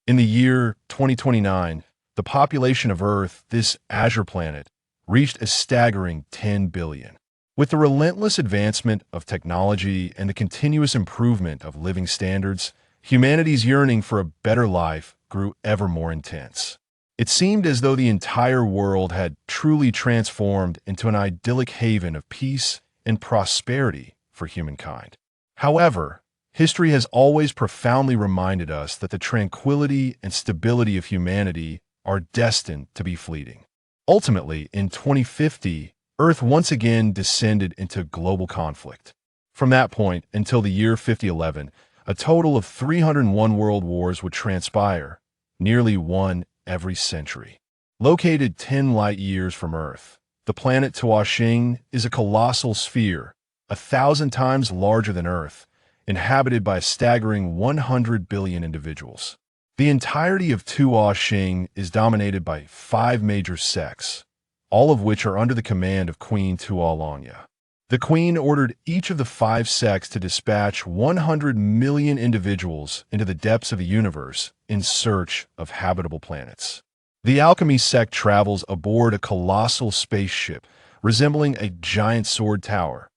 In the year 2029, the population of Earth, this azure planet, reached a staggering 10 billion. With the relentless advancement of technology and the continuous improvement of living standards, humanity's yearning for a better life grew ever more intense. It seemed as though the entire world had truly transformed into an idyllic haven of peace and prosperity for humankind. However, history has always profoundly reminded us that the tranquility and stability of humanity are destined to be fleeting. Ultimately, in 2050, Earth once again descended into global conflict. From that point until the year 5011, a total of 301 world wars would transpire, nearly one every century. Located 10 light years from Earth, the planet Tuashing is a colossal sphere, 1,000 times larger than Earth, inhabited by a staggering 100 billion individuals. The entirety of Tuashing is dominated by 5 major sects, all of which are under the command of Queen Tuolanya. The Queen ordered each of the 5 sects to dispatch 100 million individuals into the depths of the universe in search of habitable planets. The Alchemy sect travels aboard a colossal spaceship resembling a giant sword tower,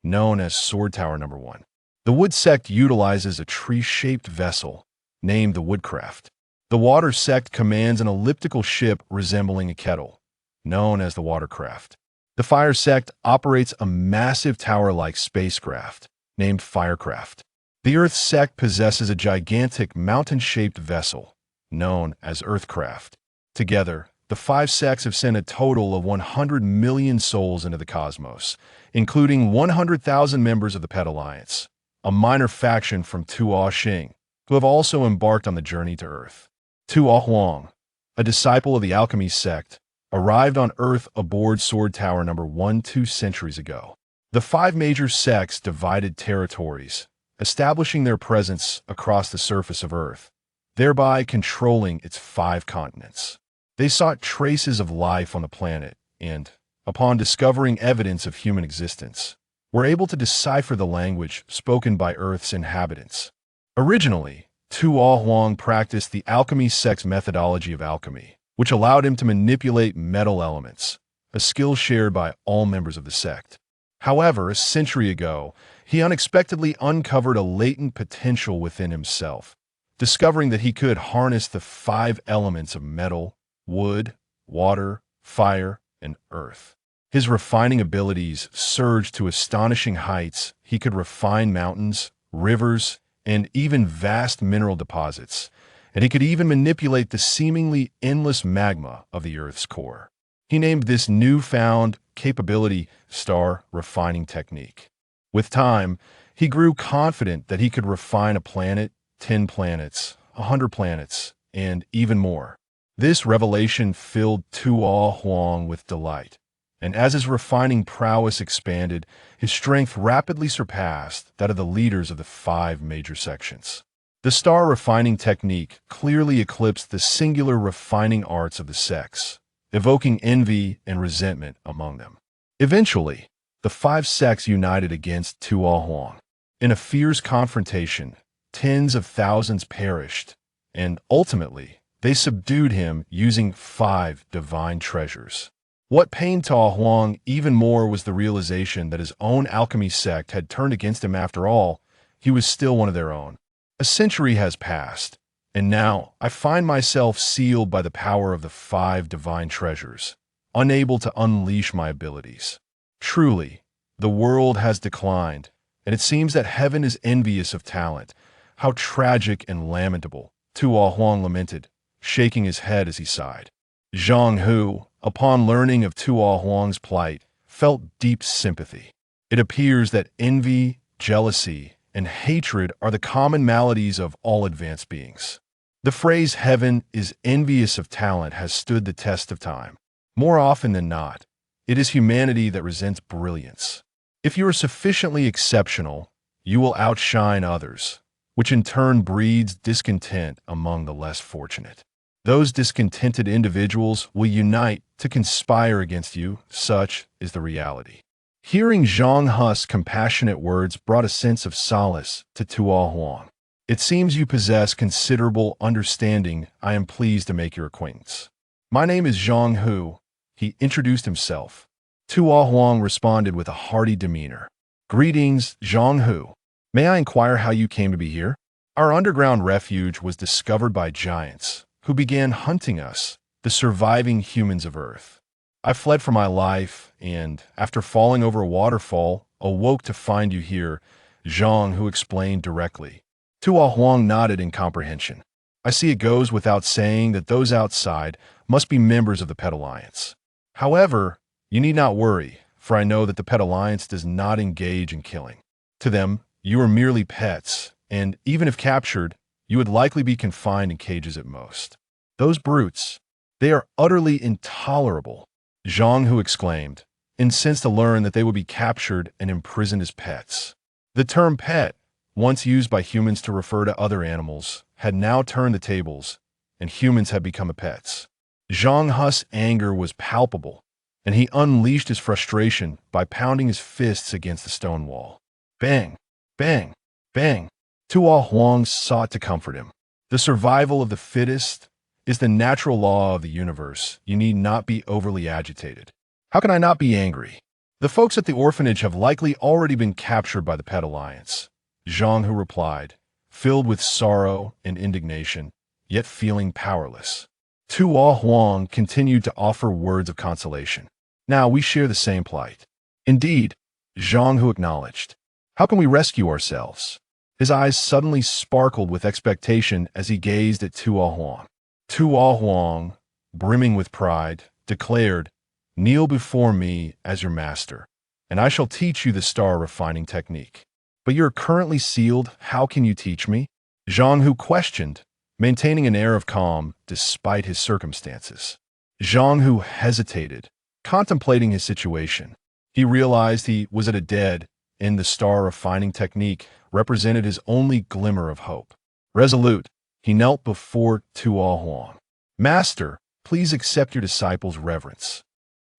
known as Sword Tower No. 1. The Wood sect utilizes a tree-shaped vessel named the Woodcraft. The Water sect commands an elliptical ship resembling a kettle, known as the Watercraft. The Fire sect operates a massive tower-like spacecraft named Firecraft. The Earth sect possesses a gigantic mountain-shaped vessel known as Earthcraft. Together, the 5 sects have sent a total of 100 million souls into the cosmos, including 100,000 members of the Pet Alliance, a minor faction from Tuashing, who have also embarked on the journey to Earth. Tuo Huang, a disciple of the Alchemy sect, arrived on Earth aboard Sword Tower No. 1 2 centuries ago. The 5 major sects divided territories, establishing their presence across the surface of Earth, thereby controlling its 5 continents. They sought traces of life on the planet and, upon discovering evidence of human existence, were able to decipher the language spoken by Earth's inhabitants. Originally, Tuo Huang practiced the Alchemy sect's methodology of alchemy, which allowed him to manipulate metal elements, a skill shared by all members of the sect. However, a century ago, he unexpectedly uncovered a latent potential within himself, discovering that he could harness the 5 elements of metal, wood, water, fire, and earth. His refining abilities surged to astonishing heights. He could refine mountains, rivers, and even vast mineral deposits, and he could even manipulate the seemingly endless magma of the Earth's core. He named this newfound capability star refining technique. With time, he grew confident that he could refine a planet, 10 planets, 100 planets, and even more. This revelation filled Tuo Huang with delight, and as his refining prowess expanded, his strength rapidly surpassed that of the leaders of the 5 major sections. The star refining technique clearly eclipsed the singular refining arts of the sects, evoking envy and resentment among them. Eventually, the 5 sects united against Tuo Huang. In a fierce confrontation, tens of thousands perished, and ultimately, they subdued him using 5 divine treasures. What pained Tuo Huang even more was the realization that his own alchemy sect had turned against him. After all, he was still one of their own. A century has passed, and now I find myself sealed by the power of the 5 divine treasures, unable to unleash my abilities. Truly, the world has declined, and it seems that heaven is envious of talent. How tragic and lamentable, Tuo Huang lamented, shaking his head as he sighed. Zhang Hu, upon learning of Tuo Huang's plight, felt deep sympathy. It appears that envy, jealousy, and hatred are the common maladies of all advanced beings. The phrase "heaven is envious of talent" has stood the test of time. More often than not, it is humanity that resents brilliance. If you are sufficiently exceptional, you will outshine others, which in turn breeds discontent among the less fortunate. Those discontented individuals will unite to conspire against you. Such is the reality. Hearing Zhang Hu's compassionate words brought a sense of solace to Tuo Huang. It seems you possess considerable understanding. I am pleased to make your acquaintance. My name is Zhang Hu. He introduced himself. Tuo Huang responded with a hearty demeanor. Greetings, Zhang Hu. May I inquire how you came to be here? Our underground refuge was discovered by giants, who began hunting us, the surviving humans of Earth. I fled for my life, and, after falling over a waterfall, awoke to find you here, Zhang Hu explained directly. Tuo Huang nodded in comprehension. I see it goes without saying that those outside must be members of the Pet Alliance. However, you need not worry, for I know that the Pet Alliance does not engage in killing. To them, you are merely pets, and even if captured, you would likely be confined in cages at most. Those brutes, they are utterly intolerable, Zhang Hu exclaimed, incensed to learn that they would be captured and imprisoned as pets. The term pet, once used by humans to refer to other animals, had now turned the tables, and humans had become pets. Zhang Hu's anger was palpable, and he unleashed his frustration by pounding his fists against the stone wall. Bang! Bang! Bang! Tuo Huang sought to comfort him. The survival of the fittest is the natural law of the universe. You need not be overly agitated. How can I not be angry? The folks at the orphanage have likely already been captured by the Pet Alliance, Zhang Hu replied, filled with sorrow and indignation, yet feeling powerless. Tuo Huang continued to offer words of consolation. Now we share the same plight. Indeed, Zhang Hu acknowledged. How can we rescue ourselves? His eyes suddenly sparkled with expectation as he gazed at Tuo Huang. Tuo Huang, brimming with pride, declared, Kneel before me as your master, and I shall teach you the star refining technique. But you're currently sealed. How can you teach me? Zhang Hu questioned, maintaining an air of calm despite his circumstances. Zhang Hu hesitated, contemplating his situation. He realized he was at a dead end. The star refining technique represented his only glimmer of hope. Resolute, he knelt before Tuo Huang. Master, please accept your disciple's reverence.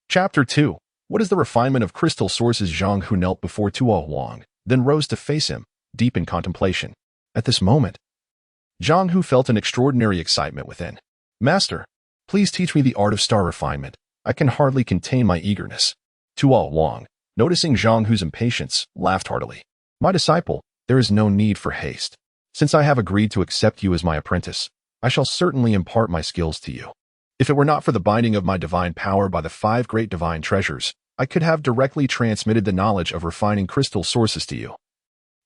Chapter 2. What is the refinement of crystal sources? Zhang Hu knelt before Tuo Huang, then rose to face him, deep in contemplation. At this moment, Zhang Hu felt an extraordinary excitement within. Master, please teach me the art of star refinement. I can hardly contain my eagerness. Tuo Huang, noticing Zhang Hu's impatience, laughed heartily. My disciple, there is no need for haste. Since I have agreed to accept you as my apprentice, I shall certainly impart my skills to you. If it were not for the binding of my divine power by the 5 great divine treasures, I could have directly transmitted the knowledge of refining crystal sources to you,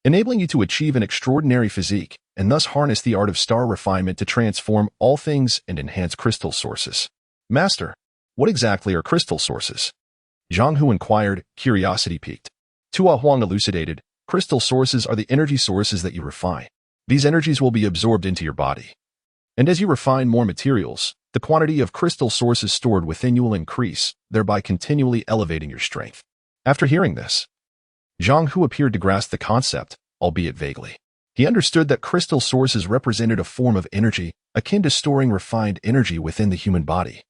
enabling you to achieve an extraordinary physique, and thus harness the art of star refinement to transform all things and enhance crystal sources. Master, what exactly are crystal sources? Zhang Hu inquired, curiosity piqued. Tuo Huang elucidated, crystal sources are the energy sources that you refine. These energies will be absorbed into your body. And as you refine more materials, the quantity of crystal sources stored within you will increase, thereby continually elevating your strength. After hearing this, Zhang Hu appeared to grasp the concept, albeit vaguely. He understood that crystal sources represented a form of energy akin to storing refined energy within the human body,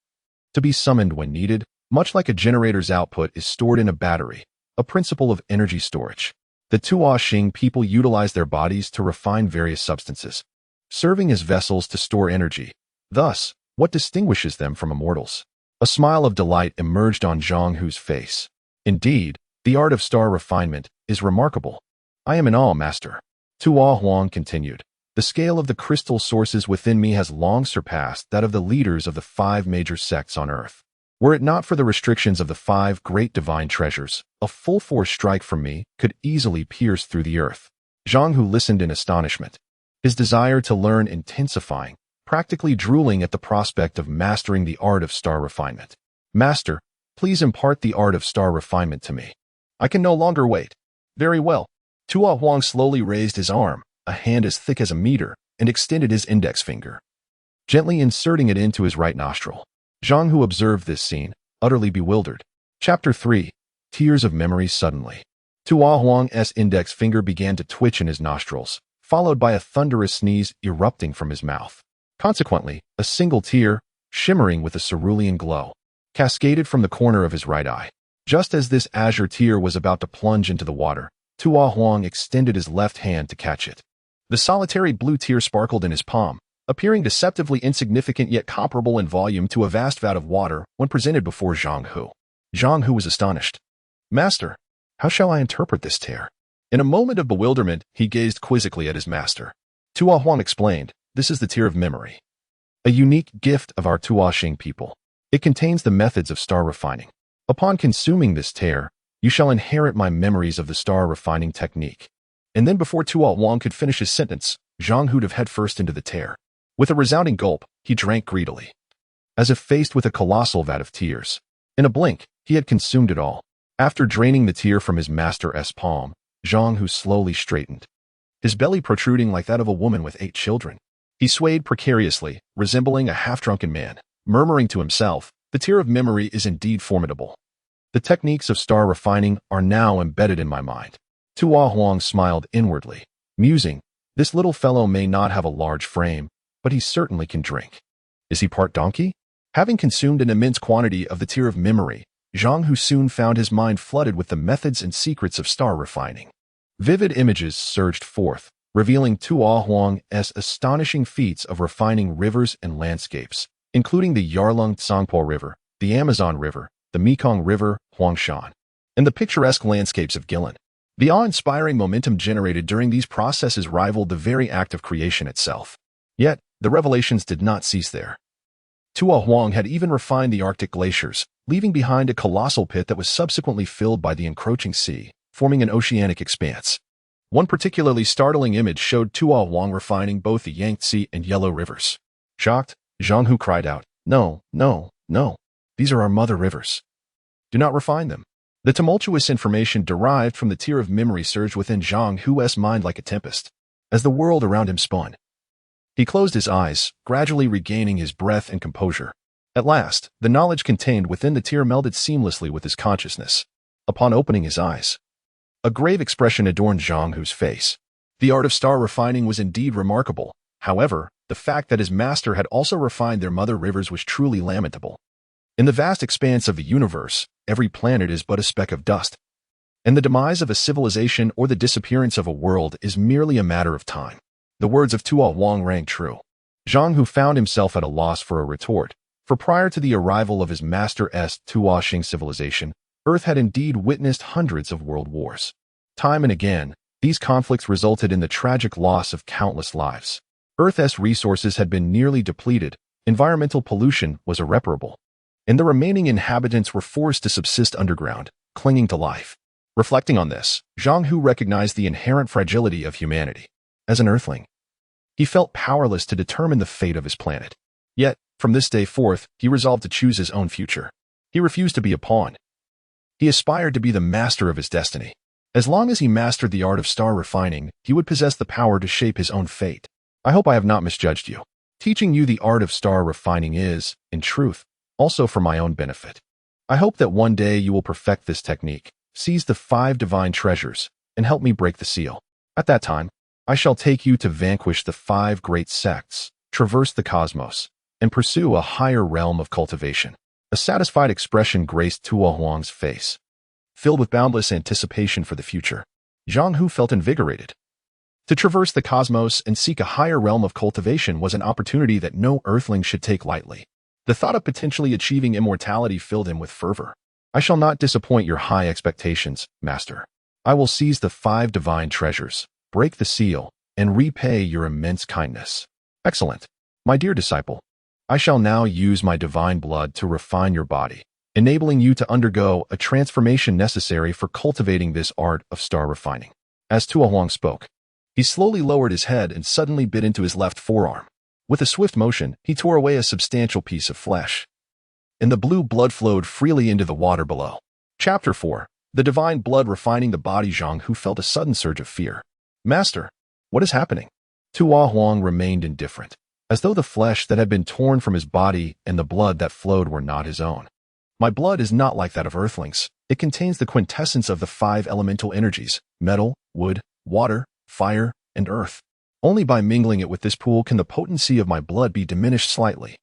to be summoned when needed, much like a generator's output is stored in a battery, a principle of energy storage. The Tuo Xing people utilize their bodies to refine various substances, serving as vessels to store energy. Thus, what distinguishes them from immortals? A smile of delight emerged on Zhang Hu's face. Indeed, the art of star refinement is remarkable. I am in awe, master. Tuo Huang continued. The scale of the crystal sources within me has long surpassed that of the leaders of the 5 major sects on Earth. Were it not for the restrictions of the 5 great divine treasures, a full force strike from me could easily pierce through the earth. Zhang Hu listened in astonishment, his desire to learn intensifying, practically drooling at the prospect of mastering the art of star refinement. Master, please impart the art of star refinement to me. I can no longer wait. Very well. Tuo Huang slowly raised his arm, a hand as thick as a meter, and extended his index finger, gently inserting it into his right nostril. Zhang Hu observed this scene, utterly bewildered. Chapter 3. Tears of Memory. Suddenly, Tuo Huang's index finger began to twitch in his nostrils, followed by a thunderous sneeze erupting from his mouth. Consequently, a single tear, shimmering with a cerulean glow, cascaded from the corner of his right eye. Just as this azure tear was about to plunge into the water, Tuo Huang extended his left hand to catch it. The solitary blue tear sparkled in his palm, appearing deceptively insignificant yet comparable in volume to a vast vat of water when presented before Zhang Hu. Zhang Hu was astonished. Master, how shall I interpret this tear? In a moment of bewilderment, he gazed quizzically at his master. Tuo Huang explained, this is the tear of memory. A unique gift of our Tuo people. It contains the methods of star refining. Upon consuming this tear, you shall inherit my memories of the star refining technique. And then before Tuo Huang could finish his sentence, Zhang Hu dove headfirst into the tear. With a resounding gulp, he drank greedily, as if faced with a colossal vat of tears. In a blink, he had consumed it all. After draining the tear from his master's palm, Zhang Hu slowly straightened, his belly protruding like that of a woman with 8 children. He swayed precariously, resembling a half-drunken man, murmuring to himself, the tear of memory is indeed formidable. The techniques of star refining are now embedded in my mind. Tuo Huang smiled inwardly, musing, this little fellow may not have a large frame, but he certainly can drink. Is he part donkey? Having consumed an immense quantity of the tear of memory, Zhang Hu soon found his mind flooded with the methods and secrets of star refining. Vivid images surged forth, revealing Tuo Huang's astonishing feats of refining rivers and landscapes, including the Yarlung Tsangpo River, the Amazon River, the Mekong River, Huangshan, and the picturesque landscapes of Guilin. The awe-inspiring momentum generated during these processes rivaled the very act of creation itself. Yet, the revelations did not cease there. Tuo Huang had even refined the Arctic glaciers, leaving behind a colossal pit that was subsequently filled by the encroaching sea, forming an oceanic expanse. One particularly startling image showed Tuo Huang refining both the Yangtze and Yellow rivers. Shocked, Zhang Hu cried out, No, no, no. These are our mother rivers. Do not refine them. The tumultuous information derived from the tear of memory surged within Zhang Hu's mind like a tempest, as the world around him spun. He closed his eyes, gradually regaining his breath and composure. At last, the knowledge contained within the tear melded seamlessly with his consciousness. Upon opening his eyes, a grave expression adorned Zhang Hu's face. The art of star refining was indeed remarkable. However, the fact that his master had also refined their mother rivers was truly lamentable. In the vast expanse of the universe, every planet is but a speck of dust, and the demise of a civilization or the disappearance of a world is merely a matter of time. The words of Tuo Huang rang true. Zhang Hu found himself at a loss for a retort, for prior to the arrival of his master's Tuo civilization, Earth had indeed witnessed hundreds of world wars. Time and again, these conflicts resulted in the tragic loss of countless lives. Earth's resources had been nearly depleted, environmental pollution was irreparable, and the remaining inhabitants were forced to subsist underground, clinging to life. Reflecting on this, Zhang Hu recognized the inherent fragility of humanity. As an Earthling, he felt powerless to determine the fate of his planet. Yet, from this day forth, he resolved to choose his own future. He refused to be a pawn. He aspired to be the master of his destiny. As long as he mastered the art of star refining, he would possess the power to shape his own fate. I hope I have not misjudged you. Teaching you the art of star refining is, in truth, also for my own benefit. I hope that one day you will perfect this technique, seize the 5 divine treasures, and help me break the seal. At that time, I shall take you to vanquish the 5 great sects, traverse the cosmos, and pursue a higher realm of cultivation. A satisfied expression graced Tuo Huang's face. Filled with boundless anticipation for the future, Zhang Hu felt invigorated. To traverse the cosmos and seek a higher realm of cultivation was an opportunity that no Earthling should take lightly. The thought of potentially achieving immortality filled him with fervor. I shall not disappoint your high expectations, Master. I will seize the 5 divine treasures, break the seal, and repay your immense kindness. Excellent. My dear disciple, I shall now use my divine blood to refine your body, enabling you to undergo a transformation necessary for cultivating this art of star refining. As Tuo Huang spoke, he slowly lowered his head and suddenly bit into his left forearm. With a swift motion, he tore away a substantial piece of flesh, and the blue blood flowed freely into the water below. Chapter 4. The divine blood refining the body. Zhang Hu felt a sudden surge of fear. Master, what is happening? Tuo Huang remained indifferent, as though the flesh that had been torn from his body and the blood that flowed were not his own. My blood is not like that of Earthlings. It contains the quintessence of the 5 elemental energies, metal, wood, water, fire, and earth. Only by mingling it with this pool can the potency of my blood be diminished slightly.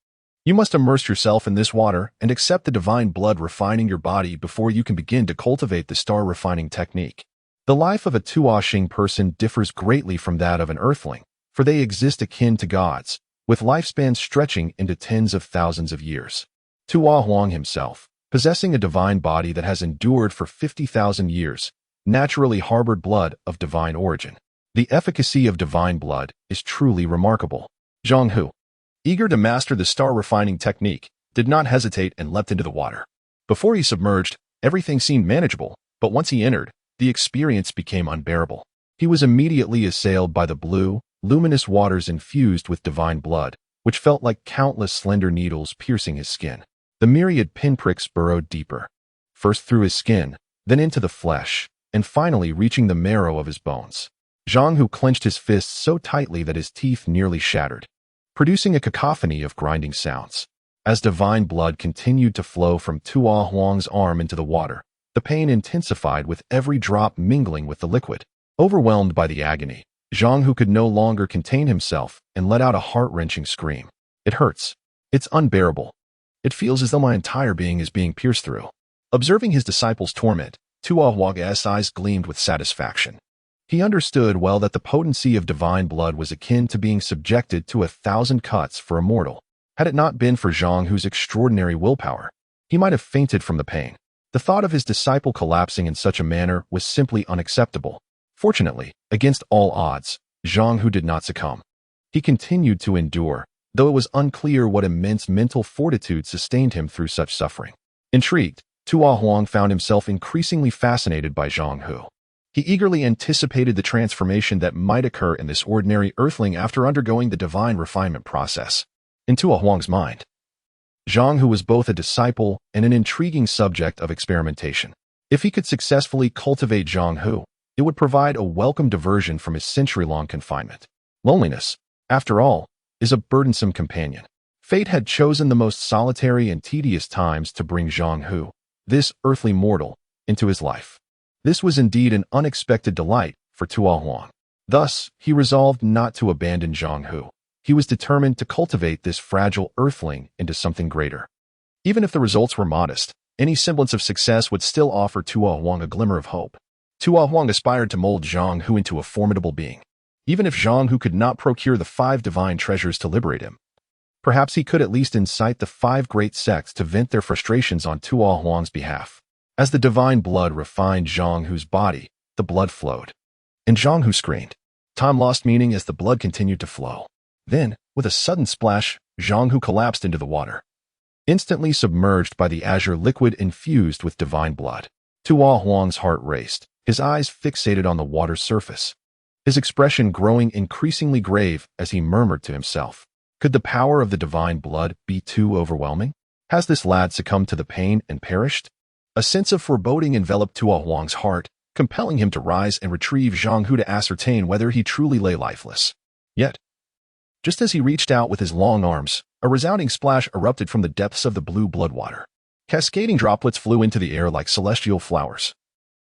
You must immerse yourself in this water and accept the divine blood refining your body before you can begin to cultivate the star refining technique. The life of a Tuo person differs greatly from that of an earthling, for they exist akin to gods, with lifespans stretching into tens of thousands of years. Tuo himself, possessing a divine body that has endured for 50,000 years, naturally harbored blood of divine origin. The efficacy of divine blood is truly remarkable. Zhang Hu, eager to master the star refining technique, did not hesitate and leapt into the water. Before he submerged, everything seemed manageable, but once he entered, the experience became unbearable. He was immediately assailed by the blue, luminous waters infused with divine blood, which felt like countless slender needles piercing his skin. The myriad pinpricks burrowed deeper, first through his skin, then into the flesh, and finally reaching the marrow of his bones. Zhang Hu clenched his fists so tightly that his teeth nearly shattered, producing a cacophony of grinding sounds. As divine blood continued to flow from Tuo Huang's arm into the water, the pain intensified with every drop mingling with the liquid. Overwhelmed by the agony, Zhang Hu could no longer contain himself and let out a heart-wrenching scream. It hurts. It's unbearable. It feels as though my entire being is being pierced through. Observing his disciple's torment, Tuo Huang's eyes gleamed with satisfaction. He understood well that the potency of divine blood was akin to being subjected to 1,000 cuts for a mortal. Had it not been for Zhang Hu's extraordinary willpower, he might have fainted from the pain. The thought of his disciple collapsing in such a manner was simply unacceptable. Fortunately, against all odds, Zhang Hu did not succumb. He continued to endure, though it was unclear what immense mental fortitude sustained him through such suffering. Intrigued, Tuo Huang found himself increasingly fascinated by Zhang Hu. He eagerly anticipated the transformation that might occur in this ordinary earthling after undergoing the divine refinement process. In Tuo Huang's mind, Zhang Hu was both a disciple and an intriguing subject of experimentation. If he could successfully cultivate Zhang Hu, it would provide a welcome diversion from his century-long confinement. Loneliness, after all, is a burdensome companion. Fate had chosen the most solitary and tedious times to bring Zhang Hu, this earthly mortal, into his life. This was indeed an unexpected delight for Tuo Huang. Thus, he resolved not to abandon Zhang Hu. He was determined to cultivate this fragile earthling into something greater. Even if the results were modest, any semblance of success would still offer Tuo Huang a glimmer of hope. Tuo Huang aspired to mold Zhang Hu into a formidable being. Even if Zhang Hu could not procure the 5 divine treasures to liberate him, perhaps he could at least incite the 5 great sects to vent their frustrations on Tuo Huang's behalf. As the divine blood refined Zhang Hu's body, the blood flowed. And Zhang Hu screamed. Time lost meaning as the blood continued to flow. Then, with a sudden splash, Zhang Hu collapsed into the water, instantly submerged by the azure liquid infused with divine blood. Tuo Huang's heart raced, his eyes fixated on the water's surface, his expression growing increasingly grave as he murmured to himself. Could the power of the divine blood be too overwhelming? Has this lad succumbed to the pain and perished? A sense of foreboding enveloped Tuo Huang's heart, compelling him to rise and retrieve Zhang Hu to ascertain whether he truly lay lifeless. Yet, just as he reached out with his long arms, a resounding splash erupted from the depths of the blue blood water. Cascading droplets flew into the air like celestial flowers,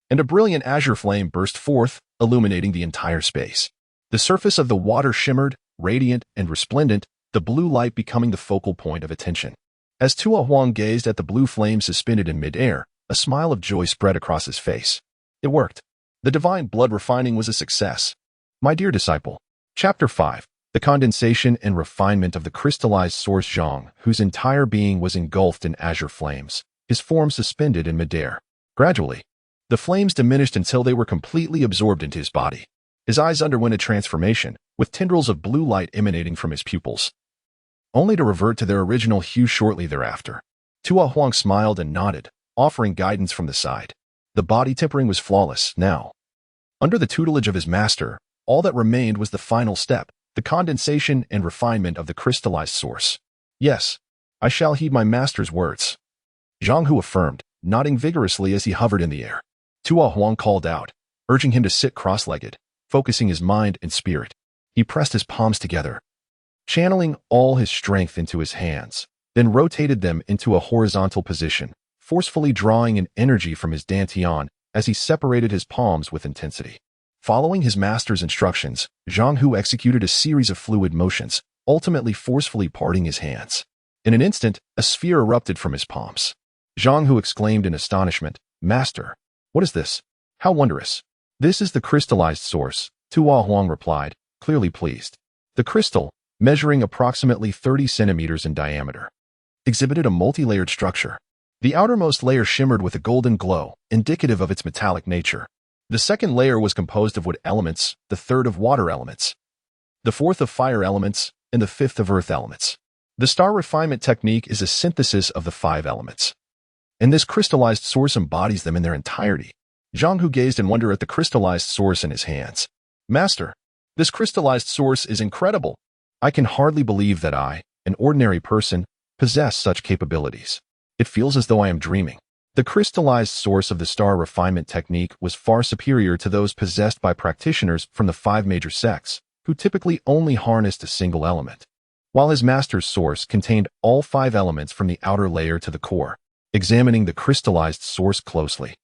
and a brilliant azure flame burst forth, illuminating the entire space. The surface of the water shimmered, radiant and resplendent, the blue light becoming the focal point of attention. As Tuo Huang gazed at the blue flame suspended in midair, a smile of joy spread across his face. It worked. The divine blood refining was a success. My dear disciple. Chapter 5. The condensation and refinement of the crystallized source Zhang, whose entire being was engulfed in azure flames, his form suspended in midair. Gradually, the flames diminished until they were completely absorbed into his body. His eyes underwent a transformation, with tendrils of blue light emanating from his pupils, only to revert to their original hue shortly thereafter. Tuo Huang smiled and nodded, offering guidance from the side. The body tempering was flawless now. Under the tutelage of his master, all that remained was the final step, the condensation and refinement of the crystallized source. Yes, I shall heed my master's words, Zhang Hu affirmed, nodding vigorously as he hovered in the air. Tuo Huang called out, urging him to sit cross-legged, focusing his mind and spirit. He pressed his palms together, channeling all his strength into his hands, then rotated them into a horizontal position, forcefully drawing an energy from his dantian as he separated his palms with intensity. Following his master's instructions, Zhang Hu executed a series of fluid motions, ultimately forcefully parting his hands. In an instant, a sphere erupted from his palms. Zhang Hu exclaimed in astonishment, Master, what is this? How wondrous! "This is the crystallized source," Tuo Huang replied, clearly pleased. The crystal, measuring approximately 30 centimeters in diameter, exhibited a multi-layered structure. The outermost layer shimmered with a golden glow, indicative of its metallic nature. The second layer was composed of wood elements, the third of water elements, the fourth of fire elements, and the fifth of earth elements. The star refinement technique is a synthesis of the 5 elements, and this crystallized source embodies them in their entirety. Zhang Hu gazed in wonder at the crystallized source in his hands. "Master, this crystallized source is incredible. I can hardly believe that I, an ordinary person, possess such capabilities. It feels as though I am dreaming." The crystallized source of the star refinement technique was far superior to those possessed by practitioners from the 5 major sects, who typically only harnessed a single element. While his master's source contained all 5 elements from the outer layer to the core. Examining the crystallized source closely,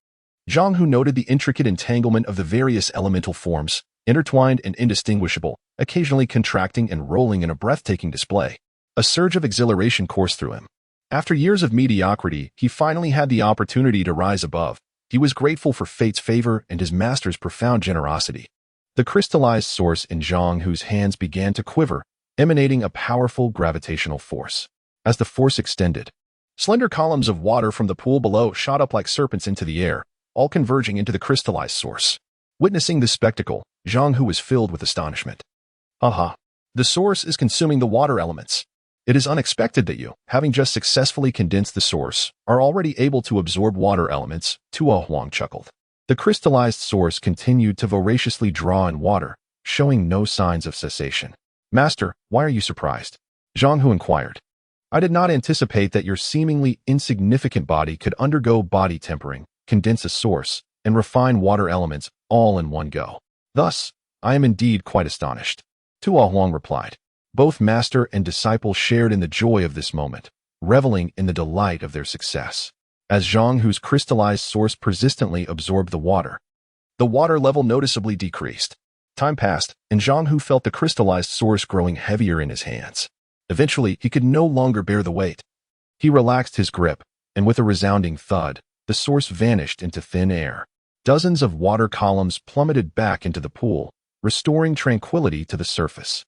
Zhang Hu noted the intricate entanglement of the various elemental forms, intertwined and indistinguishable, occasionally contracting and rolling in a breathtaking display. A surge of exhilaration coursed through him. After years of mediocrity, he finally had the opportunity to rise above. He was grateful for fate's favor and his master's profound generosity. The crystallized source in Zhang Hu's hands began to quiver, emanating a powerful gravitational force. As the force extended, slender columns of water from the pool below shot up like serpents into the air, all converging into the crystallized source. Witnessing this spectacle, Zhang Hu was filled with astonishment. "Aha! The source is consuming the water elements. It is unexpected that you, having just successfully condensed the source, are already able to absorb water elements," Tuo Huang chuckled. The crystallized source continued to voraciously draw in water, showing no signs of cessation. "Master, why are you surprised?" Zhang Hu inquired. "I did not anticipate that your seemingly insignificant body could undergo body tempering, condense a source, and refine water elements all in one go. Thus, I am indeed quite astonished," Tuo Huang replied. Both master and disciple shared in the joy of this moment, reveling in the delight of their success. As Zhang Hu's crystallized source persistently absorbed the water level noticeably decreased. Time passed, and Zhang Hu felt the crystallized source growing heavier in his hands. Eventually, he could no longer bear the weight. He relaxed his grip, and with a resounding thud, the source vanished into thin air. Dozens of water columns plummeted back into the pool, restoring tranquility to the surface.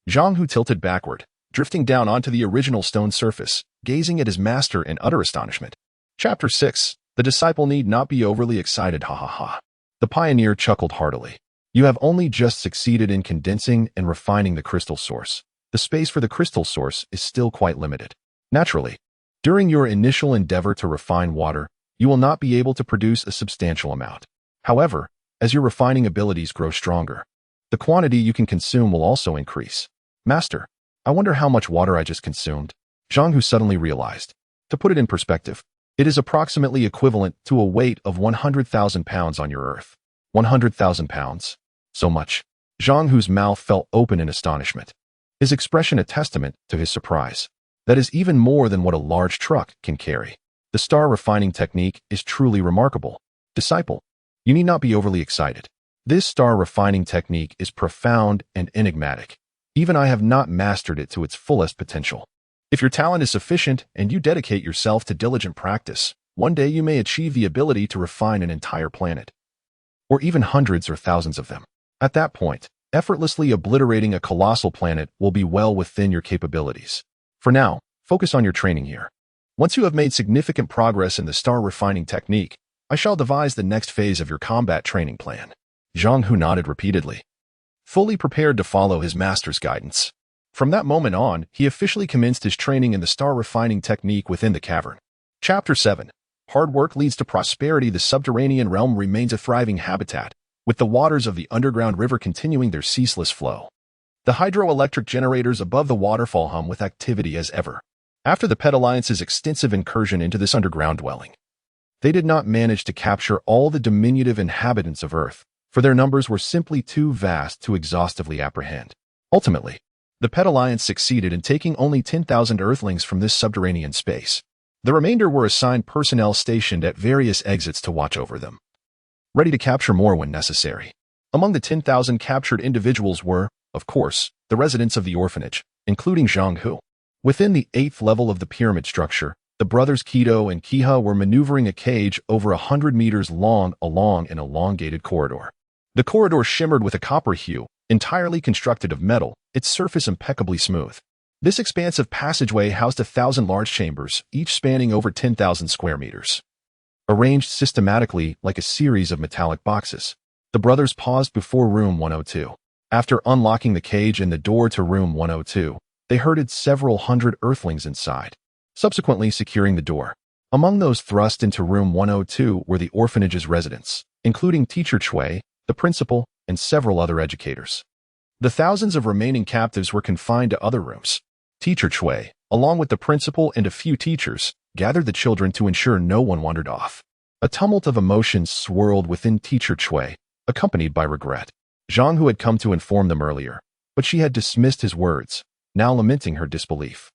Zhang Hu tilted backward, drifting down onto the original stone surface, gazing at his master in utter astonishment. Chapter 6. The disciple need not be overly excited, ha ha ha. The pioneer chuckled heartily. "You have only just succeeded in condensing and refining the crystal source. The space for the crystal source is still quite limited. Naturally, during your initial endeavor to refine water, you will not be able to produce a substantial amount. However, as your refining abilities grow stronger, the quantity you can consume will also increase." "Master, I wonder how much water I just consumed," Zhang Hu suddenly realized. To put it in perspective, it is approximately equivalent to a weight of 100,000 pounds on your Earth. 100,000 pounds? So much. Zhang Hu's mouth fell open in astonishment, his expression a testament to his surprise. That is even more than what a large truck can carry. The star refining technique is truly remarkable. Disciple, you need not be overly excited. This star refining technique is profound and enigmatic. Even I have not mastered it to its fullest potential. If your talent is sufficient and you dedicate yourself to diligent practice, one day you may achieve the ability to refine an entire planet, or even hundreds or thousands of them. At that point, effortlessly obliterating a colossal planet will be well within your capabilities. For now, focus on your training here. Once you have made significant progress in the star refining technique, I shall devise the next phase of your combat training plan. Zhang Hu nodded repeatedly, fully prepared to follow his master's guidance. From that moment on, he officially commenced his training in the star refining technique within the cavern. Chapter 7. Hard work leads to prosperity. The subterranean realm remains a thriving habitat, with the waters of the underground river continuing their ceaseless flow. The hydroelectric generators above the waterfall hum with activity as ever. After the Pet Alliance's extensive incursion into this underground dwelling, they did not manage to capture all the diminutive inhabitants of Earth, for their numbers were simply too vast to exhaustively apprehend. Ultimately, the Pet Alliance succeeded in taking only 10,000 Earthlings from this subterranean space. The remainder were assigned personnel stationed at various exits to watch over them, ready to capture more when necessary. Among the 10,000 captured individuals were, of course, the residents of the orphanage, including Zhang Hu. Within the 8th level of the pyramid structure, the brothers Kido and Kiha were maneuvering a cage over 100 meters long along an elongated corridor. The corridor shimmered with a copper hue, entirely constructed of metal, its surface impeccably smooth. This expansive passageway housed 1,000 large chambers, each spanning over 10,000 square meters. Arranged systematically like a series of metallic boxes, the brothers paused before room 102. After unlocking the cage and the door to room 102, they herded several hundred Earthlings inside, subsequently securing the door. Among those thrust into room 102 were the orphanage's residents, including Teacher Chui, the principal, and several other educators. The thousands of remaining captives were confined to other rooms. Teacher Chui, along with the principal and a few teachers, gathered the children to ensure no one wandered off. A tumult of emotions swirled within Teacher Chui, accompanied by regret. Zhang, who had come to inform them earlier, but she had dismissed his words, now lamenting her disbelief.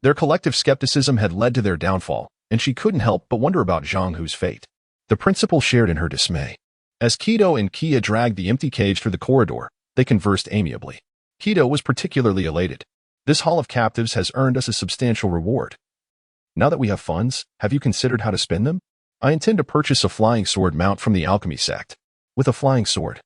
Their collective skepticism had led to their downfall, and she couldn't help but wonder about Zhang Hu's fate. The principal shared in her dismay. As Kido and Kia dragged the empty cage through the corridor, they conversed amiably. Kido was particularly elated. This hall of captives has earned us a substantial reward. Now that we have funds, have you considered how to spend them? I intend to purchase a flying sword mount from the alchemy sect. With a flying sword,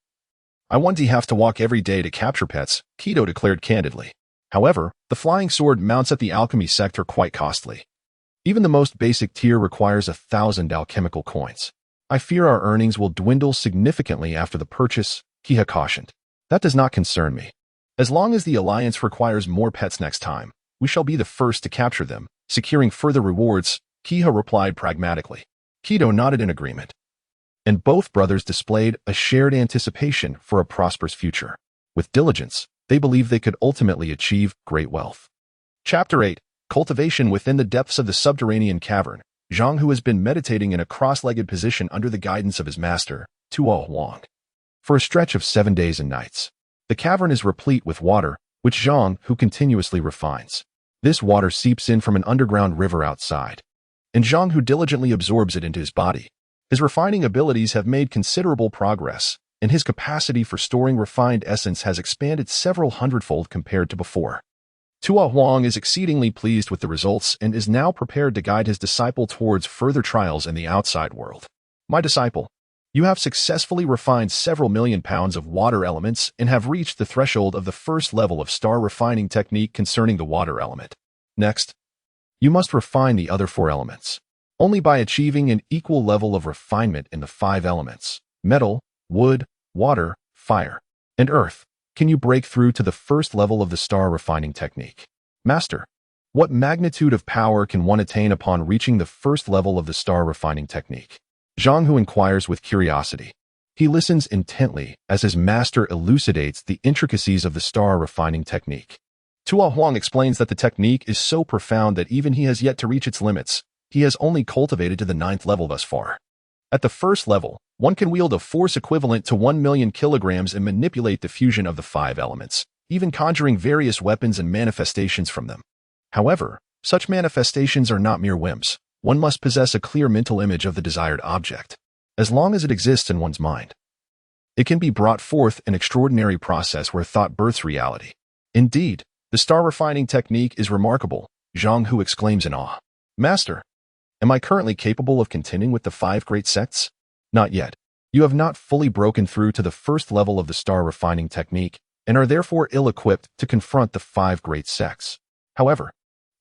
I won't have to walk every day to capture pets, Kido declared candidly. However, the flying sword mounts at the alchemy sect are quite costly. Even the most basic tier requires 1,000 alchemical coins. I fear our earnings will dwindle significantly after the purchase, Kiha cautioned. That does not concern me. As long as the Alliance requires more pets next time, we shall be the first to capture them, securing further rewards, Kiha replied pragmatically. Kido nodded in agreement. And both brothers displayed a shared anticipation for a prosperous future. With diligence, they believed they could ultimately achieve great wealth. Chapter 8. Cultivation. Within the depths of the subterranean cavern, Zhang, who has been meditating in a cross-legged position under the guidance of his master, Tuo Huang, for a stretch of 7 days and nights. The cavern is replete with water, which Zhang, who continuously refines. This water seeps in from an underground river outside, and Zhang, who diligently absorbs it into his body. His refining abilities have made considerable progress, and his capacity for storing refined essence has expanded several hundredfold compared to before. Tuo Huang is exceedingly pleased with the results and is now prepared to guide his disciple towards further trials in the outside world. My disciple, you have successfully refined several million pounds of water elements and have reached the threshold of the first level of star refining technique concerning the water element. Next, you must refine the other 4 elements. Only by achieving an equal level of refinement in the 5 elements, metal, wood, water, fire, and earth, can you break through to the first level of the star refining technique. Master, what magnitude of power can one attain upon reaching the first level of the star refining technique? Zhang Hu inquires with curiosity. He listens intently as his master elucidates the intricacies of the star refining technique. Tuo Huang explains that the technique is so profound that even he has yet to reach its limits. He has only cultivated to the 9th level thus far. At the first level, one can wield a force equivalent to 1 million kilograms and manipulate the fusion of the 5 elements, even conjuring various weapons and manifestations from them. However, such manifestations are not mere whims. One must possess a clear mental image of the desired object. As long as it exists in one's mind, it can be brought forth, an extraordinary process where thought births reality. Indeed, the star refining technique is remarkable, Zhang Hu exclaims in awe. Master, am I currently capable of contending with the 5 great sects? Not yet. You have not fully broken through to the first level of the star refining technique and are therefore ill-equipped to confront the 5 great sects. However,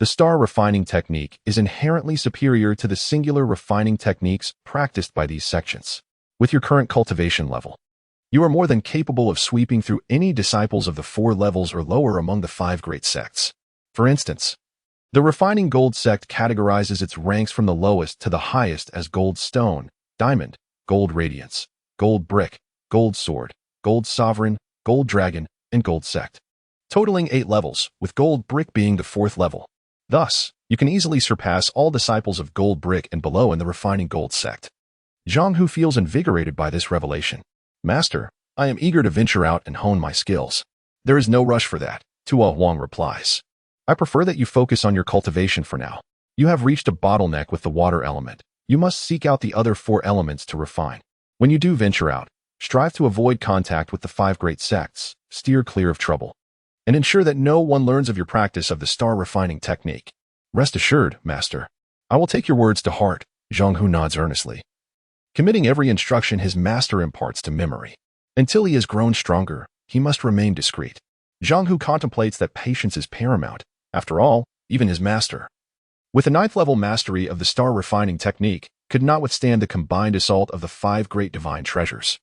the star refining technique is inherently superior to the singular refining techniques practiced by these sections. With your current cultivation level, you are more than capable of sweeping through any disciples of the 4 levels or lower among the 5 great sects. For instance, the refining gold sect categorizes its ranks from the lowest to the highest as gold stone, diamond, gold radiance, gold brick, gold sword, gold sovereign, gold dragon, and gold sect, totaling 8 levels, with gold brick being the 4th level. Thus, you can easily surpass all disciples of gold brick and below in the refining gold sect. Zhang Hu feels invigorated by this revelation. Master, I am eager to venture out and hone my skills. There is no rush for that, Tuo Huang replies. I prefer that you focus on your cultivation for now. You have reached a bottleneck with the water element. You must seek out the other 4 elements to refine. When you do venture out, strive to avoid contact with the 5 great sects, steer clear of trouble, and ensure that no one learns of your practice of the star refining technique. Rest assured, Master, I will take your words to heart, Zhang Hu nods earnestly, committing every instruction his master imparts to memory. Until he has grown stronger, he must remain discreet. Zhang Hu contemplates that patience is paramount. After all, even his master, with a 9th-level mastery of the star refining technique, could not withstand the combined assault of the 5 great divine treasures.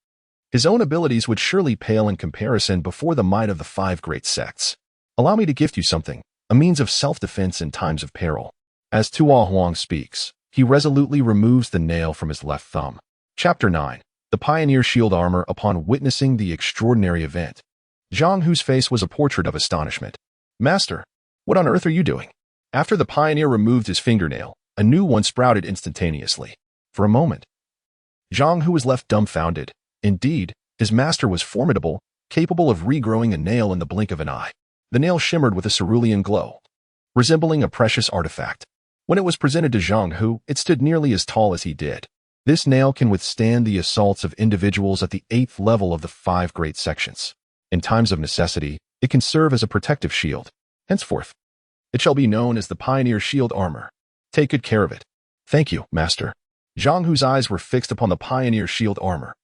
His own abilities would surely pale in comparison before the might of the 5 great sects. Allow me to gift you something, a means of self-defense in times of peril. As Tuo Huang speaks, he resolutely removes the nail from his left thumb. Chapter 9. The Pioneer Shield Armor. Upon witnessing the extraordinary event, Zhang Hu's face was a portrait of astonishment. Master, what on earth are you doing? After the pioneer removed his fingernail, a new one sprouted instantaneously. For a moment, Zhang Hu was left dumbfounded. Indeed, his master was formidable, capable of regrowing a nail in the blink of an eye. The nail shimmered with a cerulean glow, resembling a precious artifact. When it was presented to Zhang Hu, it stood nearly as tall as he did. This nail can withstand the assaults of individuals at the 8th level of the 5 great sections. In times of necessity, it can serve as a protective shield. Henceforth, it shall be known as the Pioneer Shield Armor. Take good care of it. Thank you, Master. Zhang Hu's eyes were fixed upon the Pioneer Shield Armor,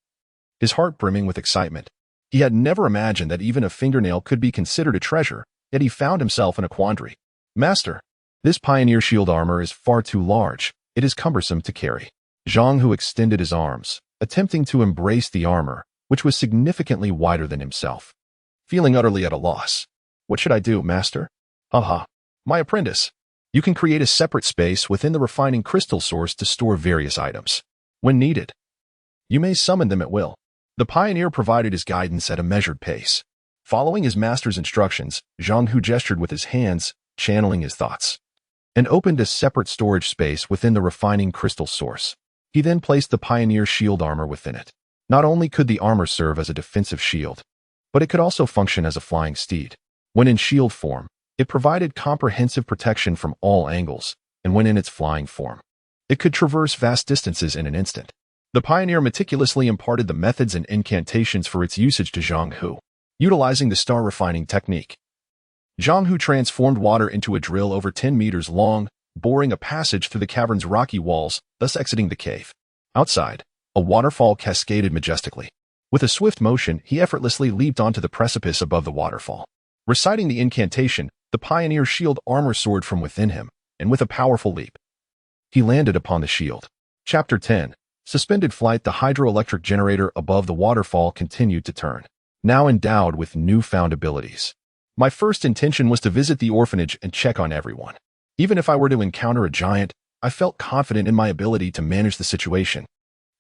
his heart brimming with excitement. He had never imagined that even a fingernail could be considered a treasure, yet he found himself in a quandary. Master, this Pioneer Shield Armor is far too large. It is cumbersome to carry. Zhang Hu extended his arms, attempting to embrace the armor, which was significantly wider than himself. Feeling utterly at a loss. What should I do, Master? Haha. My apprentice, you can create a separate space within the refining crystal source to store various items. When needed, you may summon them at will. The pioneer provided his guidance at a measured pace. Following his master's instructions, Zhang Hu gestured with his hands, channeling his thoughts, and opened a separate storage space within the refining crystal source. He then placed the Pioneer Shield Armor within it. Not only could the armor serve as a defensive shield, but it could also function as a flying steed. When in shield form, it provided comprehensive protection from all angles, and when in its flying form, it could traverse vast distances in an instant. The pioneer meticulously imparted the methods and incantations for its usage to Zhang Hu, utilizing the star refining technique. Zhang Hu transformed water into a drill over 10 meters long, boring a passage through the cavern's rocky walls, thus exiting the cave. Outside, a waterfall cascaded majestically. With a swift motion, he effortlessly leaped onto the precipice above the waterfall. Reciting the incantation, the Pioneer Shield Armor soared from within him, and with a powerful leap, he landed upon the shield. Chapter 10. Suspended flight. The hydroelectric generator above the waterfall continued to turn, now endowed with newfound abilities. My first intention was to visit the orphanage and check on everyone. Even if I were to encounter a giant, I felt confident in my ability to manage the situation.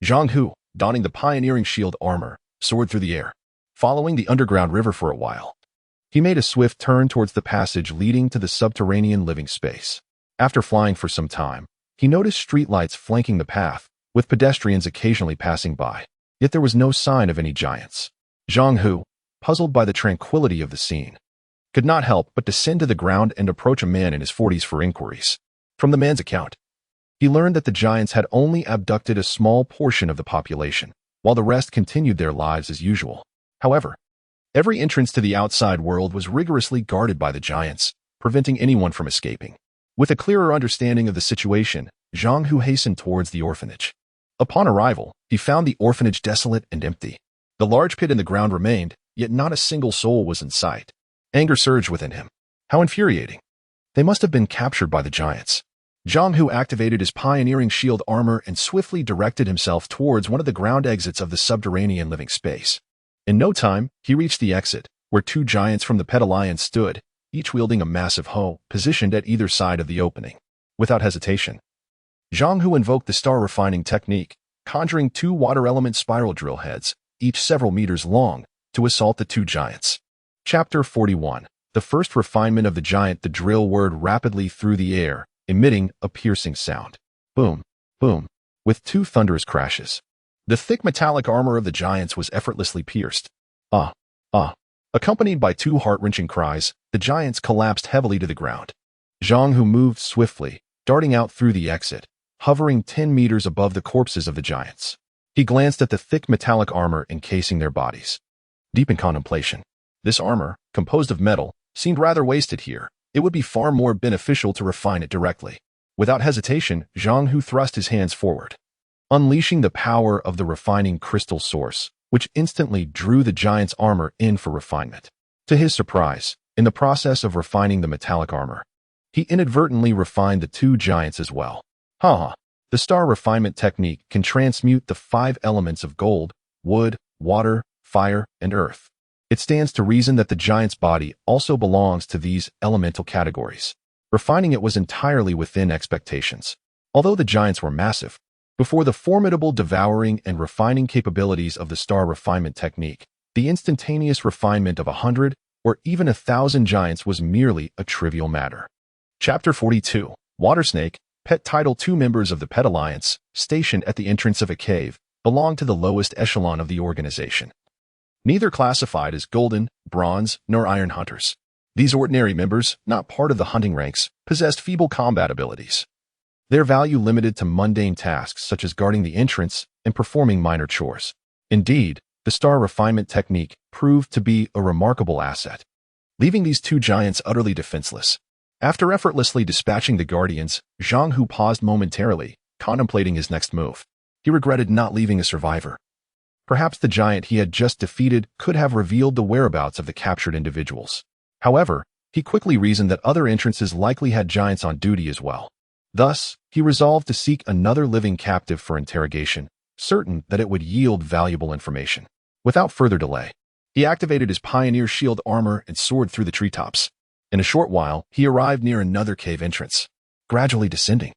Zhang Hu, donning the pioneering shield armor, soared through the air, following the underground river for a while. He made a swift turn towards the passage leading to the subterranean living space. After flying for some time, he noticed streetlights flanking the path, with pedestrians occasionally passing by. Yet there was no sign of any giants. Zhang Hu, puzzled by the tranquility of the scene, could not help but descend to the ground and approach a man in his 40s for inquiries. From the man's account, he learned that the giants had only abducted a small portion of the population, while the rest continued their lives as usual. However, every entrance to the outside world was rigorously guarded by the giants, preventing anyone from escaping. With a clearer understanding of the situation, Zhang Hu hastened towards the orphanage. Upon arrival, he found the orphanage desolate and empty. The large pit in the ground remained, yet not a single soul was in sight. Anger surged within him. How infuriating. They must have been captured by the giants. Zhang Hu activated his pioneering shield armor and swiftly directed himself towards one of the ground exits of the subterranean living space. In no time, he reached the exit, where 2 giants from the Pet Alliance stood, each wielding a massive hoe, positioned at either side of the opening. Without hesitation, Zhang Hu invoked the star refining technique, conjuring 2 water element spiral drill heads, each several meters long, to assault the 2 giants. Chapter 41. The first refinement of the giant. The drill whirred rapidly through the air, emitting a piercing sound. Boom, boom, with 2 thunderous crashes. The thick metallic armor of the giants was effortlessly pierced. Accompanied by 2 heart-wrenching cries, the giants collapsed heavily to the ground. Zhang Hu moved swiftly, darting out through the exit, hovering 10 meters above the corpses of the giants. He glanced at the thick metallic armor encasing their bodies. Deep in contemplation, this armor, composed of metal, seemed rather wasted here. It would be far more beneficial to refine it directly. Without hesitation, Zhang Hu thrust his hands forward, unleashing the power of the refining crystal source, which instantly drew the giant's armor in for refinement. To his surprise, in the process of refining the metallic armor, he inadvertently refined the two giants as well. The star refinement technique can transmute the 5 elements of gold, wood, water, fire, and earth. It stands to reason that the giant's body also belongs to these elemental categories. Refining it was entirely within expectations. Although the giants were massive, before the formidable devouring and refining capabilities of the star refinement technique, the instantaneous refinement of 100 or even 1,000 giants was merely a trivial matter. Chapter 42. Water Snake, Pet Title. 2 members of the Pet Alliance, stationed at the entrance of a cave, belong to the lowest echelon of the organization. Neither classified as golden, bronze, nor iron hunters. These ordinary members, not part of the hunting ranks, possessed feeble combat abilities. Their value limited to mundane tasks such as guarding the entrance and performing minor chores. Indeed, the star refinement technique proved to be a remarkable asset, leaving these two giants utterly defenseless. After effortlessly dispatching the guardians, Zhang Hu paused momentarily, contemplating his next move. He regretted not leaving a survivor. Perhaps the giant he had just defeated could have revealed the whereabouts of the captured individuals. However, he quickly reasoned that other entrances likely had giants on duty as well. Thus, he resolved to seek another living captive for interrogation, certain that it would yield valuable information. Without further delay, he activated his pioneer shield armor and soared through the treetops. In a short while, he arrived near another cave entrance. Gradually descending,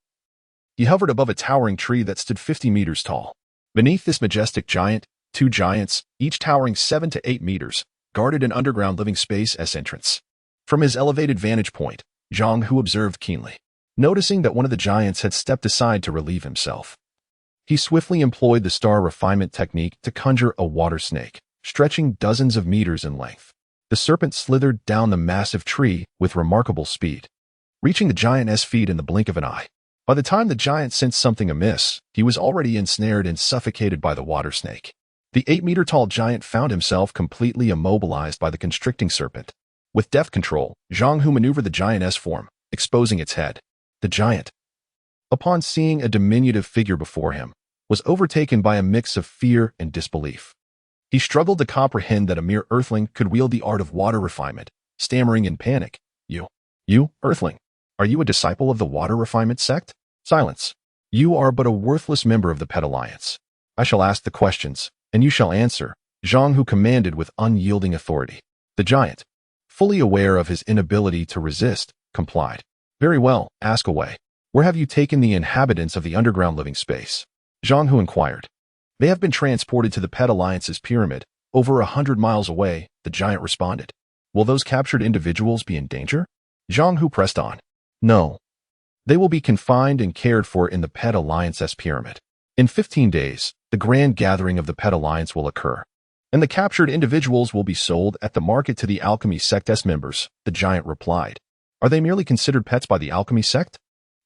he hovered above a towering tree that stood 50 meters tall. Beneath this majestic giant, 2 giants, each towering 7 to 8 meters, guarded an underground living space as entrance. From his elevated vantage point, Zhang Hu observed keenly, noticing that one of the giants had stepped aside to relieve himself. He swiftly employed the star refinement technique to conjure a water snake, stretching dozens of meters in length. The serpent slithered down the massive tree with remarkable speed, reaching the giant's feet in the blink of an eye. By the time the giant sensed something amiss, he was already ensnared and suffocated by the water snake. The 8-meter-tall giant found himself completely immobilized by the constricting serpent. With deft control, Zhang Hu maneuvered the giant's form, exposing its head. The giant, upon seeing a diminutive figure before him, was overtaken by a mix of fear and disbelief. He struggled to comprehend that a mere earthling could wield the art of water refinement, stammering in panic. You, earthling, are you a disciple of the water refinement sect? Silence. You are but a worthless member of the Pet Alliance. I shall ask the questions, and you shall answer, Zhang Hu commanded with unyielding authority. The giant, fully aware of his inability to resist, complied. Very well, ask away. Where have you taken the inhabitants of the underground living space? Zhang Hu inquired. They have been transported to the Pet Alliance's pyramid, over 100 miles away, the giant responded. Will those captured individuals be in danger? Zhang Hu pressed on. No. They will be confined and cared for in the Pet Alliance's pyramid. In 15 days, the grand gathering of the Pet Alliance will occur, and the captured individuals will be sold at the market to the Alchemy Sect's members, the giant replied. Are they merely considered pets by the Alchemy Sect?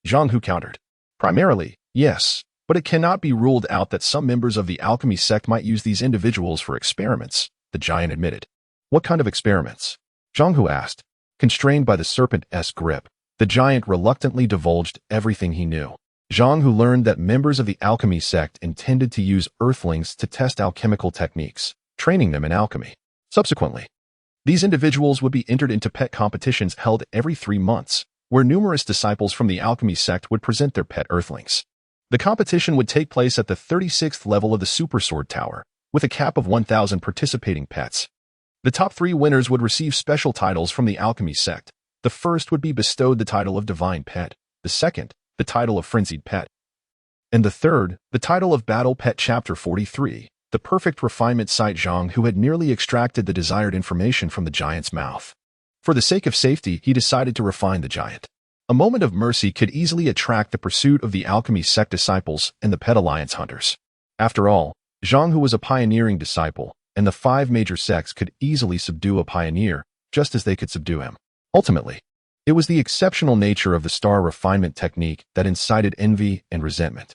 Zhang Hu countered. Primarily, yes, but it cannot be ruled out that some members of the Alchemy Sect might use these individuals for experiments, the giant admitted. What kind of experiments? Zhang Hu asked. Constrained by the serpent's grip, the giant reluctantly divulged everything he knew. Zhang Hu learned that members of the Alchemy Sect intended to use earthlings to test alchemical techniques, training them in alchemy. Subsequently, these individuals would be entered into pet competitions held every 3 months, where numerous disciples from the Alchemy Sect would present their pet earthlings. The competition would take place at the 36th level of the Super Sword Tower, with a cap of 1,000 participating pets. The top 3 winners would receive special titles from the Alchemy Sect. The first would be bestowed the title of Divine Pet, the second, the title of Frenzied Pet, and the third, the title of Battle Pet. Chapter 43. The perfect refinement site. Zhang Hu had nearly extracted the desired information from the giant's mouth. For the sake of safety, he decided to refine the giant. A moment of mercy could easily attract the pursuit of the Alchemy Sect disciples and the Pet Alliance hunters. After all, Zhang Hu was a pioneering disciple, and the 5 major sects could easily subdue a pioneer, just as they could subdue him. Ultimately, it was the exceptional nature of the star refinement technique that incited envy and resentment.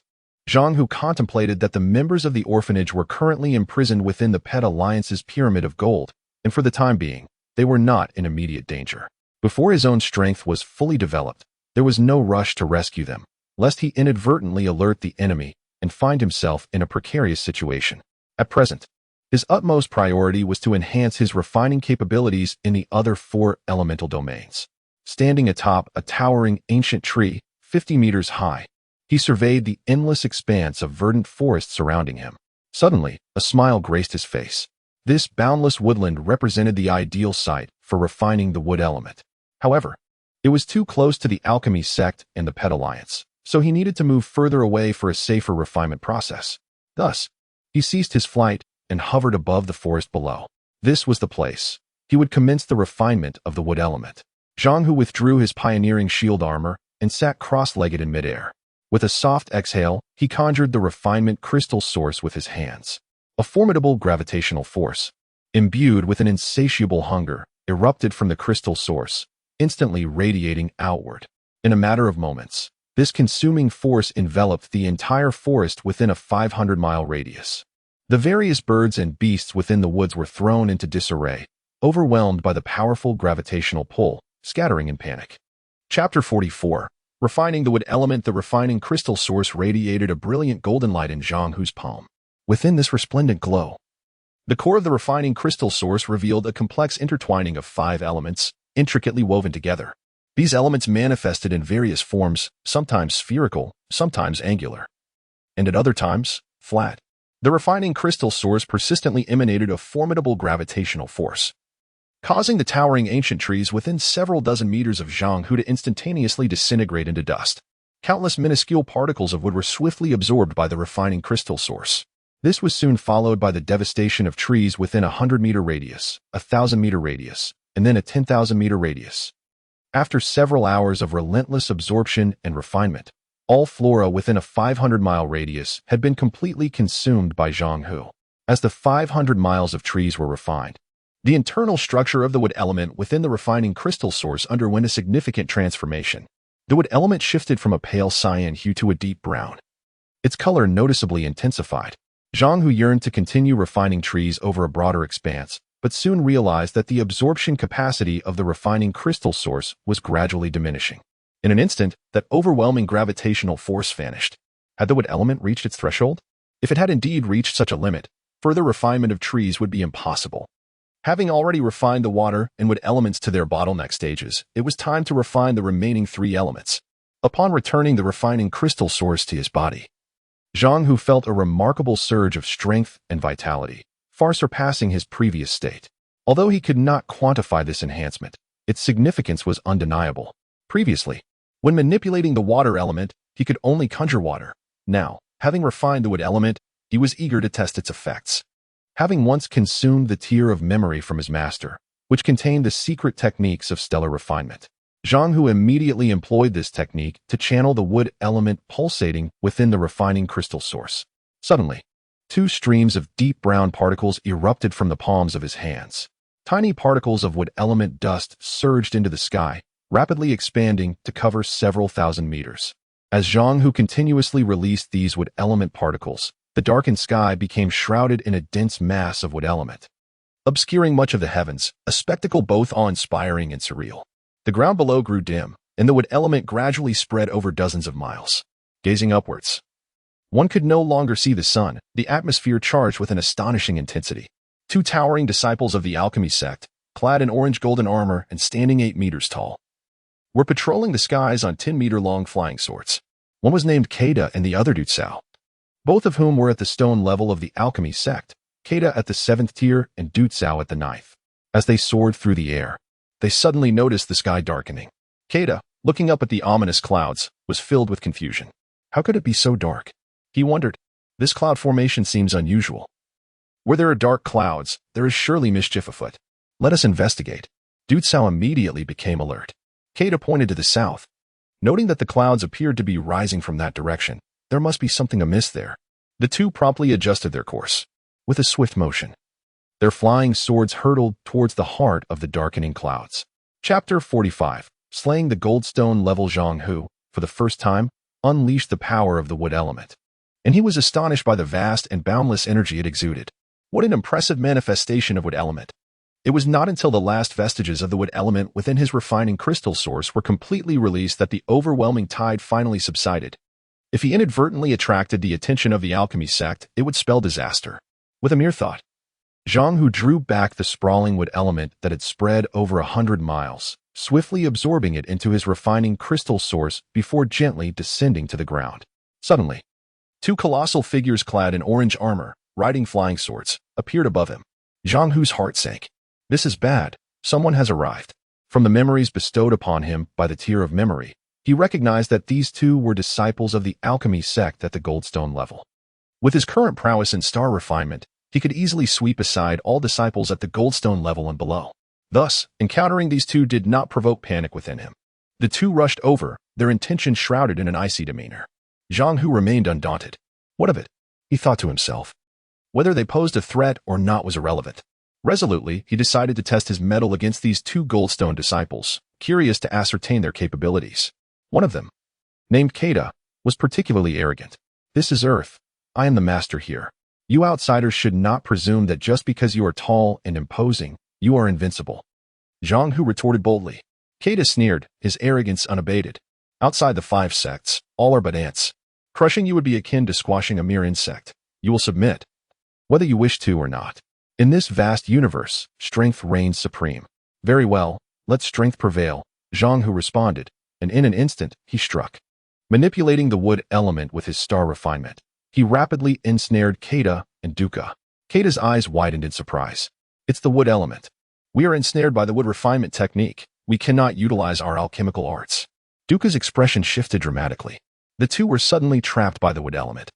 Zhang Hu contemplated that the members of the orphanage were currently imprisoned within the Pet Alliance's pyramid of gold, and for the time being, they were not in immediate danger. Before his own strength was fully developed, there was no rush to rescue them, lest he inadvertently alert the enemy and find himself in a precarious situation. At present, His utmost priority was to enhance his refining capabilities in the other 4 elemental domains. Standing atop a towering ancient tree, 50 meters high, he surveyed the endless expanse of verdant forest surrounding him. Suddenly, a smile graced his face. This boundless woodland represented the ideal site for refining the wood element. However, it was too close to the alchemy sect and the Pet Alliance, so he needed to move further away for a safer refinement process. Thus, he ceased his flight and hovered above the forest below. This was the place. He would commence the refinement of the wood element. Zhang Hu withdrew his pioneering shield armor and sat cross-legged in midair. With a soft exhale, he conjured the refinement crystal source with his hands. A formidable gravitational force, imbued with an insatiable hunger, erupted from the crystal source, instantly radiating outward. In a matter of moments, this consuming force enveloped the entire forest within a 500-mile radius. The various birds and beasts within the woods were thrown into disarray, overwhelmed by the powerful gravitational pull, scattering in panic. Chapter 44. Refining the wood element. The refining crystal source radiated a brilliant golden light in Zhang Hu's palm. Within this resplendent glow, the core of the refining crystal source revealed a complex intertwining of 5 elements, intricately woven together. These elements manifested in various forms, sometimes spherical, sometimes angular, and at other times, flat. The refining crystal source persistently emanated a formidable gravitational force, causing the towering ancient trees within several dozen meters of Zhang Hu to instantaneously disintegrate into dust. Countless minuscule particles of wood were swiftly absorbed by the refining crystal source. This was soon followed by the devastation of trees within a 100-meter radius, a 1,000-meter radius, and then a 10,000-meter radius. After several hours of relentless absorption and refinement, all flora within a 500-mile radius had been completely consumed by Zhang Hu. As the 500 miles of trees were refined, the internal structure of the wood element within the refining crystal source underwent a significant transformation. The wood element shifted from a pale cyan hue to a deep brown. Its color noticeably intensified. Zhang Hu yearned to continue refining trees over a broader expanse, but soon realized that the absorption capacity of the refining crystal source was gradually diminishing. In an instant, that overwhelming gravitational force vanished. Had the wood element reached its threshold? If it had indeed reached such a limit, further refinement of trees would be impossible. Having already refined the water and wood elements to their bottleneck stages, it was time to refine the remaining 3 elements. Upon returning the refining crystal source to his body, Zhang Hu felt a remarkable surge of strength and vitality, far surpassing his previous state. Although he could not quantify this enhancement, its significance was undeniable. Previously, when manipulating the water element, he could only conjure water. Now, having refined the wood element, he was eager to test its effects. Having once consumed the tier of memory from his master, which contained the secret techniques of stellar refinement, Zhang Hu immediately employed this technique to channel the wood element pulsating within the refining crystal source. Suddenly, 2 streams of deep brown particles erupted from the palms of his hands. Tiny particles of wood element dust surged into the sky, rapidly expanding to cover several thousand meters. As Zhang Hu continuously released these wood element particles, the darkened sky became shrouded in a dense mass of wood element, obscuring much of the heavens, a spectacle both awe-inspiring and surreal. The ground below grew dim, and the wood element gradually spread over dozens of miles. Gazing upwards, one could no longer see the sun, the atmosphere charged with an astonishing intensity. 2 towering disciples of the alchemy sect, clad in orange-golden armor and standing 8 meters tall, were patrolling the skies on 10-meter-long flying swords. One was named Keita and the other Dutsao, both of whom were at the stone level of the alchemy sect, Keita at the 7th tier and Dutsao at the 9th. As they soared through the air, they suddenly noticed the sky darkening. Keita, looking up at the ominous clouds, was filled with confusion. How could it be so dark? He wondered. This cloud formation seems unusual. Where there are dark clouds, there is surely mischief afoot. Let us investigate. Dutsao immediately became alert. Keita pointed to the south. Noting that the clouds appeared to be rising from that direction, there must be something amiss there. The 2 promptly adjusted their course. With a swift motion, their flying swords hurtled towards the heart of the darkening clouds. Chapter 45. Slaying the Goldstone level. Zhang Hu, for the first time, unleashed the power of the wood element, and he was astonished by the vast and boundless energy it exuded. What an impressive manifestation of wood element! It was not until the last vestiges of the wood element within his refining crystal source were completely released that the overwhelming tide finally subsided. If he inadvertently attracted the attention of the alchemy sect, it would spell disaster. With a mere thought, Zhang Hu drew back the sprawling wood element that had spread over 100 miles, swiftly absorbing it into his refining crystal source before gently descending to the ground. Suddenly, two colossal figures clad in orange armor, riding flying swords, appeared above him. Zhang Hu's heart sank. This is bad. Someone has arrived. From the memories bestowed upon him by the Tier of Memory, he recognized that these two were disciples of the alchemy sect at the Goldstone level. With his current prowess in star refinement, he could easily sweep aside all disciples at the Goldstone level and below. Thus, encountering these two did not provoke panic within him. The two rushed over, their intentions shrouded in an icy demeanor. Zhang Hu remained undaunted. What of it? He thought to himself. Whether they posed a threat or not was irrelevant. Resolutely, he decided to test his mettle against these two Goldstone disciples, curious to ascertain their capabilities. One of them, named Keda, was particularly arrogant. This is Earth. I am the master here. You outsiders should not presume that just because you are tall and imposing, you are invincible. Zhang Hu retorted boldly. Keda sneered, his arrogance unabated. Outside the 5 sects, all are but ants. Crushing you would be akin to squashing a mere insect. You will submit, whether you wish to or not. In this vast universe, strength reigns supreme. Very well, let strength prevail, Zhang Hu responded, and in an instant, he struck. Manipulating the wood element with his star refinement, he rapidly ensnared Keda and Dukkha. Keda's eyes widened in surprise. It's the wood element. We are ensnared by the wood refinement technique. We cannot utilize our alchemical arts. Dukkha's expression shifted dramatically. The two were suddenly trapped by the wood element.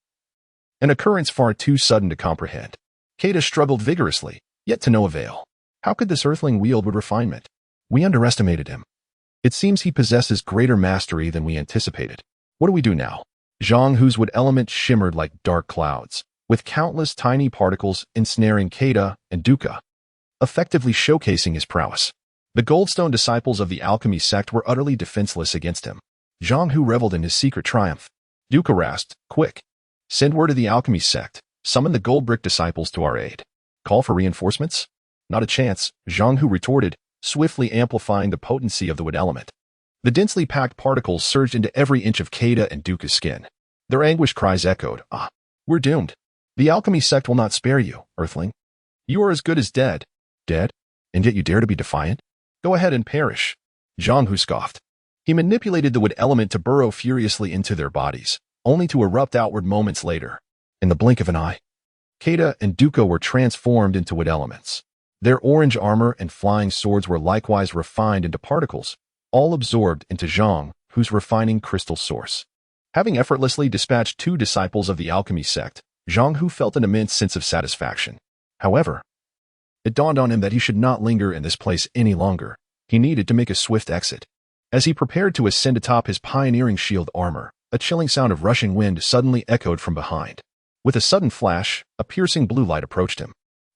An occurrence far too sudden to comprehend. Keda struggled vigorously, yet to no avail. How could this earthling wield wood refinement? We underestimated him. It seems he possesses greater mastery than we anticipated. What do we do now? Zhang Hu's wood element shimmered like dark clouds, with countless tiny particles ensnaring Keda and Dukkha, effectively showcasing his prowess. The Goldstone disciples of the alchemy sect were utterly defenseless against him. Zhang Hu reveled in his secret triumph. Dukkha rasped, quick. Send word to the alchemy sect. Summon the gold brick disciples to our aid. Call for reinforcements? Not a chance, Zhang Hu retorted, swiftly amplifying the potency of the wood element. The densely packed particles surged into every inch of Keda and Dukkha's skin. Their anguished cries echoed, we're doomed. The alchemy sect will not spare you, Earthling. You are as good as dead. Dead? And yet you dare to be defiant? Go ahead and perish. Zhang Hu scoffed. He manipulated the wood element to burrow furiously into their bodies, only to erupt outward moments later. In the blink of an eye, Keda and Dukkha were transformed into wood elements. Their orange armor and flying swords were likewise refined into particles, all absorbed into Zhang Hu's refining crystal source. Having effortlessly dispatched 2 disciples of the alchemy sect, Zhang Hu felt an immense sense of satisfaction. However, it dawned on him that he should not linger in this place any longer. He needed to make a swift exit. As he prepared to ascend atop his pioneering shield armor, a chilling sound of rushing wind suddenly echoed from behind. With a sudden flash, a piercing blue light approached him.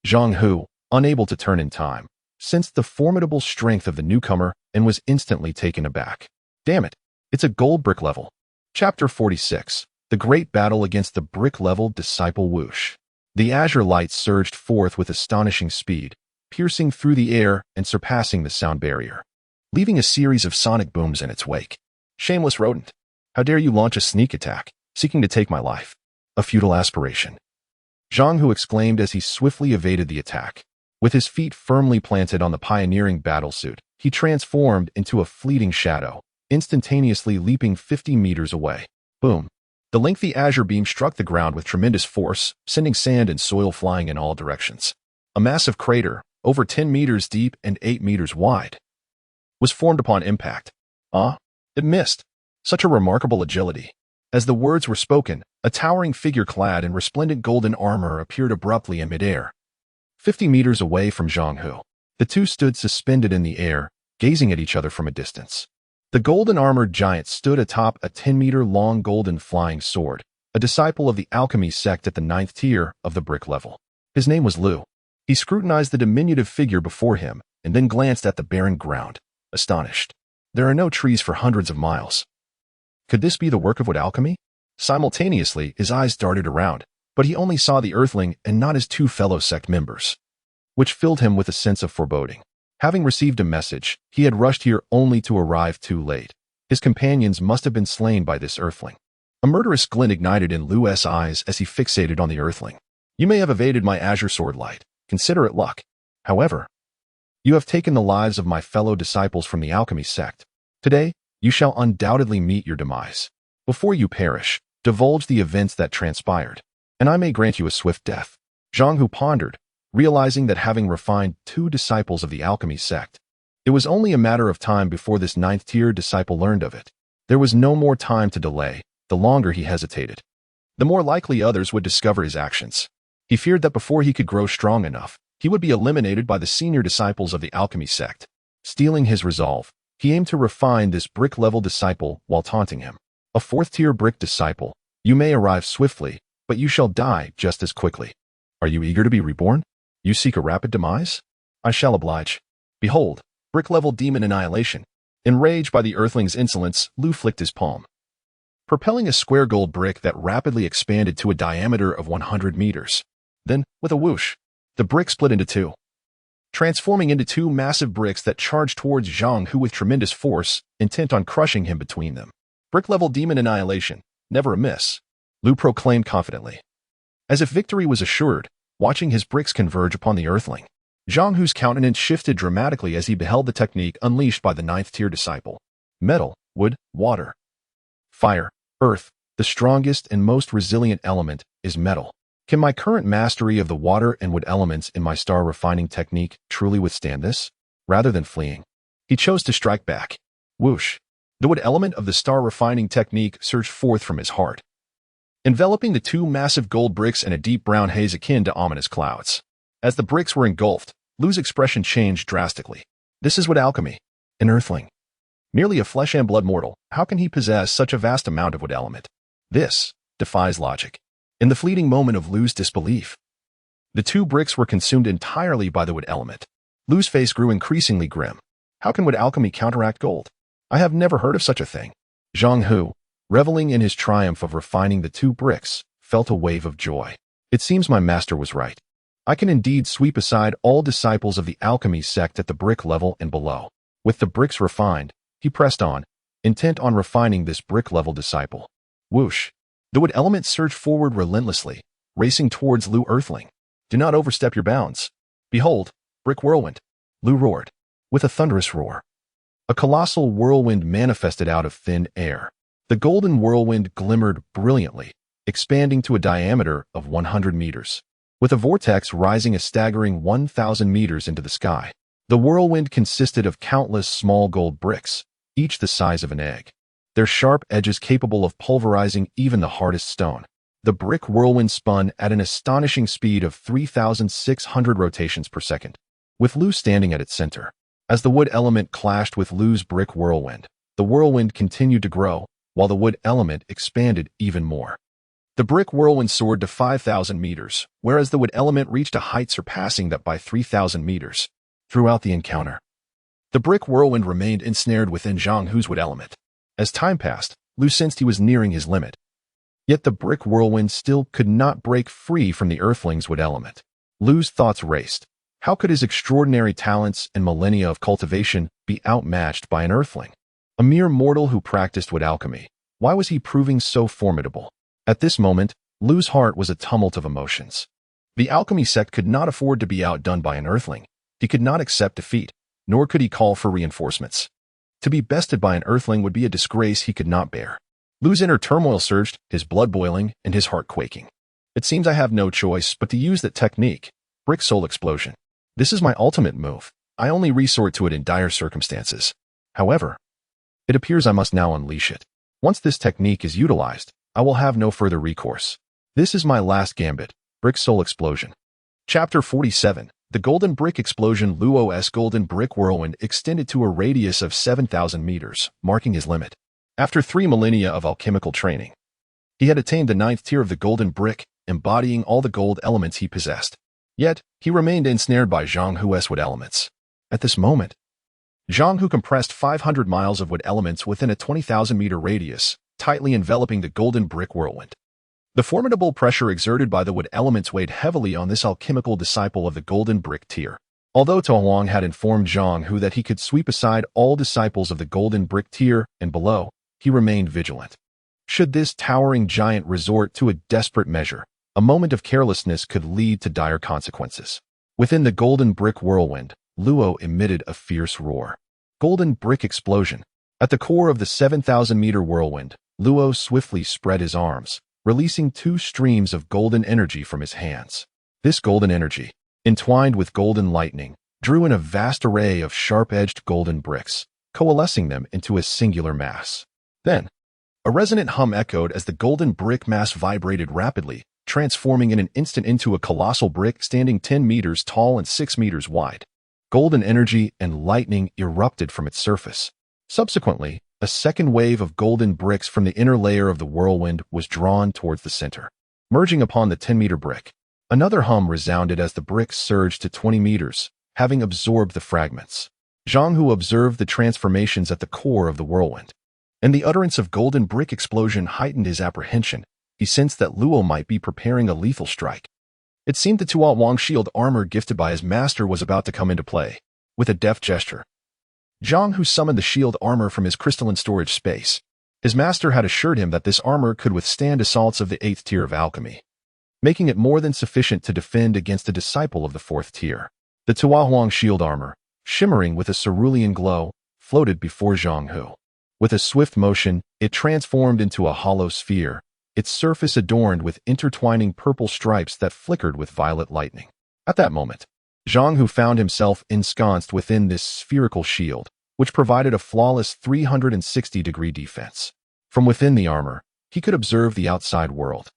Zhang Hu, unable to turn in time, sensed the formidable strength of the newcomer and was instantly taken aback. Damn it, it's a gold brick level. Chapter 46, The Great Battle Against the Brick-Level Disciple Whoosh. The azure light surged forth with astonishing speed, piercing through the air and surpassing the sound barrier, leaving a series of sonic booms in its wake. Shameless rodent, how dare you launch a sneak attack, seeking to take my life? A futile aspiration. Zhang Hu exclaimed as he swiftly evaded the attack. With his feet firmly planted on the pioneering battlesuit, he transformed into a fleeting shadow, instantaneously leaping 50 meters away. Boom. The lengthy azure beam struck the ground with tremendous force, sending sand and soil flying in all directions. A massive crater, over 10 meters deep and 8 meters wide, was formed upon impact. It missed. Such a remarkable agility. As the words were spoken, a towering figure clad in resplendent golden armor appeared abruptly in midair. 50 meters away from Zhang Hu, the two stood suspended in the air, gazing at each other from a distance. The golden-armored giant stood atop a 10-meter-long golden flying sword, a disciple of the alchemy sect at the 9th tier of the brick level. His name was Lu. He scrutinized the diminutive figure before him and then glanced at the barren ground, astonished. There are no trees for hundreds of miles. Could this be the work of wood alchemy? Simultaneously, his eyes darted around, but he only saw the earthling and not his 2 fellow sect members, which filled him with a sense of foreboding. Having received a message, he had rushed here only to arrive too late. His companions must have been slain by this earthling. A murderous glint ignited in Lu's eyes as he fixated on the earthling. You may have evaded my azure sword light, Consider it luck. However, you have taken the lives of my fellow disciples from the alchemy sect. Today, you shall undoubtedly meet your demise. Before you perish, divulge the events that transpired, and I may grant you a swift death." Zhang Hu pondered, realizing that having refined 2 disciples of the alchemy sect, it was only a matter of time before this 9th-tier disciple learned of it. There was no more time to delay. The longer he hesitated, the more likely others would discover his actions. He feared that before he could grow strong enough, he would be eliminated by the senior disciples of the alchemy sect. Stealing his resolve, he aimed to refine this brick-level disciple while taunting him. "A 4th-tier brick disciple, you may arrive swiftly, but you shall die just as quickly. Are you eager to be reborn? You seek a rapid demise? I shall oblige. Behold, brick-level demon annihilation." Enraged by the Earthling's insolence, Lu flicked his palm, propelling a square gold brick that rapidly expanded to a diameter of 100 meters. Then, with a whoosh, the brick split into 2, transforming into 2 massive bricks that charged towards Zhang Hu with tremendous force, intent on crushing him between them. "Brick-level demon annihilation, never a miss," Lu proclaimed confidently. As if victory was assured, watching his bricks converge upon the Earthling, Zhang Hu's countenance shifted dramatically as he beheld the technique unleashed by the 9th-tier disciple. Metal, wood, water, fire, earth. The strongest and most resilient element is metal. Can my current mastery of the water and wood elements in my star refining technique truly withstand this? Rather than fleeing, he chose to strike back. Whoosh! The wood element of the star refining technique surged forth from his heart, enveloping the 2 massive gold bricks in a deep brown haze akin to ominous clouds. As the bricks were engulfed, Lu's expression changed drastically. This is wood alchemy, an Earthling. Merely a flesh and blood mortal, how can he possess such a vast amount of wood element? This defies logic. In the fleeting moment of Lu's disbelief, the 2 bricks were consumed entirely by the wood element. Lu's face grew increasingly grim. How can wood alchemy counteract gold? I have never heard of such a thing. Zhang Hu, reveling in his triumph of refining the 2 bricks, felt a wave of joy. It seems my master was right. I can indeed sweep aside all disciples of the alchemy sect at the brick level and below. With the bricks refined, he pressed on, intent on refining this brick-level disciple. Whoosh! The wood element surged forward relentlessly, racing towards Lu Earthling. "Do not overstep your bounds. Behold, brick whirlwind," Lu roared. With a thunderous roar, a colossal whirlwind manifested out of thin air. The golden whirlwind glimmered brilliantly, expanding to a diameter of 100 meters. With a vortex rising a staggering 1,000 meters into the sky. The whirlwind consisted of countless small gold bricks, each the size of an egg, their sharp edges capable of pulverizing even the hardest stone. The brick whirlwind spun at an astonishing speed of 3,600 rotations per second, with Lu standing at its center. As the wood element clashed with Lu's brick whirlwind, the whirlwind continued to grow, while the wood element expanded even more. The brick whirlwind soared to 5,000 meters, whereas the wood element reached a height surpassing that by 3,000 meters. Throughout the encounter, the brick whirlwind remained ensnared within Zhang Hu's wood element. As time passed, Lu sensed he was nearing his limit. Yet the brick whirlwind still could not break free from the Earthling's wood element. Lu's thoughts raced. How could his extraordinary talents and millennia of cultivation be outmatched by an Earthling? A mere mortal who practiced wood alchemy. Why was he proving so formidable? At this moment, Lu's heart was a tumult of emotions. The alchemy sect could not afford to be outdone by an Earthling. He could not accept defeat, nor could he call for reinforcements. To be bested by an Earthling would be a disgrace he could not bear. Lu's inner turmoil surged, his blood boiling and his heart quaking. It seems I have no choice but to use that technique, brick soul explosion. This is my ultimate move. I only resort to it in dire circumstances. However, it appears I must now unleash it. Once this technique is utilized, I will have no further recourse. This is my last gambit, brick soul explosion. Chapter 47. The Golden Brick Explosion. Luo's golden brick whirlwind extended to a radius of 7,000 meters, marking his limit. After 3 millennia of alchemical training, he had attained the 9th tier of the golden brick, embodying all the gold elements he possessed. Yet, he remained ensnared by Zhang Hu's wood elements. At this moment, Zhang Hu compressed 500 miles of wood elements within a 20,000-meter radius, tightly enveloping the golden brick whirlwind. The formidable pressure exerted by the wood elements weighed heavily on this alchemical disciple of the golden brick tier. Although To Huang had informed Zhang Hu that he could sweep aside all disciples of the golden brick tier and below, he remained vigilant. Should this towering giant resort to a desperate measure, a moment of carelessness could lead to dire consequences. Within the golden brick whirlwind, Luo emitted a fierce roar. Golden brick explosion. At the core of the 7,000-meter whirlwind, Luo swiftly spread his arms, releasing 2 streams of golden energy from his hands. This golden energy, entwined with golden lightning, drew in a vast array of sharp-edged golden bricks, coalescing them into a singular mass. Then, a resonant hum echoed as the golden brick mass vibrated rapidly, transforming in an instant into a colossal brick standing 10 meters tall and 6 meters wide. Golden energy and lightning erupted from its surface. Subsequently, a second wave of golden bricks from the inner layer of the whirlwind was drawn towards the center, merging upon the 10-meter brick. Another hum resounded as the bricks surged to 20 meters, having absorbed the fragments. Zhang Hu observed the transformations at the core of the whirlwind, and the utterance of golden brick explosion heightened his apprehension. He sensed that Luo might be preparing a lethal strike. It seemed the Tuo Wang shield armor gifted by his master was about to come into play. With a deft gesture, Zhang Hu summoned the shield armor from his crystalline storage space. His master had assured him that this armor could withstand assaults of the 8th tier of alchemy, making it more than sufficient to defend against a disciple of the 4th tier. The Tuo Wang shield armor, shimmering with a cerulean glow, floated before Zhang Hu. With a swift motion, it transformed into a hollow sphere, its surface adorned with intertwining purple stripes that flickered with violet lightning. At that moment, Zhang Hu found himself ensconced within this spherical shield, which provided a flawless 360-degree defense. From within the armor, he could observe the outside world,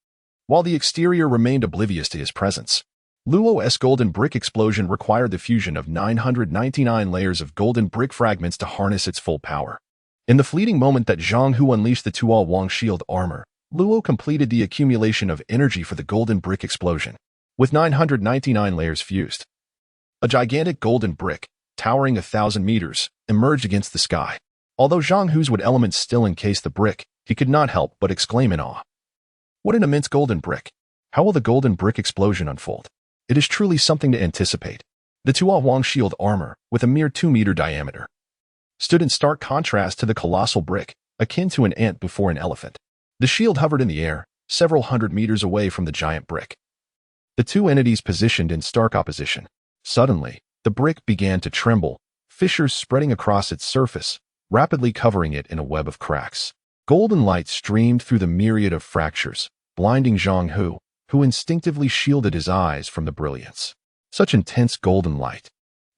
while the exterior remained oblivious to his presence. Luo's golden brick explosion required the fusion of 999 layers of golden brick fragments to harness its full power. In the fleeting moment that Zhang Hu unleashed the Tuo Wang shield armor, Luo completed the accumulation of energy for the golden brick explosion. With 999 layers fused, a gigantic golden brick, towering 1,000 meters, emerged against the sky. Although Zhang Hu's wood elements still encased the brick, he could not help but exclaim in awe. What an immense golden brick! How will the golden brick explosion unfold? It is truly something to anticipate. The Tuo Wang shield armor, with a mere 2-meter diameter, stood in stark contrast to the colossal brick, akin to an ant before an elephant. The shield hovered in the air, several hundred meters away from the giant brick. The two entities positioned in stark opposition. Suddenly, the brick began to tremble, fissures spreading across its surface, rapidly covering it in a web of cracks. Golden light streamed through the myriad of fractures, blinding Zhang Hu, who instinctively shielded his eyes from the brilliance. Such intense golden light.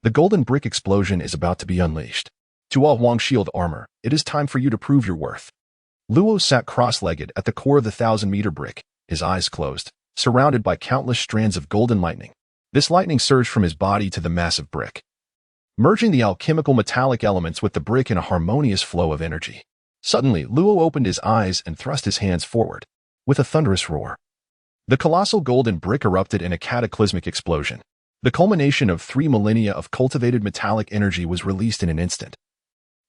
The golden brick explosion is about to be unleashed. Tuo Wang shield armor, it is time for you to prove your worth. Luo sat cross-legged at the core of the 1,000-meter brick, his eyes closed, surrounded by countless strands of golden lightning. This lightning surged from his body to the massive brick, merging the alchemical metallic elements with the brick in a harmonious flow of energy. Suddenly, Luo opened his eyes and thrust his hands forward. With a thunderous roar, the colossal golden brick erupted in a cataclysmic explosion. The culmination of 3 millennia of cultivated metallic energy was released in an instant,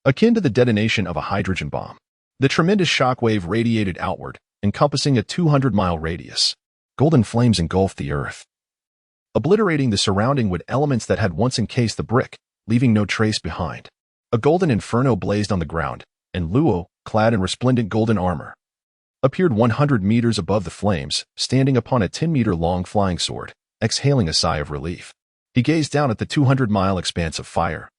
akin to the detonation of a hydrogen bomb. The tremendous shockwave radiated outward, encompassing a 200-mile radius. Golden flames engulfed the earth, obliterating the surrounding wood elements that had once encased the brick, leaving no trace behind. A golden inferno blazed on the ground, and Luo, clad in resplendent golden armor, appeared 100 meters above the flames, standing upon a 10-meter-long flying sword, exhaling a sigh of relief. He gazed down at the 200-mile expanse of fire,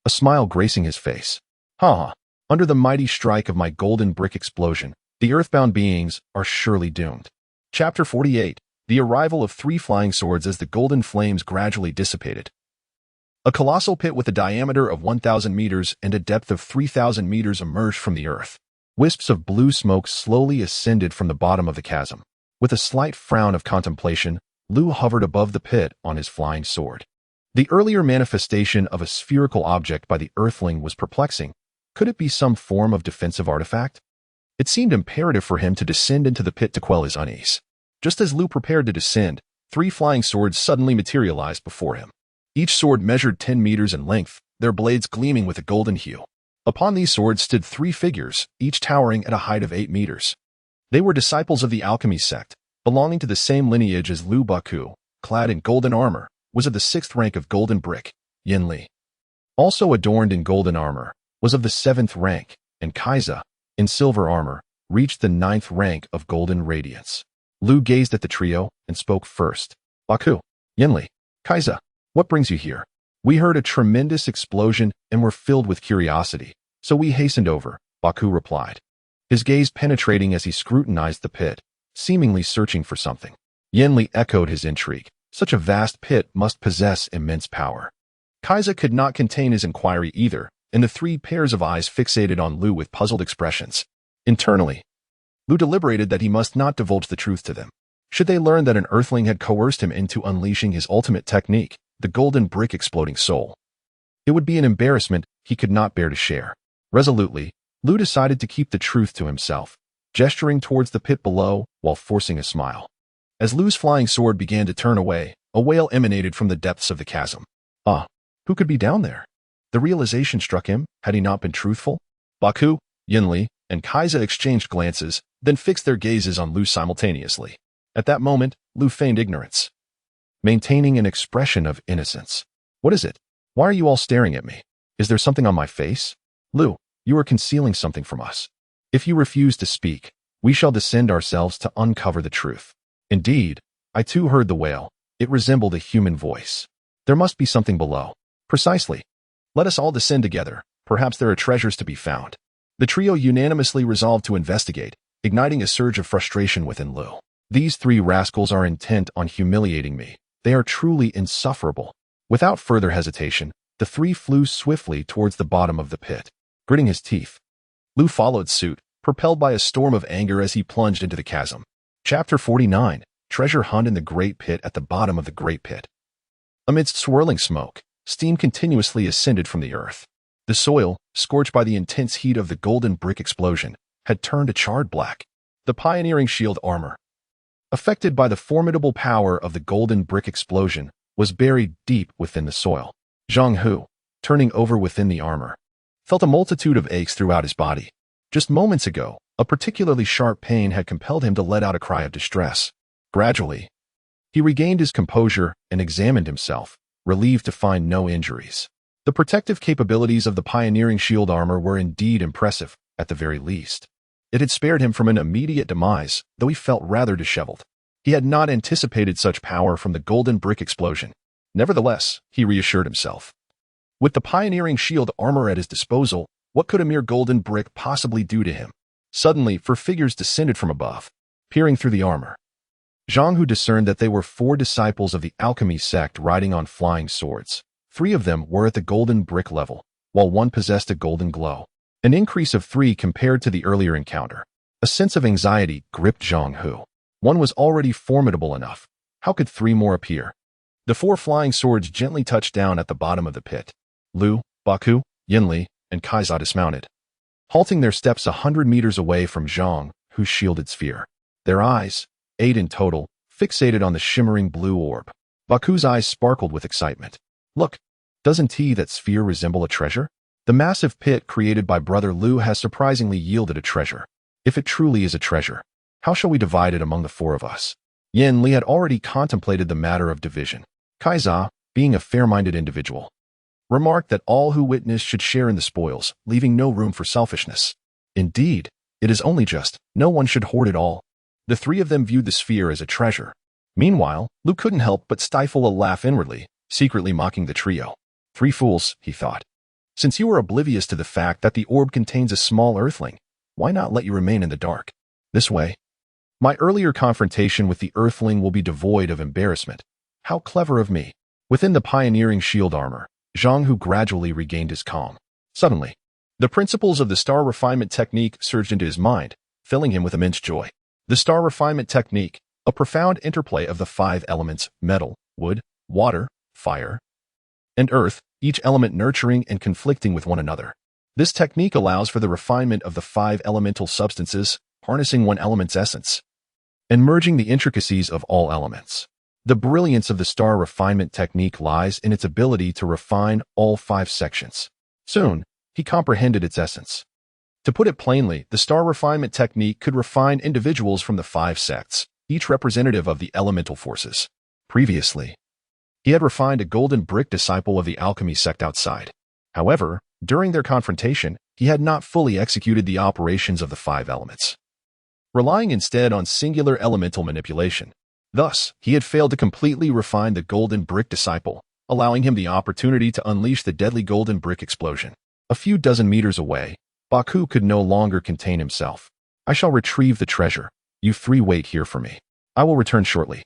a smile gracing his face. Ha! Under the mighty strike of my golden brick explosion, the earthbound beings are surely doomed. Chapter 48. The arrival of 3 flying swords as the golden flames gradually dissipated. A colossal pit with a diameter of 1,000 meters and a depth of 3,000 meters emerged from the earth. Wisps of blue smoke slowly ascended from the bottom of the chasm. With a slight frown of contemplation, Lu hovered above the pit on his flying sword. The earlier manifestation of a spherical object by the earthling was perplexing. Could it be some form of defensive artifact? It seemed imperative for him to descend into the pit to quell his unease. Just as Lu prepared to descend, 3 flying swords suddenly materialized before him. Each sword measured 10 meters in length, their blades gleaming with a golden hue. Upon these swords stood 3 figures, each towering at a height of 8 meters. They were disciples of the alchemy sect, belonging to the same lineage as Lu Baku, clad in golden armor, was of the 6th rank of golden brick. Yin Li, also adorned in golden armor, was of the 7th rank, and Kaiza, in silver armor, reached the 9th rank of golden radiance. Lu gazed at the trio and spoke first. Baku, Yin Li, Kaiza, What brings you here? We heard a tremendous explosion and were filled with curiosity, so we hastened over, Baku replied, his gaze penetrating as he scrutinized the pit, seemingly searching for something. Yenli echoed his intrigue. Such a vast pit must possess immense power. Kaiza could not contain his inquiry either, and the three pairs of eyes fixated on Lu with puzzled expressions. Internally, Lu deliberated that he must not divulge the truth to them. Should they learn that an Earthling had coerced him into unleashing his ultimate technique, the golden brick exploding soul, it would be an embarrassment he could not bear to share. Resolutely, Lu decided to keep the truth to himself, gesturing towards the pit below while forcing a smile. As Lu's flying sword began to turn away, a wail emanated from the depths of the chasm. Ah, who could be down there? The realization struck him, had he not been truthful? Baku, Yenli, and Kaiza exchanged glances, then fixed their gazes on Lu simultaneously. At that moment, Lu feigned ignorance, maintaining an expression of innocence. What is it? Why are you all staring at me? Is there something on my face? Lu, you are concealing something from us. If you refuse to speak, we shall descend ourselves to uncover the truth. Indeed, I too heard the wail. It resembled a human voice. There must be something below. Precisely. Let us all descend together. Perhaps there are treasures to be found. The trio unanimously resolved to investigate, igniting a surge of frustration within Lu. These three rascals are intent on humiliating me. They are truly insufferable. Without further hesitation, the three flew swiftly towards the bottom of the pit. Gritting his teeth, Lu followed suit, propelled by a storm of anger as he plunged into the chasm. Chapter 49, Treasure Hunt in the Great Pit. At the bottom of the Great Pit, amidst swirling smoke, steam continuously ascended from the earth. The soil, scorched by the intense heat of the golden brick explosion, had turned a charred black. The pioneering shield armor, affected by the formidable power of the golden brick explosion, was buried deep within the soil. Zhang Hu, turning over within the armor, felt a multitude of aches throughout his body. Just moments ago, a particularly sharp pain had compelled him to let out a cry of distress. Gradually, he regained his composure and examined himself, relieved to find no injuries. The protective capabilities of the pioneering shield armor were indeed impressive, at the very least. It had spared him from an immediate demise, though he felt rather disheveled. He had not anticipated such power from the golden brick explosion. Nevertheless, he reassured himself. With the pioneering shield armor at his disposal, what could a mere golden brick possibly do to him? Suddenly, four figures descended from above, peering through the armor. Zhang Hu discerned that they were 4 disciples of the alchemy sect riding on flying swords. 3 of them were at the golden brick level, while 1 possessed a golden glow. An increase of 3 compared to the earlier encounter. A sense of anxiety gripped Zhang Hu. 1 was already formidable enough. How could 3 more appear? The 4 flying swords gently touched down at the bottom of the pit. Lu, Baku, Yenli, and Kaiza dismounted, halting their steps 100 meters away from Zhang Hu's shielded sphere. Their eyes, 8 in total, fixated on the shimmering blue orb. Baku's eyes sparkled with excitement. Look, doesn't that sphere resemble a treasure? The massive pit created by Brother Lu has surprisingly yielded a treasure. If it truly is a treasure, how shall we divide it among the 4 of us? Yenli had already contemplated the matter of division. Kaiza, being a fair-minded individual, remarked that all who witnessed should share in the spoils, leaving no room for selfishness. Indeed, it is only just, no one should hoard it all. The 3 of them viewed the sphere as a treasure. Meanwhile, Lu couldn't help but stifle a laugh inwardly, secretly mocking the trio. 3 fools, he thought. Since you are oblivious to the fact that the orb contains a small earthling, why not let you remain in the dark? This way, my earlier confrontation with the earthling will be devoid of embarrassment. How clever of me. Within the pioneering shield armor, Zhang Hu gradually regained his calm. Suddenly, the principles of the star refinement technique surged into his mind, filling him with immense joy. The star refinement technique, a profound interplay of the 5 elements, metal, wood, water, fire, and earth, each element nurturing and conflicting with one another. This technique allows for the refinement of the 5 elemental substances, harnessing one element's essence, and merging the intricacies of all elements. The brilliance of the star refinement technique lies in its ability to refine all 5 sections. Soon, he comprehended its essence. To put it plainly, the star refinement technique could refine individuals from the 5 sects, each representative of the elemental forces. Previously, he had refined a golden brick disciple of the alchemy sect outside. However, during their confrontation, he had not fully executed the operations of the 5 elements, relying instead on singular elemental manipulation. Thus, he had failed to completely refine the golden brick disciple, allowing him the opportunity to unleash the deadly golden brick explosion. A few dozen meters away, Baku could no longer contain himself. I shall retrieve the treasure. You three wait here for me. I will return shortly.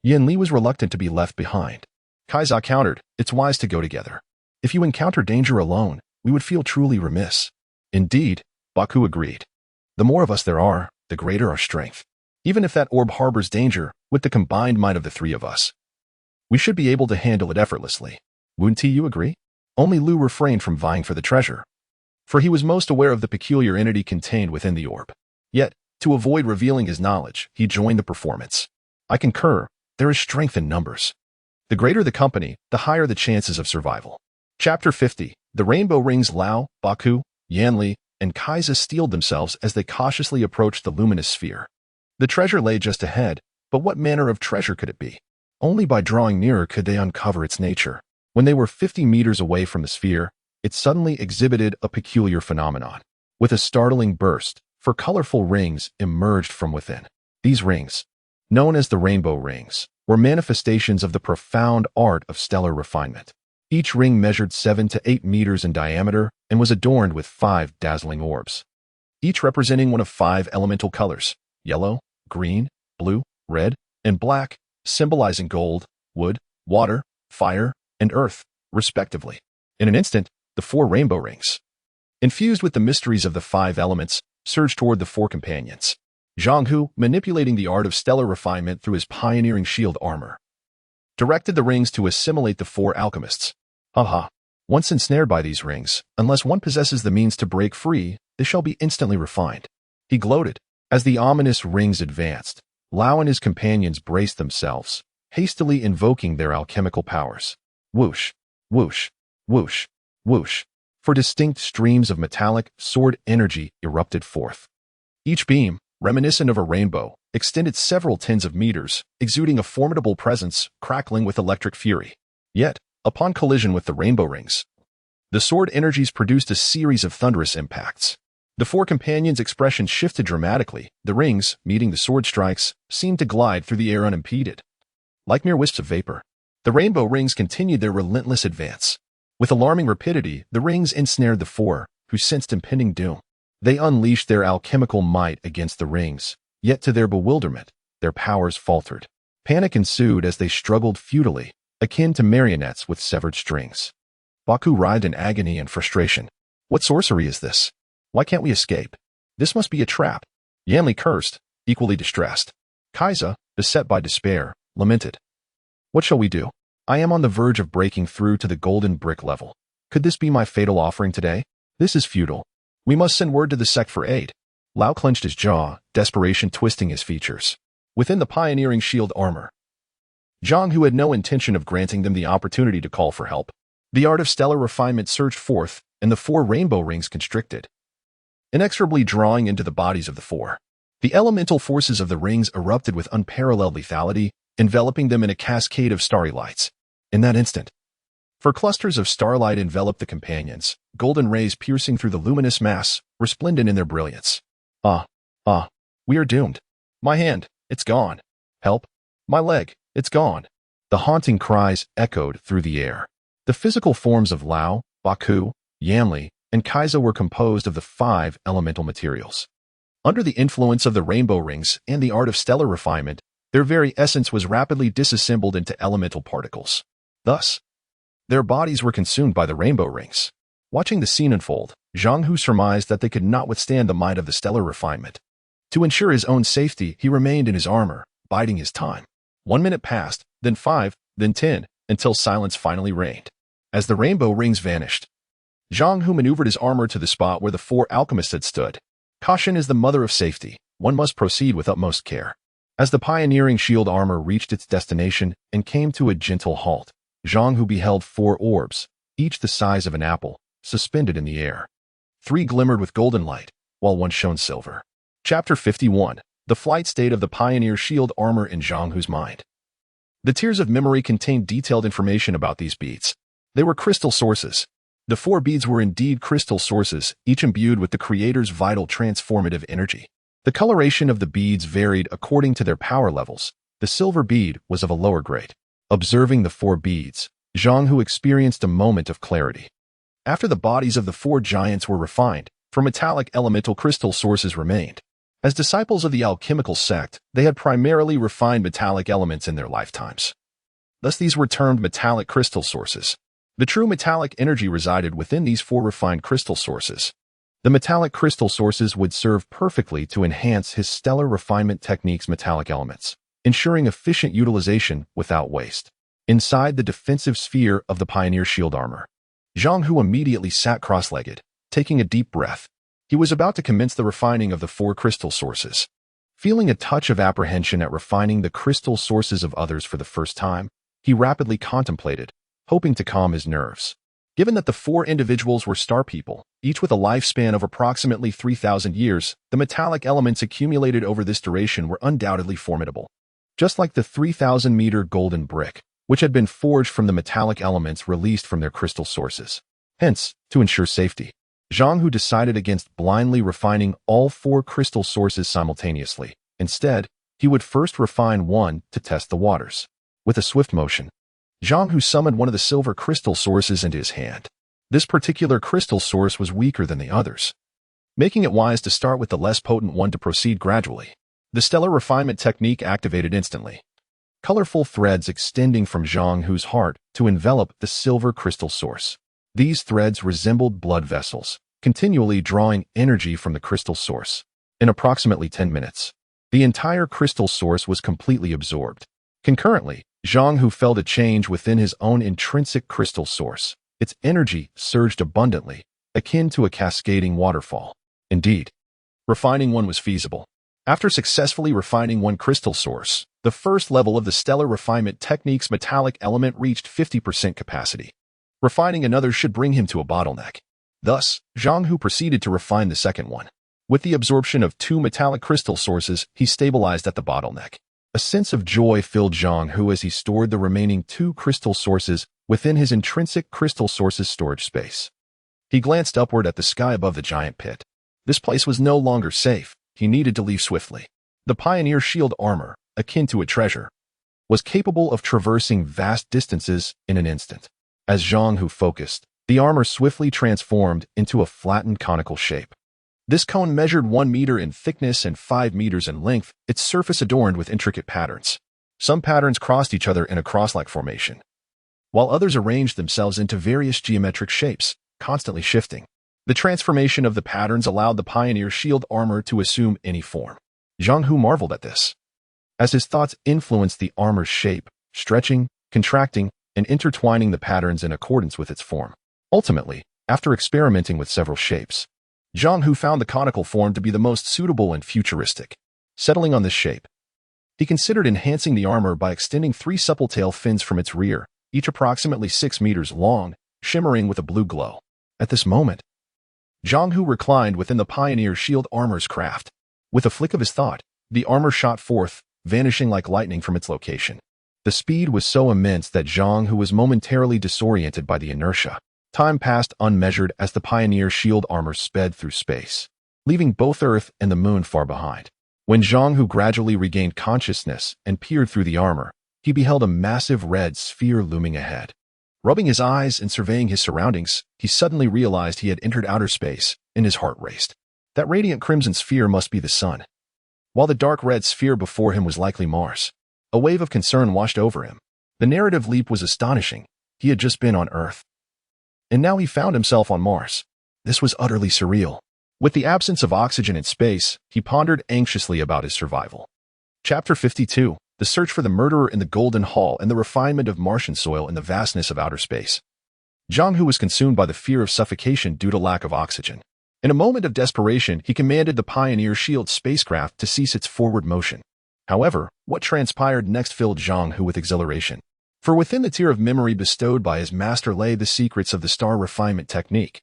Yin Li was reluctant to be left behind. Kaiza countered, it's wise to go together. If you encounter danger alone, we would feel truly remiss. Indeed, Baku agreed. The more of us there are, the greater our strength. Even if that orb harbors danger, with the combined might of the three of us, we should be able to handle it effortlessly. Wouldn't you agree? Only Lu refrained from vying for the treasure, for he was most aware of the peculiar entity contained within the orb. Yet, to avoid revealing his knowledge, he joined the performance. I concur, there is strength in numbers. The greater the company, the higher the chances of survival. Chapter 50. The Rainbow Rings. Lao, Baku, Yanli, and Kaiza steeled themselves as they cautiously approached the luminous sphere. The treasure lay just ahead, but what manner of treasure could it be? Only by drawing nearer could they uncover its nature. When they were 50 meters away from the sphere, it suddenly exhibited a peculiar phenomenon. With a startling burst, four colorful rings emerged from within. These rings, known as the Rainbow Rings, were manifestations of the profound art of stellar refinement. Each ring measured 7 to 8 meters in diameter and was adorned with 5 dazzling orbs, each representing one of 5 elemental colors: yellow, green, blue, red, and black, symbolizing gold, wood, water, fire, and earth, respectively. In an instant, the 4 rainbow rings, infused with the mysteries of the 5 elements, surged toward the 4 companions. Zhang Hu, manipulating the art of stellar refinement through his pioneering shield armor, directed the rings to assimilate the 4 alchemists. Haha. Once ensnared by these rings, unless one possesses the means to break free, they shall be instantly refined. He gloated. As the ominous rings advanced, Lao and his companions braced themselves, hastily invoking their alchemical powers. Whoosh, whoosh, whoosh, whoosh. For distinct streams of metallic, sword energy erupted forth. Each beam, reminiscent of a rainbow, extended several tens of meters, exuding a formidable presence, crackling with electric fury. Yet, upon collision with the rainbow rings, the sword energies produced a series of thunderous impacts. The 4 companions' expressions shifted dramatically. The rings, meeting the sword strikes, seemed to glide through the air unimpeded, like mere wisps of vapor. The rainbow rings continued their relentless advance. With alarming rapidity, the rings ensnared the 4, who sensed impending doom. They unleashed their alchemical might against the rings, yet to their bewilderment, their powers faltered. Panic ensued as they struggled futilely, akin to marionettes with severed strings. Baku writhed in agony and frustration. What sorcery is this? Why can't we escape? This must be a trap. Yanli cursed, equally distressed. Kaiza, beset by despair, lamented. What shall we do? I am on the verge of breaking through to the golden brick level. Could this be my fatal offering today? This is futile. We must send word to the sect for aid. Lao clenched his jaw, desperation twisting his features. Within the pioneering shield armor, Zhang, who had no intention of granting them the opportunity to call for help, the art of stellar refinement surged forth, and the 4 rainbow rings constricted, inexorably drawing into the bodies of the 4. The elemental forces of the rings erupted with unparalleled lethality, enveloping them in a cascade of starry lights. In that instant, 4 clusters of starlight enveloped the companions, golden rays piercing through the luminous mass, resplendent in their brilliance. We are doomed. My hand, it's gone. Help. My leg, it's gone. The haunting cries echoed through the air. The physical forms of Lao, Baku, Yanli, and Kaiza were composed of the 5 elemental materials. Under the influence of the rainbow rings and the art of stellar refinement, their very essence was rapidly disassembled into elemental particles. Thus, their bodies were consumed by the rainbow rings. Watching the scene unfold, Zhang Hu surmised that they could not withstand the might of the stellar refinement. To ensure his own safety, he remained in his armor, biding his time. 1 minute passed, then 5, then 10, until silence finally reigned. As the rainbow rings vanished, Zhang Hu maneuvered his armor to the spot where the 4 alchemists had stood. Caution is the mother of safety. One must proceed with utmost care. As the pioneering shield armor reached its destination and came to a gentle halt, Zhang Hu beheld 4 orbs, each the size of an apple, suspended in the air. 3 glimmered with golden light, while 1 shone silver. Chapter 51. The flight state of the pioneer shield armor in Zhang Hu's mind. The tiers of memory contained detailed information about these beads. They were crystal sources. The 4 beads were indeed crystal sources, each imbued with the creator's vital transformative energy. The coloration of the beads varied according to their power levels. The silver bead was of a lower grade. Observing the 4 beads, Zhang Hu experienced a moment of clarity. After the bodies of the four giants were refined, for metallic elemental crystal sources remained. As disciples of the alchemical sect, they had primarily refined metallic elements in their lifetimes. Thus these were termed metallic crystal sources. The true metallic energy resided within these four refined crystal sources. The metallic crystal sources would serve perfectly to enhance his stellar refinement technique's metallic elements, ensuring efficient utilization without waste. Inside the defensive sphere of the Pioneer shield armor, Zhang Hu immediately sat cross-legged, taking a deep breath. He was about to commence the refining of the four crystal sources. Feeling a touch of apprehension at refining the crystal sources of others for the first time, he rapidly contemplated, hoping to calm his nerves. Given that the four individuals were star people, each with a lifespan of approximately 3,000 years, the metallic elements accumulated over this duration were undoubtedly formidable. Just like the 3,000-meter golden brick, which had been forged from the metallic elements released from their crystal sources. Hence, to ensure safety, Zhang Hu decided against blindly refining all four crystal sources simultaneously. Instead, he would first refine one to test the waters. With a swift motion, Zhang Hu summoned one of the silver crystal sources into his hand. This particular crystal source was weaker than the others, making it wise to start with the less potent one to proceed gradually. The stellar refinement technique activated instantly. Colorful threads extending from Zhang Hu's heart to envelop the silver crystal source. These threads resembled blood vessels, continually drawing energy from the crystal source. In approximately 10 minutes, the entire crystal source was completely absorbed. Concurrently, Zhang Hu felt a change within his own intrinsic crystal source. Its energy surged abundantly, akin to a cascading waterfall. Indeed, refining one was feasible. After successfully refining one crystal source, the first level of the stellar refinement technique's metallic element reached 50% capacity. Refining another should bring him to a bottleneck. Thus, Zhang Hu proceeded to refine the second one. With the absorption of two metallic crystal sources, he stabilized at the bottleneck. A sense of joy filled Zhang Hu as he stored the remaining two crystal sources within his intrinsic crystal sources storage space. He glanced upward at the sky above the giant pit. This place was no longer safe. He needed to leave swiftly. The Pioneer shield armor, akin to a treasure, was capable of traversing vast distances in an instant. As Zhang Hu focused, the armor swiftly transformed into a flattened conical shape. This cone measured 1 meter in thickness and 5 meters in length, its surface adorned with intricate patterns. Some patterns crossed each other in a cross-like formation, while others arranged themselves into various geometric shapes, constantly shifting. The transformation of the patterns allowed the Pioneer shield armor to assume any form. Zhang Hu marveled at this, as his thoughts influenced the armor's shape, stretching, contracting, and intertwining the patterns in accordance with its form. Ultimately, after experimenting with several shapes, Zhang Hu found the conical form to be the most suitable and futuristic. Settling on this shape, he considered enhancing the armor by extending 3 supple tail fins from its rear, each approximately 6 meters long, shimmering with a blue glow. At this moment, Zhang Hu reclined within the Pioneer shield armor's craft. With a flick of his thought, the armor shot forth, vanishing like lightning from its location. The speed was so immense that Zhang Hu was momentarily disoriented by the inertia. Time passed unmeasured as the Pioneer shield armor sped through space, leaving both Earth and the Moon far behind. When Zhang Hu gradually regained consciousness and peered through the armor, he beheld a massive red sphere looming ahead. Rubbing his eyes and surveying his surroundings, he suddenly realized he had entered outer space, and his heart raced. That radiant crimson sphere must be the sun, while the dark red sphere before him was likely Mars. A wave of concern washed over him. The narrative leap was astonishing. He had just been on Earth, and now he found himself on Mars. This was utterly surreal. With the absence of oxygen in space, he pondered anxiously about his survival. Chapter 52. The search for the murderer in the Golden Hall and the refinement of Martian soil in the vastness of outer space. Zhang Hu was consumed by the fear of suffocation due to lack of oxygen. In a moment of desperation, he commanded the Pioneer shield spacecraft to cease its forward motion. However, what transpired next filled Zhang Hu with exhilaration. For within the tier of memory bestowed by his master lay the secrets of the star refinement technique,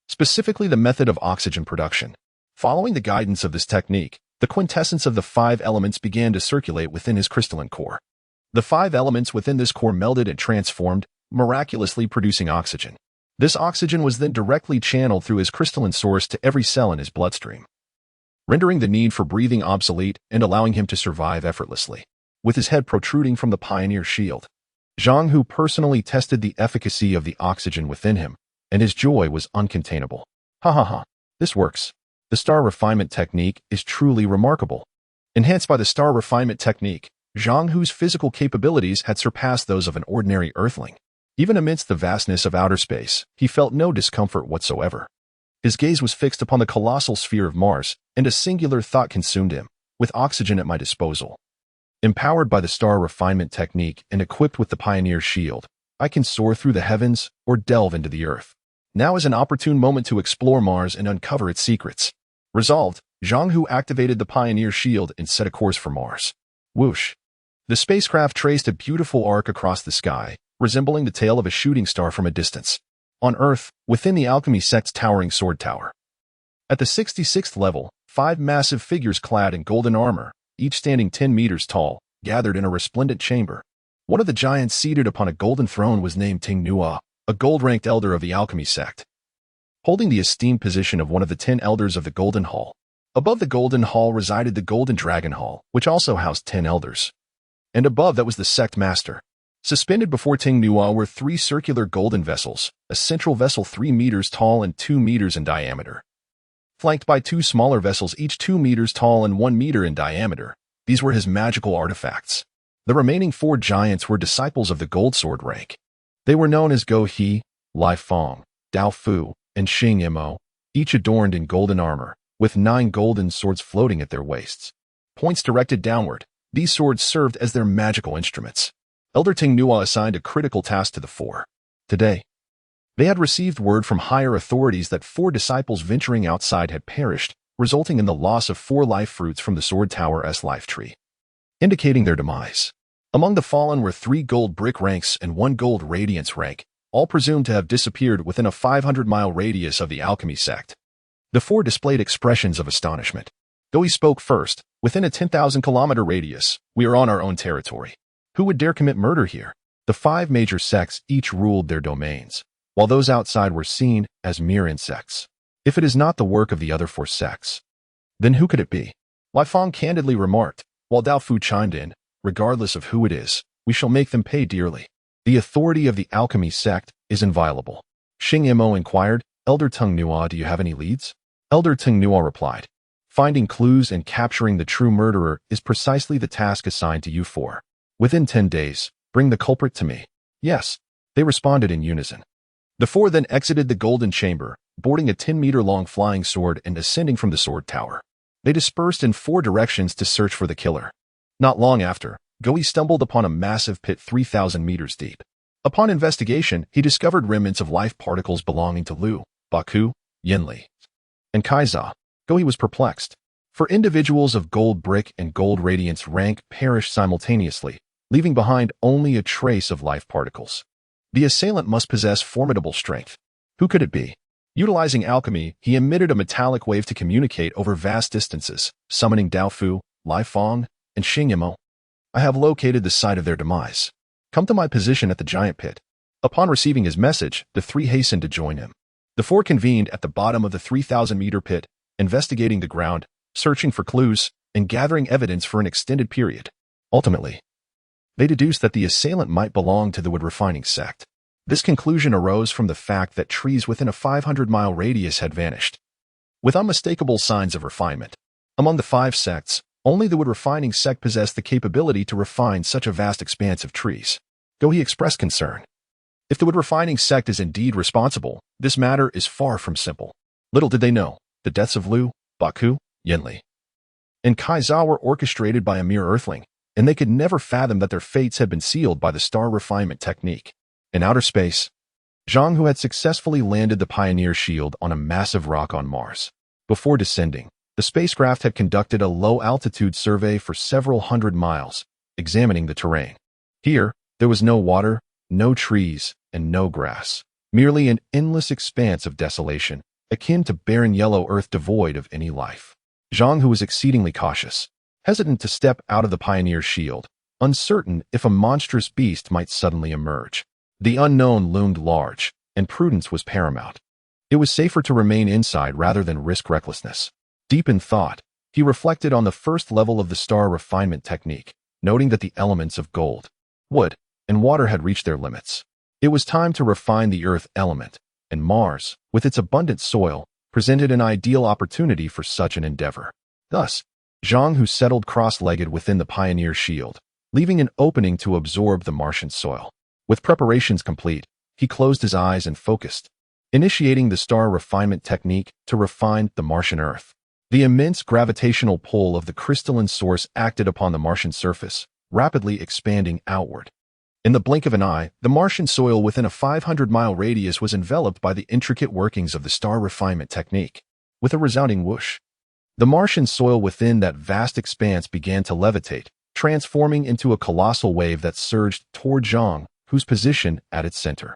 specifically the method of oxygen production. Following the guidance of this technique, the quintessence of the 5 elements began to circulate within his crystalline core. The 5 elements within this core melded and transformed, miraculously producing oxygen. This oxygen was then directly channeled through his crystalline source to every cell in his bloodstream, rendering the need for breathing obsolete and allowing him to survive effortlessly. With his head protruding from the Pioneer shield, Zhang Hu personally tested the efficacy of the oxygen within him, and his joy was uncontainable. Ha ha ha, this works. The star refinement technique is truly remarkable. Enhanced by the star refinement technique, Zhang Hu's physical capabilities had surpassed those of an ordinary earthling. Even amidst the vastness of outer space, he felt no discomfort whatsoever. His gaze was fixed upon the colossal sphere of Mars, and a singular thought consumed him: with oxygen at my disposal, empowered by the star refinement technique and equipped with the Pioneer Shield, I can soar through the heavens or delve into the Earth. Now is an opportune moment to explore Mars and uncover its secrets. Resolved, Zhang Hu activated the Pioneer Shield and set a course for Mars. Whoosh! The spacecraft traced a beautiful arc across the sky, resembling the tail of a shooting star from a distance. On Earth, within the Alchemy sect's towering sword tower. At the 66th level, 5 massive figures clad in golden armor, each standing 10 meters tall, gathered in a resplendent chamber. One of the giants seated upon a golden throne was named Tingnua, a gold-ranked elder of the Alchemy sect, holding the esteemed position of one of the 10 elders of the Golden Hall. Above the Golden Hall resided the Golden Dragon Hall, which also housed 10 elders. And above that was the sect master. Suspended before Tingnua were 3 circular golden vessels, a central vessel 3 meters tall and 2 meters in diameter, flanked by 2 smaller vessels each 2 meters tall and 1 meter in diameter. These were his magical artifacts. The remaining 4 giants were disciples of the gold sword rank. They were known as Go He, Lai Fong, Dao Fu, and Xing Mo, each adorned in golden armor, with 9 golden swords floating at their waists. Points directed downward, these swords served as their magical instruments. Elder Tingnua assigned a critical task to the 4. Today, they had received word from higher authorities that 4 disciples venturing outside had perished, resulting in the loss of 4 life fruits from the Sword Tower's life tree, indicating their demise. Among the fallen were 3 gold brick ranks and 1 gold radiance rank, all presumed to have disappeared within a 500-mile radius of the Alchemy sect. The 4 displayed expressions of astonishment. Though he spoke first, within a 10,000-kilometer radius, we are on our own territory. Who would dare commit murder here? The 5 major sects each ruled their domains, while those outside were seen as mere insects. If it is not the work of the other 4 sects, then who could it be? Lai Fong candidly remarked, while Dao Fu chimed in, regardless of who it is, we shall make them pay dearly. The authority of the Alchemy sect is inviolable. Xing Mo inquired, Elder Tingnua, do you have any leads? Elder Tingnua replied, finding clues and capturing the true murderer is precisely the task assigned to you 4. Within 10 days, bring the culprit to me. Yes, they responded in unison. The 4 then exited the golden chamber, boarding a 10-meter-long flying sword and ascending from the sword tower. They dispersed in 4 directions to search for the killer. Not long after, Goi stumbled upon a massive pit 3,000 meters deep. Upon investigation, he discovered remnants of life particles belonging to Lu, Baku, Yinli, and Kaiza. Goi was perplexed, for individuals of gold brick and gold radiance rank perished simultaneously, leaving behind only a trace of life particles. The assailant must possess formidable strength. Who could it be? Utilizing alchemy, he emitted a metallic wave to communicate over vast distances, summoning Dao Fu, Lai Fong, and Xing Mo. I have located the site of their demise. Come to my position at the giant pit. Upon receiving his message, the 3 hastened to join him. The 4 convened at the bottom of the 3,000-meter pit, investigating the ground, searching for clues, and gathering evidence for an extended period. Ultimately, they deduced that the assailant might belong to the wood refining sect. This conclusion arose from the fact that trees within a 500-mile radius had vanished, with unmistakable signs of refinement. Among the 5 sects, only the wood refining sect possessed the capability to refine such a vast expanse of trees. Gohi expressed concern. If the wood refining sect is indeed responsible, this matter is far from simple. Little did they know, the deaths of Lu, Baku, Yinli, and Kaiza were orchestrated by a mere earthling, and they could never fathom that their fates had been sealed by the star refinement technique. In outer space, Zhang Hu had successfully landed the Pioneer Shield on a massive rock on Mars. Before descending, the spacecraft had conducted a low-altitude survey for several hundred miles, examining the terrain. Here, there was no water, no trees, and no grass, merely an endless expanse of desolation, akin to barren yellow earth devoid of any life. Zhang Hu was exceedingly cautious, hesitant to step out of the Pioneer Shield, uncertain if a monstrous beast might suddenly emerge. The unknown loomed large, and prudence was paramount. It was safer to remain inside rather than risk recklessness. Deep in thought, he reflected on the first level of the star refinement technique, noting that the elements of gold, wood, and water had reached their limits. It was time to refine the Earth element, and Mars, with its abundant soil, presented an ideal opportunity for such an endeavor. Thus, Zhang settled cross-legged within the Pioneer shield, leaving an opening to absorb the Martian soil. With preparations complete, he closed his eyes and focused, initiating the star refinement technique to refine the Martian Earth. The immense gravitational pull of the crystalline source acted upon the Martian surface, rapidly expanding outward. In the blink of an eye, the Martian soil within a 500-mile radius was enveloped by the intricate workings of the star refinement technique. With a resounding whoosh, the Martian soil within that vast expanse began to levitate, transforming into a colossal wave that surged toward Zhang, whose position at its center.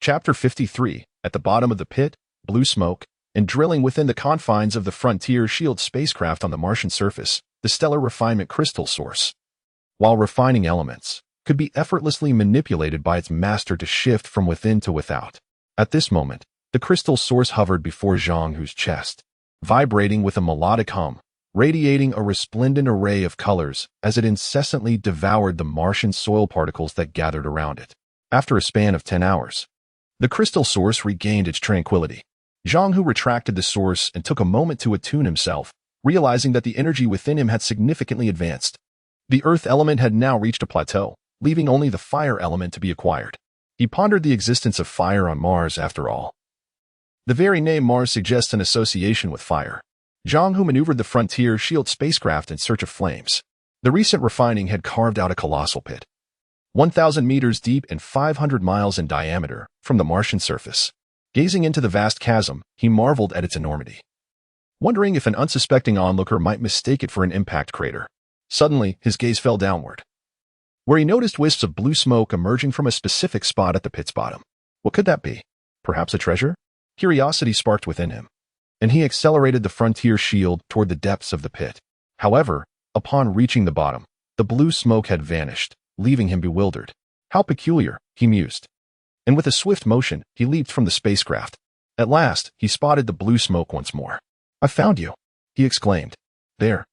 Chapter 53. At the bottom of the pit, blue smoke, and drilling within the confines of the Frontier shield spacecraft on the Martian surface, the stellar refinement crystal source, while refining elements, could be effortlessly manipulated by its master to shift from within to without. At this moment, the crystal source hovered before Zhang's chest, vibrating with a melodic hum, radiating a resplendent array of colors as it incessantly devoured the Martian soil particles that gathered around it. After a span of 10 hours, the crystal source regained its tranquility. Zhang retracted the source and took a moment to attune himself, realizing that the energy within him had significantly advanced. The earth element had now reached a plateau, leaving only the fire element to be acquired. He pondered the existence of fire on Mars after all. The very name Mars suggests an association with fire. Zhang maneuvered the Frontier shield spacecraft in search of flames. The recent refining had carved out a colossal pit, 1,000 meters deep and 500 miles in diameter, from the Martian surface. Gazing into the vast chasm, he marveled at its enormity, wondering if an unsuspecting onlooker might mistake it for an impact crater. Suddenly, his gaze fell downward, where he noticed wisps of blue smoke emerging from a specific spot at the pit's bottom. What could that be? Perhaps a treasure? Curiosity sparked within him, and he accelerated the Frontier shield toward the depths of the pit. However, upon reaching the bottom, the blue smoke had vanished, leaving him bewildered. How peculiar, he mused. And with a swift motion, he leaped from the spacecraft. At last, he spotted the blue smoke once more. "I found you," he exclaimed. There,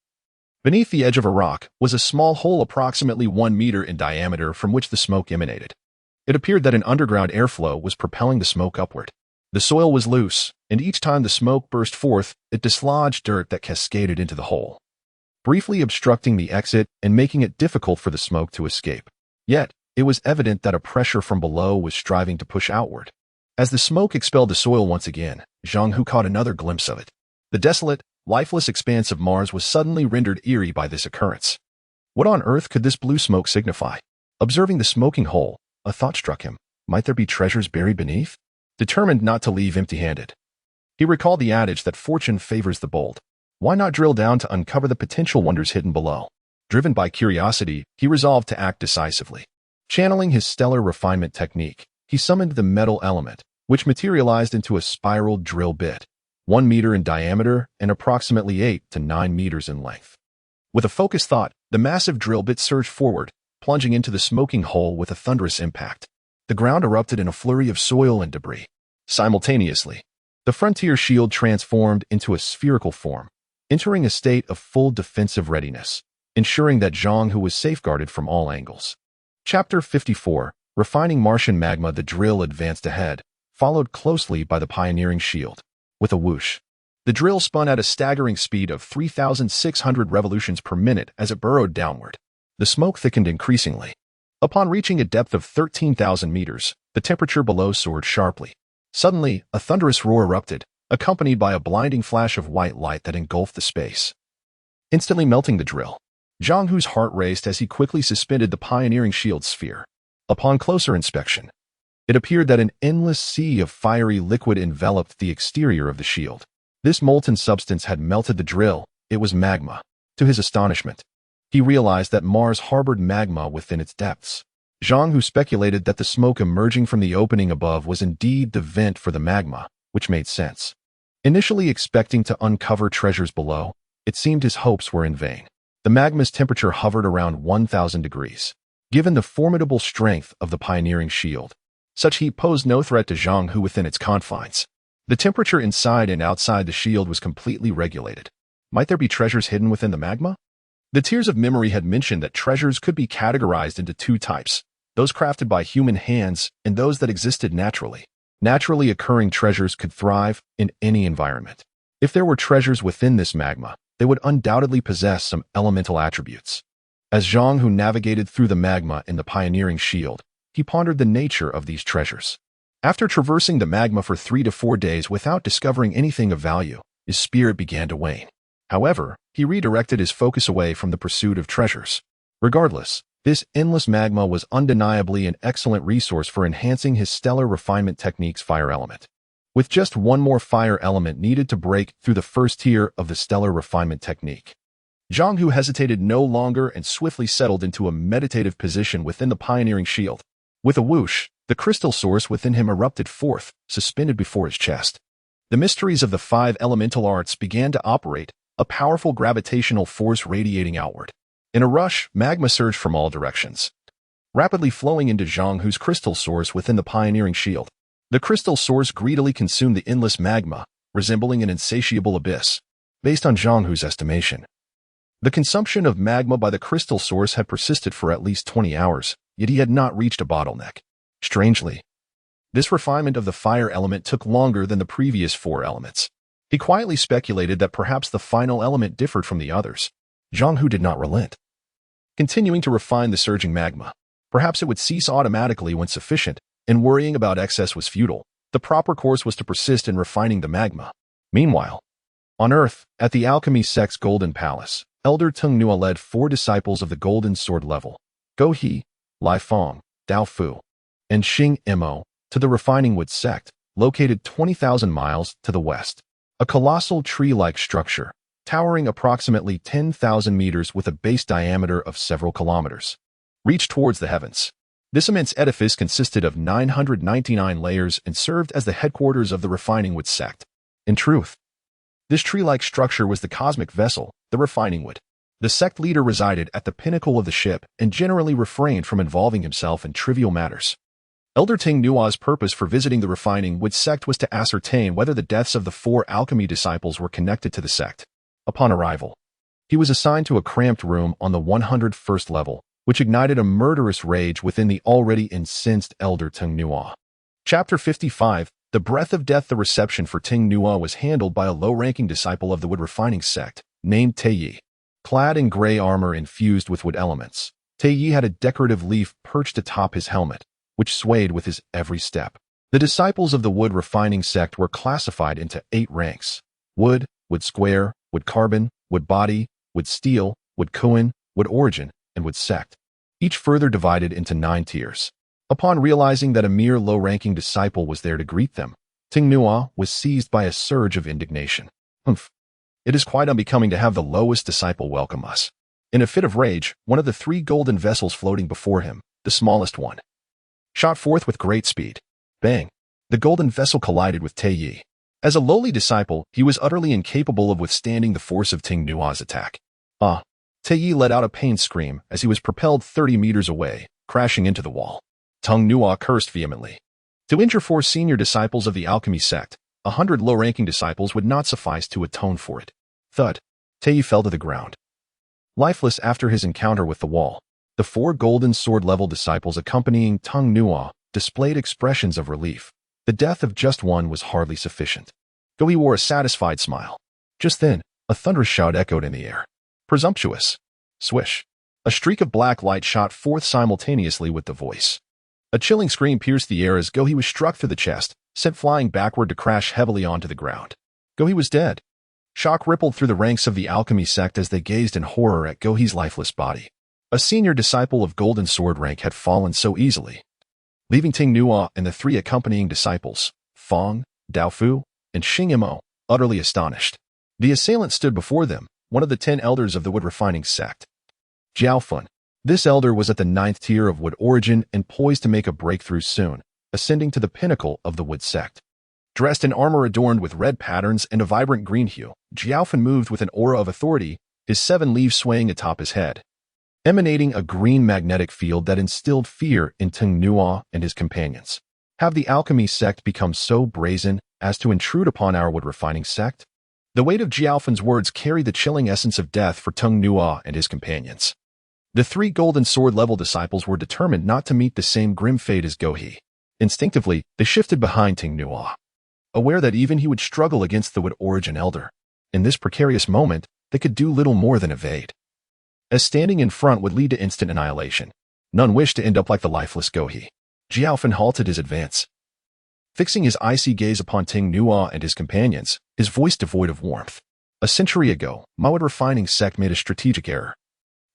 beneath the edge of a rock, was a small hole approximately 1 meter in diameter from which the smoke emanated. It appeared that an underground airflow was propelling the smoke upward. The soil was loose, and each time the smoke burst forth, it dislodged dirt that cascaded into the hole, briefly obstructing the exit and making it difficult for the smoke to escape. Yet, it was evident that a pressure from below was striving to push outward. As the smoke expelled the soil once again, Zhang caught another glimpse of it. The desolate, lifeless expanse of Mars was suddenly rendered eerie by this occurrence. What on earth could this blue smoke signify? Observing the smoking hole, a thought struck him. Might there be treasures buried beneath? Determined not to leave empty-handed, he recalled the adage that fortune favors the bold. Why not drill down to uncover the potential wonders hidden below? Driven by curiosity, he resolved to act decisively. Channeling his stellar refinement technique, he summoned the metal element, which materialized into a spiral drill bit, 1 meter in diameter and approximately 8 to 9 meters in length. With a focused thought, the massive drill bit surged forward, plunging into the smoking hole with a thunderous impact. The ground erupted in a flurry of soil and debris. Simultaneously, the Frontier shield transformed into a spherical form, entering a state of full defensive readiness, ensuring that Zhang was safeguarded from all angles. Chapter 54. Refining Martian magma. The drill advanced ahead, followed closely by the pioneering shield. With a whoosh, the drill spun at a staggering speed of 3,600 revolutions per minute as it burrowed downward. The smoke thickened increasingly. Upon reaching a depth of 13,000 meters, the temperature below soared sharply. Suddenly, a thunderous roar erupted, accompanied by a blinding flash of white light that engulfed the space, instantly melting the drill. Zhang's heart raced as he quickly suspended the pioneering shield sphere. Upon closer inspection, it appeared that an endless sea of fiery liquid enveloped the exterior of the shield. This molten substance had melted the drill. It was magma. To his astonishment, he realized that Mars harbored magma within its depths. Zhang speculated that the smoke emerging from the opening above was indeed the vent for the magma, which made sense. Initially expecting to uncover treasures below, it seemed his hopes were in vain. The magma's temperature hovered around 1,000 degrees. Given the formidable strength of the pioneering shield, such heat posed no threat to Zhang within its confines. The temperature inside and outside the shield was completely regulated. Might there be treasures hidden within the magma? The Tears of Memory had mentioned that treasures could be categorized into 2 types: those crafted by human hands and those that existed naturally. Naturally occurring treasures could thrive in any environment. If there were treasures within this magma, they would undoubtedly possess some elemental attributes. As Zhang Hu navigated through the magma in the pioneering shield, he pondered the nature of these treasures. After traversing the magma for 3 to 4 days without discovering anything of value, his spirit began to wane. However, he redirected his focus away from the pursuit of treasures. Regardless, this endless magma was undeniably an excellent resource for enhancing his stellar refinement technique's fire element. With just one more fire element needed to break through the first tier of the stellar refinement technique, Zhang Hu hesitated no longer and swiftly settled into a meditative position within the pioneering shield. With a whoosh, the crystal source within him erupted forth, suspended before his chest. The mysteries of the 5 elemental arts began to operate, a powerful gravitational force radiating outward. In a rush, magma surged from all directions, rapidly flowing into Zhang Hu's crystal source within the pioneering shield. The crystal source greedily consumed the endless magma, resembling an insatiable abyss. Based on Zhang Hu's estimation, the consumption of magma by the crystal source had persisted for at least 20 hours, yet he had not reached a bottleneck. Strangely, this refinement of the fire element took longer than the previous 4 elements. He quietly speculated that perhaps the final element differed from the others. Zhang Hu did not relent, continuing to refine the surging magma. Perhaps it would cease automatically when sufficient, and worrying about excess was futile. The proper course was to persist in refining the magma. Meanwhile, on Earth, at the Alchemy sect's Golden Palace, Elder Tung Nua led 4 disciples of the Golden Sword level, Go He, Lai Feng, Dao Fu, and Xing Mo, to the Refining Wood sect, located 20,000 miles to the west. A colossal tree-like structure, towering approximately 10,000 meters with a base diameter of several kilometers, reached towards the heavens. This immense edifice consisted of 999 layers and served as the headquarters of the Refining Wood sect. In truth, this tree-like structure was the cosmic vessel, the Refining Wood. The sect leader resided at the pinnacle of the ship and generally refrained from involving himself in trivial matters. Elder Ting Nua's purpose for visiting the Refining Wood sect was to ascertain whether the deaths of the 4 alchemy disciples were connected to the sect. Upon arrival, he was assigned to a cramped room on the 101st level, which ignited a murderous rage within the already incensed Elder Ting Nua. Chapter 55, The Breath of Death. The reception for Ting Nua was handled by a low-ranking disciple of the wood refining sect, named Tei. Clad in gray armor infused with wood elements, Tei had a decorative leaf perched atop his helmet, which swayed with his every step. The disciples of the wood refining sect were classified into 8 ranks: wood, wood square, wood carbon, wood body, wood steel, wood koan, wood origin, and wood sect, each further divided into 9 tiers. Upon realizing that a mere low-ranking disciple was there to greet them, Ting Nua was seized by a surge of indignation. Humph. It is quite unbecoming to have the lowest disciple welcome us. In a fit of rage, one of the 3 golden vessels floating before him, the smallest one, shot forth with great speed. Bang! The golden vessel collided with Tei. As a lowly disciple, he was utterly incapable of withstanding the force of Ting Nua's attack. Tei let out a pain scream as he was propelled 30 meters away, crashing into the wall. Tung Nua cursed vehemently. To injure 4 senior disciples of the alchemy sect, 100 low-ranking disciples would not suffice to atone for it. Thud. Tei fell to the ground, lifeless after his encounter with the wall. The 4 golden sword-level disciples accompanying Tung Nua displayed expressions of relief. The death of just one was hardly sufficient. Though he wore a satisfied smile. Just then, a thunderous shout echoed in the air. Presumptuous. Swish. A streak of black light shot forth simultaneously with the voice. A chilling scream pierced the air as Gohi was struck through the chest, sent flying backward to crash heavily onto the ground. Gohi was dead. Shock rippled through the ranks of the alchemy sect as they gazed in horror at Gohi's lifeless body. A senior disciple of Golden Sword rank had fallen so easily, leaving Ting Nua and the 3 accompanying disciples, Feng, Dao Fu, and Xing Mo, utterly astonished. The assailant stood before them, one of the 10 elders of the wood refining sect, Jiao Fun. This elder was at the 9th tier of wood origin and poised to make a breakthrough soon, ascending to the pinnacle of the wood sect. Dressed in armor adorned with red patterns and a vibrant green hue, Jiaofan moved with an aura of authority, his 7 leaves swaying atop his head, emanating a green magnetic field that instilled fear in Ting Nua and his companions. Have the alchemy sect become so brazen as to intrude upon our wood refining sect? The weight of Jiaofan's words carried the chilling essence of death for Tung Nua and his companions. The three golden sword-level disciples were determined not to meet the same grim fate as Gohi. Instinctively, they shifted behind Ting Nuo, aware that even he would struggle against the Wood Origin Elder. In this precarious moment, they could do little more than evade, as standing in front would lead to instant annihilation. None wished to end up like the lifeless Gohi. Jiaofan halted his advance, fixing his icy gaze upon Ting Nuo and his companions, his voice devoid of warmth. A century ago, my Wood refining sect made a strategic error,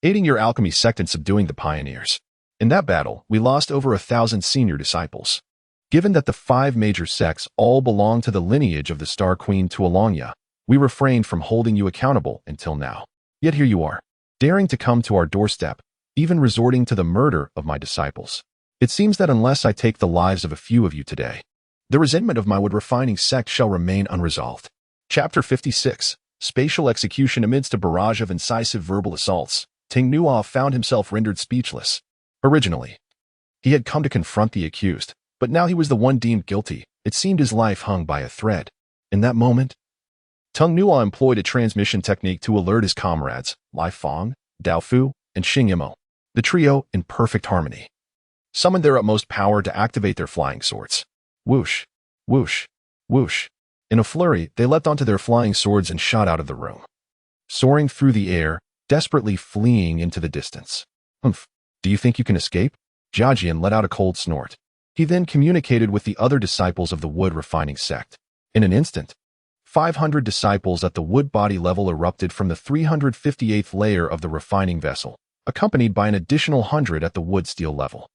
aiding your alchemy sect in subduing the pioneers. In that battle, we lost over 1,000 senior disciples. Given that the 5 major sects all belong to the lineage of the Star Queen Tuolongya, we refrained from holding you accountable until now. Yet here you are, daring to come to our doorstep, even resorting to the murder of my disciples. It seems that unless I take the lives of a few of you today, the resentment of my Wood refining sect shall remain unresolved. Chapter 56. Spatial execution. Amidst a barrage of incisive verbal assaults, Ting Nuo found himself rendered speechless. Originally, he had come to confront the accused, but now he was the one deemed guilty. It seemed his life hung by a thread. In that moment, Ting Nuo employed a transmission technique to alert his comrades, Lai Feng, Dao Fu, and Xing Yimou. The trio, in perfect harmony, summoned their utmost power to activate their flying swords. Whoosh, whoosh, whoosh. In a flurry, they leapt onto their flying swords and shot out of the room, soaring through the air, desperately fleeing into the distance. Humph, do you think you can escape? Jiajian let out a cold snort. He then communicated with the other disciples of the Wood refining sect. In an instant, 500 disciples at the wood body level erupted from the 358th layer of the refining vessel, accompanied by an additional 100 at the wood steel level.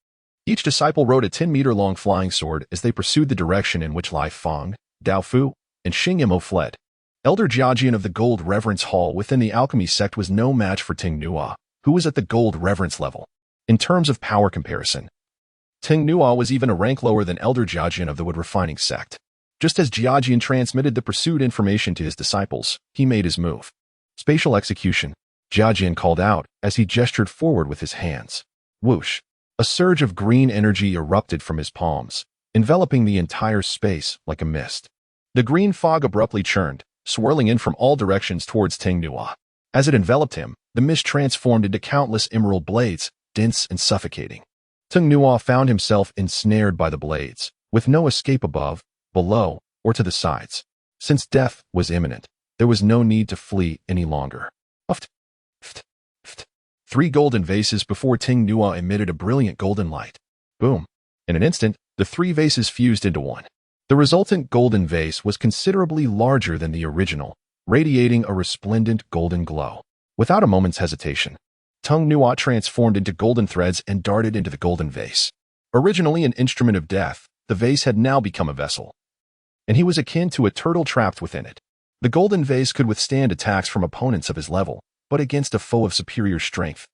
Each disciple rode a 10-meter-long flying sword as they pursued the direction in which Lai Feng, Dao Fu, and Xing Yimou fled. Elder Jiajian of the Gold Reverence Hall within the alchemy sect was no match for Ting Nuo, who was at the Gold Reverence level. In terms of power comparison, Ting Nuo was even a rank lower than Elder Jiajian of the Wood refining sect. Just as Jiajian transmitted the pursued information to his disciples, he made his move. Spatial execution, Jiajian called out as he gestured forward with his hands. Whoosh! A surge of green energy erupted from his palms, enveloping the entire space like a mist. The green fog abruptly churned, swirling in from all directions towards Ting Nuo. As it enveloped him, the mist transformed into countless emerald blades, dense and suffocating. Ting Nuo found himself ensnared by the blades, with no escape above, below, or to the sides. Since death was imminent, there was no need to flee any longer. Uft, ft, ft. 3 golden vases before Ting Nuo emitted a brilliant golden light. Boom. In an instant, the 3 vases fused into one. The resultant golden vase was considerably larger than the original, radiating a resplendent golden glow. Without a moment's hesitation, Ting Nuo transformed into golden threads and darted into the golden vase. Originally an instrument of death, the vase had now become a vessel, and he was akin to a turtle trapped within it. The golden vase could withstand attacks from opponents of his level, but against a foe of superior strength,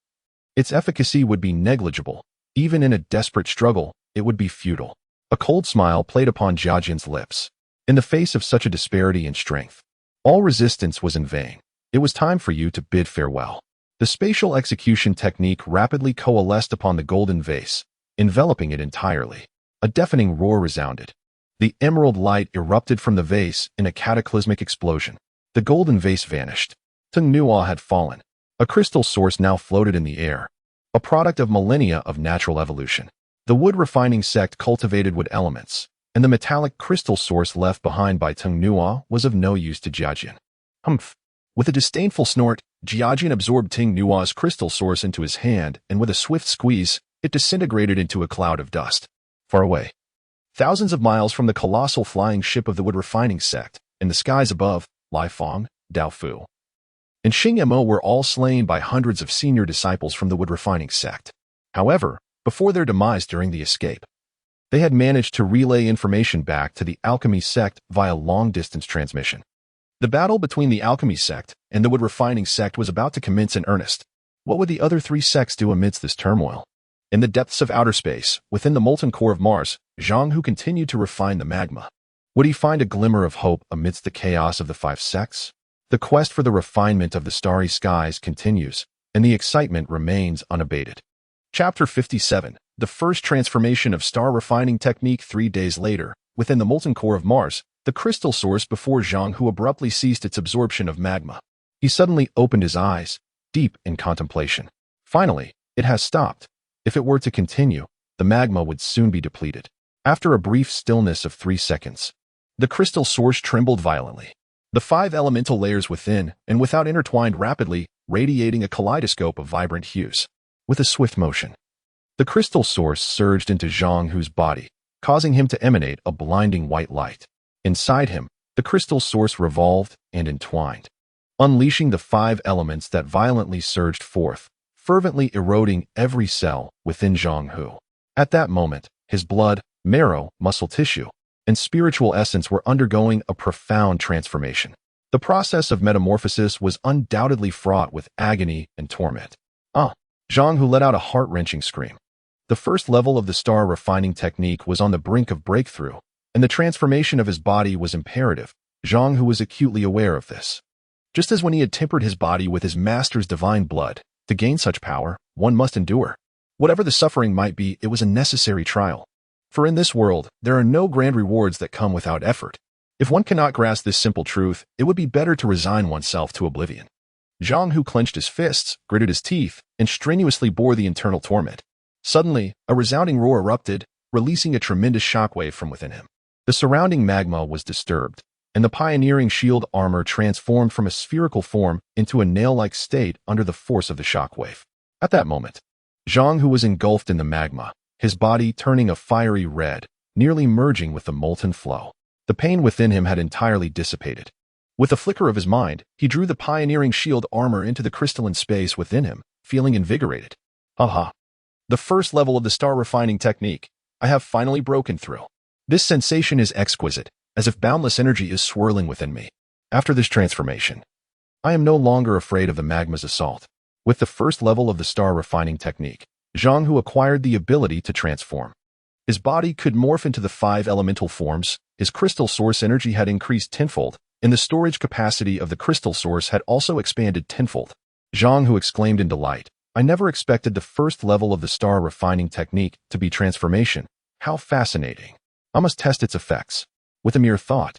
its efficacy would be negligible. Even in a desperate struggle, it would be futile. A cold smile played upon Jiajian's lips. In the face of such a disparity in strength, all resistance was in vain. It was time for you to bid farewell. The spatial execution technique rapidly coalesced upon the golden vase, enveloping it entirely. A deafening roar resounded. The emerald light erupted from the vase in a cataclysmic explosion. The golden vase vanished. Ting Nuo had fallen. A crystal source now floated in the air, a product of millennia of natural evolution. The wood refining sect cultivated wood elements, and the metallic crystal source left behind by Ting Nuo was of no use to Jiajian. Humph! With a disdainful snort, Jiajian absorbed Ting Nuo's crystal source into his hand, and with a swift squeeze, it disintegrated into a cloud of dust. Far away, thousands of miles from the colossal flying ship of the wood refining sect, in the skies above, Lai Feng, Dao Fu, and Xing Yimou were all slain by hundreds of senior disciples from the wood refining sect. However, before their demise during the escape, they had managed to relay information back to the alchemy sect via long-distance transmission. The battle between the alchemy sect and the wood refining sect was about to commence in earnest. What would the other 3 sects do amidst this turmoil? In the depths of outer space, within the molten core of Mars, Zhang Hu continued to refine the magma. Would he find a glimmer of hope amidst the chaos of the 5 sects? The quest for the refinement of the starry skies continues, and the excitement remains unabated. Chapter 57. The first transformation of star refining technique. 3 days later, within the molten core of Mars, the crystal source before Zhang Hu abruptly ceased its absorption of magma. He suddenly opened his eyes, deep in contemplation. Finally, It has stopped. If it were to continue, the magma would soon be depleted. After a brief stillness of 3 seconds, the crystal source trembled violently. The 5 elemental layers within and without intertwined rapidly, radiating a kaleidoscope of vibrant hues. With a swift motion, the crystal source surged into Zhang Hu's body, causing him to emanate a blinding white light. Inside him, the crystal source revolved and entwined, unleashing the 5 elements that violently surged forth, fervently eroding every cell within Zhang Hu. At that moment, his blood, marrow, muscle tissue, and spiritual essence were undergoing a profound transformation. The process of metamorphosis was undoubtedly fraught with agony and torment. Zhang Hu let out a heart-wrenching scream. The first level of the star refining technique was on the brink of breakthrough, and the transformation of his body was imperative. Zhang Hu was acutely aware of this. Just as when he had tempered his body with his master's divine blood, to gain such power, one must endure. Whatever the suffering might be, it was a necessary trial. For in this world, there are no grand rewards that come without effort. If one cannot grasp this simple truth, it would be better to resign oneself to oblivion. Zhang Hu clenched his fists, gritted his teeth, and strenuously bore the internal torment. Suddenly, a resounding roar erupted, releasing a tremendous shockwave from within him. The surrounding magma was disturbed, and the pioneering shield armor transformed from a spherical form into a nail-like state under the force of the shockwave. At that moment, Zhang Hu was engulfed in the magma, his body turning a fiery red, nearly merging with the molten flow. The pain within him had entirely dissipated. With a flicker of his mind, he drew the pioneering shield armor into the crystalline space within him, feeling invigorated. The first level of the star refining technique. I have finally broken through. This sensation is exquisite, as if boundless energy is swirling within me. After this transformation, I am no longer afraid of the magma's assault. With the first level of the star refining technique, Zhang Hu acquired the ability to transform. His body could morph into the 5 elemental forms, his crystal source energy had increased tenfold, and the storage capacity of the crystal source had also expanded tenfold. Zhang Hu exclaimed in delight, I never expected the first level of the star refining technique to be transformation. How fascinating. I must test its effects. With a mere thought,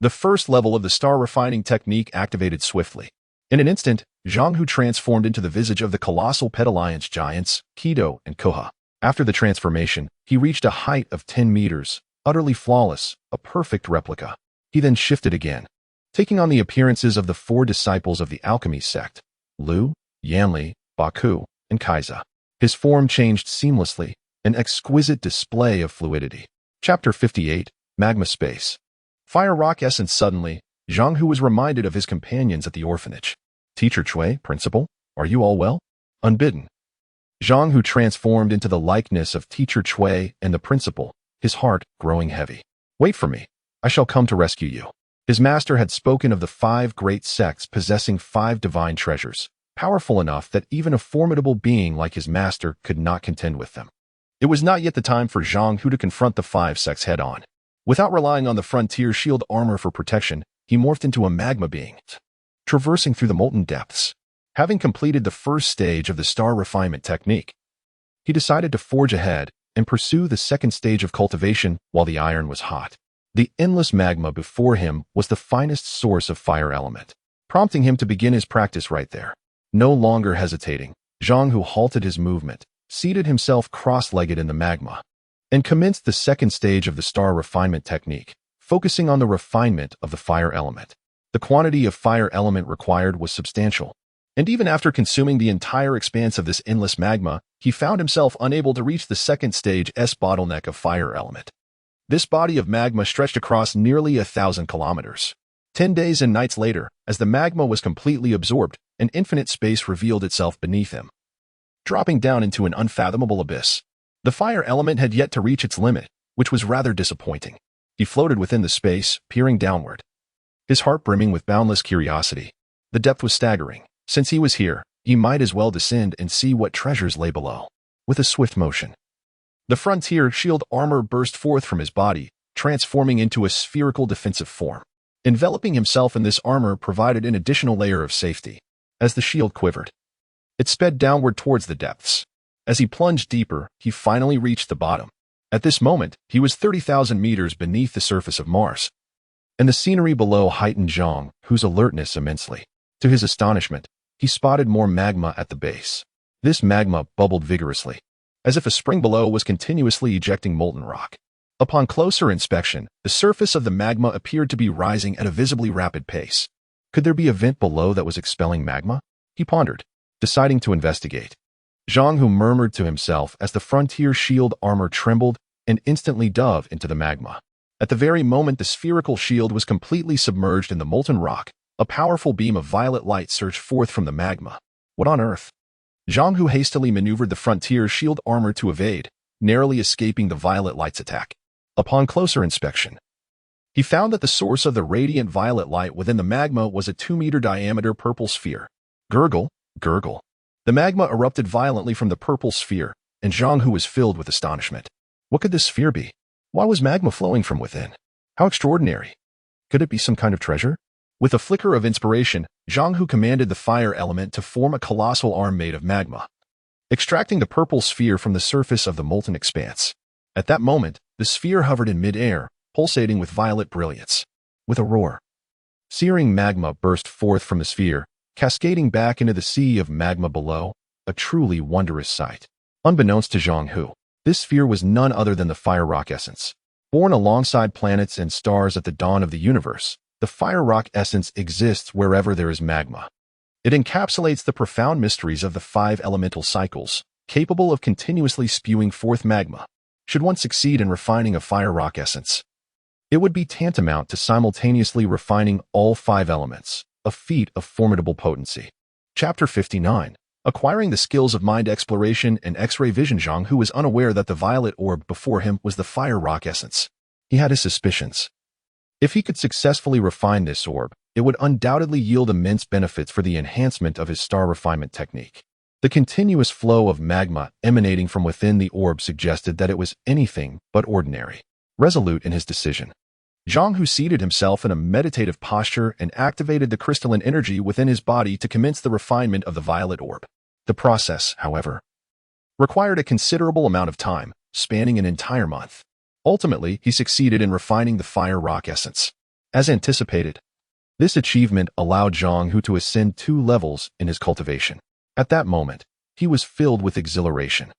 the first level of the star refining technique activated swiftly. In an instant, Zhang Hu transformed into the visage of the colossal Pedalliance giants, Kido and Koha. After the transformation, he reached a height of 10 meters, utterly flawless, a perfect replica. He then shifted again, taking on the appearances of the 4 disciples of the alchemy sect, Lu, Yanli, Baku, and Kaiza. His form changed seamlessly, an exquisite display of fluidity. Chapter 58, Magma Space. Fire Rock Essence. Suddenly, Zhang Hu was reminded of his companions at the orphanage. Teacher Cui, Principal, are you all well? Unbidden, Zhang Hu transformed into the likeness of Teacher Cui and the principal, his heart growing heavy. Wait for me. I shall come to rescue you. His master had spoken of the 5 great sects possessing 5 divine treasures, powerful enough that even a formidable being like his master could not contend with them. It was not yet the time for Zhang Hu to confront the 5 sects head-on. Without relying on the frontier shield armor for protection, he morphed into a magma being, traversing through the molten depths. Having completed the first stage of the star refinement technique, he decided to forge ahead and pursue the second stage of cultivation while the iron was hot. The endless magma before him was the finest source of fire element, prompting him to begin his practice right there. No longer hesitating, Zhang Hu halted his movement, seated himself cross-legged in the magma, and commenced the second stage of the star refinement technique, focusing on the refinement of the fire element. The quantity of fire element required was substantial, and even after consuming the entire expanse of this endless magma, he found himself unable to reach the second stage bottleneck of fire element. This body of magma stretched across nearly 1,000 kilometers. 10 days and nights later, as the magma was completely absorbed, an infinite space revealed itself beneath him, dropping down into an unfathomable abyss. The fire element had yet to reach its limit, which was rather disappointing. He floated within the space, peering downward, his heart brimming with boundless curiosity. The depth was staggering. Since he was here, he might as well descend and see what treasures lay below. With a swift motion, the frontier shield armor burst forth from his body, transforming into a spherical defensive form. Enveloping himself in this armor provided an additional layer of safety. As the shield quivered, it sped downward towards the depths. As he plunged deeper, he finally reached the bottom. At this moment, he was 30,000 meters beneath the surface of Mars, and the scenery below heightened Zhang Hu's alertness immensely. To his astonishment, he spotted more magma at the base. This magma bubbled vigorously, as if a spring below was continuously ejecting molten rock. Upon closer inspection, the surface of the magma appeared to be rising at a visibly rapid pace. Could there be a vent below that was expelling magma? He pondered, deciding to investigate. Zhang Hu murmured to himself as the frontier shield armor trembled and instantly dove into the magma. At the very moment the spherical shield was completely submerged in the molten rock, a powerful beam of violet light surged forth from the magma. What on earth? Zhang Hu hastily maneuvered the frontier shield armor to evade, narrowly escaping the violet light's attack. Upon closer inspection, he found that the source of the radiant violet light within the magma was a 2-meter diameter purple sphere. Gurgle, gurgle. The magma erupted violently from the purple sphere, and Zhang Hu was filled with astonishment. What could this sphere be? Why was magma flowing from within? How extraordinary. Could it be some kind of treasure? With a flicker of inspiration, Zhang Hu commanded the fire element to form a colossal arm made of magma, extracting the purple sphere from the surface of the molten expanse. At that moment, the sphere hovered in mid-air, pulsating with violet brilliance. With a roar, searing magma burst forth from the sphere, cascading back into the sea of magma below, a truly wondrous sight. Unbeknownst to Zhang Hu, this sphere was none other than the fire rock essence. Born alongside planets and stars at the dawn of the universe, the fire rock essence exists wherever there is magma. It encapsulates the profound mysteries of the 5 elemental cycles, capable of continuously spewing forth magma. Should one succeed in refining a fire rock essence, it would be tantamount to simultaneously refining all 5 elements, a feat of formidable potency. Chapter 59. Acquiring the skills of mind exploration and X-ray vision. Zhang Hu was unaware that the violet orb before him was the fire rock essence. He had his suspicions. If he could successfully refine this orb, it would undoubtedly yield immense benefits for the enhancement of his star refinement technique. The continuous flow of magma emanating from within the orb suggested that it was anything but ordinary. Resolute in his decision, Zhang Hu seated himself in a meditative posture and activated the crystalline energy within his body to commence the refinement of the violet orb. The process, however, required a considerable amount of time, spanning an entire month. Ultimately, he succeeded in refining the fire rock essence. As anticipated, this achievement allowed Zhang Hu to ascend 2 levels in his cultivation. At that moment, he was filled with exhilaration.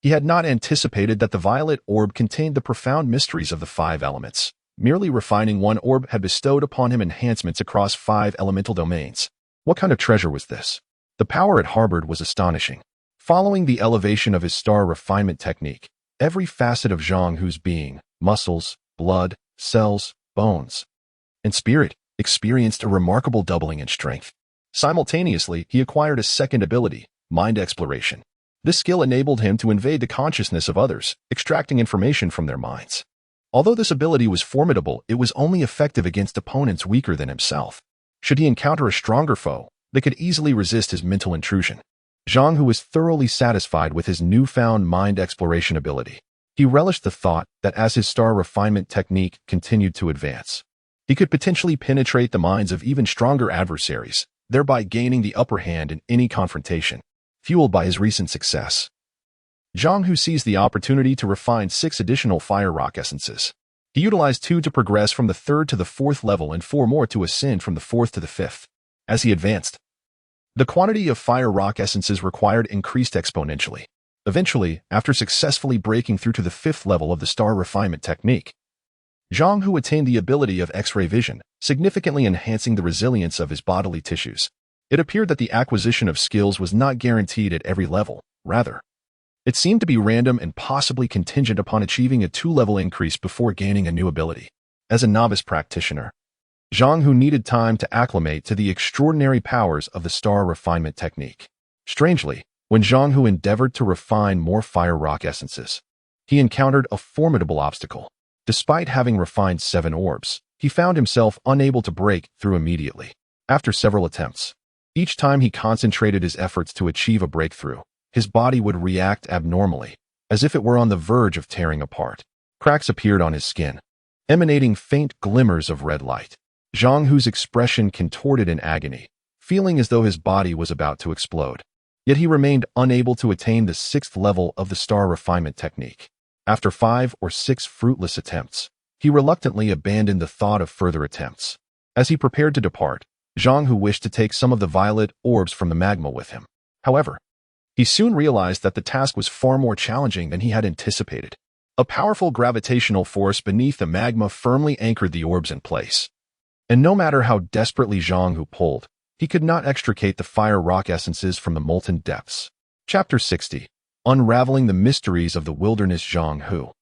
He had not anticipated that the violet orb contained the profound mysteries of the 5 elements. Merely refining one orb had bestowed upon him enhancements across 5 elemental domains. What kind of treasure was this? The power it harbored was astonishing. Following the elevation of his star refinement technique, every facet of Zhang Hu's being, muscles, blood, cells, bones, and spirit, experienced a remarkable doubling in strength. Simultaneously, he acquired a second ability, mind exploration. This skill enabled him to invade the consciousness of others, extracting information from their minds. Although this ability was formidable, it was only effective against opponents weaker than himself. Should he encounter a stronger foe, they could easily resist his mental intrusion. Zhang Hu was thoroughly satisfied with his newfound mind exploration ability. He relished the thought that as his star refinement technique continued to advance, he could potentially penetrate the minds of even stronger adversaries, thereby gaining the upper hand in any confrontation. Fueled by his recent success, Zhang Hu seized the opportunity to refine 6 additional fire rock essences. He utilized 2 to progress from the 3rd to the 4th level and 4 more to ascend from the 4th to the 5th. As he advanced, the quantity of fire rock essences required increased exponentially. Eventually, after successfully breaking through to the 5th level of the star refinement technique, Zhang Hu attained the ability of X-ray vision, significantly enhancing the resilience of his bodily tissues. It appeared that the acquisition of skills was not guaranteed at every level. Rather, it seemed to be random and possibly contingent upon achieving a 2-level increase before gaining a new ability. As a novice practitioner, Zhang Hu needed time to acclimate to the extraordinary powers of the star refinement technique. Strangely, when Zhang Hu endeavored to refine more fire rock essences, he encountered a formidable obstacle. Despite having refined 7 orbs, he found himself unable to break through immediately. After several attempts, each time he concentrated his efforts to achieve a breakthrough, his body would react abnormally, as if it were on the verge of tearing apart. Cracks appeared on his skin, emanating faint glimmers of red light. Zhang Hu's expression contorted in agony, feeling as though his body was about to explode. Yet he remained unable to attain the 6th level of the star refinement technique. After 5 or 6 fruitless attempts, he reluctantly abandoned the thought of further attempts. As he prepared to depart, Zhang Hu wished to take some of the violet orbs from the magma with him. However, He soon realized that the task was far more challenging than he had anticipated. A powerful gravitational force beneath the magma firmly anchored the orbs in place. And no matter how desperately Zhang Hu pulled, he could not extricate the fire rock essences from the molten depths. Chapter 60. Unraveling the Mysteries of the Wilderness. Zhang Hu,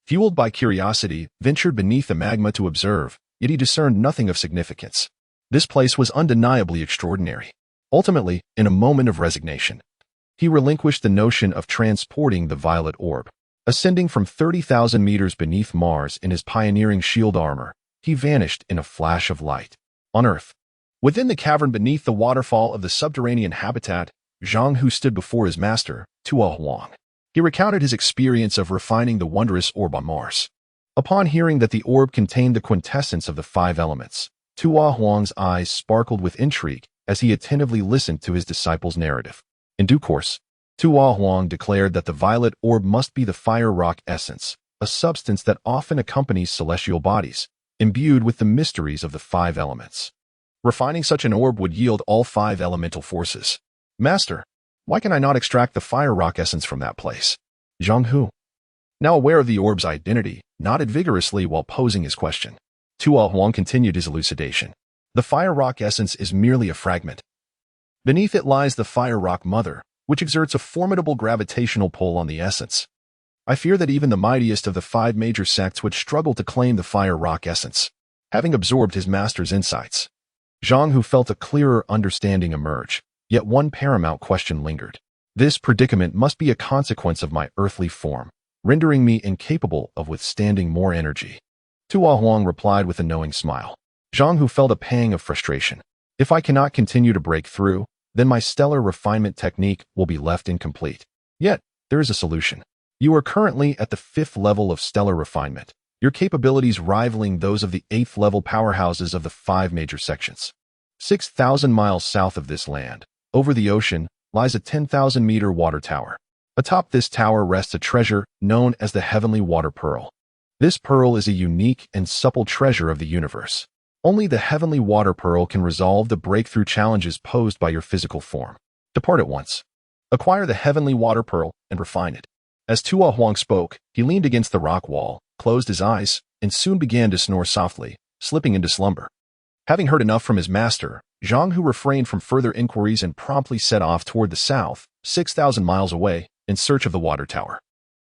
fueled by curiosity, ventured beneath the magma to observe, yet he discerned nothing of significance. This place was undeniably extraordinary. Ultimately, in a moment of resignation, he relinquished the notion of transporting the violet orb. Ascending from 30,000 meters beneath Mars in his pioneering shield armor, he vanished in a flash of light. On Earth, within the cavern beneath the waterfall of the subterranean habitat, Zhang Hu stood before his master, Tuo Huang. He recounted his experience of refining the wondrous orb on Mars. Upon hearing that the orb contained the quintessence of the 5 elements, Tuo Huang's eyes sparkled with intrigue as he attentively listened to his disciple's narrative. In due course, Tuo Huang declared that the violet orb must be the fire rock essence, a substance that often accompanies celestial bodies, imbued with the mysteries of the 5 elements. Refining such an orb would yield all 5 elemental forces. Master, why can I not extract the fire rock essence from that place? Zhang Hu, now aware of the orb's identity, nodded vigorously while posing his question. Tuo Huang continued his elucidation. The fire rock essence is merely a fragment. Beneath it lies the fire rock mother, which exerts a formidable gravitational pull on the essence. I fear that even the mightiest of the 5 major sects would struggle to claim the fire rock essence. Having absorbed his master's insights, Zhang Hu felt a clearer understanding emerge, yet one paramount question lingered. This predicament must be a consequence of my earthly form, rendering me incapable of withstanding more energy. Tuo Huang replied with a knowing smile. Zhang Hu felt a pang of frustration. If I cannot continue to break through, then my stellar refinement technique will be left incomplete. Yet, there is a solution. You are currently at the 5th level of stellar refinement, your capabilities rivaling those of the 8th level powerhouses of the 5 major sections. 6,000 miles south of this land, over the ocean, lies a 10,000-meter water tower. Atop this tower rests a treasure known as the Heavenly Water Pearl. This pearl is a unique and supple treasure of the universe. Only the Heavenly Water Pearl can resolve the breakthrough challenges posed by your physical form. Depart at once. Acquire the Heavenly Water Pearl and refine it. As Tuo Huang spoke, he leaned against the rock wall, closed his eyes, and soon began to snore softly, slipping into slumber. Having heard enough from his master, Zhang Hu refrained from further inquiries and promptly set off toward the south, 6,000 miles away, in search of the water tower.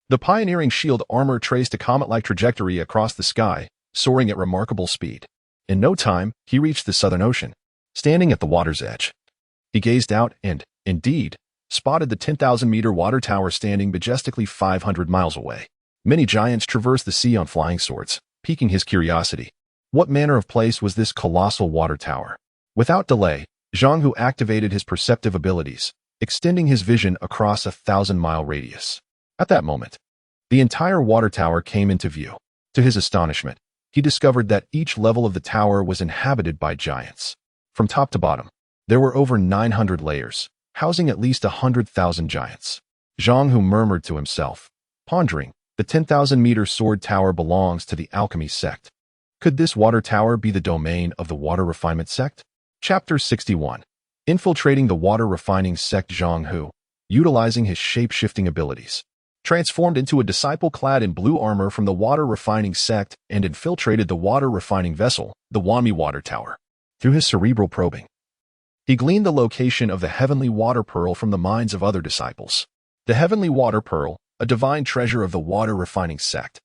The pioneering shield armor traced a comet-like trajectory across the sky, soaring at remarkable speed. In no time, he reached the Southern Ocean. Standing at the water's edge, he gazed out and, indeed, spotted the 10,000-meter water tower standing majestically 500 miles away. Many giants traversed the sea on flying swords, piquing his curiosity. What manner of place was this colossal water tower? Without delay, Zhang Hu activated his perceptive abilities, extending his vision across a 1,000-mile radius. At that moment, the entire water tower came into view. To his astonishment, he discovered that each level of the tower was inhabited by giants. From top to bottom, there were over 900 layers, housing at least 100,000 giants. Zhang Hu murmured to himself, pondering, the 10,000-meter sword tower belongs to the alchemy sect. Could this water tower be the domain of the water refinement sect? Chapter 61. Infiltrating the water refining sect. Zhang Hu, utilizing his shape-shifting abilities, transformed into a disciple clad in blue armor from the water refining sect and infiltrated the water refining vessel, the Wanmi water tower. Through his cerebral probing, he gleaned the location of the Heavenly Water Pearl from the minds of other disciples. The Heavenly Water Pearl, a divine treasure of the water refining sect,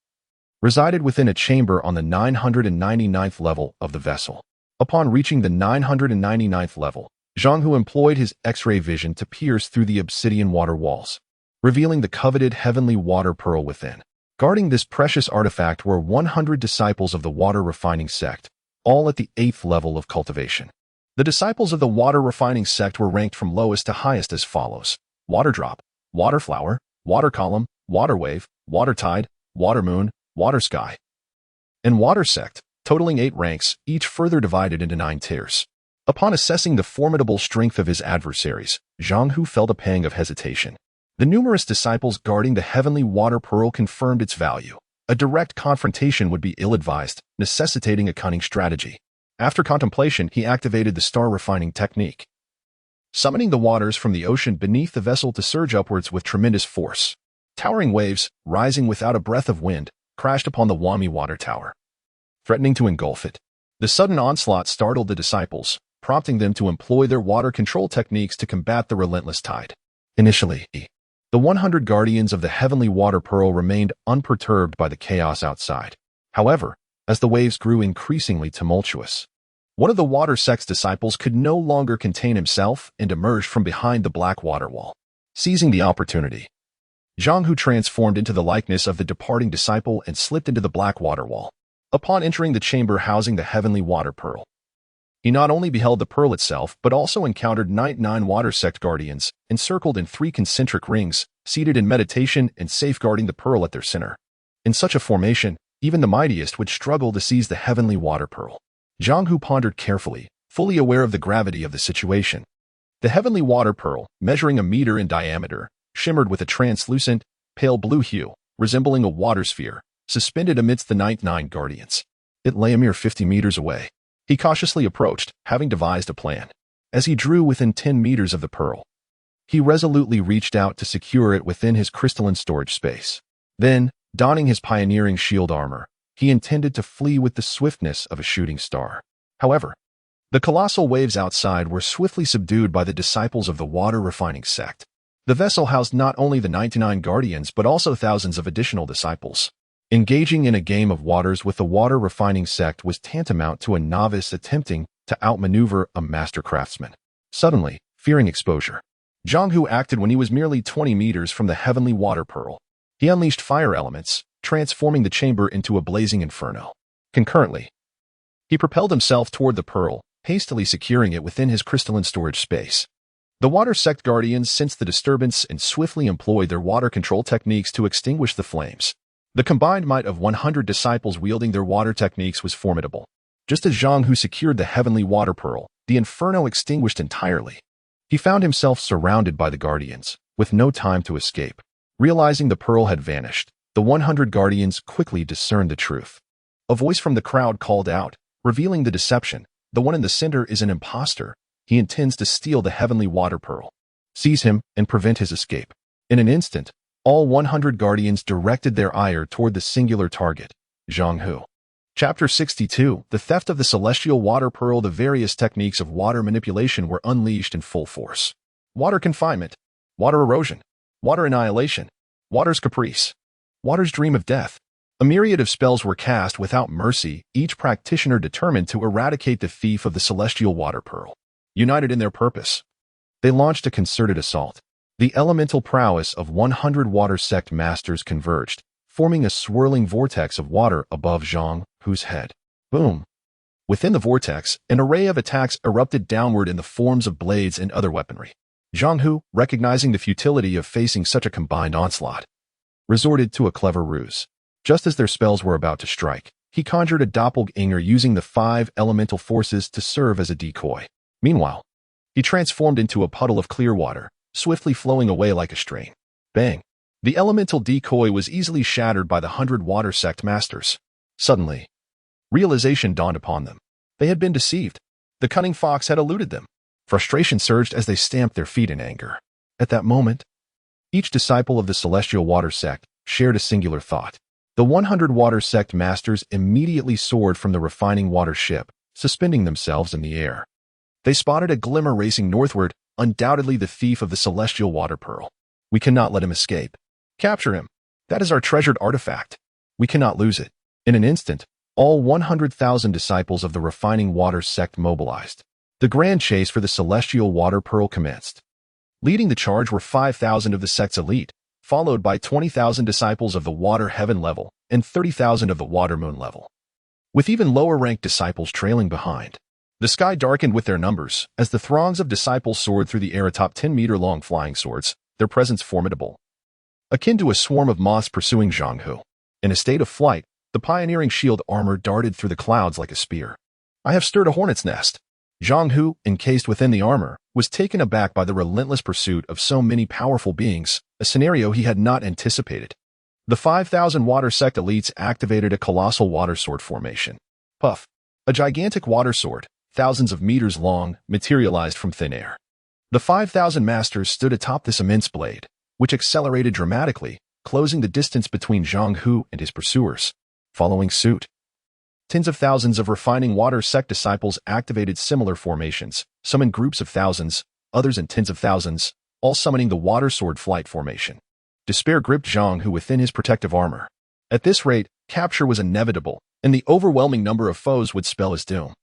resided within a chamber on the 999th level of the vessel. Upon reaching the 999th level, Zhang Hu employed his X-ray vision to pierce through the obsidian water walls, revealing the coveted Heavenly Water Pearl within. Guarding this precious artifact were 100 disciples of the water refining sect, all at the 8th level of cultivation. The disciples of the water refining sect were ranked from lowest to highest as follows: water drop, water flower, water column, water wave, water tide, water moon, water sky, and water sect, totaling 8 ranks, each further divided into 9 tiers. Upon assessing the formidable strength of his adversaries, Zhang Hu felt a pang of hesitation. The numerous disciples guarding the Heavenly Water Pearl confirmed its value. A direct confrontation would be ill-advised, necessitating a cunning strategy. After contemplation, he activated the star refining technique. summoning the waters from the ocean beneath the vessel to surge upwards with tremendous force. Towering waves, rising without a breath of wind, crashed upon the Wami water tower, threatening to engulf it. The sudden onslaught startled the disciples, prompting them to employ their water control techniques to combat the relentless tide. Initially, the 100 guardians of the heavenly water pearl remained unperturbed by the chaos outside. However, as the waves grew increasingly tumultuous, one of the water sect's disciples could no longer contain himself and emerged from behind the black water wall. Seizing the opportunity, Zhang Hu transformed into the likeness of the departing disciple and slipped into the black water wall. Upon entering the chamber housing the heavenly water pearl, he not only beheld the pearl itself but also encountered 99 water sect guardians, encircled in 3 concentric rings, seated in meditation and safeguarding the pearl at their center. In such a formation, even the mightiest would struggle to seize the heavenly water pearl. Zhang Hu pondered carefully, fully aware of the gravity of the situation. The heavenly water pearl, measuring a meter in diameter, shimmered with a translucent, pale blue hue, resembling a water sphere, suspended amidst the 99 guardians. It lay a mere 50 meters away. He cautiously approached, having devised a plan. As he drew within 10 meters of the pearl, he resolutely reached out to secure it within his crystalline storage space. Then, donning his pioneering shield armor, he intended to flee with the swiftness of a shooting star. However, the colossal waves outside were swiftly subdued by the disciples of the water refining sect. The vessel housed not only the 99 guardians but also thousands of additional disciples. Engaging in a game of waters with the water refining sect was tantamount to a novice attempting to outmaneuver a master craftsman. Suddenly, fearing exposure, Zhang Hu acted when he was merely 20 meters from the heavenly water pearl. He unleashed fire elements, transforming the chamber into a blazing inferno. Concurrently, he propelled himself toward the pearl, hastily securing it within his crystalline storage space. The water sect guardians sensed the disturbance and swiftly employed their water control techniques to extinguish the flames. The combined might of 100 disciples wielding their water techniques was formidable. Just as Zhang Hu secured the heavenly water pearl, the inferno extinguished entirely. He found himself surrounded by the guardians, with no time to escape. Realizing the pearl had vanished, the 100 guardians quickly discerned the truth. A voice from the crowd called out, revealing the deception. The one in the center is an impostor. He intends to steal the heavenly water pearl. Seize him and prevent his escape. In an instant, all 100 guardians directed their ire toward the singular target, Zhang Hu. Chapter 62, The Theft of the Celestial Water Pearl. The various techniques of water manipulation were unleashed in full force. Water confinement, water erosion, water annihilation, water's caprice, water's dream of death. A myriad of spells were cast without mercy, each practitioner determined to eradicate the thief of the celestial water pearl. United in their purpose, they launched a concerted assault. The elemental prowess of 100 water sect masters converged, forming a swirling vortex of water above Zhang Hu's head. Boom! Within the vortex, an array of attacks erupted downward in the forms of blades and other weaponry. Zhang Hu, recognizing the futility of facing such a combined onslaught, resorted to a clever ruse. Just as their spells were about to strike, he conjured a doppelganger using the 5 elemental forces to serve as a decoy. Meanwhile, he transformed into a puddle of clear water, swiftly flowing away like a stream. Bang! The elemental decoy was easily shattered by the 100 water sect masters. Suddenly, realization dawned upon them. They had been deceived. The cunning fox had eluded them. Frustration surged as they stamped their feet in anger. At that moment, each disciple of the celestial water sect shared a singular thought. The 100 water sect masters immediately soared from the refining water ship, suspending themselves in the air. They spotted a glimmer racing northward, undoubtedly the thief of the celestial water pearl. We cannot let him escape. Capture him. That is our treasured artifact. We cannot lose it. In an instant, all 100,000 disciples of the refining water sect mobilized. The grand chase for the celestial water pearl commenced. Leading the charge were 5,000 of the sect's elite, followed by 20,000 disciples of the water heaven level and 30,000 of the water moon level, with even lower-ranked disciples trailing behind. The sky darkened with their numbers as the throngs of disciples soared through the air atop 10-meter-long flying swords, their presence formidable, akin to a swarm of moths pursuing Zhang Hu. In a state of flight, the pioneering shield armor darted through the clouds like a spear. I have stirred a hornet's nest. Zhang Hu, encased within the armor, was taken aback by the relentless pursuit of so many powerful beings, a scenario he had not anticipated. The 5,000 water sect elites activated a colossal water sword formation. Puff! A gigantic water sword, thousands of meters long, materialized from thin air. The 5,000 masters stood atop this immense blade, which accelerated dramatically, closing the distance between Zhang Hu and his pursuers. Following suit, tens of thousands of refining water sect disciples activated similar formations, some in groups of thousands, others in tens of thousands, all summoning the water sword flight formation. Despair gripped Zhang Hu within his protective armor. At this rate, capture was inevitable, and the overwhelming number of foes would spell his doom.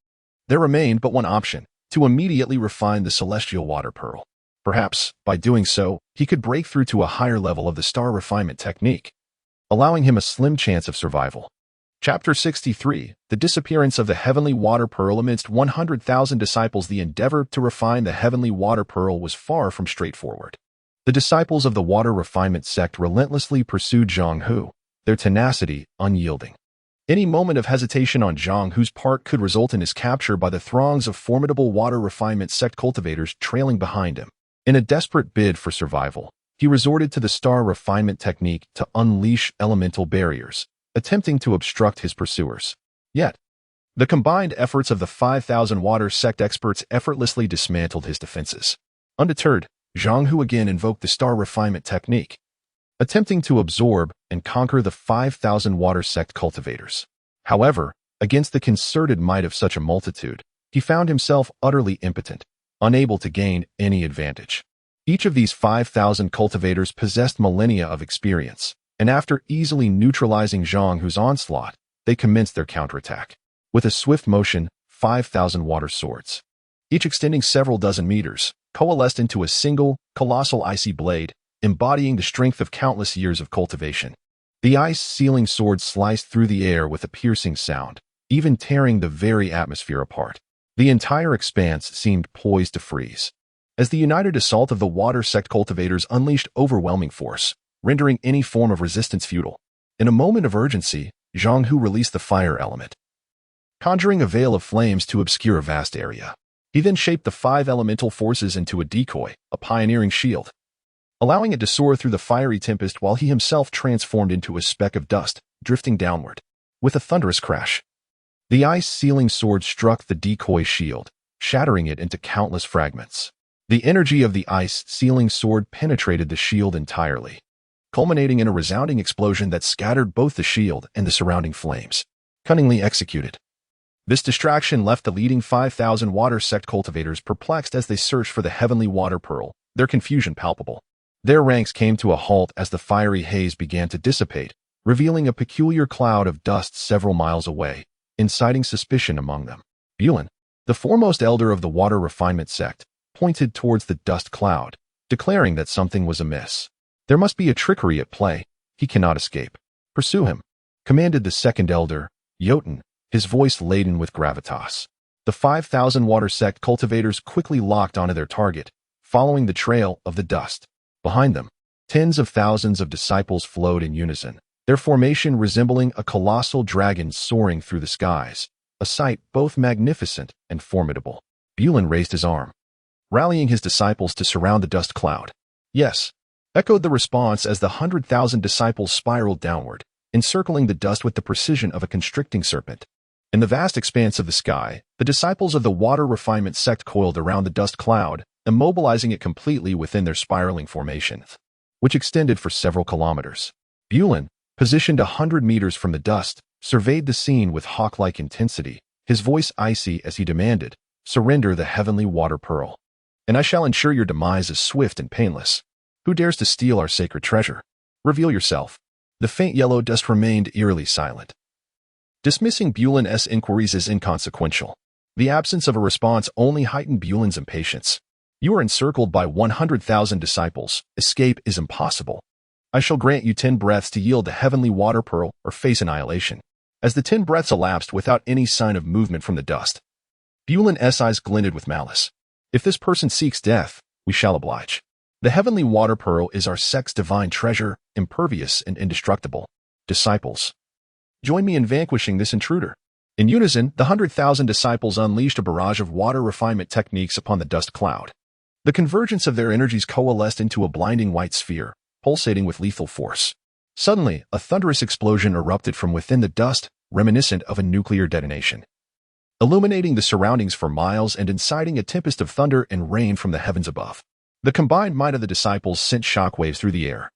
There remained but one option, to immediately refine the celestial water pearl. Perhaps, by doing so, he could break through to a higher level of the star refinement technique, allowing him a slim chance of survival. Chapter 63, The Disappearance of the Heavenly Water Pearl. Amidst 100,000 disciples, the endeavor to refine the Heavenly Water Pearl was far from straightforward. The disciples of the water refinement sect relentlessly pursued Zhang Hu, their tenacity unyielding. Any moment of hesitation on Zhang Hu's part could result in his capture by the throngs of formidable water refinement sect cultivators trailing behind him. In a desperate bid for survival, he resorted to the star refinement technique to unleash elemental barriers, attempting to obstruct his pursuers. Yet, the combined efforts of the 5,000 water sect experts effortlessly dismantled his defenses. Undeterred, Zhang Hu again invoked the star refinement technique, attempting to absorb and conquer the 5,000 water sect cultivators. However, against the concerted might of such a multitude, he found himself utterly impotent, unable to gain any advantage. Each of these 5,000 cultivators possessed millennia of experience, and after easily neutralizing Zhang Hu's onslaught, they commenced their counterattack. With a swift motion, 5,000 water swords, each extending several dozen meters, coalesced into a single, colossal icy blade, embodying the strength of countless years of cultivation. The ice-sealing sword sliced through the air with a piercing sound, even tearing the very atmosphere apart. The entire expanse seemed poised to freeze, as the united assault of the water sect cultivators unleashed overwhelming force, rendering any form of resistance futile. In a moment of urgency, Zhang Hu released the fire element, conjuring a veil of flames to obscure a vast area. He then shaped the 5 elemental forces into a decoy, a pioneering shield, allowing it to soar through the fiery tempest while he himself transformed into a speck of dust, drifting downward. With a thunderous crash, the ice-sealing sword struck the decoy shield, shattering it into countless fragments. The energy of the ice-sealing sword penetrated the shield entirely, culminating in a resounding explosion that scattered both the shield and the surrounding flames. Cunningly executed, this distraction left the leading 5,000 water sect cultivators perplexed as they searched for the heavenly water pearl, their confusion palpable. Their ranks came to a halt as the fiery haze began to dissipate, revealing a peculiar cloud of dust several miles away, inciting suspicion among them. Bulin, the foremost elder of the water refinement sect, pointed towards the dust cloud, declaring that something was amiss. There must be a trickery at play. He cannot escape. Pursue him, commanded the second elder, Jotun, his voice laden with gravitas. The 5,000 water sect cultivators quickly locked onto their target, following the trail of the dust. Behind them, tens of thousands of disciples flowed in unison, their formation resembling a colossal dragon soaring through the skies, a sight both magnificent and formidable. Bulin raised his arm, rallying his disciples to surround the dust cloud. Yes, echoed the response as the 100,000 disciples spiraled downward, encircling the dust with the precision of a constricting serpent. In the vast expanse of the sky, the disciples of the water refinement sect coiled around the dust cloud, immobilizing it completely within their spiraling formation, which extended for several kilometers. Bulin, positioned 100 meters from the dust, surveyed the scene with hawk-like intensity, his voice icy as he demanded, "Surrender the heavenly water pearl, and I shall ensure your demise is swift and painless. Who dares to steal our sacred treasure? Reveal yourself." The faint yellow dust remained eerily silent, dismissing Bulin's inquiries as inconsequential. The absence of a response only heightened Bulin's impatience. "You are encircled by 100,000 disciples. Escape is impossible. I shall grant you 10 breaths to yield the heavenly water pearl or face annihilation." As the 10 breaths elapsed without any sign of movement from the dust, Bulin's eyes glinted with malice. "If this person seeks death, we shall oblige. The heavenly water pearl is our sect's divine treasure, impervious and indestructible. Disciples, join me in vanquishing this intruder." In unison, the 100,000 disciples unleashed a barrage of water refinement techniques upon the dust cloud. The convergence of their energies coalesced into a blinding white sphere, pulsating with lethal force. Suddenly, a thunderous explosion erupted from within the dust, reminiscent of a nuclear detonation. illuminating the surroundings for miles and inciting a tempest of thunder and rain from the heavens above. The combined might of the disciples sent shockwaves through the air,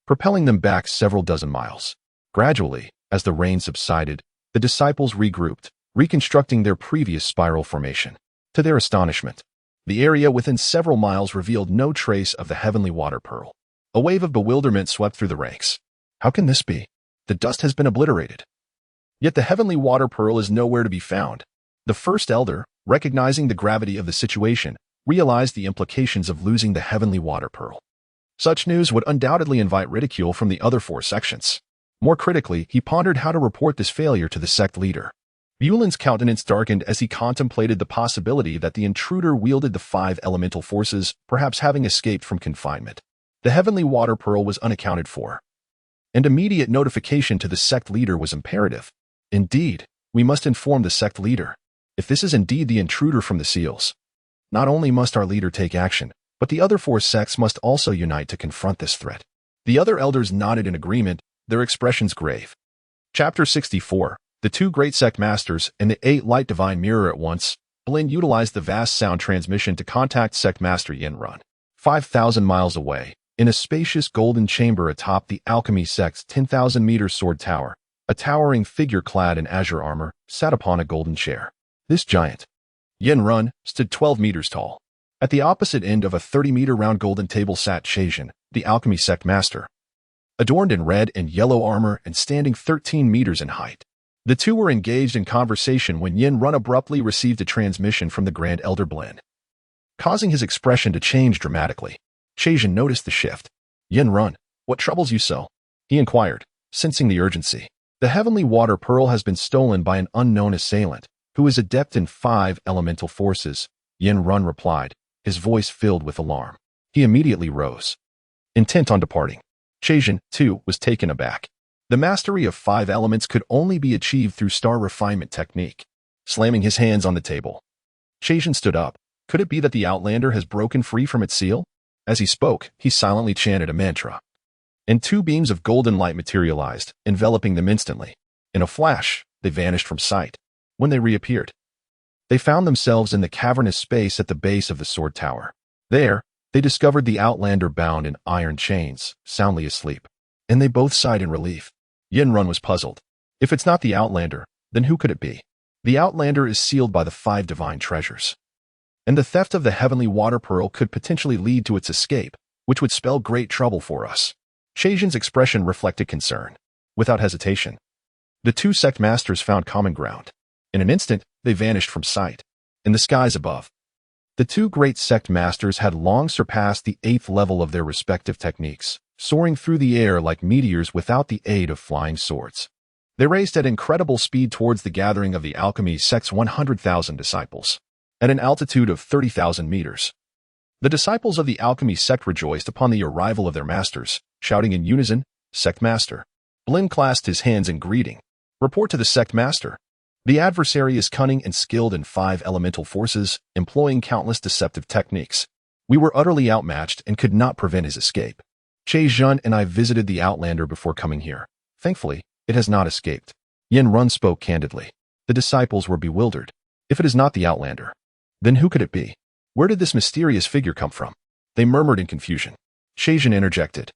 propelling them back several dozen miles. Gradually, as the rain subsided, the disciples regrouped, reconstructing their previous spiral formation. To their astonishment, the area within several miles revealed no trace of the heavenly water pearl. A wave of bewilderment swept through the ranks. How can this be? The dust has been obliterated. Yet the heavenly water pearl is nowhere to be found. The first elder, recognizing the gravity of the situation, realized the implications of losing the heavenly water pearl. Such news would undoubtedly invite ridicule from the other 4 sections. More critically, he pondered how to report this failure to the sect leader. Buelen's countenance darkened as he contemplated the possibility that the intruder wielded the 5 elemental forces, perhaps having escaped from confinement. The heavenly water pearl was unaccounted for, and immediate notification to the sect leader was imperative. Indeed, we must inform the sect leader. If this is indeed the intruder from the seals, not only must our leader take action, but the other 4 sects must also unite to confront this threat. The other elders nodded in agreement, their expressions grave. Chapter 64. The 2 great sect masters and the 8 light divine mirror at once. Blin utilized the vast sound transmission to contact sect master Yin Run. 5,000 miles away, in a spacious golden chamber atop the alchemy sect's 10,000-meter sword tower, a towering figure clad in azure armor sat upon a golden chair. This giant, Yin Run, stood 12 meters tall. At the opposite end of a 30-meter round golden table sat Zhentian, the alchemy sect master, adorned in red and yellow armor and standing 13 meters in height. The 2 were engaged in conversation when Yin Run abruptly received a transmission from the Grand Elder Blin, causing his expression to change dramatically. Zhentian noticed the shift. Yin Run, what troubles you so? He inquired, sensing the urgency. The heavenly water pearl has been stolen by an unknown assailant, who is adept in 5 elemental forces, Yin Run replied, his voice filled with alarm. He immediately rose, intent on departing. Zhentian, too, was taken aback. The mastery of 5 elements could only be achieved through star refinement technique. Slamming his hands on the table, Zhentian stood up. Could it be that the Outlander has broken free from its seal? As he spoke, he silently chanted a mantra, and 2 beams of golden light materialized, enveloping them instantly. In a flash, they vanished from sight. When they reappeared, they found themselves in the cavernous space at the base of the sword tower. There, they discovered the Outlander bound in iron chains, soundly asleep, and they both sighed in relief. Yin Run was puzzled. If it's not the Outlander, then who could it be? The Outlander is sealed by the 5 divine treasures, and the theft of the heavenly water pearl could potentially lead to its escape, which would spell great trouble for us. Zhentian's expression reflected concern. Without hesitation, the 2 sect masters found common ground. In an instant, they vanished from sight. In the skies above, the 2 great sect masters had long surpassed the 8th level of their respective techniques, soaring through the air like meteors without the aid of flying swords. They raced at incredible speed towards the gathering of the alchemy sect's 100,000 disciples, at an altitude of 30,000 meters. The disciples of the alchemy sect rejoiced upon the arrival of their masters, shouting in unison, "Sect Master." Blin clasped his hands in greeting. "Report to the sect master. The adversary is cunning and skilled in 5 elemental forces, employing countless deceptive techniques. We were utterly outmatched and could not prevent his escape. Zhentian and I visited the Outlander before coming here. Thankfully, it has not escaped." Yin Run spoke candidly. The disciples were bewildered. If it is not the Outlander, then who could it be? Where did this mysterious figure come from? They murmured in confusion. Zhentian interjected.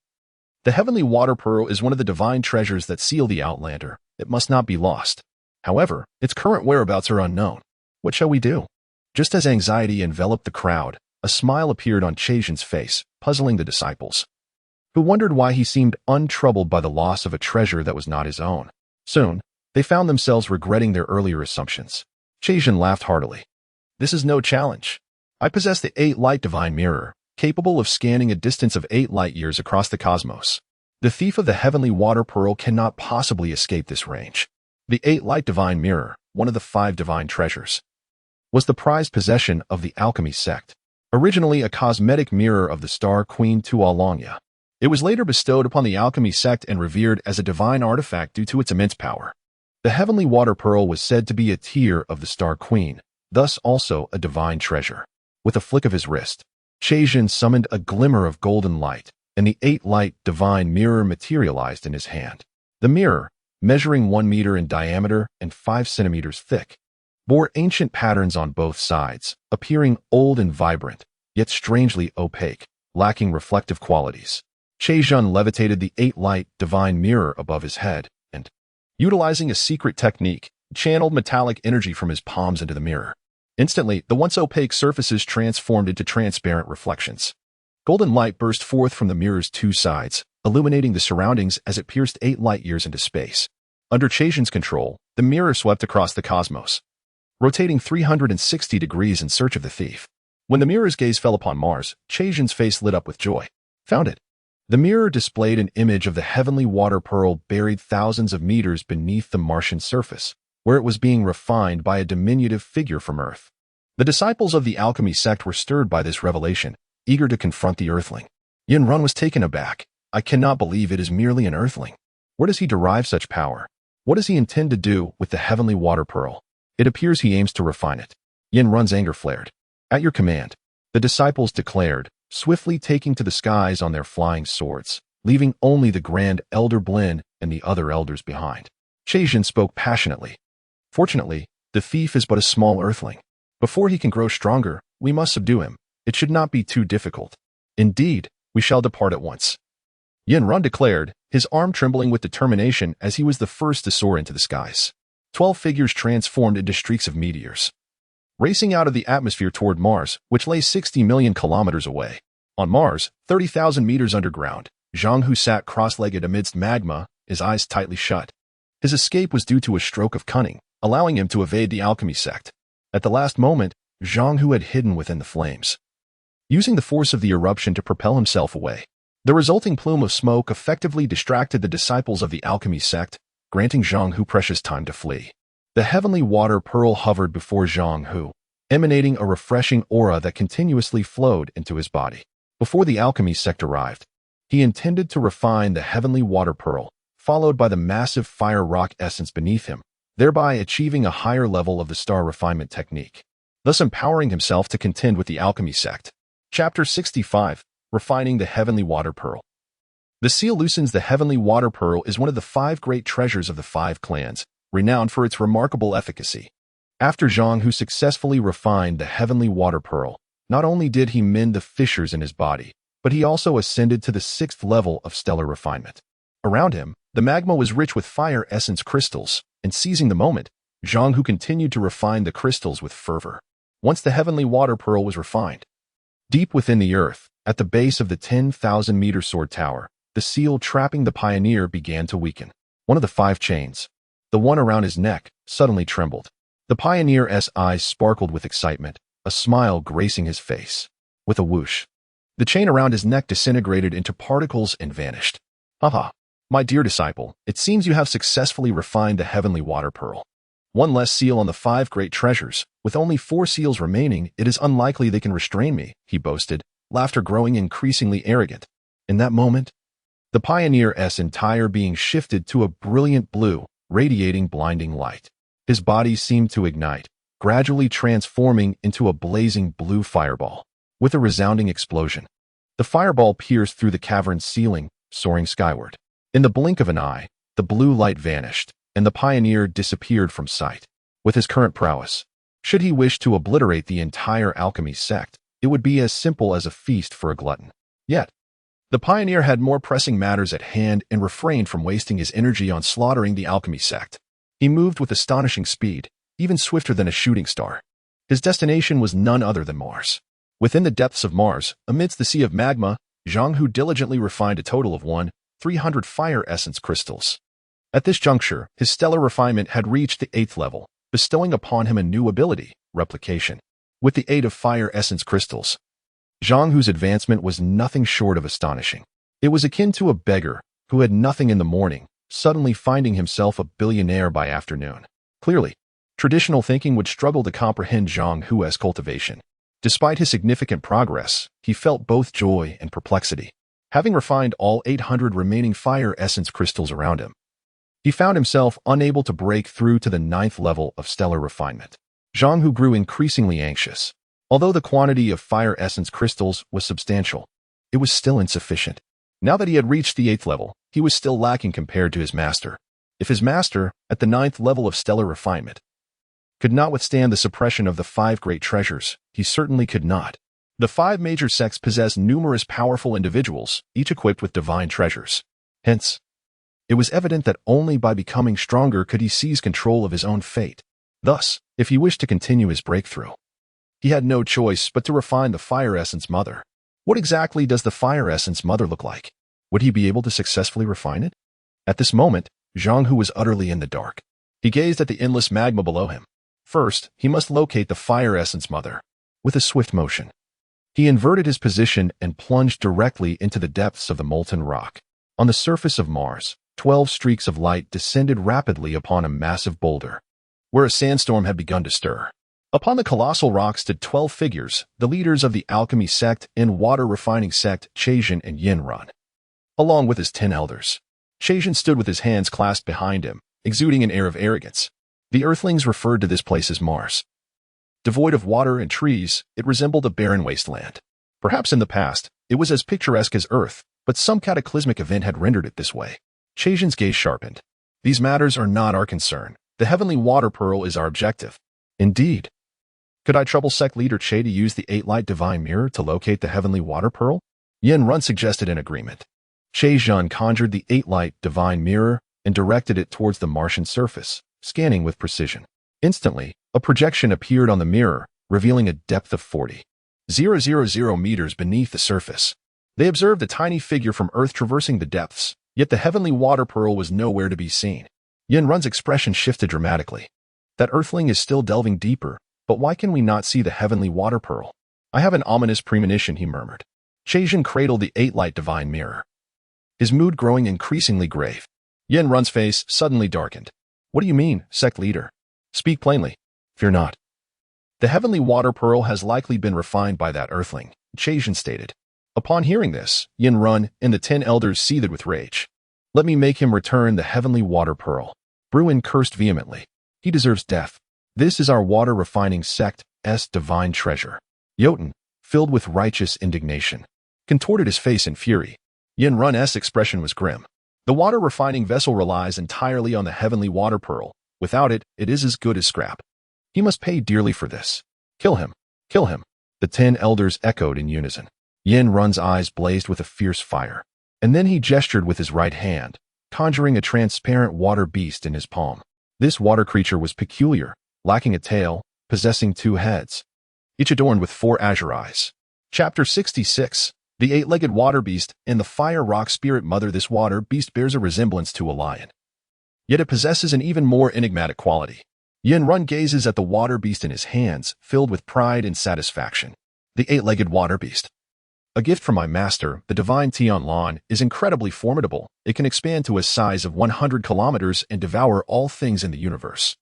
"The heavenly water pearl is one of the divine treasures that seal the Outlander. It must not be lost. However, its current whereabouts are unknown. What shall we do?" Just as anxiety enveloped the crowd, a smile appeared on Zhentian's face, puzzling the disciples, who wondered why he seemed untroubled by the loss of a treasure that was not his own. Soon, they found themselves regretting their earlier assumptions. Zhentian laughed heartily. "This is no challenge. I possess the 8 light divine mirror, capable of scanning a distance of 8 light years across the cosmos. The thief of the heavenly water pearl cannot possibly escape this range." The 8 light divine mirror, one of the 5 divine treasures, was the prized possession of the alchemy sect. Originally a cosmetic mirror of the star queen Tuolongya, it was later bestowed upon the alchemy sect and revered as a divine artifact due to its immense power. The heavenly water pearl was said to be a tier of the star queen, thus also a divine treasure. With a flick of his wrist, Zhentian summoned a glimmer of golden light, and the 8 light divine mirror materialized in his hand. The mirror, measuring 1 meter in diameter and 5 centimeters thick, bore ancient patterns on both sides, appearing old and vibrant, yet strangely opaque, lacking reflective qualities. Zhentian levitated the 8-light divine mirror above his head, and, utilizing a secret technique, channeled metallic energy from his palms into the mirror. Instantly, the once opaque surfaces transformed into transparent reflections. Golden light burst forth from the mirror's two sides, illuminating the surroundings as it pierced 8 light-years into space. Under Zhentian's control, the mirror swept across the cosmos, rotating 360 degrees in search of the thief. When the mirror's gaze fell upon Mars, Zhentian's face lit up with joy. Found it. The mirror displayed an image of the heavenly water pearl buried thousands of meters beneath the Martian surface, where it was being refined by a diminutive figure from Earth. The disciples of the alchemy sect were stirred by this revelation, eager to confront the Earthling. Yin Run was taken aback. I cannot believe it is merely an Earthling. Where does he derive such power? What does he intend to do with the heavenly water pearl? It appears he aims to refine it. Yin Run's anger flared. At your command, the disciples declared, swiftly taking to the skies on their flying swords, leaving only the Grand Elder Blin and the other elders behind. Zhentian spoke passionately. Fortunately, the thief is but a small Earthling. Before he can grow stronger, we must subdue him. It should not be too difficult. Indeed, we shall depart at once. Yin Run declared, his arm trembling with determination as he was the first to soar into the skies. 12 figures transformed into streaks of meteors, racing out of the atmosphere toward Mars, which lay 60 million kilometers away. On Mars, 30,000 meters underground, Zhang Hu sat cross-legged amidst magma, his eyes tightly shut. His escape was due to a stroke of cunning, allowing him to evade the alchemy sect. At the last moment, Zhang Hu had hidden within the flames, using the force of the eruption to propel himself away. The resulting plume of smoke effectively distracted the disciples of the alchemy sect, granting Zhang Hu precious time to flee. The heavenly water pearl hovered before Zhang Hu, emanating a refreshing aura that continuously flowed into his body. Before the alchemy sect arrived, he intended to refine the heavenly water pearl, followed by the massive fire rock essence beneath him, thereby achieving a higher level of the star refinement technique, thus empowering himself to contend with the alchemy sect. Chapter 65. Refining the heavenly water pearl. The seal loosens the heavenly water pearl is one of the 5 great treasures of the 5 clans, renowned for its remarkable efficacy. After Zhang Hu successfully refined the heavenly water pearl, not only did he mend the fissures in his body, but he also ascended to the 6th level of stellar refinement. Around him, the magma was rich with fire essence crystals, and seizing the moment, Zhang Hu continued to refine the crystals with fervor. Once the heavenly water pearl was refined, deep within the earth, at the base of the 10,000-meter sword tower, the seal trapping the pioneer began to weaken. One of the 5 chains, the one around his neck, suddenly trembled. The pioneer's eyes sparkled with excitement, a smile gracing his face. With a whoosh, the chain around his neck disintegrated into particles and vanished. Haha, my dear disciple, it seems you have successfully refined the heavenly water pearl. One less seal on the 5 great treasures. With only 4 seals remaining, it is unlikely they can restrain me, he boasted, laughter growing increasingly arrogant. In that moment, the pioneer's entire being shifted to a brilliant blue, radiating blinding light. His body seemed to ignite, gradually transforming into a blazing blue fireball. With a resounding explosion, the fireball pierced through the cavern's ceiling, soaring skyward. In the blink of an eye, the blue light vanished, and the pioneer disappeared from sight. With his current prowess, should he wish to obliterate the entire alchemy sect, it would be as simple as a feast for a glutton. Yet, the pioneer had more pressing matters at hand and refrained from wasting his energy on slaughtering the alchemy sect. He moved with astonishing speed, even swifter than a shooting star. His destination was none other than Mars. Within the depths of Mars, amidst the sea of magma, Zhang Hu diligently refined a total of 300 fire essence crystals. At this juncture, his stellar refinement had reached the 8th level, bestowing upon him a new ability, replication. With the aid of fire essence crystals, Zhang Hu's advancement was nothing short of astonishing. It was akin to a beggar who had nothing in the morning, suddenly finding himself a billionaire by afternoon. Clearly, traditional thinking would struggle to comprehend Zhang Hu's cultivation. Despite his significant progress, he felt both joy and perplexity. Having refined all 800 remaining fire essence crystals around him, he found himself unable to break through to the 9th level of stellar refinement. Zhang Hu grew increasingly anxious. Although the quantity of fire essence crystals was substantial, it was still insufficient. Now that he had reached the 8th level, he was still lacking compared to his master. If his master, at the 9th level of stellar refinement, could not withstand the suppression of the 5 great treasures. He certainly could not. The 5 major sects possess numerous powerful individuals, each equipped with divine treasures. Hence, it was evident that only by becoming stronger could he seize control of his own fate. Thus, if he wished to continue his breakthrough, he had no choice but to refine the Fire Essence Mother. What exactly does the Fire Essence Mother look like? Would he be able to successfully refine it? At this moment, Zhang Hu was utterly in the dark. He gazed at the endless magma below him. First, he must locate the Fire Essence Mother. With a swift motion, he inverted his position and plunged directly into the depths of the molten rock. On the surface of Mars, 12 streaks of light descended rapidly upon a massive boulder, where a sandstorm had begun to stir. Upon the colossal rock stood 12 figures, the leaders of the alchemy sect and water refining sect, Chazin and Yinrun, along with his 10 elders. Chazin stood with his hands clasped behind him, exuding an air of arrogance. The Earthlings referred to this place as Mars. Devoid of water and trees, it resembled a barren wasteland. Perhaps in the past, it was as picturesque as Earth, but some cataclysmic event had rendered it this way. Chazin's gaze sharpened. These matters are not our concern. The heavenly water pearl is our objective. Indeed. Could I trouble sect leader Che to use the 8-light divine mirror to locate the heavenly water pearl? Yinrun suggested in agreement. Chazin conjured the 8-light divine mirror and directed it towards the Martian surface, scanning with precision. Instantly, a projection appeared on the mirror, revealing a depth of 40,000 meters beneath the surface. They observed a tiny figure from Earth traversing the depths, yet the heavenly water pearl was nowhere to be seen. Yinrun's expression shifted dramatically. That Earthling is still delving deeper, but why can we not see the heavenly water pearl? I have an ominous premonition, he murmured. Chazin cradled the 8-light divine mirror, his mood growing increasingly grave. Yinrun's face suddenly darkened. What do you mean, sect leader? Speak plainly. Fear not. The heavenly water pearl has likely been refined by that Earthling, Chazin stated. Upon hearing this, Yinrun and the 10 elders seethed with rage. Let me make him return the heavenly water pearl. Bruin cursed vehemently. He deserves death. This is our water refining sect's divine treasure. Jotun, filled with righteous indignation, contorted his face in fury. Yinrun's expression was grim. The water refining vessel relies entirely on the heavenly water pearl. Without it, it is as good as scrap. He must pay dearly for this. Kill him. Kill him. The 10 elders echoed in unison. Yinrun's eyes blazed with a fierce fire. And then he gestured with his right hand, conjuring a transparent water beast in his palm. This water creature was peculiar, lacking a tail, possessing 2 heads, each adorned with 4 azure eyes. Chapter 66. The 8-legged water beast and the fire rock spirit mother. This water beast bears a resemblance to a lion, yet it possesses an even more enigmatic quality. Yinrun gazes at the water beast in his hands, filled with pride and satisfaction. The 8-legged water beast. A gift from my master, the divine Tianlan, is incredibly formidable. It can expand to a size of 100 kilometers and devour all things in the universe.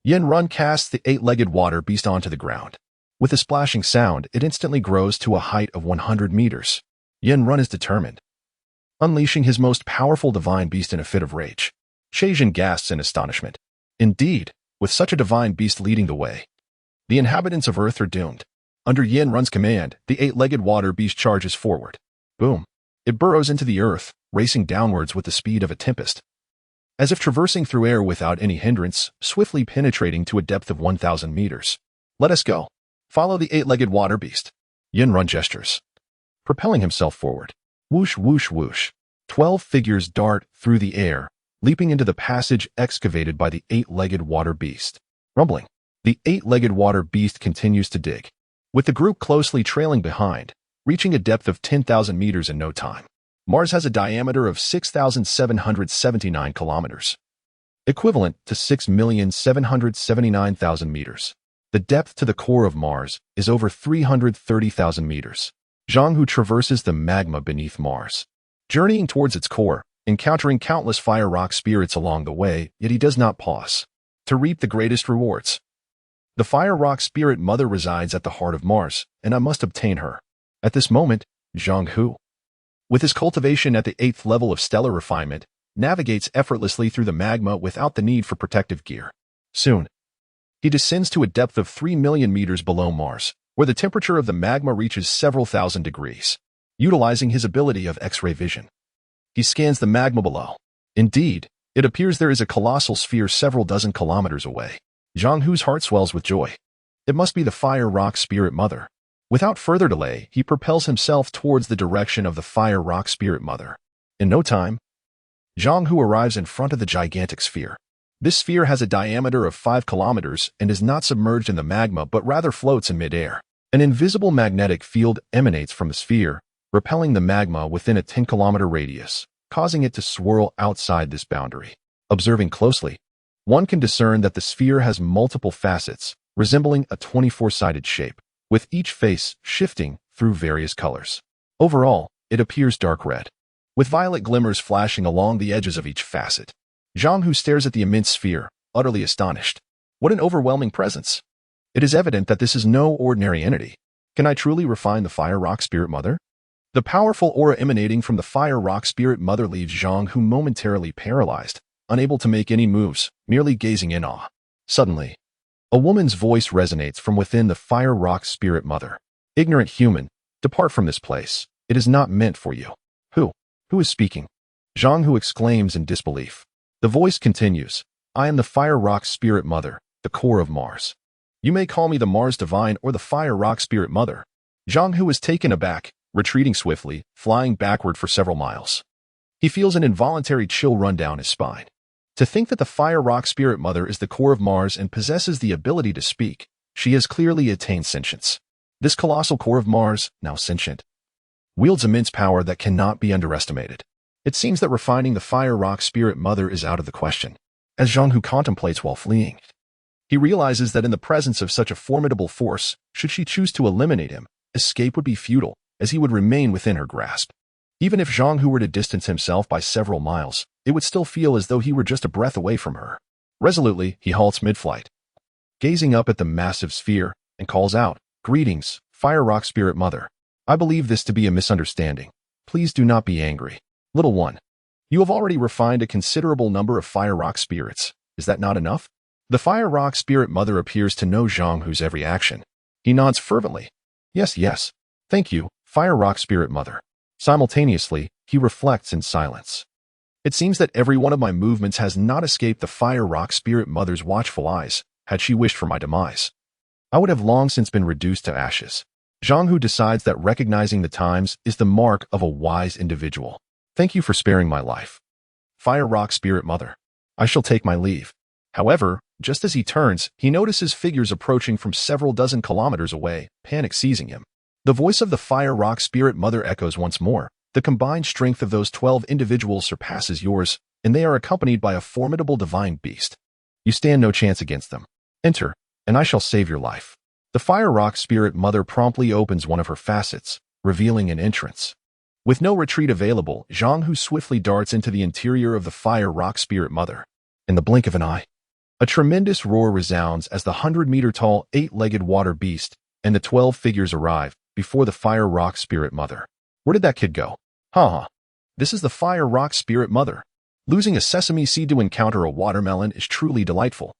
Yinrun casts the 8-legged water beast onto the ground. With a splashing sound, it instantly grows to a height of 100 meters. Yinrun is determined, unleashing his most powerful divine beast in a fit of rage. Chazin gasps in astonishment. Indeed, with such a divine beast leading the way, the inhabitants of Earth are doomed. Under Yinrun's command, the 8-legged water beast charges forward. Boom! It burrows into the earth, racing downwards with the speed of a tempest, as if traversing through air without any hindrance, swiftly penetrating to a depth of 1,000 meters. Let us go. Follow the 8-legged water beast. Yinrun gestures, propelling himself forward. Whoosh, whoosh, whoosh. 12 figures dart through the air, leaping into the passage excavated by the 8-legged water beast. Rumbling. The 8-legged water beast continues to dig, with the group closely trailing behind, reaching a depth of 10,000 meters in no time. Mars has a diameter of 6,779 kilometers, equivalent to 6,779,000 meters. The depth to the core of Mars is over 330,000 meters. Zhang Hu traverses the magma beneath Mars, journeying towards its core, encountering countless fire rock spirits along the way, yet he does not pause to reap the greatest rewards. The fire rock spirit mother resides at the heart of Mars, and I must obtain her. At this moment, Zhang Hu, with his cultivation at the 8th level of stellar refinement, navigates effortlessly through the magma without the need for protective gear. Soon, he descends to a depth of 3 million meters below Mars, where the temperature of the magma reaches several thousand degrees. Utilizing his ability of X-ray vision, he scans the magma below. Indeed, it appears there is a colossal sphere several dozen kilometers away. Zhang Hu's heart swells with joy. It must be the fire rock spirit mother. Without further delay, he propels himself towards the direction of the fire rock spirit mother. In no time, Zhang Hu arrives in front of the gigantic sphere. This sphere has a diameter of 5 kilometers and is not submerged in the magma but rather floats in midair. An invisible magnetic field emanates from the sphere, repelling the magma within a 10-kilometer radius, causing it to swirl outside this boundary. Observing closely, one can discern that the sphere has multiple facets, resembling a 24-sided shape, with each face shifting through various colors. Overall, it appears dark red, with violet glimmers flashing along the edges of each facet. Zhang Hu stares at the immense sphere, utterly astonished. What an overwhelming presence! It is evident that this is no ordinary entity. Can I truly refine the fire rock spirit mother? The powerful aura emanating from the fire rock spirit mother leaves Zhang Hu momentarily paralyzed, unable to make any moves, merely gazing in awe. Suddenly, a woman's voice resonates from within the fire rock spirit mother. Ignorant human, depart from this place. It is not meant for you. Who is speaking? Zhang Hu exclaims in disbelief. The voice continues. I am the fire rock spirit mother, the core of Mars. You may call me the Mars Divine or the fire rock spirit mother. Zhang Hu is taken aback, retreating swiftly, flying backward for several miles. He feels an involuntary chill run down his spine. To think that the fire rock spirit mother is the core of Mars and possesses the ability to speak, she has clearly attained sentience. This colossal core of Mars, now sentient, wields immense power that cannot be underestimated. It seems that refining the fire rock spirit mother is out of the question. As Zhang Hu contemplates while fleeing, he realizes that in the presence of such a formidable force, should she choose to eliminate him, escape would be futile, as he would remain within her grasp. Even if Zhang Hu were to distance himself by several miles, it would still feel as though he were just a breath away from her. Resolutely, he halts mid-flight, gazing up at the massive sphere, and calls out, Greetings, fire rock spirit mother. I believe this to be a misunderstanding. Please do not be angry. Little one, you have already refined a considerable number of fire rock spirits. Is that not enough? The fire rock spirit mother appears to know Zhang Hu's every action. He nods fervently. Yes. Thank you, fire rock spirit mother. Simultaneously, he reflects in silence. It seems that every one of my movements has not escaped the fire rock spirit mother's watchful eyes, had she wished for my demise. I would have long since been reduced to ashes. Zhang Hu decides that recognizing the times is the mark of a wise individual. Thank you for sparing my life. Fire rock spirit mother. I shall take my leave. However, just as he turns, he notices figures approaching from several dozen kilometers away, panic seizing him. The voice of the fire rock spirit mother echoes once more. The combined strength of those 12 individuals surpasses yours, and they are accompanied by a formidable divine beast. You stand no chance against them. Enter, and I shall save your life. The fire rock spirit mother promptly opens one of her facets, revealing an entrance. With no retreat available, Zhang Hu swiftly darts into the interior of the fire rock spirit mother. In the blink of an eye, a tremendous roar resounds as the 100-meter-tall, 8-legged water beast and the 12 figures arrive before the fire rock spirit mother. Where did that kid go? This is the fire rock spirit mother. Losing a sesame seed to encounter a watermelon is truly delightful.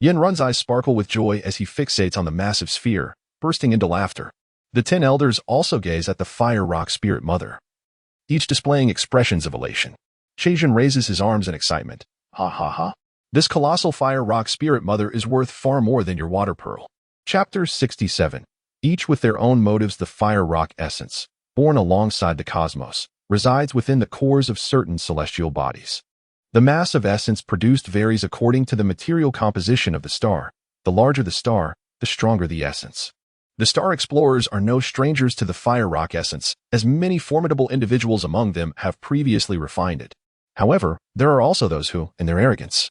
Yin Run's eyes sparkle with joy as he fixates on the massive sphere, bursting into laughter. The 10 elders also gaze at the fire rock spirit mother, each displaying expressions of elation. Chejin raises his arms in excitement. This colossal fire rock spirit mother is worth far more than your water pearl. Chapter 67. Each with their own motives. The fire rock essence, born alongside the cosmos, resides within the cores of certain celestial bodies. The mass of essence produced varies according to the material composition of the star. The larger the star, the stronger the essence. The star explorers are no strangers to the fire rock essence, as many formidable individuals among them have previously refined it. However, there are also those who, in their arrogance,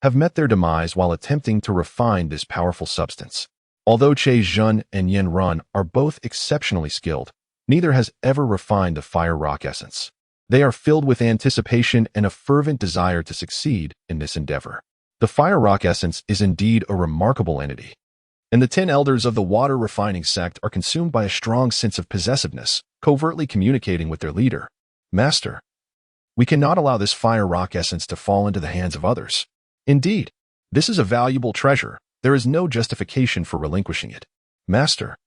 have met their demise while attempting to refine this powerful substance. Although Chejin and Yin Run are both exceptionally skilled, neither has ever refined the fire rock essence. They are filled with anticipation and a fervent desire to succeed in this endeavor. The fire rock essence is indeed a remarkable entity, and the 10 elders of the water refining sect are consumed by a strong sense of possessiveness, covertly communicating with their leader. Master, we cannot allow this fire rock essence to fall into the hands of others. Indeed, this is a valuable treasure. There is no justification for relinquishing it. Master,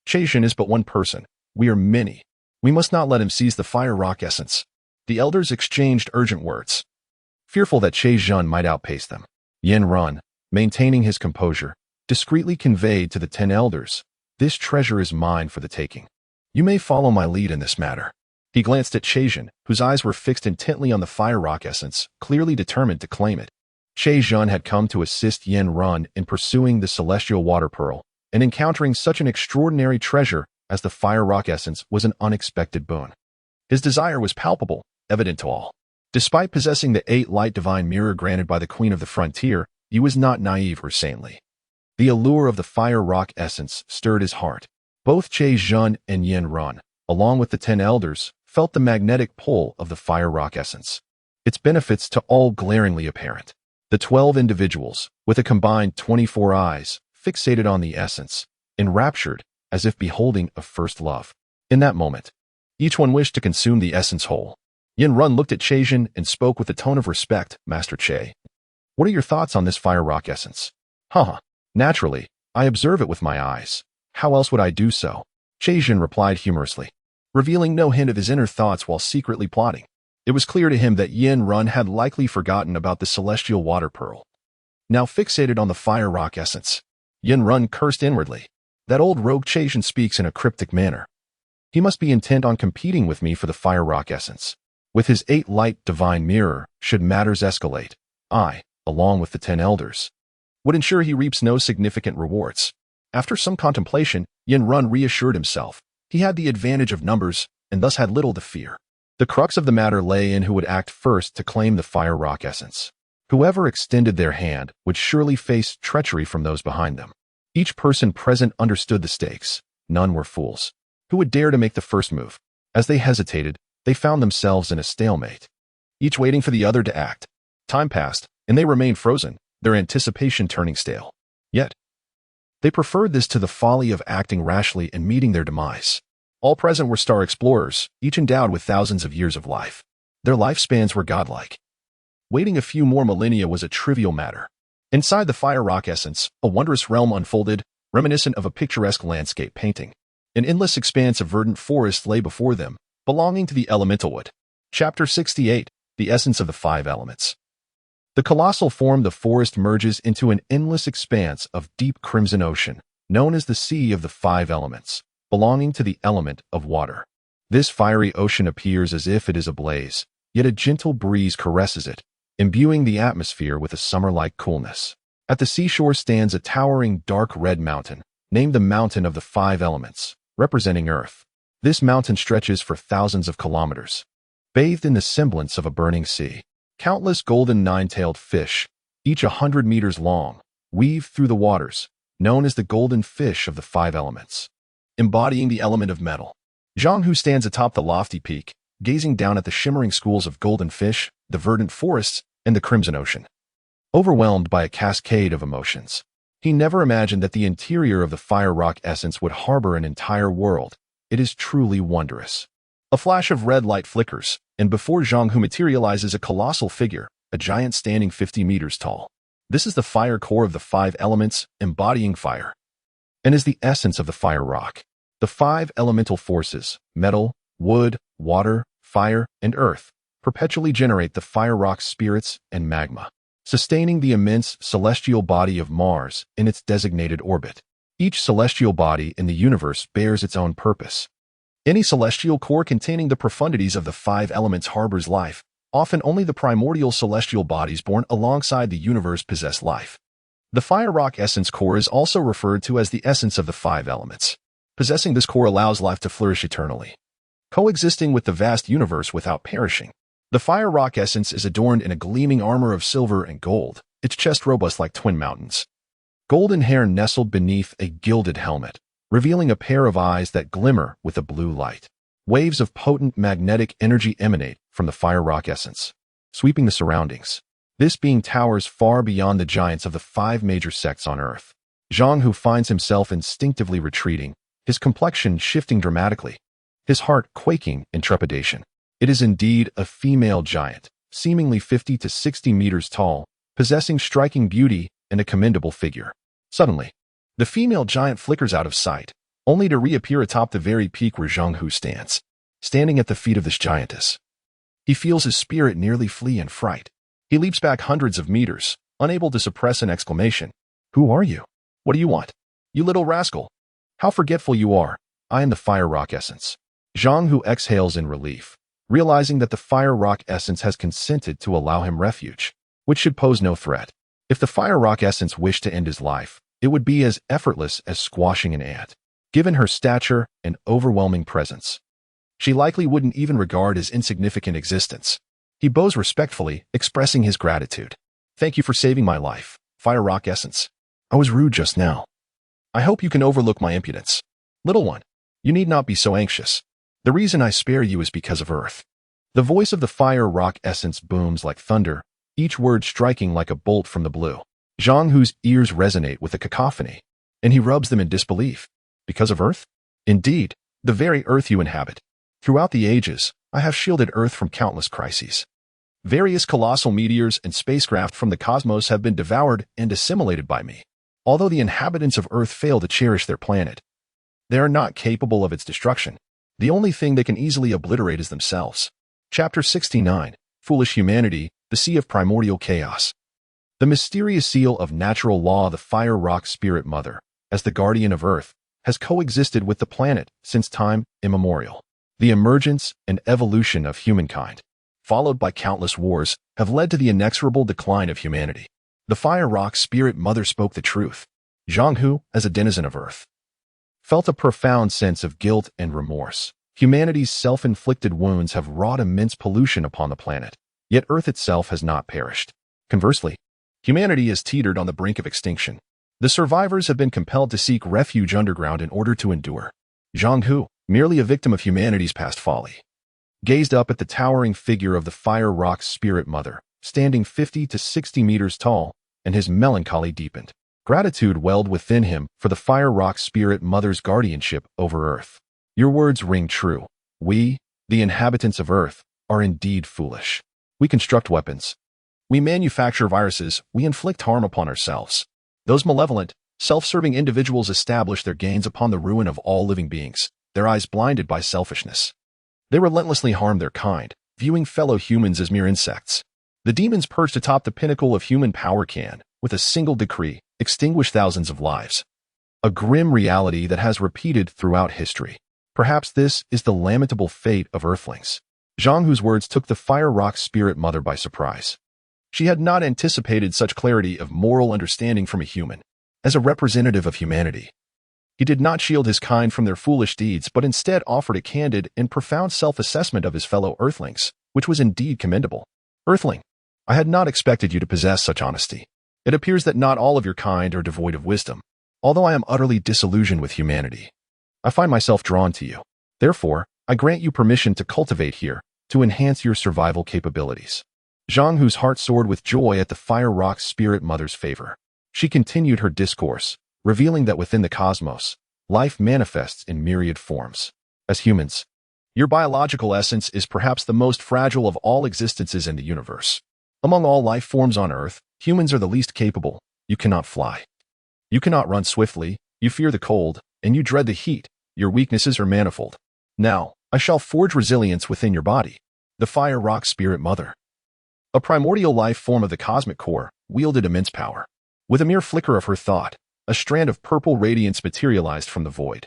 Chejin is but one person. We are many. We must not let him seize the fire rock essence. The elders exchanged urgent words, fearful that Chejin might outpace them. Yin Run, maintaining his composure, discreetly conveyed to the 10 elders, "This treasure is mine for the taking. You may follow my lead in this matter." He glanced at Chazhen, whose eyes were fixed intently on the fire rock essence, clearly determined to claim it. Chazhen had come to assist Yin Run in pursuing the celestial water pearl, and encountering such an extraordinary treasure as the fire rock essence was an unexpected boon. His desire was palpable, evident to all. Despite possessing the 8 light divine mirror granted by the Queen of the Frontier, he was not naive or saintly. The allure of the fire rock essence stirred his heart. Both Chazhen and Yin Run, along with the 10 elders, felt the magnetic pull of the fire rock essence. Its benefits to all glaringly apparent. The 12 individuals, with a combined 24 eyes, fixated on the essence, enraptured as if beholding a first love. In that moment, each one wished to consume the essence whole. Yin Run looked at Chazhen and spoke with a tone of respect. "Master Che, what are your thoughts on this fire rock essence?" Naturally, I observe it with my eyes. How else would I do so?" Chazhen replied humorously, revealing no hint of his inner thoughts while secretly plotting. It was clear to him that Yin Run had likely forgotten about the celestial water pearl. Now fixated on the fire rock essence, Yin Run cursed inwardly. That old rogue Chazhen speaks in a cryptic manner. He must be intent on competing with me for the fire rock essence. With his 8 light divine mirror, should matters escalate, I, along with the 10 elders, would ensure he reaps no significant rewards. After some contemplation, Yin Run reassured himself. He had the advantage of numbers, and thus had little to fear. The crux of the matter lay in who would act first to claim the fire rock essence. Whoever extended their hand would surely face treachery from those behind them. Each person present understood the stakes. None were fools. Who would dare to make the first move? As they hesitated, they found themselves in a stalemate, each waiting for the other to act. Time passed, and they remained frozen, their anticipation turning stale. Yet, they preferred this to the folly of acting rashly and meeting their demise. All present were star explorers, each endowed with thousands of years of life. Their lifespans were godlike. Waiting a few more millennia was a trivial matter. Inside the fire rock essence, a wondrous realm unfolded, reminiscent of a picturesque landscape painting. An endless expanse of verdant forest lay before them, belonging to the elemental wood. Chapter 68, The Essence of the 5 Elements. The colossal form the forest merges into an endless expanse of deep crimson ocean, known as the Sea of the 5 Elements, belonging to the element of water. This fiery ocean appears as if it is ablaze, yet a gentle breeze caresses it, imbuing the atmosphere with a summer-like coolness. At the seashore stands a towering dark red mountain, named the Mountain of the 5 Elements, representing Earth. This mountain stretches for thousands of kilometers, bathed in the semblance of a burning sea. Countless golden 9-tailed fish, each 100 meters long, weave through the waters, known as the golden fish of the 5 Elements, embodying the element of metal. Zhang Hu stands atop the lofty peak, gazing down at the shimmering schools of golden fish, the verdant forests, and the crimson ocean. Overwhelmed by a cascade of emotions, he never imagined that the interior of the fire rock essence would harbor an entire world. It is truly wondrous. A flash of red light flickers, and before Zhang Hu materializes a colossal figure, a giant standing 50 meters tall. This is the fire core of the 5 Elements, embodying fire, and is the essence of the fire rock. The 5 elemental forces, metal, wood, water, fire, and earth, perpetually generate the fire rock's spirits and magma, sustaining the immense celestial body of Mars in its designated orbit. Each celestial body in the universe bears its own purpose. Any celestial core containing the profundities of the 5 elements harbors life. Often only the primordial celestial bodies born alongside the universe possess life. The fire rock essence core is also referred to as the essence of the 5 elements. Possessing this core allows life to flourish eternally, coexisting with the vast universe without perishing. The fire rock essence is adorned in a gleaming armor of silver and gold, its chest robust like twin mountains. Golden hair nestled beneath a gilded helmet, revealing a pair of eyes that glimmer with a blue light. Waves of potent magnetic energy emanate from the fire rock essence, sweeping the surroundings. This being towers far beyond the giants of the 5 major sects on Earth. Zhang Hu finds himself instinctively retreating, his complexion shifting dramatically, his heart quaking in trepidation. It is indeed a female giant, seemingly 50 to 60 meters tall, possessing striking beauty and a commendable figure. Suddenly, the female giant flickers out of sight, only to reappear atop the very peak where Zhang Hu stands. Standing at the feet of this giantess, he feels his spirit nearly flee in fright. He leaps back hundreds of meters, unable to suppress an exclamation. "Who are you? What do you want? You little rascal! How forgetful you are! I am the fire rock essence." Zhang Hu exhales in relief, realizing that the fire rock essence has consented to allow him refuge, which should pose no threat. If the fire rock essence wished to end his life, it would be as effortless as squashing an ant. Given her stature and overwhelming presence, she likely wouldn't even regard his insignificant existence. He bows respectfully, expressing his gratitude. "Thank you for saving my life, fire rock essence. I was rude just now. I hope you can overlook my impudence. Little one, you need not be so anxious. The reason I spare you is because of Earth." The voice of the fire rock essence booms like thunder, each word striking like a bolt from the blue. Zhang Hu's ears resonate with a cacophony, and he rubs them in disbelief. "Because of Earth?" "Indeed, the very Earth you inhabit. Throughout the ages, I have shielded Earth from countless crises. Various colossal meteors and spacecraft from the cosmos have been devoured and assimilated by me. Although the inhabitants of Earth fail to cherish their planet, they are not capable of its destruction. The only thing they can easily obliterate is themselves." Chapter 69, Foolish Humanity, the Sea of Primordial Chaos. The mysterious seal of natural law, the fire rock spirit mother, as the guardian of Earth, has coexisted with the planet since time immemorial. The emergence and evolution of humankind, followed by countless wars, have led to the inexorable decline of humanity. The fire rock spirit mother spoke the truth. Zhang Hu, as a denizen of Earth, felt a profound sense of guilt and remorse. Humanity's self-inflicted wounds have wrought immense pollution upon the planet, yet Earth itself has not perished. Conversely, humanity has teetered on the brink of extinction. The survivors have been compelled to seek refuge underground in order to endure. Zhang Hu, merely a victim of humanity's past folly, gazed up at the towering figure of the fire rock spirit mother, standing 50 to 60 meters tall, and his melancholy deepened. Gratitude welled within him for the fire rock spirit mother's guardianship over Earth. "Your words ring true. We, the inhabitants of Earth, are indeed foolish. We construct weapons. We manufacture viruses. We inflict harm upon ourselves. Those malevolent, self-serving individuals establish their gains upon the ruin of all living beings, their eyes blinded by selfishness. They relentlessly harm their kind, viewing fellow humans as mere insects. The demons perched atop the pinnacle of human power can, with a single decree, extinguish thousands of lives. A grim reality that has repeated throughout history. Perhaps this is the lamentable fate of Earthlings." Zhang Hu's words took the fire rock spirit mother by surprise. She had not anticipated such clarity of moral understanding from a human. As a representative of humanity, he did not shield his kind from their foolish deeds, but instead offered a candid and profound self-assessment of his fellow Earthlings, which was indeed commendable. "Earthling, I had not expected you to possess such honesty. It appears that not all of your kind are devoid of wisdom. Although I am utterly disillusioned with humanity, I find myself drawn to you. Therefore, I grant you permission to cultivate here, to enhance your survival capabilities." Zhang Hu's heart soared with joy at the fire rock spirit mother's favor. She continued her discourse, revealing that within the cosmos, life manifests in myriad forms. As humans, your biological essence is perhaps the most fragile of all existences in the universe. Among all life forms on Earth, humans are the least capable. You cannot fly. You cannot run swiftly, you fear the cold, and you dread the heat. Your weaknesses are manifold. Now, I shall forge resilience within your body. The fire rock spirit mother, a primordial life form of the cosmic core, wielded immense power. With a mere flicker of her thought, a strand of purple radiance materialized from the void,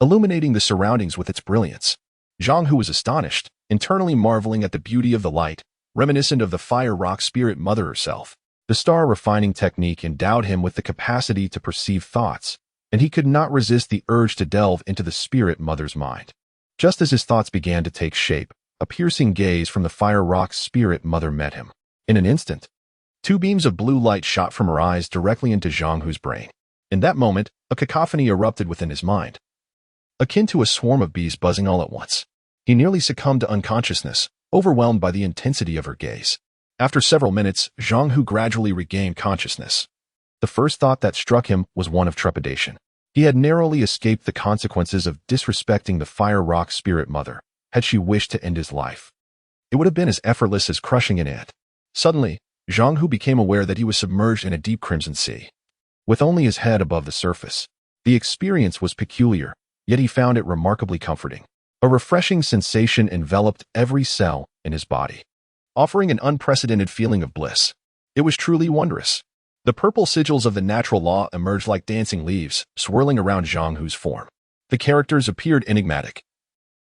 illuminating the surroundings with its brilliance. Zhang Hu was astonished, internally marveling at the beauty of the light, reminiscent of the fire rock spirit mother herself. The star refining technique endowed him with the capacity to perceive thoughts, and he could not resist the urge to delve into the spirit mother's mind. Just as his thoughts began to take shape, a piercing gaze from the fire rock spirit mother met him. In an instant, two beams of blue light shot from her eyes directly into Zhang Hu's brain. In that moment, a cacophony erupted within his mind, akin to a swarm of bees buzzing all at once. He nearly succumbed to unconsciousness, overwhelmed by the intensity of her gaze. After several minutes, Zhang Hu gradually regained consciousness. The first thought that struck him was one of trepidation. He had narrowly escaped the consequences of disrespecting the fire rock spirit mother. Had she wished to end his life, it would have been as effortless as crushing an ant. Suddenly, Zhang Hu became aware that he was submerged in a deep crimson sea, with only his head above the surface. The experience was peculiar, yet he found it remarkably comforting. A refreshing sensation enveloped every cell in his body, offering an unprecedented feeling of bliss. It was truly wondrous. The purple sigils of the natural law emerged like dancing leaves, swirling around Zhang Hu's form. The characters appeared enigmatic,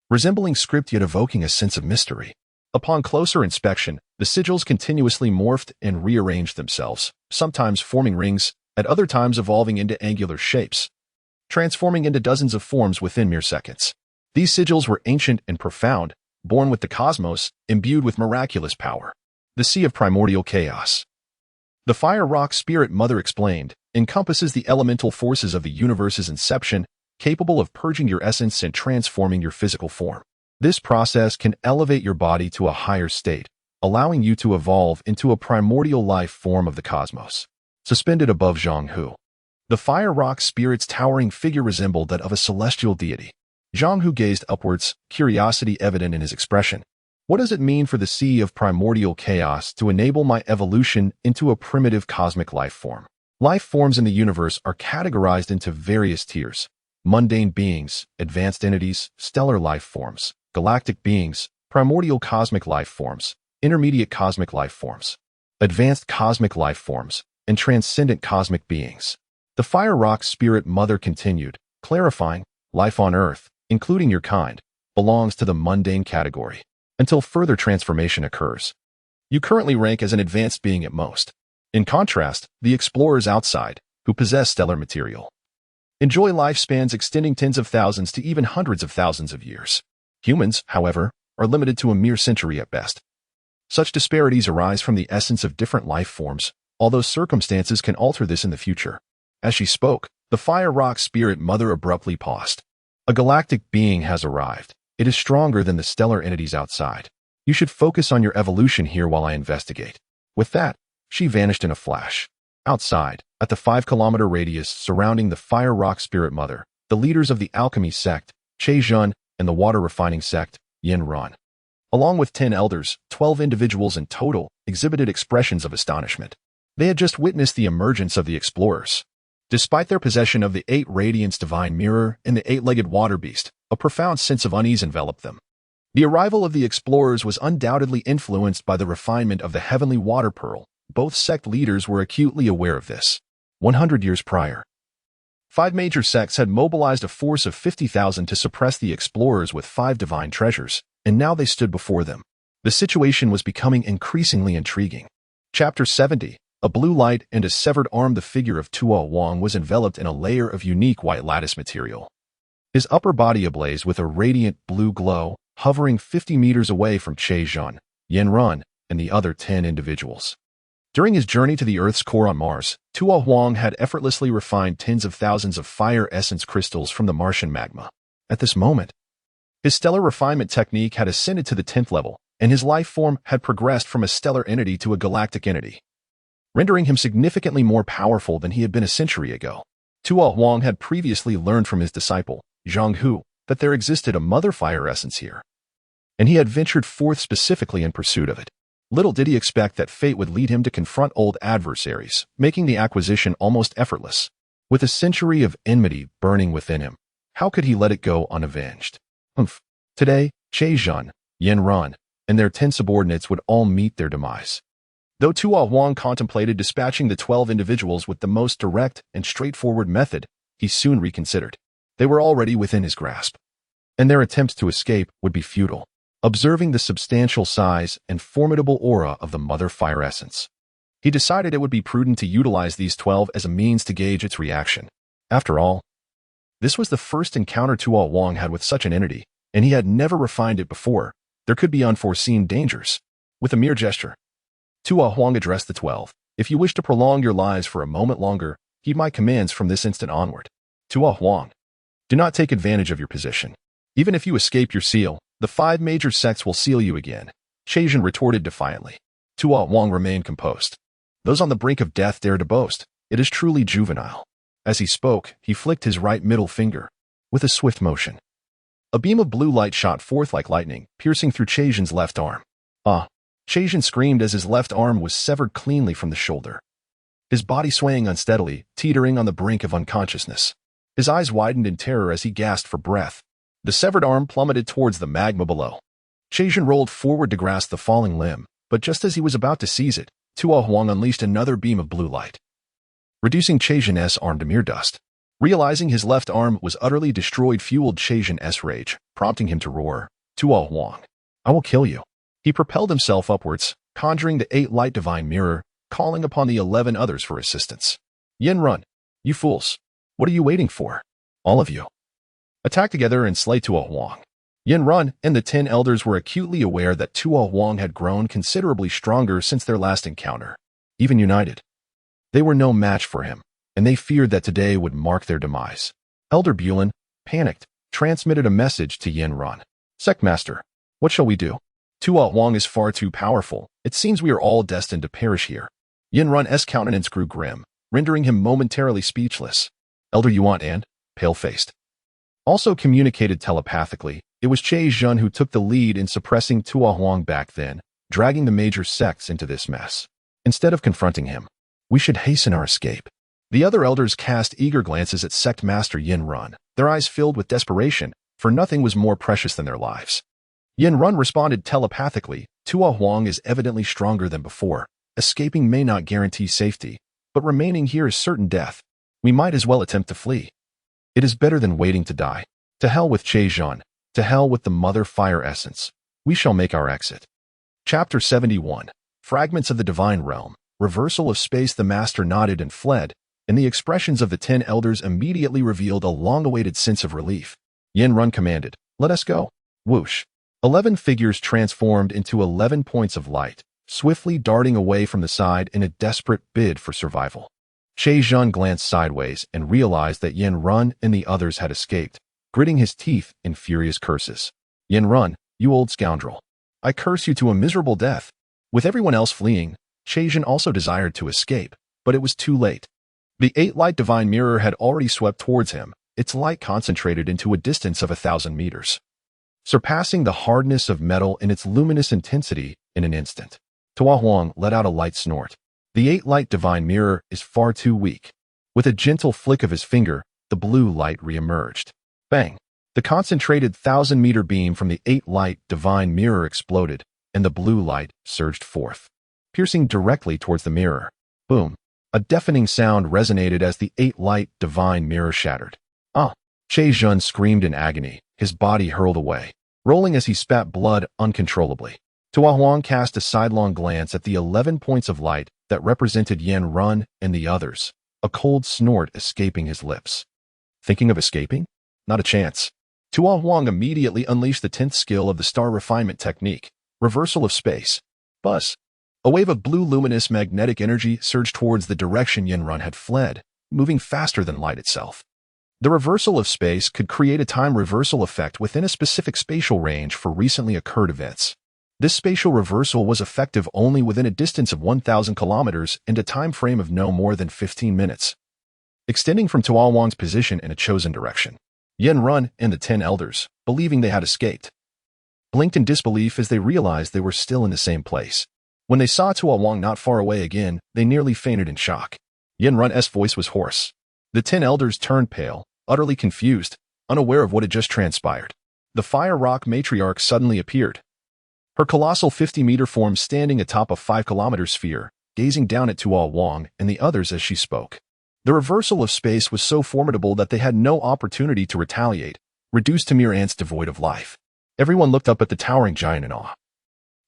resembling script yet evoking a sense of mystery. Upon closer inspection, the sigils continuously morphed and rearranged themselves, sometimes forming rings, at other times evolving into angular shapes, transforming into dozens of forms within mere seconds. These sigils were ancient and profound, born with the cosmos, imbued with miraculous power. The Sea of Primordial Chaos. The Fire Rock Spirit Mother explained, encompasses the elemental forces of the universe's inception, capable of purging your essence and transforming your physical form. This process can elevate your body to a higher state, allowing you to evolve into a primordial life form of the cosmos. Suspended above Zhang Hu, the Fire Rock Spirit's towering figure resembled that of a celestial deity. Zhang Hu gazed upwards, curiosity evident in his expression. What does it mean for the Sea of Primordial Chaos to enable my evolution into a primitive cosmic life form? Life forms in the universe are categorized into various tiers: mundane beings, advanced entities, stellar life forms, galactic beings, primordial cosmic life forms, intermediate cosmic life forms, advanced cosmic life forms, and transcendent cosmic beings. The Fire Rock Spirit Mother continued, clarifying, life on Earth, including your kind, belongs to the mundane category, until further transformation occurs. You currently rank as an advanced being at most. In contrast, the explorers outside, who possess stellar material, enjoy lifespans extending tens of thousands to even hundreds of thousands of years. Humans, however, are limited to a mere century at best. Such disparities arise from the essence of different life forms, although circumstances can alter this in the future. As she spoke, the Fire Rock Spirit Mother abruptly paused. A galactic being has arrived. It is stronger than the stellar entities outside. You should focus on your evolution here while I investigate. With that, she vanished in a flash. Outside, at the 5-kilometer radius surrounding the Fire Rock Spirit Mother, the leaders of the Alchemy sect, Che Zhun, and the Water Refining sect, Yin Run, along with 10 elders, 12 individuals in total, exhibited expressions of astonishment. They had just witnessed the emergence of the explorers. Despite their possession of the 8 Radiance Divine Mirror and the 8-legged water beast, a profound sense of unease enveloped them. The arrival of the explorers was undoubtedly influenced by the refinement of the heavenly water pearl. Both sect leaders were acutely aware of this. 100 years prior, 5 major sects had mobilized a force of 50,000 to suppress the explorers with 5 divine treasures, and now they stood before them. The situation was becoming increasingly intriguing. Chapter 70. A blue light and a severed arm. The figure of Tuo Wang was enveloped in a layer of unique white lattice material. His upper body ablaze with a radiant blue glow, hovering 50 meters away from Che Zhun, Yin Run, and the other 10 individuals. During his journey to the Earth's core on Mars, Tuo Wang had effortlessly refined tens of thousands of fire essence crystals from the Martian magma. At this moment, his stellar refinement technique had ascended to the 10th level, and his life form had progressed from a stellar entity to a galactic entity, rendering him significantly more powerful than he had been a century ago. Tuo Wang had previously learned from his disciple, Zhang Hu, that there existed a mother fire essence here, and he had ventured forth specifically in pursuit of it. Little did he expect that fate would lead him to confront old adversaries, making the acquisition almost effortless. With a century of enmity burning within him, how could he let it go unavenged? Today, Che Zhun, Yin Run, and their 10 subordinates would all meet their demise. Though Tuo Wang contemplated dispatching the 12 individuals with the most direct and straightforward method, he soon reconsidered. They were already within his grasp, and their attempts to escape would be futile. Observing the substantial size and formidable aura of the Mother Fire Essence, he decided it would be prudent to utilize these 12 as a means to gauge its reaction. After all, this was the first encounter Tuo Wang had with such an entity, and he had never refined it before. There could be unforeseen dangers. With a mere gesture, Tuo Wang addressed the 12. If you wish to prolong your lives for a moment longer, heed my commands from this instant onward. Tuo Wang, do not take advantage of your position. Even if you escape your seal, the 5 major sects will seal you again. Che Zhun retorted defiantly. Tuo Wang remained composed. Those on the brink of death dare to boast. It is truly juvenile. As he spoke, he flicked his right middle finger. With a swift motion, a beam of blue light shot forth like lightning, piercing through Che Zhun's left arm. Che Zhun screamed as his left arm was severed cleanly from the shoulder, his body swaying unsteadily, teetering on the brink of unconsciousness. His eyes widened in terror as he gasped for breath. The severed arm plummeted towards the magma below. Che Zhun rolled forward to grasp the falling limb, but just as he was about to seize it, Tuo Huang unleashed another beam of blue light, reducing Chejin's arm to mere dust. Realizing his left arm was utterly destroyed fueled Chejin's rage, prompting him to roar, Tuo Huang, I will kill you. He propelled himself upwards, conjuring the 8 light divine mirror, calling upon the 11 others for assistance. Yin Run, you fools. What are you waiting for? All of you. Attack together and slay Tuo Huang. Yin Run and the 10 elders were acutely aware that Tuo Huang had grown considerably stronger since their last encounter. Even united, they were no match for him, and they feared that today would mark their demise. Elder Bulin, panicked, transmitted a message to Yin Run. Sectmaster, what shall we do? Tuo Huang is far too powerful. It seems we are all destined to perish here. Yin Run's countenance grew grim, rendering him momentarily speechless. Elder Yuan and, pale-faced, also communicated telepathically. It was Che Zhen who took the lead in suppressing Tuo Huang back then, dragging the major sects into this mess. Instead of confronting him, we should hasten our escape. The other elders cast eager glances at Sect Master Yin Run, their eyes filled with desperation, for nothing was more precious than their lives. Yin Run responded telepathically, Tuo Huang is evidently stronger than before. Escaping may not guarantee safety, but remaining here is certain death. We might as well attempt to flee. It is better than waiting to die. To hell with Che Zhen, to hell with the Mother Fire Essence. We shall make our exit. Chapter 71. Fragments of the Divine Realm. Reversal of space. The Master nodded and fled, and the expressions of the 10 elders immediately revealed a long-awaited sense of relief. Yin Run commanded, let us go. Whoosh. 11 figures transformed into 11 points of light, swiftly darting away from the side in a desperate bid for survival. Che Zhen glanced sideways and realized that Yin Run and the others had escaped, gritting his teeth in furious curses. Yin Run, you old scoundrel. I curse you to a miserable death. With everyone else fleeing, Che Zhen also desired to escape, but it was too late. The 8 light divine mirror had already swept towards him, its light concentrated into a distance of 1,000 meters, surpassing the hardness of metal in its luminous intensity in an instant. Tuo Huang let out a light snort. The 8 light divine mirror is far too weak. With a gentle flick of his finger, the blue light re-emerged. Bang! The concentrated 1,000-meter beam from the 8 light divine mirror exploded, and the blue light surged forth, piercing directly towards the mirror. Boom! A deafening sound resonated as the 8 light divine mirror shattered. Ah! Che Zhen screamed in agony, his body hurled away, rolling as he spat blood uncontrollably. Tuo Huang cast a sidelong glance at the 11 points of light that represented Yin Run and the others, a cold snort escaping his lips. Thinking of escaping? Not a chance. Tuo Huang immediately unleashed the 10th skill of the star refinement technique, reversal of space. Buzz. A wave of blue luminous magnetic energy surged towards the direction Yin Run had fled, moving faster than light itself. The reversal of space could create a time reversal effect within a specific spatial range for recently occurred events. This spatial reversal was effective only within a distance of 1,000 kilometers and a time frame of no more than 15 minutes, extending from Tuo Huang's position in a chosen direction. Yin Run and the 10 elders, believing they had escaped, blinked in disbelief as they realized they were still in the same place. When they saw Tuo Huang not far away again, they nearly fainted in shock. Yin Run's voice was hoarse. The 10 elders turned pale, utterly confused, unaware of what had just transpired. The Fire Rock Matriarch suddenly appeared, her colossal 50-meter form standing atop a 5-kilometer sphere, gazing down at Tuo Huang and the others as she spoke. The reversal of space was so formidable that they had no opportunity to retaliate, reduced to mere ants devoid of life. Everyone looked up at the towering giant in awe,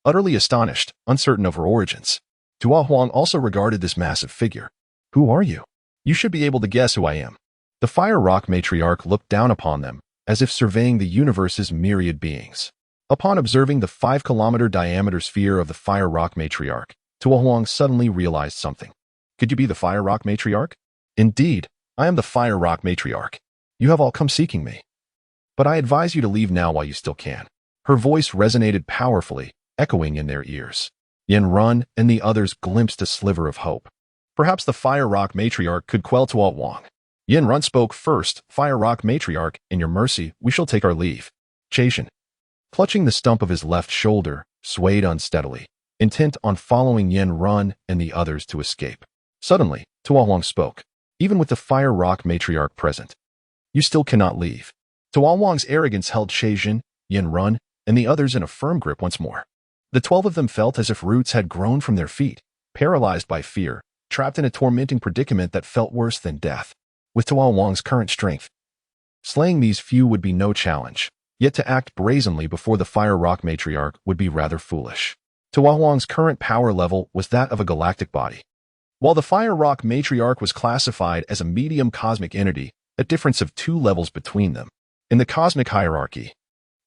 utterly astonished, uncertain of her origins. Tuo Huang also regarded this massive figure. Who are you? You should be able to guess who I am. The Fire Rock Matriarch looked down upon them, as if surveying the universe's myriad beings. Upon observing the 5-kilometer diameter sphere of the Fire Rock Matriarch, Tuo Huang suddenly realized something. Could you be the Fire Rock Matriarch? Indeed, I am the Fire Rock Matriarch. You have all come seeking me. But I advise you to leave now while you still can. Her voice resonated powerfully, echoing in their ears. Yin Run and the others glimpsed a sliver of hope. Perhaps the Fire Rock Matriarch could quell Tuo Huang. Yin Run spoke first. Fire Rock Matriarch, in your mercy, we shall take our leave. Che Zhen, clutching the stump of his left shoulder, swayed unsteadily, intent on following Yin Run and the others to escape. Suddenly, Tuo Huang spoke. Even with the Fire Rock Matriarch present, you still cannot leave. Tuo Huang's arrogance held Che Zhen, Yin Run, and the others in a firm grip once more. The 12 of them felt as if roots had grown from their feet, paralyzed by fear, trapped in a tormenting predicament that felt worse than death. With Tuo Wang's current strength, slaying these few would be no challenge, yet to act brazenly before the Fire Rock Matriarch would be rather foolish. Tuo Wang's current power level was that of a galactic body. While the Fire Rock Matriarch was classified as a medium cosmic entity, a difference of 2 levels between them. In the cosmic hierarchy,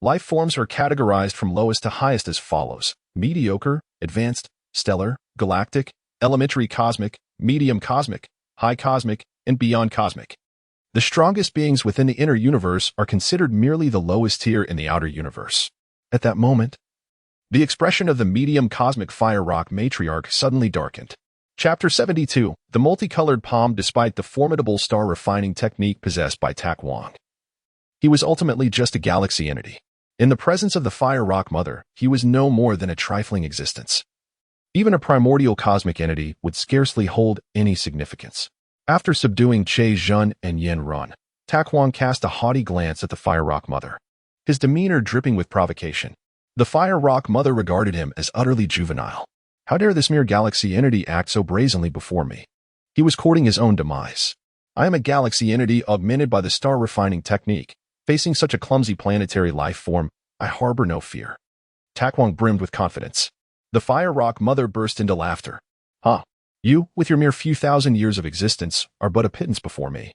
life forms are categorized from lowest to highest as follows: mediocre, advanced, stellar, galactic, elementary cosmic, medium cosmic, high cosmic, and beyond cosmic. The strongest beings within the inner universe are considered merely the lowest tier in the outer universe. At that moment, the expression of the medium cosmic Fire Rock Matriarch suddenly darkened. Chapter 72, The Multicolored Palm. Despite the formidable star refining technique possessed by Tak Wang, he was ultimately just a galaxy entity. In the presence of the Fire Rock Mother, he was no more than a trifling existence. Even a primordial cosmic entity would scarcely hold any significance. After subduing Che Zhun and Yen Run, Tak Wang cast a haughty glance at the Fire Rock Mother, his demeanor dripping with provocation. The Fire Rock Mother regarded him as utterly juvenile. How dare this mere galaxy entity act so brazenly before me? He was courting his own demise. I am a galaxy entity augmented by the star refining technique. Facing such a clumsy planetary life form, I harbor no fear. Tak Wang brimmed with confidence. The Fire Rock Mother burst into laughter. Huh? You, with your mere few thousand years of existence, are but a pittance before me.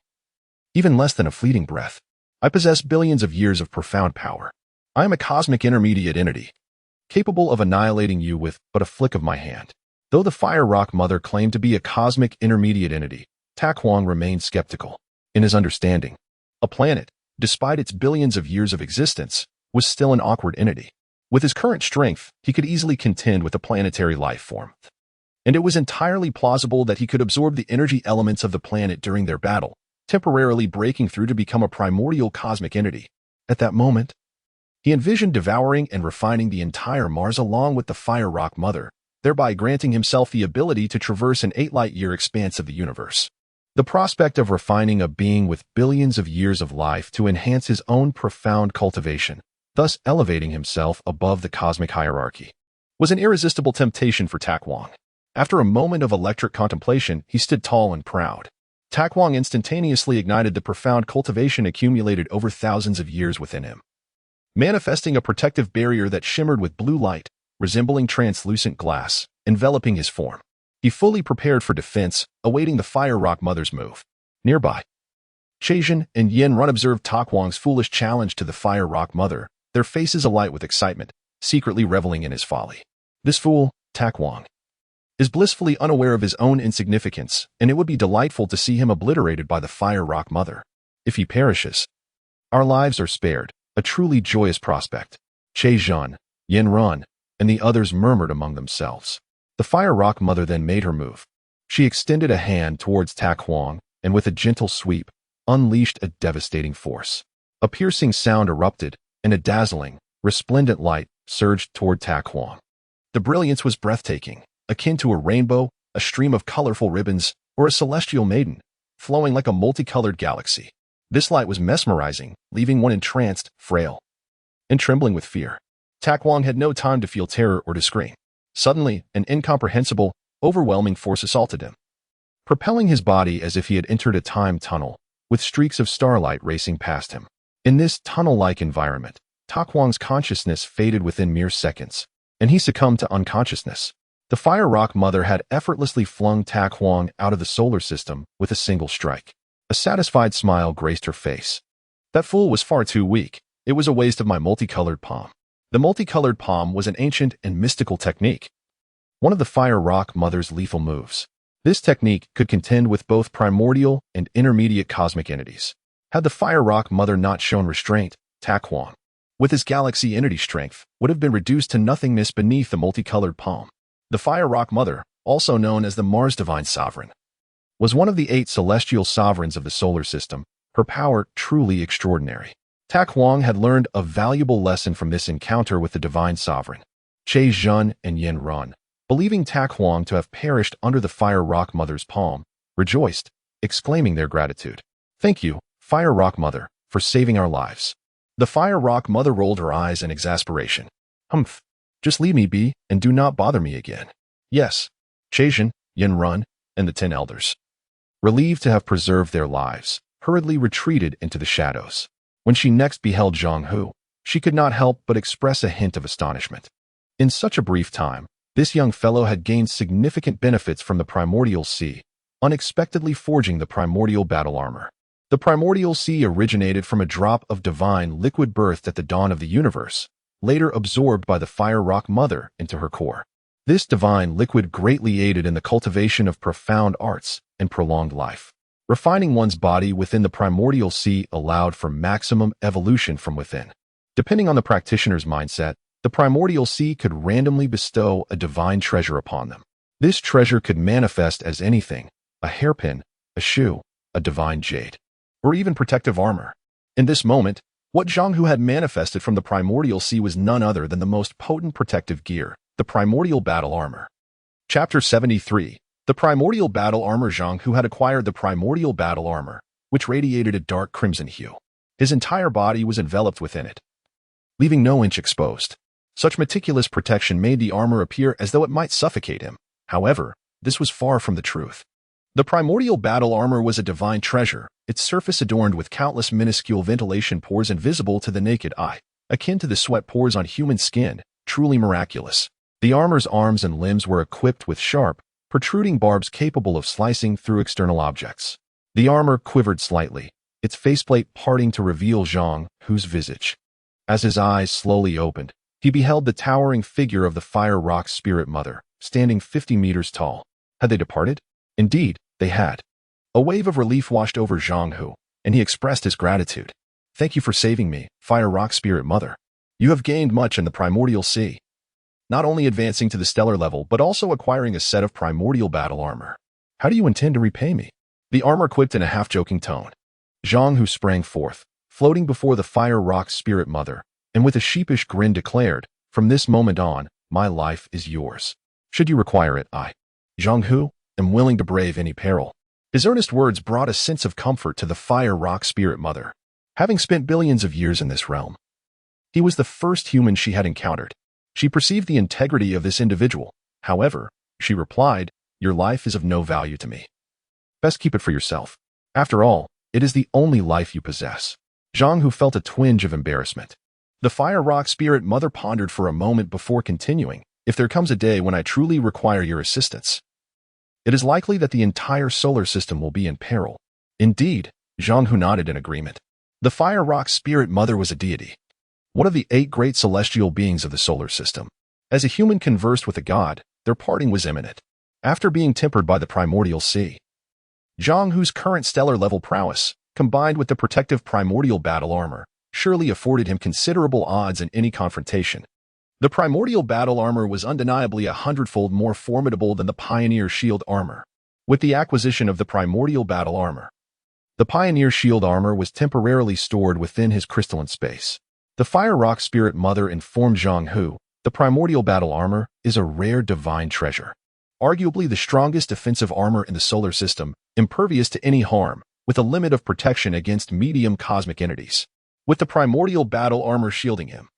Even less than a fleeting breath. I possess billions of years of profound power. I am a cosmic intermediate entity, capable of annihilating you with but a flick of my hand. Though the Fire Rock Mother claimed to be a cosmic intermediate entity, Tak Wang remained skeptical. In his understanding, a planet, despite its billions of years of existence, was still an awkward entity. With his current strength, he could easily contend with a planetary life form. And it was entirely plausible that he could absorb the energy elements of the planet during their battle, temporarily breaking through to become a primordial cosmic entity. At that moment, he envisioned devouring and refining the entire Mars along with the Fire Rock Mother, thereby granting himself the ability to traverse an 8-light-year expanse of the universe. The prospect of refining a being with billions of years of life to enhance his own profound cultivation, thus elevating himself above the cosmic hierarchy, was an irresistible temptation for Tak Wang. After a moment of electric contemplation, he stood tall and proud. Tak Wang instantaneously ignited the profound cultivation accumulated over thousands of years within him, manifesting a protective barrier that shimmered with blue light, resembling translucent glass, enveloping his form. He fully prepared for defense, awaiting the Fire Rock Mother's move. Nearby, Che Zhun and Yen Run observed Tak Wang's foolish challenge to the Fire Rock Mother, their faces alight with excitement, secretly reveling in his folly. This fool, Tak Wang, is blissfully unaware of his own insignificance, and it would be delightful to see him obliterated by the Fire Rock Mother. If he perishes, our lives are spared, a truly joyous prospect. Che Zhun, Yen Run, and the others murmured among themselves. The Fire Rock Mother then made her move. She extended a hand towards Tak Wang, and with a gentle sweep, unleashed a devastating force. A piercing sound erupted, and a dazzling, resplendent light surged toward Tak Wang. The brilliance was breathtaking, akin to a rainbow, a stream of colorful ribbons, or a celestial maiden, flowing like a multicolored galaxy. This light was mesmerizing, leaving one entranced, frail, and trembling with fear. Tak Wang had no time to feel terror or to scream. Suddenly, an incomprehensible, overwhelming force assaulted him, propelling his body as if he had entered a time tunnel, with streaks of starlight racing past him. In this tunnel-like environment, Tak Wang's consciousness faded within mere seconds, and he succumbed to unconsciousness. The Fire Rock Mother had effortlessly flung Tak Wang out of the solar system with a single strike. A satisfied smile graced her face. That fool was far too weak. It was a waste of my multicolored palm. The multicolored palm was an ancient and mystical technique, one of the Fire Rock Mother's lethal moves. This technique could contend with both primordial and intermediate cosmic entities. Had the Fire Rock Mother not shown restraint, Tak Wang, with his galaxy entity strength, would have been reduced to nothingness beneath the multicolored palm. The Fire Rock Mother, also known as the Mars Divine Sovereign, was one of the 8 celestial sovereigns of the solar system, her power truly extraordinary. Tak Wang had learned a valuable lesson from this encounter with the Divine Sovereign. Che Zhun and Yen Run, believing Tak Wang to have perished under the Fire Rock Mother's palm, rejoiced, exclaiming their gratitude. Thank you, Fire Rock Mother, for saving our lives. The Fire Rock Mother rolled her eyes in exasperation. Humph. Just leave me be, and do not bother me again. Yes. Chazhen, Yin Run, and the 10 elders, relieved to have preserved their lives, hurriedly retreated into the shadows. When she next beheld Zhang Hu, she could not help but express a hint of astonishment. In such a brief time, this young fellow had gained significant benefits from the primordial sea, unexpectedly forging the primordial battle armor. The primordial sea originated from a drop of divine liquid birthed at the dawn of the universe, later absorbed by the fire rock mother into her core. This divine liquid greatly aided in the cultivation of profound arts and prolonged life. Refining one's body within the primordial sea allowed for maximum evolution from within. Depending on the practitioner's mindset, the primordial sea could randomly bestow a divine treasure upon them. This treasure could manifest as anything: a hairpin, a shoe, a divine jade, or even protective armor. In this moment, what Zhang Hu had manifested from the primordial sea was none other than the most potent protective gear, the primordial battle armor. Chapter 73. The primordial battle armor. Zhang Hu had acquired the primordial battle armor, which radiated a dark crimson hue. His entire body was enveloped within it, leaving no inch exposed. Such meticulous protection made the armor appear as though it might suffocate him. However, this was far from the truth. The primordial battle armor was a divine treasure, its surface adorned with countless minuscule ventilation pores invisible to the naked eye, akin to the sweat pores on human skin, truly miraculous. The armor's arms and limbs were equipped with sharp, protruding barbs capable of slicing through external objects. The armor quivered slightly, its faceplate parting to reveal Zhang Hu's visage. As his eyes slowly opened, he beheld the towering figure of the fire rock spirit mother, standing 50 meters tall. Had they departed? Indeed, they had. A wave of relief washed over Zhang Hu, and he expressed his gratitude. "Thank you for saving me, fire rock spirit mother. You have gained much in the primordial sea, not only advancing to the stellar level but also acquiring a set of primordial battle armor. How do you intend to repay me?" The armor quipped in a half-joking tone. Zhang Hu sprang forth, floating before the fire rock spirit mother, and with a sheepish grin declared, "From this moment on, my life is yours. Should you require it, I, Zhang Hu, am willing to brave any peril." His earnest words brought a sense of comfort to the fire rock spirit mother. Having spent billions of years in this realm, he was the first human she had encountered. She perceived the integrity of this individual. However, she replied, "Your life is of no value to me. Best keep it for yourself. After all, it is the only life you possess." Zhang Hu felt a twinge of embarrassment. The fire rock spirit mother pondered for a moment before continuing, "If there comes a day when I truly require your assistance, it is likely that the entire solar system will be in peril." Indeed, Zhang Hu nodded in agreement. The fire rock spirit mother was a deity, one of the 8 great celestial beings of the solar system. As a human conversed with a god, their parting was imminent. After being tempered by the primordial sea, Zhang Hu's current stellar-level prowess, combined with the protective primordial battle armor, surely afforded him considerable odds in any confrontation. The primordial battle armor was undeniably 100-fold more formidable than the Pioneer shield armor. With the acquisition of the primordial battle armor, the Pioneer shield armor was temporarily stored within his crystalline space. The fire rock spirit mother informed Zhang Hu, "The primordial battle armor is a rare divine treasure, arguably the strongest defensive armor in the solar system, impervious to any harm, with a limit of protection against medium cosmic entities. With the primordial battle armor shielding him,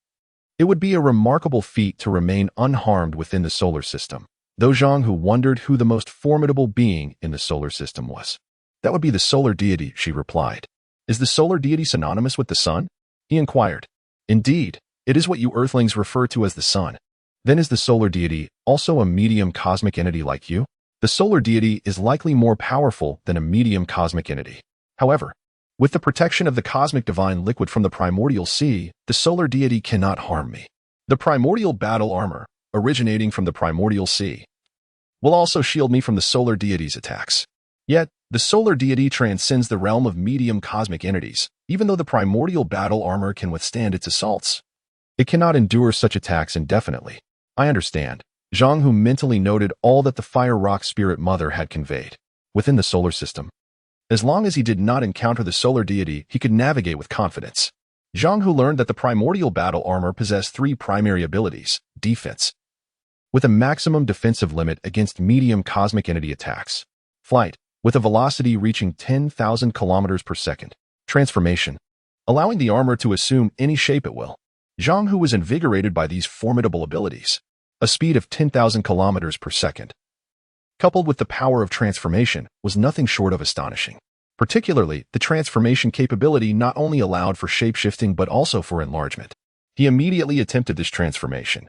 it would be a remarkable feat to remain unharmed within the solar system." Though Zhang Hu wondered who the most formidable being in the solar system was. "That would be the solar deity," she replied. "Is the solar deity synonymous with the sun?" he inquired. "Indeed, it is what you earthlings refer to as the sun." "Then is the solar deity also a medium cosmic entity like you?" "The solar deity is likely more powerful than a medium cosmic entity. However, with the protection of the cosmic divine liquid from the primordial sea, the solar deity cannot harm me. The primordial battle armor, originating from the primordial sea, will also shield me from the solar deity's attacks. Yet, the solar deity transcends the realm of medium cosmic entities, even though the primordial battle armor can withstand its assaults. It cannot endure such attacks indefinitely." "I understand." Zhang Hu mentally noted all that the fire rock spirit mother had conveyed. Within the solar system, as long as he did not encounter the solar deity, he could navigate with confidence. Zhang Hu learned that the primordial battle armor possessed 3 primary abilities: defense, with a maximum defensive limit against medium cosmic entity attacks; flight, with a velocity reaching 10,000 kilometers per second; transformation, allowing the armor to assume any shape it will. Zhang Hu was invigorated by these formidable abilities. A speed of 10,000 kilometers per second, coupled with the power of transformation, was nothing short of astonishing. Particularly, the transformation capability not only allowed for shapeshifting but also for enlargement. He immediately attempted this transformation,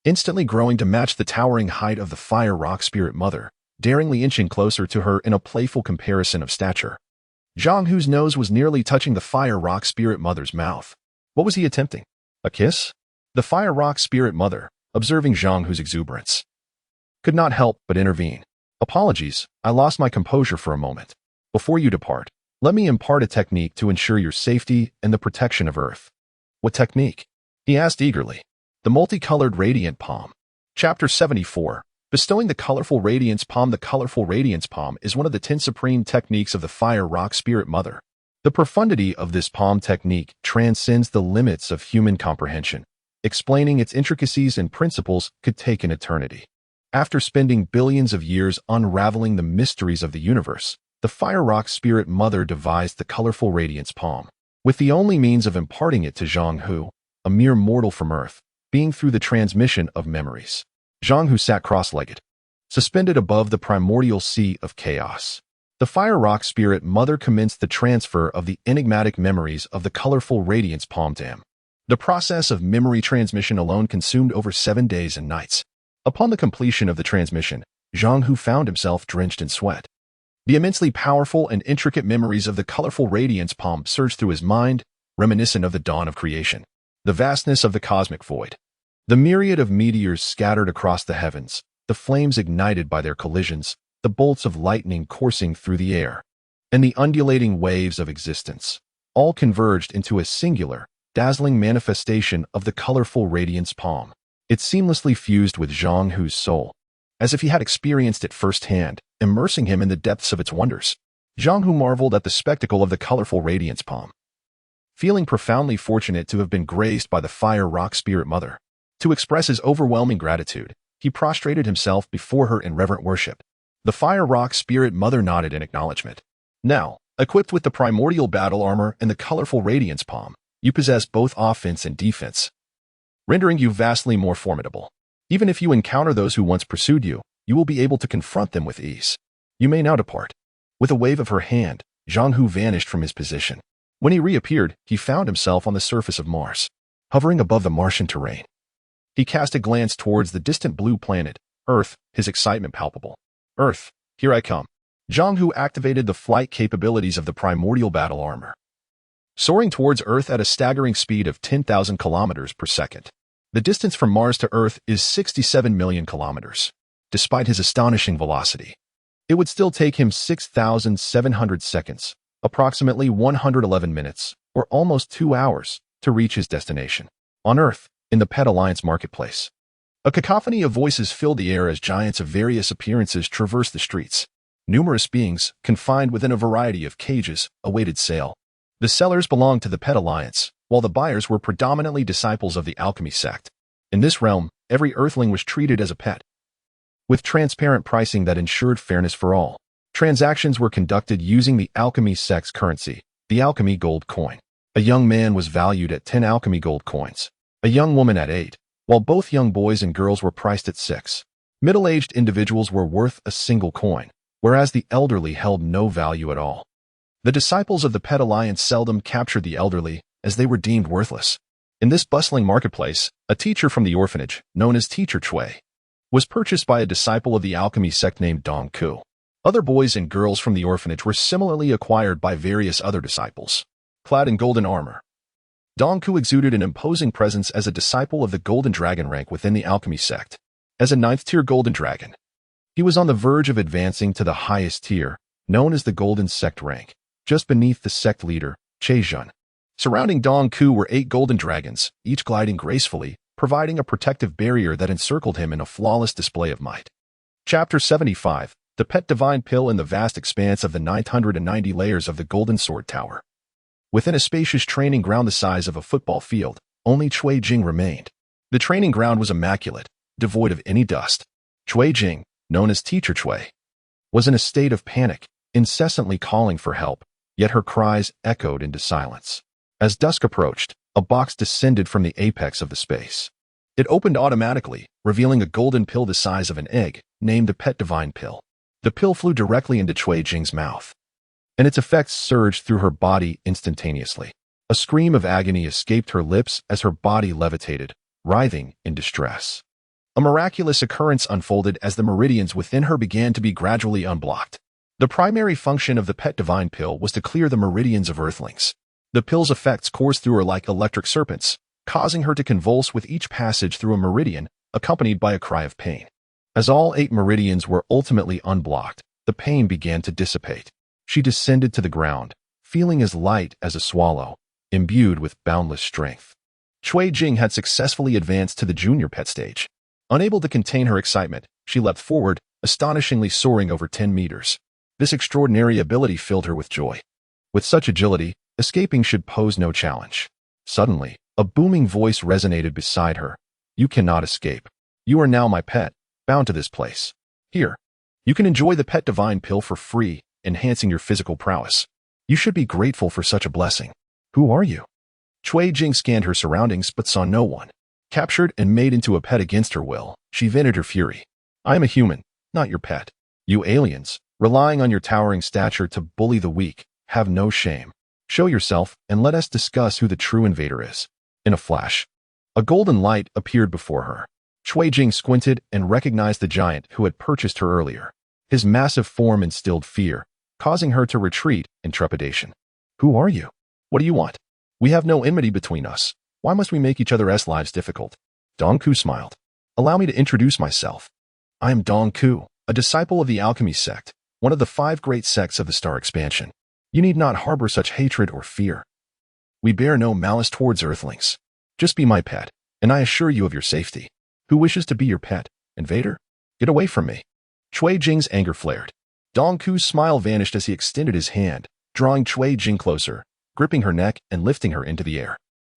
instantly growing to match the towering height of the fire rock spirit mother, daringly inching closer to her in a playful comparison of stature. Zhang Hu's nose was nearly touching the fire rock spirit mother's mouth. What was he attempting? A kiss? The fire rock spirit mother, observing Zhang Hu's exuberance, could not help but intervene. Apologies, I lost my composure for a moment. Before you depart, let me impart a technique to ensure your safety and the protection of Earth. What technique? He asked eagerly. The multicolored radiant palm. Chapter 74. Bestowing the colorful radiance palm. The colorful radiance palm is one of the 10 supreme techniques of the fire rock spirit mother. The profundity of this palm technique transcends the limits of human comprehension. Explaining its intricacies and principles could take an eternity. After spending billions of years unraveling the mysteries of the universe, the fire rock spirit mother devised the colorful radiance palm, with the only means of imparting it to Zhang Hu, a mere mortal from Earth, being through the transmission of memories. Zhang Hu sat cross-legged, suspended above the primordial sea of chaos. The fire rock spirit mother commenced the transfer of the enigmatic memories of the colorful radiance palm to him. The process of memory transmission alone consumed over 7 days and nights. Upon the completion of the transmission, Zhang Hu found himself drenched in sweat. The immensely powerful and intricate memories of the colorful radiance palm surged through his mind, reminiscent of the dawn of creation, the vastness of the cosmic void, the myriad of meteors scattered across the heavens, the flames ignited by their collisions, the bolts of lightning coursing through the air, and the undulating waves of existence, all converged into a singular, dazzling manifestation of the colorful radiance palm. It seamlessly fused with Zhang Hu's soul, as if he had experienced it firsthand, immersing him in the depths of its wonders. Zhang Hu marveled at the spectacle of the colorful radiance palm, feeling profoundly fortunate to have been graced by the fire rock spirit mother. To express his overwhelming gratitude, he prostrated himself before her in reverent worship. The fire rock spirit mother nodded in acknowledgement. Now, equipped with the primordial battle armor and the colorful radiance palm, you possess both offense and defense, rendering you vastly more formidable. Even if you encounter those who once pursued you, you will be able to confront them with ease. You may now depart. With a wave of her hand, Zhang Hu vanished from his position. When he reappeared, he found himself on the surface of Mars, hovering above the Martian terrain. He cast a glance towards the distant blue planet, Earth, his excitement palpable. Earth, here I come. Zhang Hu activated the flight capabilities of the primordial battle armor, soaring towards Earth at a staggering speed of 10,000 kilometers per second. The distance from Mars to Earth is 67 million kilometers. Despite his astonishing velocity, it would still take him 6,700 seconds, approximately 111 minutes, or almost 2 hours, to reach his destination. On Earth, in the Pet Alliance marketplace, a cacophony of voices filled the air as giants of various appearances traversed the streets. Numerous beings, confined within a variety of cages, awaited sale. The sellers belonged to the Pet Alliance, while the buyers were predominantly disciples of the alchemy sect. In this realm, every earthling was treated as a pet, with transparent pricing that ensured fairness for all. Transactions were conducted using the alchemy sect's currency, the alchemy gold coin. A young man was valued at 10 alchemy gold coins, a young woman at 8, while both young boys and girls were priced at 6. Middle-aged individuals were worth a single coin, whereas the elderly held no value at all. The disciples of the Pet Alliance seldom captured the elderly, as they were deemed worthless. In this bustling marketplace, a teacher from the orphanage, known as Teacher Chui, was purchased by a disciple of the alchemy sect named Dong Ku. Other boys and girls from the orphanage were similarly acquired by various other disciples. Clad in golden armor, Dong Ku exuded an imposing presence as a disciple of the Golden Dragon rank within the alchemy sect. As a 9th-tier Golden Dragon, he was on the verge of advancing to the highest tier, known as the Golden Sect rank, just beneath the sect leader, Che Jun. Surrounding Dong Ku were 8 golden dragons, each gliding gracefully, providing a protective barrier that encircled him in a flawless display of might. Chapter 75. The Pet Divine Pill in the vast expanse of the 990 layers of the Golden Sword Tower. Within a spacious training ground the size of a football field, only Chui Jing remained. The training ground was immaculate, devoid of any dust. Chui Jing, known as Teacher Chui, was in a state of panic, incessantly calling for help, yet her cries echoed into silence. As dusk approached, a box descended from the apex of the space. It opened automatically, revealing a golden pill the size of an egg, named the Pet Divine Pill. The pill flew directly into Cui Jing's mouth, and its effects surged through her body instantaneously. A scream of agony escaped her lips as her body levitated, writhing in distress. A miraculous occurrence unfolded as the meridians within her began to be gradually unblocked. The primary function of the Pet Divine Pill was to clear the meridians of Earthlings. The pill's effects coursed through her like electric serpents, causing her to convulse with each passage through a meridian, accompanied by a cry of pain. As all 8 meridians were ultimately unblocked, the pain began to dissipate. She descended to the ground, feeling as light as a swallow, imbued with boundless strength. Cui Jing had successfully advanced to the junior pet stage. Unable to contain her excitement, she leapt forward, astonishingly soaring over 10 meters. This extraordinary ability filled her with joy. With such agility, escaping should pose no challenge. Suddenly, a booming voice resonated beside her. "You cannot escape. You are now my pet, bound to this place. Here, you can enjoy the Pet Divine Pill for free, enhancing your physical prowess. You should be grateful for such a blessing. Who are you?" Cui Jing scanned her surroundings but saw no one. Captured and made into a pet against her will, she vented her fury. "I am a human, not your pet. You aliens, relying on your towering stature to bully the weak, have no shame. Show yourself and let us discuss who the true invader is." In a flash, a golden light appeared before her. Cui Jing squinted and recognized the giant who had purchased her earlier. His massive form instilled fear, causing her to retreat in trepidation. "Who are you? What do you want? We have no enmity between us. Why must we make each other's lives difficult?" Dong Ku smiled. "Allow me to introduce myself. I am Dong Ku, a disciple of the Alchemy sect, one of the 5 great sects of the star expansion. You need not harbor such hatred or fear. We bear no malice towards Earthlings. Just be my pet, and I assure you of your safety. Who wishes to be your pet, invader? Get away from me." Cui Jing's anger flared. Dong Ku's smile vanished as he extended his hand, drawing Cui Jing closer, gripping her neck and lifting her into the air.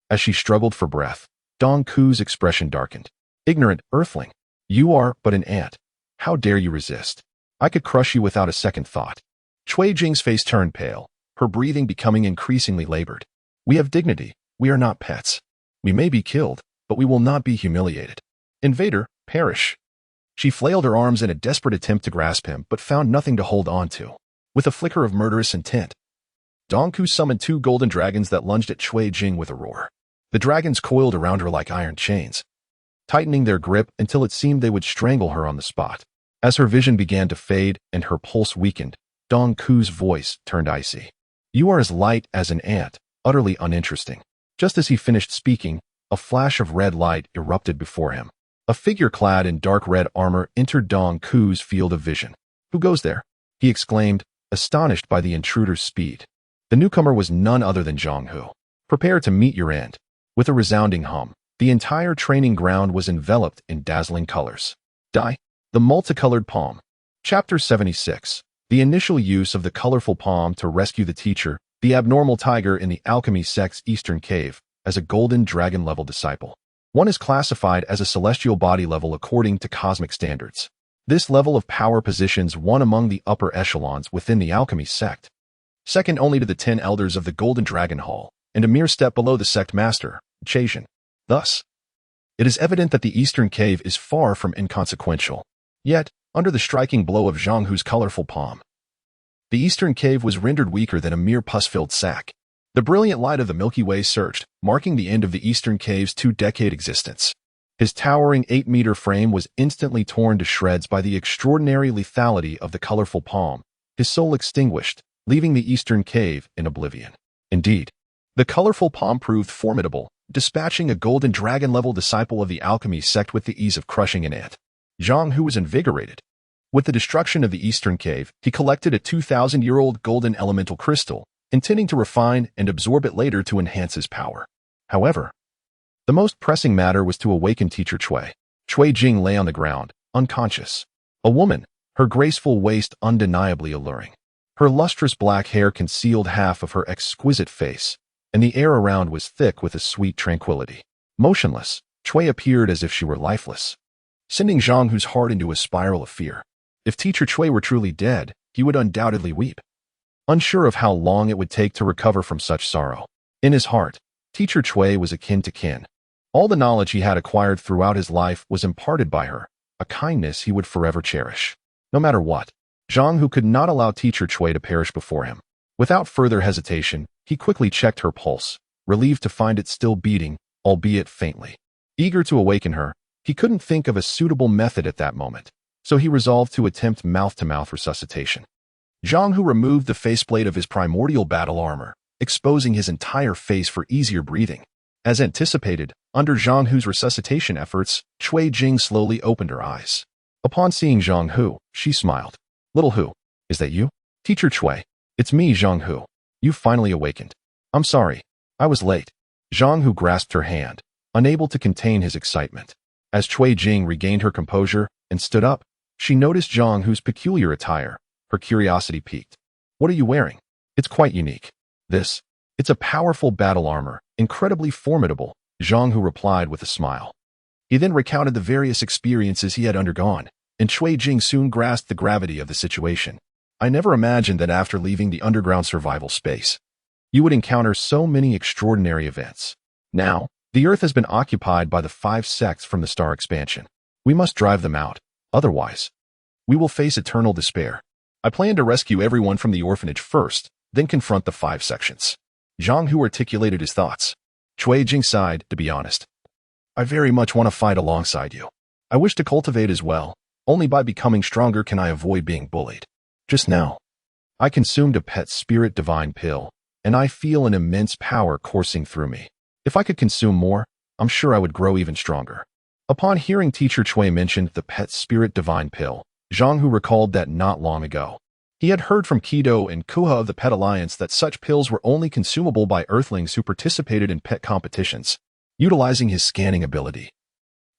As she struggled for breath, Dong Ku's expression darkened. "Ignorant Earthling, you are but an ant. How dare you resist? I could crush you without a second thought." Cui Jing's face turned pale, her breathing becoming increasingly labored. "We have dignity. We are not pets. We may be killed, but we will not be humiliated. Invader, perish." She flailed her arms in a desperate attempt to grasp him, but found nothing to hold on to. With a flicker of murderous intent, Dong Ku summoned 2 golden dragons that lunged at Cui Jing with a roar. The dragons coiled around her like iron chains, tightening their grip until it seemed they would strangle her on the spot. As her vision began to fade and her pulse weakened, Dong Ku's voice turned icy. "You are as light as an ant, utterly uninteresting." Just as he finished speaking, a flash of red light erupted before him. A figure clad in dark red armor entered Dong Ku's field of vision. "Who goes there?" he exclaimed, astonished by the intruder's speed. The newcomer was none other than Zhang Hu. "Prepare to meet your end." With a resounding hum, the entire training ground was enveloped in dazzling colors. The multicolored palm. Chapter 76. The initial use of the colorful palm to rescue the teacher, the abnormal tiger in the Alchemy sect's eastern cave, as a golden dragon-level disciple. One is classified as a celestial body level according to cosmic standards. This level of power positions one among the upper echelons within the Alchemy sect, second only to the 10 elders of the Golden Dragon Hall, and a mere step below the sect master, Chasian. Thus, it is evident that the eastern cave is far from inconsequential. Yet, under the striking blow of Zhang Hu's colorful palm, the eastern cave was rendered weaker than a mere pus-filled sack. The brilliant light of the Milky Way surged, marking the end of the eastern cave's 2-decade existence. His towering 8-meter frame was instantly torn to shreds by the extraordinary lethality of the colorful palm, his soul extinguished, leaving the eastern cave in oblivion. Indeed, the colorful palm proved formidable, dispatching a golden dragon-level disciple of the Alchemy sect with the ease of crushing an ant. Zhang Hu was invigorated. With the destruction of the eastern cave, he collected a 2,000-year-old golden elemental crystal, intending to refine and absorb it later to enhance his power. However, the most pressing matter was to awaken teacher Cui. Cui Jing lay on the ground, unconscious. A woman, her graceful waist undeniably alluring. Her lustrous black hair concealed half of her exquisite face, and the air around was thick with a sweet tranquility. Motionless, Cui appeared as if she were lifeless, sending Zhang Hu's heart into a spiral of fear. If teacher Cui were truly dead, he would undoubtedly weep, unsure of how long it would take to recover from such sorrow. In his heart, teacher Cui was akin to kin, All the knowledge he had acquired throughout his life was imparted by her, a kindness he would forever cherish. No matter what, Zhang Hu could not allow teacher Cui to perish before him. Without further hesitation, he quickly checked her pulse, relieved to find it still beating, albeit faintly. Eager to awaken her, he couldn't think of a suitable method at that moment, so he resolved to attempt mouth-to-mouth resuscitation. Zhang Hu removed the faceplate of his primordial battle armor, exposing his entire face for easier breathing. As anticipated, under Zhang Hu's resuscitation efforts, Cui Jing slowly opened her eyes. Upon seeing Zhang Hu, she smiled. "Little Hu, is that you?" "Teacher Cui, it's me, Zhang Hu. You finally awakened. I'm sorry, I was late." Zhang Hu grasped her hand, unable to contain his excitement. As Cui Jing regained her composure and stood up, she noticed Zhang Hu's peculiar attire. Her curiosity piqued. "What are you wearing? It's quite unique." It's a powerful battle armor, incredibly formidable," Zhang Hu replied with a smile. He then recounted the various experiences he had undergone, and Cui Jing soon grasped the gravity of the situation. "I never imagined that after leaving the underground survival space, you would encounter so many extraordinary events. Now, the Earth has been occupied by the 5 sects from the star expansion. We must drive them out, otherwise, we will face eternal despair. I plan to rescue everyone from the orphanage first, then confront the 5 sections." Zhang Hu articulated his thoughts. Cui Jing sighed, "To be honest, I very much want to fight alongside you. I wish to cultivate as well. Only by becoming stronger can I avoid being bullied. Just now, I consumed a pet spirit divine pill, and I feel an immense power coursing through me. If I could consume more, I'm sure I would grow even stronger." Upon hearing teacher Cui mention the pet spirit divine pill, Zhang Hu recalled that not long ago, he had heard from Kido and Kuha of the Pet Alliance that such pills were only consumable by Earthlings who participated in pet competitions, utilizing his scanning ability.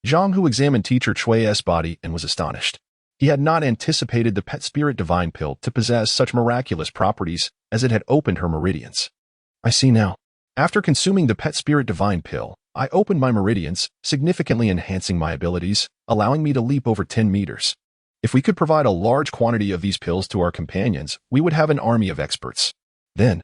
Zhang Hu examined teacher Cui's body and was astonished. He had not anticipated the pet spirit divine pill to possess such miraculous properties as it had opened her meridians. "I see now. After consuming the pet spirit divine pill, I opened my meridians, significantly enhancing my abilities, allowing me to leap over 10 meters. If we could provide a large quantity of these pills to our companions, we would have an army of experts. Then,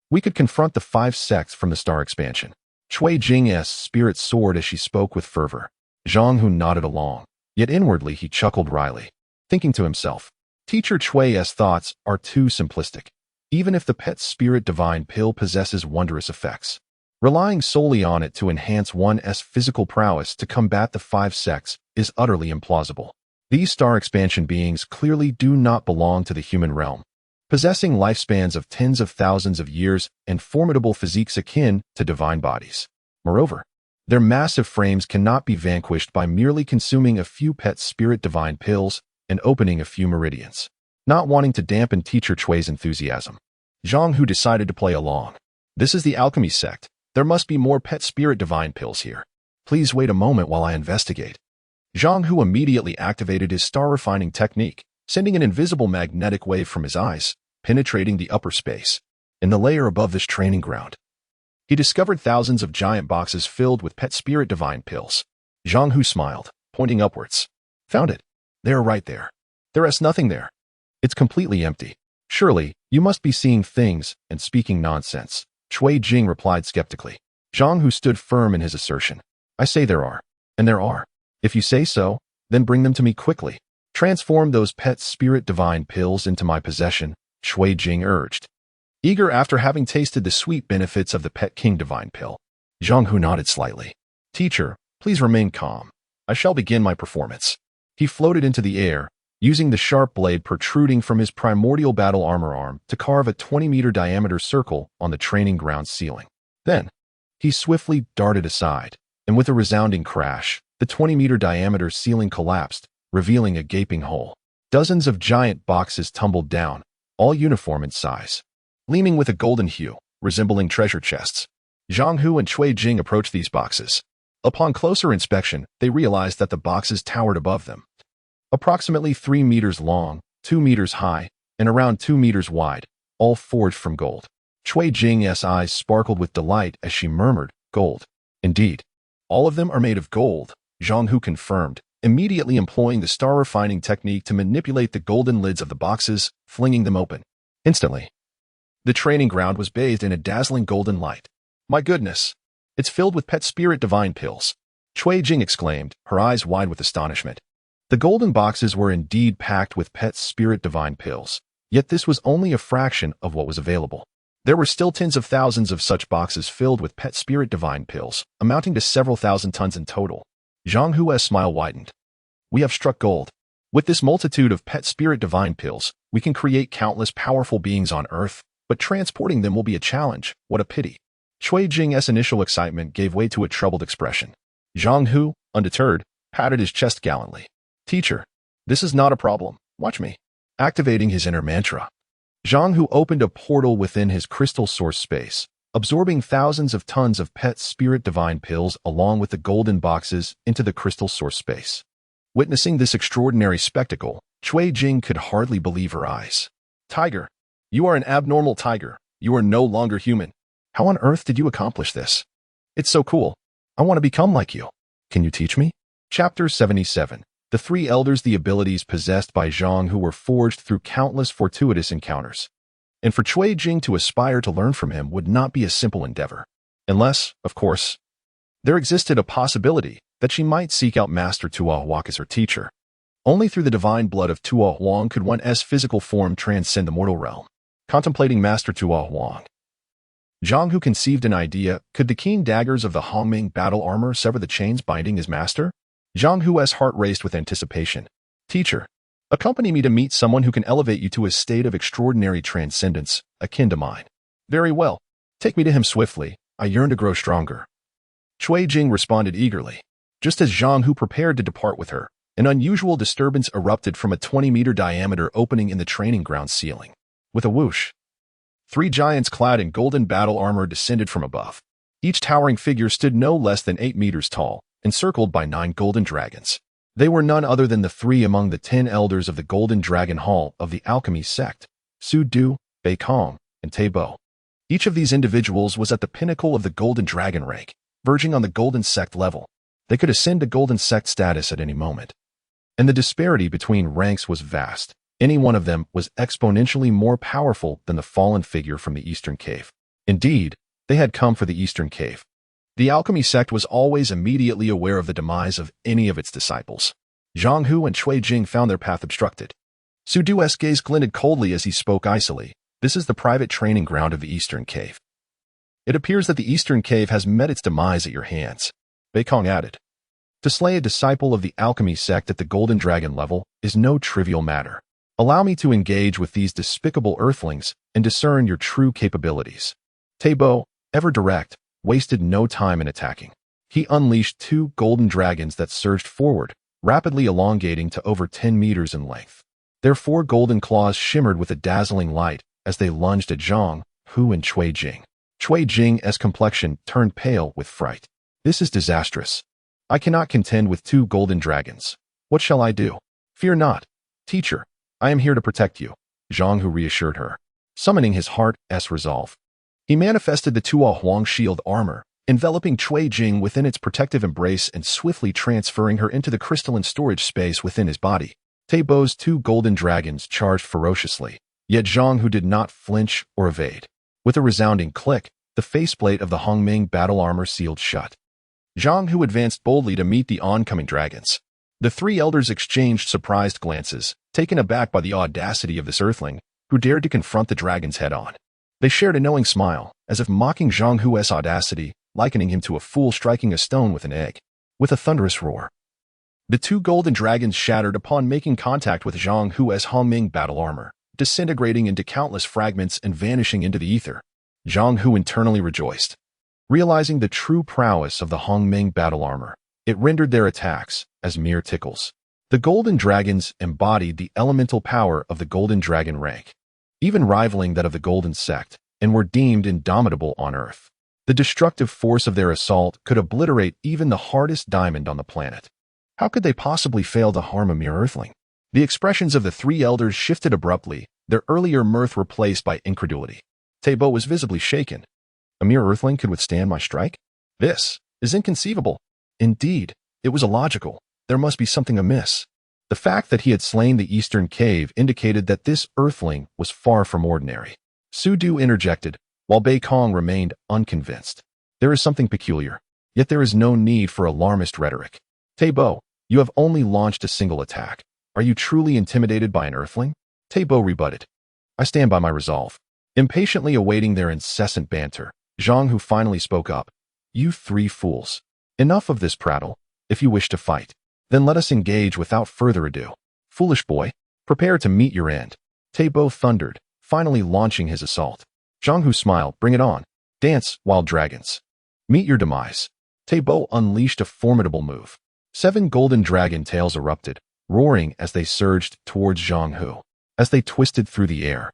we could confront the 5 sects from the star expansion." Cui Jing's spirit soared as she spoke with fervor. Zhang Hu nodded along, yet inwardly he chuckled wryly, thinking to himself, "Teacher Cui's thoughts are too simplistic. Even if the pet spirit divine pill possesses wondrous effects, relying solely on it to enhance one's physical prowess to combat the 5 sects is utterly implausible. These star expansion beings clearly do not belong to the human realm, possessing lifespans of tens of thousands of years and formidable physiques akin to divine bodies. Moreover, their massive frames cannot be vanquished by merely consuming a few pet spirit divine pills and opening a few meridians." Not wanting to dampen teacher Cui's enthusiasm, Zhang Hu decided to play along. "This is the alchemy sect. There must be more pet spirit divine pills here. Please wait a moment while I investigate." Zhang Hu immediately activated his star refining technique, sending an invisible magnetic wave from his eyes, penetrating the upper space. In the layer above this training ground, he discovered thousands of giant boxes filled with pet spirit divine pills. Zhang Hu smiled, pointing upwards. "Found it. They are right there. There is nothing there. It's completely empty. Surely, you must be seeing things and speaking nonsense." Cui Jing replied skeptically. Zhang Hu stood firm in his assertion. "I say there are, and there are. If you say so, then bring them to me quickly. Transform those pet spirit divine pills into my possession," Cui Jing urged. Eager after having tasted the sweet benefits of the pet king divine pill, Zhang Hu nodded slightly. "Teacher, please remain calm. I shall begin my performance." He floated into the air, using the sharp blade protruding from his primordial battle armor arm to carve a 20-meter diameter circle on the training ground ceiling. Then, he swiftly darted aside, and with a resounding crash, the 20-meter diameter ceiling collapsed, revealing a gaping hole. Dozens of giant boxes tumbled down, all uniform in size, gleaming with a golden hue, resembling treasure chests. Zhang Hu and Cui Jing approached these boxes. Upon closer inspection, they realized that the boxes towered above them. Approximately 3 meters long, 2 meters high, and around 2 meters wide, all forged from gold. Cui Jing's eyes sparkled with delight as she murmured, "Gold. Indeed. All of them are made of gold," Zhang Hu confirmed, immediately employing the star refining technique to manipulate the golden lids of the boxes, flinging them open. Instantly, the training ground was bathed in a dazzling golden light. "My goodness! It's filled with pet spirit divine pills. Cui Jing exclaimed, her eyes wide with astonishment. The golden boxes were indeed packed with pet spirit divine pills, yet this was only a fraction of what was available. There were still tens of thousands of such boxes filled with pet spirit divine pills, amounting to several thousand tons in total. Zhang Hua's smile widened. We have struck gold. With this multitude of pet spirit divine pills, we can create countless powerful beings on Earth, but transporting them will be a challenge. What a pity. Cui Jing's initial excitement gave way to a troubled expression. Zhang Hu, undeterred, patted his chest gallantly. Teacher, this is not a problem. Watch me. Activating his inner mantra, Zhang Hu opened a portal within his crystal source space, absorbing thousands of tons of pet spirit divine pills along with the golden boxes into the crystal source space. Witnessing this extraordinary spectacle, Cui Jing could hardly believe her eyes. Tiger, you are an abnormal tiger. You are no longer human. How on earth did you accomplish this? It's so cool. I want to become like you. Can you teach me? Chapter 77. The three elders, the abilities possessed by Zhang Hu were forged through countless fortuitous encounters. And for Cui Jing to aspire to learn from him would not be a simple endeavor. Unless, of course, there existed a possibility that she might seek out Master Tuo Huang as her teacher. Only through the divine blood of Tuo Huang could one's physical form transcend the mortal realm. Contemplating Master Tuo Huang, Zhang Hu conceived an idea. Could the keen daggers of the Hongming battle armor sever the chains binding his master? Zhang Hu's heart raced with anticipation. Teacher, accompany me to meet someone who can elevate you to a state of extraordinary transcendence, akin to mine. Very well. Take me to him swiftly. I yearn to grow stronger. Cui Jing responded eagerly. Just as Zhang Hu prepared to depart with her, an unusual disturbance erupted from a 20-meter diameter opening in the training ground ceiling. With a whoosh, three giants clad in golden battle armor descended from above. Each towering figure stood no less than 8 meters tall, encircled by 9 golden dragons. They were none other than the 3 among the 10 elders of the Golden Dragon Hall of the Alchemy sect, Su Du, Bei Kong, and Te Bo. Each of these individuals was at the pinnacle of the Golden Dragon rank, verging on the Golden Sect level. They could ascend to Golden Sect status at any moment. And the disparity between ranks was vast. Any one of them was exponentially more powerful than the fallen figure from the Eastern Cave. Indeed, they had come for the Eastern Cave. The Alchemy sect was always immediately aware of the demise of any of its disciples. Zhang Hu and Cui Jing found their path obstructed. Su Du's gaze glinted coldly as he spoke icily. This is the private training ground of the Eastern Cave. It appears that the Eastern Cave has met its demise at your hands. Bei Kong added. To slay a disciple of the Alchemy sect at the Golden Dragon level is no trivial matter. Allow me to engage with these despicable earthlings and discern your true capabilities. Te Bo, ever direct, wasted no time in attacking. He unleashed 2 golden dragons that surged forward, rapidly elongating to over 10 meters in length. Their 4 golden claws shimmered with a dazzling light as they lunged at Zhang Hu and Cui Jing. Cui Jing's complexion turned pale with fright. This is disastrous. I cannot contend with 2 golden dragons. What shall I do? Fear not, teacher. I am here to protect you, Zhang Hu reassured her, summoning his heart's resolve. He manifested the Tuo Huang shield armor, enveloping Cui Jing within its protective embrace and swiftly transferring her into the crystalline storage space within his body. Te Bo's 2 golden dragons charged ferociously, yet Zhang Hu did not flinch or evade. With a resounding click, the faceplate of the Hongming battle armor sealed shut. Zhang Hu advanced boldly to meet the oncoming dragons. The 3 elders exchanged surprised glances, taken aback by the audacity of this earthling, who dared to confront the dragons head-on. They shared a knowing smile, as if mocking Zhang Hu's audacity, likening him to a fool striking a stone with an egg. With a thunderous roar, the 2 golden dragons shattered upon making contact with Zhang Hu's Hongming battle armor, disintegrating into countless fragments and vanishing into the ether. Zhang Hu internally rejoiced. Realizing the true prowess of the Hongming battle armor, it rendered their attacks as mere tickles. The golden dragons embodied the elemental power of the Golden Dragon rank, even rivaling that of the Golden Sect, and were deemed indomitable on Earth. The destructive force of their assault could obliterate even the hardest diamond on the planet. How could they possibly fail to harm a mere earthling? The expressions of the 3 elders shifted abruptly, their earlier mirth replaced by incredulity. Te Bo was visibly shaken. A mere earthling could withstand my strike? This is inconceivable. Indeed, it was illogical. There must be something amiss. The fact that he had slain the Eastern Cave indicated that this earthling was far from ordinary. Su Du interjected, while Bei Kong remained unconvinced. There is something peculiar. Yet there is no need for alarmist rhetoric. Taibo, you have only launched a single attack. Are you truly intimidated by an Earthling? Taibo rebutted. I stand by my resolve. Impatiently awaiting their incessant banter, Zhang Hu finally spoke up. You three fools. Enough of this prattle. If you wish to fight, then let us engage without further ado. Foolish boy, prepare to meet your end. Taibo thundered, finally launching his assault. Zhang Hu smiled. Bring it on. Dance, wild dragons. Meet your demise. Taibo unleashed a formidable move. 7 golden dragon tails erupted, roaring as they surged towards Zhang Hu. As they twisted through the air,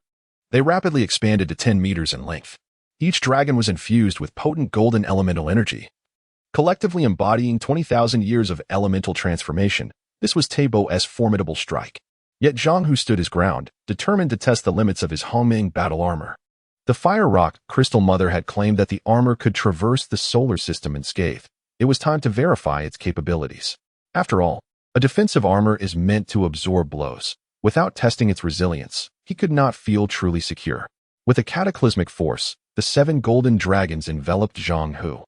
they rapidly expanded to 10 meters in length. Each dragon was infused with potent golden elemental energy, collectively embodying 20,000 years of elemental transformation. This was Taibo's formidable strike. Yet Zhang Hu stood his ground, determined to test the limits of his Hongming battle armor. The Fire Rock Crystal Mother had claimed that the armor could traverse the solar system unscathed. It was time to verify its capabilities. After all, a defensive armor is meant to absorb blows. Without testing its resilience, he could not feel truly secure. With a cataclysmic force, the 7 golden dragons enveloped Zhang Hu,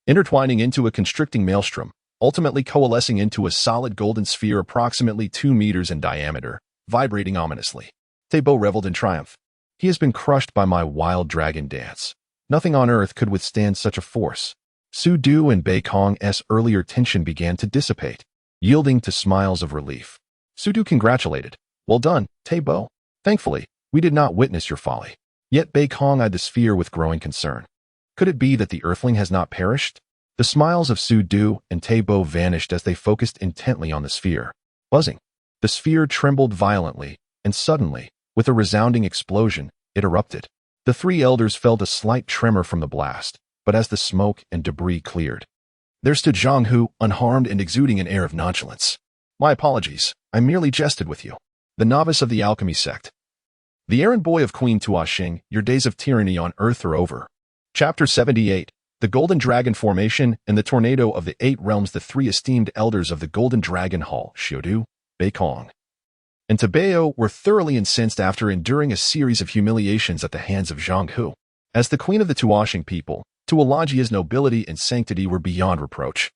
intertwining into a constricting maelstrom, ultimately coalescing into a solid golden sphere approximately 2 meters in diameter, vibrating ominously. Taibo reveled in triumph. He has been crushed by my wild dragon dance. Nothing on Earth could withstand such a force. Su Du and Bei Kong's earlier tension began to dissipate, yielding to smiles of relief. Su Du congratulated. Well done, Taibo. Thankfully, we did not witness your folly. Yet Bei Kong eyed the sphere with growing concern. Could it be that the Earthling has not perished? The smiles of Su Du and Taibo vanished as they focused intently on the sphere. Buzzing. The sphere trembled violently, and suddenly, with a resounding explosion, it erupted. The 3 elders felt a slight tremor from the blast, but as the smoke and debris cleared, there stood Zhang Hu, unharmed and exuding an air of nonchalance. My apologies, I merely jested with you. The novice of the alchemy sect. The errand boy of Queen Tuoxing, your days of tyranny on Earth are over. Chapter 78. The Golden Dragon Formation and the Tornado of the 8 Realms. The 3 esteemed elders of the Golden Dragon Hall, Xiudu, Bei Kong, and Taibo, were thoroughly incensed after enduring a series of humiliations at the hands of Zhang Hu. As the queen of the Tuoxing people, Tuolagia's nobility and sanctity were beyond reproach,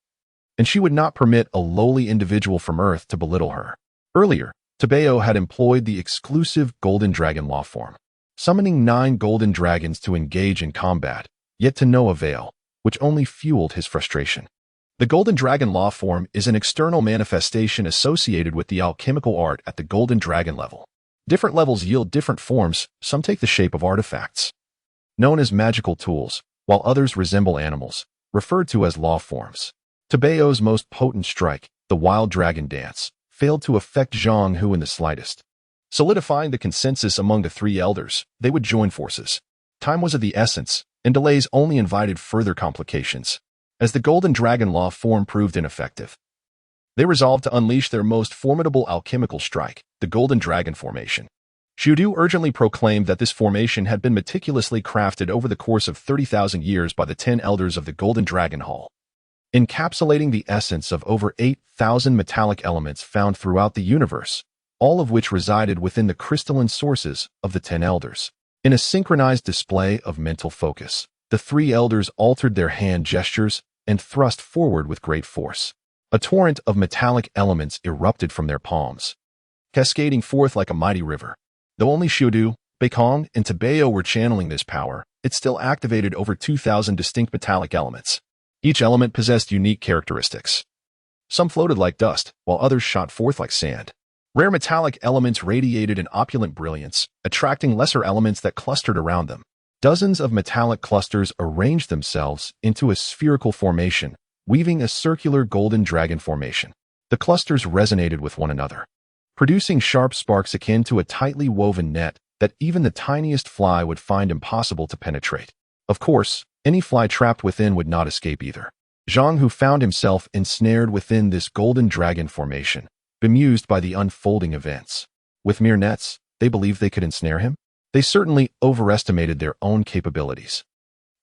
and she would not permit a lowly individual from Earth to belittle her. Earlier, Taibo had employed the exclusive Golden Dragon law form, summoning 9 golden dragons to engage in combat, yet to no avail, which only fueled his frustration. The Golden Dragon law form is an external manifestation associated with the alchemical art at the Golden Dragon level. Different levels yield different forms. Some take the shape of artifacts, known as magical tools, while others resemble animals, referred to as law forms. Taibo's most potent strike, the Wild Dragon Dance, failed to affect Zhang Hu in the slightest. Solidifying the consensus among the 3 elders, they would join forces. Time was of the essence, and delays only invited further complications. As the Golden Dragon law form proved ineffective, they resolved to unleash their most formidable alchemical strike, the Golden Dragon Formation. Xiudu urgently proclaimed that this formation had been meticulously crafted over the course of 30,000 years by the 10 elders of the Golden Dragon Hall, encapsulating the essence of over 8,000 metallic elements found throughout the universe, all of which resided within the crystalline sources of the 10 elders. In a synchronized display of mental focus, the 3 elders altered their hand gestures and thrust forward with great force. A torrent of metallic elements erupted from their palms, cascading forth like a mighty river. Though only Xiudu, Bei Kong, and Taibo were channeling this power, it still activated over 2,000 distinct metallic elements. Each element possessed unique characteristics. Some floated like dust, while others shot forth like sand. Rare metallic elements radiated an opulent brilliance, attracting lesser elements that clustered around them. Dozens of metallic clusters arranged themselves into a spherical formation, weaving a circular golden dragon formation. The clusters resonated with one another, producing sharp sparks akin to a tightly woven net that even the tiniest fly would find impossible to penetrate. Of course, any fly trapped within would not escape either. Zhang Hu found himself ensnared within this golden dragon formation, bemused by the unfolding events. With mere nets, they believed they could ensnare him? They certainly overestimated their own capabilities.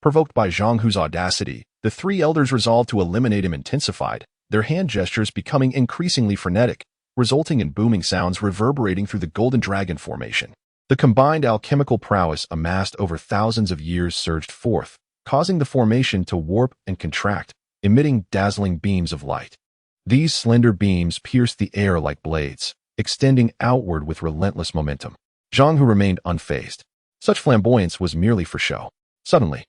Provoked by Zhang Hu's audacity, the 3 elders resolved to eliminate him intensified, their hand gestures becoming increasingly frenetic, resulting in booming sounds reverberating through the Golden Dragon Formation. The combined alchemical prowess amassed over thousands of years surged forth, causing the formation to warp and contract, emitting dazzling beams of light. These slender beams pierced the air like blades, extending outward with relentless momentum. Zhang Hu remained unfazed. Such flamboyance was merely for show. Suddenly,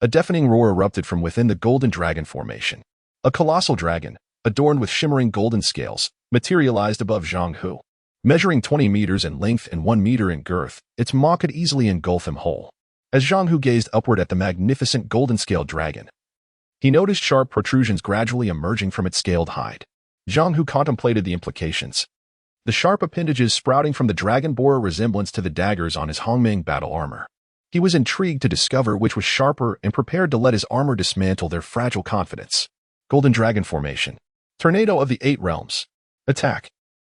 a deafening roar erupted from within the golden dragon formation. A colossal dragon, adorned with shimmering golden scales, materialized above Zhang Hu. Measuring 20 meters in length and 1 meter in girth, its maw could easily engulf him whole. As Zhang Hu gazed upward at the magnificent golden-scaled dragon, he noticed sharp protrusions gradually emerging from its scaled hide. Zhang Hu contemplated the implications. The sharp appendages sprouting from the dragon bore a resemblance to the daggers on his Hongmeng battle armor. He was intrigued to discover which was sharper and prepared to let his armor dismantle their fragile confidence. Golden Dragon Formation. Tornado of the Eight Realms. Attack.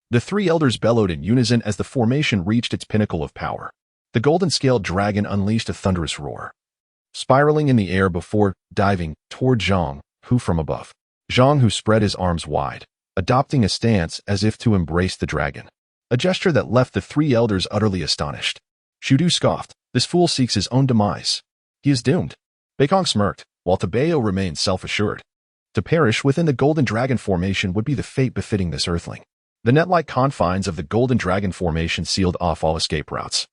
The three elders bellowed in unison as the formation reached its pinnacle of power. The golden-scaled dragon unleashed a thunderous roar, spiraling in the air before diving toward Zhang Hu from above. Zhang Hu spread his arms wide, adopting a stance as if to embrace the dragon, a gesture that left the three elders utterly astonished. Shudu scoffed, "This fool seeks his own demise. He is doomed." Beikong smirked, while Tabeo remained self-assured. To perish within the Golden Dragon Formation would be the fate befitting this earthling. The net-like confines of the Golden Dragon Formation sealed off all escape routes,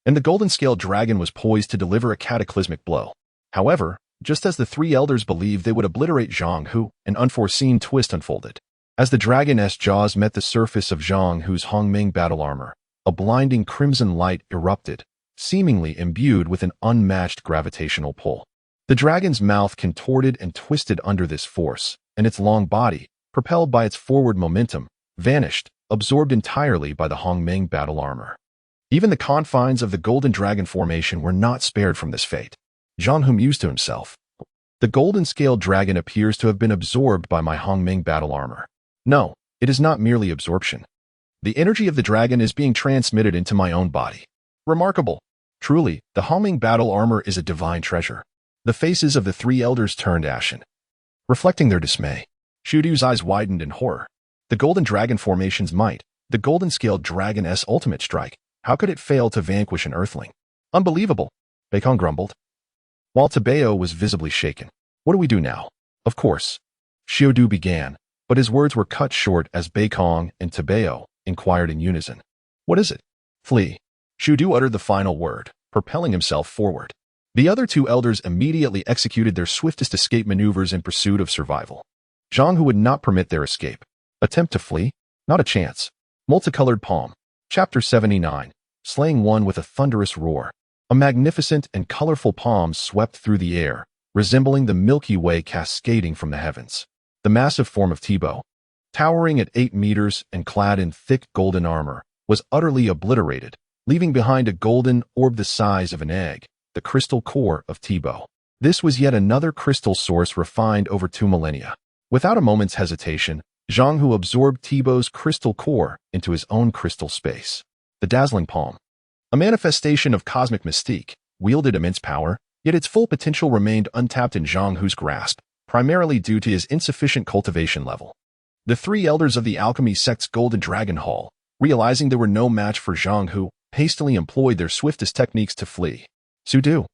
and the golden-scaled dragon was poised to deliver a cataclysmic blow. However, just as the three elders believed they would obliterate Zhang Hu, an unforeseen twist unfolded. As the dragon's jaws met the surface of Zhang Hu's Hongmeng battle armor, a blinding crimson light erupted, seemingly imbued with an unmatched gravitational pull. The dragon's mouth contorted and twisted under this force, and its long body, propelled by its forward momentum, vanished, absorbed entirely by the Hongmeng battle armor. Even the confines of the Golden Dragon Formation were not spared from this fate. Zhang Hu mused to himself. The golden-scaled dragon appears to have been absorbed by my Hongmeng battle armor. No, it is not merely absorption. The energy of the dragon is being transmitted into my own body. Remarkable. Truly, the Hongmeng battle armor is a divine treasure. The faces of the three elders turned ashen, reflecting their dismay. Shudu's eyes widened in horror. The Golden Dragon Formation's might, the golden-scaled dragon's ultimate strike, how could it fail to vanquish an earthling? Unbelievable, Beikong grumbled, while Tabeo was visibly shaken. What do we do now? Of course, Shudu began, but his words were cut short as Beikong and Tabeo inquired in unison. What is it? Flee. Shudu uttered the final word, propelling himself forward. The other two elders immediately executed their swiftest escape maneuvers in pursuit of survival. Zhang Hu would not permit their escape. Attempt to flee? Not a chance. Multicolored Palm. Chapter 79. Slaying one with a thunderous roar. A magnificent and colorful palm swept through the air, resembling the Milky Way cascading from the heavens. The massive form of Tibo, towering at 8 meters and clad in thick golden armor, was utterly obliterated, leaving behind a golden orb the size of an egg, the crystal core of Tibo. This was yet another crystal source refined over 2 millennia. Without a moment's hesitation, Zhang Hu absorbed Tibo's crystal core into his own crystal space. The dazzling palm, a manifestation of cosmic mystique, wielded immense power, yet its full potential remained untapped in Zhang Hu's grasp, primarily due to his insufficient cultivation level. The three elders of the alchemy sect's Golden Dragon Hall, realizing they were no match for Zhang Hu, hastily employed their swiftest techniques to flee. Sudu,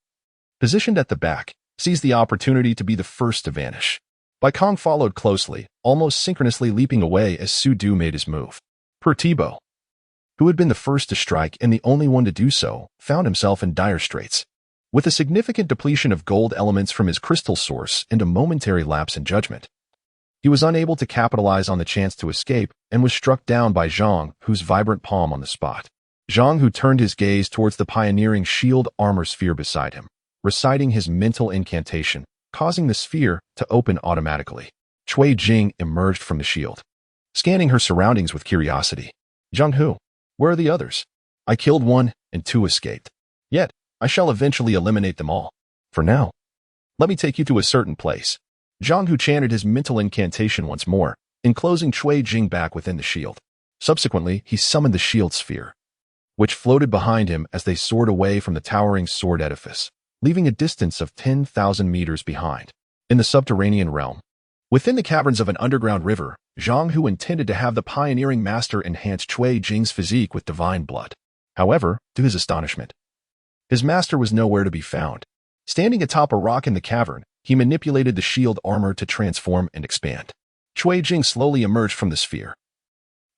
positioned at the back, seized the opportunity to be the first to vanish. Beikong followed closely, almost synchronously leaping away as Sudu made his move. Per Tibo, who had been the first to strike and the only one to do so, found himself in dire straits. With a significant depletion of gold elements from his crystal source and a momentary lapse in judgment, he was unable to capitalize on the chance to escape and was struck down by Zhang Hu's vibrant palm on the spot. Zhang Hu turned his gaze towards the pioneering shield armor sphere beside him, reciting his mental incantation, causing the sphere to open automatically. Cui Jing emerged from the shield, scanning her surroundings with curiosity. Zhang Hu, where are the others? I killed one and 2 escaped. Yet, I shall eventually eliminate them all. For now, let me take you to a certain place. Zhang Hu chanted his mental incantation once more, enclosing Cui Jing back within the shield. Subsequently, he summoned the shield sphere, which floated behind him as they soared away from the towering sword edifice, leaving a distance of 10,000 meters behind. In the subterranean realm, within the caverns of an underground river, Zhang Hu intended to have the pioneering master enhance Cui Jing's physique with divine blood. However, to his astonishment, his master was nowhere to be found. Standing atop a rock in the cavern, he manipulated the shield armor to transform and expand. Cui Jing slowly emerged from the sphere.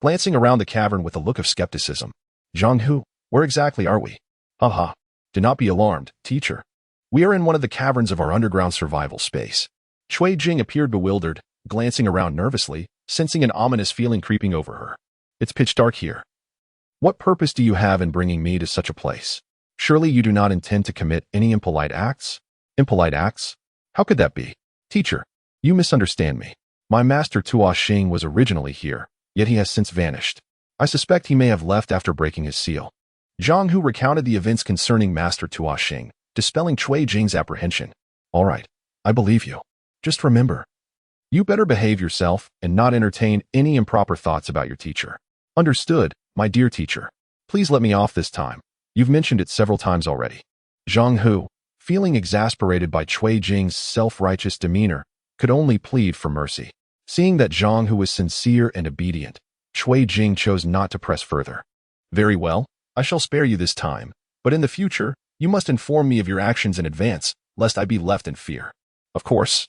Glancing around the cavern with a look of skepticism, Zhang Hu, where exactly are we? Haha. Do not be alarmed, teacher. We are in one of the caverns of our underground survival space. Cui Jing appeared bewildered, glancing around nervously, sensing an ominous feeling creeping over her. It's pitch dark here. What purpose do you have in bringing me to such a place? Surely you do not intend to commit any impolite acts? Impolite acts? How could that be? Teacher, you misunderstand me. My master Tua Xing was originally here, yet he has since vanished. I suspect he may have left after breaking his seal. Zhang Hu recounted the events concerning Master Tua Xing, dispelling Cui Jing's apprehension. All right, I believe you. Just remember, you better behave yourself and not entertain any improper thoughts about your teacher. Understood, my dear teacher. Please let me off this time. You've mentioned it several times already. Zhang Hu, feeling exasperated by Cui Jing's self-righteous demeanor, could only plead for mercy. Seeing that Zhang Hu was sincere and obedient, Cui Jing chose not to press further. Very well, I shall spare you this time, but in the future, you must inform me of your actions in advance, lest I be left in fear. Of course.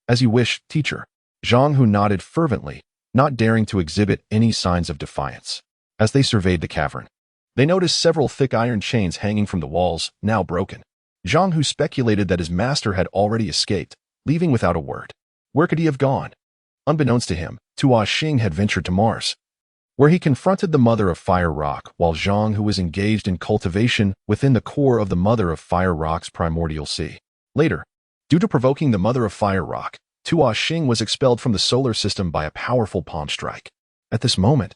As you wish, teacher. Zhang Hu nodded fervently, not daring to exhibit any signs of defiance. As they surveyed the cavern, they noticed several thick iron chains hanging from the walls, now broken. Zhang Hu speculated that his master had already escaped, leaving without a word. Where could he have gone? Unbeknownst to him, Tua Xing had ventured to Mars, where he confronted the Mother of Fire Rock while Zhang Hu was engaged in cultivation within the core of the Mother of Fire Rock's primordial sea. Later, due to provoking the Mother of Fire Rock, Tua Xing was expelled from the solar system by a powerful palm strike. At this moment,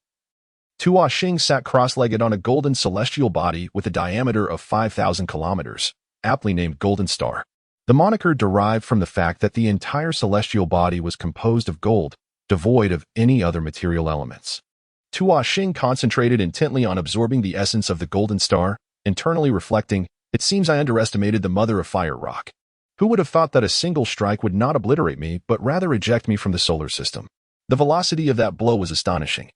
Tua Xing sat cross-legged on a golden celestial body with a diameter of 5,000 kilometers, aptly named Golden Star. The moniker derived from the fact that the entire celestial body was composed of gold, devoid of any other material elements. Tua Xing concentrated intently on absorbing the essence of the Golden Star, internally reflecting, "It seems I underestimated the Mother of Fire Rock. Who would have thought that a single strike would not obliterate me, but rather eject me from the solar system?" The velocity of that blow was astonishing,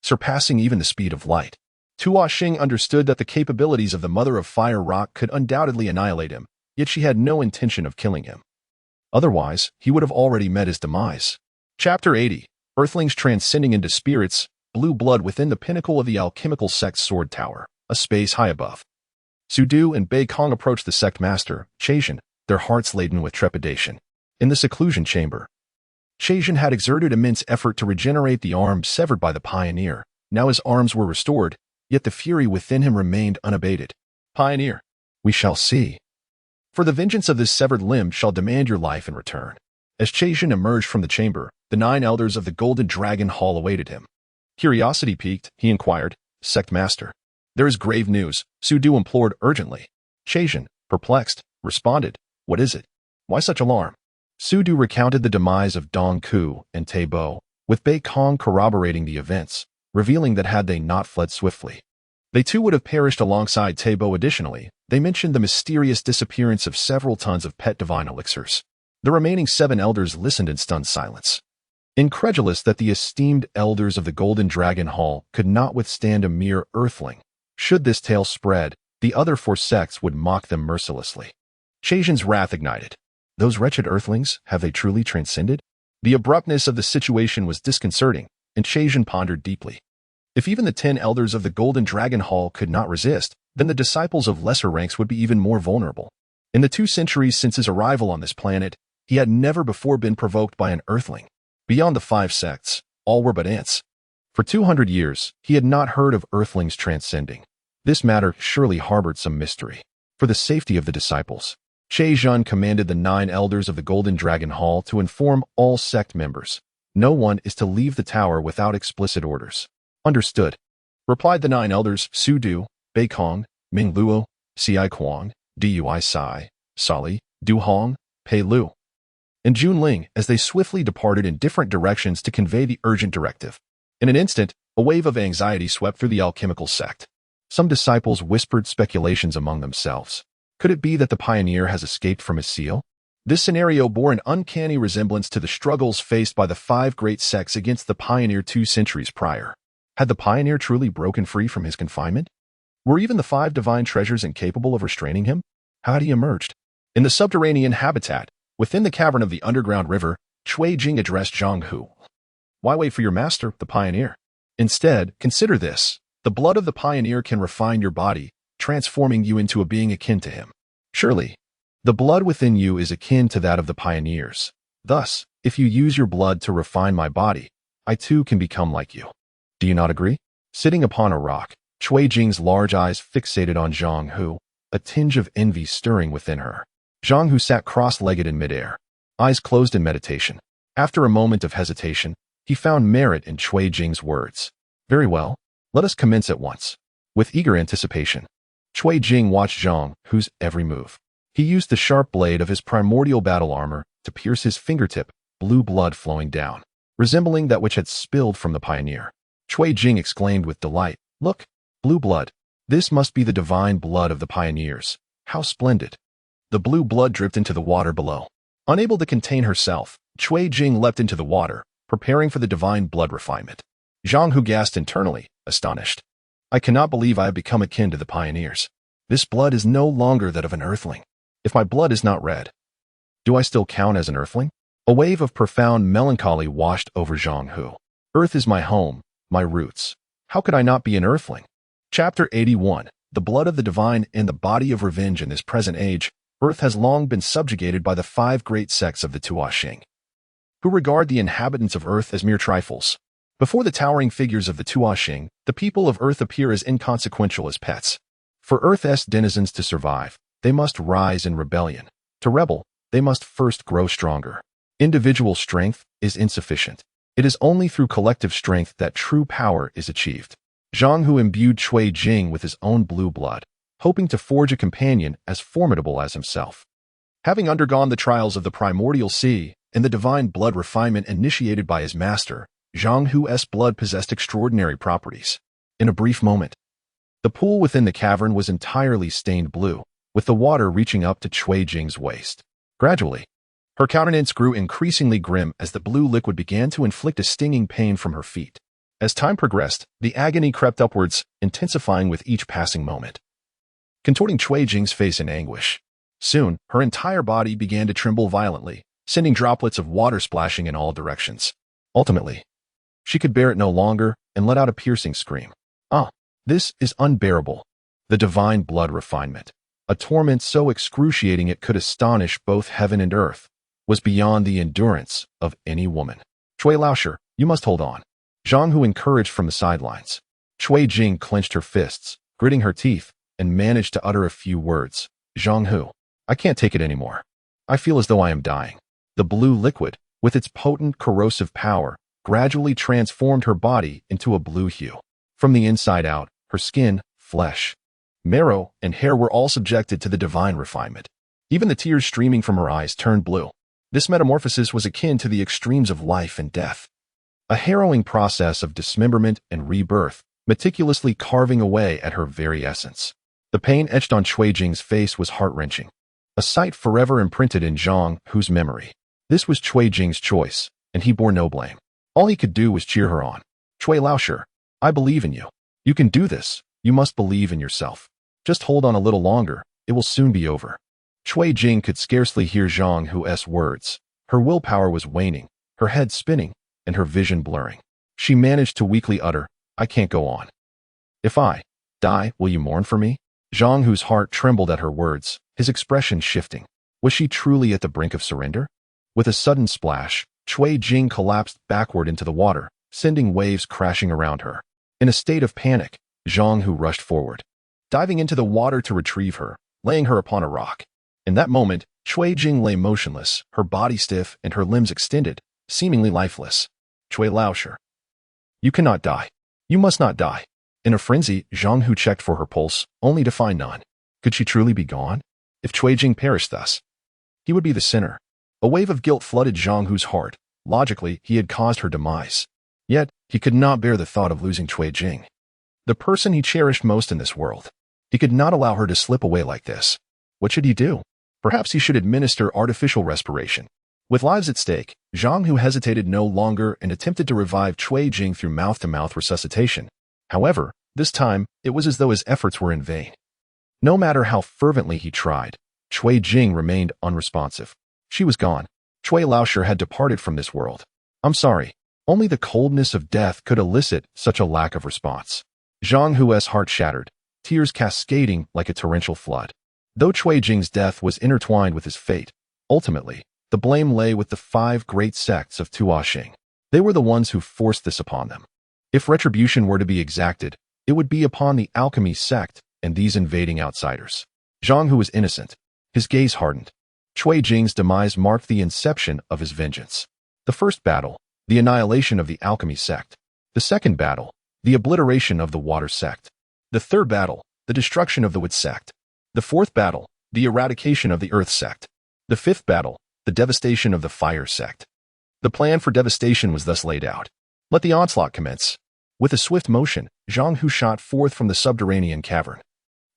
surpassing even the speed of light. Tua Xing understood that the capabilities of the Mother of Fire Rock could undoubtedly annihilate him, yet she had no intention of killing him. Otherwise, he would have already met his demise. Chapter 80. Earthlings transcending into spirits, blue blood within the pinnacle of the alchemical sect's sword tower, a space high above. Su Du and Bei Kong approached the sect master, Chaixin, their hearts laden with trepidation. In the seclusion chamber, Chaixin had exerted immense effort to regenerate the arm severed by the pioneer. Now his arms were restored, yet the fury within him remained unabated. Pioneer, we shall see. For the vengeance of this severed limb shall demand your life in return. As Chaixin emerged from the chamber, the 9 elders of the Golden Dragon Hall awaited him. Curiosity piqued, he inquired, "Sect master, there is grave news," Su Du implored urgently. Chaixin, perplexed, responded, "What is it? Why such alarm?" Su Du recounted the demise of Dong Ku and Te Bo, with Bei Kong corroborating the events, revealing that had they not fled swiftly, they too would have perished alongside Te Bo. Additionally, they mentioned the mysterious disappearance of several tons of pet divine elixirs. The remaining 7 elders listened in stunned silence, incredulous that the esteemed elders of the Golden Dragon Hall could not withstand a mere earthling. Should this tale spread, the other 4 sects would mock them mercilessly. Chaixin's wrath ignited. Those wretched earthlings, have they truly transcended? The abruptness of the situation was disconcerting, and Chaixin pondered deeply. If even the 10 elders of the Golden Dragon Hall could not resist, then the disciples of lesser ranks would be even more vulnerable. In the 2 centuries since his arrival on this planet, he had never before been provoked by an earthling. Beyond the 5 sects, all were but ants. For 200 years, he had not heard of earthlings transcending. This matter surely harbored some mystery. For the safety of the disciples, Chaixin commanded the 9 elders of the Golden Dragon Hall to inform all sect members. No one is to leave the tower without explicit orders. Understood, replied the 9 elders Su Du, Bei Kong, Ming Luo, Ci Kuang, Dui Sai, Sali, Du Hong, Pei Lu, and Jun Ling as they swiftly departed in different directions to convey the urgent directive. In an instant, a wave of anxiety swept through the alchemical sect. Some disciples whispered speculations among themselves. Could it be that the pioneer has escaped from his seal? This scenario bore an uncanny resemblance to the struggles faced by the 5 great sects against the pioneer 2 centuries prior. Had the pioneer truly broken free from his confinement? Were even the 5 divine treasures incapable of restraining him? How had he emerged? In the subterranean habitat, within the cavern of the underground river, Cui Jing addressed Zhang Hu. Why wait for your master, the pioneer? Instead, consider this. The blood of the pioneer can refine your body, transforming you into a being akin to him. Surely, the blood within you is akin to that of the pioneers. Thus, if you use your blood to refine my body, I too can become like you. Do you not agree? Sitting upon a rock, Cui Jing's large eyes fixated on Zhang Hu, a tinge of envy stirring within her. Zhang Hu sat cross-legged in midair, eyes closed in meditation. After a moment of hesitation, he found merit in Cui Jing's words. Very well, let us commence at once. With eager anticipation, Cui Jing watched Zhang Hu's every move. He used the sharp blade of his primordial battle armor to pierce his fingertip, blue blood flowing down, resembling that which had spilled from the pioneer. Cui Jing exclaimed with delight, "Look, blue blood. This must be the divine blood of the pioneers. How splendid." The blue blood dripped into the water below. Unable to contain herself, Cui Jing leapt into the water, preparing for the divine blood refinement. Zhang Hu gasped internally, astonished. I cannot believe I have become akin to the pioneers. This blood is no longer that of an earthling. If my blood is not red, do I still count as an earthling? A wave of profound melancholy washed over Zhang Hu. Earth is my home, my roots. How could I not be an earthling? Chapter 81. The blood of the divine in the body of revenge. In this present age, Earth has long been subjugated by the 5 great sects of the Tuoxing, who regard the inhabitants of Earth as mere trifles. Before the towering figures of the Tuoxing, the people of Earth appear as inconsequential as pets. For Earth's denizens to survive, they must rise in rebellion. To rebel, they must first grow stronger. Individual strength is insufficient. It is only through collective strength that true power is achieved. Zhang Hu imbued Cui Jing with his own blue blood, hoping to forge a companion as formidable as himself. Having undergone the trials of the primordial sea and the divine blood refinement initiated by his master, Zhang Hu's blood possessed extraordinary properties. In a brief moment, the pool within the cavern was entirely stained blue, with the water reaching up to Cui Jing's waist. Gradually, her countenance grew increasingly grim as the blue liquid began to inflict a stinging pain from her feet. As time progressed, the agony crept upwards, intensifying with each passing moment, contorting Cui Jing's face in anguish. Soon, her entire body began to tremble violently, sending droplets of water splashing in all directions. Ultimately, she could bear it no longer and let out a piercing scream. Ah, this is unbearable. The divine blood refinement, a torment so excruciating it could astonish both heaven and earth, was beyond the endurance of any woman. Cui Laosher, you must hold on. Zhang Hu encouraged from the sidelines. Cui Jing clenched her fists, gritting her teeth, and managed to utter a few words. Zhang Hu, I can't take it anymore. I feel as though I am dying. The blue liquid, with its potent corrosive power, gradually transformed her body into a blue hue. From the inside out, her skin, flesh, marrow, and hair were all subjected to the divine refinement. Even the tears streaming from her eyes turned blue. This metamorphosis was akin to the extremes of life and death. A harrowing process of dismemberment and rebirth, meticulously carving away at her very essence. The pain etched on Cui Jing's face was heart-wrenching, a sight forever imprinted in Zhang Hu's memory. This was Cui Jing's choice, and he bore no blame. All he could do was cheer her on. Cui Laosher, I believe in you. You can do this. You must believe in yourself. Just hold on a little longer. It will soon be over. Cui Jing could scarcely hear Zhang Hu's words. Her willpower was waning, her head spinning, and her vision blurring. She managed to weakly utter, I can't go on. If I die, will you mourn for me? Zhang Hu's heart trembled at her words, his expression shifting. Was she truly at the brink of surrender? With a sudden splash, Cui Jing collapsed backward into the water, sending waves crashing around her. In a state of panic, Zhang Hu rushed forward, diving into the water to retrieve her, laying her upon a rock. In that moment, Cui Jing lay motionless, her body stiff and her limbs extended, seemingly lifeless. Cui Laosher, you cannot die. You must not die. In a frenzy, Zhang Hu checked for her pulse, only to find none. Could she truly be gone? If Cui Jing perished thus, he would be the sinner. A wave of guilt flooded Zhang Hu's heart. Logically, he had caused her demise. Yet, he could not bear the thought of losing Cui Jing, the person he cherished most in this world. He could not allow her to slip away like this. What should he do? Perhaps he should administer artificial respiration. With lives at stake, Zhang Hu hesitated no longer and attempted to revive Cui Jing through mouth-to-mouth resuscitation. However, this time, it was as though his efforts were in vain. No matter how fervently he tried, Cui Jing remained unresponsive. She was gone. Cui Laoshi had departed from this world. I'm sorry. Only the coldness of death could elicit such a lack of response. Zhang Hu's heart shattered, tears cascading like a torrential flood. Though Cui Jing's death was intertwined with his fate, ultimately, the blame lay with the 5 great sects of Tuoxing. They were the ones who forced this upon them. If retribution were to be exacted, it would be upon the alchemy sect and these invading outsiders. Zhang Hu was innocent. His gaze hardened. Cui Jing's demise marked the inception of his vengeance. The first battle, the annihilation of the alchemy sect. The second battle, the obliteration of the water sect. The third battle, the destruction of the wood sect. The fourth battle, the eradication of the earth sect. The fifth battle, the devastation of the fire sect. The plan for devastation was thus laid out. Let the onslaught commence. With a swift motion, Zhang Hu shot forth from the subterranean cavern,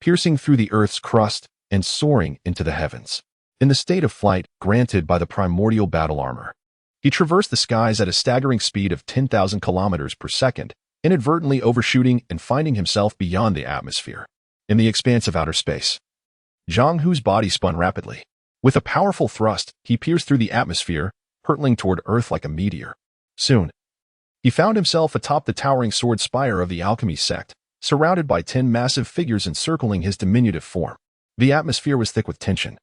piercing through the earth's crust and soaring into the heavens. In the state of flight granted by the primordial battle armor, he traversed the skies at a staggering speed of 10,000 kilometers per second, inadvertently overshooting and finding himself beyond the atmosphere. In the expanse of outer space, Zhang Hu's body spun rapidly. With a powerful thrust, he pierced through the atmosphere, hurtling toward Earth like a meteor. Soon, he found himself atop the towering sword spire of the alchemy sect, surrounded by 10 massive figures encircling his diminutive form. The atmosphere was thick with tension,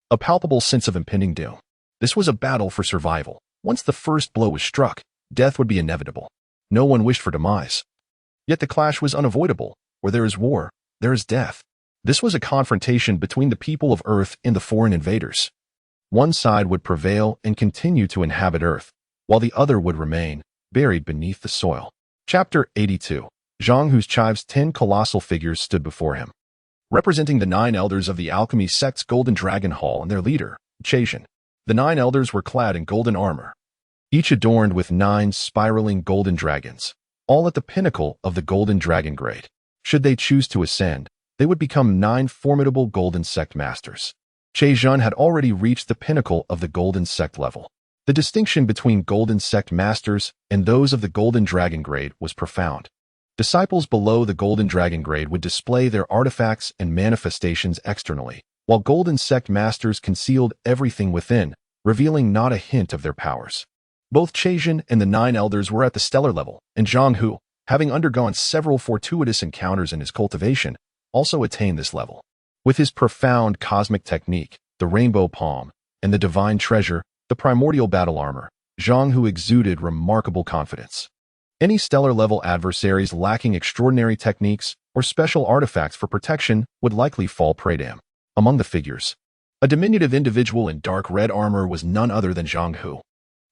a palpable sense of impending doom. This was a battle for survival. Once the first blow was struck, death would be inevitable. No one wished for demise. Yet the clash was unavoidable. Where there is war, there is death. This was a confrontation between the people of Earth and the foreign invaders. One side would prevail and continue to inhabit Earth, while the other would remain buried beneath the soil. Chapter 82. Zhang Hu's chives 10 colossal figures stood before him, representing the 9 elders of the alchemy sect's golden dragon hall and their leader, Chazhen. The 9 elders were clad in golden armor, each adorned with 9 spiraling golden dragons, all at the pinnacle of the golden dragon grade. Should they choose to ascend, they would become 9 formidable golden sect masters. Chazhen had already reached the pinnacle of the golden sect level. The distinction between golden sect masters and those of the golden dragon grade was profound. Disciples below the golden dragon grade would display their artifacts and manifestations externally, while golden sect masters concealed everything within, revealing not a hint of their powers. Both Chazhen and the 9 elders were at the stellar level, and Zhang Hu, having undergone several fortuitous encounters in his cultivation, also attained this level. With his profound cosmic technique, the rainbow palm, and the divine treasure, the primordial battle armor, Zhang Hu exuded remarkable confidence. Any stellar-level adversaries lacking extraordinary techniques or special artifacts for protection would likely fall prey to him. Among the figures, a diminutive individual in dark red armor was none other than Zhang Hu.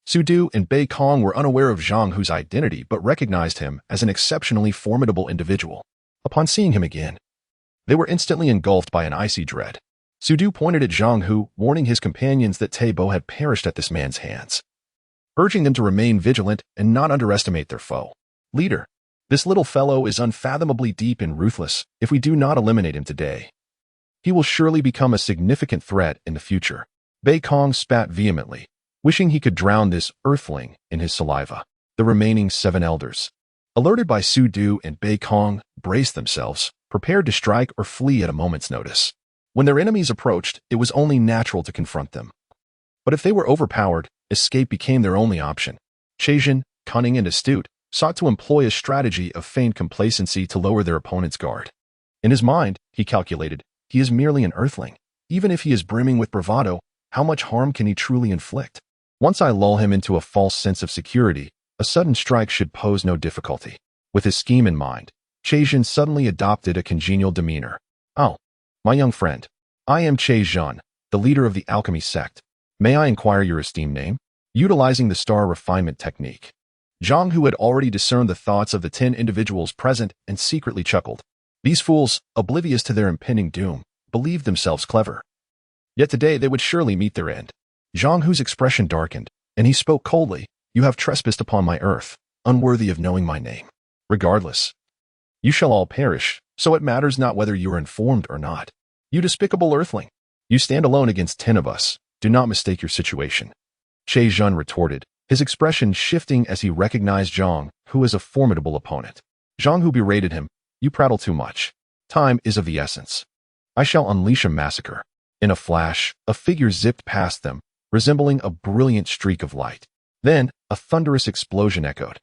Su Du and Bei Kong were unaware of Zhang Hu's identity but recognized him as an exceptionally formidable individual. Upon seeing him again, they were instantly engulfed by an icy dread. Su Du pointed at Zhang Hu, warning his companions that Tei Bo had perished at this man's hands, urging them to remain vigilant and not underestimate their foe. Leader, this little fellow is unfathomably deep and ruthless. If we do not eliminate him today, he will surely become a significant threat in the future. Bei Kong spat vehemently, wishing he could drown this earthling in his saliva. The remaining 7 elders, alerted by Su Du and Bei Kong, braced themselves, prepared to strike or flee at a moment's notice. When their enemies approached, it was only natural to confront them. But if they were overpowered, escape became their only option. Chazhen, cunning and astute, sought to employ a strategy of feigned complacency to lower their opponent's guard. In his mind, he calculated, he is merely an earthling. Even if he is brimming with bravado, how much harm can he truly inflict? Once I lull him into a false sense of security, a sudden strike should pose no difficulty. With his scheme in mind, Chazhen suddenly adopted a congenial demeanor. Oh, my young friend, I am Chazhen, the leader of the alchemy sect. May I inquire your esteemed name? Utilizing the star refinement technique, Zhang Hu had already discerned the thoughts of the 10 individuals present and secretly chuckled. These fools, oblivious to their impending doom, believed themselves clever. Yet today they would surely meet their end. Zhang Hu's expression darkened, and he spoke coldly. You have trespassed upon my earth, unworthy of knowing my name. Regardless, you shall all perish, so it matters not whether you are informed or not. You despicable earthling, you stand alone against 10 of us. Do not mistake your situation. Chazhen retorted, his expression shifting as he recognized Zhang Hu as a formidable opponent. Zhang Hu berated him, you prattle too much. Time is of the essence. I shall unleash a massacre. In a flash, a figure zipped past them, resembling a brilliant streak of light. Then, a thunderous explosion echoed.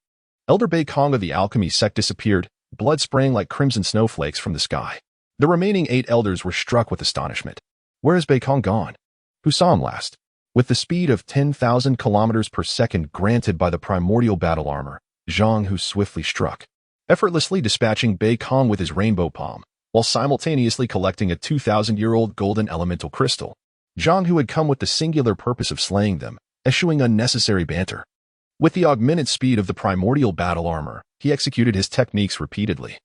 Elder Bei Kong of the alchemy sect disappeared, blood spraying like crimson snowflakes from the sky. The remaining 8 elders were struck with astonishment. Where is Bei Kong gone? Who saw him last? With the speed of 10,000 kilometers per second granted by the primordial battle armor, Zhang Hu swiftly struck, effortlessly dispatching Bei Kong with his rainbow palm, while simultaneously collecting a 2,000-year-old golden elemental crystal. Zhang Hu had come with the singular purpose of slaying them, eschewing unnecessary banter. With the augmented speed of the primordial battle armor, he executed his techniques repeatedly,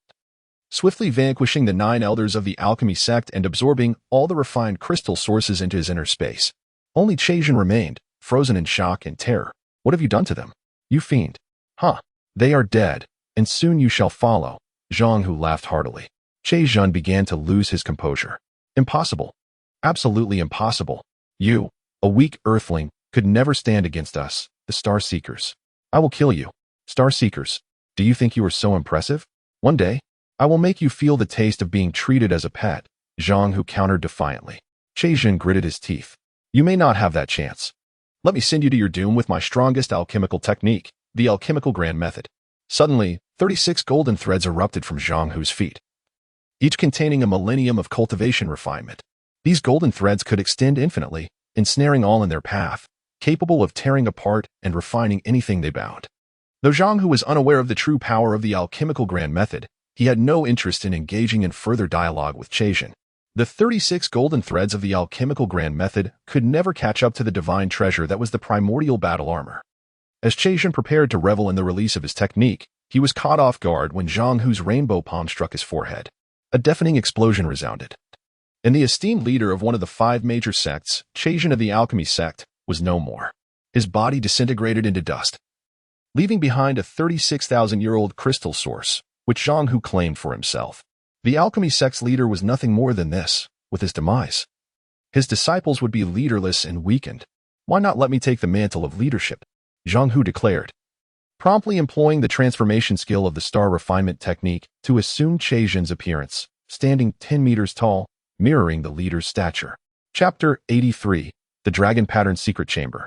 swiftly vanquishing the 9 elders of the alchemy sect and absorbing all the refined crystal sources into his inner space. Only Chazhen remained, frozen in shock and terror. What have you done to them? You fiend. Huh. They are dead, and soon you shall follow. Zhang Hu laughed heartily. Chazhen began to lose his composure. Impossible. Absolutely impossible. You, a weak earthling, could never stand against us, the Star Seekers. I will kill you. Star Seekers, do you think you are so impressive? One day, I will make you feel the taste of being treated as a pet, Zhang Hu countered defiantly. Chazhen gritted his teeth. You may not have that chance. Let me send you to your doom with my strongest alchemical technique, the alchemical grand method. Suddenly, 36 golden threads erupted from Zhang Hu's feet, each containing a millennium of cultivation refinement. These golden threads could extend infinitely, ensnaring all in their path, capable of tearing apart and refining anything they bound. Though Zhang Hu was unaware of the true power of the alchemical grand method, he had no interest in engaging in further dialogue with Chazhen. The 36 golden threads of the alchemical grand method could never catch up to the divine treasure that was the primordial battle armor. As Chazhen prepared to revel in the release of his technique, he was caught off guard when Zhang Hu's rainbow palm struck his forehead. A deafening explosion resounded. And the esteemed leader of one of the 5 major sects, Chazhen of the alchemy sect, was no more. His body disintegrated into dust, leaving behind a 36,000-year-old crystal source, which Zhang Hu claimed for himself. The alchemy sect's leader was nothing more than this. With his demise, his disciples would be leaderless and weakened. Why not let me take the mantle of leadership? Zhang Hu declared, promptly employing the transformation skill of the star refinement technique to assume Chazhen's appearance, standing 10 meters tall, mirroring the leader's stature. Chapter 83, The Dragon Pattern Secret Chamber.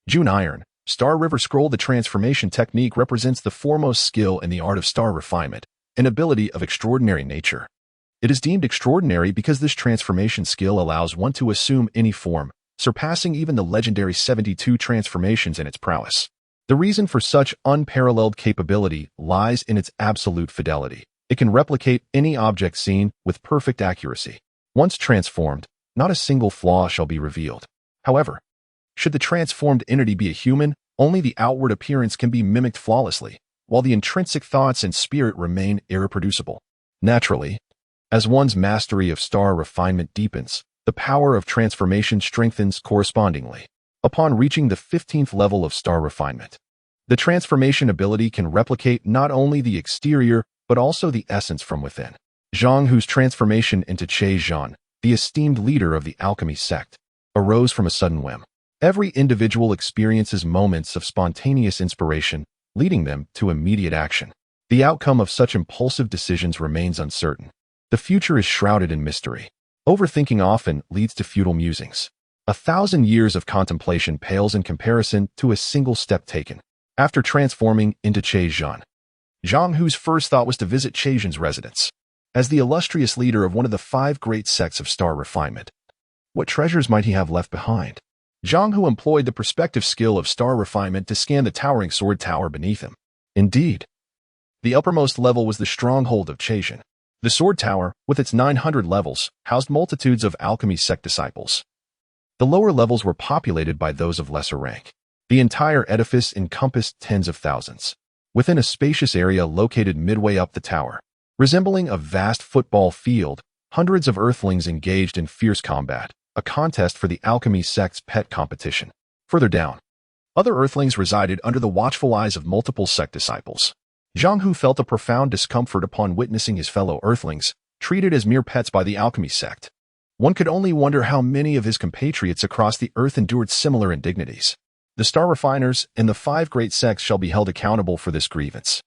June Iron, Star River Scroll. The transformation technique represents the foremost skill in the art of star refinement, an ability of extraordinary nature. It is deemed extraordinary because this transformation skill allows one to assume any form, surpassing even the legendary 72 transformations in its prowess. The reason for such unparalleled capability lies in its absolute fidelity. It can replicate any object seen with perfect accuracy. Once transformed, not a single flaw shall be revealed. However, should the transformed entity be a human, only the outward appearance can be mimicked flawlessly, while the intrinsic thoughts and spirit remain irreproducible. Naturally, as one's mastery of star refinement deepens, the power of transformation strengthens correspondingly. Upon reaching the 15th level of star refinement, the transformation ability can replicate not only the exterior, but also the essence from within. Zhang Hu's transformation into Chazhen, the esteemed leader of the alchemy sect, arose from a sudden whim. Every individual experiences moments of spontaneous inspiration, leading them to immediate action. The outcome of such impulsive decisions remains uncertain. The future is shrouded in mystery. Overthinking often leads to futile musings. 1,000 years of contemplation pales in comparison to a single step taken. After transforming into Chazhen, Zhang Hu's first thought was to visit Chazhen's residence. As the illustrious leader of one of the 5 great sects of star refinement, what treasures might he have left behind? Zhang Hu employed the perspective skill of star refinement to scan the towering sword tower beneath him. Indeed, the uppermost level was the stronghold of Chazhen. The sword tower, with its 900 levels, housed multitudes of alchemy sect disciples. The lower levels were populated by those of lesser rank. The entire edifice encompassed tens of thousands. Within a spacious area located midway up the tower, resembling a vast football field, hundreds of earthlings engaged in fierce combat, a contest for the alchemy sect's pet competition. Further down, other earthlings resided under the watchful eyes of multiple sect disciples. Zhang Hu felt a profound discomfort upon witnessing his fellow earthlings treated as mere pets by the alchemy sect. One could only wonder how many of his compatriots across the earth endured similar indignities. The star refiners and the 5 great sects shall be held accountable for this grievance.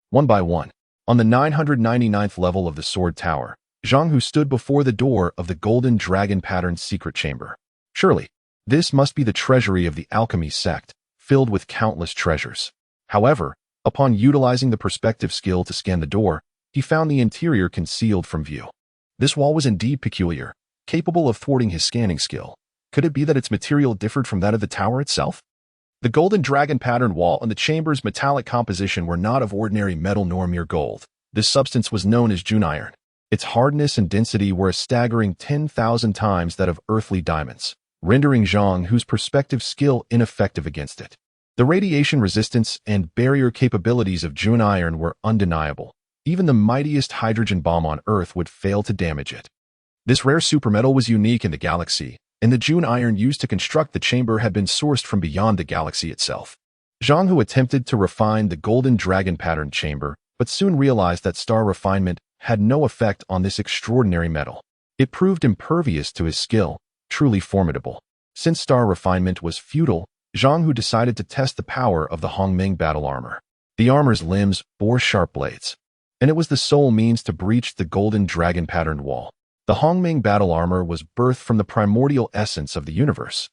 One by one, on the 999th level of the sword tower, Zhang Hu stood before the door of the golden dragon patterned secret chamber. Surely, this must be the treasury of the alchemy sect, filled with countless treasures. However, upon utilizing the perspective skill to scan the door, he found the interior concealed from view. This wall was indeed peculiar, capable of thwarting his scanning skill. Could it be that its material differed from that of the tower itself? The golden dragon pattern wall and the chamber's metallic composition were not of ordinary metal nor mere gold. This substance was known as June iron. Its hardness and density were a staggering 10,000 times that of earthly diamonds, rendering Zhang Hu's perspective skill ineffective against it. The radiation resistance and barrier capabilities of June iron were undeniable. Even the mightiest hydrogen bomb on Earth would fail to damage it. This rare supermetal was unique in the galaxy, and the June iron used to construct the chamber had been sourced from beyond the galaxy itself. Zhang Hu attempted to refine the golden dragon pattern chamber, but soon realized that star refinement had no effect on this extraordinary metal. It proved impervious to his skill, truly formidable. Since star refinement was futile, Zhang Hu decided to test the power of the Hongming battle armor. The armor's limbs bore sharp blades, and it was the sole means to breach the golden dragon patterned wall. The Hongming battle armor was birthed from the primordial essence of the universe,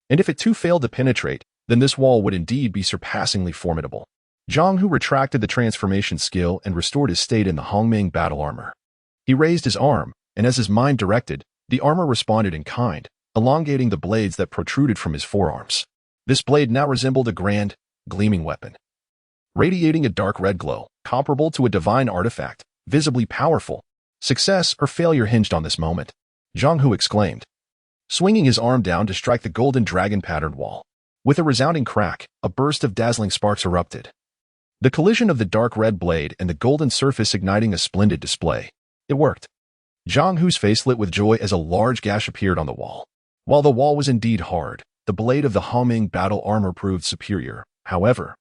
and if it too failed to penetrate, then this wall would indeed be surpassingly formidable. Zhang Hu retracted the transformation skill and restored his state in the Hongming battle armor. He raised his arm, and as his mind directed, the armor responded in kind, elongating the blades that protruded from his forearms. This blade now resembled a grand, gleaming weapon, radiating a dark red glow, comparable to a divine artifact, visibly powerful. Success or failure hinged on this moment, Zhang Hu exclaimed, swinging his arm down to strike the golden dragon patterned wall. With a resounding crack, a burst of dazzling sparks erupted. The collision of the dark red blade and the golden surface igniting a splendid display. It worked. Zhang Hu's face lit with joy as a large gash appeared on the wall. While the wall was indeed hard, the blade of the Hongming battle armor proved superior. However,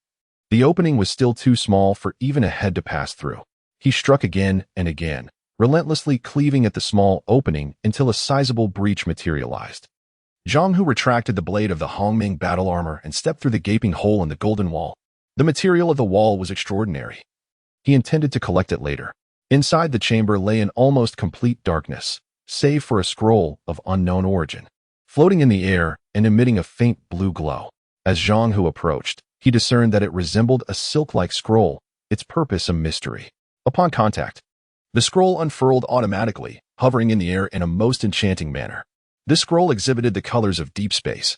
the opening was still too small for even a head to pass through. He struck again and again, relentlessly cleaving at the small opening until a sizable breach materialized. Zhang Hu retracted the blade of the Hongming battle armor and stepped through the gaping hole in the golden wall. The material of the wall was extraordinary. He intended to collect it later. Inside the chamber lay an almost complete darkness, save for a scroll of unknown origin, floating in the air and emitting a faint blue glow. As Zhang Hu approached, he discerned that it resembled a silk-like scroll, its purpose a mystery. Upon contact, the scroll unfurled automatically, hovering in the air in a most enchanting manner. This scroll exhibited the colors of deep space,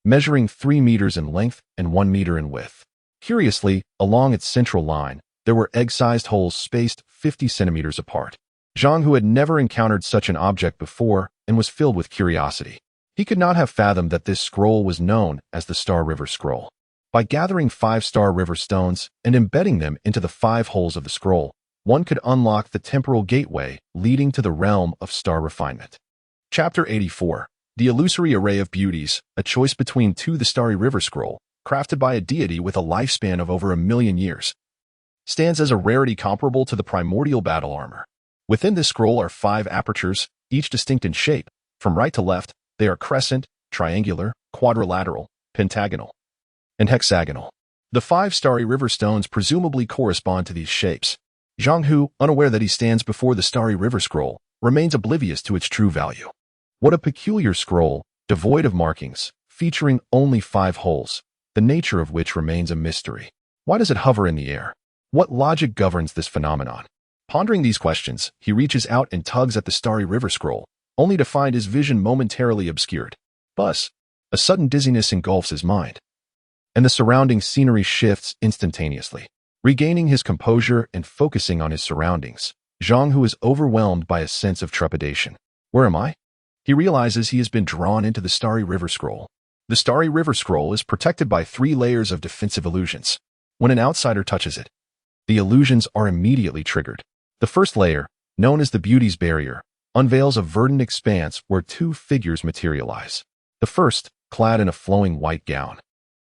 measuring 3 meters in length and 1 meter in width. Curiously, along its central line, there were egg-sized holes spaced 50 centimeters apart. Zhang Hu had never encountered such an object before and was filled with curiosity. He could not have fathomed that this scroll was known as the Star River Scroll. By gathering 5 Star River stones and embedding them into the 5 holes of the scroll, one could unlock the temporal gateway leading to the realm of star refinement. Chapter 84. The Illusory Array of Beauties, a choice between the Starry River Scroll, crafted by a deity with a lifespan of over 1,000,000 years, stands as a rarity comparable to the primordial battle armor. Within this scroll are 5 apertures, each distinct in shape. From right to left, they are crescent, triangular, quadrilateral, pentagonal, and hexagonal. The 5 Starry River stones presumably correspond to these shapes. Zhang Hu, unaware that he stands before the Starry River Scroll, remains oblivious to its true value. What a peculiar scroll, devoid of markings, featuring only 5 holes, the nature of which remains a mystery. Why does it hover in the air? What logic governs this phenomenon? Pondering these questions, he reaches out and tugs at the Starry River Scroll, only to find his vision momentarily obscured. Buzz! A sudden dizziness engulfs his mind, and the surrounding scenery shifts instantaneously. Regaining his composure and focusing on his surroundings, Zhang Hu is overwhelmed by a sense of trepidation. Where am I? He realizes he has been drawn into the Starry River Scroll. The Starry River Scroll is protected by 3 layers of defensive illusions. When an outsider touches it, the illusions are immediately triggered. The first layer, known as the Beauty's Barrier, unveils a verdant expanse where 2 figures materialize. The first, clad in a flowing white gown,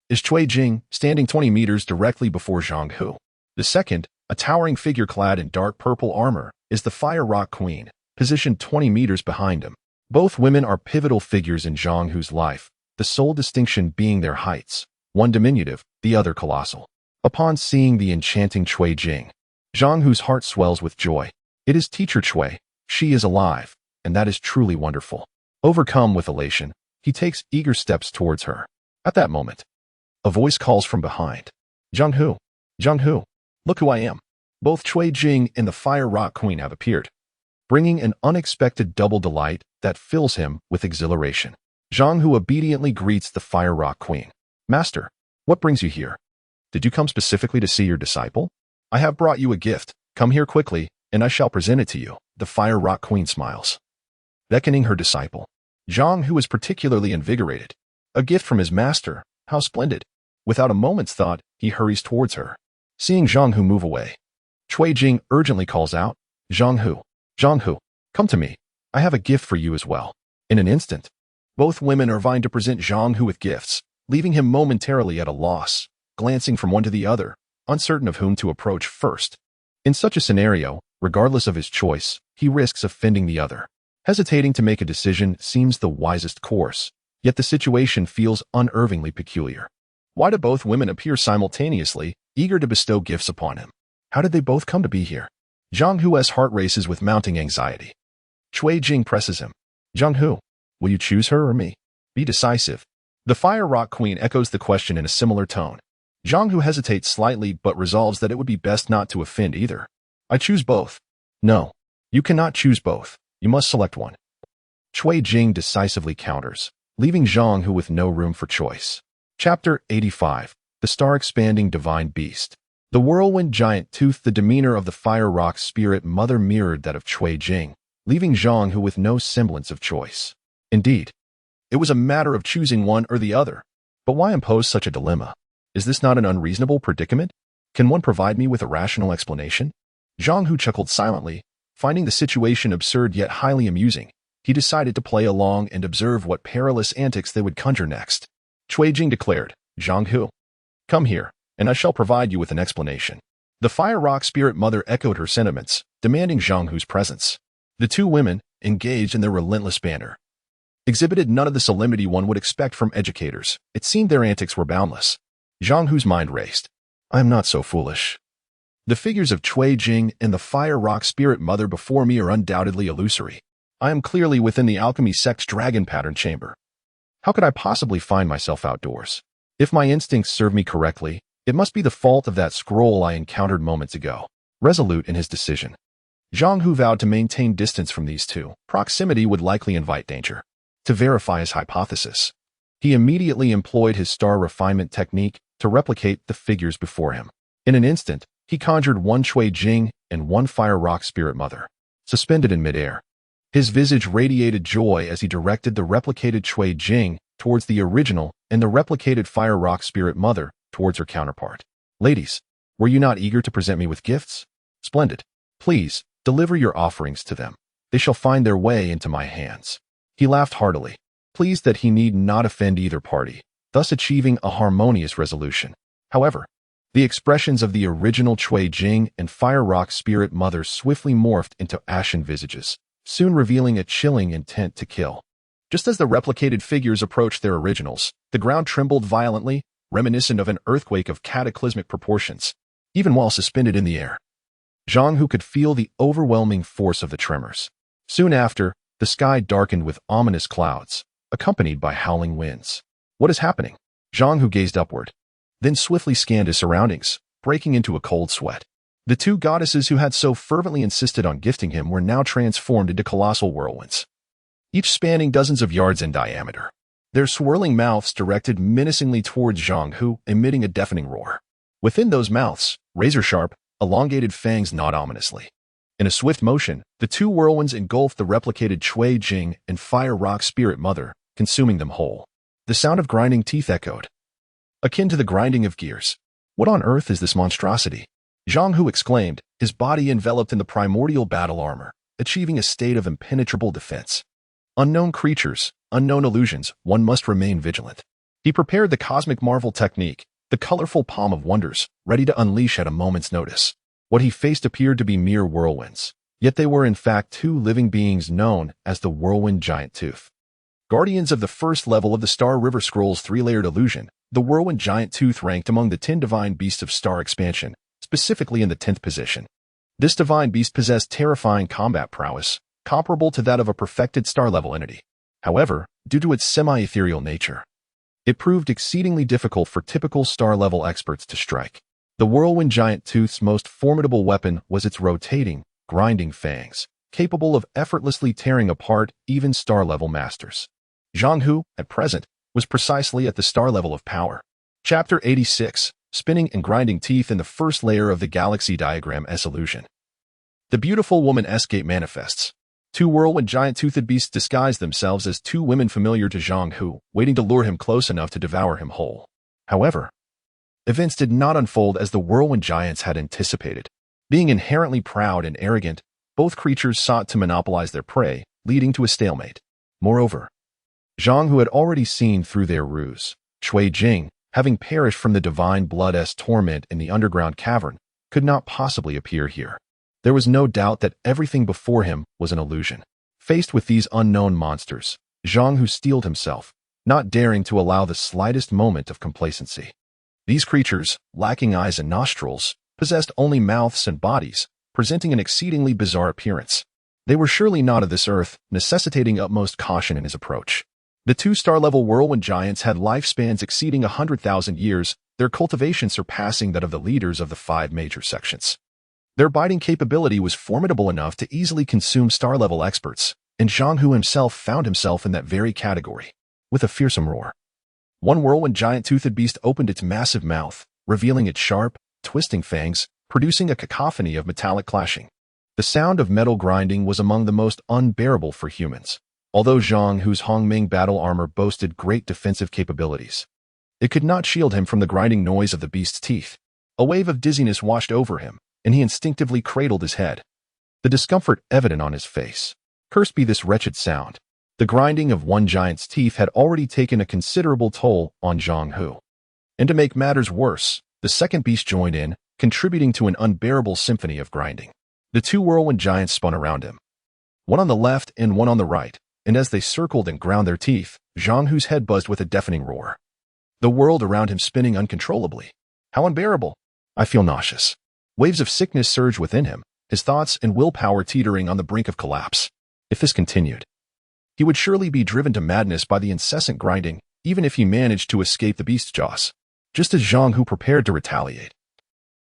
is Cui Jing, standing 20 meters directly before Zhang Hu. The second, a towering figure clad in dark purple armor, is the Fire Rock Queen, positioned 20 meters behind him. Both women are pivotal figures in Zhang Hu's life, the sole distinction being their heights, one diminutive, the other colossal. Upon seeing the enchanting Cui Jing, Zhang Hu's heart swells with joy. It is Teacher Cui, She is alive, and that is truly wonderful. Overcome with elation, he takes eager steps towards her. At that moment, a voice calls from behind. Zhang Hu, look who I am. Both Cui Jing and the Fire Rock Queen have appeared, bringing an unexpected double delight that fills him with exhilaration. Zhang Hu obediently greets the Fire Rock Queen. Master, what brings you here? Did you come specifically to see your disciple? I have brought you a gift. Come here quickly, and I shall present it to you. The Fire Rock Queen smiles, beckoning her disciple. Zhang Hu is particularly invigorated. A gift from his master, how splendid. Without a moment's thought, he hurries towards her. Seeing Zhang Hu move away, Cui Jing urgently calls out, Zhang Hu, come to me. I have a gift for you as well. In an instant, both women are vying to present Zhang Hu with gifts, leaving him momentarily at a loss, glancing from one to the other, uncertain of whom to approach first. In such a scenario, regardless of his choice, he risks offending the other. Hesitating to make a decision seems the wisest course, yet the situation feels unnervingly peculiar. Why do both women appear simultaneously, eager to bestow gifts upon him? How did they both come to be here? Zhang Hu's heart races with mounting anxiety. Cui Jing presses him. Zhang Hu, will you choose her or me? Be decisive. The Fire Rock Queen echoes the question in a similar tone. Zhang Hu hesitates slightly but resolves that it would be best not to offend either. I choose both. No, you cannot choose both. You must select one. Cui Jing decisively counters, leaving Zhang Hu with no room for choice. Chapter 85. The Star-Expanding Divine Beast. The whirlwind giant tooth. The demeanor of the Fire Rock Spirit Mother mirrored that of Cui Jing, leaving Zhang Hu with no semblance of choice. Indeed, it was a matter of choosing one or the other. But why impose such a dilemma? Is this not an unreasonable predicament? Can one provide me with a rational explanation? Zhang Hu chuckled silently, finding the situation absurd yet highly amusing. He decided to play along and observe what perilous antics they would conjure next. Cui Jing declared, Zhang Hu, come here, and I shall provide you with an explanation. The Fire Rock Spirit Mother echoed her sentiments, demanding Zhang Hu's presence. The two women, engaged in their relentless banter, exhibited none of the solemnity one would expect from educators. It seemed their antics were boundless. Zhang Hu's mind raced. I am not so foolish. The figures of Cui Jing and the Fire Rock Spirit Mother before me are undoubtedly illusory. I am clearly within the alchemy sect's dragon pattern chamber. How could I possibly find myself outdoors? If my instincts serve me correctly, it must be the fault of that scroll I encountered moments ago. Resolute in his decision, Zhang Hu vowed to maintain distance from these two. Proximity would likely invite danger. To verify his hypothesis, he immediately employed his star refinement technique to replicate the figures before him. In an instant, he conjured one Cui Jing and one Fire Rock Spirit Mother, suspended in midair. His visage radiated joy as he directed the replicated Cui Jing towards the original and the replicated Fire Rock Spirit Mother towards her counterpart. Ladies, were you not eager to present me with gifts? Splendid. Please, deliver your offerings to them. They shall find their way into my hands. He laughed heartily, pleased that he need not offend either party, thus achieving a harmonious resolution. However, the expressions of the original Cui Jing and Fire Rock Spirit Mother swiftly morphed into ashen visages, soon revealing a chilling intent to kill. Just as the replicated figures approached their originals, the ground trembled violently, reminiscent of an earthquake of cataclysmic proportions. Even while suspended in the air, Zhang Hu could feel the overwhelming force of the tremors. Soon after, the sky darkened with ominous clouds, accompanied by howling winds. What is happening? Zhang Hu gazed upward, then swiftly scanned his surroundings, breaking into a cold sweat. The two goddesses who had so fervently insisted on gifting him were now transformed into colossal whirlwinds, each spanning dozens of yards in diameter. Their swirling mouths directed menacingly towards Zhang Hu, emitting a deafening roar. Within those mouths, razor-sharp, elongated fangs gnawed ominously. In a swift motion, the two whirlwinds engulfed the replicated Cui Jing and Fire Rock Spirit Mother, consuming them whole. The sound of grinding teeth echoed, akin to the grinding of gears. What on earth is this monstrosity? Zhang Hu exclaimed, his body enveloped in the primordial battle armor, achieving a state of impenetrable defense. Unknown creatures, unknown illusions, one must remain vigilant. He prepared the cosmic marvel technique, the colorful palm of wonders, ready to unleash at a moment's notice. What he faced appeared to be mere whirlwinds, yet they were in fact two living beings known as the Whirlwind Giant Tooth. Guardians of the first level of the Star River Scroll's three-layered illusion, the Whirlwind Giant Tooth ranked among the 10 divine beasts of star expansion, specifically in the 10th position. This divine beast possessed terrifying combat prowess, comparable to that of a perfected star-level entity. However, due to its semi-ethereal nature, it proved exceedingly difficult for typical star-level experts to strike. The whirlwind giant tooth's most formidable weapon was its rotating, grinding fangs, capable of effortlessly tearing apart even star-level masters. Zhang Hu, at present, was precisely at the star level of power. Chapter 86, Spinning and Grinding Teeth in the First Layer of the Galaxy Diagram S Illusion. The beautiful woman S-Gate manifests. Two whirlwind giant-toothed beasts disguise themselves as two women familiar to Zhang Hu, waiting to lure him close enough to devour him whole. However, events did not unfold as the whirlwind giants had anticipated. Being inherently proud and arrogant, both creatures sought to monopolize their prey, leading to a stalemate. Moreover, Zhang Hu had already seen through their ruse. Shui Jing, having perished from the divine blood's torment in the underground cavern, could not possibly appear here. There was no doubt that everything before him was an illusion. Faced with these unknown monsters, Zhang Hu steeled himself, not daring to allow the slightest moment of complacency. These creatures, lacking eyes and nostrils, possessed only mouths and bodies, presenting an exceedingly bizarre appearance. They were surely not of this earth, necessitating utmost caution in his approach. The two star-level whirlwind giants had lifespans exceeding 100,000 years, their cultivation surpassing that of the leaders of the 5 major sections. Their biting capability was formidable enough to easily consume star-level experts, and Zhang Hu himself found himself in that very category. With a fearsome roar, one whirlwind giant-toothed beast opened its massive mouth, revealing its sharp, twisting fangs, producing a cacophony of metallic clashing. The sound of metal grinding was among the most unbearable for humans. Although Zhang Hu's Hongming battle armor boasted great defensive capabilities, it could not shield him from the grinding noise of the beast's teeth. A wave of dizziness washed over him, and he instinctively cradled his head, the discomfort evident on his face. Cursed be this wretched sound. The grinding of one giant's teeth had already taken a considerable toll on Zhang Hu. And to make matters worse, the second beast joined in, contributing to an unbearable symphony of grinding. The two whirlwind giants spun around him, one on the left and one on the right, and as they circled and ground their teeth, Zhang Hu's head buzzed with a deafening roar. The world around him spinning uncontrollably. How unbearable! I feel nauseous. Waves of sickness surged within him, his thoughts and willpower teetering on the brink of collapse. If this continued, he would surely be driven to madness by the incessant grinding, even if he managed to escape the beast's jaws. Just as Zhang Hu prepared to retaliate,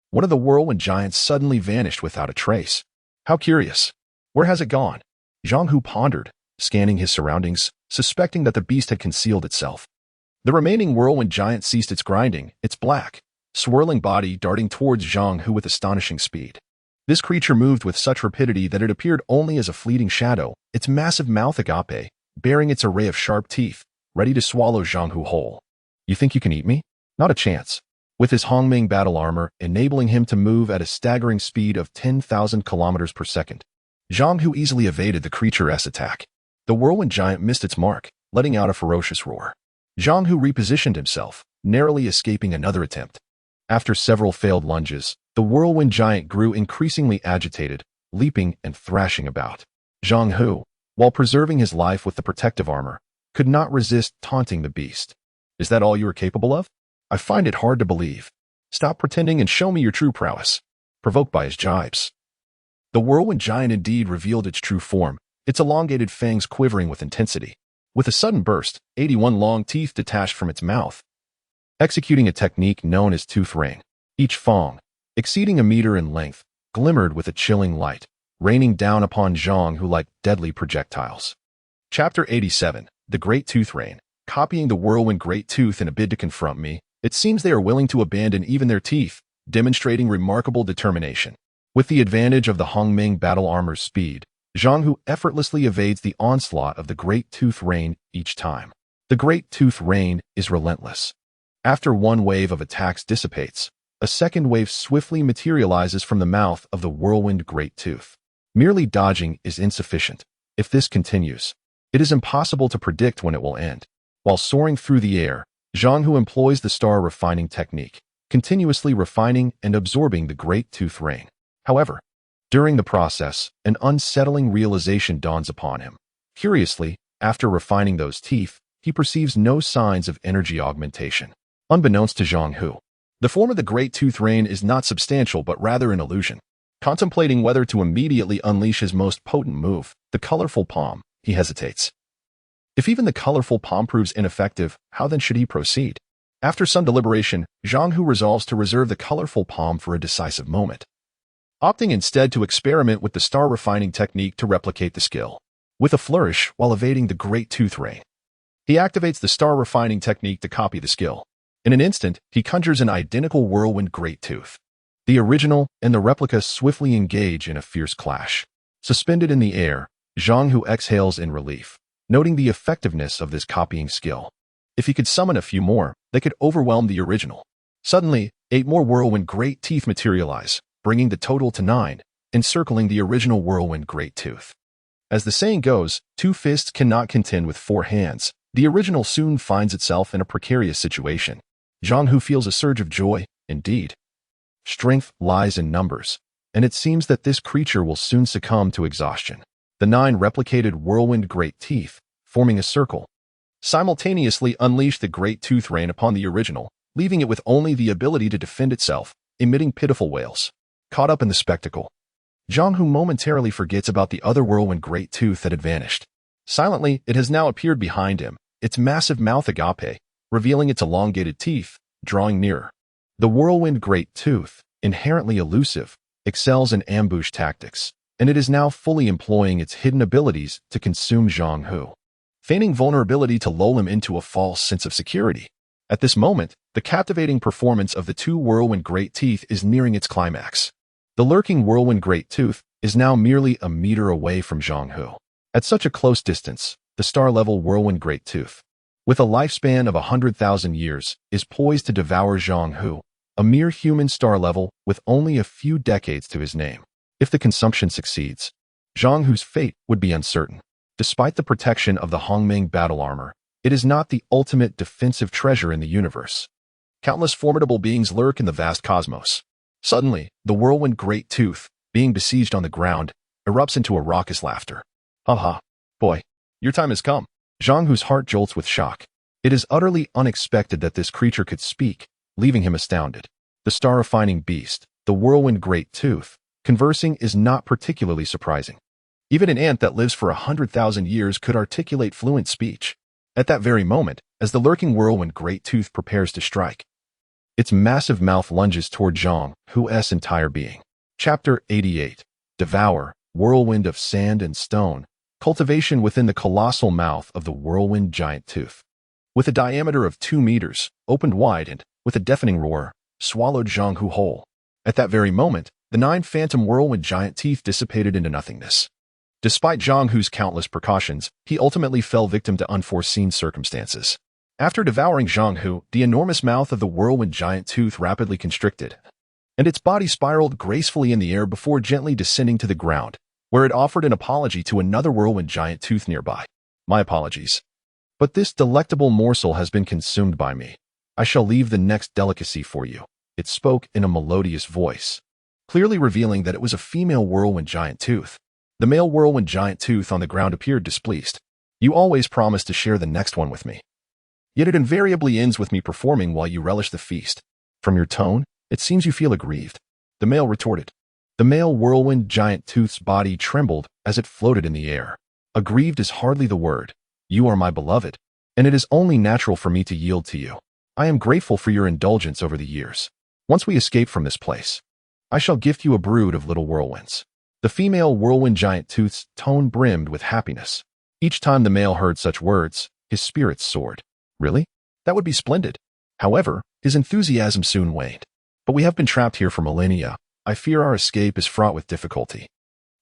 one of the whirlwind giants suddenly vanished without a trace. How curious. Where has it gone? Zhang Hu pondered, scanning his surroundings, suspecting that the beast had concealed itself. The remaining whirlwind giant ceased its grinding, its black, swirling body darting towards Zhang Hu with astonishing speed. This creature moved with such rapidity that it appeared only as a fleeting shadow, its massive mouth agape, bearing its array of sharp teeth, ready to swallow Zhang Hu whole. You think you can eat me? Not a chance. With his Hongming battle armor enabling him to move at a staggering speed of 10,000 kilometers per second, Zhang Hu easily evaded the creature's attack. The whirlwind giant missed its mark, letting out a ferocious roar. Zhang Hu repositioned himself, narrowly escaping another attempt. After several failed lunges, the whirlwind giant grew increasingly agitated, leaping and thrashing about. Zhang Hu, while preserving his life with the protective armor, could not resist taunting the beast. Is that all you are capable of? I find it hard to believe. Stop pretending and show me your true prowess. Provoked by his jibes, the whirlwind giant indeed revealed its true form, its elongated fangs quivering with intensity. With a sudden burst, 81 long teeth detached from its mouth, executing a technique known as tooth rain. Each fang, exceeding a meter in length, glimmered with a chilling light, raining down upon Zhang Hu like deadly projectiles. Chapter 87, The Great Tooth Rain. Copying the whirlwind great tooth in a bid to confront me, it seems they are willing to abandon even their teeth, demonstrating remarkable determination. With the advantage of the Hongming battle armor's speed, Zhang Hu effortlessly evades the onslaught of the Great Tooth Rain each time. The Great Tooth Rain is relentless. After one wave of attacks dissipates, a second wave swiftly materializes from the mouth of the whirlwind Great Tooth. Merely dodging is insufficient. If this continues, it is impossible to predict when it will end. While soaring through the air, Zhang Hu employs the star refining technique, continuously refining and absorbing the Great Tooth Rain. However, during the process, an unsettling realization dawns upon him. Curiously, after refining those teeth, he perceives no signs of energy augmentation. Unbeknownst to Zhang Hu, the form of the Great Tooth Rain is not substantial but rather an illusion. Contemplating whether to immediately unleash his most potent move, the colorful palm, he hesitates. If even the colorful palm proves ineffective, how then should he proceed? After some deliberation, Zhang Hu resolves to reserve the colorful palm for a decisive moment, opting instead to experiment with the star refining technique to replicate the skill. With a flourish, while evading the great tooth rain, he activates the star refining technique to copy the skill. In an instant, he conjures an identical whirlwind great tooth. The original and the replica swiftly engage in a fierce clash. Suspended in the air, Zhang Hu exhales in relief, noting the effectiveness of this copying skill. If he could summon a few more, they could overwhelm the original. Suddenly, 8 more whirlwind great teeth materialize, bringing the total to 9, encircling the original whirlwind great tooth. As the saying goes, 2 fists cannot contend with 4 hands. The original soon finds itself in a precarious situation. Zhang Hu feels a surge of joy, indeed. Strength lies in numbers, and it seems that this creature will soon succumb to exhaustion. The 9 replicated whirlwind great teeth, forming a circle, simultaneously unleash the great tooth rain upon the original, leaving it with only the ability to defend itself, emitting pitiful wails. Caught up in the spectacle, Zhang Hu momentarily forgets about the other whirlwind great tooth that had vanished. Silently, it has now appeared behind him, its massive mouth agape, revealing its elongated teeth, drawing nearer. The whirlwind great tooth, inherently elusive, excels in ambush tactics, and it is now fully employing its hidden abilities to consume Zhang Hu, feigning vulnerability to lull him into a false sense of security. At this moment, the captivating performance of the 2 whirlwind great teeth is nearing its climax. The lurking whirlwind great tooth is now merely a meter away from Zhang Hu. At such a close distance, the star-level whirlwind great tooth, with a lifespan of 100,000 years, is poised to devour Zhang Hu, a mere human star level with only a few decades to his name. If the consumption succeeds, Zhang Hu's fate would be uncertain. Despite the protection of the Hongmeng battle armor, it is not the ultimate defensive treasure in the universe. Countless formidable beings lurk in the vast cosmos. Suddenly, the whirlwind great tooth, being besieged on the ground, erupts into a raucous laughter. Ha ha, boy, your time has come. Zhang Hu's heart jolts with shock. It is utterly unexpected that this creature could speak, leaving him astounded. The star-refining beast, the whirlwind great tooth, conversing is not particularly surprising. Even an ant that lives for 100,000 years could articulate fluent speech. At that very moment, as the lurking whirlwind great tooth prepares to strike, its massive mouth lunges toward Zhang Hu's entire being. Chapter 88. Devour, Whirlwind of Sand and Stone. Cultivation within the colossal mouth of the whirlwind giant tooth. With a diameter of 2 meters, opened wide and, with a deafening roar, swallowed Zhang Hu whole. At that very moment, the 9 phantom whirlwind giant teeth dissipated into nothingness. Despite Zhang Hu's countless precautions, he ultimately fell victim to unforeseen circumstances. After devouring Zhang Hu, the enormous mouth of the whirlwind giant tooth rapidly constricted, and its body spiraled gracefully in the air before gently descending to the ground, where it offered an apology to another whirlwind giant tooth nearby. My apologies. But this delectable morsel has been consumed by me. I shall leave the next delicacy for you. It spoke in a melodious voice, clearly revealing that it was a female whirlwind giant tooth. The male whirlwind giant tooth on the ground appeared displeased. You always promised to share the next one with me. Yet it invariably ends with me performing while you relish the feast. From your tone, it seems you feel aggrieved. The male retorted. The male whirlwind giant tooth's body trembled as it floated in the air. Aggrieved is hardly the word. You are my beloved, and it is only natural for me to yield to you. I am grateful for your indulgence over the years. Once we escape from this place, I shall gift you a brood of little whirlwinds. The female whirlwind giant tooth's tone brimmed with happiness. Each time the male heard such words, his spirits soared. Really? That would be splendid. However, his enthusiasm soon waned. But we have been trapped here for millennia. I fear our escape is fraught with difficulty.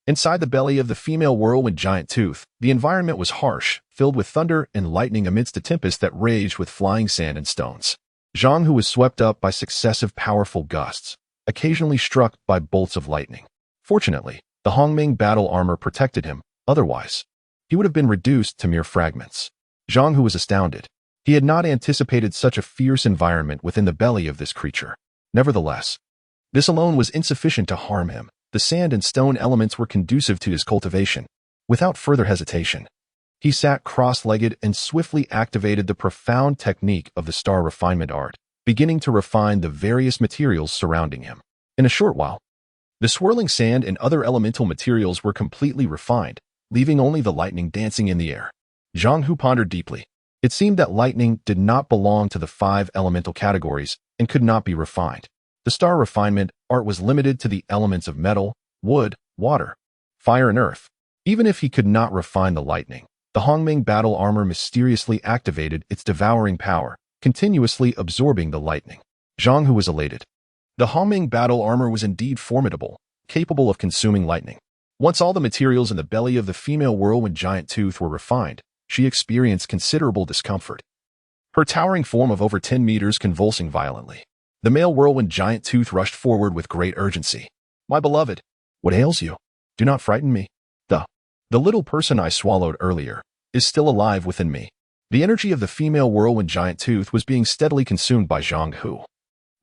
Inside the belly of the female whirlwind giant tooth, the environment was harsh, filled with thunder and lightning amidst a tempest that raged with flying sand and stones. Zhang Hu was swept up by successive powerful gusts, occasionally struck by bolts of lightning. Fortunately, the Hongmeng battle armor protected him. Otherwise, he would have been reduced to mere fragments. Zhang Hu was astounded. He had not anticipated such a fierce environment within the belly of this creature. Nevertheless, this alone was insufficient to harm him. The sand and stone elements were conducive to his cultivation. Without further hesitation, he sat cross-legged and swiftly activated the profound technique of the star refinement art, beginning to refine the various materials surrounding him. In a short while, The swirling sand and other elemental materials were completely refined, leaving only the lightning dancing in the air. Zhang Hu pondered deeply. It seemed that lightning did not belong to the 5 elemental categories and could not be refined. The star refinement art was limited to the elements of metal, wood, water, fire, and earth. Even if he could not refine the lightning, the Hongming battle armor mysteriously activated its devouring power, continuously absorbing the lightning. Zhang Hu was elated. The Hongming battle armor was indeed formidable, capable of consuming lightning. Once all the materials in the belly of the female whirlwind giant tooth were refined, she experienced considerable discomfort. Her towering form of over 10 meters convulsing violently. The male whirlwind giant tooth rushed forward with great urgency. "My beloved, what ails you? Do not frighten me. The little person I swallowed earlier is still alive within me." The energy of the female whirlwind giant tooth was being steadily consumed by Zhang Hu,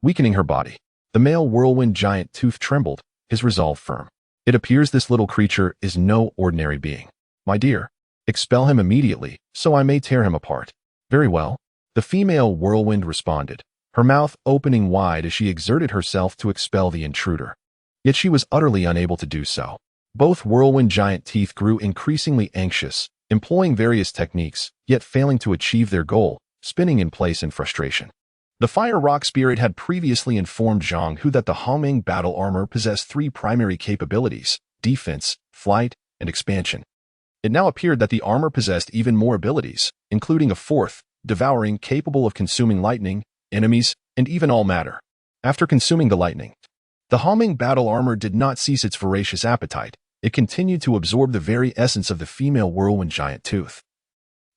weakening her body. The male whirlwind giant tooth trembled, his resolve firm. "It appears this little creature is no ordinary being. My dear, expel him immediately, so I may tear him apart." "Very well," the female whirlwind responded, her mouth opening wide as she exerted herself to expel the intruder. Yet she was utterly unable to do so. Both whirlwind giant teeth grew increasingly anxious, employing various techniques, yet failing to achieve their goal, spinning in place in frustration. The fire rock spirit had previously informed Zhang Hu that the Hongming battle armor possessed 3 primary capabilities: defense, flight, and expansion. It now appeared that the armor possessed even more abilities, including a 4th, devouring, capable of consuming lightning, enemies, and even all matter. After consuming the lightning, the Hongming battle armor did not cease its voracious appetite. It continued to absorb the very essence of the female whirlwind giant tooth,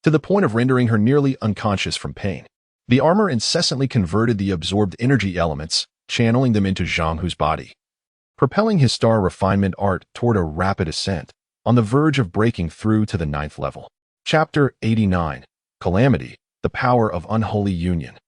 to the point of rendering her nearly unconscious from pain. The armor incessantly converted the absorbed energy elements, channeling them into Zhang Hu's body, propelling his star refinement art toward a rapid ascent, on the verge of breaking through to the 9th level. Chapter 89. Calamity, the Power of Unholy Union.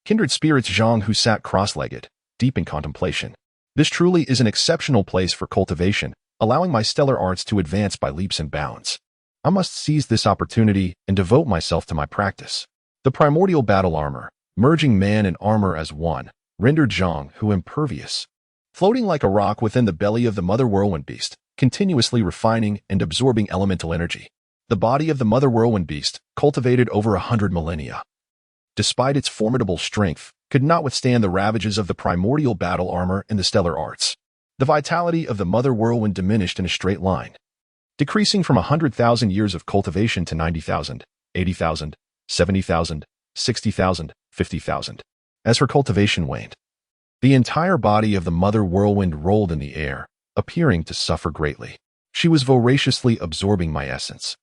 Kindred spirits. Zhang Hu sat cross-legged, deep in contemplation. "This truly is an exceptional place for cultivation, allowing my stellar arts to advance by leaps and bounds. I must seize this opportunity and devote myself to my practice." The primordial battle armor, merging man and armor as one, rendered Zhang Hu impervious. Floating like a rock within the belly of the mother whirlwind beast, continuously refining and absorbing elemental energy. The body of the mother whirlwind beast, cultivated over 100 millennia, despite its formidable strength, could not withstand the ravages of the primordial battle armor and the stellar arts. The vitality of the mother whirlwind diminished in a straight line, decreasing from 100,000 years of cultivation to 90,000, 80,000, 70,000, 60,000, 50,000. As her cultivation waned, the entire body of the mother whirlwind rolled in the air, appearing to suffer greatly. She was voraciously absorbing my essence.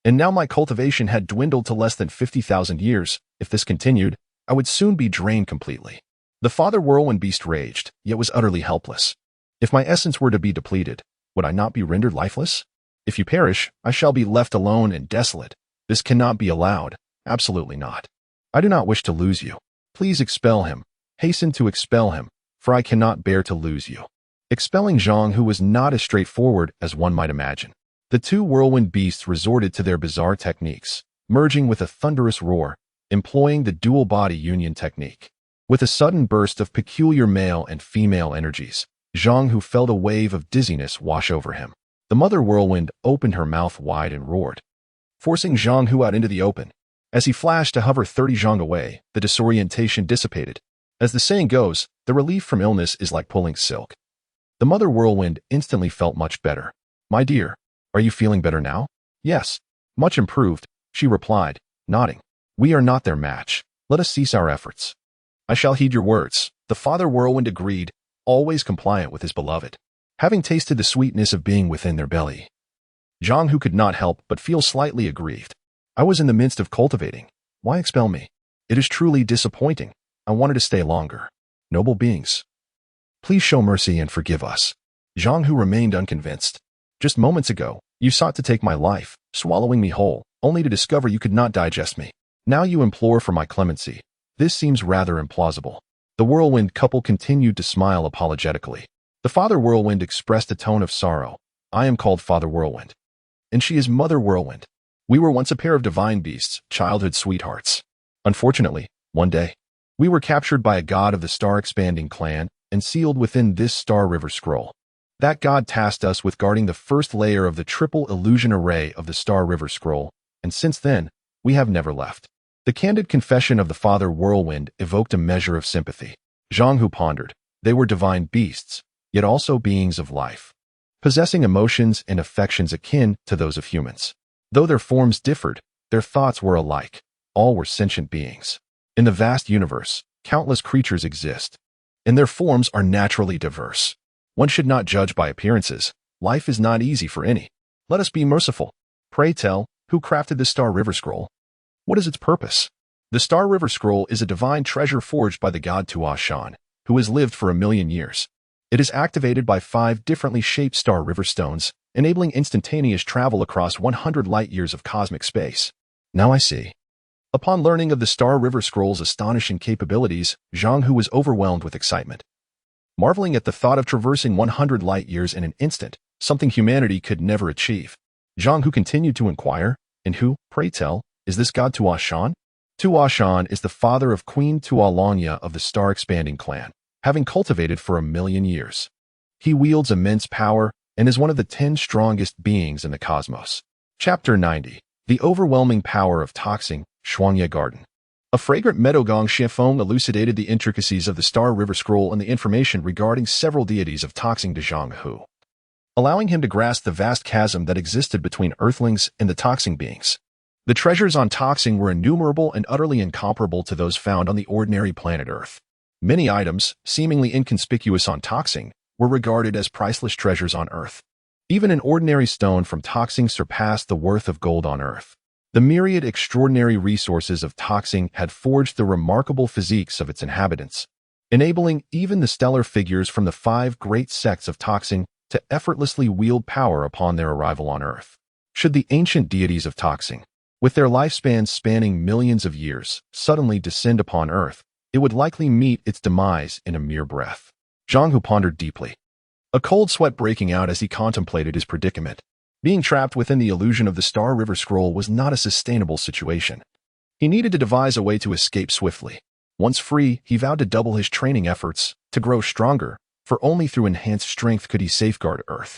And now my cultivation had dwindled to less than 50,000 years. If this continued, I would soon be drained completely. The father whirlwind beast raged, yet was utterly helpless. If my essence were to be depleted, would I not be rendered lifeless? "If you perish, I shall be left alone and desolate. This cannot be allowed. Absolutely not. I do not wish to lose you. Please expel him. Hasten to expel him, for I cannot bear to lose you." Expelling Zhang Hu was not as straightforward as one might imagine. The 2 whirlwind beasts resorted to their bizarre techniques, merging with a thunderous roar, employing the dual body union technique. With a sudden burst of peculiar male and female energies, Zhang Hu felt a wave of dizziness wash over him. The mother whirlwind opened her mouth wide and roared, forcing Zhang Hu out into the open. As he flashed to hover 30 zhang away, the disorientation dissipated. As the saying goes, the relief from illness is like pulling silk. The mother whirlwind instantly felt much better. "My dear, are you feeling better now?" "Yes, much improved," she replied, nodding. "We are not their match. Let us cease our efforts." "I shall heed your words," the father whirlwind agreed, always compliant with his beloved. Having tasted the sweetness of being within their belly, Zhang Hu could not help but feel slightly aggrieved. "I was in the midst of cultivating. Why expel me? It is truly disappointing. I wanted to stay longer. Noble beings, please show mercy and forgive us." Zhang Hu remained unconvinced. "Just moments ago, you sought to take my life, swallowing me whole, only to discover you could not digest me. Now you implore for my clemency. This seems rather implausible." The whirlwind couple continued to smile apologetically. The father whirlwind expressed a tone of sorrow. "I am called Father Whirlwind, and she is Mother Whirlwind. We were once a pair of divine beasts, childhood sweethearts. Unfortunately, one day, we were captured by a god of the star-expanding clan and sealed within this Star River scroll. That god tasked us with guarding the first layer of the triple illusion array of the Star River Scroll, and since then, we have never left. The candid confession of the Father Whirlwind evoked a measure of sympathy. Zhang Hu pondered. They were divine beasts, yet also beings of life, possessing emotions and affections akin to those of humans. Though their forms differed, their thoughts were alike. All were sentient beings. In the vast universe, countless creatures exist, and their forms are naturally diverse. One should not judge by appearances. Life is not easy for any. Let us be merciful. Pray tell, who crafted the Star River Scroll? What is its purpose? The Star River Scroll is a divine treasure forged by the god Tuo Shan, who has lived for 1,000,000 years. It is activated by 5 differently shaped Star River stones, enabling instantaneous travel across 100 light-years of cosmic space. Now I see. Upon learning of the Star River Scroll's astonishing capabilities, Zhang Hu was overwhelmed with excitement. Marveling at the thought of traversing 100 light-years in an instant, something humanity could never achieve. Zhang Hu continued to inquire, and who, pray tell, is this god Tuo Shan? Tuo Shan is the father of Queen Tuolanya of the Star-Expanding clan, having cultivated for 1,000,000 years. He wields immense power and is one of the 10 strongest beings in the cosmos. Chapter 90. The Overwhelming Power of Toxing, Shuangye Garden. A fragrant meadow Gong Xianfeng elucidated the intricacies of the Star River Scroll and the information regarding several deities of Toxing to Zhang Hu, allowing him to grasp the vast chasm that existed between Earthlings and the Toxing beings. The treasures on Toxing were innumerable and utterly incomparable to those found on the ordinary planet Earth. Many items, seemingly inconspicuous on Toxing, were regarded as priceless treasures on Earth. Even an ordinary stone from Toxing surpassed the worth of gold on Earth. The myriad extraordinary resources of Toxing had forged the remarkable physiques of its inhabitants, enabling even the stellar figures from the 5 great sects of Toxing to effortlessly wield power upon their arrival on Earth. Should the ancient deities of Toxing, with their lifespans spanning millions of years, suddenly descend upon Earth, it would likely meet its demise in a mere breath. Zhang Hu pondered deeply, a cold sweat breaking out as he contemplated his predicament. Being trapped within the illusion of the Star River Scroll was not a sustainable situation. He needed to devise a way to escape swiftly. Once free, he vowed to double his training efforts, to grow stronger, for only through enhanced strength could he safeguard Earth.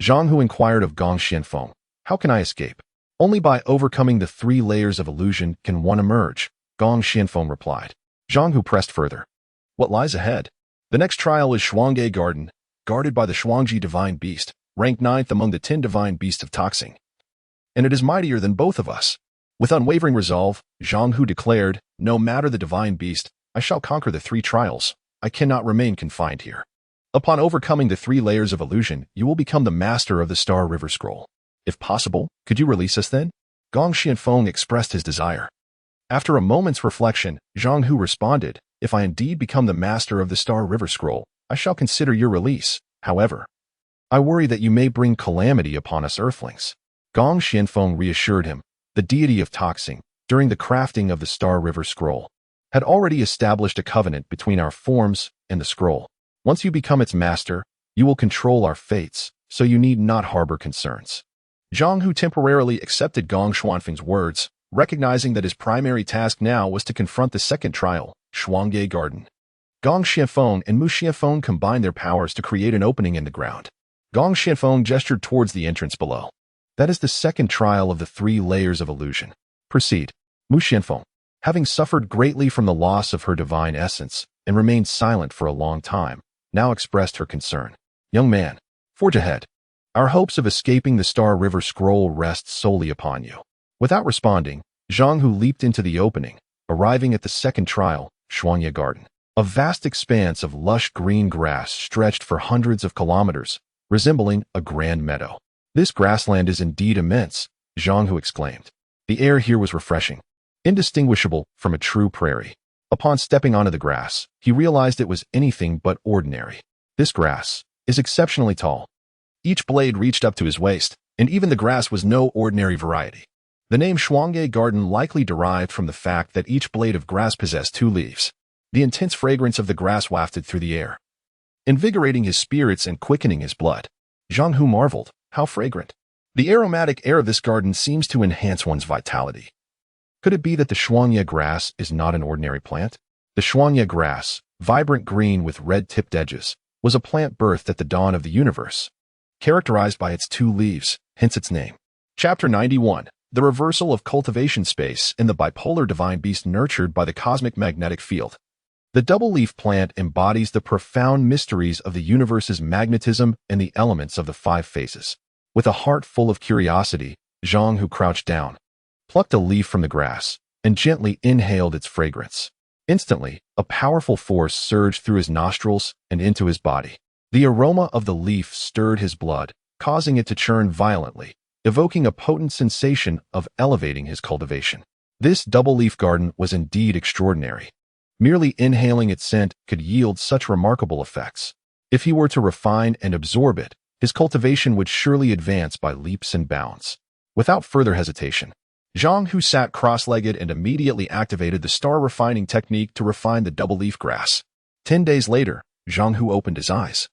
Zhang Hu inquired of Gong Xianfeng, how can I escape? Only by overcoming the 3 layers of illusion can one emerge, Gong Xianfeng replied. Zhang Hu pressed further. What lies ahead? The next trial is Shuangye Garden, guarded by the Shuangji Divine Beast, ranked 9th among the 10 divine beasts of Toxing. And it is mightier than both of us. With unwavering resolve, Zhang Hu declared, no matter the divine beast, I shall conquer the 3 trials. I cannot remain confined here. Upon overcoming the 3 layers of illusion, you will become the master of the Star River Scroll. If possible, could you release us then? Gong Xianfeng expressed his desire. After a moment's reflection, Zhang Hu responded, if I indeed become the master of the Star River Scroll, I shall consider your release. However, I worry that you may bring calamity upon us Earthlings. Gong Xianfeng reassured him. The deity of Toxing, during the crafting of the Star River Scroll, had already established a covenant between our forms and the scroll. Once you become its master, you will control our fates, so you need not harbor concerns. Zhang Hu temporarily accepted Gong Xianfeng's words, recognizing that his primary task now was to confront the second trial, Shuangye Garden. Gong Xianfeng and Mu Xianfeng combined their powers to create an opening in the ground. Gong Xianfeng gestured towards the entrance below. That is the second trial of the 3 layers of illusion. Proceed. Mu Xianfeng, having suffered greatly from the loss of her divine essence and remained silent for a long time, now expressed her concern. Young man, forge ahead. Our hopes of escaping the Star River Scroll rest solely upon you. Without responding, Zhang Hu leaped into the opening, arriving at the second trial, Shuangye Garden. A vast expanse of lush green grass stretched for hundreds of kilometers, resembling a grand meadow. This grassland is indeed immense, Zhang Hu exclaimed. The air here was refreshing, indistinguishable from a true prairie. Upon stepping onto the grass, he realized it was anything but ordinary. This grass is exceptionally tall. Each blade reached up to his waist, and even the grass was no ordinary variety. The name Shuangye Garden likely derived from the fact that each blade of grass possessed 2 leaves. The intense fragrance of the grass wafted through the air, invigorating his spirits and quickening his blood. Zhang Hu marveled, how fragrant. The aromatic air of this garden seems to enhance one's vitality. Could it be that the Shuangye grass is not an ordinary plant? The Shuangye grass, vibrant green with red-tipped edges, was a plant birthed at the dawn of the universe, characterized by its 2 leaves, hence its name. Chapter 91. The reversal of cultivation space in the bipolar divine beast nurtured by the cosmic magnetic field. The double-leaf plant embodies the profound mysteries of the universe's magnetism and the elements of the 5 phases. With a heart full of curiosity, Zhang Hu crouched down, plucked a leaf from the grass, and gently inhaled its fragrance. Instantly, a powerful force surged through his nostrils and into his body. The aroma of the leaf stirred his blood, causing it to churn violently, evoking a potent sensation of elevating his cultivation. This double-leaf garden was indeed extraordinary. Merely inhaling its scent could yield such remarkable effects. If he were to refine and absorb it, his cultivation would surely advance by leaps and bounds. Without further hesitation, Zhang Hu sat cross-legged and immediately activated the star refining technique to refine the double-leaf grass. 10 days later, Zhang Hu opened his eyes,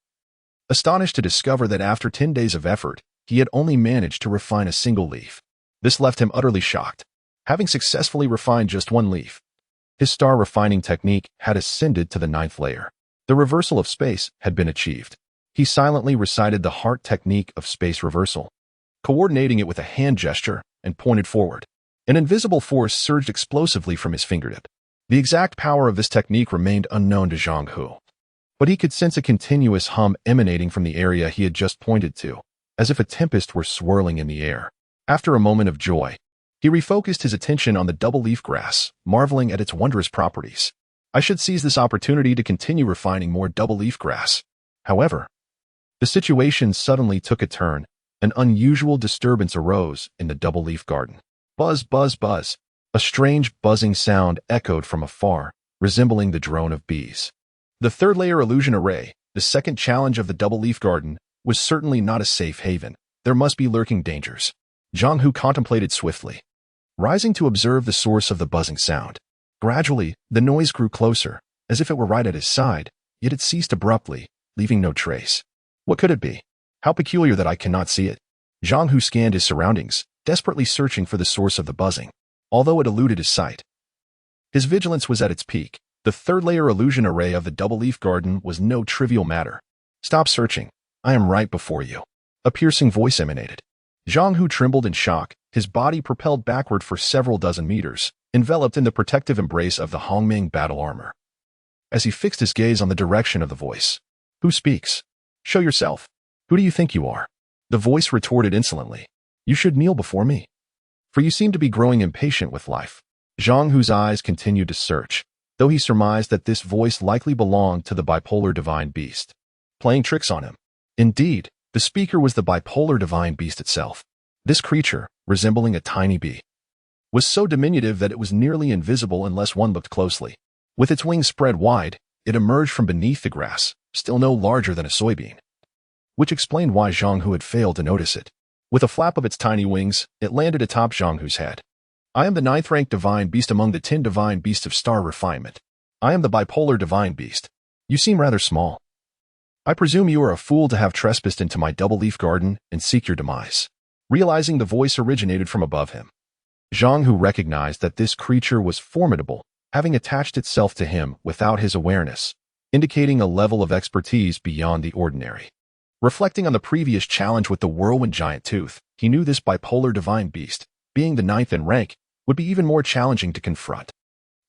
astonished to discover that after 10 days of effort, he had only managed to refine a single leaf. This left him utterly shocked. Having successfully refined just 1 leaf, his star refining technique had ascended to the 9th layer. The reversal of space had been achieved. He silently recited the heart technique of space reversal, coordinating it with a hand gesture, and pointed forward. An invisible force surged explosively from his fingertip. The exact power of this technique remained unknown to Zhang Hu, but he could sense a continuous hum emanating from the area he had just pointed to, as if a tempest were swirling in the air. After a moment of joy, he refocused his attention on the double-leaf grass, marveling at its wondrous properties. I should seize this opportunity to continue refining more double-leaf grass. However, the situation suddenly took a turn. An unusual disturbance arose in the double-leaf garden. Buzz, buzz, buzz. A strange buzzing sound echoed from afar, resembling the drone of bees. The 3rd-layer illusion array, the second challenge of the double-leaf garden, was certainly not a safe haven. There must be lurking dangers. Zhang Hu contemplated swiftly, rising to observe the source of the buzzing sound. Gradually, the noise grew closer, as if it were right at his side, yet it ceased abruptly, leaving no trace. What could it be? How peculiar that I cannot see it. Zhang Hu scanned his surroundings, desperately searching for the source of the buzzing, although it eluded his sight. His vigilance was at its peak. The 3rd-layer illusion array of the double-leaf garden was no trivial matter. Stop searching. I am right before you. A piercing voice emanated. Zhang Hu trembled in shock, his body propelled backward for several dozen meters, enveloped in the protective embrace of the Hongming battle armor. As he fixed his gaze on the direction of the voice, "Who speaks? Show yourself. Who do you think you are?" The voice retorted insolently. "You should kneel before me, for you seem to be growing impatient with life." Zhang Hu's eyes continued to search, though he surmised that this voice likely belonged to the bipolar divine beast, playing tricks on him. Indeed, the speaker was the bipolar divine beast itself. This creature, resembling a tiny bee, was so diminutive that it was nearly invisible unless one looked closely. With its wings spread wide, it emerged from beneath the grass, still no larger than a soybean, which explained why Zhang Hu had failed to notice it. With a flap of its tiny wings, it landed atop Zhang Hu's head. "I am the 9th-ranked divine beast among the 10 divine beasts of star refinement. I am the bipolar divine beast. You seem rather small. I presume you are a fool to have trespassed into my double-leaf garden and seek your demise." Realizing the voice originated from above him, Zhang Hu recognized that this creature was formidable, having attached itself to him without his awareness, indicating a level of expertise beyond the ordinary. Reflecting on the previous challenge with the whirlwind giant tooth, he knew this bipolar divine beast, being the 9th in rank, would be even more challenging to confront.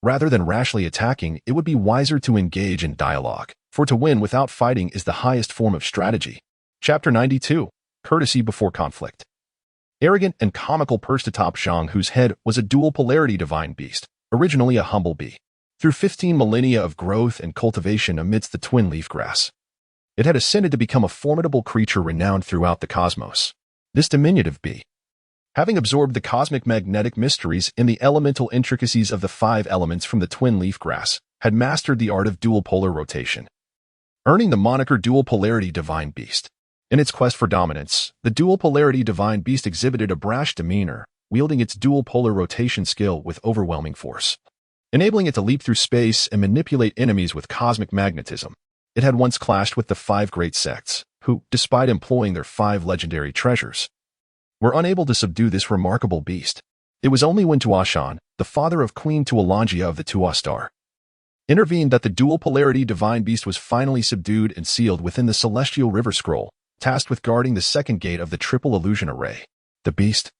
Rather than rashly attacking, it would be wiser to engage in dialogue, for to win without fighting is the highest form of strategy. Chapter 92. Courtesy before conflict. Arrogant and comical perched atop Zhang Hu's head was a dual-polarity divine beast, originally a humble bee. Through 15 millennia of growth and cultivation amidst the twin-leaf grass, it had ascended to become a formidable creature renowned throughout the cosmos. This diminutive bee, having absorbed the cosmic magnetic mysteries and the elemental intricacies of the 5 elements from the twin-leaf grass, had mastered the art of dual-polar rotation, earning the moniker dual-polarity divine beast. In its quest for dominance, the dual-polarity divine beast exhibited a brash demeanor, wielding its dual-polar rotation skill with overwhelming force, enabling it to leap through space and manipulate enemies with cosmic magnetism. It had once clashed with the 5 great sects, who, despite employing their 5 legendary treasures, were unable to subdue this remarkable beast. It was only when Tuashan, the father of Queen Tuolangia of the Tuastar, intervened that the dual-polarity divine beast was finally subdued and sealed within the celestial river scroll, tasked with guarding the second gate of the triple illusion array. The beast,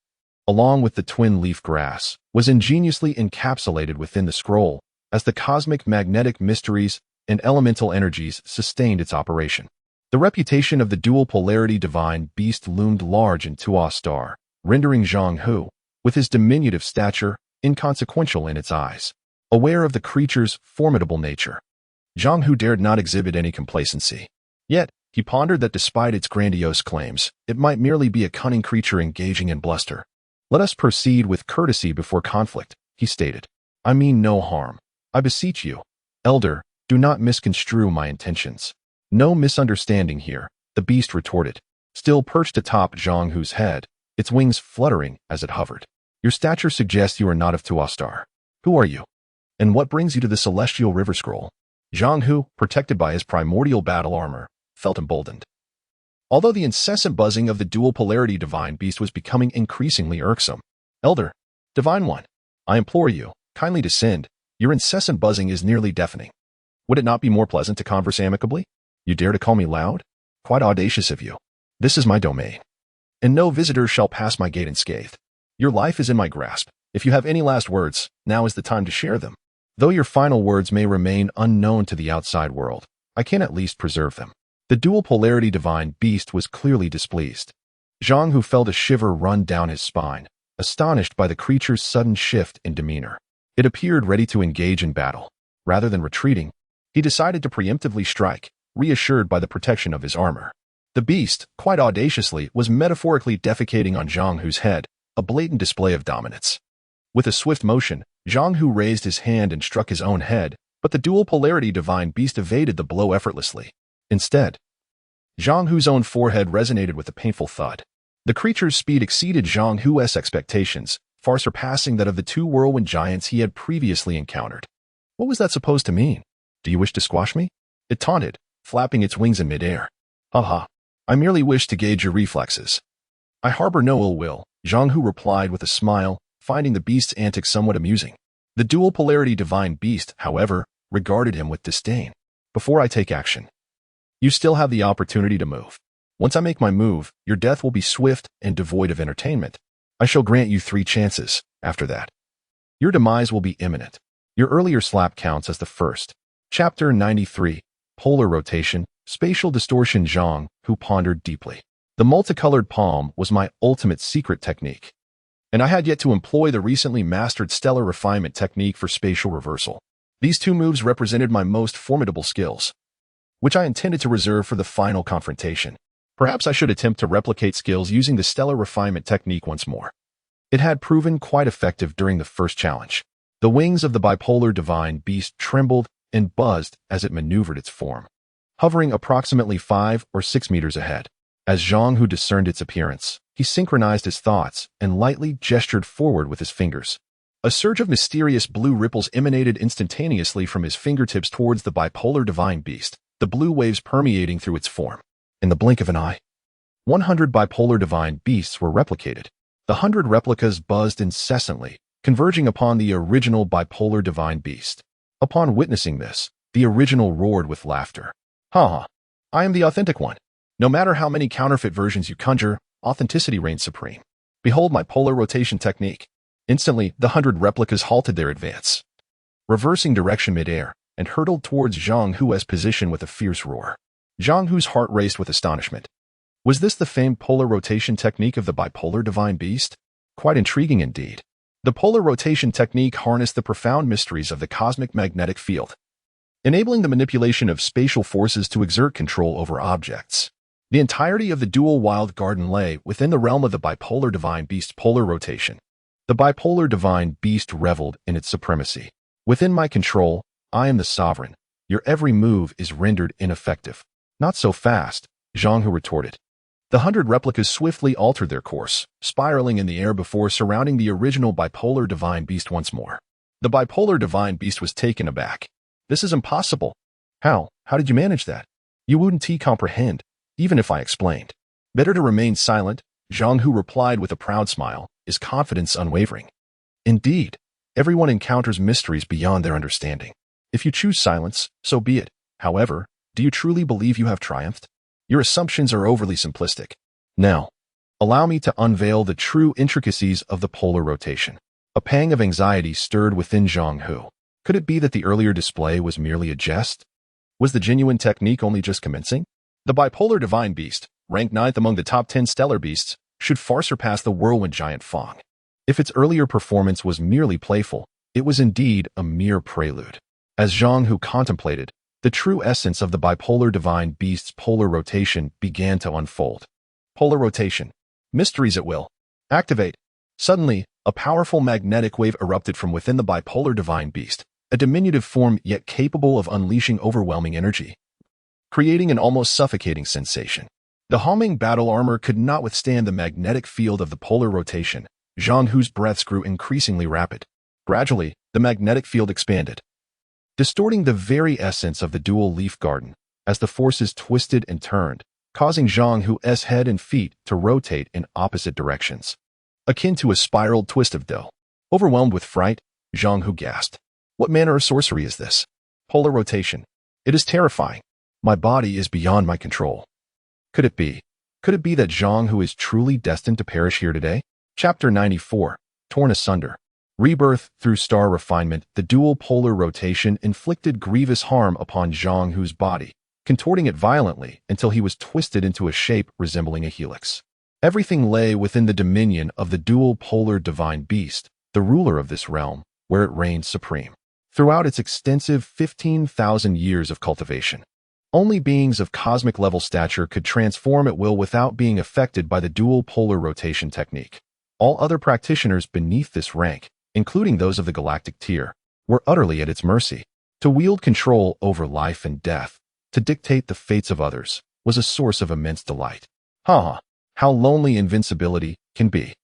along with the twin leaf grass, was ingeniously encapsulated within the scroll, as the cosmic magnetic mysteries and elemental energies sustained its operation. The reputation of the dual-polarity divine beast loomed large in Tua's star, rendering Zhang Hu, with his diminutive stature, inconsequential in its eyes. Aware of the creature's formidable nature, Zhang Hu dared not exhibit any complacency. Yet, he pondered that despite its grandiose claims, it might merely be a cunning creature engaging in bluster. "Let us proceed with courtesy before conflict," he stated. "I mean no harm. I beseech you, Elder, do not misconstrue my intentions." "No misunderstanding here," the beast retorted, still perched atop Zhang Hu's head, its wings fluttering as it hovered. "Your stature suggests you are not of Tua's star. Who are you? And what brings you to the celestial river scroll?" Zhang Hu, protected by his primordial battle armor, felt emboldened. Although the incessant buzzing of the dual-polarity divine beast was becoming increasingly irksome. "Elder, Divine One, I implore you, kindly descend. Your incessant buzzing is nearly deafening. Would it not be more pleasant to converse amicably? You dare to call me loud? Quite audacious of you. This is my domain, and no visitor shall pass my gate unscathed. Your life is in my grasp. If you have any last words, now is the time to share them. Though your final words may remain unknown to the outside world, I can at least preserve them." The dual-polarity divine beast was clearly displeased. Zhang Hu felt a shiver run down his spine, astonished by the creature's sudden shift in demeanor. It appeared ready to engage in battle. Rather than retreating, he decided to preemptively strike, reassured by the protection of his armor. The beast, quite audaciously, was metaphorically defecating on Zhang Hu's head, a blatant display of dominance. With a swift motion, Zhang Hu raised his hand and struck his own head, but the dual-polarity divine beast evaded the blow effortlessly. Instead, Zhang Hu's own forehead resonated with a painful thud. The creature's speed exceeded Zhang Hu's expectations, far surpassing that of the two whirlwind giants he had previously encountered. What was that supposed to mean? "Do you wish to squash me?" it taunted, flapping its wings in midair. "Haha, I merely wish to gauge your reflexes." "I harbor no ill will," Zhang Hu replied with a smile, finding the beast's antics somewhat amusing. The dual-polarity divine beast, however, regarded him with disdain. "Before I take action, you still have the opportunity to move. Once I make my move, your death will be swift and devoid of entertainment. I shall grant you 3 chances. After that, your demise will be imminent. Your earlier slap counts as the first." Chapter 93, Polar Rotation, Spatial Distortion. Zhang Hu pondered deeply. The multicolored palm was my ultimate secret technique, and I had yet to employ the recently mastered stellar refinement technique for spatial reversal. These 2 moves represented my most formidable skills, which I intended to reserve for the final confrontation. Perhaps I should attempt to replicate skills using the stellar refinement technique once more. It had proven quite effective during the first challenge. The wings of the bipolar divine beast trembled and buzzed as it maneuvered its form, hovering approximately 5 or 6 meters ahead. As Zhang Hu discerned its appearance, he synchronized his thoughts and lightly gestured forward with his fingers. A surge of mysterious blue ripples emanated instantaneously from his fingertips towards the bipolar divine beast, the blue waves permeating through its form. In the blink of an eye, 100 bipolar divine beasts were replicated. The 100 replicas buzzed incessantly, converging upon the original bipolar divine beast. Upon witnessing this, the original roared with laughter. "Ha! I am the authentic one. No matter how many counterfeit versions you conjure, authenticity reigns supreme. Behold my polar rotation technique." Instantly, the 100 replicas halted their advance, reversing direction midair, and hurtled towards Zhang Hu's position with a fierce roar. Zhang Hu's heart raced with astonishment. Was this the famed polar rotation technique of the bipolar divine beast? Quite intriguing indeed. The polar rotation technique harnessed the profound mysteries of the cosmic magnetic field, enabling the manipulation of spatial forces to exert control over objects. The entirety of the dual wild garden lay within the realm of the bipolar divine beast's polar rotation. The bipolar divine beast reveled in its supremacy. "Within my control, I am the sovereign. Your every move is rendered ineffective." "Not so fast," Zhang Hu retorted. The 100 replicas swiftly altered their course, spiraling in the air before surrounding the original bipolar divine beast once more. The bipolar divine beast was taken aback. "This is impossible. How did you manage that? You wouldn't comprehend, even if I explained." "Better to remain silent," Zhang Hu replied with a proud smile, his confidence unwavering. "Indeed, everyone encounters mysteries beyond their understanding. If you choose silence, so be it. However, do you truly believe you have triumphed? Your assumptions are overly simplistic. Now, allow me to unveil the true intricacies of the polar rotation. A pang of anxiety stirred within Zhang Hu. Could it be that the earlier display was merely a jest? Was the genuine technique only just commencing? The bipolar divine beast, ranked 9th among the top 10 stellar beasts, should far surpass the whirlwind giant Fang. If its earlier performance was merely playful, it was indeed a mere prelude. As Zhang Hu contemplated, the true essence of the bipolar divine beast's polar rotation began to unfold. Polar rotation. Mysteries at will. Activate. Suddenly, a powerful magnetic wave erupted from within the bipolar divine beast, a diminutive form yet capable of unleashing overwhelming energy, creating an almost suffocating sensation. The humming battle armor could not withstand the magnetic field of the polar rotation. Zhang Hu's breaths grew increasingly rapid. Gradually, the magnetic field expanded, distorting the very essence of the dual leaf garden as the forces twisted and turned, causing Zhang Hu's head and feet to rotate in opposite directions, akin to a spiraled twist of dough. Overwhelmed with fright, Zhang Hu gasped. What manner of sorcery is this? Polar rotation. It is terrifying. My body is beyond my control. Could it be? Could it be that Zhang Hu is truly destined to perish here today? Chapter 94. Torn asunder. Rebirth through star refinement. The dual polar rotation inflicted grievous harm upon Zhang Hu's body, contorting it violently until he was twisted into a shape resembling a helix. Everything lay within the dominion of the dual polar divine beast, the ruler of this realm, where it reigned supreme. Throughout its extensive 15,000 years of cultivation, only beings of cosmic-level stature could transform at will without being affected by the dual polar rotation technique. All other practitioners beneath this rank, including those of the galactic tier, were utterly at its mercy. To wield control over life and death, to dictate the fates of others, was a source of immense delight. How lonely invincibility can be.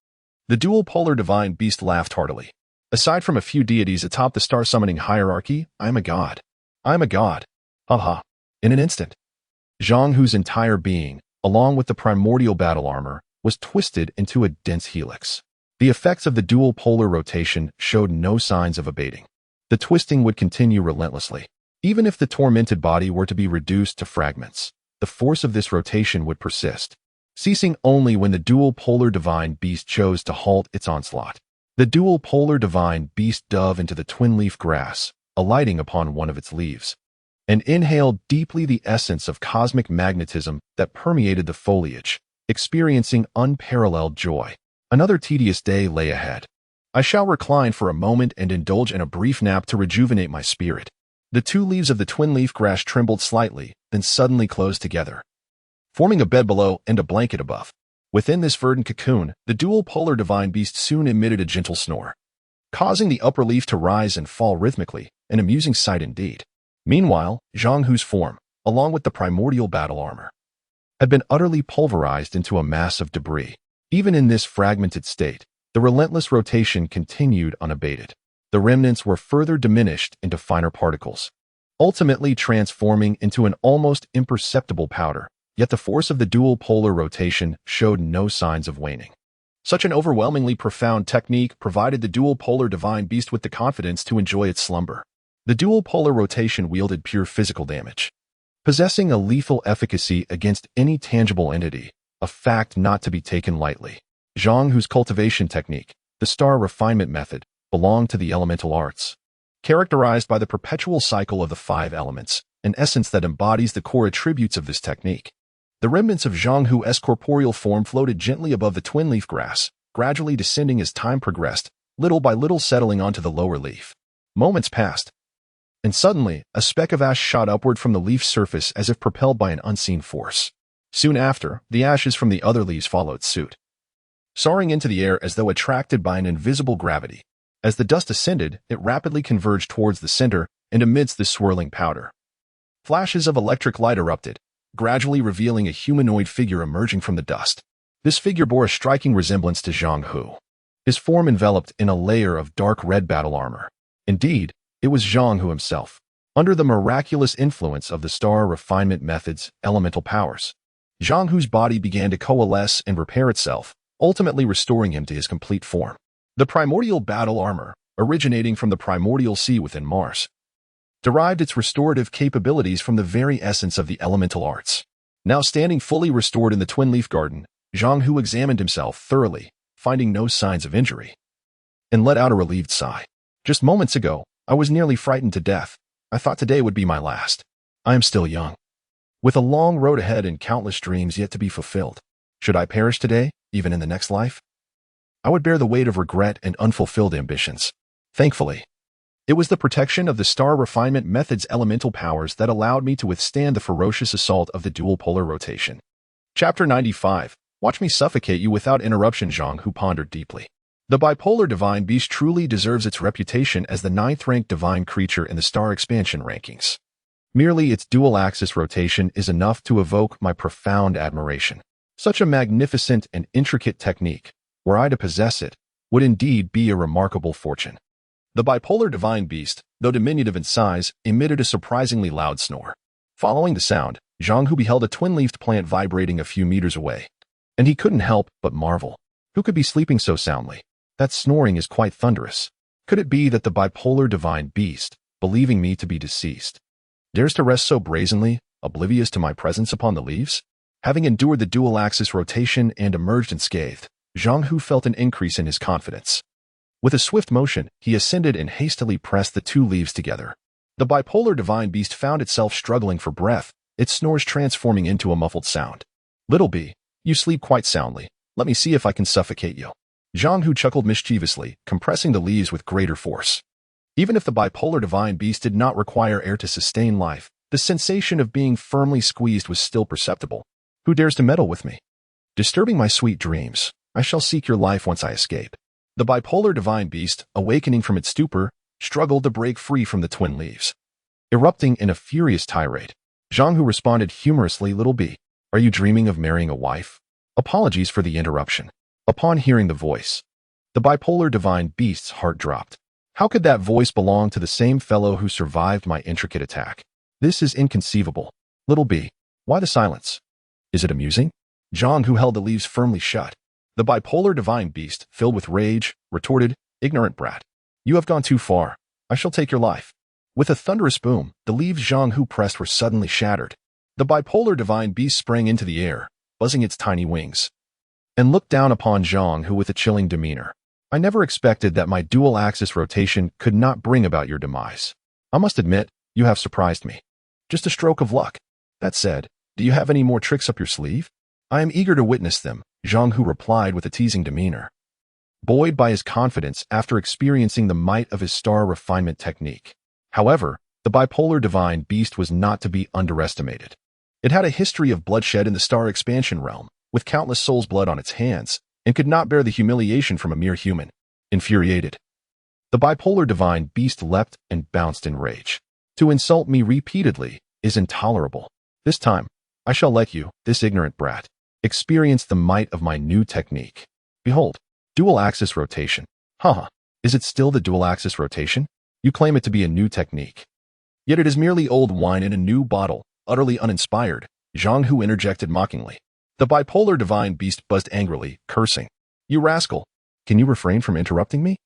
The dual polar divine beast laughed heartily. Aside from a few deities atop the star-summoning hierarchy, I am a god. I am a god. In an instant, Zhang Hu's entire being, along with the primordial battle armor, was twisted into a dense helix. The effects of the dual polar rotation showed no signs of abating. The twisting would continue relentlessly. Even if the tormented body were to be reduced to fragments, the force of this rotation would persist, ceasing only when the dual polar divine beast chose to halt its onslaught. The dual polar divine beast dove into the twin-leaf grass, alighting upon one of its leaves, and inhaled deeply the essence of cosmic magnetism that permeated the foliage, experiencing unparalleled joy. Another tedious day lay ahead. I shall recline for a moment and indulge in a brief nap to rejuvenate my spirit. The two leaves of the twin-leaf grass trembled slightly, then suddenly closed together, forming a bed below and a blanket above. Within this verdant cocoon, the dual polar divine beast soon emitted a gentle snore, causing the upper leaf to rise and fall rhythmically, an amusing sight indeed. Meanwhile, Zhang Hu's form, along with the primordial battle armor, had been utterly pulverized into a mass of debris. Even in this fragmented state, the relentless rotation continued unabated. The remnants were further diminished into finer particles, ultimately transforming into an almost imperceptible powder. Yet the force of the dual polar rotation showed no signs of waning. Such an overwhelmingly profound technique provided the dual polar divine beast with the confidence to enjoy its slumber. The dual polar rotation wielded pure physical damage, possessing a lethal efficacy against any tangible entity, a fact not to be taken lightly. Zhang Hu's cultivation technique, the star refinement method, belonged to the elemental arts, characterized by the perpetual cycle of the 5 elements, an essence that embodies the core attributes of this technique. The remnants of Zhang Hu's corporeal form floated gently above the twin-leaf grass, gradually descending as time progressed, little by little settling onto the lower leaf. Moments passed, and suddenly, a speck of ash shot upward from the leaf's surface as if propelled by an unseen force. Soon after, the ashes from the other leaves followed suit, soaring into the air as though attracted by an invisible gravity. As the dust ascended, it rapidly converged towards the center, and amidst the swirling powder, flashes of electric light erupted, gradually revealing a humanoid figure emerging from the dust. This figure bore a striking resemblance to Zhang Hu, his form enveloped in a layer of dark red battle armor. Indeed, it was Zhang Hu himself, under the miraculous influence of the star refinement method's elemental powers. Zhang Hu's body began to coalesce and repair itself, ultimately restoring him to his complete form. The primordial battle armor, originating from the primordial sea within Mars, derived its restorative capabilities from the very essence of the elemental arts. Now standing fully restored in the twin-leaf garden, Zhang Hu examined himself thoroughly, finding no signs of injury, and let out a relieved sigh. Just moments ago, I was nearly frightened to death. I thought today would be my last. I am still young, with a long road ahead and countless dreams yet to be fulfilled. Should I perish today, even in the next life, I would bear the weight of regret and unfulfilled ambitions. Thankfully, it was the protection of the star refinement method's elemental powers that allowed me to withstand the ferocious assault of the dual polar rotation. Chapter 95. Watch me suffocate you without interruption. Zhang Hu pondered deeply. The bipolar divine beast truly deserves its reputation as the 9th-ranked divine creature in the star expansion rankings. Merely its dual-axis rotation is enough to evoke my profound admiration. Such a magnificent and intricate technique, were I to possess it, would indeed be a remarkable fortune. The bipolar divine beast, though diminutive in size, emitted a surprisingly loud snore. Following the sound, Zhang Hu beheld a twin-leafed plant vibrating a few meters away, and he couldn't help but marvel. Who could be sleeping so soundly? That snoring is quite thunderous. Could it be that the bipolar divine beast, believing me to be deceased, dares to rest so brazenly, oblivious to my presence upon the leaves? Having endured the dual-axis rotation and emerged unscathed, Zhang Hu felt an increase in his confidence. With a swift motion, he ascended and hastily pressed the two leaves together. The bipolar divine beast found itself struggling for breath, its snores transforming into a muffled sound. Little bee, you sleep quite soundly. Let me see if I can suffocate you. Zhang Hu chuckled mischievously, compressing the leaves with greater force. Even if the bipolar divine beast did not require air to sustain life, the sensation of being firmly squeezed was still perceptible. Who dares to meddle with me? Disturbing my sweet dreams, I shall seek your life once I escape. The bipolar divine beast, awakening from its stupor, struggled to break free from the twin leaves. Erupting in a furious tirade, Zhang Hu responded humorously, Little bee, are you dreaming of marrying a wife? Apologies for the interruption. Upon hearing the voice, the bipolar divine beast's heart dropped. How could that voice belong to the same fellow who survived my intricate attack? This is inconceivable. Little bee, why the silence? Is it amusing? Zhang Hu held the leaves firmly shut. The bipolar divine beast, filled with rage, retorted, Ignorant brat. You have gone too far. I shall take your life. With a thunderous boom, the leaves Zhang Hu pressed were suddenly shattered. The bipolar divine beast sprang into the air, buzzing its tiny wings, and looked down upon Zhang Hu with a chilling demeanor. I never expected that my dual-axis rotation could not bring about your demise. I must admit, you have surprised me. Just a stroke of luck. That said, do you have any more tricks up your sleeve? I am eager to witness them, Zhang Hu replied with a teasing demeanor, buoyed by his confidence after experiencing the might of his star refinement technique. However, the bipolar divine beast was not to be underestimated. It had a history of bloodshed in the star expansion realm, with countless souls' blood on its hands, and could not bear the humiliation from a mere human. Infuriated, the bipolar divine beast leapt and bounced in rage. To insult me repeatedly is intolerable. This time, I shall let you, this ignorant brat, experience the might of my new technique. Behold, dual-axis rotation. Haha, is it still the dual-axis rotation? You claim it to be a new technique. Yet it is merely old wine in a new bottle, utterly uninspired, Zhang Hu interjected mockingly. The bipolar divine beast buzzed angrily, cursing. You rascal! Can you refrain from interrupting me?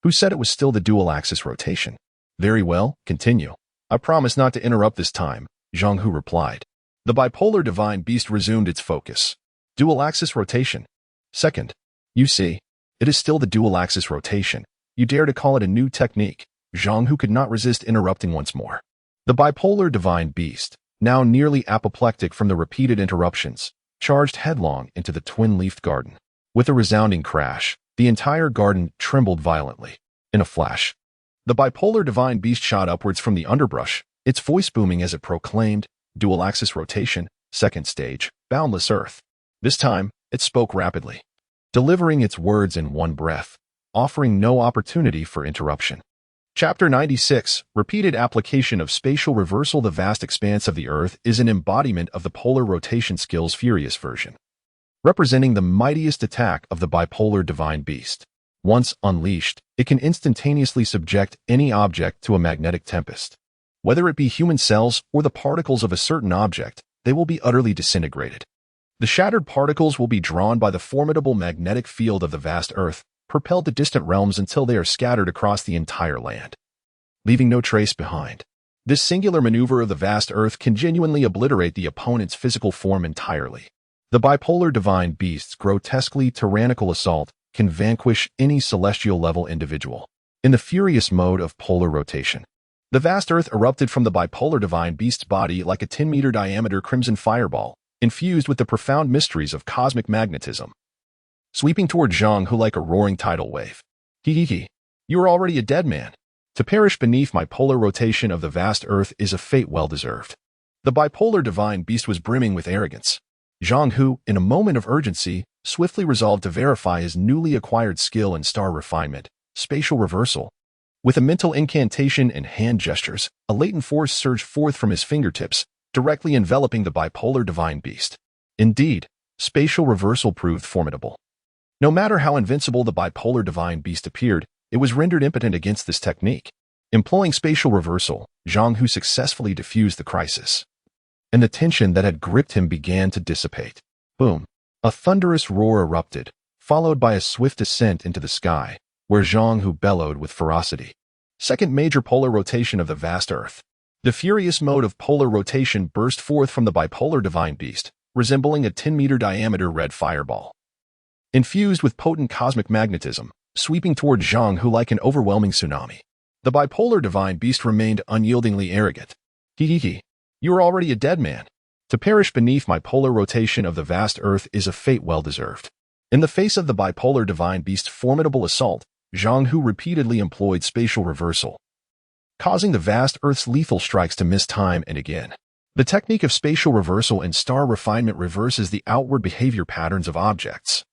Who said it was still the dual-axis rotation? Very well, continue. I promise not to interrupt this time, Zhang Hu replied. The bipolar divine beast resumed its focus. Dual-axis rotation. Second. You see, it is still the dual-axis rotation. You dare to call it a new technique. Zhang Hu could not resist interrupting once more. The bipolar divine beast, now nearly apoplectic from the repeated interruptions, charged headlong into the twin-leafed garden. With a resounding crash, the entire garden trembled violently. In a flash, the bipolar divine beast shot upwards from the underbrush, its voice booming as it proclaimed, dual-axis rotation, second stage, boundless Earth. This time, it spoke rapidly, delivering its words in one breath, offering no opportunity for interruption. Chapter 96, Repeated Application of Spatial Reversal. The vast expanse of the Earth is an embodiment of the polar rotation skill's furious version, representing the mightiest attack of the bipolar divine beast. Once unleashed, it can instantaneously subject any object to a magnetic tempest. Whether it be human cells or the particles of a certain object, they will be utterly disintegrated. The shattered particles will be drawn by the formidable magnetic field of the vast Earth, propelled to distant realms until they are scattered across the entire land, leaving no trace behind. This singular maneuver of the vast Earth can genuinely obliterate the opponent's physical form entirely. The bipolar divine beast's grotesquely tyrannical assault can vanquish any celestial-level individual. In the furious mode of polar rotation, the vast Earth erupted from the bipolar divine beast's body like a 10-meter diameter crimson fireball, infused with the profound mysteries of cosmic magnetism, sweeping toward Zhang Hu like a roaring tidal wave. Hee. You are already a dead man. To perish beneath my polar rotation of the vast Earth is a fate well-deserved. The bipolar divine beast was brimming with arrogance. Zhang Hu, in a moment of urgency, swiftly resolved to verify his newly acquired skill in star refinement, spatial reversal. With a mental incantation and hand gestures, a latent force surged forth from his fingertips, directly enveloping the bipolar divine beast. Indeed, spatial reversal proved formidable. No matter how invincible the bipolar divine beast appeared, it was rendered impotent against this technique. Employing spatial reversal, Zhang Hu successfully diffused the crisis, and the tension that had gripped him began to dissipate. Boom! A thunderous roar erupted, followed by a swift descent into the sky, where Zhang Hu bellowed with ferocity. Second major polar rotation of the vast Earth. The furious mode of polar rotation burst forth from the bipolar divine beast, resembling a 10-meter diameter red fireball, infused with potent cosmic magnetism, sweeping toward Zhang Hu like an overwhelming tsunami. The bipolar divine beast remained unyieldingly arrogant. Hee. You are already a dead man. To perish beneath my polar rotation of the vast Earth is a fate well-deserved. In the face of the bipolar divine beast's formidable assault, Zhang Hu repeatedly employed spatial reversal, causing the vast Earth's lethal strikes to miss time and again. The technique of spatial reversal in star refinement reverses the outward behavior patterns of objects,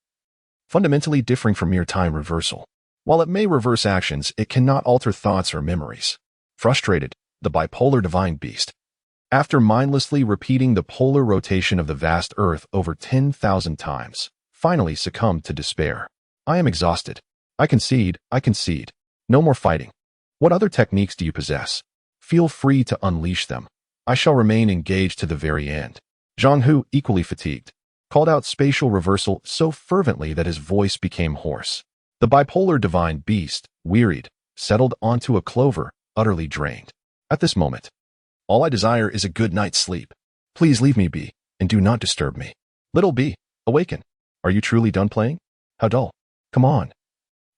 fundamentally differing from mere time reversal. While it may reverse actions, it cannot alter thoughts or memories. Frustrated, the bipolar divine beast, after mindlessly repeating the polar rotation of the vast Earth over 10,000 times, finally succumbed to despair. I am exhausted. I concede. No more fighting. What other techniques do you possess? Feel free to unleash them. I shall remain engaged to the very end. Zhang Hu, equally fatigued, called out spatial reversal so fervently that his voice became hoarse. The bipolar divine beast, wearied, settled onto a clover, utterly drained. At this moment, all I desire is a good night's sleep. Please leave me be, and do not disturb me. Little bee, awaken. Are you truly done playing? How dull. Come on.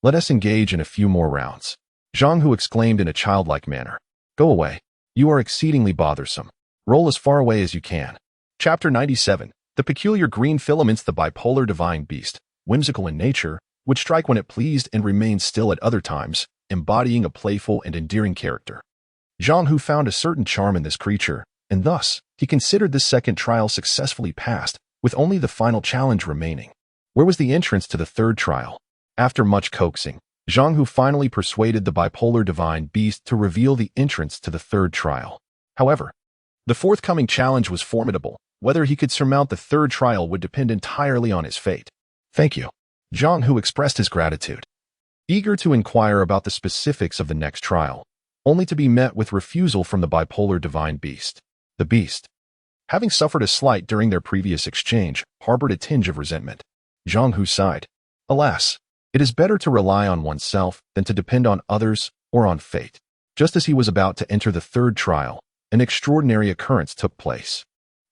Let us engage in a few more rounds. Zhang Hu exclaimed in a childlike manner. Go away. You are exceedingly bothersome. Roll as far away as you can. Chapter 97. The peculiar green filaments. The bipolar divine beast, whimsical in nature, would strike when it pleased and remain still at other times, embodying a playful and endearing character. Zhang Hu found a certain charm in this creature, and thus, he considered this second trial successfully passed, with only the final challenge remaining. Where was the entrance to the third trial? After much coaxing, Zhang Hu finally persuaded the bipolar divine beast to reveal the entrance to the third trial. However, the forthcoming challenge was formidable. Whether he could surmount the third trial would depend entirely on his fate. Thank you. Zhang Hu expressed his gratitude, eager to inquire about the specifics of the next trial, only to be met with refusal from the bipolar divine beast. The beast, having suffered a slight during their previous exchange, harbored a tinge of resentment. Zhang Hu sighed. Alas, it is better to rely on oneself than to depend on others or on fate. Just as he was about to enter the third trial, an extraordinary occurrence took place.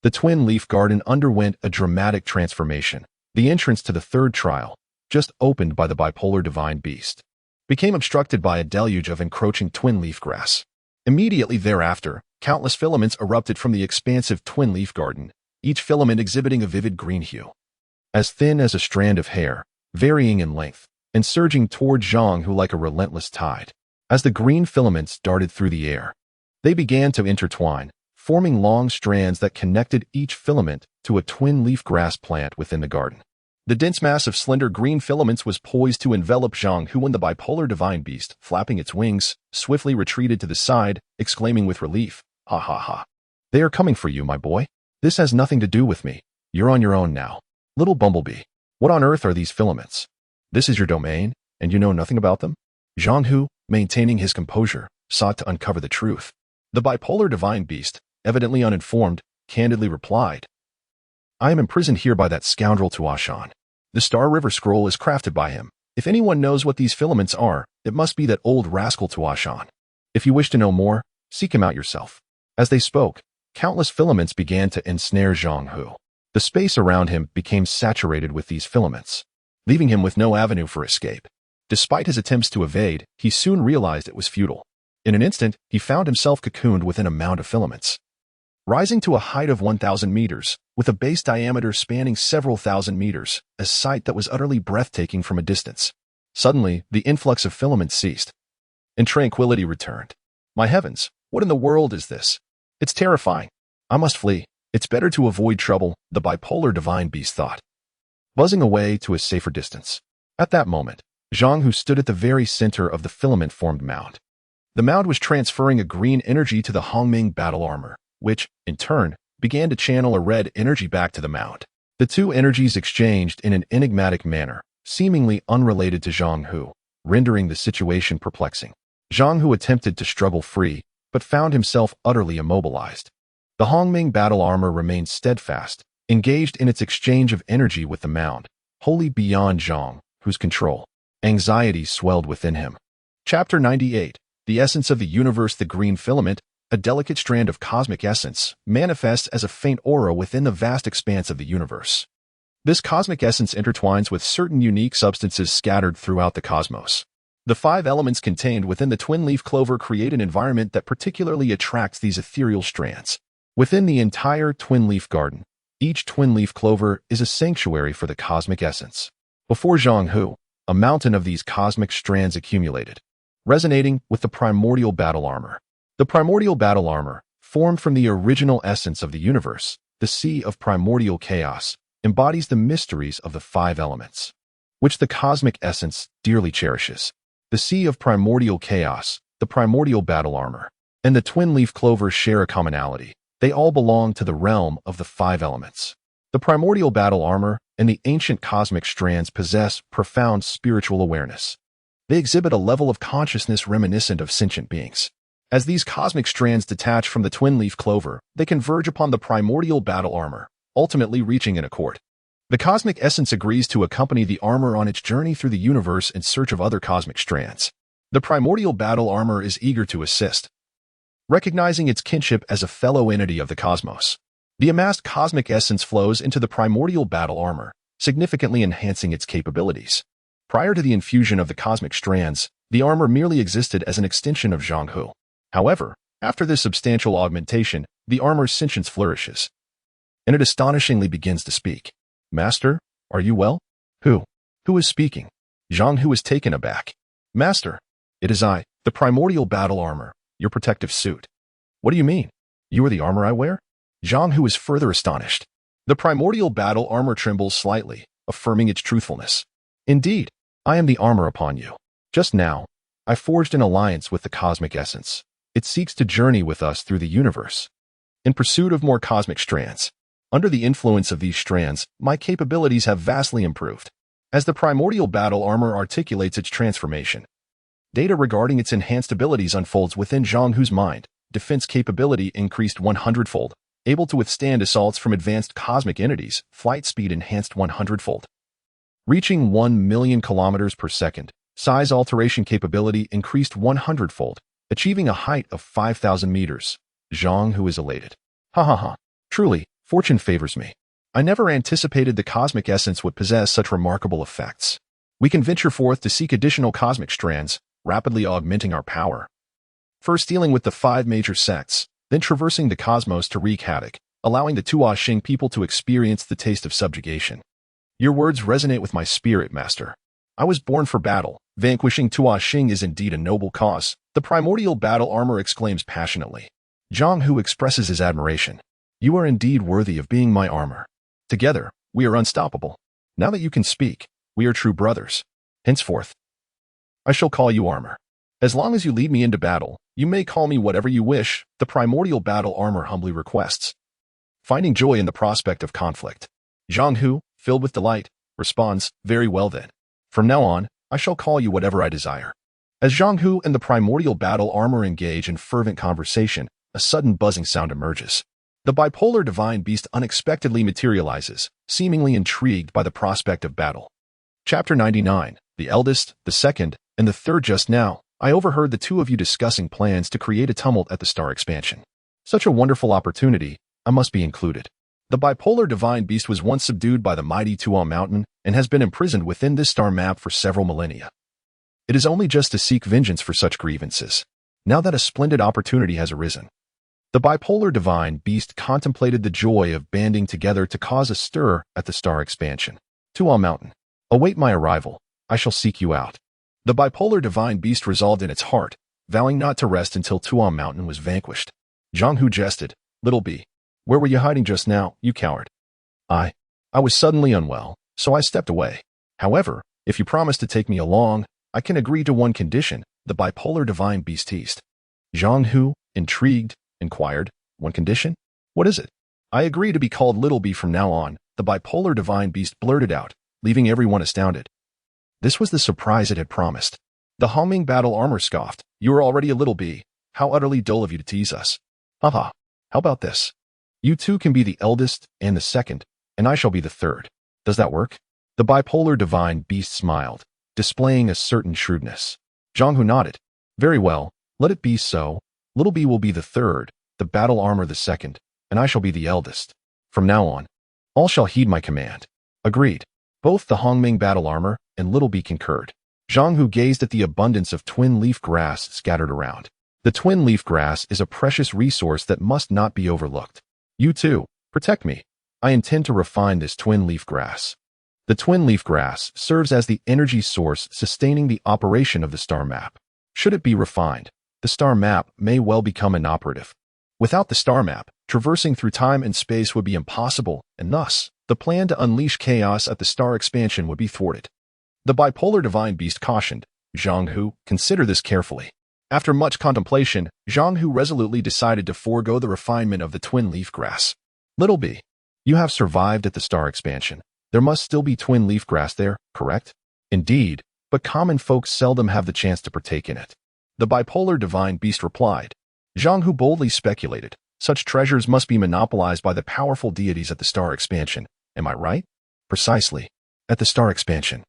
The twin leaf garden underwent a dramatic transformation. The entrance to the third trial, just opened by the bipolar divine beast, became obstructed by a deluge of encroaching twin leaf grass. Immediately thereafter, countless filaments erupted from the expansive twin leaf garden, each filament exhibiting a vivid green hue, as thin as a strand of hair, varying in length, and surging toward Zhang Hu like a relentless tide. As the green filaments darted through the air, they began to intertwine, forming long strands that connected each filament to a twin leaf grass plant within the garden. The dense mass of slender green filaments was poised to envelop Zhang Hu when the bipolar divine beast, flapping its wings, swiftly retreated to the side, exclaiming with relief, Ha ha ha. They are coming for you, my boy. This has nothing to do with me. You're on your own now. Little bumblebee, what on earth are these filaments? This is your domain, and you know nothing about them? Zhang Hu, maintaining his composure, sought to uncover the truth. The bipolar divine beast, evidently uninformed, candidly replied, I am imprisoned here by that scoundrel Tuashan. The Star River Scroll is crafted by him. If anyone knows what these filaments are, it must be that old rascal Tuashan. If you wish to know more, Seek him out yourself." As they spoke, countless filaments began to ensnare Zhang Hu. The space around him became saturated with these filaments, leaving him with no avenue for escape. Despite his attempts to evade, he soon realized it was futile. In an instant, he found himself cocooned within a mound of filaments. Rising to a height of 1,000 meters, with a base diameter spanning several thousand meters, a sight that was utterly breathtaking from a distance. Suddenly, the influx of filaments ceased, and tranquility returned. My heavens, what in the world is this? It's terrifying. I must flee. It's better to avoid trouble, the bipolar divine beast thought, buzzing away to a safer distance. At that moment, Zhang Hu stood at the very center of the filament-formed mound. The mound was transferring a green energy to the Hongming battle armor, which, in turn, began to channel a red energy back to the mound. The two energies exchanged in an enigmatic manner, seemingly unrelated to Zhang Hu, rendering the situation perplexing. Zhang Hu attempted to struggle free, but found himself utterly immobilized. The Hongming battle armor remained steadfast, engaged in its exchange of energy with the mound, wholly beyond Zhang Hu's control. Anxiety swelled within him. Chapter 98. The essence of the universe. The green filament, a delicate strand of cosmic essence, manifests as a faint aura within the vast expanse of the universe. This cosmic essence intertwines with certain unique substances scattered throughout the cosmos. The 5 elements contained within the twin-leaf clover create an environment that particularly attracts these ethereal strands. Within the entire twin-leaf garden, each twin-leaf clover is a sanctuary for the cosmic essence. Before Zhang Hu, a mountain of these cosmic strands accumulated, resonating with the primordial battle armor. The primordial battle armor, formed from the original essence of the universe, the sea of primordial chaos, embodies the mysteries of the 5 elements, which the cosmic essence dearly cherishes. The sea of primordial chaos, the primordial battle armor, and the twin-leaf clover share a commonality. They all belong to the realm of the 5 elements. The primordial battle armor and the ancient cosmic strands possess profound spiritual awareness. They exhibit a level of consciousness reminiscent of sentient beings. As these cosmic strands detach from the twin-leaf clover, they converge upon the primordial battle armor, ultimately reaching an accord. The cosmic essence agrees to accompany the armor on its journey through the universe in search of other cosmic strands. The primordial battle armor is eager to assist, recognizing its kinship as a fellow entity of the cosmos. The amassed cosmic essence flows into the primordial battle armor, significantly enhancing its capabilities. Prior to the infusion of the cosmic strands, the armor merely existed as an extension of Zhang Hu. However, after this substantial augmentation, the armor's sentience flourishes, and it astonishingly begins to speak. "Master, are you well?" Who is speaking? Zhang Hu is taken aback. "Master, it is I, the primordial battle armor, your protective suit." "What do you mean? You are the armor I wear?" Zhang Hu is further astonished. The primordial battle armor trembles slightly, affirming its truthfulness. "Indeed, I am the armor upon you. Just now, I forged an alliance with the cosmic essence. It seeks to journey with us through the universe, in pursuit of more cosmic strands. Under the influence of these strands, my capabilities have vastly improved. As the primordial battle armor articulates its transformation, data regarding its enhanced abilities unfolds within Zhang Hu's mind. Defense capability increased 100-fold. Able to withstand assaults from advanced cosmic entities, flight speed enhanced 100-fold. Reaching 1 million kilometers per second, size alteration capability increased 100-fold, achieving a height of 5,000 meters. Zhang Hu is elated. Ha ha ha. Truly, fortune favors me. I never anticipated the cosmic essence would possess such remarkable effects. We can venture forth to seek additional cosmic strands, rapidly augmenting our power. First dealing with the 5 major sects, then traversing the cosmos to wreak havoc, allowing the Tuo Xing people to experience the taste of subjugation. Your words resonate with my spirit, Master. I was born for battle. Vanquishing Tuo Xing is indeed a noble cause. The primordial battle armor exclaims passionately. Zhang Hu expresses his admiration. You are indeed worthy of being my armor. Together, we are unstoppable. Now that you can speak, we are true brothers. Henceforth, I shall call you armor. As long as you lead me into battle, you may call me whatever you wish, the primordial battle armor humbly requests, finding joy in the prospect of conflict. Zhang Hu, filled with delight, responds, very well then. From now on, I shall call you whatever I desire. As Zhang Hu and the primordial battle armor engage in fervent conversation, a sudden buzzing sound emerges. The bipolar divine beast unexpectedly materializes, seemingly intrigued by the prospect of battle. Chapter 99. The eldest, the second, and the third. Just now, I overheard the two of you discussing plans to create a tumult at the star expansion. Such a wonderful opportunity, I must be included. The bipolar divine beast was once subdued by the mighty Tuam Mountain and has been imprisoned within this star map for several millennia. It is only just to seek vengeance for such grievances, now that a splendid opportunity has arisen. The bipolar divine beast contemplated the joy of banding together to cause a stir at the star expansion. Tuam Mountain, await my arrival, I shall seek you out. The bipolar divine beast resolved in its heart, vowing not to rest until Tuam Mountain was vanquished. Zhang Hu jested, Little B, where were you hiding just now, you coward? I was suddenly unwell, so I stepped away. However, if you promise to take me along, I can agree to one condition, the bipolar divine beast teased. Zhang Hu, intrigued, inquired, one condition? What is it? I agree to be called Little B from now on, the bipolar divine beast blurted out, leaving everyone astounded. This was the surprise it had promised. The humming battle armor scoffed, You are already a Little B. How utterly dull of you to tease us. Haha, how about this? You two can be the eldest and the second, and I shall be the third. Does that work? The bipolar divine beast smiled, displaying a certain shrewdness. Zhang Hu nodded. Very well, let it be so. Little B will be the third, the battle armor the second, and I shall be the eldest. From now on, all shall heed my command. Agreed. Both the Hongming battle armor and Little B concurred. Zhang Hu gazed at the abundance of twin leaf grass scattered around. The twin leaf grass is a precious resource that must not be overlooked. You too, protect me. I intend to refine this twin leaf grass. The twin leaf grass serves as the energy source sustaining the operation of the star map. Should it be refined, the star map may well become inoperative. Without the star map, traversing through time and space would be impossible, and thus, the plan to unleash chaos at the star expansion would be thwarted. The bipolar divine beast cautioned, Zhang Hu, consider this carefully. After much contemplation, Zhang Hu resolutely decided to forego the refinement of the twin leaf grass. Little B, you have survived at the star expansion. There must still be twin leaf grass there, correct? Indeed, but common folks seldom have the chance to partake in it. The bipolar divine beast replied. Zhang Hu boldly speculated, such treasures must be monopolized by the powerful deities at the star expansion. Am I right? Precisely. At the star expansion.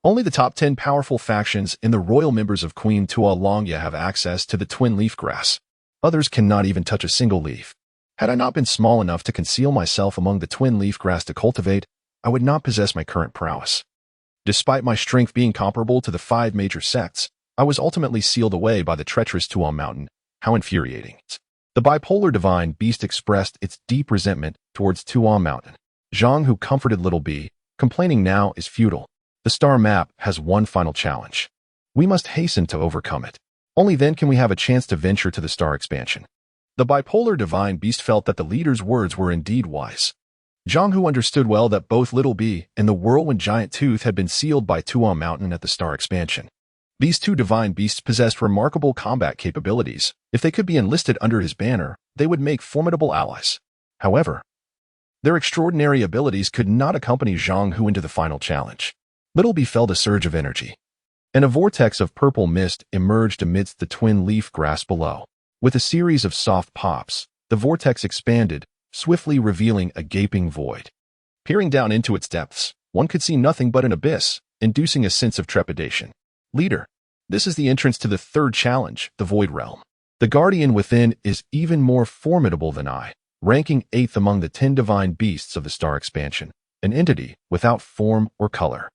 Only the top 10 powerful factions and the royal members of Queen Tuolongya have access to the twin leaf grass. Others cannot even touch a single leaf. Had I not been small enough to conceal myself among the twin leaf grass to cultivate, I would not possess my current prowess. Despite my strength being comparable to the 5 major sects, I was ultimately sealed away by the treacherous Tuam Mountain. How infuriating. The bipolar divine beast expressed its deep resentment towards Tuam Mountain. Zhang Hu comforted Little B, complaining now is futile. The star map has one final challenge. We must hasten to overcome it. Only then can we have a chance to venture to the star expansion. The bipolar divine beast felt that the leader's words were indeed wise. Zhang Hu understood well that both Little B and the whirlwind giant tooth had been sealed by Tuam Mountain at the star expansion. These two divine beasts possessed remarkable combat capabilities. If they could be enlisted under his banner, they would make formidable allies. However, their extraordinary abilities could not accompany Zhang Hu into the final challenge. Little B felt a surge of energy, and a vortex of purple mist emerged amidst the twin leaf grass below. With a series of soft pops, the vortex expanded, swiftly revealing a gaping void. Peering down into its depths, one could see nothing but an abyss, inducing a sense of trepidation. Leader, this is the entrance to the third challenge, the Void Realm. The guardian within is even more formidable than I, ranking 8th among the 10 divine beasts of the star expansion, an entity without form or color.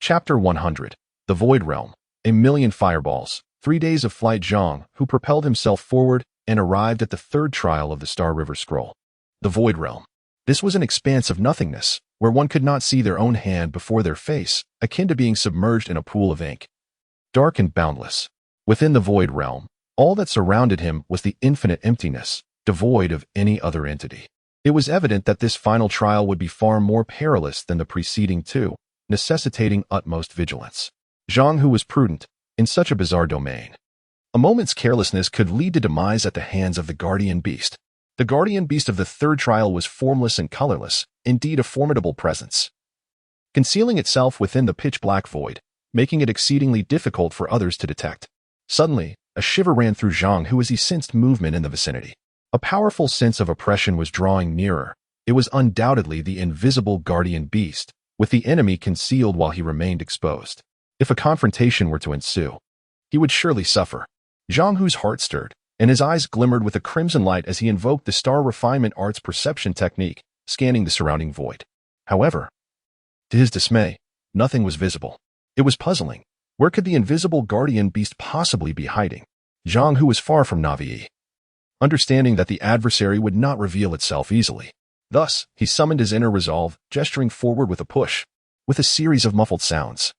Chapter 100, The Void Realm, a million fireballs, 3 days of flight. Zhang, who propelled himself forward and arrived at the third trial of the Star River Scroll. The Void Realm. This was an expanse of nothingness, where one could not see their own hand before their face, akin to being submerged in a pool of ink. Dark and boundless. Within the Void Realm, all that surrounded him was the infinite emptiness, devoid of any other entity. It was evident that this final trial would be far more perilous than the preceding two, necessitating utmost vigilance. Zhang Hu was prudent in such a bizarre domain. A moment's carelessness could lead to demise at the hands of the guardian beast. The guardian beast of the third trial was formless and colorless, indeed a formidable presence, concealing itself within the pitch-black void, making it exceedingly difficult for others to detect. Suddenly, a shiver ran through Zhang Hu as he sensed movement in the vicinity. A powerful sense of oppression was drawing nearer. It was undoubtedly the invisible guardian beast, with the enemy concealed while he remained exposed. If a confrontation were to ensue, he would surely suffer. Zhang Hu's heart stirred, and his eyes glimmered with a crimson light as he invoked the star refinement art's perception technique, scanning the surrounding void. However, to his dismay, nothing was visible. It was puzzling. Where could the invisible guardian beast possibly be hiding? Zhang Hu was far from naive, understanding that the adversary would not reveal itself easily. Thus, he summoned his inner resolve, gesturing forward with a push. With a series of muffled sounds,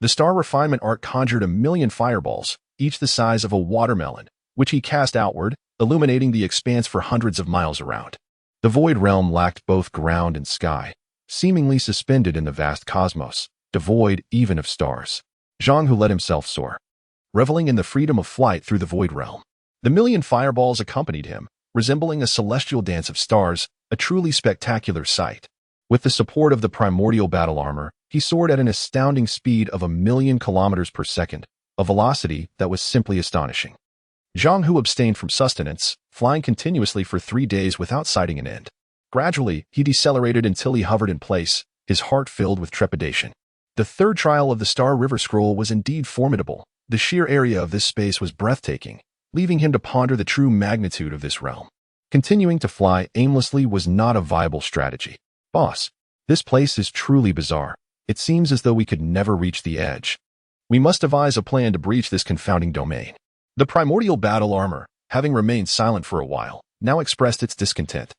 the star refinement art conjured 1,000,000 fireballs, each the size of a watermelon, which he cast outward, illuminating the expanse for hundreds of miles around. The void realm lacked both ground and sky, seemingly suspended in the vast cosmos, devoid even of stars. Zhang Hu let himself soar, reveling in the freedom of flight through the void realm. The 1,000,000 fireballs accompanied him, resembling a celestial dance of stars, a truly spectacular sight. With the support of the primordial battle armor, he soared at an astounding speed of 1,000,000 kilometers per second, a velocity that was simply astonishing. Zhang Hu abstained from sustenance, flying continuously for 3 days without sighting an end. Gradually, he decelerated until he hovered in place, his heart filled with trepidation. The third trial of the Star River Scroll was indeed formidable. The sheer area of this space was breathtaking, leaving him to ponder the true magnitude of this realm. Continuing to fly aimlessly was not a viable strategy. Boss, this place is truly bizarre. It seems as though we could never reach the edge. We must devise a plan to breach this confounding domain. The primordial battle armor, having remained silent for a while, now expressed its discontent.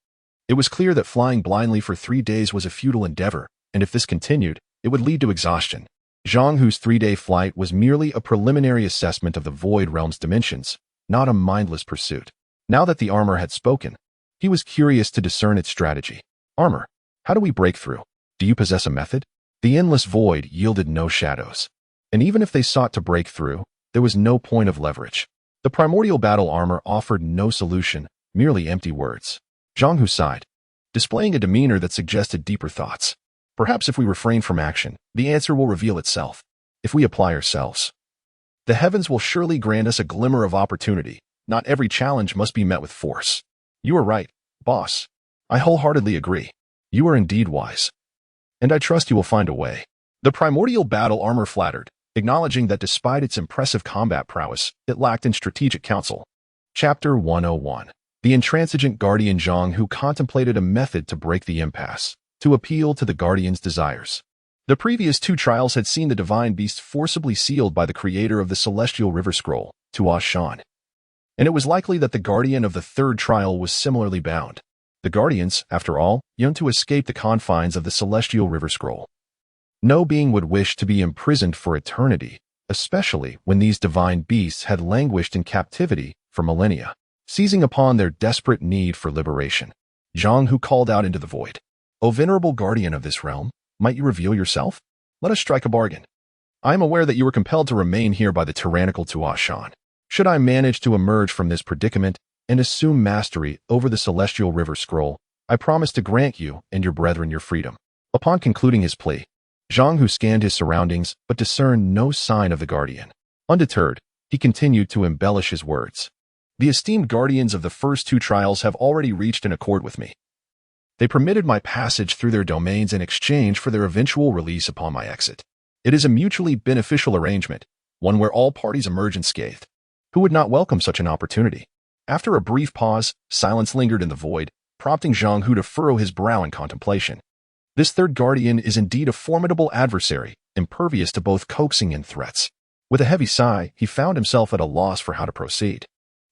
It was clear that flying blindly for 3 days was a futile endeavor, and if this continued, it would lead to exhaustion. Zhang Hu's 3-day flight was merely a preliminary assessment of the void realm's dimensions, not a mindless pursuit. Now that the armor had spoken, he was curious to discern its strategy. Armor, how do we break through? Do you possess a method? The endless void yielded no shadows. And even if they sought to break through, there was no point of leverage. The primordial battle armor offered no solution, merely empty words. Zhang Hu sighed, displaying a demeanor that suggested deeper thoughts. Perhaps if we refrain from action, the answer will reveal itself. If we apply ourselves, the heavens will surely grant us a glimmer of opportunity. Not every challenge must be met with force. You are right, boss. I wholeheartedly agree. You are indeed wise. And I trust you will find a way. The primordial battle armor flattered, acknowledging that despite its impressive combat prowess, it lacked in strategic counsel. Chapter 101. The intransigent guardian Zhang Hu contemplated a method to break the impasse, to appeal to the guardian's desires. The previous 2 trials had seen the divine beast forcibly sealed by the creator of the celestial river scroll, Tuo Shan. And it was likely that the guardian of the 3rd trial was similarly bound. The guardians, after all, yearned to escape the confines of the celestial river scroll. No being would wish to be imprisoned for eternity, especially when these divine beasts had languished in captivity for millennia. Seizing upon their desperate need for liberation, Zhang Hu called out into the void. O venerable guardian of this realm, might you reveal yourself? Let us strike a bargain. I am aware that you were compelled to remain here by the tyrannical Tuo Shan. Should I manage to emerge from this predicament and assume mastery over the celestial river scroll, I promise to grant you and your brethren your freedom. Upon concluding his plea, Zhang Hu scanned his surroundings but discerned no sign of the guardian. Undeterred, he continued to embellish his words. The esteemed guardians of the first 2 trials have already reached an accord with me. They permitted my passage through their domains in exchange for their eventual release upon my exit. It is a mutually beneficial arrangement, one where all parties emerge unscathed. Who would not welcome such an opportunity? After a brief pause, silence lingered in the void, prompting Zhang Hu to furrow his brow in contemplation. This 3rd guardian is indeed a formidable adversary, impervious to both coaxing and threats. With a heavy sigh, he found himself at a loss for how to proceed.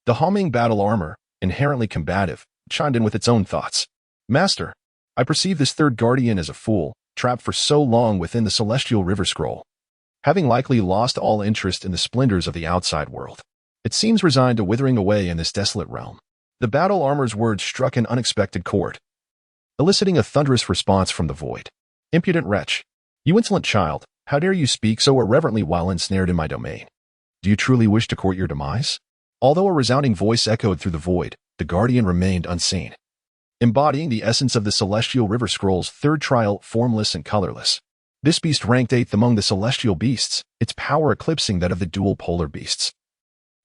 The humming battle armor, inherently combative, chimed in with its own thoughts. Master, I perceive this 3rd guardian as a fool, trapped for so long within the celestial river scroll, having likely lost all interest in the splendors of the outside world. It seems resigned to withering away in this desolate realm. The battle armor's words struck an unexpected chord, eliciting a thunderous response from the void. Impudent wretch! You insolent child, how dare you speak so irreverently while ensnared in my domain? Do you truly wish to court your demise? Although a resounding voice echoed through the void, the guardian remained unseen, embodying the essence of the celestial river scroll's 3rd trial, formless and colorless. This beast ranked 8th among the celestial beasts, its power eclipsing that of the dual polar beasts,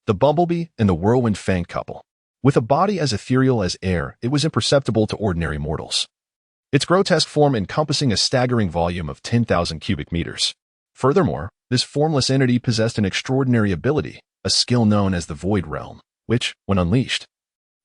the bumblebee and the whirlwind-fanged couple. With a body as ethereal as air, it was imperceptible to ordinary mortals, its grotesque form encompassing a staggering volume of 10,000 cubic meters. Furthermore, This formless entity possessed an extraordinary ability, a skill known as the Void Realm, which, when unleashed,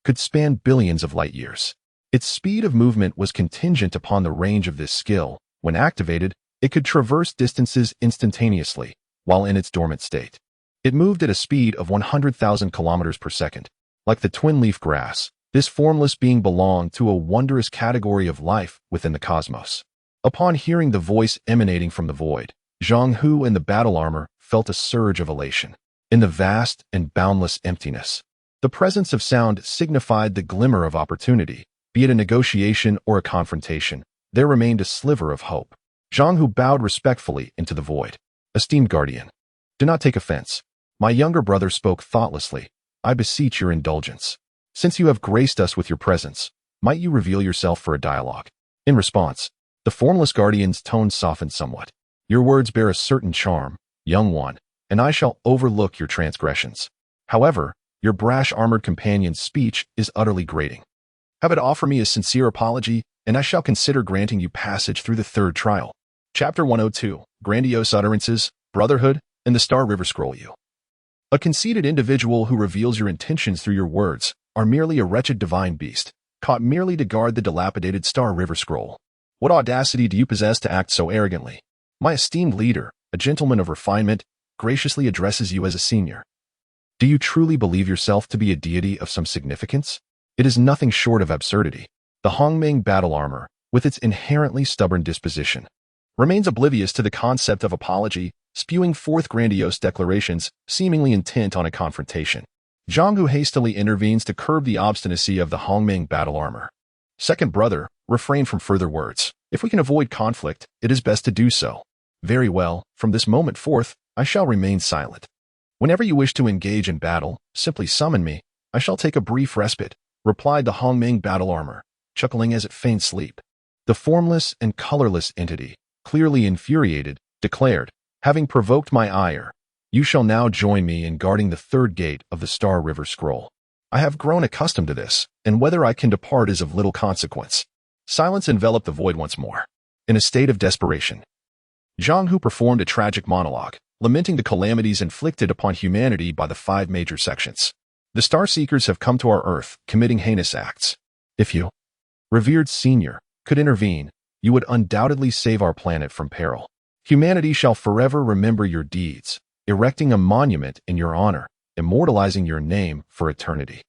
could span billions of light years. Its speed of movement was contingent upon the range of this skill. When activated, it could traverse distances instantaneously, while in its dormant state. It moved at a speed of 100,000 kilometers per second. Like the twin-leaf grass, this formless being belonged to a wondrous category of life within the cosmos. Upon hearing the voice emanating from the void, Zhang Hu in the battle armor felt a surge of elation. In the vast and boundless emptiness, the presence of sound signified the glimmer of opportunity. Be it a negotiation or a confrontation, there remained a sliver of hope. Zhang Hu bowed respectfully into the void. Esteemed guardian, do not take offense. My younger brother spoke thoughtlessly. I beseech your indulgence. Since you have graced us with your presence, might you reveal yourself for a dialogue? In response, the formless guardian's tone softened somewhat. Your words bear a certain charm, young one, and I shall overlook your transgressions. However, your brash armored companion's speech is utterly grating. Have it offer me a sincere apology, and I shall consider granting you passage through the third trial. Chapter 102, Grandiose Utterances, Brotherhood, and the Star River Scroll. You, a conceited individual who reveals your intentions through your words, are merely a wretched divine beast, caught merely to guard the dilapidated Star River Scroll. What audacity do you possess to act so arrogantly? My esteemed leader, a gentleman of refinement, graciously addresses you as a senior. Do you truly believe yourself to be a deity of some significance? It is nothing short of absurdity. The Hongmeng battle armor, with its inherently stubborn disposition, remains oblivious to the concept of apology, spewing forth grandiose declarations, seemingly intent on a confrontation. Zhang Hu hastily intervenes to curb the obstinacy of the Hongmeng battle armor. Second brother, refrain from further words. If we can avoid conflict, it is best to do so. Very well, from this moment forth, I shall remain silent. Whenever you wish to engage in battle, simply summon me. I shall take a brief respite, replied the Hongmeng battle armor, chuckling as it feigned sleep. The formless and colorless entity, clearly infuriated, declared, having provoked my ire, you shall now join me in guarding the third gate of the Star River Scroll. I have grown accustomed to this, and whether I can depart is of little consequence. Silence enveloped the void once more. In a state of desperation, Zhang Hu performed a tragic monologue, lamenting the calamities inflicted upon humanity by the 5 major sections. The Starseekers have come to our Earth, committing heinous acts. If you, revered senior, could intervene, you would undoubtedly save our planet from peril. Humanity shall forever remember your deeds, erecting a monument in your honor, immortalizing your name for eternity.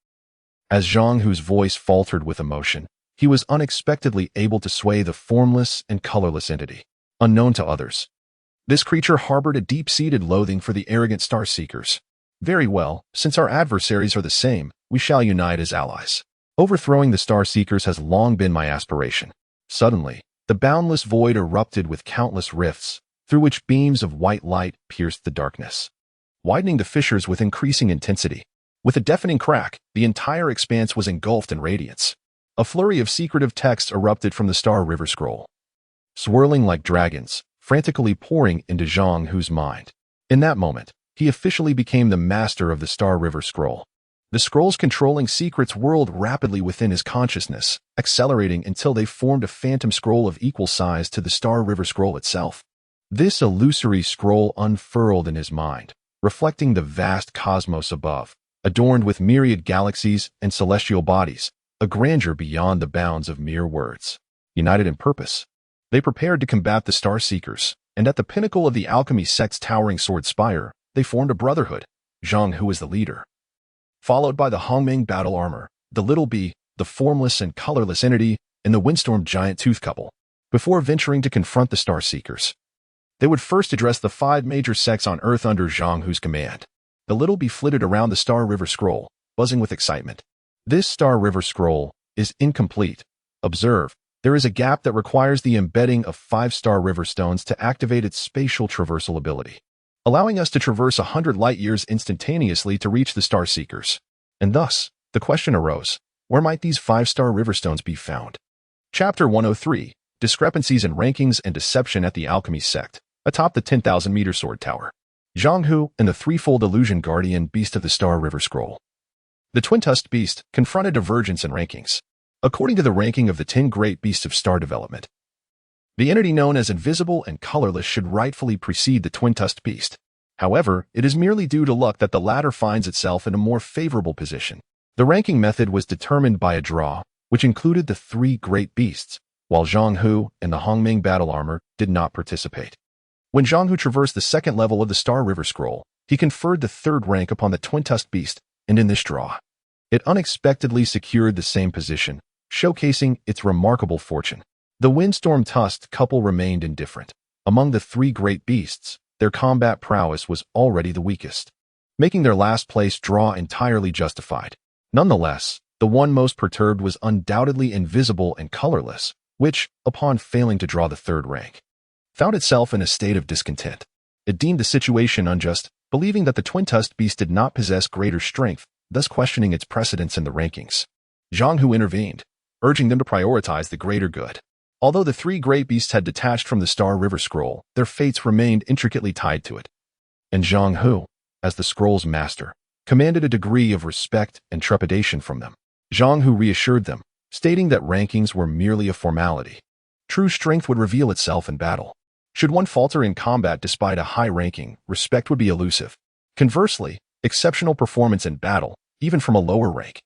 As Zhang Hu's voice faltered with emotion, he was unexpectedly able to sway the formless and colorless entity. Unknown to others, this creature harbored a deep-seated loathing for the arrogant Starseekers. Very well, since our adversaries are the same, we shall unite as allies. Overthrowing the Starseekers has long been my aspiration. Suddenly, the boundless void erupted with countless rifts, through which beams of white light pierced the darkness, widening the fissures with increasing intensity. With a deafening crack, the entire expanse was engulfed in radiance. A flurry of secretive texts erupted from the Star River Scroll, swirling like dragons, frantically pouring into Zhang Hu's mind. In that moment, he officially became the master of the Star River Scroll. The scroll's controlling secrets whirled rapidly within his consciousness, accelerating until they formed a phantom scroll of equal size to the Star River Scroll itself. This illusory scroll unfurled in his mind, reflecting the vast cosmos above, adorned with myriad galaxies and celestial bodies, a grandeur beyond the bounds of mere words. United in purpose, they prepared to combat the Starseekers, and at the pinnacle of the alchemy sect's towering sword spire, they formed a brotherhood. Zhang Hu was the leader, followed by the Hongmeng battle armor, the Little Bee, the formless and colorless entity, and the windstorm giant tooth couple. Before venturing to confront the Starseekers, they would first address the 5 major sects on Earth under Zhang Hu's command. The Little Bee flitted around the Star River Scroll, buzzing with excitement. This Star River Scroll is incomplete. Observe, there is a gap that requires the embedding of 5 Star River stones to activate its spatial traversal ability, allowing us to traverse 100 light-years instantaneously to reach the Starseekers. And thus, the question arose, where might these 5-star river stones be found? Chapter 103, Discrepancies in Rankings and Deception at the Alchemy Sect, atop the 10,000-meter sword tower. Zhang Hu and the threefold illusion guardian beast of the Star River Scroll. The twin-tusked beast confronted divergence in rankings. According to the ranking of the 10 great beasts of star development, The entity known as invisible and colorless should rightfully precede the twin-tusked beast. However, it is merely due to luck that the latter finds itself in a more favorable position. The ranking method was determined by a draw, which included the three great beasts, while Zhang Hu and the Hongming battle armor did not participate. When Zhang Hu traversed the second level of the Star River Scroll, he conferred the third rank upon the twin-tusked beast, and in this draw, it unexpectedly secured the same position, showcasing its remarkable fortune. The windstorm-tusked couple remained indifferent. Among the three great beasts, their combat prowess was already the weakest, making their last place draw entirely justified. Nonetheless, the one most perturbed was undoubtedly invisible and colorless, which, upon failing to draw the third rank, found itself in a state of discontent. It deemed the situation unjust, believing that the twin-tusked beast did not possess greater strength, thus questioning its precedence in the rankings. Zhang Hu intervened, urging them to prioritize the greater good. Although the three great beasts had detached from the Star River Scroll, their fates remained intricately tied to it. And Zhang Hu, as the scroll's master, commanded a degree of respect and trepidation from them. Zhang Hu reassured them, stating that rankings were merely a formality. True strength would reveal itself in battle. Should one falter in combat despite a high ranking, respect would be elusive. Conversely, exceptional performance in battle, even from a lower rank,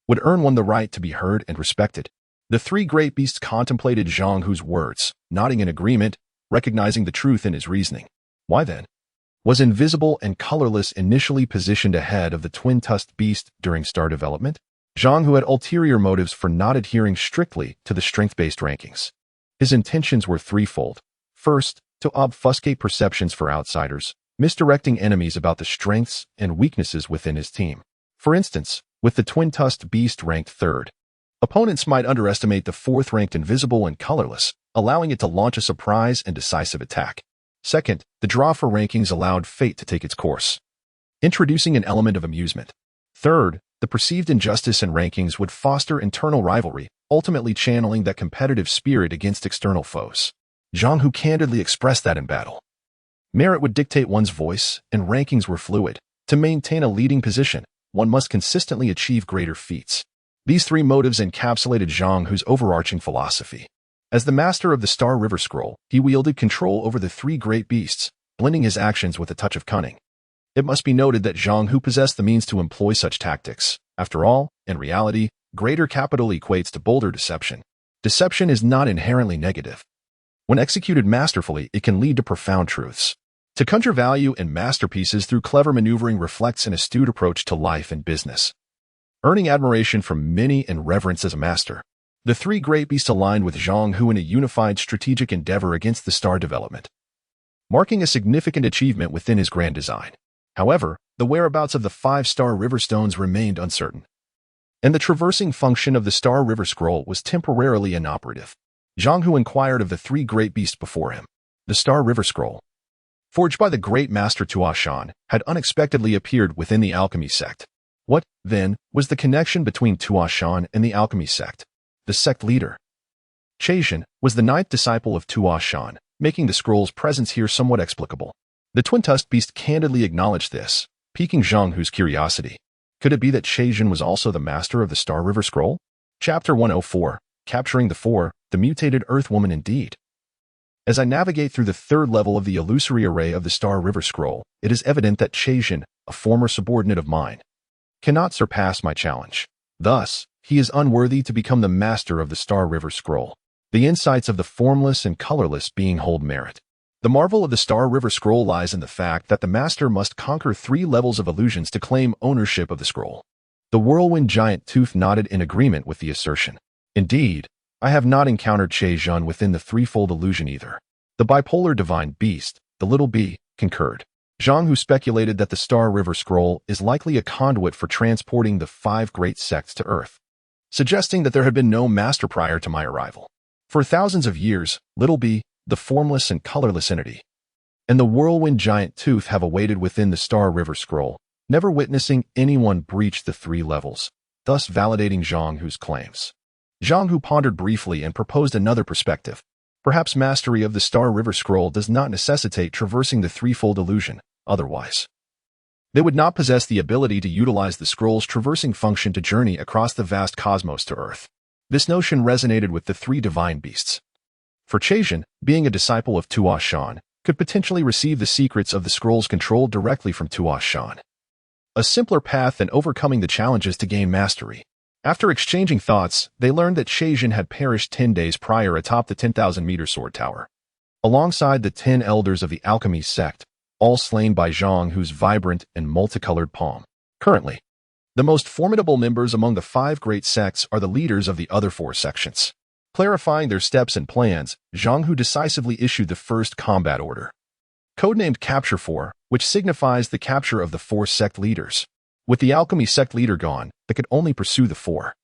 would earn one the right to be heard and respected. The three great beasts contemplated Zhang Hu's words, nodding in agreement, recognizing the truth in his reasoning. Why then was invisible and colorless initially positioned ahead of the twin-tusked beast during star development? Zhang Hu had ulterior motives for not adhering strictly to the strength-based rankings. His intentions were threefold. First, to obfuscate perceptions for outsiders, misdirecting enemies about the strengths and weaknesses within his team. For instance, with the twin-tusked beast ranked third, opponents might underestimate the fourth-ranked invisible and colorless, allowing it to launch a surprise and decisive attack. Second, the draw for rankings allowed fate to take its course, introducing an element of amusement. Third, the perceived injustice in rankings would foster internal rivalry, ultimately channeling that competitive spirit against external foes. Zhang Hu candidly expressed that in battle. Merit would dictate one's voice, and rankings were fluid. To maintain a leading position, one must consistently achieve greater feats. These three motives encapsulated Zhang Hu's overarching philosophy. As the master of the Star River Scroll, he wielded control over the three great beasts, blending his actions with a touch of cunning. It must be noted that Zhang Hu possessed the means to employ such tactics. After all, in reality, greater capital equates to bolder deception. Deception is not inherently negative. When executed masterfully, it can lead to profound truths. To conjure value in masterpieces through clever maneuvering reflects an astute approach to life and business, earning admiration from many and reverence as a master. The three great beasts aligned with Zhang Hu in a unified strategic endeavor against the star development, marking a significant achievement within his grand design. However, the whereabouts of the 5-star river stones remained uncertain, and the traversing function of the Star River Scroll was temporarily inoperative. Zhang Hu inquired of the three great beasts before him. The Star River Scroll, forged by the great master Tuashan, had unexpectedly appeared within the alchemy sect. What, then, was the connection between Tuashan and the alchemy sect? The sect leader, Chaxian, was the 9th disciple of Tuashan, making the scroll's presence here somewhat explicable. The twin-tusked beast candidly acknowledged this, piquing Zhang Hu's curiosity. Could it be that Chaxian was also the master of the Star River Scroll? Chapter 104, Capturing the Four, the Mutated Earthwoman Indeed. As I navigate through the third level of the illusory array of the Star River Scroll, it is evident that Chaxian, a former subordinate of mine, cannot surpass my challenge. Thus, he is unworthy to become the master of the Star River Scroll. The insights of the formless and colorless being hold merit. The marvel of the Star River Scroll lies in the fact that the master must conquer 3 levels of illusions to claim ownership of the scroll. The whirlwind giant Tooth nodded in agreement with the assertion. Indeed, I have not encountered Chaxian within the threefold illusion either. The bipolar divine beast, the little bee, concurred. Zhang Hu speculated that the Star River Scroll is likely a conduit for transporting the 5 great sects to Earth, suggesting that there had been no master prior to my arrival. For thousands of years, Little Bee, the formless and colorless entity, and the whirlwind giant Tooth have awaited within the Star River Scroll, never witnessing anyone breach the 3 levels, thus validating Zhang Hu's claims. Zhang Hu pondered briefly and proposed another perspective. Perhaps mastery of the Star River Scroll does not necessitate traversing the threefold illusion, otherwise they would not possess the ability to utilize the scroll's traversing function to journey across the vast cosmos to Earth. This notion resonated with the 3 divine beasts. For Chasian, being a disciple of Tuosh Shan, could potentially receive the secrets of the scrolls controlled directly from Tuosh Shan. A simpler path than overcoming the challenges to gain mastery. After exchanging thoughts, they learned that Chasian had perished 10 days prior atop the 10,000-meter sword tower. Alongside the 10 elders of the alchemy sect, all slain by Zhang Hu's vibrant and multicolored palm. Currently, the most formidable members among the 5 great sects are the leaders of the other 4 sections. Clarifying their steps and plans, Zhang Hu decisively issued the first combat order, codenamed Capture 4, which signifies the capture of the 4 sect leaders. With the alchemy sect leader gone, they could only pursue the 4.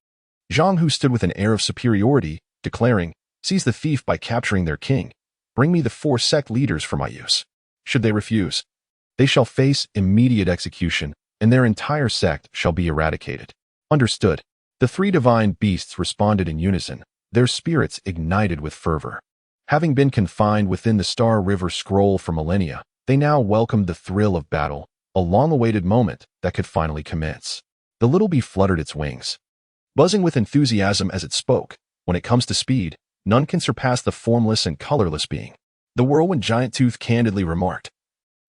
Zhang Hu stood with an air of superiority, declaring, "Seize the thief by capturing their king. Bring me the 4 sect leaders for my use. Should they refuse, they shall face immediate execution, and their entire sect shall be eradicated." Understood. The 3 divine beasts responded in unison, their spirits ignited with fervor. Having been confined within the Star River scroll for millennia, they now welcomed the thrill of battle, a long-awaited moment that could finally commence. The little bee fluttered its wings, buzzing with enthusiasm as it spoke. When it comes to speed, none can surpass the formless and colorless being. The whirlwind giant tooth candidly remarked,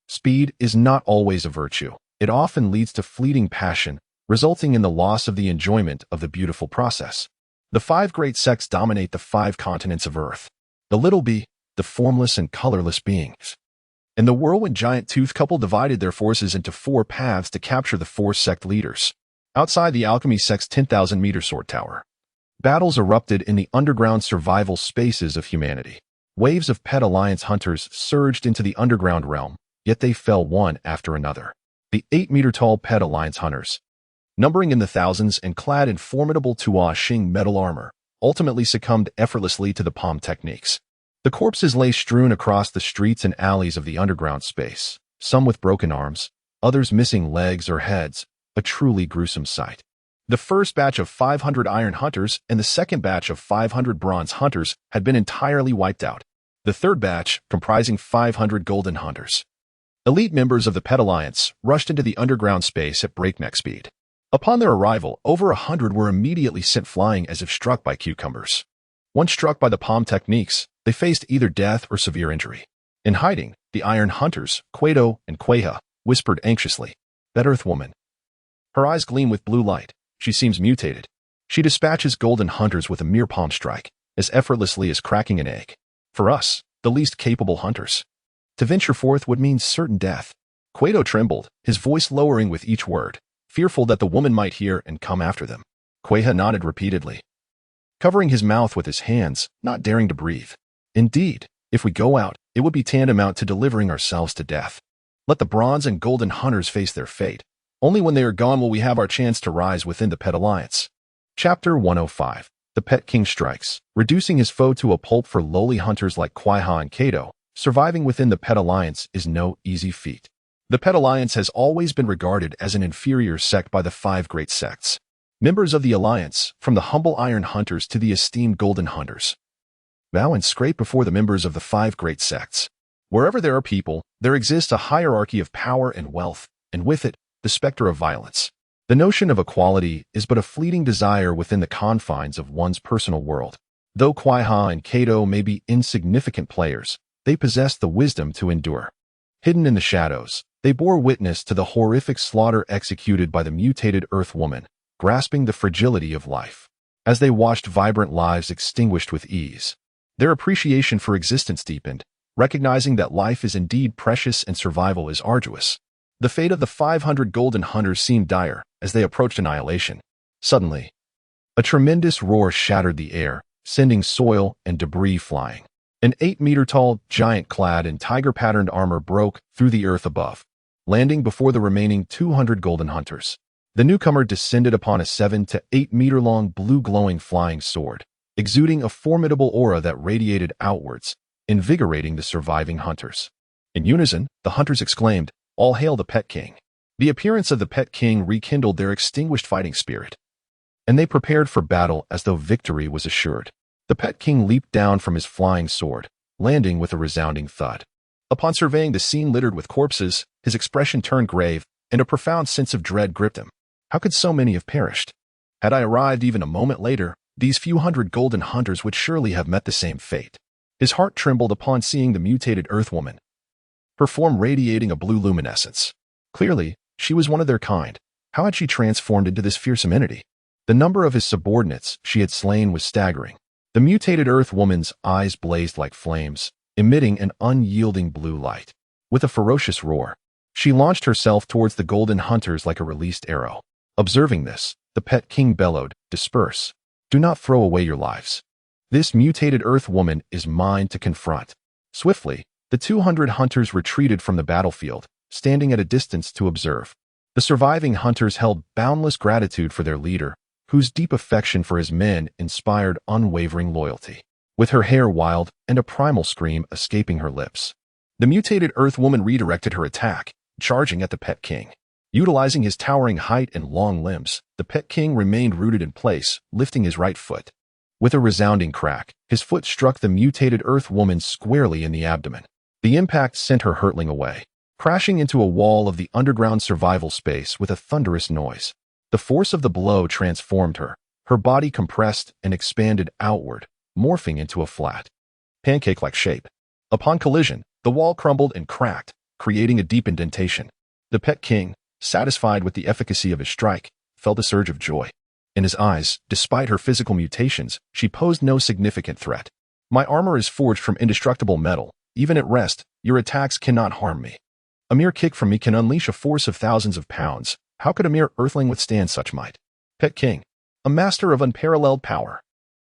"Speed is not always a virtue. It often leads to fleeting passion, resulting in the loss of the enjoyment of the beautiful process." The 5 great sects dominate the 5 continents of Earth. The little bee, the formless and colorless beings, and the whirlwind giant tooth couple divided their forces into 4 paths to capture the 4 sect leaders. Outside the alchemy sect's 10,000-meter sword tower, battles erupted in the underground survival spaces of humanity. Waves of Pet Alliance hunters surged into the underground realm, yet they fell one after another. The 8-meter-tall Pet Alliance hunters, numbering in the thousands and clad in formidable Tuoshing metal armor, ultimately succumbed effortlessly to the palm techniques. The corpses lay strewn across the streets and alleys of the underground space, some with broken arms, others missing legs or heads, a truly gruesome sight. The first batch of 500 iron hunters and the second batch of 500 bronze hunters had been entirely wiped out. The third batch, comprising 500 golden hunters, elite members of the Pet Alliance, rushed into the underground space at breakneck speed. Upon their arrival, over 100 were immediately sent flying as if struck by cucumbers. Once struck by the palm techniques, they faced either death or severe injury. In hiding, the Iron Hunters, Quato and Queha, whispered anxiously, "That Earthwoman. Her eyes gleam with blue light. She seems mutated. She dispatches golden hunters with a mere palm strike, as effortlessly as cracking an egg. For us, the least capable hunters, to venture forth would mean certain death." Quato trembled, his voice lowering with each word, fearful that the woman might hear and come after them. Queha nodded repeatedly, covering his mouth with his hands, not daring to breathe. "Indeed, if we go out, it would be tantamount to delivering ourselves to death. Let the bronze and golden hunters face their fate. Only when they are gone will we have our chance to rise within the Pet Alliance." Chapter 105. The Pet King Strikes. Reducing his foe to a pulp for lowly hunters like Quaiha and Kato, surviving within the Pet Alliance is no easy feat. The Pet Alliance has always been regarded as an inferior sect by the 5 great sects. Members of the Alliance, from the humble Iron Hunters to the esteemed Golden Hunters, bow and scrape before the members of the 5 great sects. Wherever there are people, there exists a hierarchy of power and wealth, and with it, the specter of violence. The notion of equality is but a fleeting desire within the confines of one's personal world. Though Quaiha and Kato may be insignificant players, they possess the wisdom to endure. Hidden in the shadows, they bore witness to the horrific slaughter executed by the mutated Earth woman, grasping the fragility of life. As they watched vibrant lives extinguished with ease, their appreciation for existence deepened, recognizing that life is indeed precious and survival is arduous. The fate of the 500 golden hunters seemed dire as they approached annihilation. Suddenly, a tremendous roar shattered the air, sending soil and debris flying. An 8-meter-tall giant clad in tiger-patterned armor broke through the earth above, landing before the remaining 200 golden hunters. The newcomer descended upon a 7 to 8-meter-long blue-glowing flying sword, exuding a formidable aura that radiated outwards, invigorating the surviving hunters. In unison, the hunters exclaimed, "All hail the Pet King." The appearance of the Pet King rekindled their extinguished fighting spirit, and they prepared for battle as though victory was assured. The Pet King leaped down from his flying sword, landing with a resounding thud. Upon surveying the scene littered with corpses, his expression turned grave, and a profound sense of dread gripped him. How could so many have perished? Had I arrived even a moment later, these few hundred golden hunters would surely have met the same fate. His heart trembled upon seeing the mutated Earthwoman, her form radiating a blue luminescence. Clearly, she was one of their kind. How had she transformed into this fearsome entity? The number of his subordinates she had slain was staggering. The mutated Earthwoman's eyes blazed like flames, emitting an unyielding blue light. With a ferocious roar, she launched herself towards the golden hunters like a released arrow. Observing this, the pet king bellowed, "Disperse. Do not throw away your lives. This mutated Earthwoman is mine to confront." Swiftly, the 200 hunters retreated from the battlefield, standing at a distance to observe. The surviving hunters held boundless gratitude for their leader, whose deep affection for his men inspired unwavering loyalty. With her hair wild and a primal scream escaping her lips, the mutated Earthwoman redirected her attack, charging at the pet king. Utilizing his towering height and long limbs, the pet king remained rooted in place, lifting his right foot. With a resounding crack, his foot struck the mutated Earthwoman squarely in the abdomen. The impact sent her hurtling away, crashing into a wall of the underground survival space with a thunderous noise. The force of the blow transformed her. Her body compressed and expanded outward, morphing into a flat, pancake-like shape. Upon collision, the wall crumbled and cracked, creating a deep indentation. The pet king, satisfied with the efficacy of his strike, felt a surge of joy. In his eyes, despite her physical mutations, she posed no significant threat. "My armor is forged from indestructible metal. Even at rest, your attacks cannot harm me. A mere kick from me can unleash a force of thousands of pounds. How could a mere earthling withstand such might?" Pet king, a master of unparalleled power,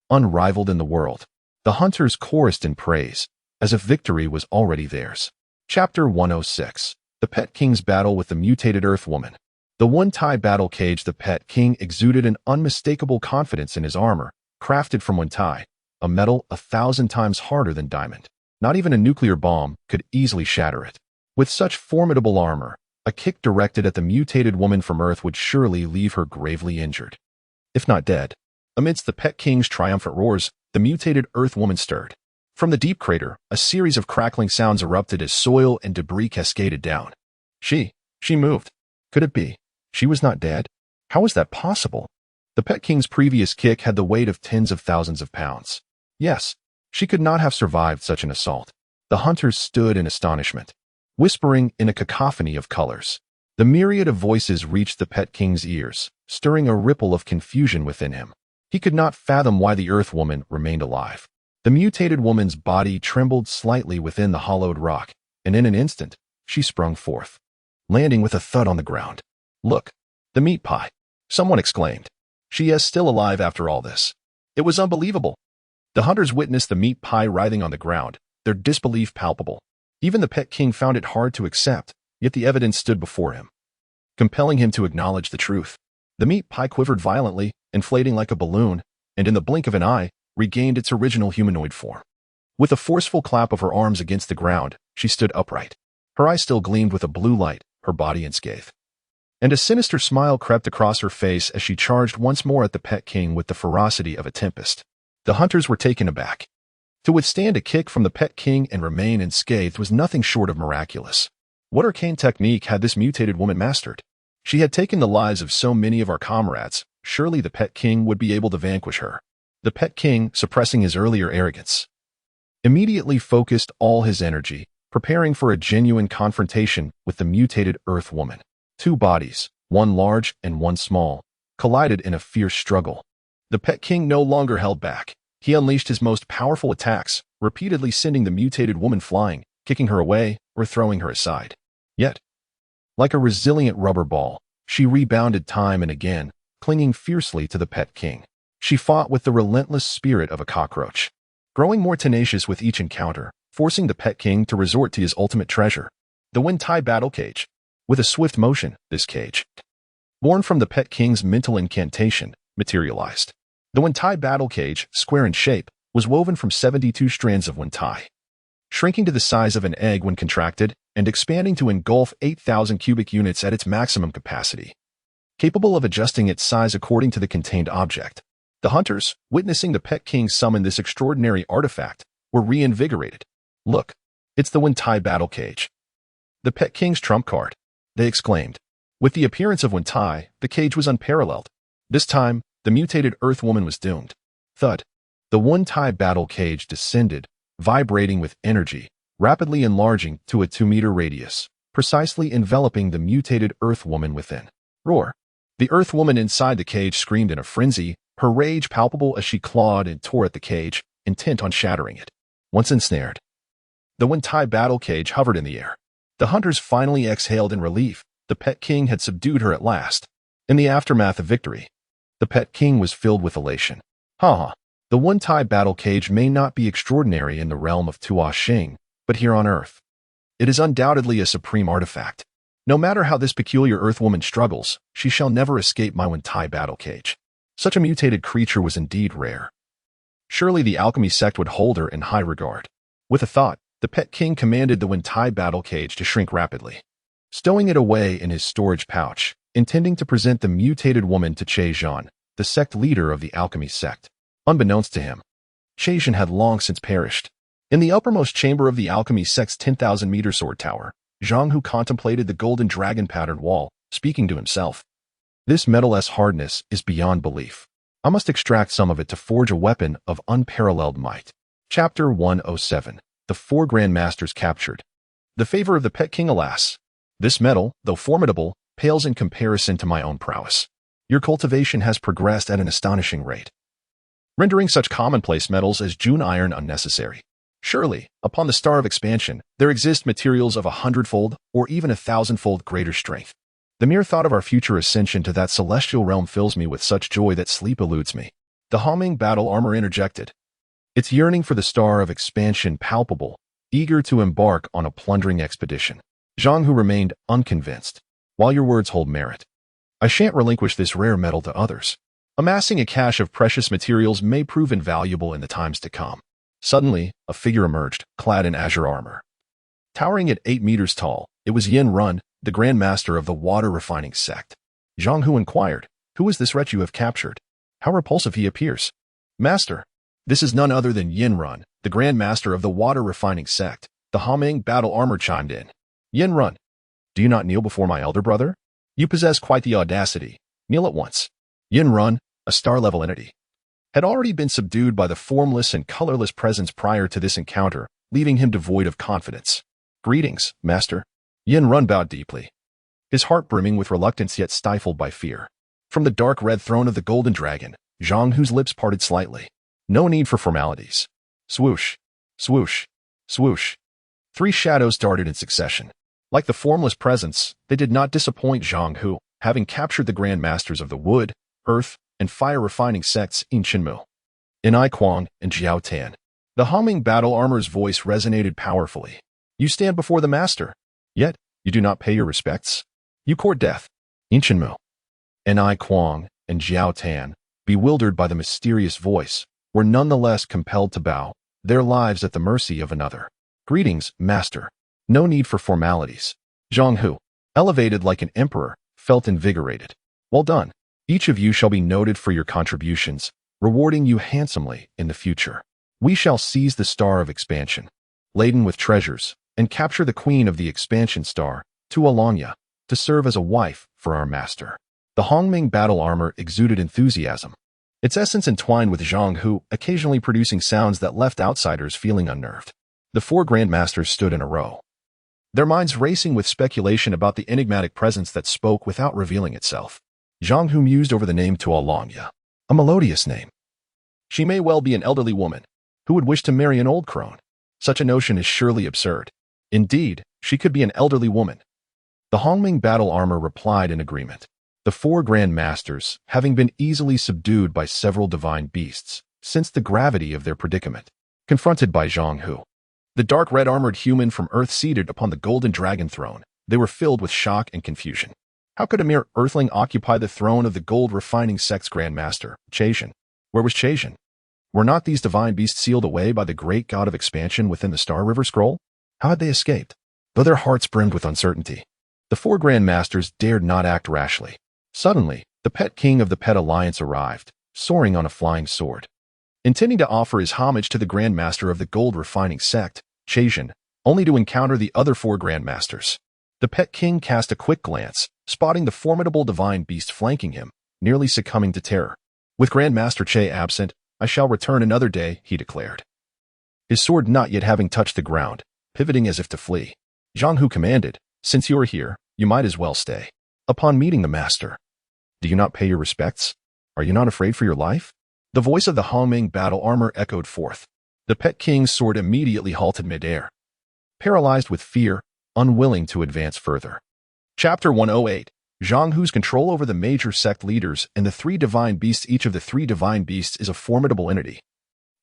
unrivaled in the world. The hunters chorused in praise, as if victory was already theirs. Chapter 106. The Pet King's Battle with the Mutated Earthwoman. The one-tie battle cage. The Pet King exuded an unmistakable confidence in his armor, crafted from one-tie, a metal 1,000 times harder than diamond. Not even a nuclear bomb could easily shatter it. With such formidable armor, a kick directed at the mutated woman from Earth would surely leave her gravely injured, if not dead. Amidst the Pet King's triumphant roars, the mutated Earthwoman stirred. From the deep crater, a series of crackling sounds erupted as soil and debris cascaded down. She moved. Could it be? She was not dead? How was that possible? The Pet King's previous kick had the weight of tens of thousands of pounds. Yes, she could not have survived such an assault. The hunters stood in astonishment, whispering in a cacophony of colors. The myriad of voices reached the Pet King's ears, stirring a ripple of confusion within him. He could not fathom why the Earthwoman remained alive. The mutated woman's body trembled slightly within the hollowed rock, and in an instant, she sprung forth, landing with a thud on the ground. "Look, the meat pie!" someone exclaimed. "She is still alive after all this." It was unbelievable. The hunters witnessed the meat pie writhing on the ground, their disbelief palpable. Even the Pet King found it hard to accept, yet the evidence stood before him, compelling him to acknowledge the truth. The meat pie quivered violently, inflating like a balloon, and in the blink of an eye, regained its original humanoid form. With a forceful clap of her arms against the ground, she stood upright. Her eyes still gleamed with a blue light, her body unscathed. And a sinister smile crept across her face as she charged once more at the Pet King with the ferocity of a tempest. The hunters were taken aback. To withstand a kick from the Pet King and remain unscathed was nothing short of miraculous. What arcane technique had this mutated woman mastered? She had taken the lives of so many of our comrades. Surely the Pet King would be able to vanquish her. The Pet King, suppressing his earlier arrogance, immediately focused all his energy, preparing for a genuine confrontation with the mutated Earthwoman. Two bodies, one large and one small, collided in a fierce struggle. The Pet King no longer held back. He unleashed his most powerful attacks, repeatedly sending the mutated woman flying, kicking her away, or throwing her aside. Yet, like a resilient rubber ball, she rebounded time and again, clinging fiercely to the Pet King. She fought with the relentless spirit of a cockroach, growing more tenacious with each encounter, forcing the Pet King to resort to his ultimate treasure, the one-tie battle cage. With a swift motion, this cage, born from the Pet King's mental incantation, materialized. The one-tie battle cage, square in shape, was woven from 72 strands of one-tie, shrinking to the size of an egg when contracted and expanding to engulf 8,000 cubic units at its maximum capacity, capable of adjusting its size according to the contained object. The hunters, witnessing the Pet King summon this extraordinary artifact, were reinvigorated. "Look, it's the one-tie battle cage. The Pet King's trump card," they exclaimed. With the appearance of one-tie, the cage was unparalleled. This time, the mutated Earthwoman was doomed. Thud. The one-tie battle cage descended, vibrating with energy, rapidly enlarging to a 2-meter radius, precisely enveloping the mutated Earth woman within. Roar! The Earth woman inside the cage screamed in a frenzy, her rage palpable as she clawed and tore at the cage, intent on shattering it. Once ensnared, the Wentai battle cage hovered in the air. The hunters finally exhaled in relief. The Pet King had subdued her at last. In the aftermath of victory, the Pet King was filled with elation. The Wentai battle cage may not be extraordinary in the realm of Tua Xing, but here on Earth, it is undoubtedly a supreme artifact. No matter how this peculiar Earthwoman struggles, she shall never escape my Wentai battle cage. Such a mutated creature was indeed rare. Surely the alchemy sect would hold her in high regard. With a thought, the Pet King commanded the Wentai battle cage to shrink rapidly, stowing it away in his storage pouch, intending to present the mutated woman to Che Zhan, the sect leader of the alchemy sect. Unbeknownst to him, Che Zhan had long since perished. In the uppermost chamber of the alchemy sect's 10,000-meter sword tower, Zhang Hu contemplated the golden dragon-patterned wall, speaking to himself. This metal's hardness is beyond belief. I must extract some of it to forge a weapon of unparalleled might. Chapter 107. The 4 Grandmasters captured. The favor of the Pet King, alas. This metal, though formidable, pales in comparison to my own prowess. Your cultivation has progressed at an astonishing rate, rendering such commonplace metals as June iron unnecessary. Surely, upon the star of expansion, there exist materials of 100-fold or even 1,000-fold greater strength. The mere thought of our future ascension to that celestial realm fills me with such joy that sleep eludes me. The humming battle armor interjected, its yearning for the star of expansion palpable, eager to embark on a plundering expedition. Zhang Hu remained unconvinced. While your words hold merit, I shan't relinquish this rare metal to others. Amassing a cache of precious materials may prove invaluable in the times to come. Suddenly, a figure emerged, clad in azure armor. Towering at 8 meters tall, it was Yin Run, the Grand Master of the water refining sect. Zhang Hu inquired, "Who is this wretch you have captured? How repulsive he appears." "Master, this is none other than Yin Run, the Grand Master of the water refining sect." The humming battle armor chimed in. "Yin Run, do you not kneel before my elder brother? You possess quite the audacity. Kneel at once." Yin Run, a star-level entity, had already been subdued by the formless and colorless presence prior to this encounter, leaving him devoid of confidence. "Greetings, Master." Yin Run bowed deeply, his heart brimming with reluctance yet stifled by fear. From the dark red throne of the Golden Dragon, Zhang Hu's lips parted slightly. No need for formalities. Swoosh, swoosh, swoosh. 3 shadows darted in succession. Like the formless presence, they did not disappoint Zhang Hu, having captured the Grand Masters of the wood, earth, and fire refining sects in Qinmu, in I Kuang and Jiao Tan. The humming battle armor's voice resonated powerfully. "You stand before the master, yet you do not pay your respects. You court death." In Qinmu, in I Kuang and Jiao Tan, bewildered by the mysterious voice, were nonetheless compelled to bow, their lives at the mercy of another. "Greetings, Master." No need for formalities. Zhang Hu, elevated like an emperor, felt invigorated. "Well done. Each of you shall be noted for your contributions, rewarding you handsomely in the future. We shall seize the star of expansion, laden with treasures, and capture the queen of the expansion star, Tuolanya, to serve as a wife for our master." The Hongming battle armor exuded enthusiasm, its essence entwined with Zhang Hu, occasionally producing sounds that left outsiders feeling unnerved. The 4 Grandmasters stood in a row, their minds racing with speculation about the enigmatic presence that spoke without revealing itself. Zhang Hu mused over the name Tuolanya, a melodious name. She may well be an elderly woman who would wish to marry an old crone. Such a notion is surely absurd. Indeed, she could be an elderly woman. The Hongming battle armor replied in agreement. The 4 Grand Masters, having been easily subdued by several divine beasts, sensed the gravity of their predicament. Confronted by Zhang Hu, the dark red armored human from Earth seated upon the golden dragon throne, they were filled with shock and confusion. How could a mere earthling occupy the throne of the gold refining sect's Grandmaster, Che Zhan? Where was Che Zhan? Were not these divine beasts sealed away by the great god of expansion within the Star River Scroll? How had they escaped? Though their hearts brimmed with uncertainty, the 4 Grandmasters dared not act rashly. Suddenly, the Pet King of the Pet Alliance arrived, soaring on a flying sword. Intending to offer his homage to the Grandmaster of the gold refining sect, Che Zhan, only to encounter the other 4 Grandmasters. The Pet King cast a quick glance, spotting the formidable divine beast flanking him, nearly succumbing to terror. "With Grandmaster Che absent, I shall return another day," he declared. his sword not yet having touched the ground, pivoting as if to flee. Zhang Hu commanded, "Since you are here, you might as well stay." Upon meeting the master, "Do you not pay your respects? Are you not afraid for your life?" The voice of the Hongming battle armor echoed forth. The Pet King's sword immediately halted midair, paralyzed with fear, unwilling to advance further. Chapter 108. Zhang Hu's control over the major sect leaders and the three divine beasts. Each of the three divine beasts is a formidable entity,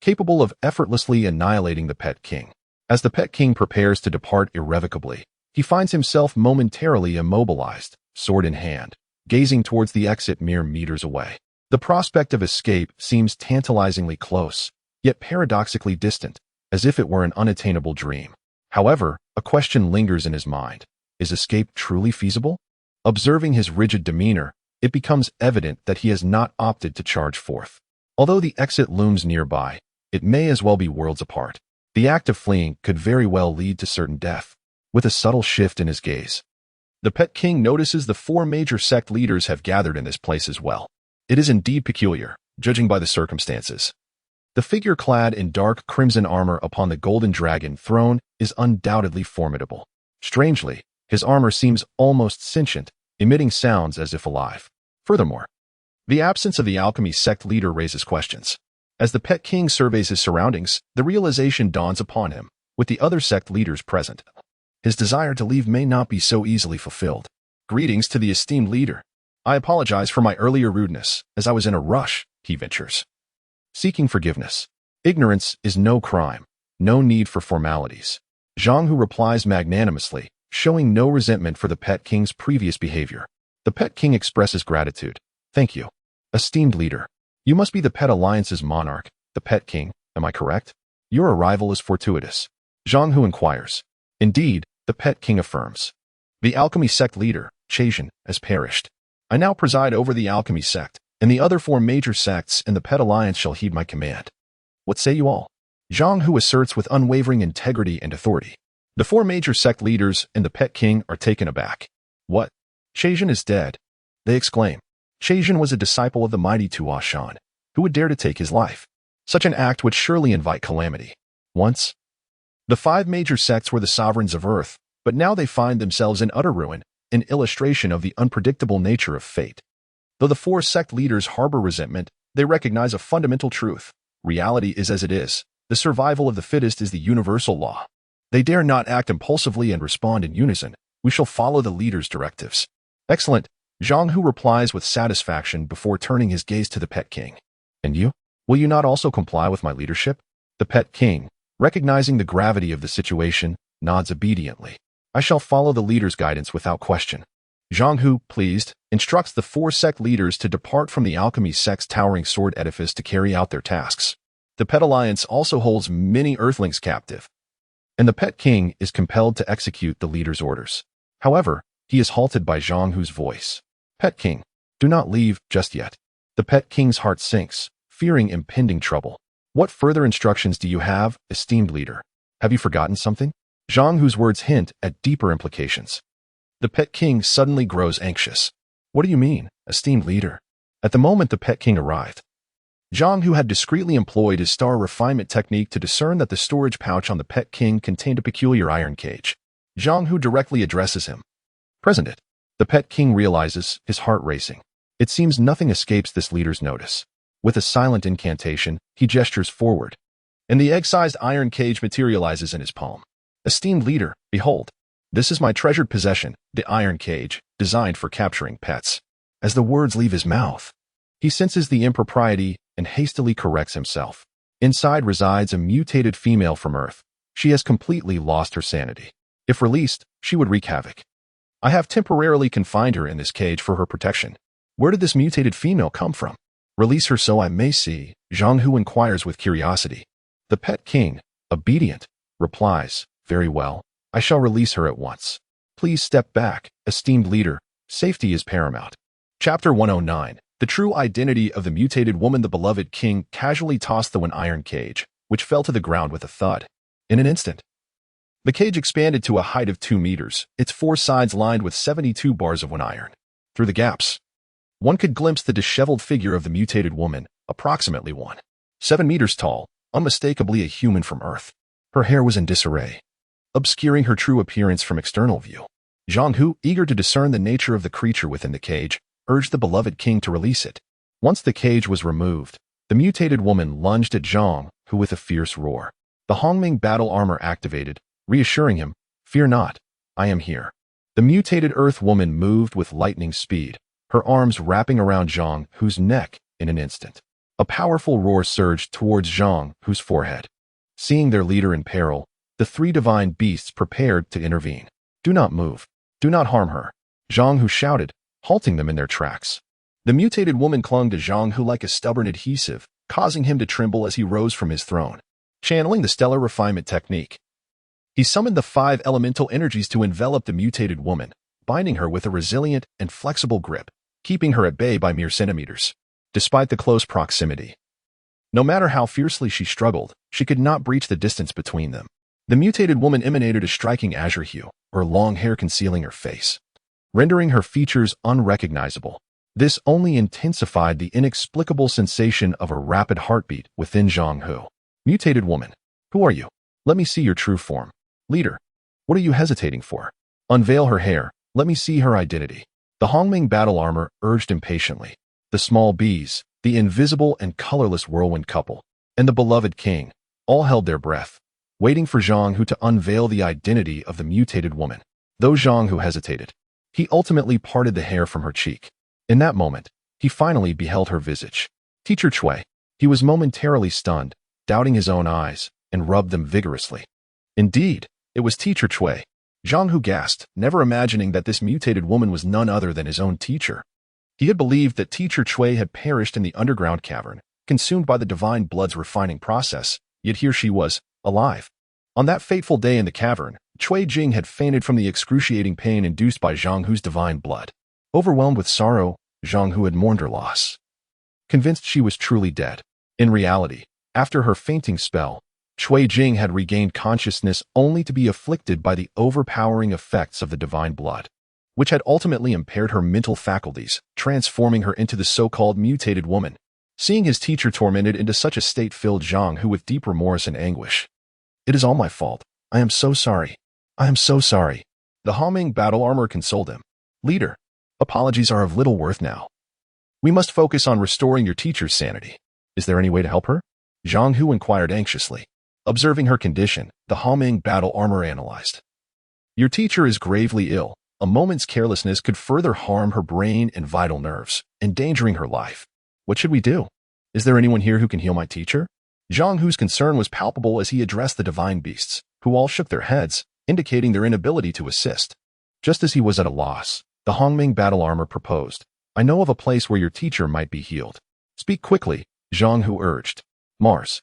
capable of effortlessly annihilating the Pet King. As the Pet King prepares to depart irrevocably, he finds himself momentarily immobilized, sword in hand, gazing towards the exit mere meters away. The prospect of escape seems tantalizingly close, yet paradoxically distant, as if it were an unattainable dream. However, a question lingers in his mind. Is escape truly feasible? Observing his rigid demeanor, it becomes evident that he has not opted to charge forth. Although the exit looms nearby, it may as well be worlds apart. The act of fleeing could very well lead to certain death. With a subtle shift in his gaze, the Pet King notices the four major sect leaders have gathered in this place as well. It is indeed peculiar, judging by the circumstances. The figure clad in dark crimson armor upon the golden dragon throne is undoubtedly formidable. Strangely, his armor seems almost sentient, emitting sounds as if alive. Furthermore, the absence of the alchemy sect leader raises questions. As the Pet King surveys his surroundings, the realization dawns upon him, with the other sect leaders present, his desire to leave may not be so easily fulfilled. "Greetings to the esteemed leader. I apologize for my earlier rudeness, as I was in a rush," he ventures, seeking forgiveness. Ignorance is no crime, no need for formalities. Zhang Hu replies magnanimously, showing no resentment for the Pet King's previous behavior. The Pet King expresses gratitude. "Thank you, esteemed leader. You must be the Pet Alliance's monarch, the Pet King, am I correct? Your arrival is fortuitous." Zhang Hu inquires. "Indeed," the Pet King affirms. "The alchemy sect leader, Chasian, has perished. I now preside over the alchemy sect, and the other four major sects in the Pet Alliance shall heed my command. What say you all?" Zhang Hu asserts with unwavering integrity and authority. The four major sect leaders and the Pet King are taken aback. "What? Chasian is dead?" they exclaim. Chasian was a disciple of the mighty Tuashan. Who would dare to take his life? Such an act would surely invite calamity. Once, the five major sects were the sovereigns of Earth, but now they find themselves in utter ruin, an illustration of the unpredictable nature of fate. Though the four sect leaders harbor resentment, they recognize a fundamental truth. Reality is as it is. The survival of the fittest is the universal law. They dare not act impulsively and respond in unison. "We shall follow the leader's directives." "Excellent," Zhang Hu replies with satisfaction before turning his gaze to the Pet King. "And you? Will you not also comply with my leadership?" The Pet King, recognizing the gravity of the situation, nods obediently. "I shall follow the leader's guidance without question." Zhang Hu, pleased, instructs the four sect leaders to depart from the alchemy sect's towering sword edifice to carry out their tasks. The Pet Alliance also holds many Earthlings captive, and the Pet King is compelled to execute the leader's orders. However, he is halted by Zhang Hu's voice. "Pet King, do not leave just yet." The Pet King's heart sinks, fearing impending trouble. "What further instructions do you have, esteemed leader? Have you forgotten something?" Zhang Hu's words hint at deeper implications. The Pet King suddenly grows anxious. "What do you mean, esteemed leader?" At the moment the Pet King arrived, Zhang Hu had discreetly employed his star refinement technique to discern that the storage pouch on the Pet King contained a peculiar iron cage. Zhang Hu directly addresses him. "Present it." The Pet King realizes, his heart racing. It seems nothing escapes this leader's notice. With a silent incantation, he gestures forward, and the egg-sized iron cage materializes in his palm. "Esteemed leader, behold. This is my treasured possession, the iron cage, designed for capturing pets." As the words leave his mouth, he senses the impropriety and hastily corrects himself. Inside resides a mutated female from Earth. She has completely lost her sanity. If released, she would wreak havoc. I have temporarily confined her in this cage for her protection. Where did this mutated female come from? Release her so I may see, Zhang Hu inquires with curiosity. The Pet King, obedient, replies, "Very well, I shall release her at once. Please step back, esteemed leader. Safety is paramount." Chapter 109. The true identity of the mutated woman. The beloved king casually tossed the one iron cage, which fell to the ground with a thud. In an instant, the cage expanded to a height of 2 meters, its 4 sides lined with 72 bars of one iron. Through the gaps, one could glimpse the disheveled figure of the mutated woman, approximately 7 meters tall, unmistakably a human from Earth. Her hair was in disarray, obscuring her true appearance from external view. Zhang Hu, eager to discern the nature of the creature within the cage, urged the beloved king to release it. Once the cage was removed, the mutated woman lunged at Zhang Hu with a fierce roar. The Hongming battle armor activated, reassuring him, "Fear not, I am here." The mutated Earth woman moved with lightning speed, her arms wrapping around Zhang Hu's neck in an instant. A powerful roar surged towards Zhang Hu's forehead. Seeing their leader in peril, the three divine beasts prepared to intervene. "Do not move. Do not harm her," Zhang Hu shouted, halting them in their tracks. The mutated woman clung to Zhang Hu like a stubborn adhesive, causing him to tremble as he rose from his throne. Channeling the stellar refinement technique, he summoned the 5 elemental energies to envelop the mutated woman, binding her with a resilient and flexible grip, keeping her at bay by mere centimeters. Despite the close proximity, no matter how fiercely she struggled, she could not breach the distance between them. The mutated woman emanated a striking azure hue, her long hair concealing her face, rendering her features unrecognizable. This only intensified the inexplicable sensation of a rapid heartbeat within Zhang Hu. "Mutated woman, who are you? Let me see your true form." "Leader, what are you hesitating for? Unveil her hair, let me see her identity." The Hongming battle armor urged impatiently. The small bees, the invisible and colorless whirlwind couple, and the beloved king, all held their breath, waiting for Zhang Hu to unveil the identity of the mutated woman. Though Zhang Hu hesitated, he ultimately parted the hair from her cheek. In that moment, he finally beheld her visage. Teacher Cui. He was momentarily stunned, doubting his own eyes, and rubbed them vigorously. Indeed, it was Teacher Cui. Zhang Hu gasped, never imagining that this mutated woman was none other than his own teacher. He had believed that Teacher Cui had perished in the underground cavern, consumed by the divine blood's refining process, yet here she was, alive. On that fateful day in the cavern, Cui Jing had fainted from the excruciating pain induced by Zhang Hu's divine blood. Overwhelmed with sorrow, Zhang Hu had mourned her loss, convinced she was truly dead. In reality, after her fainting spell, Cui Jing had regained consciousness only to be afflicted by the overpowering effects of the divine blood, which had ultimately impaired her mental faculties, transforming her into the so-called mutated woman. Seeing his teacher tormented into such a state filled Zhang Hu with deep remorse and anguish. "It is all my fault. I am so sorry. I am so sorry." The Hongming battle armor consoled him. "Leader, apologies are of little worth now. We must focus on restoring your teacher's sanity. Is there any way to help her?" Zhang Hu inquired anxiously. Observing her condition, the Hongming battle armor analyzed. "Your teacher is gravely ill. A moment's carelessness could further harm her brain and vital nerves, endangering her life. What should we do? Is there anyone here who can heal my teacher?" Zhang Hu's concern was palpable as he addressed the divine beasts, who all shook their heads, indicating their inability to assist. Just as he was at a loss, the Hongming battle armor proposed, "I know of a place where your teacher might be healed." "Speak quickly," Zhang Hu urged. "Mars.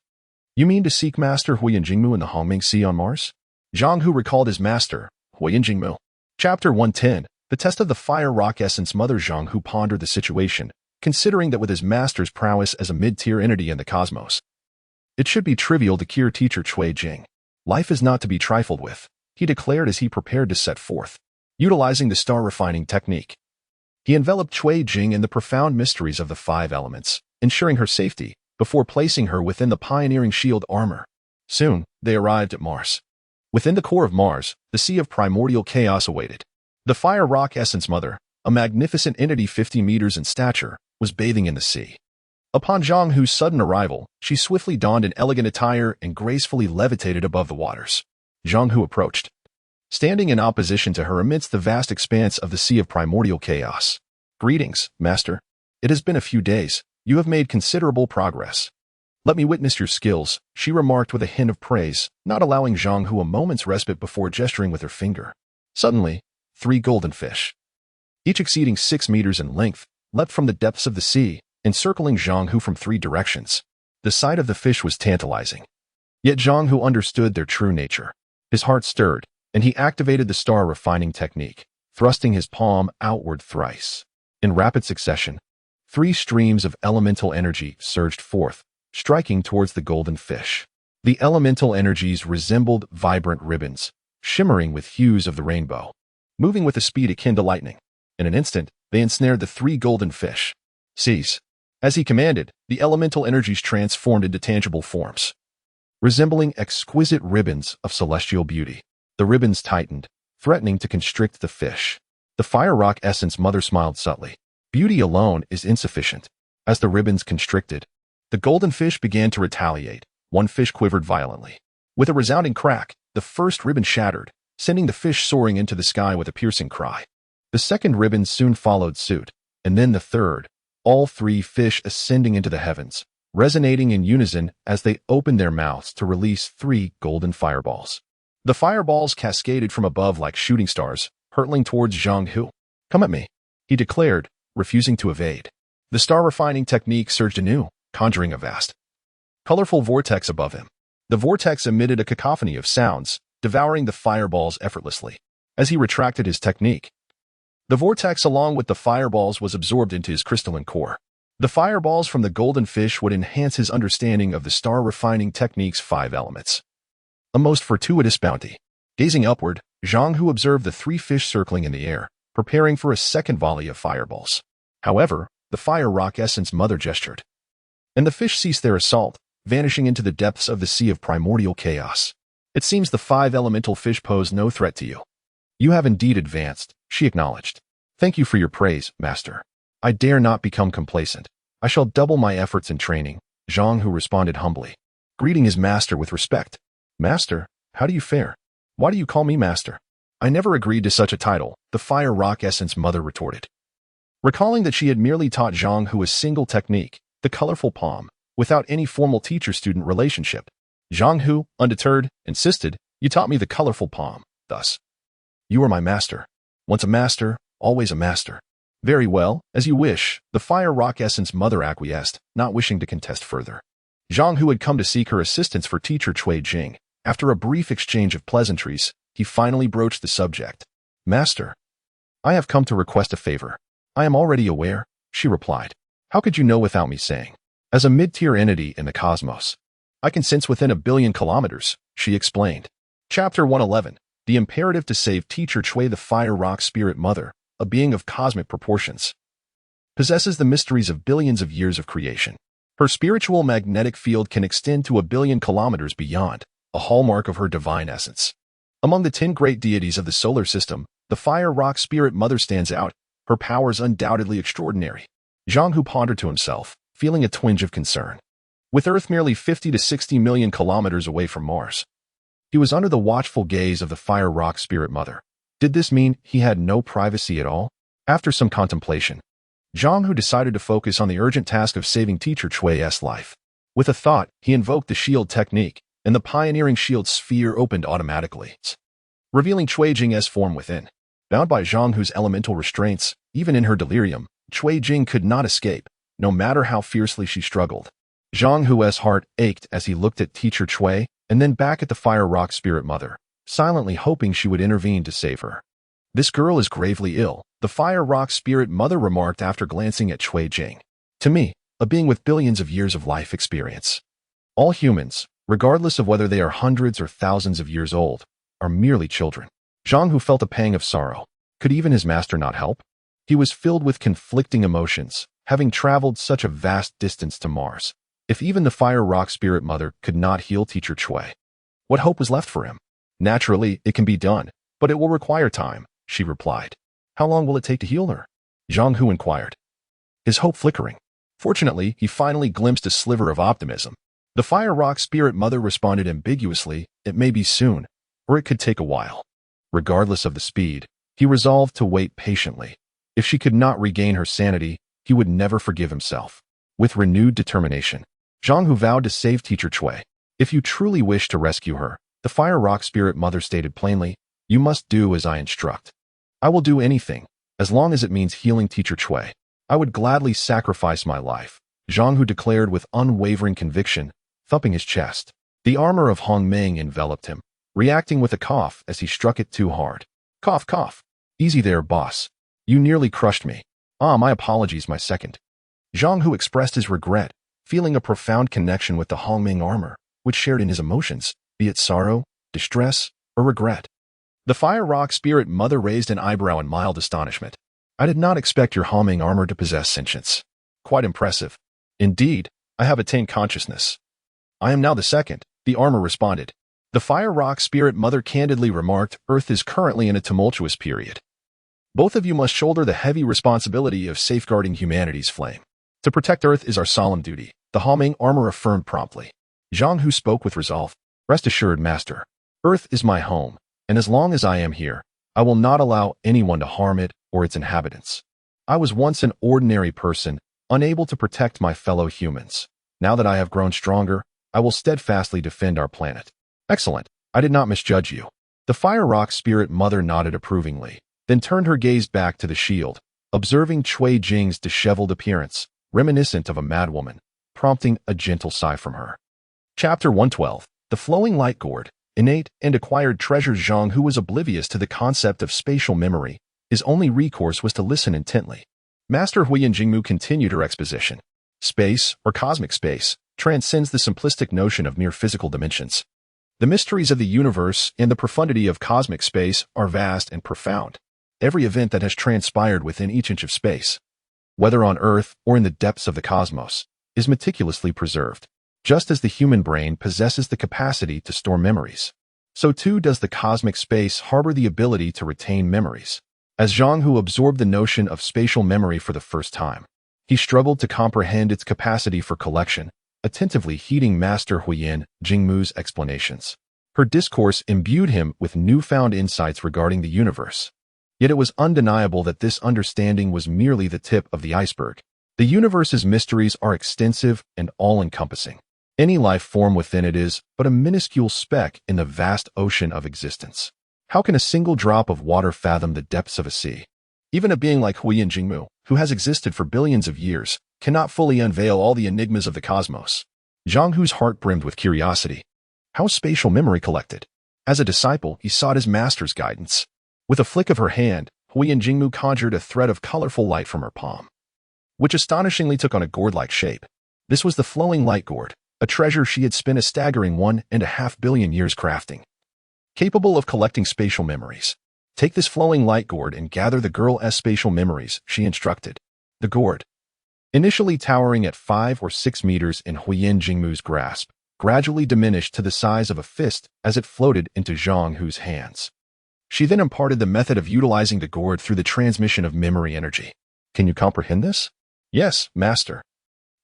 You mean to seek Master Huiyan Jingmu in the Hongming Sea on Mars?" Zhang Hu recalled his master, Huiyan Jingmu. Chapter 110, The Test of the Fire Rock Essence. Mother Zhang Hu pondered the situation, considering that with his master's prowess as a mid-tier entity in the cosmos, it should be trivial to cure teacher Cui Jing. Life is not to be trifled with, he declared as he prepared to set forth. Utilizing the star refining technique, he enveloped Cui Jing in the profound mysteries of the 5 elements, ensuring her safety, before placing her within the pioneering shield armor. Soon, they arrived at Mars. Within the core of Mars, the sea of primordial chaos awaited. The Fire Rock Essence Mother, a magnificent entity 50 meters in stature, was bathing in the sea. Upon Zhang Hu's sudden arrival, she swiftly donned an elegant attire and gracefully levitated above the waters. Zhang Hu approached, standing in opposition to her amidst the vast expanse of the sea of primordial chaos. "Greetings, Master. It has been a few days. You have made considerable progress. Let me witness your skills," she remarked with a hint of praise, not allowing Zhang Hu a moment's respite before gesturing with her finger. Suddenly, 3 golden fish, each exceeding 6 meters in length, leapt from the depths of the sea, encircling Zhang Hu from 3 directions. The sight of the fish was tantalizing. Yet Zhang Hu understood their true nature. His heart stirred, and he activated the star refining technique, thrusting his palm outward thrice. In rapid succession, 3 streams of elemental energy surged forth, striking towards the golden fish. The elemental energies resembled vibrant ribbons, shimmering with hues of the rainbow, moving with a speed akin to lightning. In an instant, they ensnared the 3 golden fish. "Seize." As he commanded, the elemental energies transformed into tangible forms. resembling exquisite ribbons of celestial beauty. The ribbons tightened, threatening to constrict the fish. The fire rock essence mother smiled subtly. Beauty alone is insufficient. As the ribbons constricted, the golden fish began to retaliate. One fish quivered violently. With a resounding crack, the first ribbon shattered, sending the fish soaring into the sky with a piercing cry. The second ribbon soon followed suit, and then the third, all three fish ascending into the heavens, resonating in unison as they opened their mouths to release 3 golden fireballs. The fireballs cascaded from above like shooting stars, hurtling towards Zhang Hu. "Come at me," he declared, refusing to evade. The star refining technique surged anew, conjuring a vast, colorful vortex above him. The vortex emitted a cacophony of sounds, devouring the fireballs effortlessly. As he retracted his technique, the vortex along with the fireballs was absorbed into his crystalline core. The fireballs from the golden fish would enhance his understanding of the star refining technique's 5 elements. A most fortuitous bounty. Gazing upward, Zhang Hu observed the 3 fish circling in the air, preparing for a second volley of fireballs. However, the fire rock essence mother gestured, and the fish ceased their assault, vanishing into the depths of the sea of primordial chaos. "It seems the 5 elemental fish pose no threat to you. You have indeed advanced," she acknowledged. "Thank you for your praise, Master. I dare not become complacent. I shall double my efforts in training," Zhang Hu responded humbly, greeting his master with respect. "Master, how do you fare? Why do you call me Master?" "I never agreed to such a title," the fire rock essence mother retorted. Recalling that she had merely taught Zhang Hu a single technique, the colorful palm, without any formal teacher-student relationship, Zhang Hu, undeterred, insisted, "You taught me the colorful palm, thus. You are my master. Once a master, always a master." "Very well, as you wish," the fire rock essence mother acquiesced, not wishing to contest further. Zhang Hu had come to seek her assistance for teacher Cui Jing. After a brief exchange of pleasantries, he finally broached the subject. "Master, I have come to request a favor." "I am already aware," she replied. "How could you know without me saying?" "As a mid-tier entity in the cosmos, I can sense within 1 billion kilometers," she explained. Chapter 111, The Imperative to Save Teacher Cui. The fire rock spirit mother, a being of cosmic proportions, possesses the mysteries of billions of years of creation. Her spiritual magnetic field can extend to 1 billion kilometers beyond, a hallmark of her divine essence. Among the 10 great deities of the solar system, the fire rock spirit mother stands out, her powers undoubtedly extraordinary. Zhang Hu pondered to himself, feeling a twinge of concern. With Earth merely 50 to 60 million kilometers away from Mars, he was under the watchful gaze of the fire rock spirit mother. Did this mean he had no privacy at all? After some contemplation, Zhang Hu decided to focus on the urgent task of saving teacher Cui's life. With a thought, he invoked the shield technique, and the pioneering shield sphere opened automatically, revealing Cui Jing's form within. Bound by Zhang Hu's elemental restraints, even in her delirium, Cui Jing could not escape, no matter how fiercely she struggled. Zhang Hu's heart ached as he looked at teacher Cui, and then back at the fire rock spirit mother, silently hoping she would intervene to save her. "This girl is gravely ill," the fire rock spirit mother remarked after glancing at Cui Jing. "To me, a being with billions of years of life experience. All humans, regardless of whether they are hundreds or thousands of years old, are merely children." Zhang Hu felt a pang of sorrow. Could even his master not help? He was filled with conflicting emotions, having traveled such a vast distance to Mars. If even the fire rock spirit mother could not heal teacher Cui, what hope was left for him? "Naturally, it can be done, but it will require time," she replied. "How long will it take to heal her?" Zhang Hu inquired, his hope flickering. Fortunately, he finally glimpsed a sliver of optimism. The fire rock spirit mother responded ambiguously, "It may be soon, or it could take a while." Regardless of the speed, he resolved to wait patiently. If she could not regain her sanity, he would never forgive himself. With renewed determination, Zhang Hu vowed to save teacher Cui. "If you truly wish to rescue her," the fire rock spirit mother stated plainly, "you must do as I instruct." "I will do anything, as long as it means healing teacher Cui. I would gladly sacrifice my life," Zhang Hu declared with unwavering conviction, thumping his chest. The armor of Hongmeng enveloped him, reacting with a cough as he struck it too hard. "Cough, cough. Easy there, boss. You nearly crushed me." "Ah, my apologies, my second." Zhang Hu expressed his regret, feeling a profound connection with the Hongmeng armor, which shared in his emotions, be it sorrow, distress, or regret. The fire rock spirit mother raised an eyebrow in mild astonishment. "I did not expect your Hongmeng armor to possess sentience. Quite impressive. Indeed, I have attained consciousness. I am now the second," the armor responded. The Fire Rock Spirit Mother candidly remarked, Earth is currently in a tumultuous period. Both of you must shoulder the heavy responsibility of safeguarding humanity's flame. To protect Earth is our solemn duty, the Homing armor affirmed promptly. Zhang Hu spoke with resolve. Rest assured, Master. Earth is my home, and as long as I am here, I will not allow anyone to harm it or its inhabitants. I was once an ordinary person, unable to protect my fellow humans. Now that I have grown stronger, I will steadfastly defend our planet. Excellent. I did not misjudge you. The Fire Rock Spirit Mother nodded approvingly, then turned her gaze back to the shield, observing Cui Jing's disheveled appearance, reminiscent of a madwoman, prompting a gentle sigh from her. Chapter 112. The Flowing Light Gourd. Innate and acquired treasures. Zhang Hu was oblivious to the concept of spatial memory. His only recourse was to listen intently. Master Huiyan Jingmu continued her exposition. Space, or cosmic space, transcends the simplistic notion of mere physical dimensions. The mysteries of the universe and the profundity of cosmic space are vast and profound. Every event that has transpired within each inch of space, whether on Earth or in the depths of the cosmos, is meticulously preserved. Just as the human brain possesses the capacity to store memories, so too does the cosmic space harbor the ability to retain memories. As Zhang Hu absorbed the notion of spatial memory for the first time, he struggled to comprehend its capacity for collection, attentively heeding Master Huiyan Jingmu's explanations. Her discourse imbued him with newfound insights regarding the universe. Yet it was undeniable that this understanding was merely the tip of the iceberg. The universe's mysteries are extensive and all-encompassing. Any life form within it is but a minuscule speck in the vast ocean of existence. How can a single drop of water fathom the depths of a sea? Even a being like Huiyan Jingmu, who has existed for billions of years, cannot fully unveil all the enigmas of the cosmos. Zhang Hu's heart brimmed with curiosity. How is spatial memory collected? As a disciple, he sought his master's guidance. With a flick of her hand, Huiyan Jingmu conjured a thread of colorful light from her palm, which astonishingly took on a gourd-like shape. This was the Flowing Light Gourd, a treasure she had spent a staggering 1.5 billion years crafting. Capable of collecting spatial memories. Take this Flowing Light Gourd and gather the girl's spatial memories, she instructed. The gourd, initially towering at 5 or 6 meters in Huiyan Jingmu's grasp, gradually diminished to the size of a fist as it floated into Zhang Hu's hands. She then imparted the method of utilizing the gourd through the transmission of memory energy. Can you comprehend this? Yes, Master.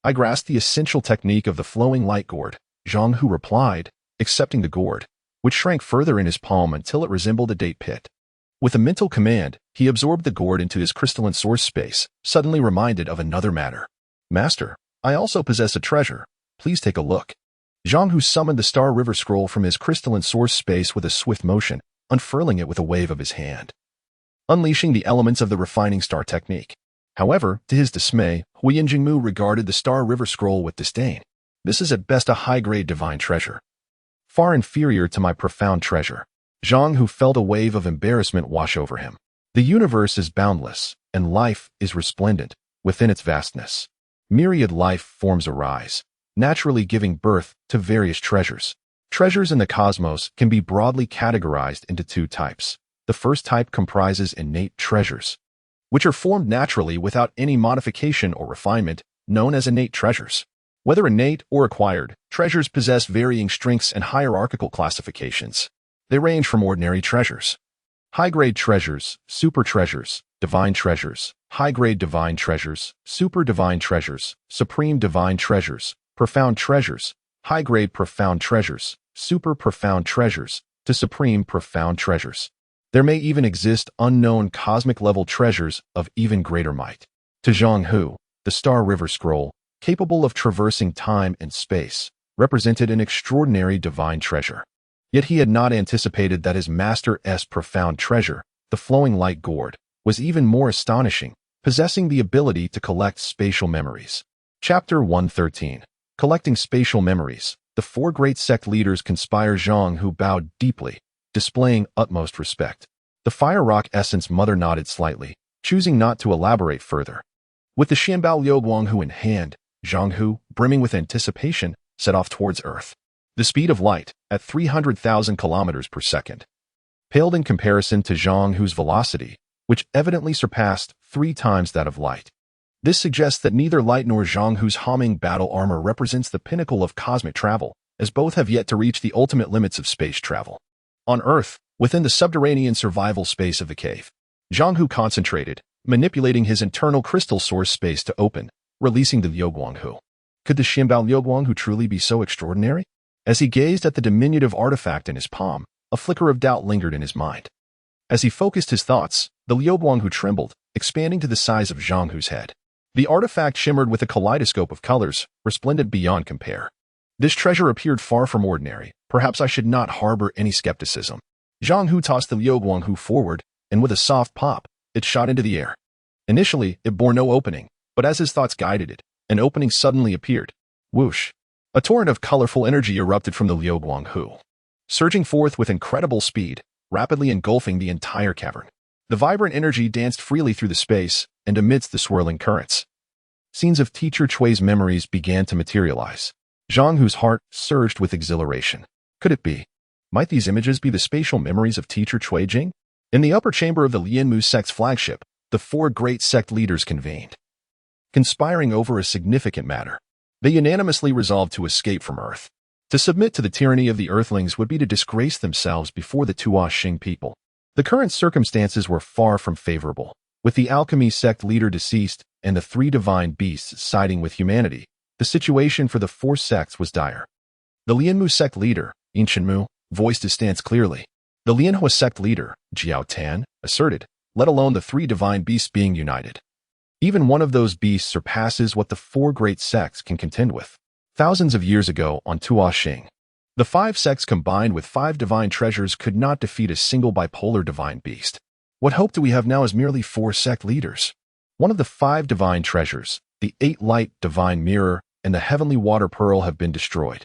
I grasp the essential technique of the Flowing Light Gourd, Zhang Hu replied, accepting the gourd, which shrank further in his palm until it resembled a date pit. With a mental command, he absorbed the gourd into his crystalline source space, suddenly reminded of another matter. Master, I also possess a treasure. Please take a look. Zhang Hu summoned the Star River Scroll from his crystalline source space with a swift motion, unfurling it with a wave of his hand, unleashing the elements of the refining star technique. However, to his dismay, Huiyan Jingmu regarded the Star River Scroll with disdain. This is at best a high-grade divine treasure, far inferior to my profound treasure. Zhang Hu felt a wave of embarrassment wash over him. The universe is boundless, and life is resplendent within its vastness. Myriad life forms arise, naturally giving birth to various treasures. Treasures in the cosmos can be broadly categorized into 2 types. The first type comprises innate treasures, which are formed naturally without any modification or refinement, known as innate treasures. Whether innate or acquired, treasures possess varying strengths and hierarchical classifications. They range from ordinary treasures, high-grade treasures, super treasures, divine treasures, high-grade divine treasures, super divine treasures, supreme divine treasures, profound treasures, high-grade profound treasures, super profound treasures, to supreme profound treasures. There may even exist unknown cosmic-level treasures of even greater might. To Zhang Hu, the Star River Scroll, capable of traversing time and space, represented an extraordinary divine treasure. Yet he had not anticipated that his master's profound treasure, the Flowing Light Gourd, was even more astonishing, possessing the ability to collect spatial memories. Chapter 113. Collecting spatial memories. The 4 great sect leaders conspire. Zhang Hu bowed deeply, displaying utmost respect. The Fire Rock Essence Mother nodded slightly, choosing not to elaborate further. With the Xianbao Liuguanghu in hand, Zhang Hu, brimming with anticipation, set off towards Earth. The speed of light, at 300,000 kilometers per second, paled in comparison to Zhang Hu's velocity, which evidently surpassed 3 times that of light. This suggests that neither light nor Zhang Hu's homing battle armor represents the pinnacle of cosmic travel, as both have yet to reach the ultimate limits of space travel. On Earth, within the subterranean survival space of the cave, Zhang Hu concentrated, manipulating his internal crystal source space to open, releasing the Liuguanghu. Could the Xianbao Liuguanghu truly be so extraordinary? As he gazed at the diminutive artifact in his palm, a flicker of doubt lingered in his mind. As he focused his thoughts, the Liuguanghu trembled, expanding to the size of Zhang Hu's head. The artifact shimmered with a kaleidoscope of colors, resplendent beyond compare. This treasure appeared far from ordinary. Perhaps I should not harbor any skepticism. Zhang Hu tossed the Liuguanghu forward, and with a soft pop, it shot into the air. Initially, it bore no opening, but as his thoughts guided it, an opening suddenly appeared. Whoosh! A torrent of colorful energy erupted from the Liuguanghu, surging forth with incredible speed, rapidly engulfing the entire cavern. The vibrant energy danced freely through the space, and amidst the swirling currents, scenes of Teacher Chui's memories began to materialize. Zhang Hu's heart surged with exhilaration. Could it be? Might these images be the spatial memories of Teacher Chui Jing? In the upper chamber of the Lianmu sect's flagship, the four great sect leaders convened. Conspiring over a significant matter, they unanimously resolved to escape from Earth. To submit to the tyranny of the Earthlings would be to disgrace themselves before the Tuo Xing people. The current circumstances were far from favorable. With the alchemy sect leader deceased and the three divine beasts siding with humanity, the situation for the four sects was dire. The Lianmu sect leader, Yin Shenmu, voiced his stance clearly. The Lianhua sect leader, Jiao Tan, asserted, let alone the three divine beasts being united. Even one of those beasts surpasses what the four great sects can contend with. Thousands of years ago on Tuo Xing, the five sects combined with five divine treasures could not defeat a single bipolar divine beast. What hope do we have now as merely four sect leaders? One of the five divine treasures, the eight light divine mirror, and the heavenly water pearl have been destroyed.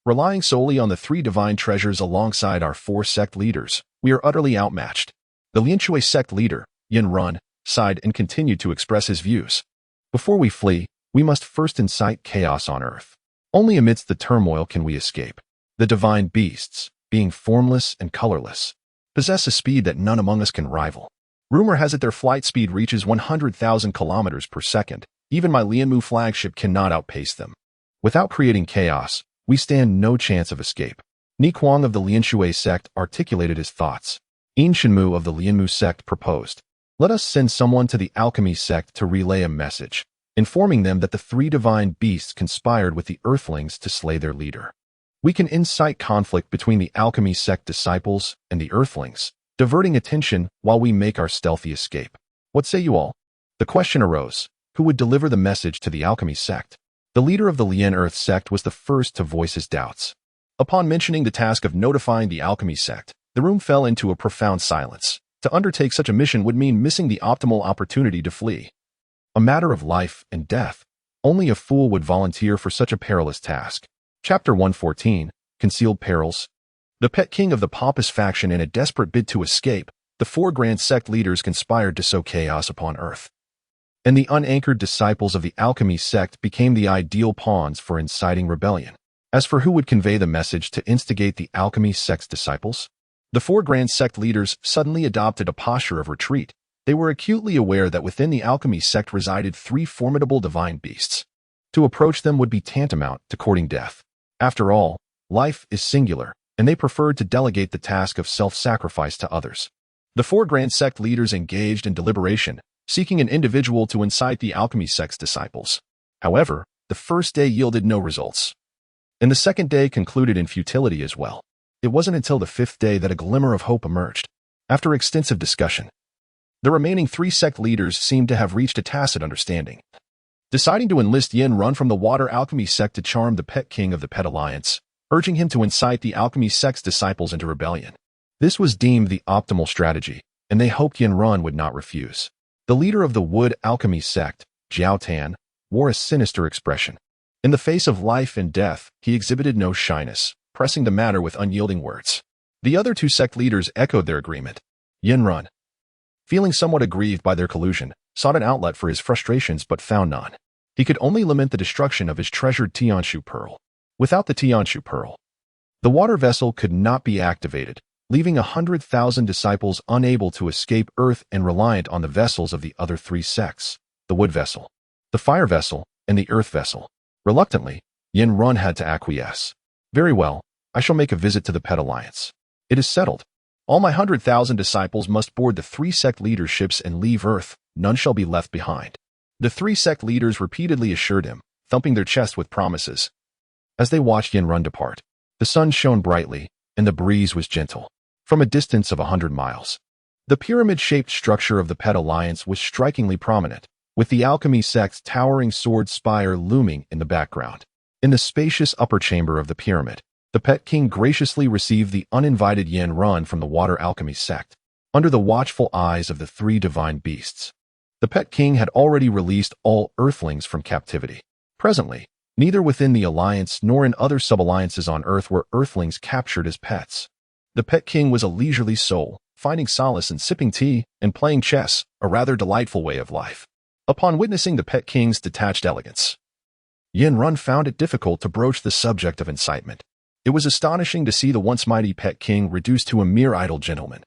Relying solely on the three divine treasures alongside our four sect leaders, we are utterly outmatched. The Lianshui sect leader, Yin Run, sighed and continued to express his views. Before we flee, we must first incite chaos on Earth. Only amidst the turmoil can we escape. The divine beasts, being formless and colorless, possess a speed that none among us can rival. Rumor has it their flight speed reaches 100,000 kilometers per second. Even my Lianmu flagship cannot outpace them. Without creating chaos, we stand no chance of escape. Ni Kuang of the Lianshui sect articulated his thoughts. Yin Shenmu of the Lianmu sect proposed, let us send someone to the alchemy sect to relay a message, informing them that the three divine beasts conspired with the Earthlings to slay their leader. We can incite conflict between the alchemy sect disciples and the Earthlings, diverting attention while we make our stealthy escape. What say you all? The question arose, who would deliver the message to the alchemy sect? The leader of the Lian Earth sect was the first to voice his doubts. Upon mentioning the task of notifying the alchemy sect, the room fell into a profound silence. To undertake such a mission would mean missing the optimal opportunity to flee. A matter of life and death. Only a fool would volunteer for such a perilous task. Chapter 114, Concealed Perils. The pet king of the Papist faction, in a desperate bid to escape, the four grand sect leaders conspired to sow chaos upon Earth. And the unanchored disciples of the alchemy sect became the ideal pawns for inciting rebellion. As for who would convey the message to instigate the alchemy sect's disciples, the four grand sect leaders suddenly adopted a posture of retreat. They were acutely aware that within the alchemy sect resided three formidable divine beasts. To approach them would be tantamount to courting death. After all, life is singular, and they preferred to delegate the task of self-sacrifice to others. The four grand sect leaders engaged in deliberation, seeking an individual to incite the alchemy sect's disciples. However, the first day yielded no results, and the second day concluded in futility as well. It wasn't until the fifth day that a glimmer of hope emerged. After extensive discussion, the remaining three sect leaders seemed to have reached a tacit understanding. Deciding to enlist Yin Run from the water alchemy sect to charm the pet king of the pet alliance, urging him to incite the alchemy sect's disciples into rebellion. This was deemed the optimal strategy, and they hoped Yin Run would not refuse. The leader of the wood alchemy sect, Jiao Tan, wore a sinister expression. In the face of life and death, he exhibited no shyness, pressing the matter with unyielding words. The other two sect leaders echoed their agreement. Yin Run, feeling somewhat aggrieved by their collusion, sought an outlet for his frustrations but found none. He could only lament the destruction of his treasured Tianshu pearl. Without the Tianshu pearl, the water vessel could not be activated, leaving 100,000 disciples unable to escape Earth and reliant on the vessels of the other three sects, the wood vessel, the fire vessel, and the earth vessel. Reluctantly, Yin Run had to acquiesce. Very well, I shall make a visit to the Pet Alliance. It is settled. All my 100,000 disciples must board the 3 sect leaders' ships and leave Earth. None shall be left behind. The 3 sect leaders repeatedly assured him, thumping their chest with promises. As they watched Yin Run depart, the sun shone brightly, and the breeze was gentle. From a distance of 100 miles, the pyramid-shaped structure of the Pet Alliance was strikingly prominent, with the alchemy sect's towering sword spire looming in the background. In the spacious upper chamber of the pyramid, the Pet King graciously received the uninvited Yin Run from the water alchemy sect, under the watchful eyes of the 3 divine beasts. The Pet King had already released all Earthlings from captivity. Presently, neither within the Alliance nor in other sub-alliances on Earth were Earthlings captured as pets. The Pet King was a leisurely soul, finding solace in sipping tea and playing chess, a rather delightful way of life. Upon witnessing the Pet King's detached elegance, Yin Run found it difficult to broach the subject of incitement. It was astonishing to see the once mighty Pet King reduced to a mere idle gentleman,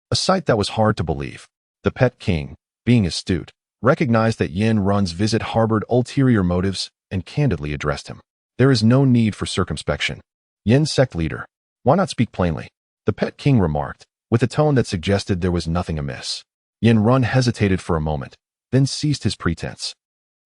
a sight that was hard to believe. The Pet King, being astute, recognized that Yin Run's visit harbored ulterior motives and candidly addressed him. There is no need for circumspection. Yin sect leader, why not speak plainly? The Pet King remarked, with a tone that suggested there was nothing amiss. Yin Run hesitated for a moment, then ceased his pretense.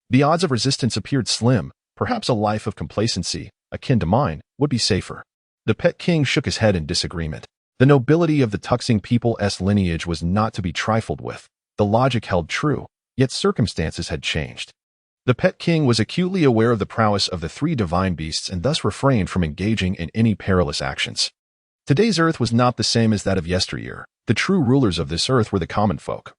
The odds of resistance appeared slim. Perhaps a life of complacency, akin to mine, would be safer. The Pet King shook his head in disagreement. The nobility of the Tuxing people's lineage was not to be trifled with. The logic held true, yet circumstances had changed. The Pet King was acutely aware of the prowess of the 3 divine beasts and thus refrained from engaging in any perilous actions. Today's Earth was not the same as that of yesteryear. The true rulers of this Earth were the common folk,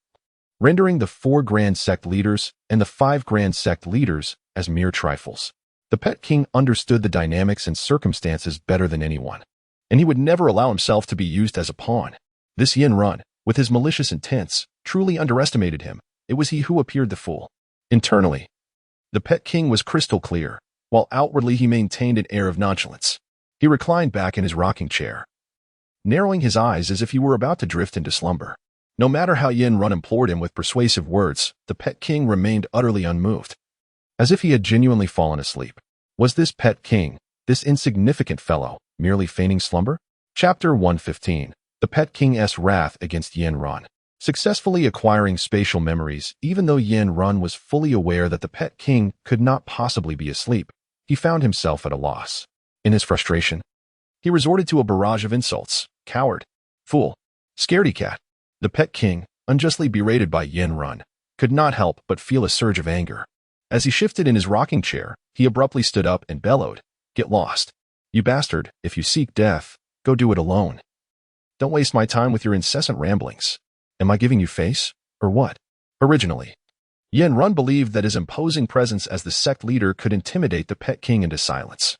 rendering the 4 grand sect leaders and the 5 grand sect leaders as mere trifles. The Pet King understood the dynamics and circumstances better than anyone, and he would never allow himself to be used as a pawn. This Yin Run, with his malicious intents, truly underestimated him. It was he who appeared the fool. Internally, the Pet King was crystal clear, while outwardly he maintained an air of nonchalance. He reclined back in his rocking chair, narrowing his eyes as if he were about to drift into slumber. No matter how Yin Run implored him with persuasive words, the Pet King remained utterly unmoved, as if he had genuinely fallen asleep. Was this Pet King, this insignificant fellow, merely feigning slumber? Chapter 115. The Pet King's Wrath Against Yin Run. Successfully acquiring spatial memories, even though Yin Run was fully aware that the Pet King could not possibly be asleep, he found himself at a loss. In his frustration, he resorted to a barrage of insults. Coward, fool, scaredy cat. The Pet King, unjustly berated by Yin Run, could not help but feel a surge of anger. As he shifted in his rocking chair, he abruptly stood up and bellowed, "Get lost. You bastard, if you seek death, go do it alone. Don't waste my time with your incessant ramblings. Am I giving you face, or what?" Originally, Yin Run believed that his imposing presence as the sect leader could intimidate the Pet King into silence.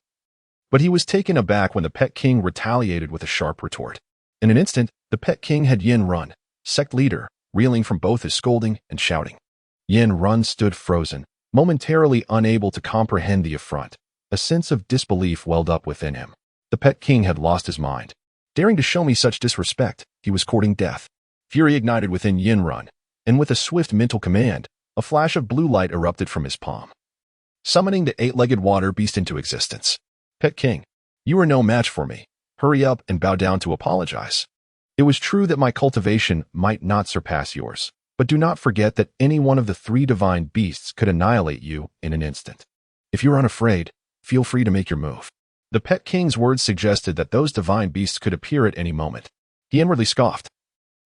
But he was taken aback when the Pet King retaliated with a sharp retort. In an instant, the Pet King had Yin Run, sect leader, reeling from both his scolding and shouting. Yin Run stood frozen, momentarily unable to comprehend the affront. A sense of disbelief welled up within him. The Pet King had lost his mind. Daring to show me such disrespect, he was courting death. Fury ignited within Yin Run, and with a swift mental command, a flash of blue light erupted from his palm, summoning the 8-legged water beast into existence. Pet King, you are no match for me. Hurry up and bow down to apologize. It was true that my cultivation might not surpass yours, but do not forget that any one of the 3 divine beasts could annihilate you in an instant. If you are unafraid, feel free to make your move. The Pet King's words suggested that those divine beasts could appear at any moment. He inwardly scoffed,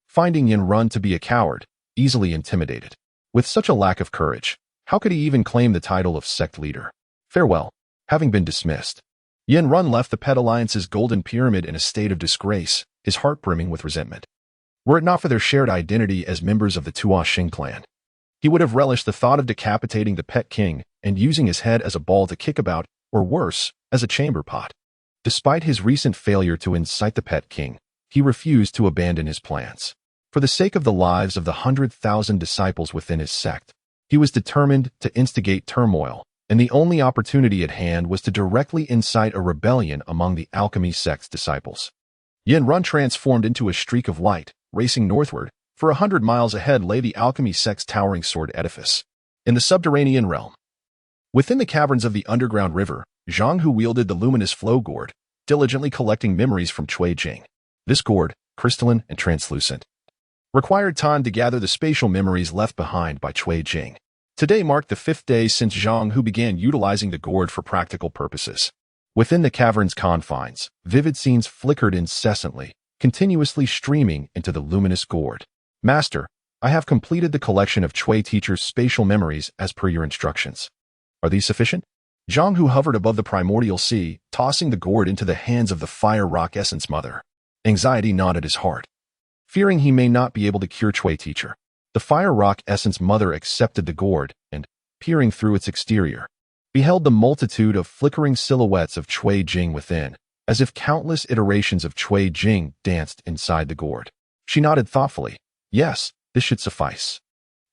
finding Yin Run to be a coward, easily intimidated. With such a lack of courage, how could he even claim the title of sect leader? Farewell. Having been dismissed, Yin Run left the Pet Alliance's golden pyramid in a state of disgrace, his heart brimming with resentment. Were it not for their shared identity as members of the Tua Xing clan, he would have relished the thought of decapitating the Pet King and using his head as a ball to kick about, or worse, as a chamber pot. Despite his recent failure to incite the Pet King, he refused to abandon his plans. For the sake of the lives of the 100,000 disciples within his sect, he was determined to instigate turmoil, and the only opportunity at hand was to directly incite a rebellion among the alchemy sect's disciples. Yin Run transformed into a streak of light, racing northward. For 100 miles ahead lay the alchemy sect's towering sword edifice. In the subterranean realm, within the caverns of the underground river, Zhang Hu wielded the luminous flow gourd, diligently collecting memories from Cui Jing. This gourd, crystalline and translucent, required time to gather the spatial memories left behind by Cui Jing. Today marked the 5th day since Zhang Hu began utilizing the gourd for practical purposes. Within the cavern's confines, vivid scenes flickered incessantly, continuously streaming into the luminous gourd. Master, I have completed the collection of Cui teacher's spatial memories as per your instructions. Are these sufficient? Zhang Hu hovered above the primordial sea, tossing the gourd into the hands of the fire rock essence mother. Anxiety gnawed at his heart. Fearing he may not be able to cure Cui teacher, the fire rock essence mother accepted the gourd and, peering through its exterior, beheld the multitude of flickering silhouettes of Cui Jing within, as if countless iterations of Cui Jing danced inside the gourd. She nodded thoughtfully. Yes, this should suffice.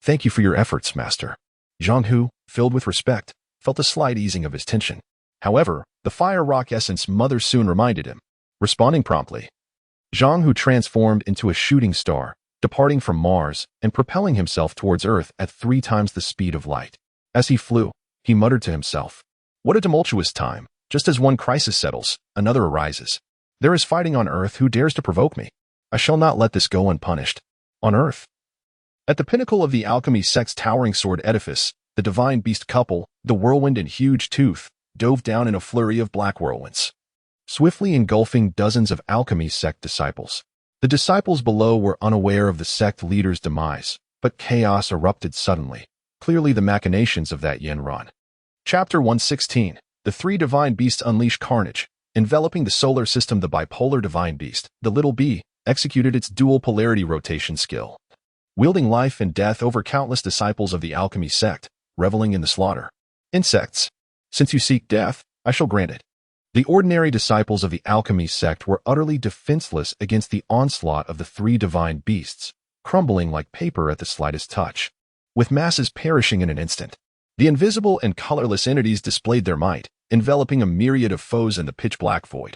Thank you for your efforts, Master. Zhang Hu, filled with respect, felt a slight easing of his tension. However, the fire rock essence mother soon reminded him. Responding promptly, Zhang Hu transformed into a shooting star, departing from Mars and propelling himself towards Earth at 3 times the speed of light. As he flew, he muttered to himself, "What a tumultuous time! Just as one crisis settles, another arises. There is fighting on Earth. Who dares to provoke me? I shall not let this go unpunished." On Earth, at the pinnacle of the alchemy sect's towering sword edifice, the divine beast couple, the whirlwind and huge tooth, dove down in a flurry of black whirlwinds, swiftly engulfing dozens of alchemy sect disciples. The disciples below were unaware of the sect leader's demise, but chaos erupted suddenly, clearly the machinations of that Yin run. Chapter 116. The 3 divine beasts unleash carnage. Enveloping the solar system, the bipolar divine beast, the little bee, executed its dual polarity rotation skill, wielding life and death over countless disciples of the alchemy sect, reveling in the slaughter. Insects, since you seek death, I shall grant it. The ordinary disciples of the alchemy sect were utterly defenseless against the onslaught of the 3 divine beasts, crumbling like paper at the slightest touch. With masses perishing in an instant, the invisible and colorless entities displayed their might, enveloping a myriad of foes in the pitch-black void,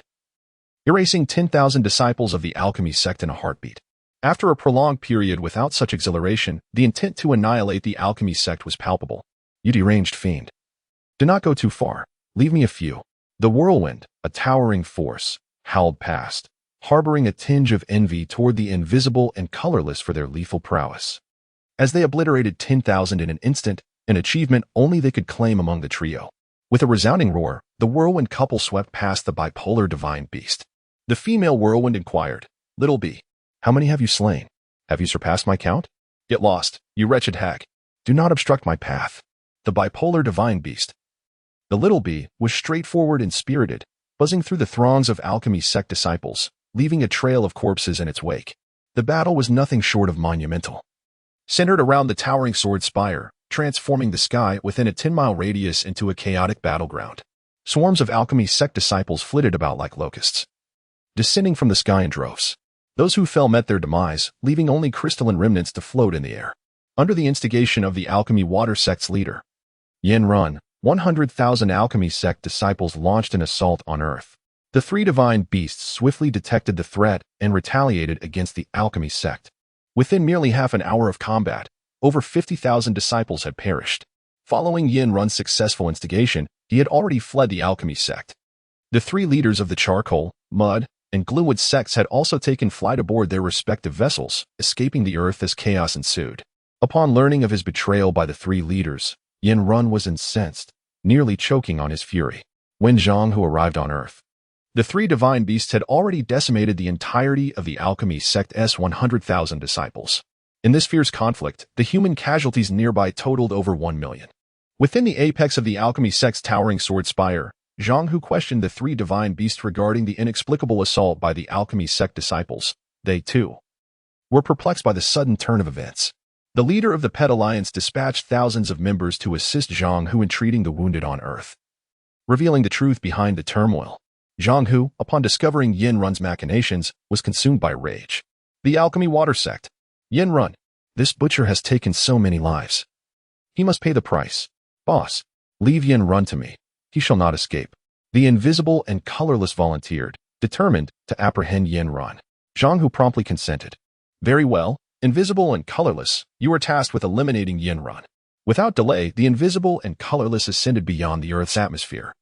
erasing 10,000 disciples of the alchemy sect in a heartbeat. After a prolonged period without such exhilaration, the intent to annihilate the alchemy sect was palpable. You deranged fiend. Do not go too far. Leave me a few. The whirlwind, a towering force, howled past, harboring a tinge of envy toward the invisible and colorless for their lethal prowess. As they obliterated 10,000 in an instant, an achievement only they could claim among the trio. With a resounding roar, the whirlwind couple swept past the bipolar divine beast. The female whirlwind inquired, "Little bee, how many have you slain? Have you surpassed my count? Get lost, you wretched hag. Do not obstruct my path." The bipolar divine beast, the little bee, was straightforward and spirited, buzzing through the throngs of alchemy sect disciples, leaving a trail of corpses in its wake. The battle was nothing short of monumental. Centered around the towering sword spire, transforming the sky within a 10-mile radius into a chaotic battleground. Swarms of alchemy sect disciples flitted about like locusts, descending from the sky in droves. Those who fell met their demise, leaving only crystalline remnants to float in the air. Under the instigation of the alchemy water sect's leader, Yin Run, 100,000 alchemy sect disciples launched an assault on Earth. The 3 divine beasts swiftly detected the threat and retaliated against the alchemy sect. Within merely half an hour of combat, over 50,000 disciples had perished. Following Yin Run's successful instigation, he had already fled the alchemy sect. The 3 leaders of the charcoal, mud, and gluewood sects had also taken flight aboard their respective vessels, escaping the Earth as chaos ensued. Upon learning of his betrayal by the 3 leaders, Yin Run was incensed, nearly choking on his fury. When Zhang Hu arrived on Earth, the 3 divine beasts had already decimated the entirety of the alchemy sect's 100,000 disciples. In this fierce conflict, the human casualties nearby totaled over 1 million. Within the apex of the alchemy sect's towering sword spire, Zhang Hu questioned the 3 divine beasts regarding the inexplicable assault by the alchemy sect disciples. They, too, were perplexed by the sudden turn of events. The leader of the Pet Alliance dispatched thousands of members to assist Zhang Hu in treating the wounded on Earth. Revealing the truth behind the turmoil, Zhang Hu, upon discovering Yin Run's machinations, was consumed by rage. The alchemy water sect. Yin Run, this butcher has taken so many lives. He must pay the price. Boss, leave Yin Run to me. He shall not escape. The invisible and colorless volunteered, determined to apprehend Yin Run. Zhang Hu promptly consented. Very well, invisible and colorless, you are tasked with eliminating Yin Run. Without delay, the invisible and colorless ascended beyond the Earth's atmosphere.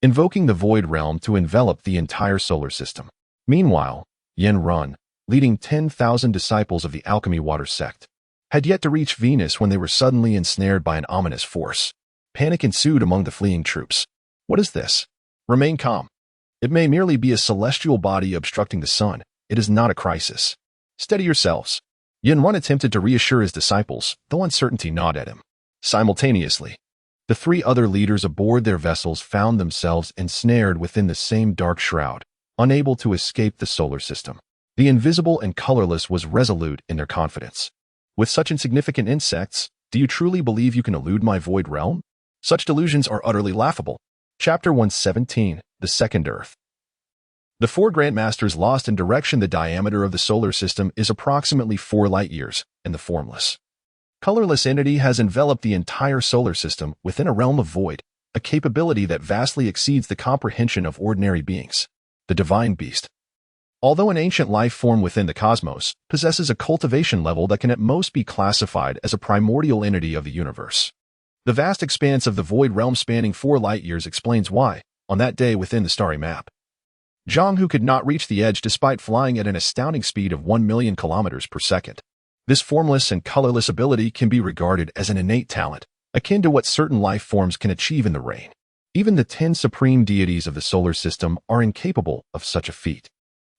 invoking the void realm to envelop the entire solar system. Meanwhile, Yen Run, leading 10,000 disciples of the alchemy water sect, had yet to reach Venus when they were suddenly ensnared by an ominous force. Panic ensued among the fleeing troops. What is this? Remain calm. It may merely be a celestial body obstructing the sun. It is not a crisis. Steady yourselves. Yen Run attempted to reassure his disciples, though uncertainty gnawed at him. Simultaneously, the three other leaders aboard their vessels found themselves ensnared within the same dark shroud, unable to escape the solar system. The invisible and colorless was resolute in their confidence. With such insignificant insects, do you truly believe you can elude my void realm? Such delusions are utterly laughable. Chapter 117, The Second Earth. The four Grandmasters lost in direction. The diameter of the solar system is approximately 4 light-years, and the formless, colorless entity has enveloped the entire solar system within a realm of void, a capability that vastly exceeds the comprehension of ordinary beings. The divine beast, although an ancient life form within the cosmos, possesses a cultivation level that can at most be classified as a primordial entity of the universe. The vast expanse of the void realm spanning 4 light-years explains why, on that day within the starry map, Zhang Hu could not reach the edge despite flying at an astounding speed of 1 million kilometers per second. This formless and colorless ability can be regarded as an innate talent, akin to what certain life forms can achieve in the rain. Even the 10 supreme deities of the solar system are incapable of such a feat.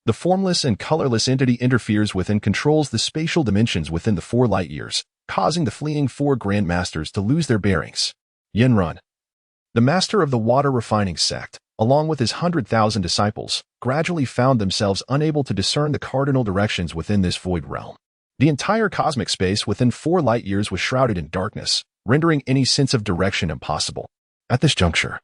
The formless and colorless entity interferes with and controls the spatial dimensions within the 4 light-years, causing the fleeing 4 Grandmasters to lose their bearings. Yen Run, the master of the water refining sect, along with his 100,000 disciples, gradually found themselves unable to discern the cardinal directions within this void realm. The entire cosmic space within 4 light-years was shrouded in darkness, rendering any sense of direction impossible. At this juncture,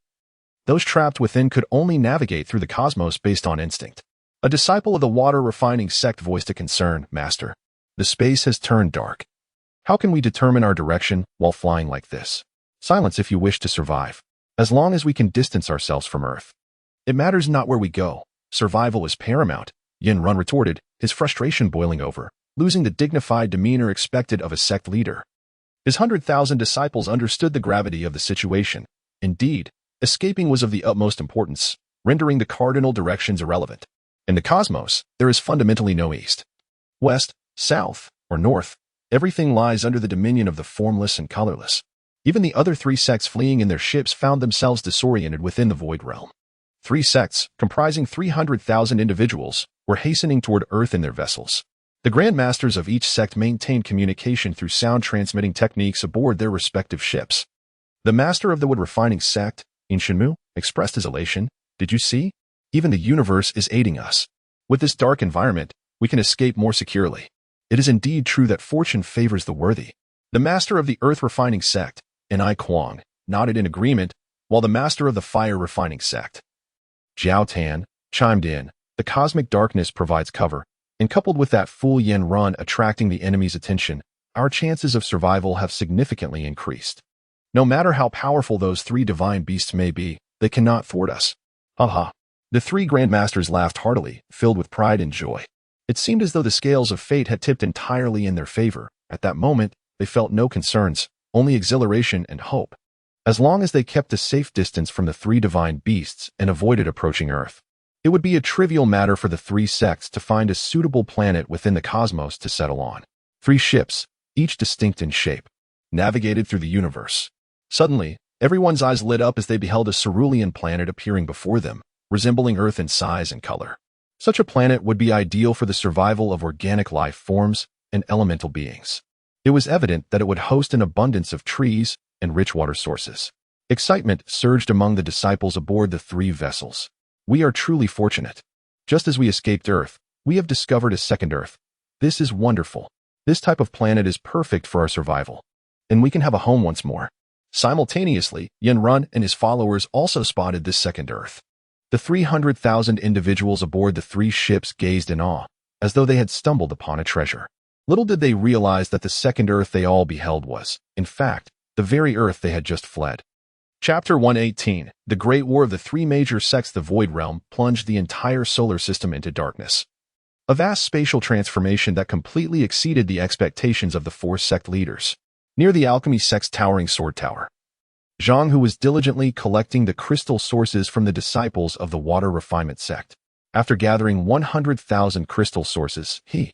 those trapped within could only navigate through the cosmos based on instinct. A disciple of the water refining sect voiced a concern. Master, the space has turned dark. How can we determine our direction while flying like this? Silence if you wish to survive. As long as we can distance ourselves from Earth. It matters not where we go. Survival is paramount, Yen Run retorted, his frustration boiling over, losing the dignified demeanor expected of a sect leader. His 100,000 disciples understood the gravity of the situation. Indeed, escaping was of the utmost importance, rendering the cardinal directions irrelevant. In the cosmos, there is fundamentally no east, west, south, or north. Everything lies under the dominion of the formless and colorless. Even the other 3 sects fleeing in their ships found themselves disoriented within the void realm. 3 sects, comprising 300,000 individuals, were hastening toward Earth in their vessels. The Grandmasters of each sect maintained communication through sound-transmitting techniques aboard their respective ships. The master of the wood refining sect, Inshinmu, expressed his elation. Did you see? Even the universe is aiding us. With this dark environment, we can escape more securely. It is indeed true that fortune favors the worthy. The master of the earth refining sect, Ni Kuang, nodded in agreement, while the master of the fire refining sect, Jiao Tan, chimed in. The cosmic darkness provides cover, and coupled with that fool Yen Run attracting the enemy's attention, our chances of survival have significantly increased. No matter how powerful those 3 divine beasts may be, they cannot thwart us. Haha. The 3 Grandmasters laughed heartily, filled with pride and joy. It seemed as though the scales of fate had tipped entirely in their favor. At that moment, they felt no concerns, only exhilaration and hope. As long as they kept a safe distance from the 3 divine beasts and avoided approaching Earth, it would be a trivial matter for the 3 sects to find a suitable planet within the cosmos to settle on. 3 ships, each distinct in shape, navigated through the universe. Suddenly, everyone's eyes lit up as they beheld a cerulean planet appearing before them, resembling Earth in size and color. Such a planet would be ideal for the survival of organic life forms and elemental beings. It was evident that it would host an abundance of trees and rich water sources. Excitement surged among the disciples aboard the 3 vessels. We are truly fortunate. Just as we escaped Earth, we have discovered a second Earth. This is wonderful. This type of planet is perfect for our survival. And we can have a home once more. Simultaneously, Yen Run and his followers also spotted this second Earth. The 300,000 individuals aboard the 3 ships gazed in awe, as though they had stumbled upon a treasure. Little did they realize that the second Earth they all beheld was, in fact, the very Earth they had just fled. Chapter 118, The Great War of the 3 Major Sects. The Void Realm plunged the entire solar system into darkness. A vast spatial transformation that completely exceeded the expectations of the 4 sect leaders. Near the alchemy sect's towering sword tower, Zhang Hu was diligently collecting the crystal sources from the disciples of the water refinement sect. After gathering 100,000 crystal sources, he,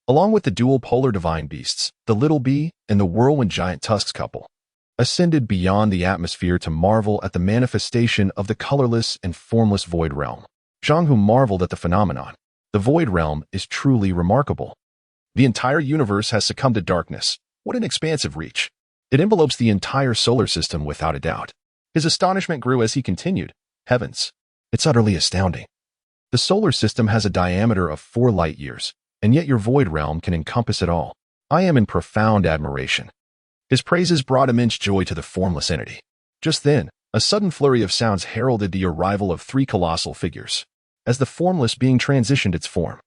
along with the dual polar divine beasts, the little bee and the whirlwind giant tusks couple, ascended beyond the atmosphere to marvel at the manifestation of the colorless and formless void realm. Zhang Hu marveled at the phenomenon. The void realm is truly remarkable. The entire universe has succumbed to darkness. What an expansive reach. It envelopes the entire solar system without a doubt. His astonishment grew as he continued. Heavens, it's utterly astounding. The solar system has a diameter of 4 light years, and yet your void realm can encompass it all. I am in profound admiration. His praises brought immense joy to the formless entity. Just then, a sudden flurry of sounds heralded the arrival of 3 colossal figures. As the formless being transitioned its form,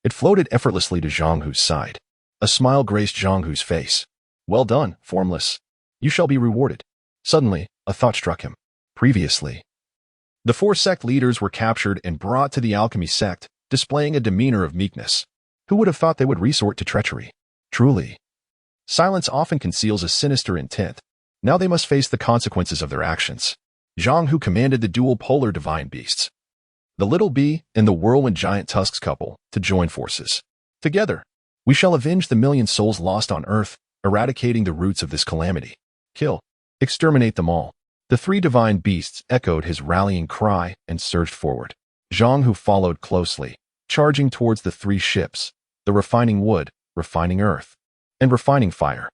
it floated effortlessly to Zhang Hu's side. A smile graced Zhang Hu's face. Well done, formless. You shall be rewarded. Suddenly, a thought struck him. Previously, the 4 sect leaders were captured and brought to the alchemy sect, displaying a demeanor of meekness. Who would have thought they would resort to treachery? Truly, silence often conceals a sinister intent. Now they must face the consequences of their actions. Zhang Hu commanded the dual polar divine beasts, the little bee and the whirlwind giant tusks couple, to join forces. Together, we shall avenge the million souls lost on Earth, eradicating the roots of this calamity. Kill. Exterminate them all. The 3 divine beasts echoed his rallying cry and surged forward. Zhang Hu followed closely, charging towards the 3 ships, the refining wood, refining earth, and refining fire.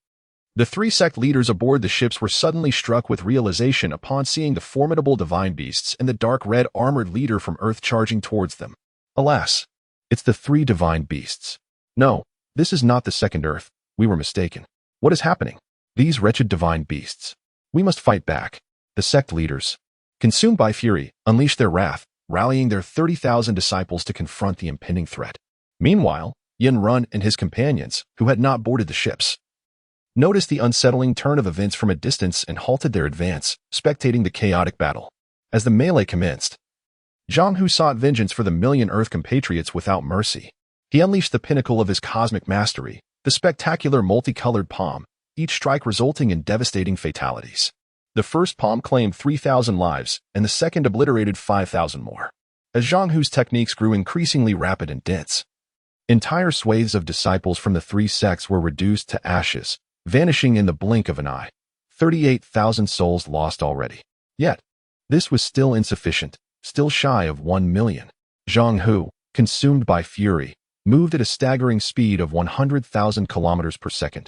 The 3 sect leaders aboard the ships were suddenly struck with realization upon seeing the formidable divine beasts and the dark red armored leader from Earth charging towards them. Alas, it's the 3 divine beasts. No, this is not the second Earth. We were mistaken. What is happening? These wretched divine beasts. We must fight back. The sect leaders, consumed by fury, unleashed their wrath, rallying their 30,000 disciples to confront the impending threat. Meanwhile, Yin Run and his companions, who had not boarded the ships, noticed the unsettling turn of events from a distance and halted their advance, spectating the chaotic battle. As the melee commenced, Zhang Hu sought vengeance for the million Earth compatriots without mercy. He unleashed the pinnacle of his cosmic mastery, the spectacular multicolored palm, each strike resulting in devastating fatalities. The first palm claimed 3,000 lives, and the second obliterated 5,000 more. As Zhang Hu's techniques grew increasingly rapid and dense, entire swathes of disciples from the 3 sects were reduced to ashes, vanishing in the blink of an eye. 38,000 souls lost already. Yet, this was still insufficient, still shy of 1 million. Zhang Hu, consumed by fury, moved at a staggering speed of 100,000 kilometers per second.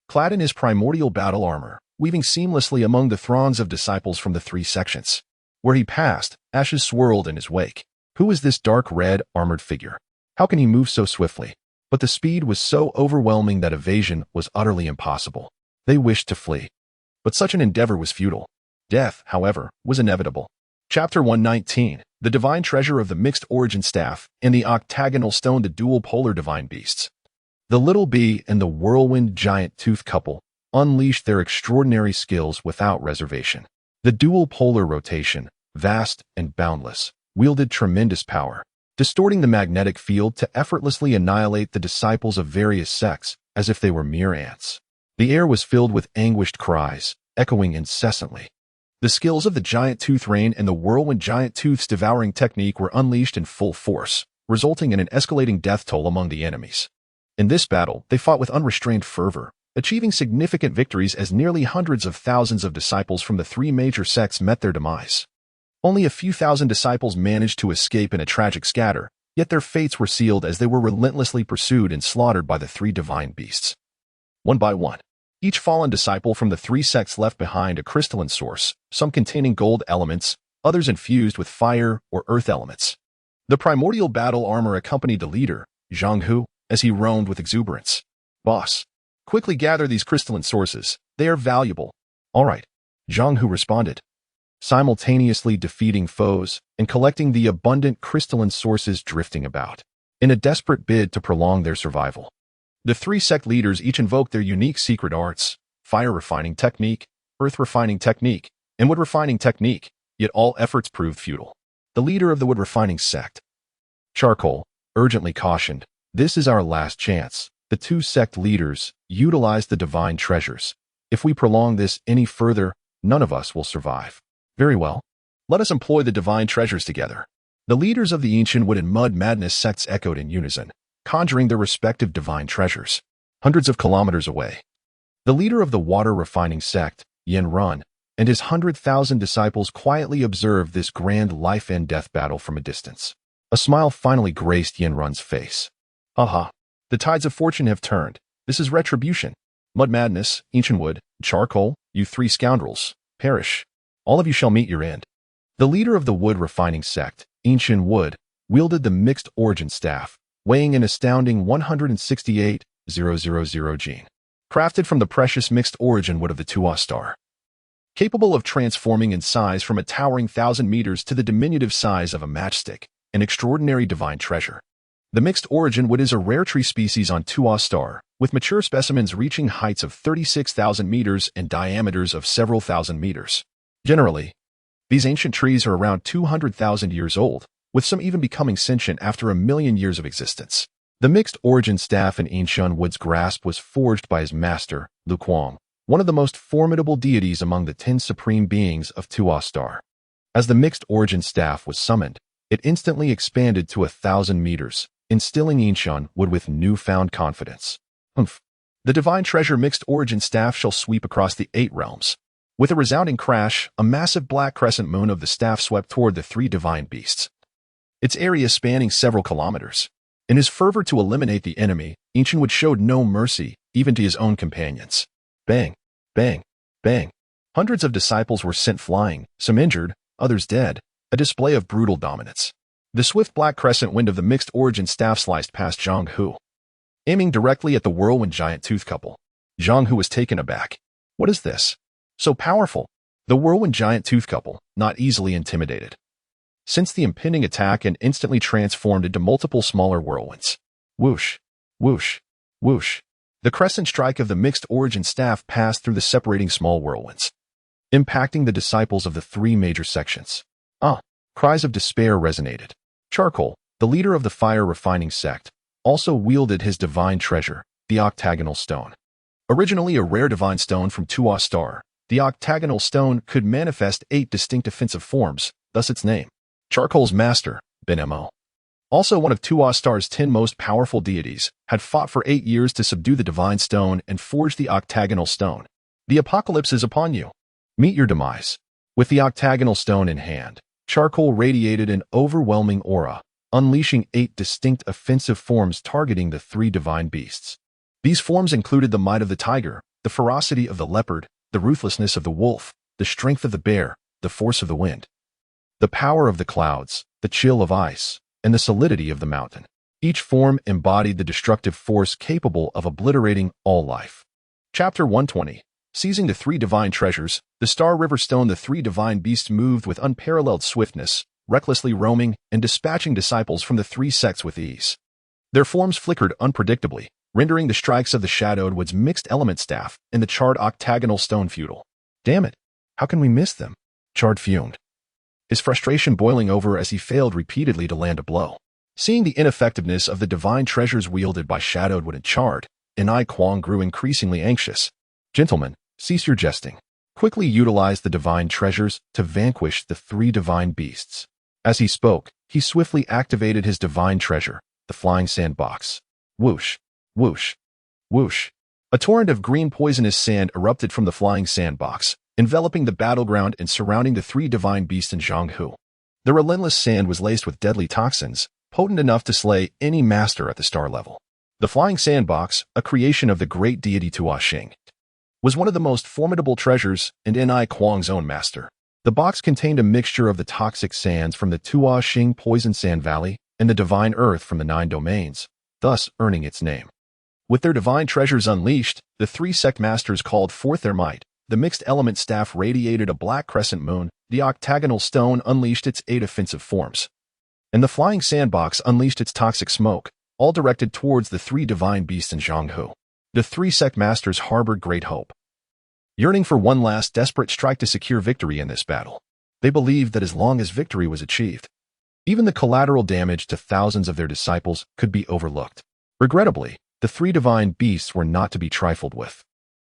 Clad in his primordial battle armor, weaving seamlessly among the throngs of disciples from the 3 sections. Where he passed, ashes swirled in his wake. Who is this dark red, armored figure? How can he move so swiftly? But the speed was so overwhelming that evasion was utterly impossible. They wished to flee, but such an endeavor was futile. Death, however, was inevitable. Chapter 119, The Divine Treasure of the Mixed Origin Staff and the Octagonal Stone, the Dual Polar Divine Beasts. The little bee and the whirlwind giant tooth couple unleashed their extraordinary skills without reservation. The dual polar rotation, vast and boundless, wielded tremendous power, distorting the magnetic field to effortlessly annihilate the disciples of various sects as if they were mere ants. The air was filled with anguished cries, echoing incessantly. The skills of the giant tooth rain and the whirlwind giant tooth's devouring technique were unleashed in full force, resulting in an escalating death toll among the enemies. In this battle, they fought with unrestrained fervor, achieving significant victories as nearly hundreds of thousands of disciples from the 3 major sects met their demise. Only a few thousand disciples managed to escape in a tragic scatter, yet their fates were sealed as they were relentlessly pursued and slaughtered by the 3 divine beasts. One by one, each fallen disciple from the 3 sects left behind a crystalline source, some containing gold elements, others infused with fire or earth elements. The primordial battle armor accompanied the leader, Zhang Hu, as he roamed with exuberance. Boss, quickly gather these crystalline sources. They are valuable. All right, Zhang Hu responded, simultaneously defeating foes and collecting the abundant crystalline sources drifting about, in a desperate bid to prolong their survival. The 3 sect leaders each invoked their unique secret arts, fire refining technique, earth refining technique, and wood refining technique, yet all efforts proved futile. The leader of the wood refining sect, Charcoal, urgently cautioned, "This is our last chance." The 2 sect leaders utilized the divine treasures. If we prolong this any further, none of us will survive. Very well. Let us employ the divine treasures together. The leaders of the ancient wood and mud madness sects echoed in unison, conjuring their respective divine treasures. Hundreds of kilometers away, the leader of the water refining sect, Yin Run, and his 100,000 disciples quietly observed this grand life and death battle from a distance. A smile finally graced Yin Run's face. Aha! The tides of fortune have turned. This is retribution. Mud madness, ancient wood, charcoal, you three scoundrels, perish. All of you shall meet your end. The leader of the wood refining sect, Ancient Wood, wielded the mixed origin staff, weighing an astounding 168,000 gene, crafted from the precious mixed origin wood of the Tuas star. Capable of transforming in size from a towering 1,000 meters to the diminutive size of a matchstick, an extraordinary divine treasure. The mixed origin wood is a rare tree species on Tuas star, with mature specimens reaching heights of 36,000 meters and diameters of several thousand meters. Generally, these ancient trees are around 200,000 years old, with some even becoming sentient after 1,000,000 years of existence. The mixed origin staff in Ancient Wood's grasp was forged by his master, Lu Kuang, one of the most formidable deities among the 10 supreme beings of Tuas star. As the mixed origin staff was summoned, it instantly expanded to 1,000 meters, instilling Ancient Wood with newfound confidence. Humph! The divine treasure mixed origin staff shall sweep across the 8 realms. With a resounding crash, a massive black crescent moon of the staff swept toward the 3 divine beasts, its area spanning several kilometers. In his fervor to eliminate the enemy, Ancient Wood showed no mercy, even to his own companions. Bang! Bang! Bang! Hundreds of disciples were sent flying, some injured, others dead, a display of brutal dominance. The swift black crescent wind of the mixed origin staff sliced past Zhang Hu, aiming directly at the whirlwind giant tooth couple. Zhang Hu was taken aback. What is this? So powerful. The whirlwind giant tooth couple, not easily intimidated, sensed the impending attack and instantly transformed into multiple smaller whirlwinds. Whoosh! Whoosh! Whoosh! The crescent strike of the mixed origin staff passed through the separating small whirlwinds, impacting the disciples of the 3 major sections. Ah! Cries of despair resonated. Charcoal, the leader of the fire refining sect, also wielded his divine treasure, the octagonal stone. Originally a rare divine stone from Tuas star, the octagonal stone could manifest 8 distinct offensive forms, thus its name. Charcoal's master, Ben-Mo, also one of Tuas star's 10 most powerful deities, had fought for 8 years to subdue the divine stone and forge the octagonal stone. The apocalypse is upon you. Meet your demise. With the octagonal stone in hand, Charcoal radiated an overwhelming aura, unleashing 8 distinct offensive forms targeting the 3 divine beasts. These forms included the might of the tiger, the ferocity of the leopard, the ruthlessness of the wolf, the strength of the bear, the force of the wind, the power of the clouds, the chill of ice, and the solidity of the mountain. Each form embodied the destructive force capable of obliterating all life. Chapter 120. Seizing the 3 divine treasures, the Star River Stone, the 3 divine beasts moved with unparalleled swiftness, recklessly roaming and dispatching disciples from the 3 sects with ease. Their forms flickered unpredictably, rendering the strikes of the Shadowed Wood's mixed element staff and the charred octagonal stone futile. Damn it! How can we miss them? Chard fumed, his frustration boiling over as he failed repeatedly to land a blow. Seeing the ineffectiveness of the divine treasures wielded by Shadowed Wood and Chard, Enai Kwang grew increasingly anxious. Gentlemen, cease your jesting. Quickly utilize the divine treasures to vanquish the 3 divine beasts. As he spoke, he swiftly activated his divine treasure, the flying sandbox. Whoosh! Whoosh! Whoosh! A torrent of green poisonous sand erupted from the flying sandbox, enveloping the battleground and surrounding the 3 divine beasts in Zhang Hu. The relentless sand was laced with deadly toxins, potent enough to slay any master at the star level. The flying sandbox, a creation of the great deity Tuas Xing, was one of the most formidable treasures and Enai Kwang's own master. The box contained a mixture of the toxic sands from the Tuas Xing Poison Sand Valley and the divine earth from the 9 domains, thus earning its name. With their divine treasures unleashed, the 3 sect masters called forth their might. The mixed element staff radiated a black crescent moon, the octagonal stone unleashed its 8 offensive forms, and the flying sandbox unleashed its toxic smoke, all directed towards the 3 divine beasts in Zhang Hu. The 3 sect masters harbored great hope, yearning for one last desperate strike to secure victory in this battle. They believed that as long as victory was achieved, even the collateral damage to thousands of their disciples could be overlooked. Regrettably, the 3 divine beasts were not to be trifled with.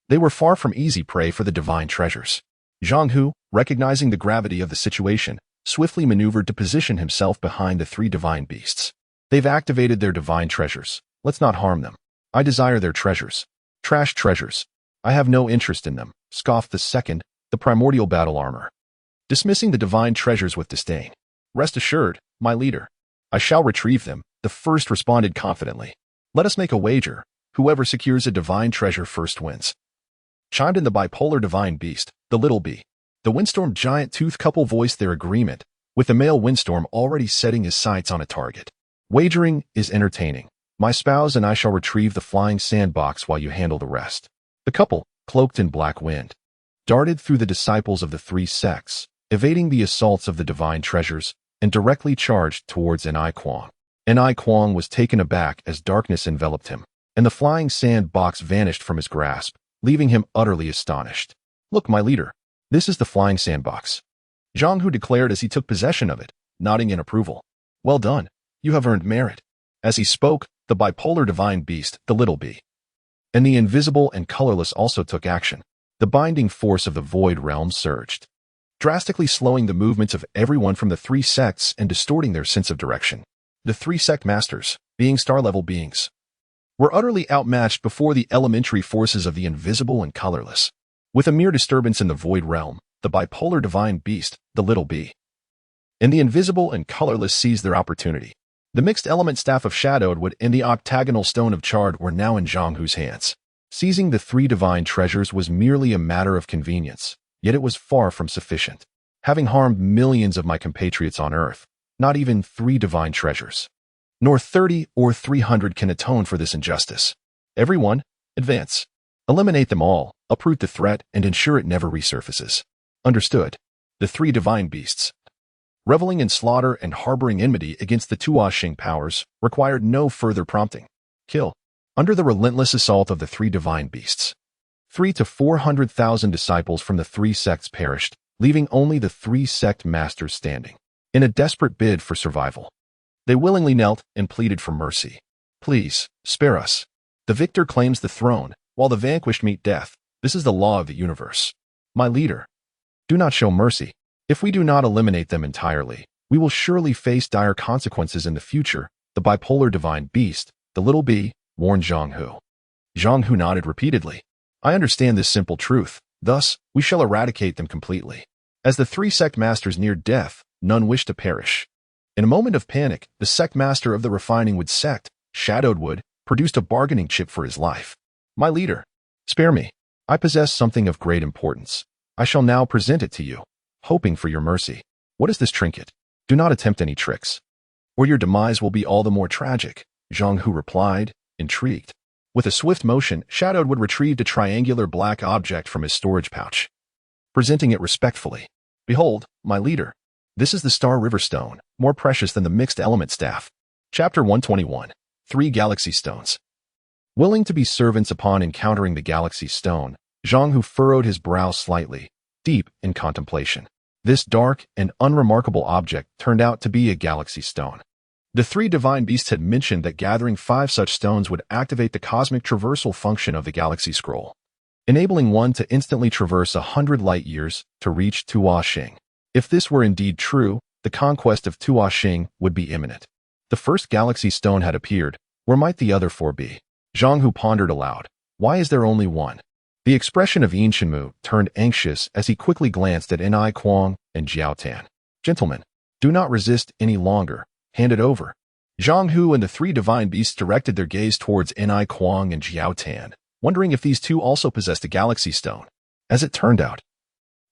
They were far from easy prey for the divine treasures. Zhang Hu, recognizing the gravity of the situation, swiftly maneuvered to position himself behind the three divine beasts. They've activated their divine treasures. Let's not harm them. I desire their treasures. Trash treasures. I have no interest in them, scoffed the second, the primordial battle armor, dismissing the divine treasures with disdain. Rest assured, my leader. I shall retrieve them, the first responded confidently. Let us make a wager. Whoever secures a divine treasure first wins. Chimed in the bipolar divine beast, the little bee. The windstorm giant tooth couple voiced their agreement, with the male windstorm already setting his sights on a target. Wagering is entertaining. My spouse and I shall retrieve the flying sandbox while you handle the rest. The couple, cloaked in black wind, darted through the disciples of the three sects, evading the assaults of the divine treasures, and directly charged towards Ni Kuang. Ni Kuang was taken aback as darkness enveloped him, and the flying sandbox vanished from his grasp, leaving him utterly astonished. Look, my leader, this is the flying sandbox, Zhang Hu declared as he took possession of it, nodding in approval. Well done. You have earned merit. As he spoke, the bipolar divine beast, the little bee, and the invisible and colorless also took action. The binding force of the void realm surged, drastically slowing the movements of everyone from the three sects and distorting their sense of direction. The three sect masters, being star-level beings, were utterly outmatched before the elementary forces of the invisible and colorless. With a mere disturbance in the void realm, the bipolar divine beast, the little bee, and the invisible and colorless seized their opportunity. The mixed element staff of shadowed wood and the octagonal stone of charred were now in Zhang Hu's hands. Seizing the three divine treasures was merely a matter of convenience, yet it was far from sufficient. Having harmed millions of my compatriots on Earth, not even 3 divine treasures, nor 30 or 300 can atone for this injustice. Everyone, advance. Eliminate them all, uproot the threat, and ensure it never resurfaces. Understood. The 3 divine beasts, reveling in slaughter and harboring enmity against the Tuoshing powers, required no further prompting. Kill. Under the relentless assault of the 3 divine beasts, 3 to 400,000 disciples from the 3 sects perished, leaving only the 3 sect masters standing. In a desperate bid for survival, they willingly knelt and pleaded for mercy. Please, spare us. The victor claims the throne, while the vanquished meet death. This is the law of the universe. My leader, do not show mercy. If we do not eliminate them entirely, we will surely face dire consequences in the future. The bipolar divine beast, the little bee, warned Zhang Hu. Zhang Hu nodded repeatedly. I understand this simple truth. Thus, we shall eradicate them completely. As the 3 sect masters neared death, none wished to perish. In a moment of panic, the sect master of the refining wood sect, Shadowed Wood, produced a bargaining chip for his life. My leader, spare me. I possess something of great importance. I shall now present it to you, hoping for your mercy. What is this trinket? Do not attempt any tricks, or your demise will be all the more tragic, Zhang Hu replied, intrigued. With a swift motion, Shadowed Wood retrieved a triangular black object from his storage pouch, presenting it respectfully. Behold, my leader. This is the Star River Stone, more precious than the mixed element staff. Chapter 121. 3 Galaxy Stones. Willing to be servants upon encountering the Galaxy Stone, Zhang Hu furrowed his brow slightly, deep in contemplation. This dark and unremarkable object turned out to be a Galaxy Stone. The 3 divine beasts had mentioned that gathering 5 such stones would activate the cosmic traversal function of the Galaxy Scroll, enabling one to instantly traverse 100 light-years to reach Tuoshing. If this were indeed true, the conquest of Tuoshing would be imminent. The first Galaxy Stone had appeared. Where might the other 4 be? Zhang Hu pondered aloud. Why is there only one? The expression of Yin Shenmu turned anxious as he quickly glanced at Ni Kuang and Jiao Tan. Gentlemen, do not resist any longer. Hand it over. Zhang Hu and the 3 divine beasts directed their gaze towards Ni Kuang and Jiao Tan, wondering if these 2 also possessed a Galaxy Stone. As it turned out,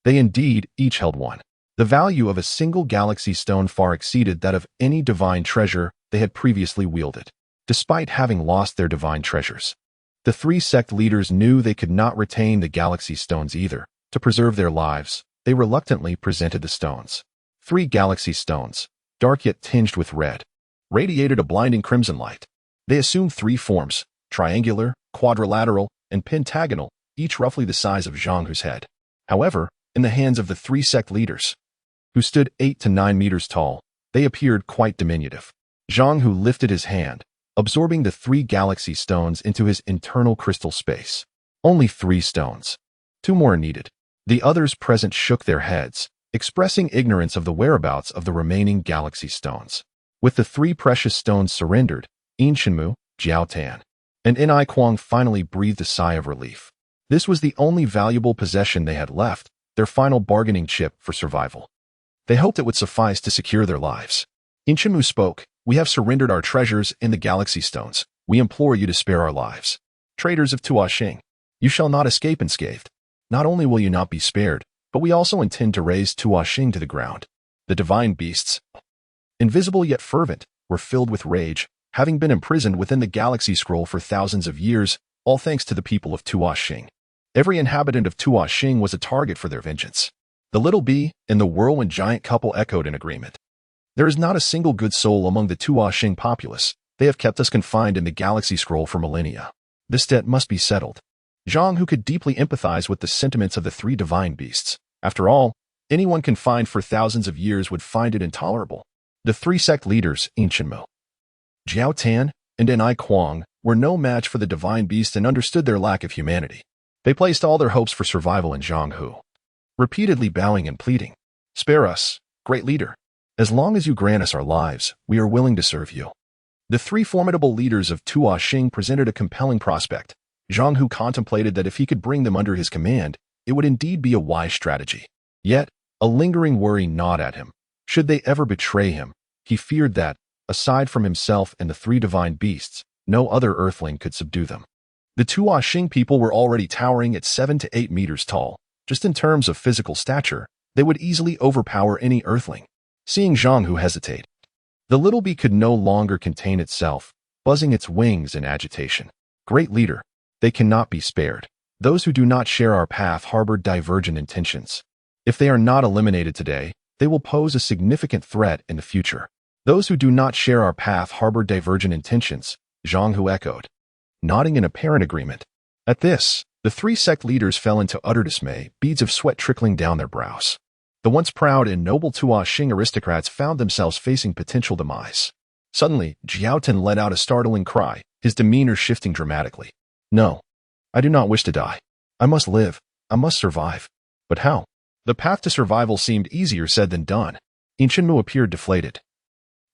they indeed each held one. The value of a single Galaxy Stone far exceeded that of any divine treasure they had previously wielded. Despite having lost their divine treasures, the 3 sect leaders knew they could not retain the Galaxy Stones either. To preserve their lives, they reluctantly presented the stones. 3 Galaxy Stones, dark yet tinged with red, radiated a blinding crimson light. They assumed 3 forms, triangular, quadrilateral, and pentagonal, each roughly the size of Zhang Hu's head. However, in the hands of the 3 sect leaders, who stood 8 to 9 meters tall, they appeared quite diminutive. Zhang Hu lifted his hand, absorbing the 3 Galaxy Stones into his internal crystal space. Only 3 stones. 2 more are needed. The others present shook their heads, expressing ignorance of the whereabouts of the remaining galaxy stones. With the 3 precious stones surrendered, Shenmu, Jiaotan, and Ni Kuang finally breathed a sigh of relief. This was the only valuable possession they had left, their final bargaining chip for survival. They hoped it would suffice to secure their lives. Shenmu spoke, "We have surrendered our treasures in the galaxy stones. We implore you to spare our lives. Traitors of Tuoxing, you shall not escape unscathed. Not only will you not be spared, but we also intend to raze Tuoxing to the ground." The divine beasts, invisible yet fervent, were filled with rage, having been imprisoned within the galaxy scroll for thousands of years, all thanks to the people of Tuoxing. Every inhabitant of Tuoxing was a target for their vengeance. The little bee and the whirlwind giant couple echoed in agreement. "There is not a single good soul among the Tuoxing populace. They have kept us confined in the galaxy scroll for millennia. This debt must be settled." Zhang, who could deeply empathize with the sentiments of the 3 divine beasts. After all, anyone confined for thousands of years would find it intolerable. The 3 sect leaders, Shenmu, Jiaotan, and Ni Kuang, were no match for the divine beast and understood their lack of humanity. They placed all their hopes for survival in Zhang Hu, repeatedly bowing and pleading, "Spare us, great leader. As long as you grant us our lives, we are willing to serve you." The 3 formidable leaders of Tuoxing presented a compelling prospect. Zhang Hu contemplated that if he could bring them under his command, it would indeed be a wise strategy. Yet, a lingering worry gnawed at him. Should they ever betray him, he feared that, aside from himself and the 3 divine beasts, no other earthling could subdue them. The Tuoxing people were already towering at 7 to 8 meters tall. Just in terms of physical stature, they would easily overpower any earthling. Seeing Zhang Hu hesitate, the little bee could no longer contain itself, buzzing its wings in agitation. "Great leader, they cannot be spared. Those who do not share our path harbor divergent intentions. If they are not eliminated today, they will pose a significant threat in the future." "Those who do not share our path harbor divergent intentions," Zhang Hu echoed, nodding in apparent agreement. At this, the 3 sect leaders fell into utter dismay, beads of sweat trickling down their brows. The once proud and noble Tuoxing aristocrats found themselves facing potential demise. Suddenly, Jiaotan let out a startling cry, his demeanor shifting dramatically. "No, I do not wish to die. I must live. I must survive." "But how?" The path to survival seemed easier said than done. Shenmu appeared deflated.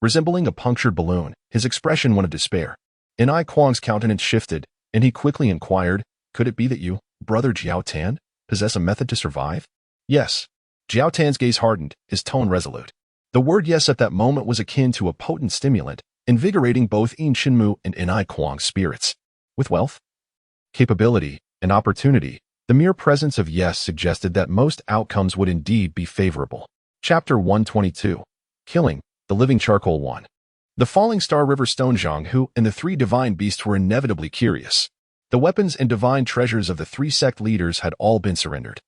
Resembling a punctured balloon, his expression one of despair. Ni Kuang's countenance shifted, and he quickly inquired, "Could it be that you, brother Jiaotan, possess a method to survive?" "Yes." Jiaotan's gaze hardened, his tone resolute. The word yes at that moment was akin to a potent stimulant, invigorating both Shenmu and Ni Kuang's spirits. With wealth, capability, and opportunity, the mere presence of yes suggested that most outcomes would indeed be favorable. Chapter 122. Killing, the Living Charcoal 1. The Falling Star River Stone. Zhang Hu and the 3 divine beasts were inevitably curious. The weapons and divine treasures of the 3 sect leaders had all been surrendered.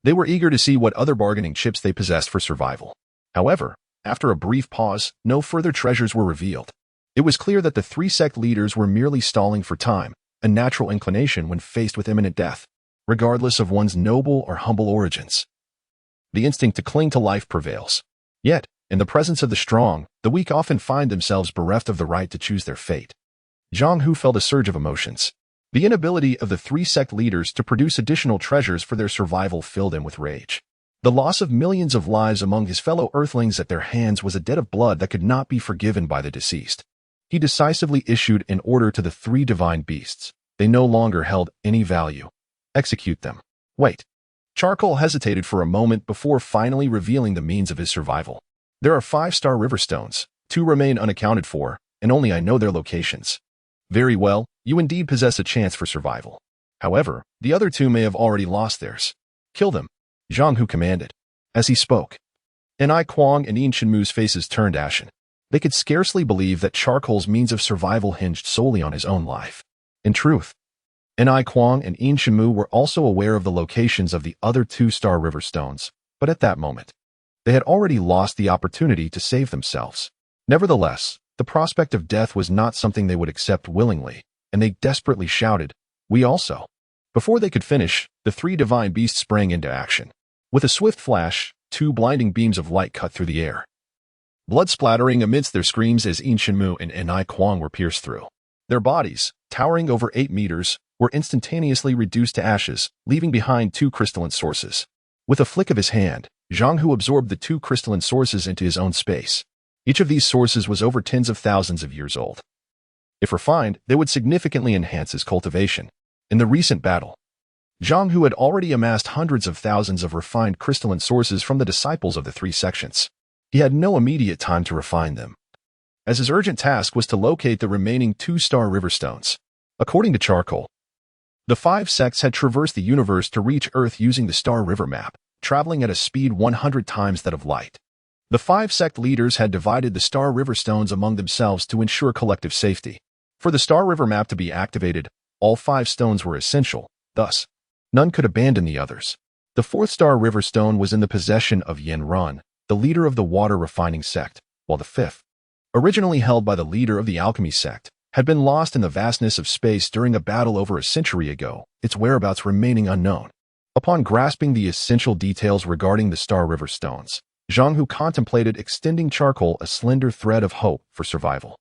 They were eager to see what other bargaining chips they possessed for survival. However, after a brief pause, no further treasures were revealed. It was clear that the 3 sect leaders were merely stalling for time, a natural inclination when faced with imminent death, regardless of one's noble or humble origins. The instinct to cling to life prevails. Yet, in the presence of the strong, the weak often find themselves bereft of the right to choose their fate. Zhang Hu felt a surge of emotions. The inability of the 3 sect leaders to produce additional treasures for their survival filled him with rage. The loss of millions of lives among his fellow earthlings at their hands was a debt of blood that could not be forgiven by the deceased. He decisively issued an order to the 3 divine beasts. They no longer held any value. Execute them. Wait. Charcoal hesitated for a moment before finally revealing the means of his survival. "There are 5 star river stones. 2 remain unaccounted for, and only I know their locations." "Very well, you indeed possess a chance for survival. However, the other 2 may have already lost theirs. Kill them," Zhang Hu commanded. As he spoke, Ni Kuang and Shenmu's faces turned ashen. They could scarcely believe that Charcoal's means of survival hinged solely on his own life. In truth, Ni Kuang and Shenmu were also aware of the locations of the other 2 star river stones, but at that moment, they had already lost the opportunity to save themselves. Nevertheless, the prospect of death was not something they would accept willingly, and they desperately shouted, "We also." Before they could finish, the 3 divine beasts sprang into action. With a swift flash, 2 blinding beams of light cut through the air, blood splattering amidst their screams as Shenmu and Ni Kuang were pierced through. Their bodies, towering over 8 meters, were instantaneously reduced to ashes, leaving behind 2 crystalline sources. With a flick of his hand, Zhang Hu absorbed the 2 crystalline sources into his own space. Each of these sources was over tens of thousands of years old. If refined, they would significantly enhance his cultivation. In the recent battle, Zhang Hu had already amassed hundreds of thousands of refined crystalline sources from the disciples of the 3 sections. He had no immediate time to refine them, as his urgent task was to locate the remaining 2 star river stones. According to Charcoal, the 5 sects had traversed the universe to reach Earth using the star river map, traveling at a speed 100 times that of light. The 5 sect leaders had divided the star river stones among themselves to ensure collective safety. For the star river map to be activated, all 5 stones were essential, thus, none could abandon the others. The 4th star river stone was in the possession of Yin Run, the leader of the water refining sect, while the 5th, originally held by the leader of the alchemy sect, had been lost in the vastness of space during a battle over a century ago, its whereabouts remaining unknown. Upon grasping the essential details regarding the Star River stones, Zhang Hu contemplated extending Charcoal a slender thread of hope for survival.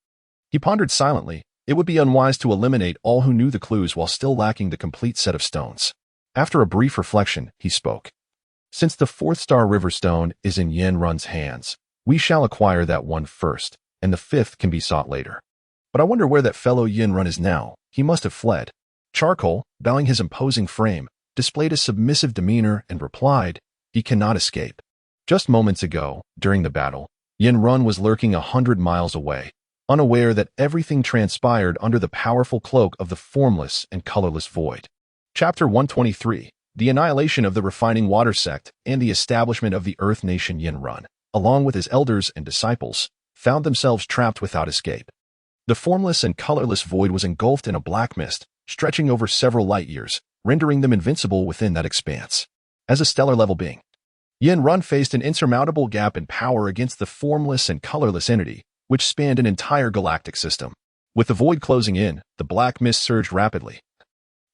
He pondered silently. It would be unwise to eliminate all who knew the clues while still lacking the complete set of stones. After a brief reflection, he spoke. Since the 4th Star River stone is in Yin Run's hands, we shall acquire that one first, and the 5th can be sought later. But I wonder where that fellow Yin Run is now. He must have fled. Charcoal, bowing his imposing frame, displayed a submissive demeanor and replied, he cannot escape. Just moments ago, during the battle, Yin Run was lurking 100 miles away, unaware that everything transpired under the powerful cloak of the formless and colorless void. Chapter 123, The Annihilation of the Refining Water Sect and the Establishment of the Earth Nation. Yin Run, along with his elders and disciples, found themselves trapped without escape. The formless and colorless void was engulfed in a black mist, stretching over several light years, rendering them invincible within that expanse. As a stellar-level being, Yin Run faced an insurmountable gap in power against the formless and colorless entity, which spanned an entire galactic system. With the void closing in, the black mist surged rapidly.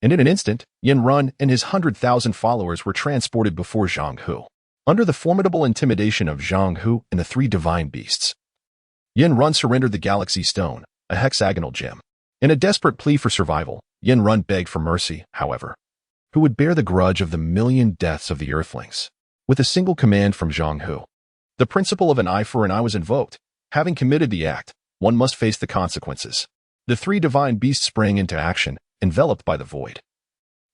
And in an instant, Yin Run and his 100,000 followers were transported before Zhang Hu. Under the formidable intimidation of Zhang Hu and the 3 divine beasts, Yin Run surrendered the Galaxy Stone, a hexagonal gem. In a desperate plea for survival, Yin Run begged for mercy, however. Who would bear the grudge of the million deaths of the Earthlings? With a single command from Zhang Hu, the principle of an eye for an eye was invoked. Having committed the act, one must face the consequences. The 3 divine beasts sprang into action, enveloped by the void.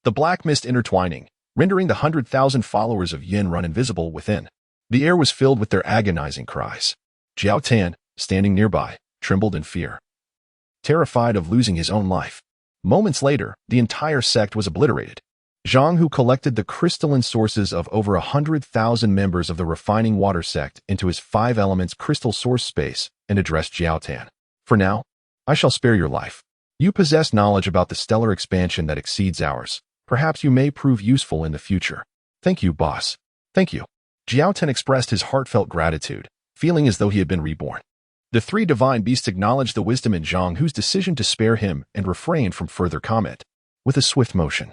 The black mist intertwining, rendering the 100,000 followers of Yin Run invisible within. The air was filled with their agonizing cries. Jiao Tan, standing nearby, trembled in fear, terrified of losing his own life. Moments later, the entire sect was obliterated. Zhang Hu collected the crystalline sources of over 100,000 members of the refining water sect into his 5 elements crystal source space and addressed Jiao Tan. For now, I shall spare your life. You possess knowledge about the stellar expansion that exceeds ours. Perhaps you may prove useful in the future. Thank you, boss. Thank you. Jiao Tan expressed his heartfelt gratitude, feeling as though he had been reborn. The 3 divine beasts acknowledged the wisdom in Zhang Hu's decision to spare him and refrained from further comment. With a swift motion,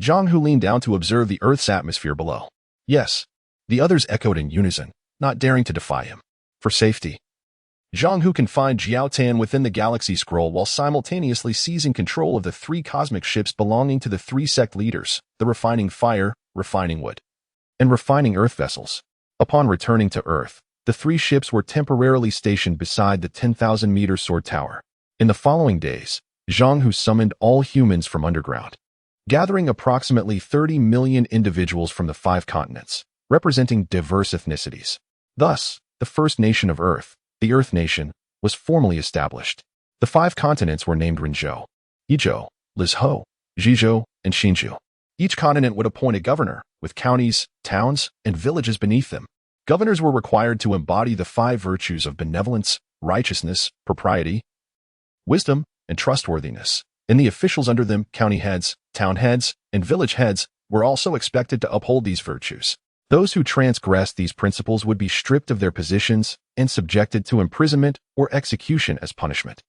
Zhang Hu leaned down to observe the Earth's atmosphere below. Yes, the others echoed in unison, not daring to defy him. For safety, Zhang Hu confined Jiao Tan within the Galaxy Scroll while simultaneously seizing control of the 3 cosmic ships belonging to the 3 sect leaders, the Refining Fire, Refining Wood, and Refining Earth vessels. Upon returning to Earth, the 3 ships were temporarily stationed beside the 10,000-meter sword tower. In the following days, Zhang Hu summoned all humans from underground, gathering approximately 30 million individuals from the 5 continents, representing diverse ethnicities. Thus, the first nation of Earth, the Earth Nation, was formally established. The 5 continents were named Rinzhou, Yizhou, Lizhou, Zhizhou, and Xinzhou. Each continent would appoint a governor, with counties, towns, and villages beneath them. Governors were required to embody the 5 virtues of benevolence, righteousness, propriety, wisdom, and trustworthiness. And the officials under them, county heads, town heads, and village heads, were also expected to uphold these virtues. Those who transgressed these principles would be stripped of their positions and subjected to imprisonment or execution as punishment.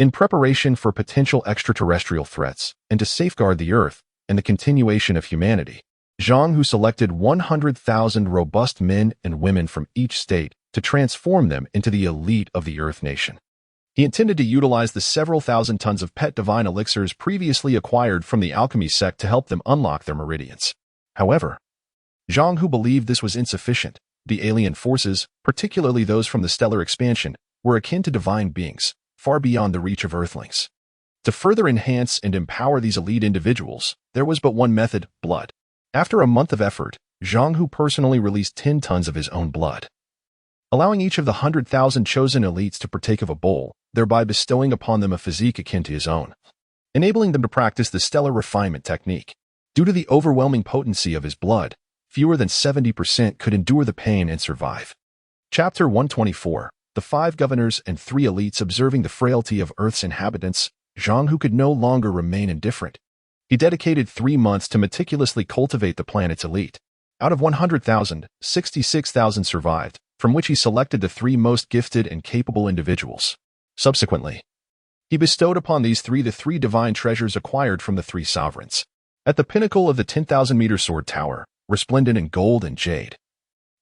In preparation for potential extraterrestrial threats and to safeguard the Earth and the continuation of humanity, Zhang Hu selected 100,000 robust men and women from each state to transform them into the elite of the Earth Nation. He intended to utilize the several thousand tons of pet divine elixirs previously acquired from the alchemy sect to help them unlock their meridians. However, Zhang Hu believed this was insufficient. The alien forces, particularly those from the stellar expansion, were akin to divine beings, far beyond the reach of Earthlings. To further enhance and empower these elite individuals, there was but one method: blood. After a month of effort, Zhang Hu personally released 10 tons of his own blood, allowing each of the 100,000 chosen elites to partake of a bowl, thereby bestowing upon them a physique akin to his own, enabling them to practice the stellar refinement technique. Due to the overwhelming potency of his blood, fewer than 70% could endure the pain and survive. Chapter 124. The 5 governors and 3 elites. Observing the frailty of Earth's inhabitants, Zhang Hu could no longer remain indifferent. He dedicated 3 months to meticulously cultivate the planet's elite. Out of 100,000, 66,000 survived, from which he selected the 3 most gifted and capable individuals. Subsequently, he bestowed upon these 3 the 3 divine treasures acquired from the 3 sovereigns. At the pinnacle of the 10,000-meter sword tower, resplendent in gold and jade,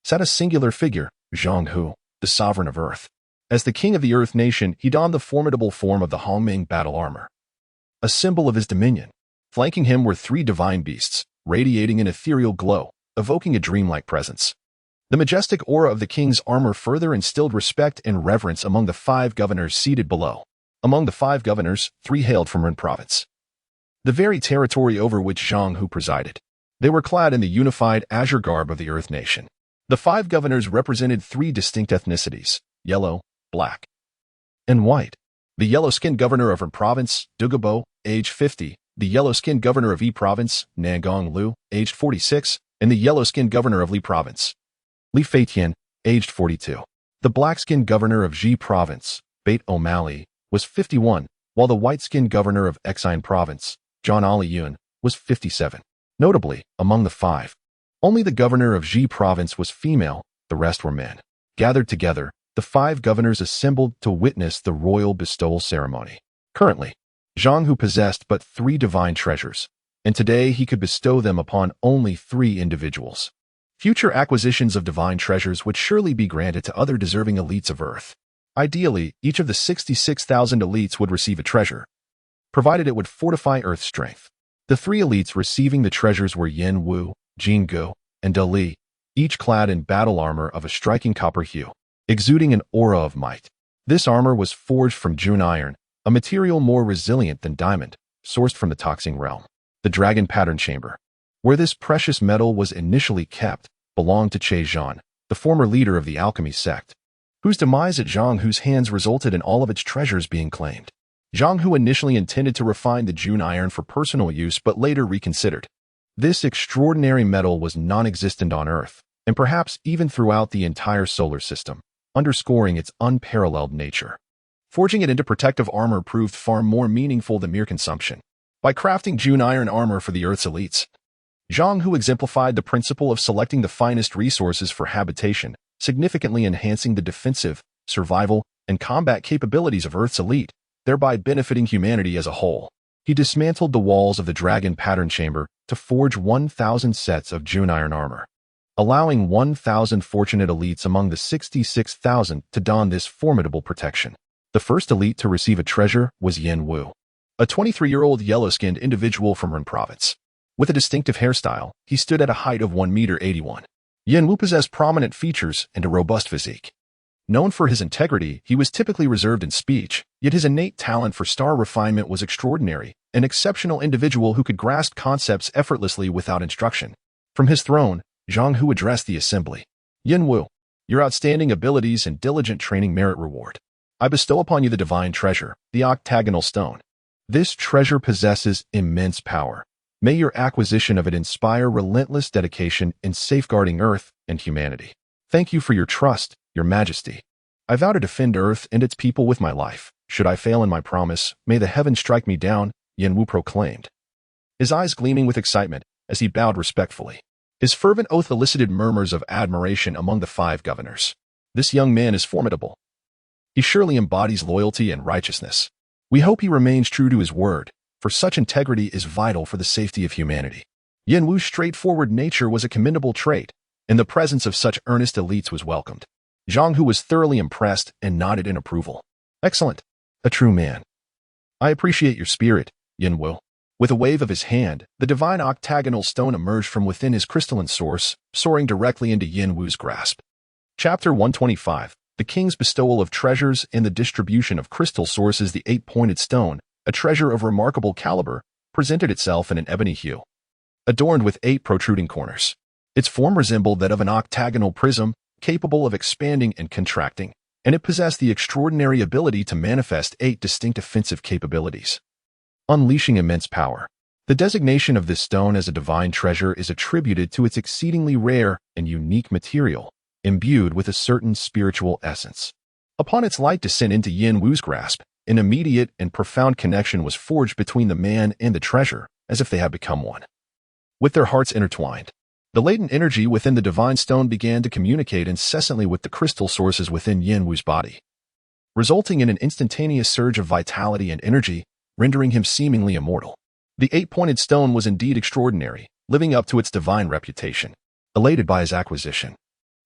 sat a singular figure, Zhang Hu, the sovereign of Earth. As the king of the Earth nation, he donned the formidable form of the Hongming battle armor, a symbol of his dominion. Flanking him were 3 divine beasts, radiating an ethereal glow, evoking a dreamlike presence. The majestic aura of the king's armor further instilled respect and reverence among the 5 governors seated below. Among the 5 governors, 3 hailed from Ren province, the very territory over which Zhang Hu presided. They were clad in the unified azure garb of the Earth nation. The 5 governors represented 3 distinct ethnicities: yellow, black, and white. The yellow-skinned governor of Ren province, Dugabo, age 50, the yellow-skinned governor of Yi province, Nangong Lu, aged 46, and the yellow-skinned governor of Li province, Li Zhentian, aged 42. The black-skinned governor of Ji province, Bait O'Malley, was 51, while the white-skinned governor of Exine province, John Ali Yun, was 57. Notably, among the 5, only the governor of Ji province was female, the rest were men. Gathered together, the 5 governors assembled to witness the royal bestowal ceremony. Currently, Zhang Hu possessed but 3 divine treasures, and today he could bestow them upon only 3 individuals. Future acquisitions of divine treasures would surely be granted to other deserving elites of Earth. Ideally, each of the 66,000 elites would receive a treasure, provided it would fortify Earth's strength. The 3 elites receiving the treasures were Yin Wu, Jin Gu, and De Li, each clad in battle armor of a striking copper hue, exuding an aura of might. This armor was forged from June iron, a material more resilient than diamond, sourced from the Toxing realm. The dragon pattern chamber, where this precious metal was initially kept, belonged to Che Zhan, the former leader of the alchemy sect, whose demise at Zhang Hu's hands resulted in all of its treasures being claimed. Zhang Hu initially intended to refine the June iron for personal use but later reconsidered. This extraordinary metal was non-existent on Earth, and perhaps even throughout the entire solar system, underscoring its unparalleled nature. Forging it into protective armor proved far more meaningful than mere consumption. By crafting June iron armor for the Earth's elites, Zhang Hu exemplified the principle of selecting the finest resources for habitation, significantly enhancing the defensive, survival, and combat capabilities of Earth's elite, thereby benefiting humanity as a whole. He dismantled the walls of the dragon pattern chamber to forge 1,000 sets of June iron armor, allowing 1,000 fortunate elites among the 66,000 to don this formidable protection. The first elite to receive a treasure was Yin Wu, a 23-year-old yellow-skinned individual from Ren province. With a distinctive hairstyle, he stood at a height of 1.81 meters. Yin Wu possessed prominent features and a robust physique. Known for his integrity, he was typically reserved in speech, yet his innate talent for star refinement was extraordinary, an exceptional individual who could grasp concepts effortlessly without instruction. From his throne, Zhang Hu addressed the assembly. Yin Wu, your outstanding abilities and diligent training merit reward. I bestow upon you the divine treasure, the octagonal stone. This treasure possesses immense power. May your acquisition of it inspire relentless dedication in safeguarding Earth and humanity. Thank you for your trust, Your Majesty. I vow to defend Earth and its people with my life. Should I fail in my promise, may the heavens strike me down, Yin Wu proclaimed, his eyes gleaming with excitement as he bowed respectfully. His fervent oath elicited murmurs of admiration among the 5 governors. This young man is formidable. He surely embodies loyalty and righteousness. We hope he remains true to his word, for such integrity is vital for the safety of humanity. Yin Wu's straightforward nature was a commendable trait, and the presence of such earnest elites was welcomed. Zhang Hu was thoroughly impressed and nodded in approval. Excellent. A true man. I appreciate your spirit, Yin Wu. With a wave of his hand, the divine octagonal stone emerged from within his crystalline source, soaring directly into Yin Wu's grasp. Chapter 125. The King's Bestowal of Treasures and the Distribution of Crystal Sources. The eight-pointed stone, a treasure of remarkable caliber, presented itself in an ebony hue, adorned with 8 protruding corners. Its form resembled that of an octagonal prism, capable of expanding and contracting, and it possessed the extraordinary ability to manifest 8 distinct offensive capabilities, unleashing immense power. The designation of this stone as a divine treasure is attributed to its exceedingly rare and unique material, imbued with a certain spiritual essence. Upon its light descent into Yin Wu's grasp, an immediate and profound connection was forged between the man and the treasure, as if they had become one. With their hearts intertwined, the latent energy within the divine stone began to communicate incessantly with the crystal sources within Yin Wu's body, resulting in an instantaneous surge of vitality and energy, rendering him seemingly immortal. The 8-pointed stone was indeed extraordinary, living up to its divine reputation. Elated by his acquisition,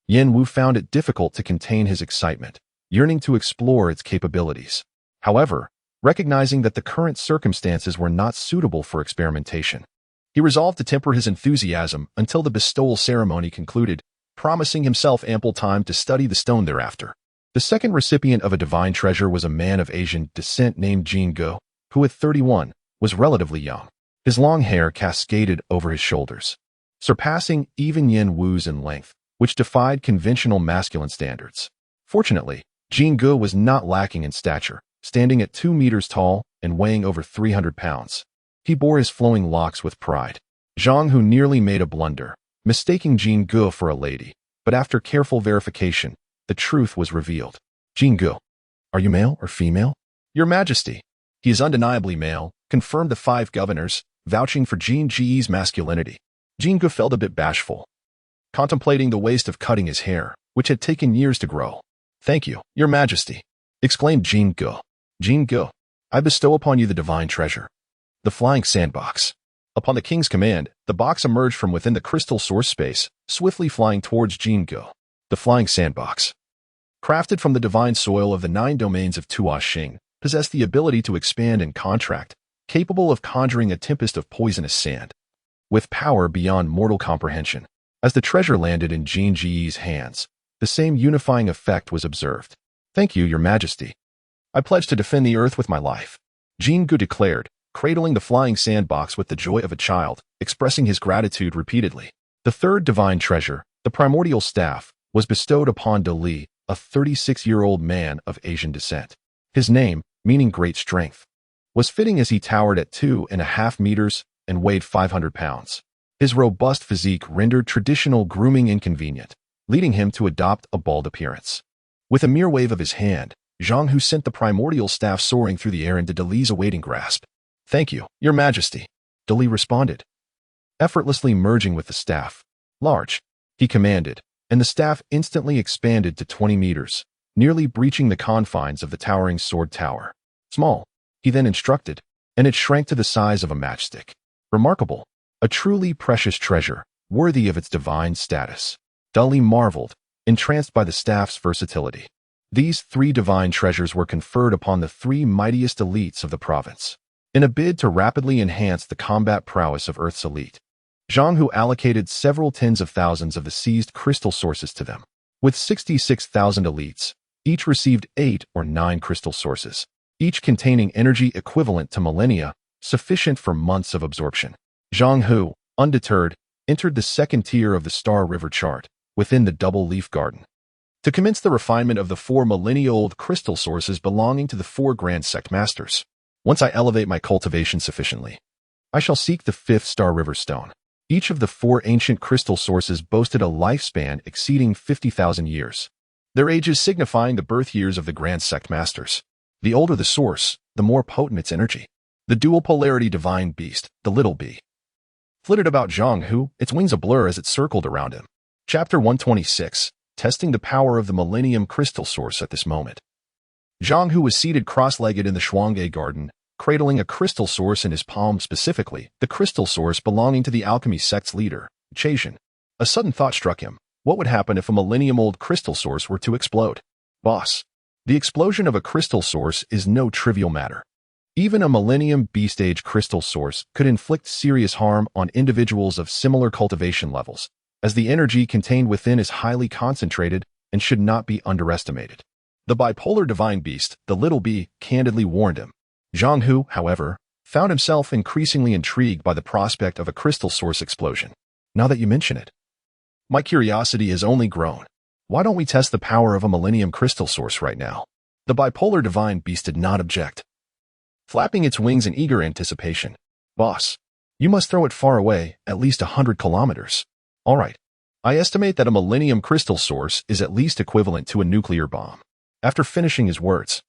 Yin Wu found it difficult to contain his excitement, yearning to explore its capabilities. However, recognizing that the current circumstances were not suitable for experimentation, he resolved to temper his enthusiasm until the bestowal ceremony concluded, promising himself ample time to study the stone thereafter. The second recipient of a divine treasure was a man of Asian descent named Jin Ge, who at 31, was relatively young. His long hair cascaded over his shoulders, surpassing even Yin Wu's in length, which defied conventional masculine standards. Fortunately, Jin Ge was not lacking in stature, standing at 2 meters tall and weighing over 300 pounds. He bore his flowing locks with pride. Zhang Hu nearly made a blunder, mistaking Jin Ge for a lady, but after careful verification, the truth was revealed. Jin Ge, are you male or female? Your Majesty. He is undeniably male, confirmed the 5 governors, vouching for Jin Ge's masculinity. Jin Ge felt a bit bashful, contemplating the waste of cutting his hair, which had taken years to grow. Thank you, Your Majesty, exclaimed Jin Ge. Jin Ge, I bestow upon you the divine treasure, the flying sandbox. Upon the king's command, the box emerged from within the crystal source space, swiftly flying towards Jin Ge. The flying sandbox, crafted from the divine soil of the 9 domains of Tuo Xing, possessed the ability to expand and contract, capable of conjuring a tempest of poisonous sand, with power beyond mortal comprehension. As the treasure landed in Jin Ge's hands, the same unifying effect was observed. Thank you, Your Majesty. I pledge to defend the earth with my life, Jin Ge declared, cradling the flying sandbox with the joy of a child, expressing his gratitude repeatedly. The third divine treasure, the primordial staff, was bestowed upon Li, a 36-year-old man of Asian descent. His name, meaning great strength, was fitting as he towered at 2.5 meters and weighed 500 pounds. His robust physique rendered traditional grooming inconvenient, leading him to adopt a bald appearance. With a mere wave of his hand, Zhang Hu sent the primordial staff soaring through the air into Li's awaiting grasp. Thank you, Your Majesty, Li responded, effortlessly merging with the staff. Large, he commanded, and the staff instantly expanded to 20 meters, nearly breaching the confines of the towering sword tower. Small, he then instructed, and it shrank to the size of a matchstick. Remarkable, a truly precious treasure, worthy of its divine status. Li marveled, entranced by the staff's versatility. These 3 divine treasures were conferred upon the 3 mightiest elites of the province. In a bid to rapidly enhance the combat prowess of Earth's elite, Zhang Hu allocated several tens of thousands of the seized crystal sources to them. With 66,000 elites, each received 8 or 9 crystal sources, each containing energy equivalent to millennia, sufficient for months of absorption. Zhang Hu, undeterred, entered the second tier of the Star River chart, within the double leaf garden, to commence the refinement of the 4 millennia-old crystal sources belonging to the 4 grand sect masters. Once I elevate my cultivation sufficiently, I shall seek the 5th Star River stone. Each of the 4 ancient crystal sources boasted a lifespan exceeding 50,000 years, their ages signifying the birth years of the grand sect masters. The older the source, the more potent its energy. The dual polarity divine beast, the little bee, flitted about Zhang Hu, its wings a blur as it circled around him. Chapter 126, testing the power of the Millennium Crystal Source at this moment. Zhang Hu was seated cross-legged in the Shuangge garden, cradling a crystal source in his palm, specifically the crystal source belonging to the alchemy sect's leader, Chasian. A sudden thought struck him. What would happen if a millennium-old crystal source were to explode? Boss, The explosion of a crystal source is no trivial matter. Even a Millennium B-stage crystal source could inflict serious harm on individuals of similar cultivation levels, as the energy contained within is highly concentrated and should not be underestimated. The bipolar divine beast, the little b, candidly warned him. Zhang Hu, however, found himself increasingly intrigued by the prospect of a crystal source explosion. Now that you mention it, my curiosity has only grown. Why don't we test the power of a Millennium crystal source right now? The bipolar divine beast did not object, flapping its wings in eager anticipation. Boss, you must throw it far away, at least 100 kilometers. All right. I estimate that a Millennium crystal source is at least equivalent to a nuclear bomb. After finishing his words,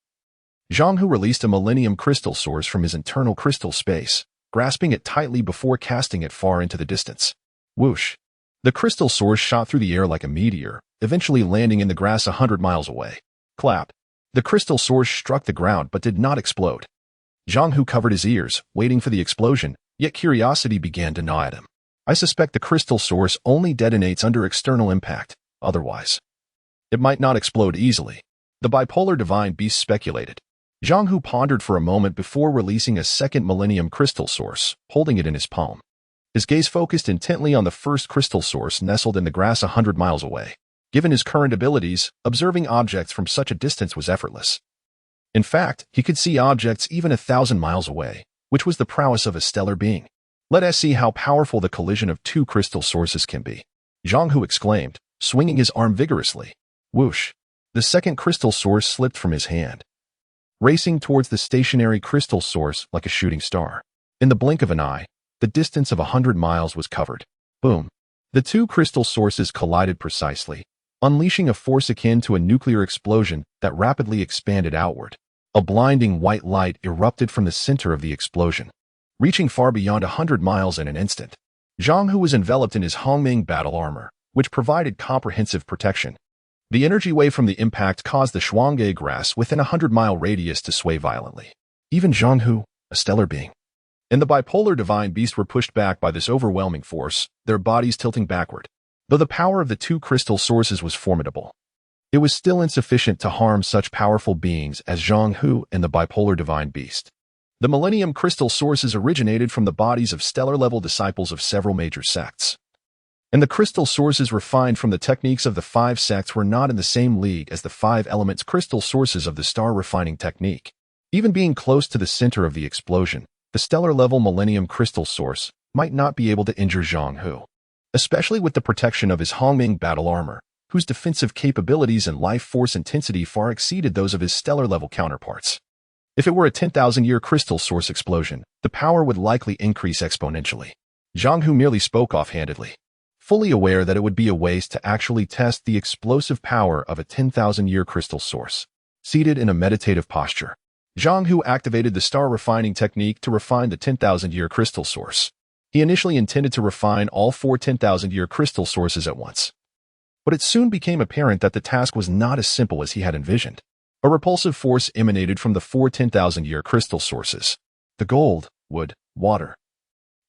Zhang Hu released a Millennium crystal source from his internal crystal space, grasping it tightly before casting it far into the distance. Whoosh! The crystal source shot through the air like a meteor, eventually landing in the grass 100 miles away. Clap! The crystal source struck the ground but did not explode. Zhang Hu covered his ears, waiting for the explosion, yet curiosity began to gnaw at him. I suspect the crystal source only detonates under external impact. Otherwise, it might not explode easily. The bipolar divine beast speculated. Zhang Hu pondered for a moment before releasing a second Millennium crystal source, holding it in his palm. His gaze focused intently on the first crystal source nestled in the grass 100 miles away. Given his current abilities, observing objects from such a distance was effortless. In fact, he could see objects even 1,000 miles away, which was the prowess of a stellar being. Let us see how powerful the collision of two crystal sources can be. Zhang Hu exclaimed, swinging his arm vigorously. Whoosh! The second crystal source slipped from his hand, racing towards the stationary crystal source like a shooting star. In the blink of an eye, the distance of 100 miles was covered. Boom! The two crystal sources collided precisely, unleashing a force akin to a nuclear explosion that rapidly expanded outward. A blinding white light erupted from the center of the explosion, reaching far beyond 100 miles in an instant. Zhang Hu was enveloped in his Hongming battle armor, which provided comprehensive protection. The energy wave from the impact caused the Shuanghe grass within a 100-mile radius to sway violently. Even Zhang Hu, a stellar being, and the bipolar divine beast were pushed back by this overwhelming force, their bodies tilting backward. Though the power of the two crystal sources was formidable, it was still insufficient to harm such powerful beings as Zhang Hu and the bipolar divine beast. The Millennium crystal sources originated from the bodies of stellar-level disciples of several major sects, and the crystal sources refined from the techniques of the 5 sects were not in the same league as the 5 elements crystal sources of the star refining technique. Even being close to the center of the explosion, the stellar-level Millennium crystal source might not be able to injure Zhang Hu, especially with the protection of his Hongming battle armor, whose defensive capabilities and life force intensity far exceeded those of his stellar-level counterparts. If it were a 10,000-year crystal source explosion, the power would likely increase exponentially. Zhang Hu merely spoke offhandedly, fully aware that it would be a waste to actually test the explosive power of a 10,000-year crystal source. Seated in a meditative posture, Zhang Hu activated the star refining technique to refine the 10,000-year crystal source. He initially intended to refine all 4 10,000-year crystal sources at once, but it soon became apparent that the task was not as simple as he had envisioned. A repulsive force emanated from the 4 10,000-year crystal sources. The gold, wood, water,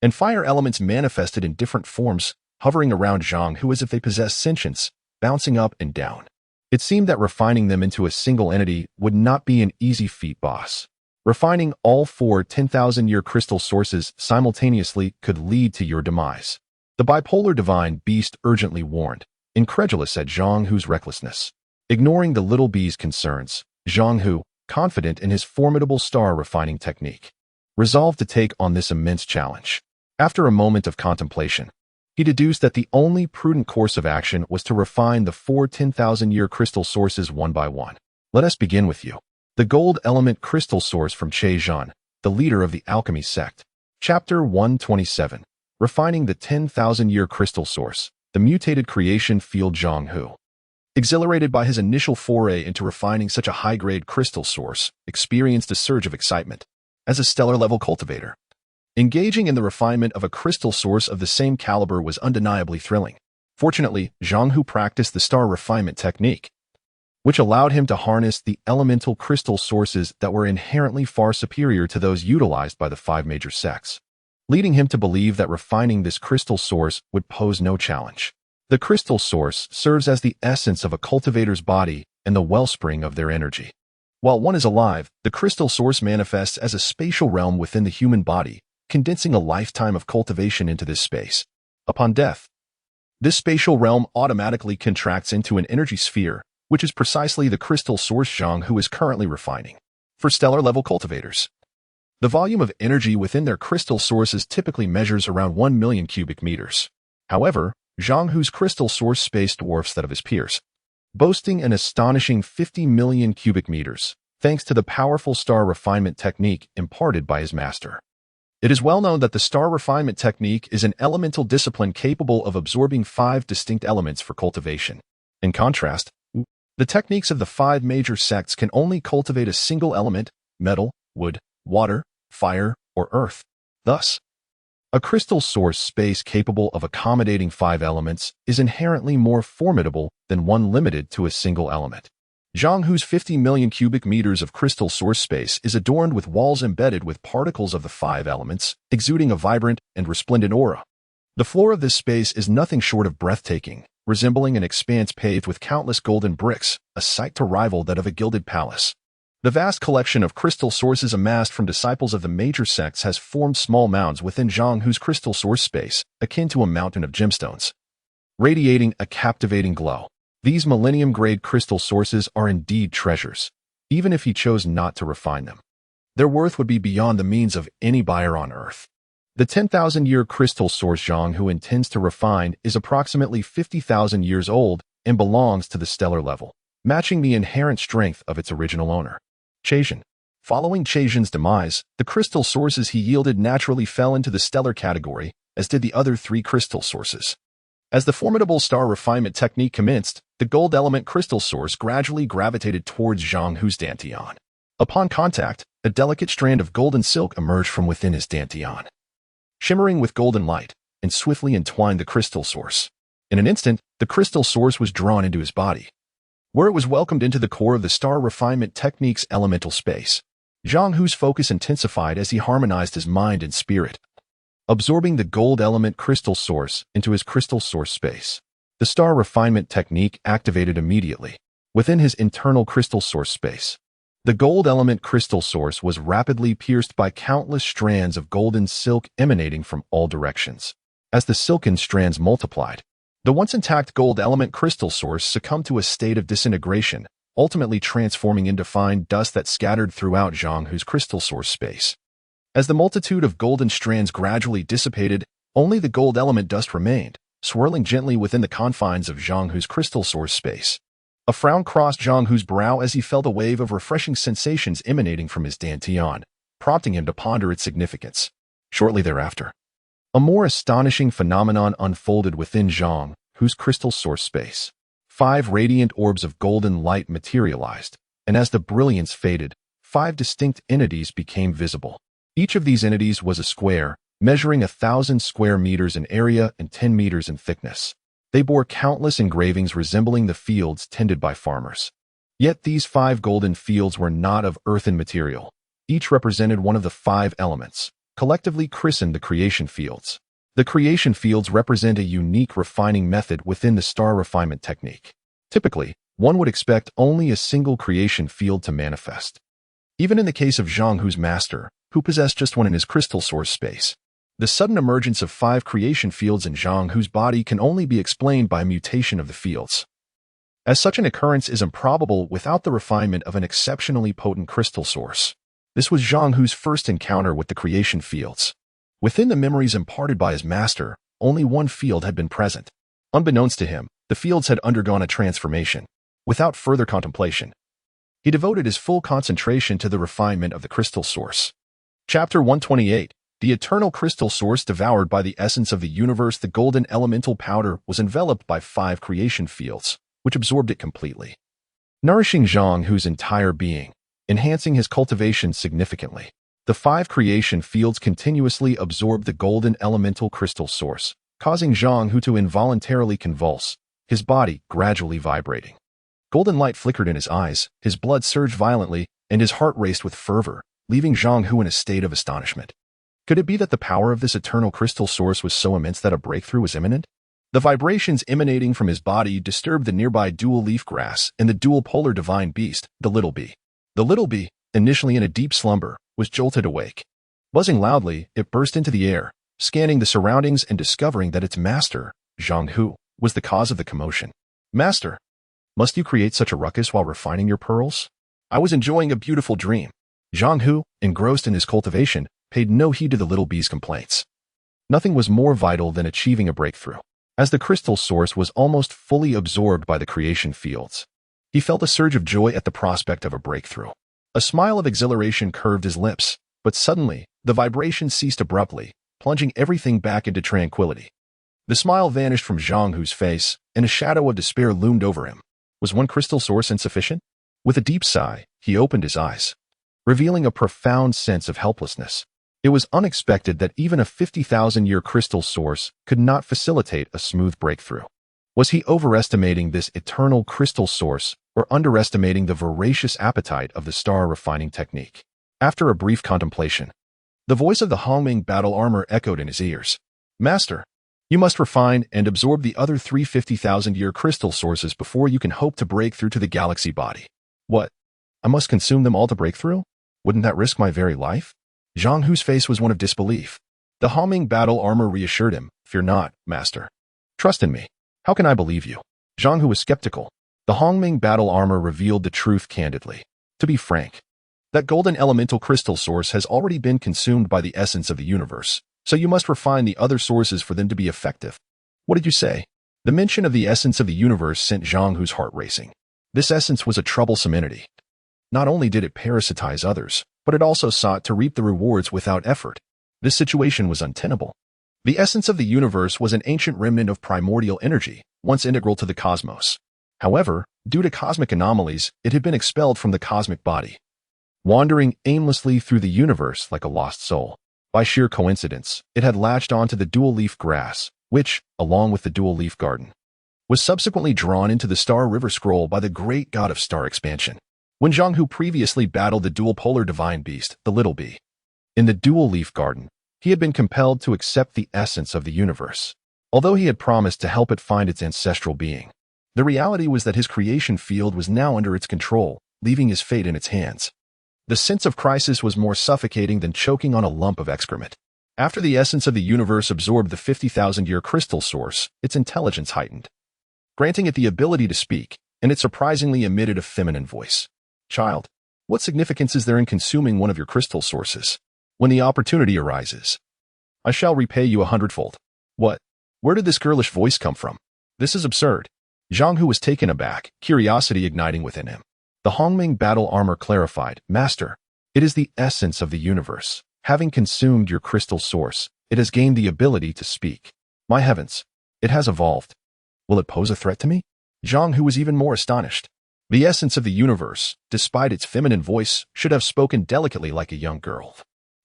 and fire elements manifested in different forms, hovering around Zhang Hu as if they possessed sentience, bouncing up and down. It seemed that refining them into a single entity would not be an easy feat, boss. Refining all 4 10,000-year crystal sources simultaneously could lead to your demise. The bipolar divine beast urgently warned, incredulous at Zhang Hu's recklessness. Ignoring the little bee's concerns, Zhang Hu, confident in his formidable star refining technique, resolved to take on this immense challenge. After a moment of contemplation, he deduced that the only prudent course of action was to refine the 4 10,000-year crystal sources one by one. Let us begin with you. The gold element crystal source from Zhan, the leader of the alchemy sect. Chapter 127. Refining the 10,000-year crystal source, the mutated creation field. Zhang Hu, exhilarated by his initial foray into refining such a high-grade crystal source, experienced a surge of excitement. As a stellar-level cultivator, engaging in the refinement of a crystal source of the same caliber was undeniably thrilling. Fortunately, Zhang Hu practiced the star refinement technique, which allowed him to harness the elemental crystal sources that were inherently far superior to those utilized by the 5 major sects, leading him to believe that refining this crystal source would pose no challenge. The crystal source serves as the essence of a cultivator's body and the wellspring of their energy. While one is alive, the crystal source manifests as a spatial realm within the human body, condensing a lifetime of cultivation into this space. Upon death, this spatial realm automatically contracts into an energy sphere, which is precisely the crystal source Zhang is currently refining. For stellar-level cultivators, the volume of energy within their crystal sources typically measures around 1 million cubic meters. However, Zhang's crystal source space dwarfs that of his peers, boasting an astonishing 50 million cubic meters, thanks to the powerful star refinement technique imparted by his master. It is well known that the star refinement technique is an elemental discipline capable of absorbing 5 distinct elements for cultivation. In contrast, the techniques of the 5 major sects can only cultivate a single element: metal, wood, water, fire, or earth. Thus, a crystal source space capable of accommodating 5 elements is inherently more formidable than one limited to a single element. Zhang's 50 million cubic meters of crystal source space is adorned with walls embedded with particles of the 5 elements, exuding a vibrant and resplendent aura. The floor of this space is nothing short of breathtaking, resembling an expanse paved with countless golden bricks, a sight to rival that of a gilded palace. The vast collection of crystal sources amassed from disciples of the major sects has formed small mounds within Zhang's crystal source space, akin to a mountain of gemstones, radiating a captivating glow. These millennium-grade crystal sources are indeed treasures, even if he chose not to refine them. Their worth would be beyond the means of any buyer on Earth. The 10,000-year crystal source Zhang intends to refine is approximately 50,000 years old and belongs to the stellar level, matching the inherent strength of its original owner, Chasian. Following Chasian's demise, the crystal sources he yielded naturally fell into the stellar category, as did the other 3 crystal sources. As the formidable star refinement technique commenced, the gold element crystal source gradually gravitated towards Zhang's Zhentian. Upon contact, a delicate strand of golden silk emerged from within his Zhentian, shimmering with golden light, and swiftly entwined the crystal source. In an instant, the crystal source was drawn into his body, where it was welcomed into the core of the star refinement technique's elemental space. Zhang's focus intensified as he harmonized his mind and spirit, absorbing the gold element crystal source into his crystal source space. The star refinement technique activated immediately within his internal crystal source space. The gold element crystal source was rapidly pierced by countless strands of golden silk emanating from all directions. As the silken strands multiplied, the once intact gold element crystal source succumbed to a state of disintegration, ultimately transforming into fine dust that scattered throughout Zhang's crystal source space. As the multitude of golden strands gradually dissipated, only the gold element dust remained, swirling gently within the confines of Zhang's crystal source space. A frown crossed Zhang's brow as he felt a wave of refreshing sensations emanating from his Zhentian, prompting him to ponder its significance. Shortly thereafter, a more astonishing phenomenon unfolded within Zhang's crystal source space. 5 radiant orbs of golden light materialized, and as the brilliance faded, 5 distinct entities became visible. Each of these entities was a square, measuring 1,000 square meters in area and 10 meters in thickness. They bore countless engravings resembling the fields tended by farmers. Yet these 5 golden fields were not of earthen material. Each represented one of the 5 elements, collectively christened the creation fields. The creation fields represent a unique refining method within the star refinement technique. Typically, one would expect only a single creation field to manifest. Even in the case of Zhang's master, who possessed just one in his crystal source space, the sudden emergence of 5 creation fields in Zhang's body can only be explained by a mutation of the fields. As such an occurrence is improbable without the refinement of an exceptionally potent crystal source. This was Zhang's first encounter with the creation fields. Within the memories imparted by his master, only one field had been present. Unbeknownst to him, the fields had undergone a transformation. Without further contemplation, he devoted his full concentration to the refinement of the crystal source. Chapter 128. The eternal crystal source devoured by the essence of the universe. The golden elemental powder was enveloped by 5 creation fields, which absorbed it completely, nourishing Zhang's entire being, enhancing his cultivation significantly. The 5 creation fields continuously absorbed the golden elemental crystal source, causing Zhang to involuntarily convulse, his body gradually vibrating. Golden light flickered in his eyes, his blood surged violently, and his heart raced with fervor, leaving Zhang in a state of astonishment. Could it be that the power of this eternal crystal source was so immense that a breakthrough was imminent? The vibrations emanating from his body disturbed the nearby dual leaf grass and the dual polar divine beast, the little bee. The little bee, initially in a deep slumber, was jolted awake. Buzzing loudly, it burst into the air, scanning the surroundings and discovering that its master, Zhang Hu, was the cause of the commotion. Master, must you create such a ruckus while refining your pearls? I was enjoying a beautiful dream. Zhang Hu, engrossed in his cultivation, paid no heed to the little bee's complaints. Nothing was more vital than achieving a breakthrough. As the crystal source was almost fully absorbed by the creation fields, he felt a surge of joy at the prospect of a breakthrough. A smile of exhilaration curved his lips, but suddenly, the vibration ceased abruptly, plunging everything back into tranquility. The smile vanished from Zhang Hu's face, and a shadow of despair loomed over him. Was one crystal source insufficient? With a deep sigh, he opened his eyes, revealing a profound sense of helplessness. It was unexpected that even a 50,000-year crystal source could not facilitate a smooth breakthrough. Was he overestimating this eternal crystal source or underestimating the voracious appetite of the star refining technique? After a brief contemplation, the voice of the Hongming battle armor echoed in his ears. Master, you must refine and absorb the other 350,000-year crystal sources before you can hope to break through to the galaxy body. What? I must consume them all to break through? Wouldn't that risk my very life? Zhang Hu's face was one of disbelief. The Hongming battle armor reassured him. Fear not, master. Trust in me. How can I believe you? Zhang Hu was skeptical. The Hongming battle armor revealed the truth candidly. To be frank, that golden elemental crystal source has already been consumed by the essence of the universe, so you must refine the other sources for them to be effective. What did you say? The mention of the essence of the universe sent Zhang Hu's heart racing. This essence was a troublesome entity. Not only did it parasitize others, but it also sought to reap the rewards without effort. This situation was untenable. The essence of the universe was an ancient remnant of primordial energy, once integral to the cosmos. However, due to cosmic anomalies, it had been expelled from the cosmic body, wandering aimlessly through the universe like a lost soul. By sheer coincidence, it had latched onto the dual-leaf grass, which, along with the dual-leaf garden, was subsequently drawn into the Star River Scroll by the great god of star expansion. When Zhang Hu previously battled the dual-polar divine beast, the Little Bee, in the dual-leaf garden, he had been compelled to accept the essence of the universe, although he had promised to help it find its ancestral being. The reality was that his creation field was now under its control, leaving his fate in its hands. The sense of crisis was more suffocating than choking on a lump of excrement. After the essence of the universe absorbed the 50,000-year crystal source, its intelligence heightened, granting it the ability to speak, and it surprisingly emitted a feminine voice. Child, what significance is there in consuming one of your crystal sources? When the opportunity arises, I shall repay you 100-fold. What? Where did this girlish voice come from? This is absurd. Zhang Hu was taken aback, curiosity igniting within him. The Hongming battle armor clarified, Master, it is the essence of the universe. Having consumed your crystal source, it has gained the ability to speak. My heavens, it has evolved. Will it pose a threat to me? Zhang Hu was even more astonished. The essence of the universe, despite its feminine voice, should have spoken delicately like a young girl.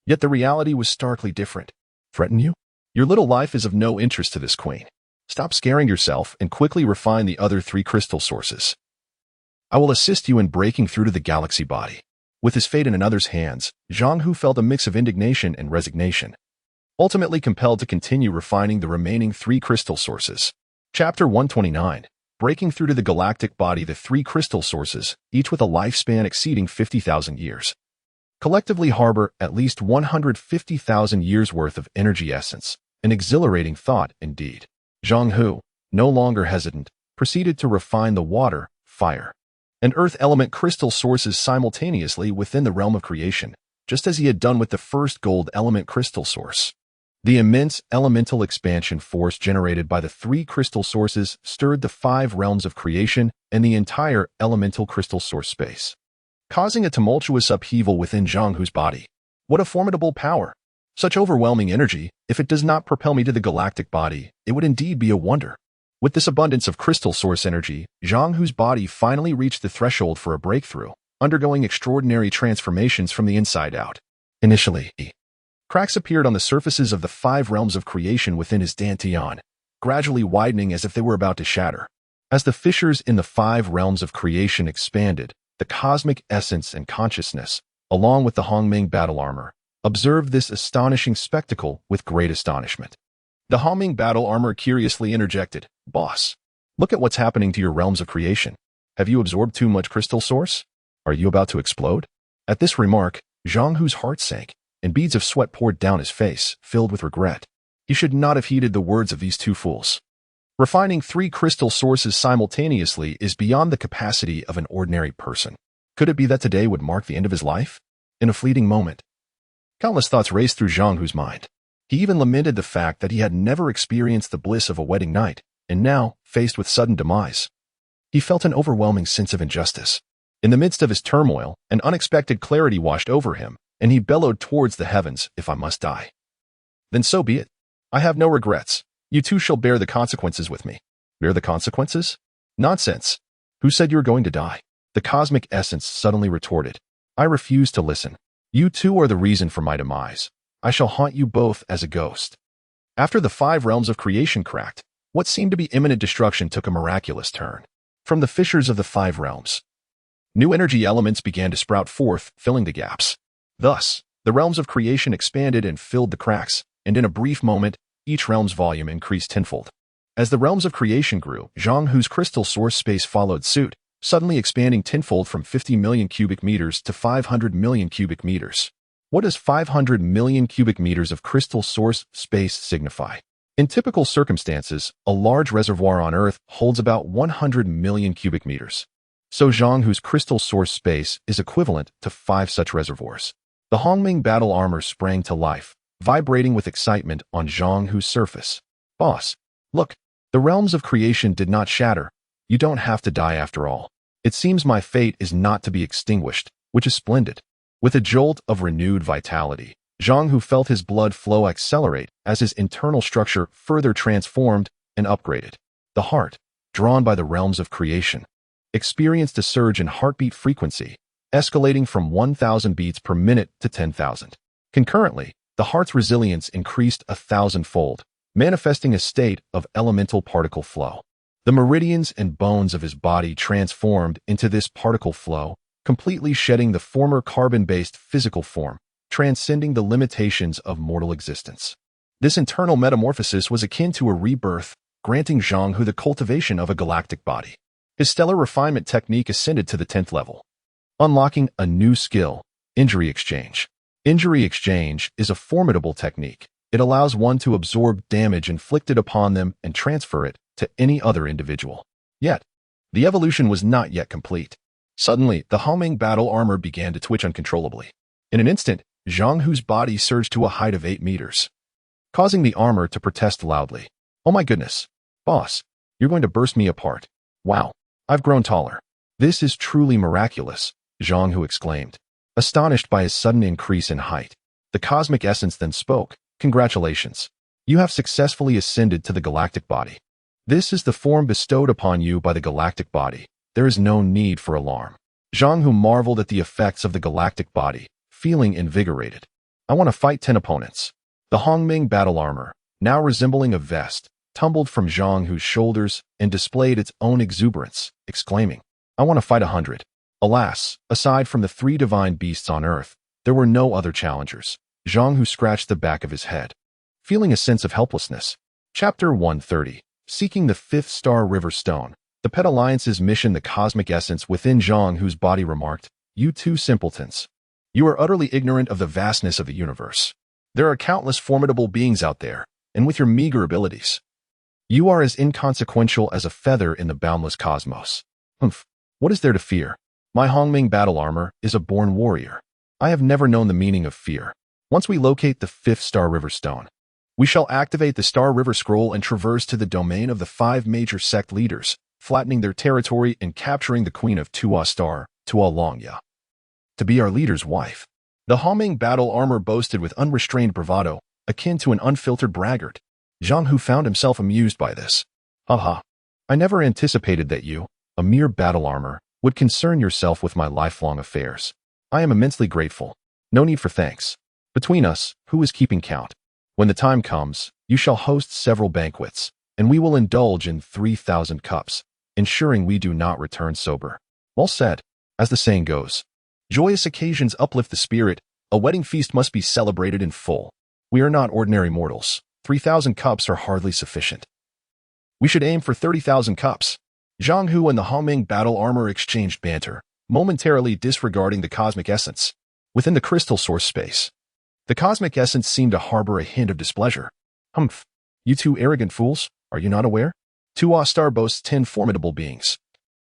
Yet the reality was starkly different. Threaten you? Your little life is of no interest to this queen. Stop scaring yourself and quickly refine the other 3 crystal sources. I will assist you in breaking through to the galaxy body. With his fate in another's hands, Zhang Hu felt a mix of indignation and resignation, ultimately compelled to continue refining the remaining 3 crystal sources. Chapter 129. Breaking through to the galactic body. The 3 crystal sources, each with a lifespan exceeding 50,000 years, collectively harbor at least 150,000 years worth of energy essence. An exhilarating thought, indeed. Zhang Hu, no longer hesitant, proceeded to refine the water, fire, and earth element crystal sources simultaneously within the realm of creation, just as he had done with the first gold element crystal source. The immense elemental expansion force generated by the 3 crystal sources stirred the 5 realms of creation and the entire elemental crystal source space, causing a tumultuous upheaval within Zhang Hu's body. What a formidable power! Such overwhelming energy, if it does not propel me to the galactic body, it would indeed be a wonder. With this abundance of crystal source energy, Zhang Hu's body finally reached the threshold for a breakthrough, undergoing extraordinary transformations from the inside out. Initially, cracks appeared on the surfaces of the 5 realms of creation within his dantian, gradually widening as if they were about to shatter. As the fissures in the 5 realms of creation expanded, the cosmic essence and consciousness, along with the Hongming battle armor, observed this astonishing spectacle with great astonishment. The Hongming battle armor curiously interjected, Boss, look at what's happening to your realms of creation. Have you absorbed too much crystal source? Are you about to explode? At this remark, Zhang Hu's heart sank, and beads of sweat poured down his face, filled with regret. He should not have heeded the words of these two fools. Refining 3 crystal sources simultaneously is beyond the capacity of an ordinary person. Could it be that today would mark the end of his life? In a fleeting moment, countless thoughts raced through Zhang Hu's mind. He even lamented the fact that he had never experienced the bliss of a wedding night, and now, faced with sudden demise, he felt an overwhelming sense of injustice. In the midst of his turmoil, an unexpected clarity washed over him, and he bellowed towards the heavens, "If I must die, then so be it. I have no regrets. You too shall bear the consequences with me." Bear the consequences? Nonsense. Who said you were going to die? The cosmic essence suddenly retorted. I refuse to listen. You too are the reason for my demise. I shall haunt you both as a ghost. After the 5 realms of creation cracked, what seemed to be imminent destruction took a miraculous turn. From the fissures of the 5 realms, new energy elements began to sprout forth, filling the gaps. Thus, the realms of creation expanded and filled the cracks, and in a brief moment, each realm's volume increased tenfold. As the realms of creation grew, Zhang Hu's crystal source space followed suit, suddenly expanding tenfold from 50 million cubic meters to 500 million cubic meters. What does 500 million cubic meters of crystal source space signify? In typical circumstances, a large reservoir on Earth holds about 100 million cubic meters. So Zhang Hu's crystal source space is equivalent to 5 such reservoirs. The Hongming battle armor sprang to life, vibrating with excitement on Zhang Hu's surface. Boss, look, the realms of creation did not shatter. You don't have to die after all. It seems my fate is not to be extinguished, which is splendid. With a jolt of renewed vitality, Zhang Hu felt his blood flow accelerate as his internal structure further transformed and upgraded. The heart, drawn by the realms of creation, experienced a surge in heartbeat frequency, escalating from 1,000 beats per minute to 10,000. Concurrently, the heart's resilience increased 1,000-fold, manifesting a state of elemental particle flow. The meridians and bones of his body transformed into this particle flow, completely shedding the former carbon-based physical form, transcending the limitations of mortal existence. This internal metamorphosis was akin to a rebirth, granting Zhang Hu the cultivation of a galactic body. His stellar refinement technique ascended to the 10th level, unlocking a new skill, injury exchange. Injury exchange is a formidable technique. It allows one to absorb damage inflicted upon them and transfer it to any other individual. Yet, the evolution was not yet complete. Suddenly, the Hongming battle armor began to twitch uncontrollably. In an instant, Zhang Hu's body surged to a height of 8 meters, causing the armor to protest loudly. Oh my goodness, boss, you're going to burst me apart. Wow, I've grown taller. This is truly miraculous, Zhang Hu exclaimed, astonished by his sudden increase in height. The cosmic essence then spoke. Congratulations. You have successfully ascended to the galactic body. This is the form bestowed upon you by the galactic body. There is no need for alarm. Zhang Hu marveled at the effects of the galactic body, feeling invigorated. I want to fight 10 opponents. The Hongming battle armor, now resembling a vest, tumbled from Zhang Hu's shoulders and displayed its own exuberance, exclaiming, I want to fight 100. Alas, aside from the 3 divine beasts on Earth, there were no other challengers. Zhang Hu scratched the back of his head, feeling a sense of helplessness. Chapter 130. Seeking the 5th Star River Stone. The Pet Alliance's mission. The cosmic essence within Zhang Hu's body remarked, You two simpletons. You are utterly ignorant of the vastness of the universe. There are countless formidable beings out there, and with your meager abilities, you are as inconsequential as a feather in the boundless cosmos. Humph, what is there to fear? My Hongming battle armor is a born warrior. I have never known the meaning of fear. Once we locate the 5th Star River Stone, we shall activate the Star River Scroll and traverse to the domain of the 5 major sect leaders, flattening their territory and capturing the Queen of Tua Star, Tua Longya, to be our leader's wife. The Hongming battle armor boasted with unrestrained bravado, akin to an unfiltered braggart. Zhang Hu found himself amused by this. Haha, I never anticipated that you, a mere battle armor, would concern yourself with my lifelong affairs. I am immensely grateful. No need for thanks. Between us, who is keeping count? When the time comes, you shall host several banquets, and we will indulge in 3,000 cups, ensuring we do not return sober. Well said. As the saying goes, joyous occasions uplift the spirit. A wedding feast must be celebrated in full. We are not ordinary mortals. 3,000 cups are hardly sufficient. We should aim for 30,000 cups. Zhang Hu and the Hongming battle armor exchanged banter, momentarily disregarding the cosmic essence. Within the crystal source space, the cosmic essence seemed to harbor a hint of displeasure. Humph. You two arrogant fools, are you not aware? Tuwa Star boasts 10 formidable beings,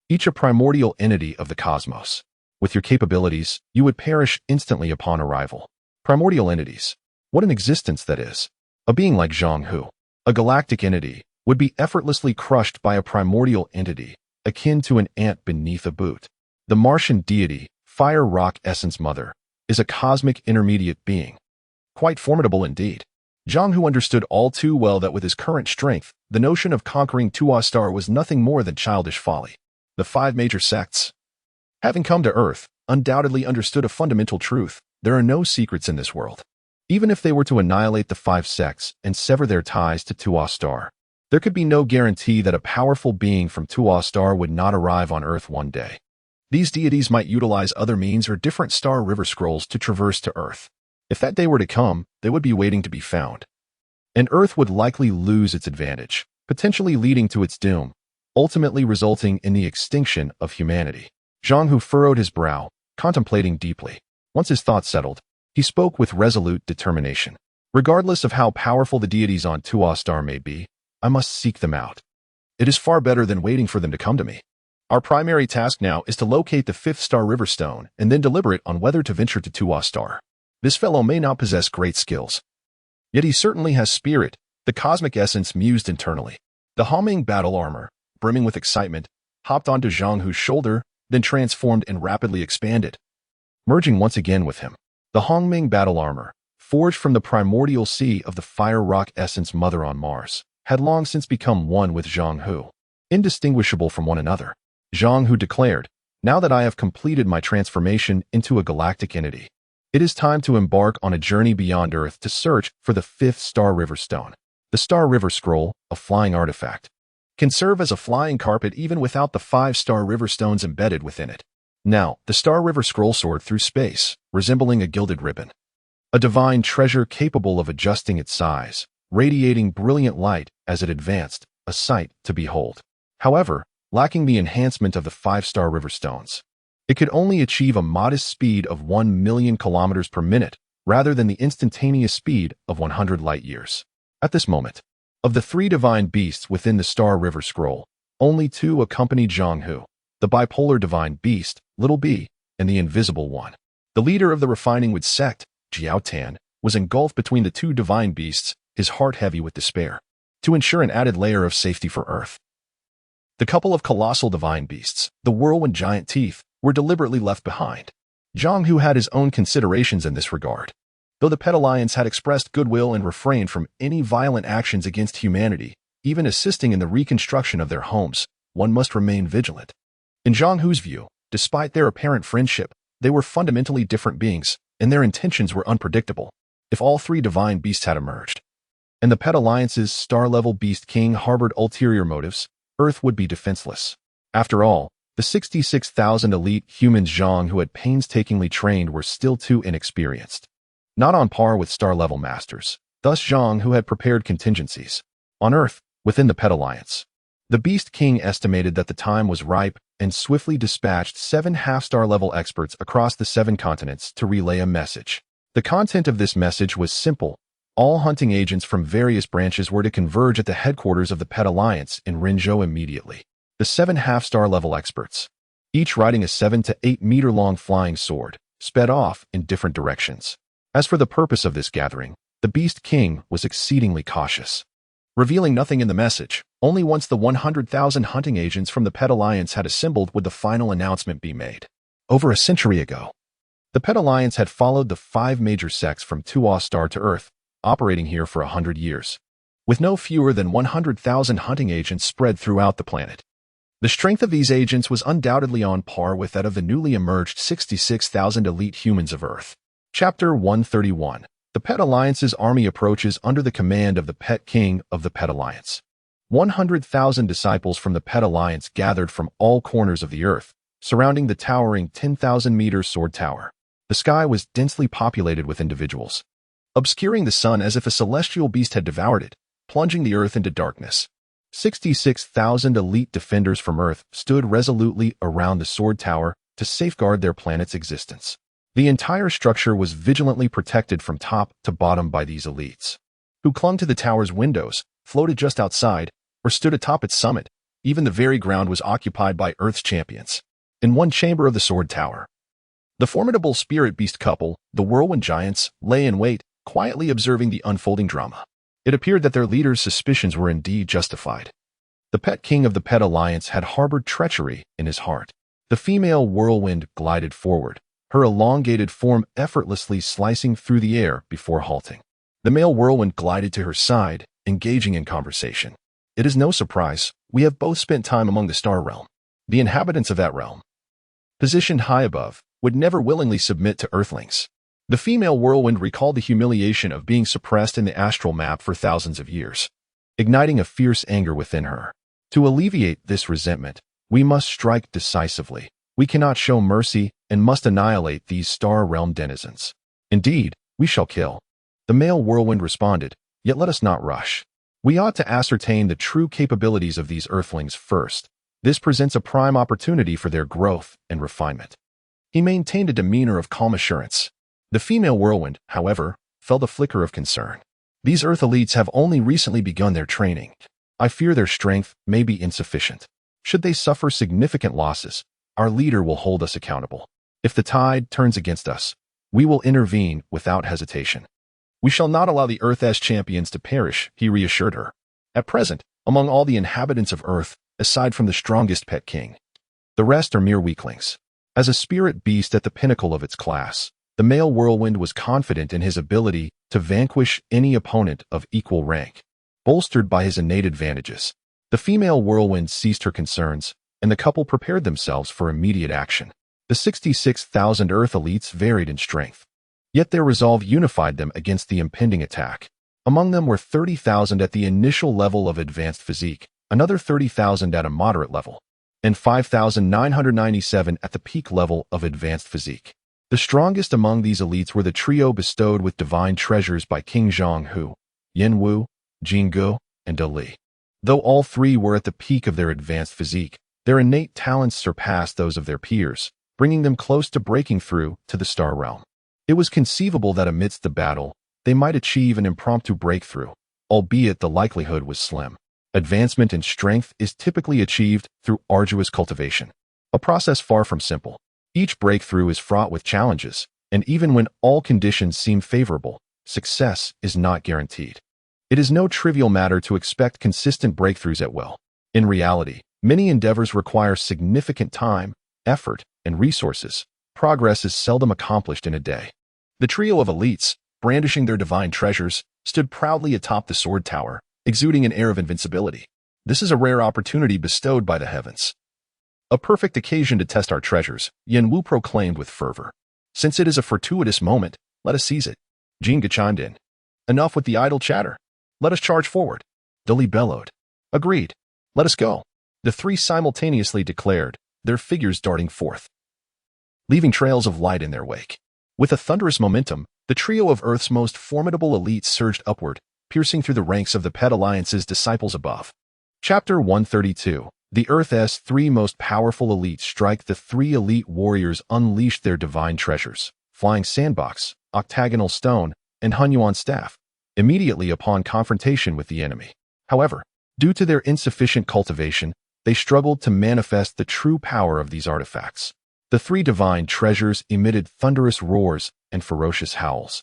each a primordial entity of the cosmos. With your capabilities, you would perish instantly upon arrival. Primordial entities. What an existence that is. A being like Zhang Hu, a galactic entity, would be effortlessly crushed by a primordial entity, akin to an ant beneath a boot. The Martian deity, Fire Rock Essence Mother, is a cosmic intermediate being. Quite formidable indeed. Zhang Hu understood all too well that with his current strength, the notion of conquering Tuwa Star was nothing more than childish folly. The 5 major sects, having come to Earth, undoubtedly understood a fundamental truth. There are no secrets in this world. Even if they were to annihilate the 5 sects and sever their ties to Tuwa Star, there could be no guarantee that a powerful being from Tuwa Star would not arrive on Earth one day. These deities might utilize other means or different star river scrolls to traverse to Earth. If that day were to come, they would be waiting to be found. And Earth would likely lose its advantage, potentially leading to its doom, ultimately resulting in the extinction of humanity. Zhang Hu furrowed his brow, contemplating deeply. Once his thoughts settled, he spoke with resolute determination. Regardless of how powerful the deities on Tuwa Star may be, I must seek them out. It is far better than waiting for them to come to me. Our primary task now is to locate the 5th star river stone and then deliberate on whether to venture to Tuwa Star. This fellow may not possess great skills, yet he certainly has spirit, the cosmic essence mused internally. The Hongming battle armor, brimming with excitement, hopped onto Zhang Hu's shoulder, then transformed and rapidly expanded, merging once again with him. The Hongming battle armor, forged from the primordial sea of the Fire Rock Essence Mother on Mars, had long since become one with Zhang Hu, indistinguishable from one another. Zhang Hu declared, now that I have completed my transformation into a galactic entity, it is time to embark on a journey beyond Earth to search for the 5th Star River Stone. The Star River Scroll, a flying artifact, can serve as a flying carpet even without the 5 Star River Stones embedded within it. Now, the Star River Scroll soared through space, resembling a gilded ribbon, a divine treasure capable of adjusting its size, radiating brilliant light as it advanced, a sight to behold. However, lacking the enhancement of the 5-star river stones, it could only achieve a modest speed of 1 million kilometers per minute rather than the instantaneous speed of 100 light years. At this moment, of the 3 divine beasts within the Star River Scroll, only 2 accompanied Zhang Hu, the bipolar divine beast, Little B, and the invisible one. The leader of the refining wood sect, Jiao Tan, was engulfed between the 2 divine beasts, his heart heavy with despair. To ensure an added layer of safety for Earth, the couple of colossal divine beasts, the whirlwind giant teeth, were deliberately left behind. Zhang Hu had his own considerations in this regard. Though the Pet Alliance had expressed goodwill and refrained from any violent actions against humanity, even assisting in the reconstruction of their homes, one must remain vigilant. In Zhang Hu's view, despite their apparent friendship, they were fundamentally different beings, and their intentions were unpredictable. If all 3 divine beasts had emerged, and the Pet Alliance's star-level beast king harbored ulterior motives, Earth would be defenseless. After all, the 66,000 elite humans Zhang Hu had painstakingly trained were still too inexperienced, not on par with star-level masters. Thus Zhang Hu had prepared contingencies. On Earth, within the Pet Alliance, the Beast King estimated that the time was ripe and swiftly dispatched 7 half-star level experts across the 7 continents to relay a message. The content of this message was simple. All hunting agents from various branches were to converge at the headquarters of the Pet Alliance in Rinzhou immediately. The 7 half-star level experts, each riding a 7 to 8 meter long flying sword, sped off in different directions. As for the purpose of this gathering, the Beast King was exceedingly cautious, revealing nothing in the message. Only once the 100,000 hunting agents from the Pet Alliance had assembled would the final announcement be made. Over a century ago, the Pet Alliance had followed the 5 major sects from Tuwa Star to Earth, operating here for 100 years, with no fewer than 100,000 hunting agents spread throughout the planet. The strength of these agents was undoubtedly on par with that of the newly emerged 66,000 elite humans of Earth. Chapter 131. The Pet Alliance's army approaches under the command of the Pet King of the Pet Alliance. 100,000 disciples from the Pet Alliance gathered from all corners of the Earth, surrounding the towering 10,000-meter sword tower. The sky was densely populated with individuals, obscuring the sun as if a celestial beast had devoured it, plunging the Earth into darkness. 66,000 elite defenders from Earth stood resolutely around the sword tower, to safeguard their planet's existence. The entire structure was vigilantly protected from top to bottom by these elites, who clung to the tower's windows, floated just outside, or stood atop its summit. Even the very ground was occupied by Earth's champions. In one chamber of the Sword Tower, the formidable spirit beast couple, the whirlwind giants, lay in wait, quietly observing the unfolding drama. It appeared that their leader's suspicions were indeed justified. The pet king of the Pet Alliance had harbored treachery in his heart. The female whirlwind glided forward, her elongated form effortlessly slicing through the air before halting. The male whirlwind glided to her side, engaging in conversation. It is no surprise, we have both spent time among the star realm. The inhabitants of that realm, positioned high above, would never willingly submit to Earthlings. The female whirlwind recalled the humiliation of being suppressed in the astral map for thousands of years, igniting a fierce anger within her. To alleviate this resentment, we must strike decisively. We cannot show mercy and must annihilate these star realm denizens. Indeed, we shall kill. The male whirlwind responded, yet let us not rush. We ought to ascertain the true capabilities of these Earthlings first. This presents a prime opportunity for their growth and refinement. He maintained a demeanor of calm assurance. The female whirlwind, however, felt a flicker of concern. These Earth elites have only recently begun their training. I fear their strength may be insufficient. Should they suffer significant losses, our leader will hold us accountable. If the tide turns against us, we will intervene without hesitation. We shall not allow the Earth's champions to perish, he reassured her. At present, among all the inhabitants of Earth, aside from the strongest pet king, the rest are mere weaklings. As a spirit beast at the pinnacle of its class, the male whirlwind was confident in his ability to vanquish any opponent of equal rank. Bolstered by his innate advantages, the female whirlwind ceased her concerns, and the couple prepared themselves for immediate action. The 66,000 Earth elites varied in strength, yet their resolve unified them against the impending attack. Among them were 30,000 at the initial level of advanced physique, another 30,000 at a moderate level, and 5,997 at the peak level of advanced physique. The strongest among these elites were the trio bestowed with divine treasures by King Zhonghu, Yin Wu, Jin Gu, and De Li. Though all three were at the peak of their advanced physique, their innate talents surpassed those of their peers, bringing them close to breaking through to the star realm. It was conceivable that amidst the battle, they might achieve an impromptu breakthrough, albeit the likelihood was slim. Advancement in strength is typically achieved through arduous cultivation, a process far from simple. Each breakthrough is fraught with challenges, and even when all conditions seem favorable, success is not guaranteed. It is no trivial matter to expect consistent breakthroughs at will. In reality, many endeavors require significant time, effort, and resources. Progress is seldom accomplished in a day. The trio of elites, brandishing their divine treasures, stood proudly atop the sword tower, exuding an air of invincibility. This is a rare opportunity bestowed by the heavens. A perfect occasion to test our treasures, Yin Wu proclaimed with fervor. Since it is a fortuitous moment, let us seize it. Jin Gu chimed in. Enough with the idle chatter. Let us charge forward. De Li bellowed. Agreed. Let us go. The three simultaneously declared, their figures darting forth, leaving trails of light in their wake. With a thunderous momentum, the trio of Earth's most formidable elites surged upward, piercing through the ranks of the Pet Alliance's disciples above. Chapter 132. The Earth's three most powerful elites strike. The three elite warriors unleashed their divine treasures, flying sandbox, octagonal stone, and Hunyuan staff, immediately upon confrontation with the enemy. However, due to their insufficient cultivation, they struggled to manifest the true power of these artifacts. The three divine treasures emitted thunderous roars and ferocious howls.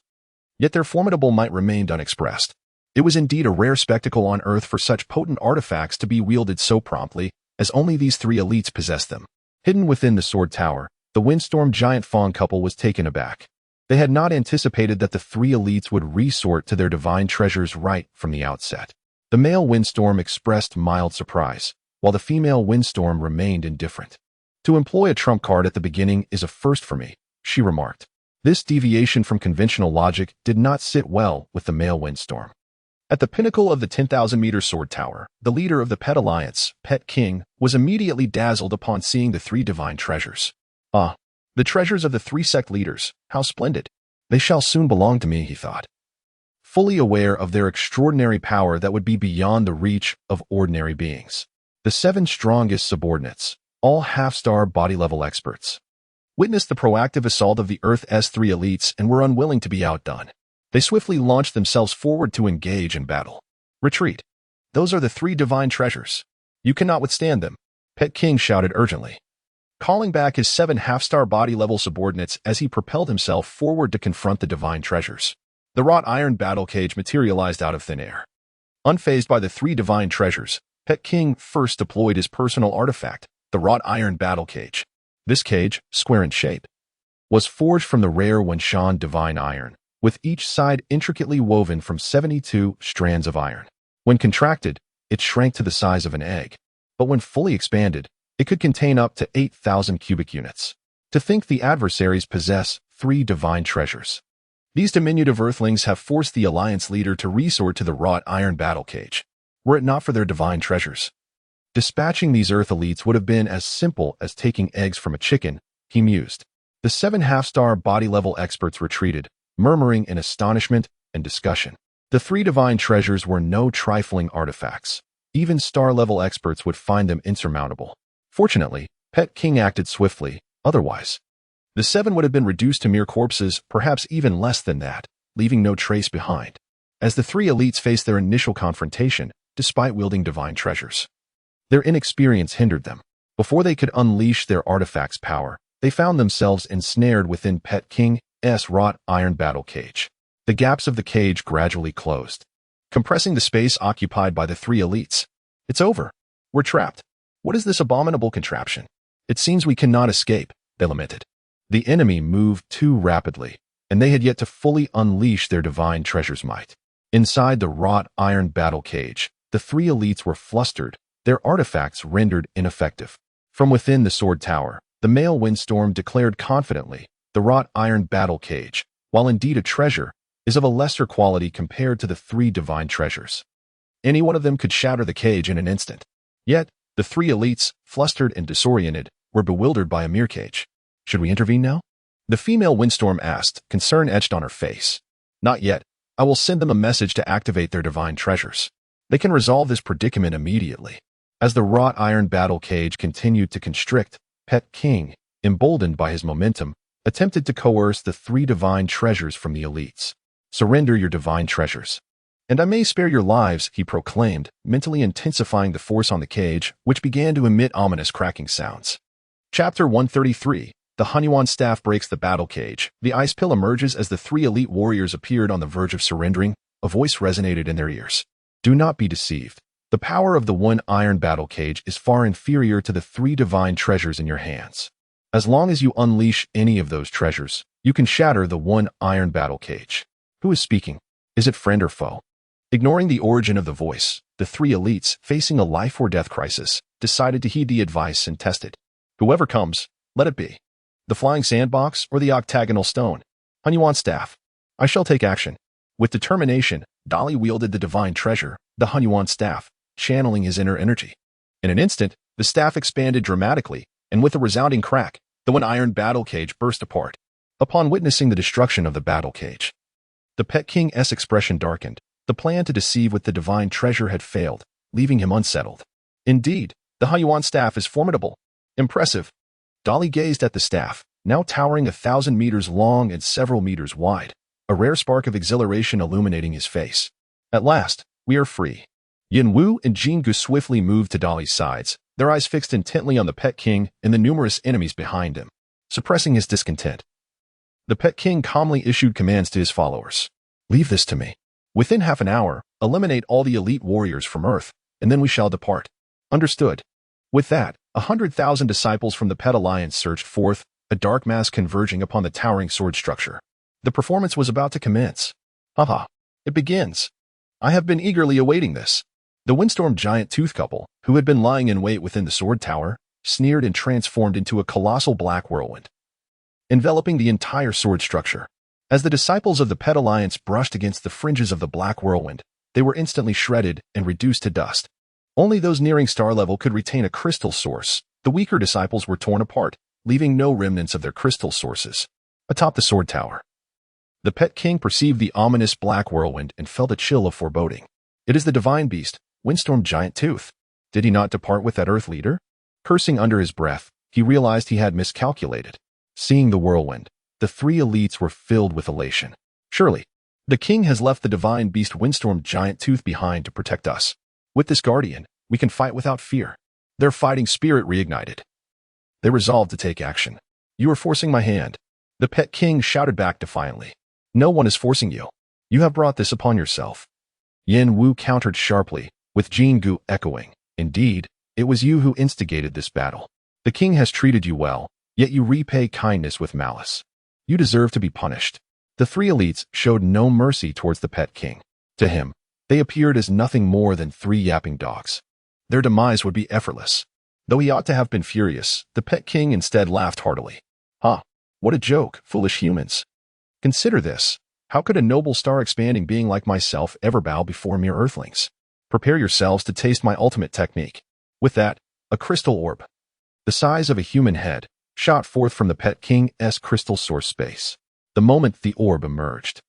Yet their formidable might remained unexpressed. It was indeed a rare spectacle on Earth for such potent artifacts to be wielded so promptly, as only these three elites possessed them. Hidden within the sword tower, the windstorm giant fawn couple was taken aback. They had not anticipated that the three elites would resort to their divine treasures right from the outset. The male windstorm expressed mild surprise, while the female windstorm remained indifferent. To employ a trump card at the beginning is a first for me, she remarked. This deviation from conventional logic did not sit well with the male windstorm. At the pinnacle of the 10,000-meter sword tower, the leader of the Pet Alliance, Pet King, was immediately dazzled upon seeing the three divine treasures. Ah, the treasures of the three sect leaders, how splendid. They shall soon belong to me, he thought, fully aware of their extraordinary power that would be beyond the reach of ordinary beings. The seven strongest subordinates, all half-star body-level experts, witnessed the proactive assault of the Earth's three elites and were unwilling to be outdone. They swiftly launched themselves forward to engage in battle. Retreat. Those are the three divine treasures. You cannot withstand them, Pet King shouted urgently, calling back his 7 half-star body-level subordinates as he propelled himself forward to confront the divine treasures. The wrought iron battle cage materialized out of thin air. Unfazed by the three divine treasures, Pet King first deployed his personal artifact, the wrought iron battle cage. This cage, square in shape, was forged from the rare Wenusian divine iron, with each side intricately woven from 72 strands of iron. When contracted, it shrank to the size of an egg, but when fully expanded, it could contain up to 8,000 cubic units. To think the adversaries possess 3 divine treasures. These diminutive Earthlings have forced the Alliance leader to resort to the wrought iron battle cage, were it not for their divine treasures. Dispatching these Earth elites would have been as simple as taking eggs from a chicken, he mused. The 7 half-star body-level experts retreated, murmuring in astonishment and discussion. The 3 divine treasures were no trifling artifacts. Even star-level experts would find them insurmountable. Fortunately, Pet King acted swiftly, otherwise the 7 would have been reduced to mere corpses, perhaps even less than that, leaving no trace behind. As the 3 elites faced their initial confrontation, despite wielding divine treasures, their inexperience hindered them. Before they could unleash their artifact's power, they found themselves ensnared within Pet King's wrought iron battle cage. The gaps of the cage gradually closed, compressing the space occupied by the 3 elites. It's over. We're trapped. What is this abominable contraption? It seems we cannot escape, they lamented. The enemy moved too rapidly, and they had yet to fully unleash their divine treasure's might. Inside the wrought iron battle cage, the 3 elites were flustered, their artifacts rendered ineffective. From within the sword tower, the male Windstorm declared confidently, the wrought iron battle cage, while indeed a treasure, is of a lesser quality compared to the 3 divine treasures. Any one of them could shatter the cage in an instant. Yet, the 3 elites, flustered and disoriented, were bewildered by a mere cage. Should we intervene now? The female Windstorm asked, concern etched on her face. Not yet. I will send them a message to activate their divine treasures. They can resolve this predicament immediately. As the wrought iron battle cage continued to constrict, Pet King, emboldened by his momentum, attempted to coerce the 3 divine treasures from the elites. Surrender your divine treasures, and I may spare your lives, he proclaimed, mentally intensifying the force on the cage, which began to emit ominous cracking sounds. Chapter 133. The Hunyuan staff breaks the battle cage. The ice pill emerges as the 3 elite warriors appeared on the verge of surrendering. A voice resonated in their ears. Do not be deceived. The power of the 1 iron battle cage is far inferior to the 3 divine treasures in your hands. As long as you unleash any of those treasures, you can shatter the 1 iron battle cage. Who is speaking? Is it friend or foe? Ignoring the origin of the voice, the 3 elites, facing a life-or-death crisis, decided to heed the advice and test it. Whoever comes, let it be. The flying sandbox or the octagonal stone. Hunyuan staff. I shall take action. With determination, Dali wielded the divine treasure, the Hunyuan staff, channeling his inner energy. In an instant, the staff expanded dramatically, and with a resounding crack, the 1 iron battle cage burst apart. Upon witnessing the destruction of the battle cage, the Pet King's expression darkened. The plan to deceive with the divine treasure had failed, leaving him unsettled. Indeed, the Hunyuan staff is formidable. Impressive. Dali gazed at the staff, now towering 1,000 meters long and several meters wide, a rare spark of exhilaration illuminating his face. At last, we are free. Yin Wu and Jin Gu swiftly moved to Dali's sides, their eyes fixed intently on the Pet King and the numerous enemies behind him, suppressing his discontent. The Pet King calmly issued commands to his followers. Leave this to me. Within half an hour, eliminate all the elite warriors from Earth, and then we shall depart. Understood. With that, 100,000 disciples from the Pet Alliance surged forth, a dark mass converging upon the towering sword structure. The performance was about to commence. Haha, it begins. I have been eagerly awaiting this. The Windstorm giant tooth couple, who had been lying in wait within the sword tower, sneered and transformed into a colossal black whirlwind, enveloping the entire sword structure. As the disciples of the Pet Alliance brushed against the fringes of the black whirlwind, they were instantly shredded and reduced to dust. Only those nearing star level could retain a crystal source. The weaker disciples were torn apart, leaving no remnants of their crystal sources. Atop the sword tower, the Pet King perceived the ominous black whirlwind and felt a chill of foreboding. It is the divine beast, Windstorm Giant Tooth. Did he not depart with that Earth leader? Cursing under his breath, he realized he had miscalculated. Seeing the whirlwind, the three elites were filled with elation. Surely, the king has left the divine beast windstorm giant tooth behind to protect us. With this guardian, we can fight without fear. Their fighting spirit reignited. They resolved to take action. You are forcing my hand. The pet king shouted back defiantly. No one is forcing you. You have brought this upon yourself. Yin Wu countered sharply, with Jin Gu echoing. Indeed, it was you who instigated this battle. The king has treated you well, yet you repay kindness with malice. You deserve to be punished. The three elites showed no mercy towards the pet king. To him, they appeared as nothing more than three yapping dogs. Their demise would be effortless. Though he ought to have been furious, the pet king instead laughed heartily. Ha! What a joke, foolish humans. Consider this. How could a noble star-expanding being like myself ever bow before mere earthlings? Prepare yourselves to taste my ultimate technique. With that, a crystal orb, the size of a human head, shot forth from the pet king's crystal source space. The moment the orb emerged,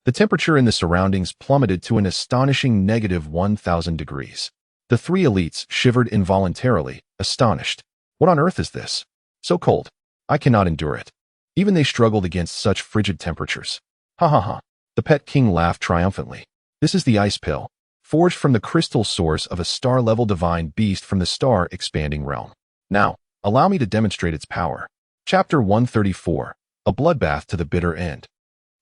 the temperature in the surroundings plummeted to an astonishing -1,000 degrees. The three elites shivered involuntarily, astonished. What on earth is this? So cold. I cannot endure it. Even they struggled against such frigid temperatures. Ha ha ha. The pet king laughed triumphantly. This is the ice pill, forged from the crystal source of a star-level divine beast from the star-expanding realm. Now, allow me to demonstrate its power. Chapter 134. A bloodbath to the bitter end.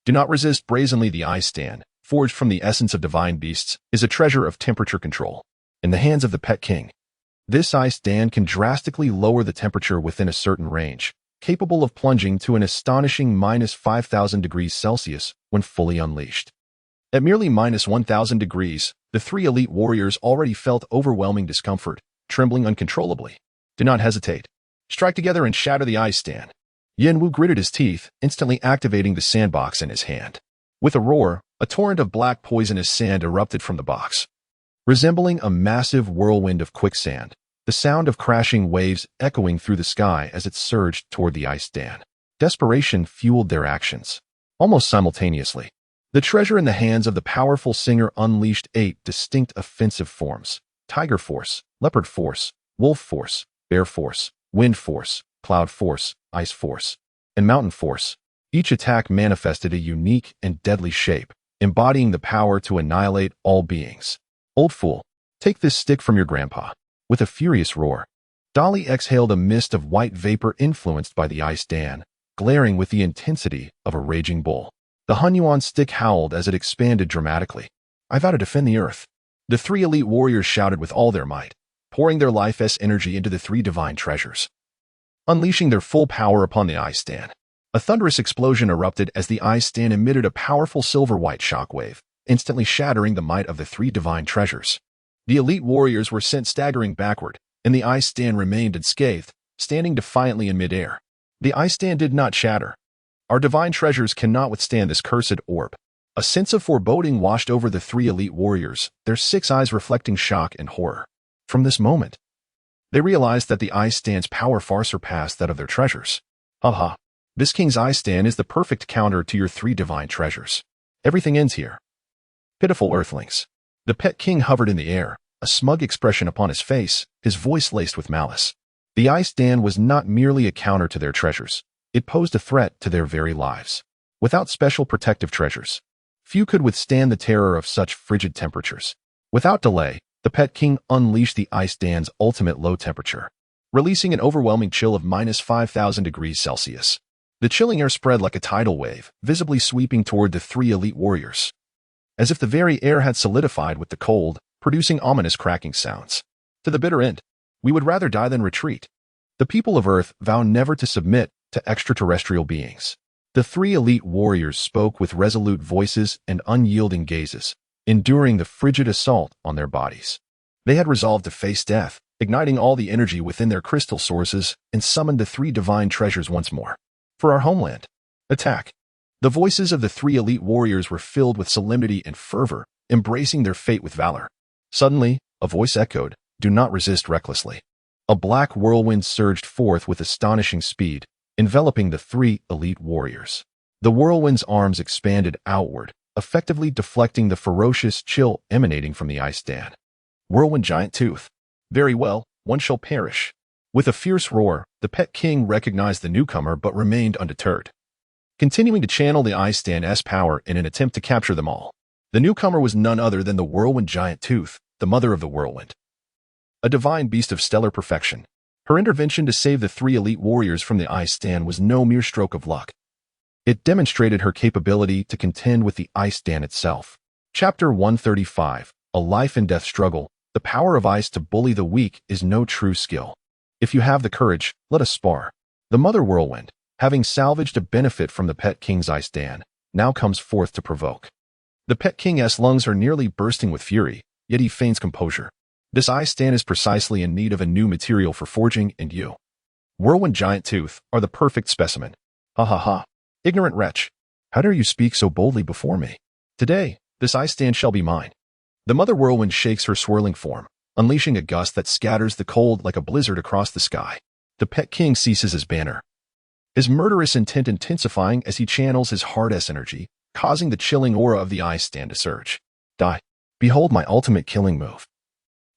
Do not resist brazenly. The ice stand, forged from the essence of divine beasts, is a treasure of temperature control. In the hands of the pet king, this ice stand can drastically lower the temperature within a certain range, capable of plunging to an astonishing -5,000 degrees Celsius when fully unleashed. At merely -1,000 degrees, the three elite warriors already felt overwhelming discomfort, trembling uncontrollably. Do not hesitate. Strike together and shatter the ice stand. Yin Wu gritted his teeth, instantly activating the sandbox in his hand. With a roar, a torrent of black poisonous sand erupted from the box. Resembling a massive whirlwind of quicksand, the sound of crashing waves echoing through the sky as it surged toward the ice stand. Desperation fueled their actions. Almost simultaneously, the treasure in the hands of the powerful singer unleashed 8 distinct offensive forms: Tiger Force, Leopard Force, Wolf Force, Bear Force, Wind Force, Cloud Force, Ice Force, and Mountain Force. Each attack manifested a unique and deadly shape, embodying the power to annihilate all beings. Old fool, take this stick from your grandpa. With a furious roar, Dali exhaled a mist of white vapor influenced by the ice stand, glaring with the intensity of a raging bull. The Hunyuan stick howled as it expanded dramatically. I vow to defend the earth. The three elite warriors shouted with all their might, pouring their life-s energy into the three divine treasures. Unleashing their full power upon the ice stand, a thunderous explosion erupted as the ice stand emitted a powerful silver-white shockwave, instantly shattering the might of the three divine treasures. The elite warriors were sent staggering backward, and the ice stand remained unscathed, standing defiantly in midair. The ice stand did not shatter. Our divine treasures cannot withstand this cursed orb. A sense of foreboding washed over the three elite warriors, their 6 eyes reflecting shock and horror. From this moment, they realized that the ice stand's power far surpassed that of their treasures. Ha! This king's ice stand is the perfect counter to your three divine treasures. Everything ends here. Pitiful earthlings. The pet king hovered in the air, a smug expression upon his face, his voice laced with malice. The ice stand was not merely a counter to their treasures. It posed a threat to their very lives. Without special protective treasures, few could withstand the terror of such frigid temperatures. Without delay, the pet king unleashed the ice stand's ultimate low temperature, releasing an overwhelming chill of -5,000 degrees Celsius. The chilling air spread like a tidal wave, visibly sweeping toward the three elite warriors, as if the very air had solidified with the cold, producing ominous cracking sounds. To the bitter end, we would rather die than retreat. The people of Earth vow never to submit to extraterrestrial beings. The three elite warriors spoke with resolute voices and unyielding gazes, enduring the frigid assault on their bodies. They had resolved to face death, igniting all the energy within their crystal sources, and summoned the three divine treasures once more. For our homeland. Attack. The voices of the three elite warriors were filled with solemnity and fervor, embracing their fate with valor. Suddenly, a voice echoed, "Do not resist recklessly." A black whirlwind surged forth with astonishing speed, enveloping the three elite warriors. The whirlwind's arms expanded outward, effectively deflecting the ferocious chill emanating from the ice stand. Whirlwind giant tooth. Very well, one shall perish. With a fierce roar, the pet king recognized the newcomer but remained undeterred, continuing to channel the ice stand's power in an attempt to capture them all. The newcomer was none other than the whirlwind giant Tooth, the mother of the whirlwind. A divine beast of stellar perfection. Her intervention to save the 3 elite warriors from the ice stand was no mere stroke of luck. It demonstrated her capability to contend with the ice stand itself. Chapter 135, A Life and Death Struggle. The power of ice to bully the weak is no true skill. If you have the courage, let us spar. The mother whirlwind, having salvaged a benefit from the pet king's ice stand, now comes forth to provoke. The pet king's lungs are nearly bursting with fury, yet he feigns composure. This ice stand is precisely in need of a new material for forging, and you, whirlwind giant Tooth, are the perfect specimen. Ha ha ha. Ignorant wretch, how dare you speak so boldly before me? Today, this ice stand shall be mine. The mother whirlwind shakes her swirling form, unleashing a gust that scatters the cold like a blizzard across the sky. The pet king seizes his banner, his murderous intent intensifying as he channels his hard-ass energy, causing the chilling aura of the ice stand to surge. Die. Behold my ultimate killing move.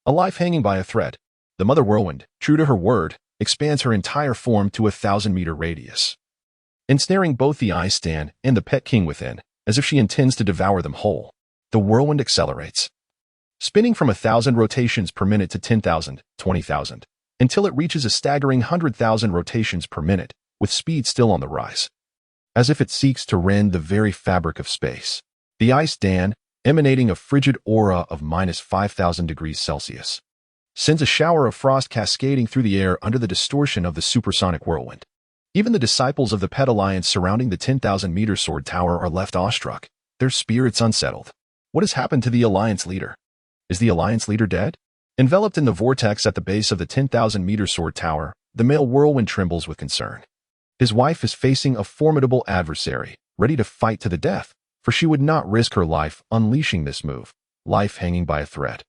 A life hanging by a thread, the mother whirlwind, true to her word, expands her entire form to a 1,000-meter radius, ensnaring both the ice stand and the pet king within, as if she intends to devour them whole. The whirlwind accelerates, spinning from 1,000 rotations per minute to 10,000, 20,000, until it reaches a staggering 100,000 rotations per minute, with speed still on the rise. As if it seeks to rend the very fabric of space, the ice stand, emanating a frigid aura of minus 5,000 degrees Celsius, sends a shower of frost cascading through the air under the distortion of the supersonic whirlwind. Even the disciples of the Pet Alliance surrounding the 10,000-meter sword tower are left awestruck, their spirits unsettled. What has happened to the Alliance leader? Is the Alliance leader dead? Enveloped in the vortex at the base of the 10,000-meter sword tower, the male whirlwind trembles with concern. His wife is facing a formidable adversary, ready to fight to the death, for she would not risk her life unleashing this move, life hanging by a thread.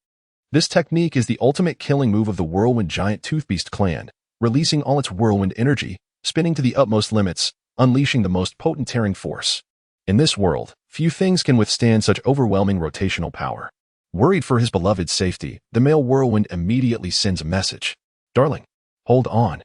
This technique is the ultimate killing move of the whirlwind giant Toothbeast clan, releasing all its whirlwind energy, spinning to the utmost limits, unleashing the most potent tearing force. In this world, few things can withstand such overwhelming rotational power. Worried for his beloved's safety, the male whirlwind immediately sends a message. Darling, hold on.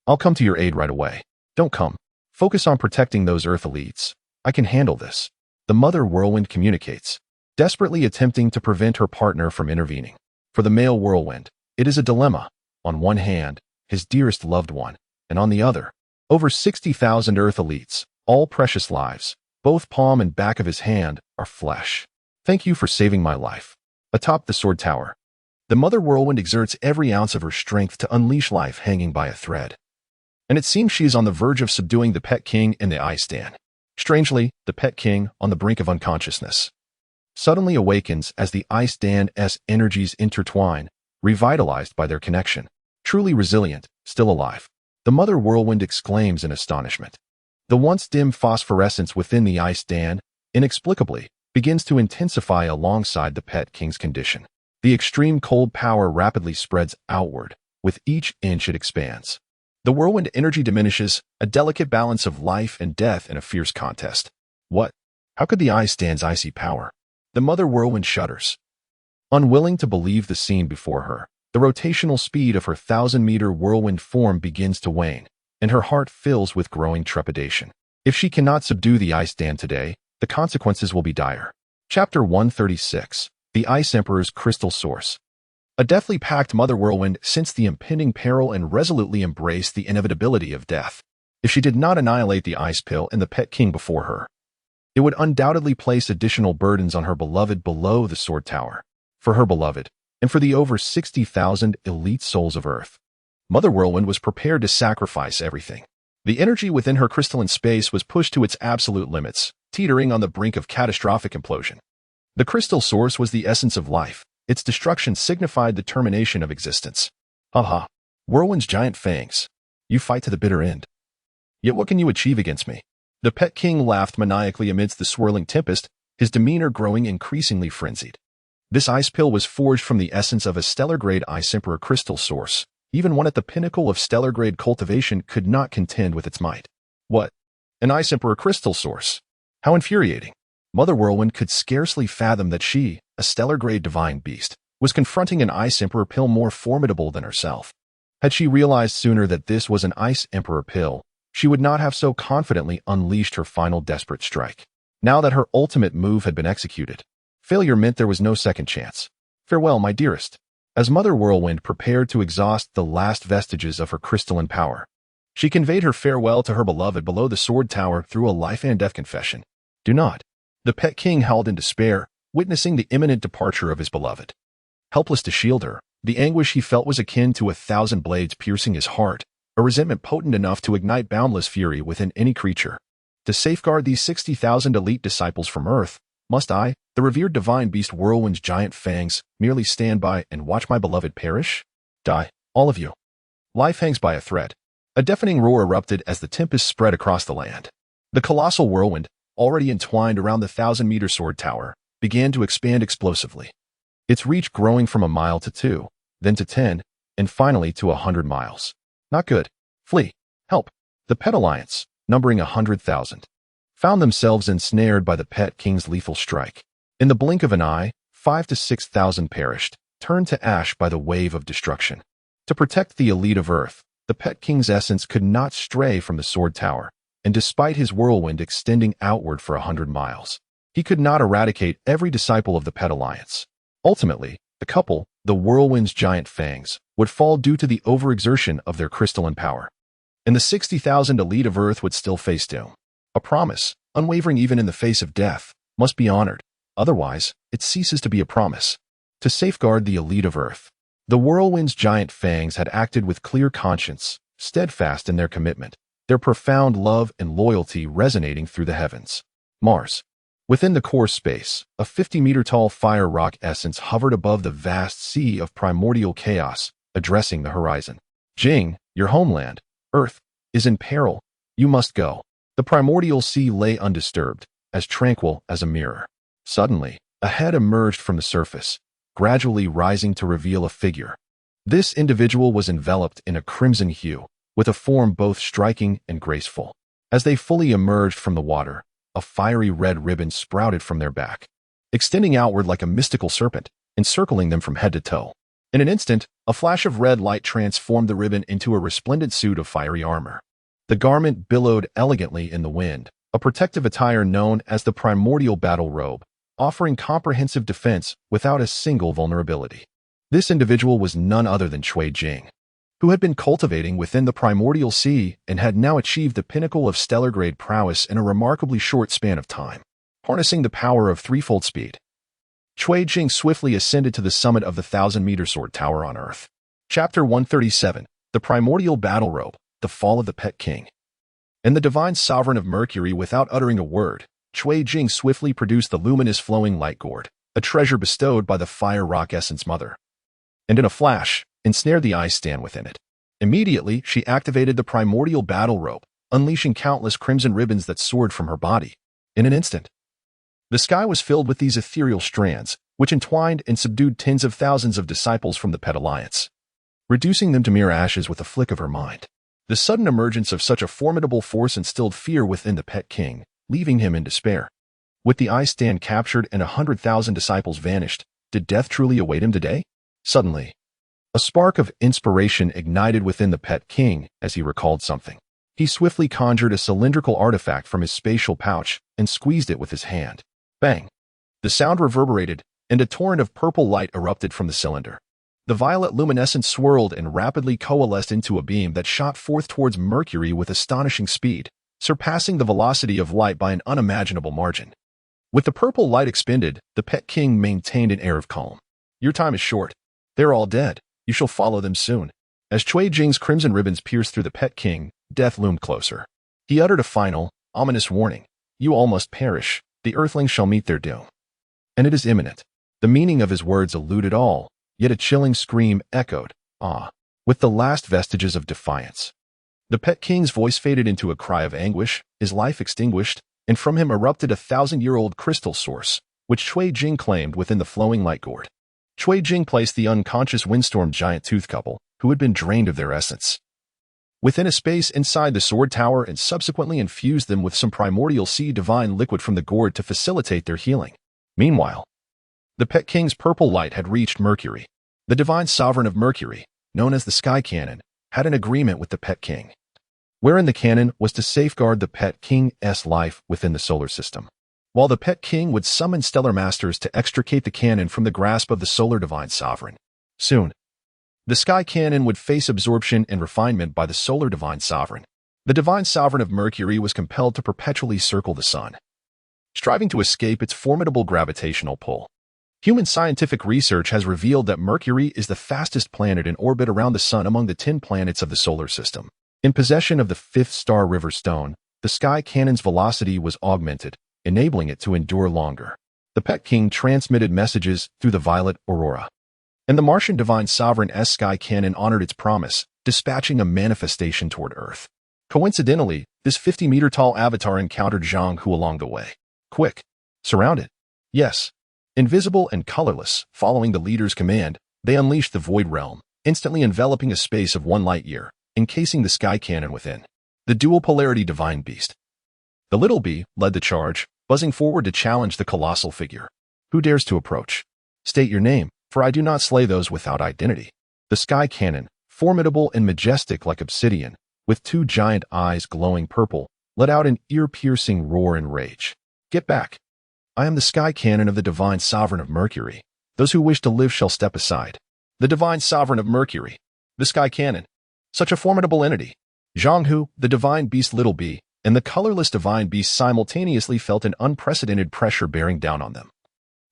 I'll come to your aid right away. Don't come. Focus on protecting those Earth elites. I can handle this. The mother whirlwind communicates, desperately attempting to prevent her partner from intervening. For the male whirlwind, it is a dilemma. On one hand, his dearest loved one, and on the other, over 60,000 Earth elites, all precious lives, both palm and back of his hand, are flesh. Thank you for saving my life. Atop the sword tower, the mother whirlwind exerts every ounce of her strength to unleash life hanging by a thread. And it seems she is on the verge of subduing the pet king and the ice stand. Strangely, the pet king, on the brink of unconsciousness, suddenly awakens as the ice stand's energies intertwine, revitalized by their connection. Truly resilient, still alive. The mother whirlwind exclaims in astonishment. The once dim phosphorescence within the ice stand, inexplicably, begins to intensify alongside the pet king's condition. The extreme cold power rapidly spreads outward. With each inch it expands, the whirlwind energy diminishes, a delicate balance of life and death in a fierce contest. What? How could the ice stand's icy power? The mother whirlwind shudders, unwilling to believe the scene before her. The rotational speed of her 1,000-meter whirlwind form begins to wane, and her heart fills with growing trepidation. If she cannot subdue the ice stand today, the consequences will be dire. Chapter 136, The Ice Emperor's Crystal Source. A deathly packed mother whirlwind sensed the impending peril and resolutely embraced the inevitability of death. If she did not annihilate the ice pill and the pet king before her, it would undoubtedly place additional burdens on her beloved below the sword tower. For her beloved, and for the over 60,000 elite souls of Earth, Mother Whirlwind was prepared to sacrifice everything. The energy within her crystalline space was pushed to its absolute limits, teetering on the brink of catastrophic implosion. The crystal source was the essence of life. Its destruction signified the termination of existence. Aha! Whirlwind's giant fangs. You fight to the bitter end. Yet what can you achieve against me? The pet king laughed maniacally amidst the swirling tempest, his demeanor growing increasingly frenzied. This ice pill was forged from the essence of a stellar-grade ice emperor crystal source. Even one at the pinnacle of stellar-grade cultivation could not contend with its might. What? An ice emperor crystal source? How infuriating! Mother Whirlwind could scarcely fathom that she, a stellar-grade divine beast, was confronting an ice emperor pill more formidable than herself. Had she realized sooner that this was an Ice Emperor pill, she would not have so confidently unleashed her final desperate strike. Now that her ultimate move had been executed, failure meant there was no second chance. Farewell, my dearest. As Mother Whirlwind prepared to exhaust the last vestiges of her crystalline power, she conveyed her farewell to her beloved below the sword tower through a life and death confession. Do not. The pet king howled in despair, witnessing the imminent departure of his beloved. Helpless to shield her, the anguish he felt was akin to 1,000 blades piercing his heart, a resentment potent enough to ignite boundless fury within any creature. To safeguard these 60,000 elite disciples from Earth, must I, the revered divine beast Whirlwind's giant fangs, merely stand by and watch my beloved perish? Die, all of you. Life hangs by a thread. A deafening roar erupted as the tempest spread across the land. The colossal whirlwind, already entwined around the 1,000-meter sword tower, began to expand explosively. Its reach growing from a mile to 2, then to 10, and finally to 100 miles. Not good. Flee. Help. The Pet Alliance, numbering 100,000, found themselves ensnared by the Pet King's lethal strike. In the blink of an eye, 5,000 to 6,000 perished, turned to ash by the wave of destruction. To protect the elite of Earth, the Pet King's essence could not stray from the sword tower, and despite his whirlwind extending outward for 100 miles, he could not eradicate every disciple of the Pet Alliance. Ultimately, the couple, the whirlwind's giant fangs, would fall due to the overexertion of their crystalline power. And the 60,000 elite of Earth would still face doom. A promise, unwavering even in the face of death, must be honored. Otherwise, it ceases to be a promise. To safeguard the elite of Earth, the whirlwind's giant fangs had acted with clear conscience, steadfast in their commitment, their profound love and loyalty resonating through the heavens. Mars. Within the core space, a 50-meter-tall fire rock essence hovered above the vast sea of primordial chaos, addressing the horizon. Jing, your homeland, Earth, is in peril. You must go. The primordial sea lay undisturbed, as tranquil as a mirror. Suddenly, a head emerged from the surface, gradually rising to reveal a figure. This individual was enveloped in a crimson hue, with a form both striking and graceful. As they fully emerged from the water, a fiery red ribbon sprouted from their back, extending outward like a mystical serpent, encircling them from head to toe. In an instant, a flash of red light transformed the ribbon into a resplendent suit of fiery armor. The garment billowed elegantly in the wind, a protective attire known as the primordial battle robe, offering comprehensive defense without a single vulnerability. This individual was none other than Cui Jing, who had been cultivating within the primordial sea and had now achieved the pinnacle of stellar-grade prowess in a remarkably short span of time, harnessing the power of threefold speed. Cui Jing swiftly ascended to the summit of the 1,000-meter sword tower on Earth. Chapter 137, The Primordial Battle Robe, The Fall of the Pet King. And the divine sovereign of Mercury, without uttering a word, Cui Jing swiftly produced the luminous flowing light gourd, a treasure bestowed by the fire rock essence mother. And in a flash, ensnared the ice stand within it. Immediately, she activated the primordial battle robe, unleashing countless crimson ribbons that soared from her body. In an instant, the sky was filled with these ethereal strands, which entwined and subdued tens of thousands of disciples from the Pet Alliance, reducing them to mere ashes with a flick of her mind. The sudden emergence of such a formidable force instilled fear within the Pet King, leaving him in despair. With the ice stand captured and 100,000 disciples vanished, did death truly await him today? Suddenly, a spark of inspiration ignited within the Pet King as he recalled something. He swiftly conjured a cylindrical artifact from his spatial pouch and squeezed it with his hand. Bang! The sound reverberated, and a torrent of purple light erupted from the cylinder. The violet luminescence swirled and rapidly coalesced into a beam that shot forth towards Mercury with astonishing speed, surpassing the velocity of light by an unimaginable margin. With the purple light expended, the Pet King maintained an air of calm. Your time is short. They're all dead. You shall follow them soon. As Cui Jing's crimson ribbons pierced through the Pet King, death loomed closer. He uttered a final, ominous warning. You all must perish. The Earthlings shall meet their doom. And it is imminent. The meaning of his words eluded all, yet a chilling scream echoed, with the last vestiges of defiance. The Pet King's voice faded into a cry of anguish, his life extinguished, and from him erupted a 1,000-year-old crystal source, which Cui Jing claimed within the flowing light gourd. Cui Jing placed the unconscious windstorm giant tooth couple, who had been drained of their essence, within a space inside the sword tower and subsequently infused them with some primordial sea divine liquid from the gourd to facilitate their healing. Meanwhile, the Pet King's purple light had reached Mercury. The divine sovereign of Mercury, known as the Sky Cannon, had an agreement with the Pet King, wherein the canon was to safeguard the Pet King's life within the solar system, while the Pet King would summon stellar masters to extricate the canon from the grasp of the solar divine sovereign. Soon, the sky canon would face absorption and refinement by the solar divine sovereign. The divine sovereign of Mercury was compelled to perpetually circle the sun, striving to escape its formidable gravitational pull. Human scientific research has revealed that Mercury is the fastest planet in orbit around the sun among the 10 planets of the solar system. In possession of the 5th star River Stone, the sky cannon's velocity was augmented, enabling it to endure longer. The Pet King transmitted messages through the violet aurora, and the Martian divine sovereign's sky cannon honored its promise, dispatching a manifestation toward Earth. Coincidentally, this 50-meter-tall avatar encountered Zhang Hu along the way. Quick. Surrounded. Yes. Invisible and colorless, following the leader's command, they unleashed the Void Realm, instantly enveloping a space of 1 light-year, encasing the sky cannon within. The dual-polarity divine beast. The little bee led the charge, buzzing forward to challenge the colossal figure. Who dares to approach? State your name, for I do not slay those without identity. The sky cannon, formidable and majestic like obsidian, with 2 giant eyes glowing purple, let out an ear-piercing roar in rage. Get back. I am the sky cannon of the divine sovereign of Mercury. Those who wish to live shall step aside. The divine sovereign of Mercury. The sky cannon. Such a formidable entity. Zhang Hu, the divine beast little bee, and the colorless divine beast simultaneously felt an unprecedented pressure bearing down on them,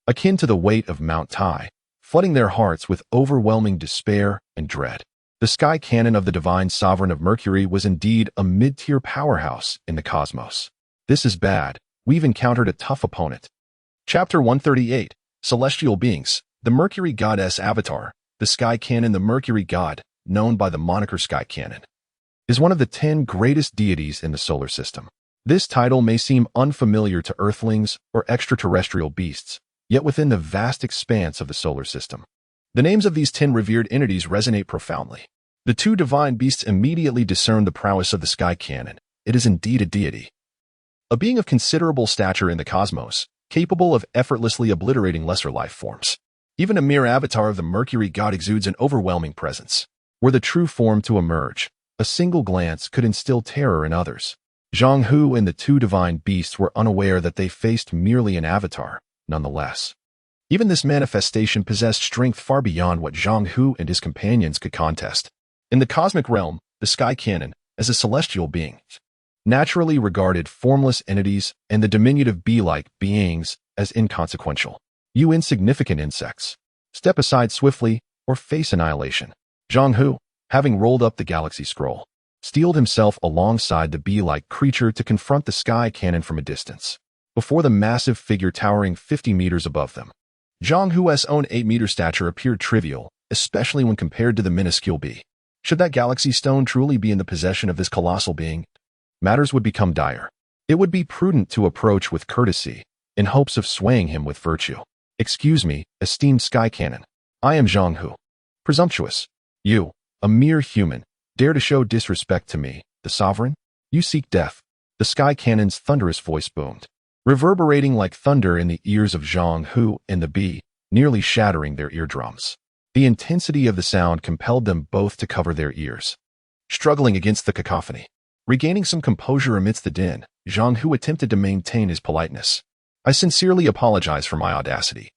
akin to the weight of Mount Tai, flooding their hearts with overwhelming despair and dread. The sky cannon of the divine sovereign of Mercury was indeed a mid-tier powerhouse in the cosmos. This is bad. We've encountered a tough opponent. Chapter 138, Celestial Beings, the Mercury Goddess Avatar, the Sky Cannon. The Mercury God, known by the moniker Sky Cannon, is one of the 10 greatest deities in the solar system. This title may seem unfamiliar to Earthlings or extraterrestrial beasts, yet within the vast expanse of the solar system, the names of these 10 revered entities resonate profoundly. The 2 divine beasts immediately discern the prowess of the Sky Cannon. It is indeed a deity, a being of considerable stature in the cosmos, capable of effortlessly obliterating lesser life forms. Even a mere avatar of the Mercury God exudes an overwhelming presence. Were the true form to emerge, a single glance could instill terror in others. Zhang Hu and the 2 divine beasts were unaware that they faced merely an avatar, nonetheless. Even this manifestation possessed strength far beyond what Zhang Hu and his companions could contest. In the cosmic realm, the Sky Cannon, as a celestial being, naturally regarded formless entities and the diminutive bee-like beings as inconsequential. You insignificant insects, step aside swiftly or face annihilation. Zhang Hu, having rolled up the galaxy scroll, steeled himself alongside the bee-like creature to confront the Sky Cannon from a distance. Before the massive figure towering 50 meters above them, Zhang Hu's own 8-meter stature appeared trivial, especially when compared to the minuscule bee. Should that galaxy stone truly be in the possession of this colossal being, matters would become dire. It would be prudent to approach with courtesy, in hopes of swaying him with virtue. Excuse me, esteemed Sky Cannon. I am Zhang Hu. Presumptuous. You, a mere human, dare to show disrespect to me, the sovereign? You seek death. The Sky Cannon's thunderous voice boomed, reverberating like thunder in the ears of Zhang Hu and the bee, nearly shattering their eardrums. The intensity of the sound compelled them both to cover their ears, struggling against the cacophony. Regaining some composure amidst the din, Zhang Hu attempted to maintain his politeness. I sincerely apologize for my audacity.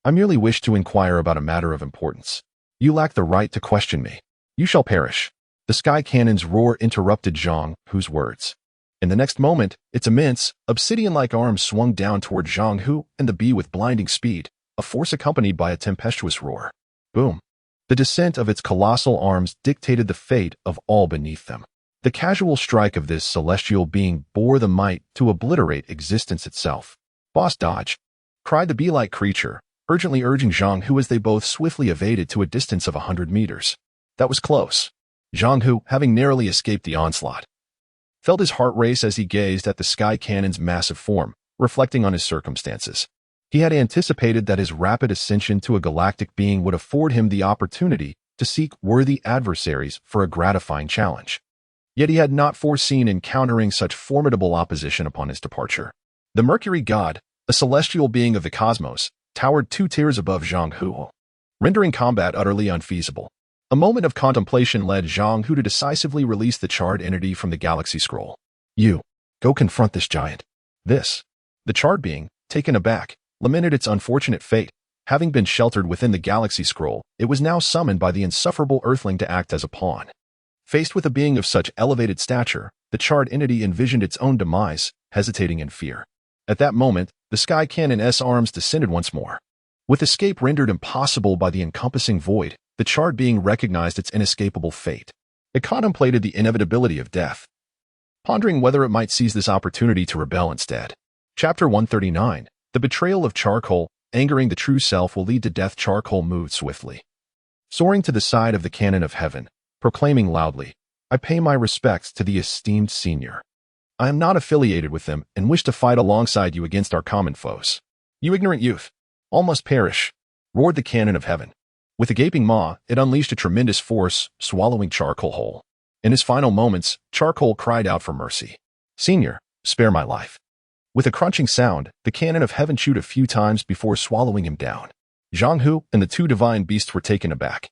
I merely wish to inquire about a matter of importance. You lack the right to question me. You shall perish. The Sky Cannon's roar interrupted Zhang Hu's words. In the next moment, its immense, obsidian-like arms swung down toward Zhang Hu and the bee with blinding speed, a force accompanied by a tempestuous roar. Boom. The descent of its colossal arms dictated the fate of all beneath them. The casual strike of this celestial being bore the might to obliterate existence itself. Boss dodge, cried the bee-like creature, urgently urging Zhang Hu as they both swiftly evaded to a distance of 100 meters. That was close. Zhang Hu, having narrowly escaped the onslaught, felt his heart race as he gazed at the Sky Cannon's massive form, reflecting on his circumstances. He had anticipated that his rapid ascension to a galactic being would afford him the opportunity to seek worthy adversaries for a gratifying challenge. Yet he had not foreseen encountering such formidable opposition upon his departure. The Mercury God, a celestial being of the cosmos, towered 2 tiers above Zhang Hu, rendering combat utterly unfeasible. A moment of contemplation led Zhang Hu to decisively release the charred entity from the galaxy scroll. You, go confront this giant. The charred being, taken aback, lamented its unfortunate fate. Having been sheltered within the galaxy scroll, it was now summoned by the insufferable earthling to act as a pawn. Faced with a being of such elevated stature, the charred entity envisioned its own demise, hesitating in fear. At that moment, the Sky Cannon's arms descended once more. With escape rendered impossible by the encompassing void, the charred being recognized its inescapable fate. It contemplated the inevitability of death, pondering whether it might seize this opportunity to rebel instead. Chapter 139, The Betrayal of Charcoal. Angering the true self will lead to death. Charcoal moved swiftly, soaring to the side of the cannon of heaven, proclaiming loudly, I pay my respects to the esteemed senior. I am not affiliated with them and wish to fight alongside you against our common foes. You ignorant youth, all must perish, roared the cannon of heaven. With a gaping maw, it unleashed a tremendous force, swallowing Charcoal whole. In his final moments, Charcoal cried out for mercy. Senior, spare my life. With a crunching sound, the cannon of heaven chewed a few times before swallowing him down. Zhang Hu and the two divine beasts were taken aback.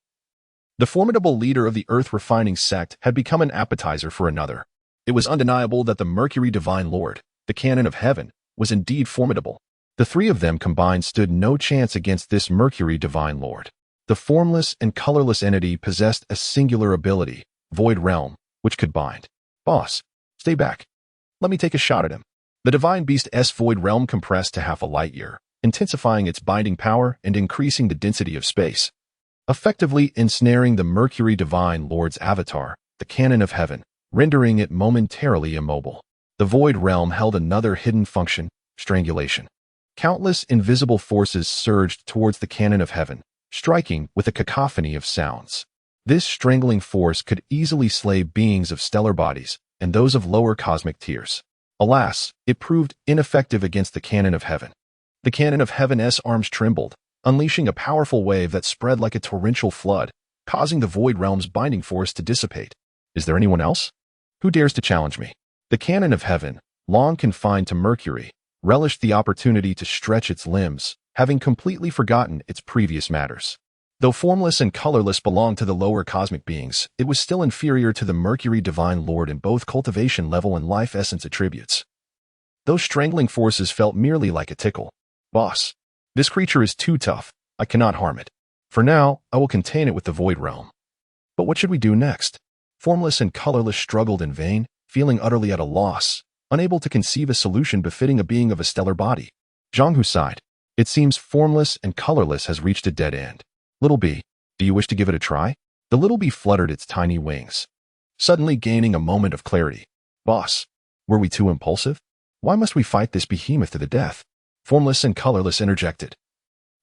The formidable leader of the earth refining sect had become an appetizer for another. It was undeniable that the Mercury divine lord, the cannon of heaven, was indeed formidable. The three of them combined stood no chance against this Mercury divine lord. The formless and colorless entity possessed a singular ability, Void Realm, which could bind. Boss, stay back. Let me take a shot at him. The divine beast's void realm compressed to half a light year, intensifying its binding power and increasing the density of space, effectively ensnaring the Mercury divine lord's avatar, the cannon of heaven, rendering it momentarily immobile. The void realm held another hidden function, strangulation. Countless invisible forces surged towards the cannon of heaven, striking with a cacophony of sounds. This strangling force could easily slay beings of stellar bodies and those of lower cosmic tiers. Alas, it proved ineffective against the cannon of heaven. The cannon of heaven's arms trembled, unleashing a powerful wave that spread like a torrential flood, causing the void realm's binding force to dissipate. Is there anyone else? Who dares to challenge me? The cannon of heaven, long confined to Mercury, relished the opportunity to stretch its limbs, having completely forgotten its previous matters. Though formless and colorless belonged to the lower cosmic beings, it was still inferior to the Mercury divine lord in both cultivation level and life essence attributes. Those strangling forces felt merely like a tickle. Boss, this creature is too tough. I cannot harm it. For now, I will contain it with the void realm. But what should we do next? Formless and colorless struggled in vain, feeling utterly at a loss, unable to conceive a solution befitting a being of a stellar body. Zhang Hu sighed. It seems formless and colorless has reached a dead end. Little bee, do you wish to give it a try? The little bee fluttered its tiny wings, suddenly gaining a moment of clarity. Boss, were we too impulsive? Why must we fight this behemoth to the death? Formless and colorless interjected,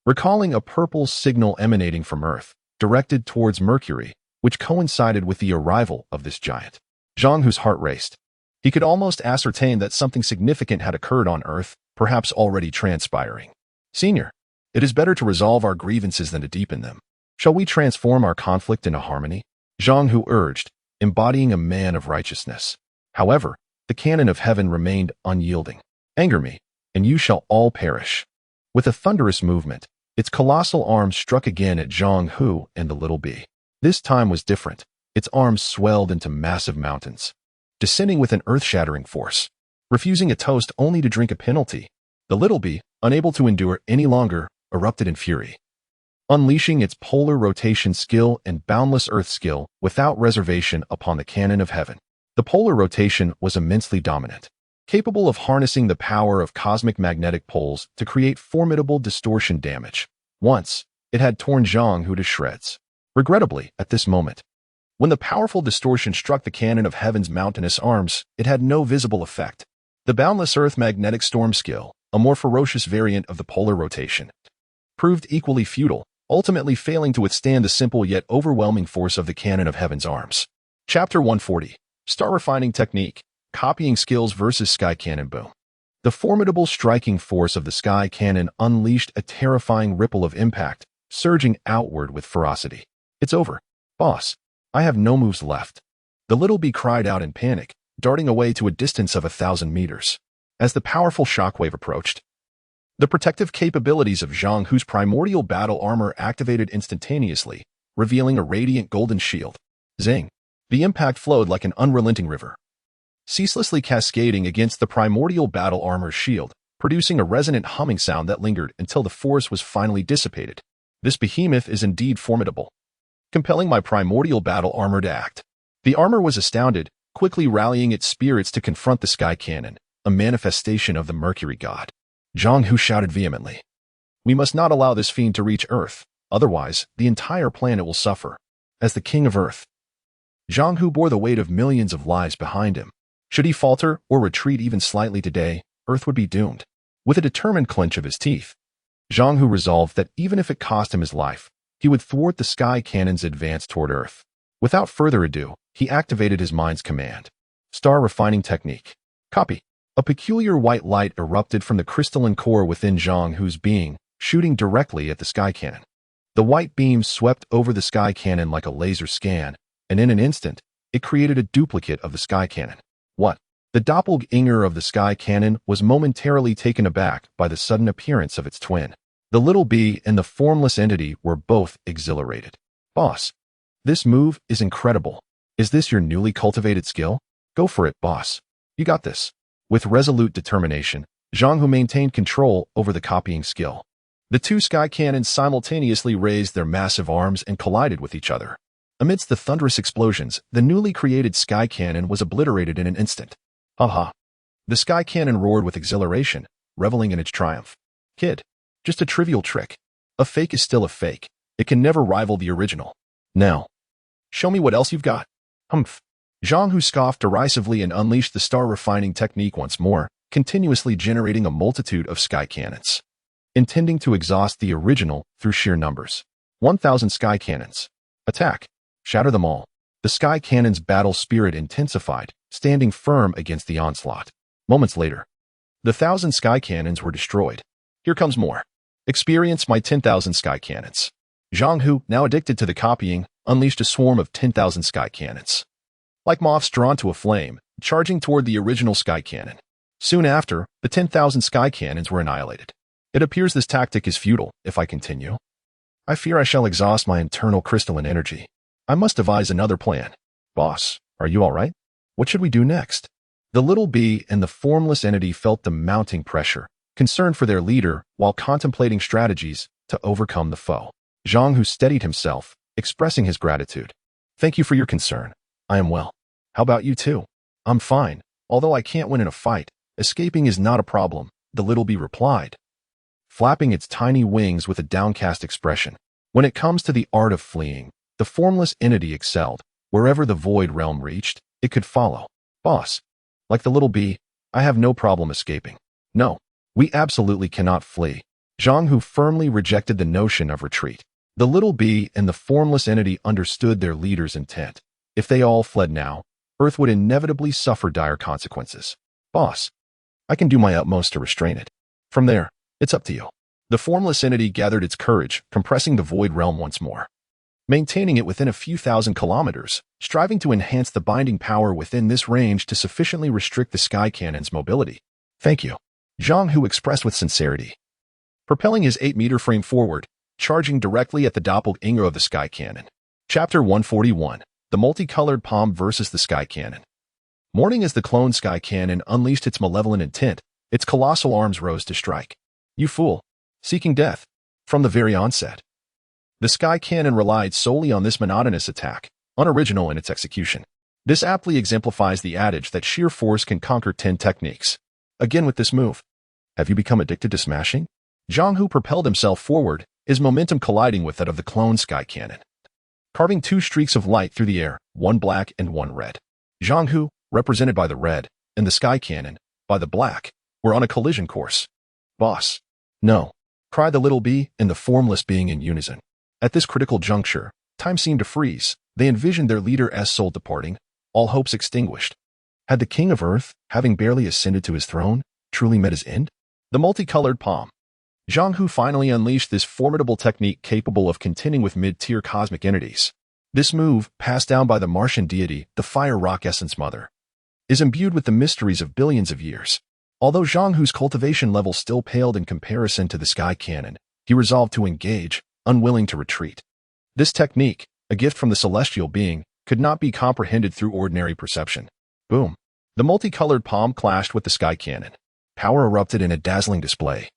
recalling a purple signal emanating from Earth, directed towards Mercury, which coincided with the arrival of this giant. Zhang Hu's heart raced. He could almost ascertain that something significant had occurred on Earth, perhaps already transpiring. Senior, it is better to resolve our grievances than to deepen them. Shall we transform our conflict into harmony? Zhang Hu urged, embodying a man of righteousness. However, the cannon of heaven remained unyielding. Anger me, and you shall all perish. With a thunderous movement, its colossal arms struck again at Zhang Hu and the little bee. This time was different. Its arms swelled into massive mountains, descending with an earth-shattering force. Refusing a toast only to drink a penalty, the little bee, unable to endure any longer, erupted in fury, unleashing its polar rotation skill and boundless earth skill without reservation upon the cannon of heaven. The polar rotation was immensely dominant, capable of harnessing the power of cosmic magnetic poles to create formidable distortion damage. Once, it had torn Zhang Hu to shreds. Regrettably, at this moment, when the powerful distortion struck the cannon of heaven's mountainous arms, it had no visible effect. The boundless earth magnetic storm skill, a more ferocious variant of the polar rotation, proved equally futile, ultimately failing to withstand the simple yet overwhelming force of the cannon of heaven's arms. Chapter 140, Star Refining Technique, Copying Skills versus Sky Cannon Boom. The formidable striking force of the Sky Cannon unleashed a terrifying ripple of impact, surging outward with ferocity. It's over, boss. I have no moves left. The little bee cried out in panic, darting away to a distance of 1,000 meters. As the powerful shockwave approached, the protective capabilities of Zhang Hu's primordial battle armor activated instantaneously, revealing a radiant golden shield. Zing! The impact flowed like an unrelenting river, ceaselessly cascading against the primordial battle armor's shield, producing a resonant humming sound that lingered until the force was finally dissipated. This behemoth is indeed formidable, compelling my primordial battle armor to act. The armor was astounded, quickly rallying its spirits to confront the sky cannon, a manifestation of the Mercury god. Zhang Hu shouted vehemently, "We must not allow this fiend to reach Earth, otherwise the entire planet will suffer." As the king of Earth, Zhang Hu bore the weight of millions of lives behind him. Should he falter or retreat even slightly today, Earth would be doomed. With a determined clench of his teeth, Zhang Hu resolved that even if it cost him his life, he would thwart the sky cannon's advance toward Earth. Without further ado, he activated his mind's command. Star refining technique. Copy. A peculiar white light erupted from the crystalline core within Zhang Hu's being, shooting directly at the sky cannon. The white beam swept over the sky cannon like a laser scan, and in an instant, it created a duplicate of the sky cannon. What? The doppelganger of the sky cannon was momentarily taken aback by the sudden appearance of its twin. The little bee and the formless entity were both exhilarated. Boss, this move is incredible. Is this your newly cultivated skill? Go for it, boss. You got this. With resolute determination, Zhang Hu maintained control over the copying skill. The two sky cannons simultaneously raised their massive arms and collided with each other. Amidst the thunderous explosions, the newly created sky cannon was obliterated in an instant. Haha. The sky cannon roared with exhilaration, reveling in its triumph. Kid, just a trivial trick. A fake is still a fake. It can never rival the original. Now, show me what else you've got. Humph. Zhang Hu scoffed derisively and unleashed the star refining technique once more, continuously generating a multitude of sky cannons, intending to exhaust the original through sheer numbers. 1,000 sky cannons. Attack. Shatter them all. The sky cannon's battle spirit intensified, standing firm against the onslaught. Moments later, the 1,000 sky cannons were destroyed. Here comes more. Experience my 10,000 sky cannons. Zhang Hu, now addicted to the copying, unleashed a swarm of 10,000 sky cannons, like moths drawn to a flame, charging toward the original sky cannon. Soon after, the 10,000 sky cannons were annihilated. It appears this tactic is futile if I continue. I fear I shall exhaust my internal crystalline energy. I must devise another plan. Boss, are you all right? What should we do next? The little bee and the formless entity felt the mounting pressure, concerned for their leader while contemplating strategies to overcome the foe. Zhang Hu steadied himself, expressing his gratitude. Thank you for your concern. I am well. How about you too? I'm fine. Although I can't win in a fight, escaping is not a problem, the little bee replied, flapping its tiny wings with a downcast expression. When it comes to the art of fleeing, the formless entity excelled. Wherever the void realm reached, it could follow. Boss, like the little bee, I have no problem escaping. No, we absolutely cannot flee. Zhang Hu firmly rejected the notion of retreat. The little bee and the formless entity understood their leader's intent. If they all fled now, Earth would inevitably suffer dire consequences. Boss, I can do my utmost to restrain it. From there, it's up to you. The formless entity gathered its courage, compressing the void realm once more, maintaining it within a few thousand kilometers, striving to enhance the binding power within this range to sufficiently restrict the sky cannon's mobility. Thank you, Zhang Hu expressed with sincerity, propelling his 8-meter frame forward, charging directly at the doppelganger of the sky cannon. Chapter 141. The multicolored palm versus the sky cannon. Morning as the clone sky cannon unleashed its malevolent intent, its colossal arms rose to strike. You fool, seeking death. From the very onset, the sky cannon relied solely on this monotonous attack, unoriginal in its execution. This aptly exemplifies the adage that sheer force can conquer 10 techniques. Again with this move. Have you become addicted to smashing? Zhang Hu propelled himself forward, his momentum colliding with that of the clone sky cannon, carving 2 streaks of light through the air, one black and one red. Zhang Hu, represented by the red, and the sky cannon, by the black, were on a collision course. Boss. No, cried the little bee and the formless being in unison. At this critical juncture, time seemed to freeze. They envisioned their leader as soul departing, all hopes extinguished. Had the king of Earth, having barely ascended to his throne, truly met his end? The multicolored palm. Zhang Hu finally unleashed this formidable technique capable of contending with mid-tier cosmic entities. This move, passed down by the Martian deity, the fire rock essence mother, is imbued with the mysteries of billions of years. Although Zhang Hu's cultivation level still paled in comparison to the sky cannon, he resolved to engage, unwilling to retreat. This technique, a gift from the celestial being, could not be comprehended through ordinary perception. Boom. The multicolored palm clashed with the sky cannon. Power erupted in a dazzling display.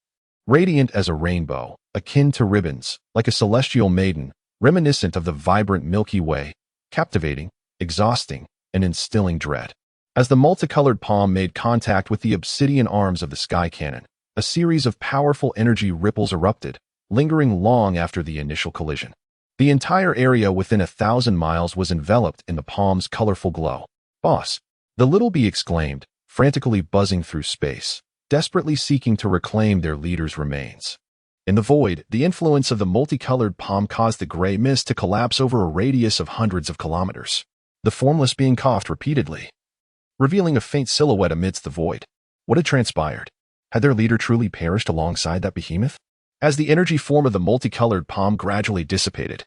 Radiant as a rainbow, akin to ribbons, like a celestial maiden, reminiscent of the vibrant Milky Way, captivating, exhausting, and instilling dread. As the multicolored palm made contact with the obsidian arms of the sky cannon, a series of powerful energy ripples erupted, lingering long after the initial collision. The entire area within 1,000 miles was enveloped in the palm's colorful glow. "Boss," the little bee exclaimed, frantically buzzing through space, desperately seeking to reclaim their leader's remains. In the void, the influence of the multicolored palm caused the gray mist to collapse over a radius of hundreds of kilometers. The formless being coughed repeatedly, revealing a faint silhouette amidst the void. What had transpired? Had their leader truly perished alongside that behemoth? As the energy form of the multicolored palm gradually dissipated,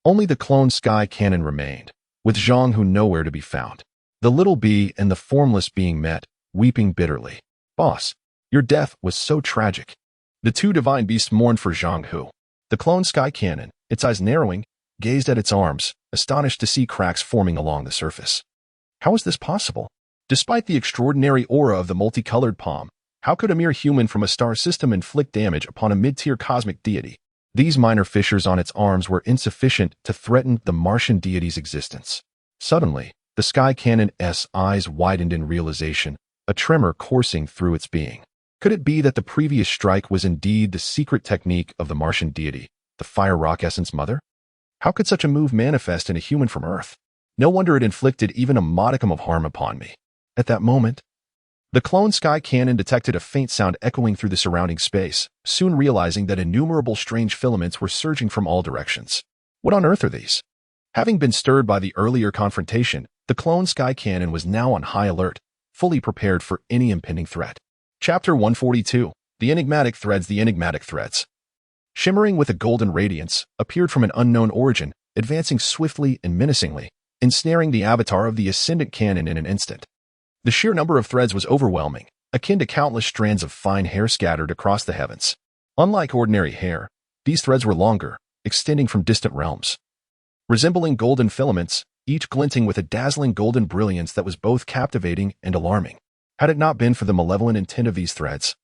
only the clone sky cannon remained, with Zhang Hu nowhere to be found. The little bee and the formless being met, weeping bitterly. "Boss, your death was so tragic." The two divine beasts mourned for Zhang Hu. The clone sky cannon, its eyes narrowing, gazed at its arms, astonished to see cracks forming along the surface. How is this possible? Despite the extraordinary aura of the multicolored palm, how could a mere human from a star system inflict damage upon a mid-tier cosmic deity? These minor fissures on its arms were insufficient to threaten the Martian deity's existence. Suddenly, the sky cannon's eyes widened in realization, a tremor coursing through its being. Could it be that the previous strike was indeed the secret technique of the Martian deity, the fire rock essence mother? How could such a move manifest in a human from Earth? No wonder it inflicted even a modicum of harm upon me. At that moment, the clone sky cannon detected a faint sound echoing through the surrounding space, soon realizing that innumerable strange filaments were surging from all directions. What on earth are these? Having been stirred by the earlier confrontation, the clone sky cannon was now on high alert, fully prepared for any impending threat. Chapter 142. The Enigmatic Threads. The enigmatic threads, shimmering with a golden radiance, appeared from an unknown origin, advancing swiftly and menacingly, ensnaring the avatar of the ascendant cannon in an instant. The sheer number of threads was overwhelming, akin to countless strands of fine hair scattered across the heavens. Unlike ordinary hair, these threads were longer, extending from distant realms. Resembling golden filaments, each glinting with a dazzling golden brilliance that was both captivating and alarming. Had it not been for the malevolent intent of these threads,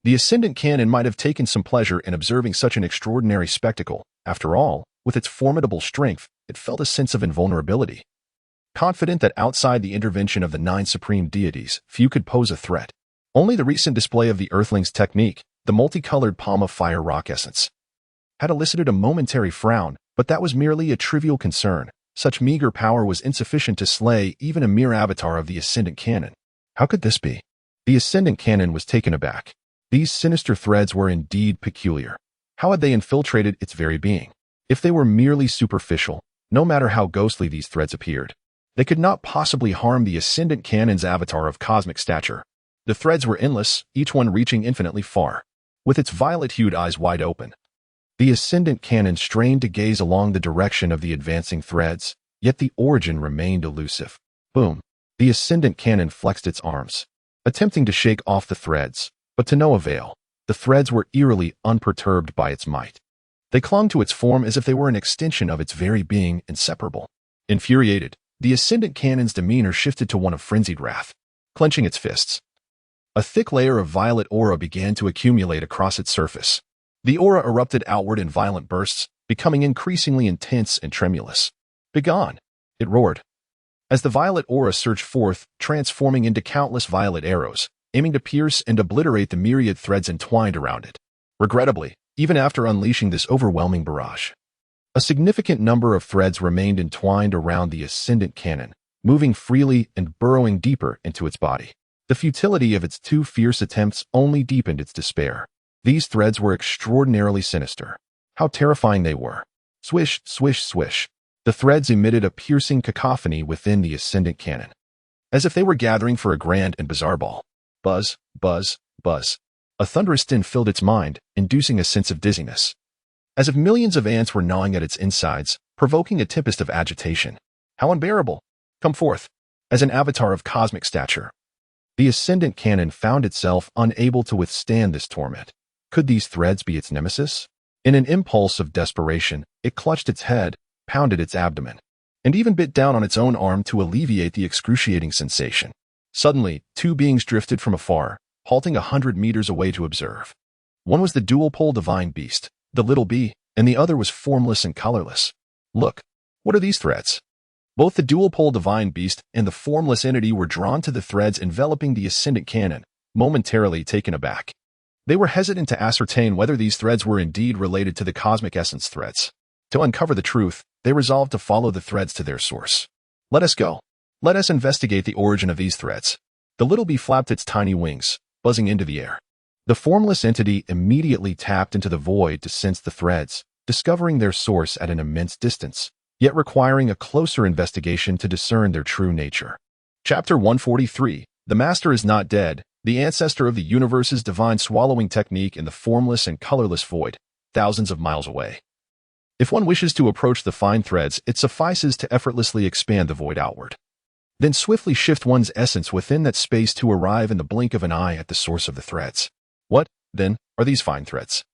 the ascendant cannon might have taken some pleasure in observing such an extraordinary spectacle. After all, with its formidable strength, it felt a sense of invulnerability. Confident that outside the intervention of the 9 supreme deities, few could pose a threat. Only the recent display of the Earthling's technique, the multicolored palm of fire rock essence, had elicited a momentary frown, but that was merely a trivial concern. Such meager power was insufficient to slay even a mere avatar of the ascendant cannon. How could this be? The ascendant cannon was taken aback. These sinister threads were indeed peculiar. How had they infiltrated its very being? If they were merely superficial, no matter how ghostly these threads appeared, they could not possibly harm the ascendant cannon's avatar of cosmic stature. The threads were endless, each one reaching infinitely far. With its violet-hued eyes wide open, the ascendant cannon strained to gaze along the direction of the advancing threads, yet the origin remained elusive. Boom! The ascendant cannon flexed its arms, attempting to shake off the threads, but to no avail. The threads were eerily unperturbed by its might. They clung to its form as if they were an extension of its very being, inseparable. Infuriated, the ascendant cannon's demeanor shifted to one of frenzied wrath. Clenching its fists, a thick layer of violet aura began to accumulate across its surface. The aura erupted outward in violent bursts, becoming increasingly intense and tremulous. "Begone!" it roared, as the violet aura surged forth, transforming into countless violet arrows, aiming to pierce and obliterate the myriad threads entwined around it. Regrettably, even after unleashing this overwhelming barrage, a significant number of threads remained entwined around the ascendant cannon, moving freely and burrowing deeper into its body. The futility of its two fierce attempts only deepened its despair. These threads were extraordinarily sinister. How terrifying they were. Swish, swish, swish. The threads emitted a piercing cacophony within the ascendant cannon, as if they were gathering for a grand and bizarre ball. Buzz, buzz, buzz. A thunderous din filled its mind, inducing a sense of dizziness, as if millions of ants were gnawing at its insides, provoking a tempest of agitation. How unbearable! Come forth, as an avatar of cosmic stature. The ascendant cannon found itself unable to withstand this torment. Could these threads be its nemesis? In an impulse of desperation, it clutched its head, pounded its abdomen, and even bit down on its own arm to alleviate the excruciating sensation. Suddenly, two beings drifted from afar, halting 100 meters away to observe. One was the dual-pole divine beast, the little bee, and the other was formless and colorless. Look, what are these threads? Both the dual-pole divine beast and the formless entity were drawn to the threads enveloping the ascendant cannon, momentarily taken aback. They were hesitant to ascertain whether these threads were indeed related to the cosmic essence threads. To uncover the truth, they resolved to follow the threads to their source. Let us go. Let us investigate the origin of these threads. The little bee flapped its tiny wings, buzzing into the air. The formless entity immediately tapped into the void to sense the threads, discovering their source at an immense distance, yet requiring a closer investigation to discern their true nature. Chapter 143. The Master is not dead, the ancestor of the universe's divine swallowing technique in the formless and colorless void, thousands of miles away. If one wishes to approach the fine threads, it suffices to effortlessly expand the void outward. Then swiftly shift one's essence within that space to arrive in the blink of an eye at the source of the threads. What, then, are these fine threads?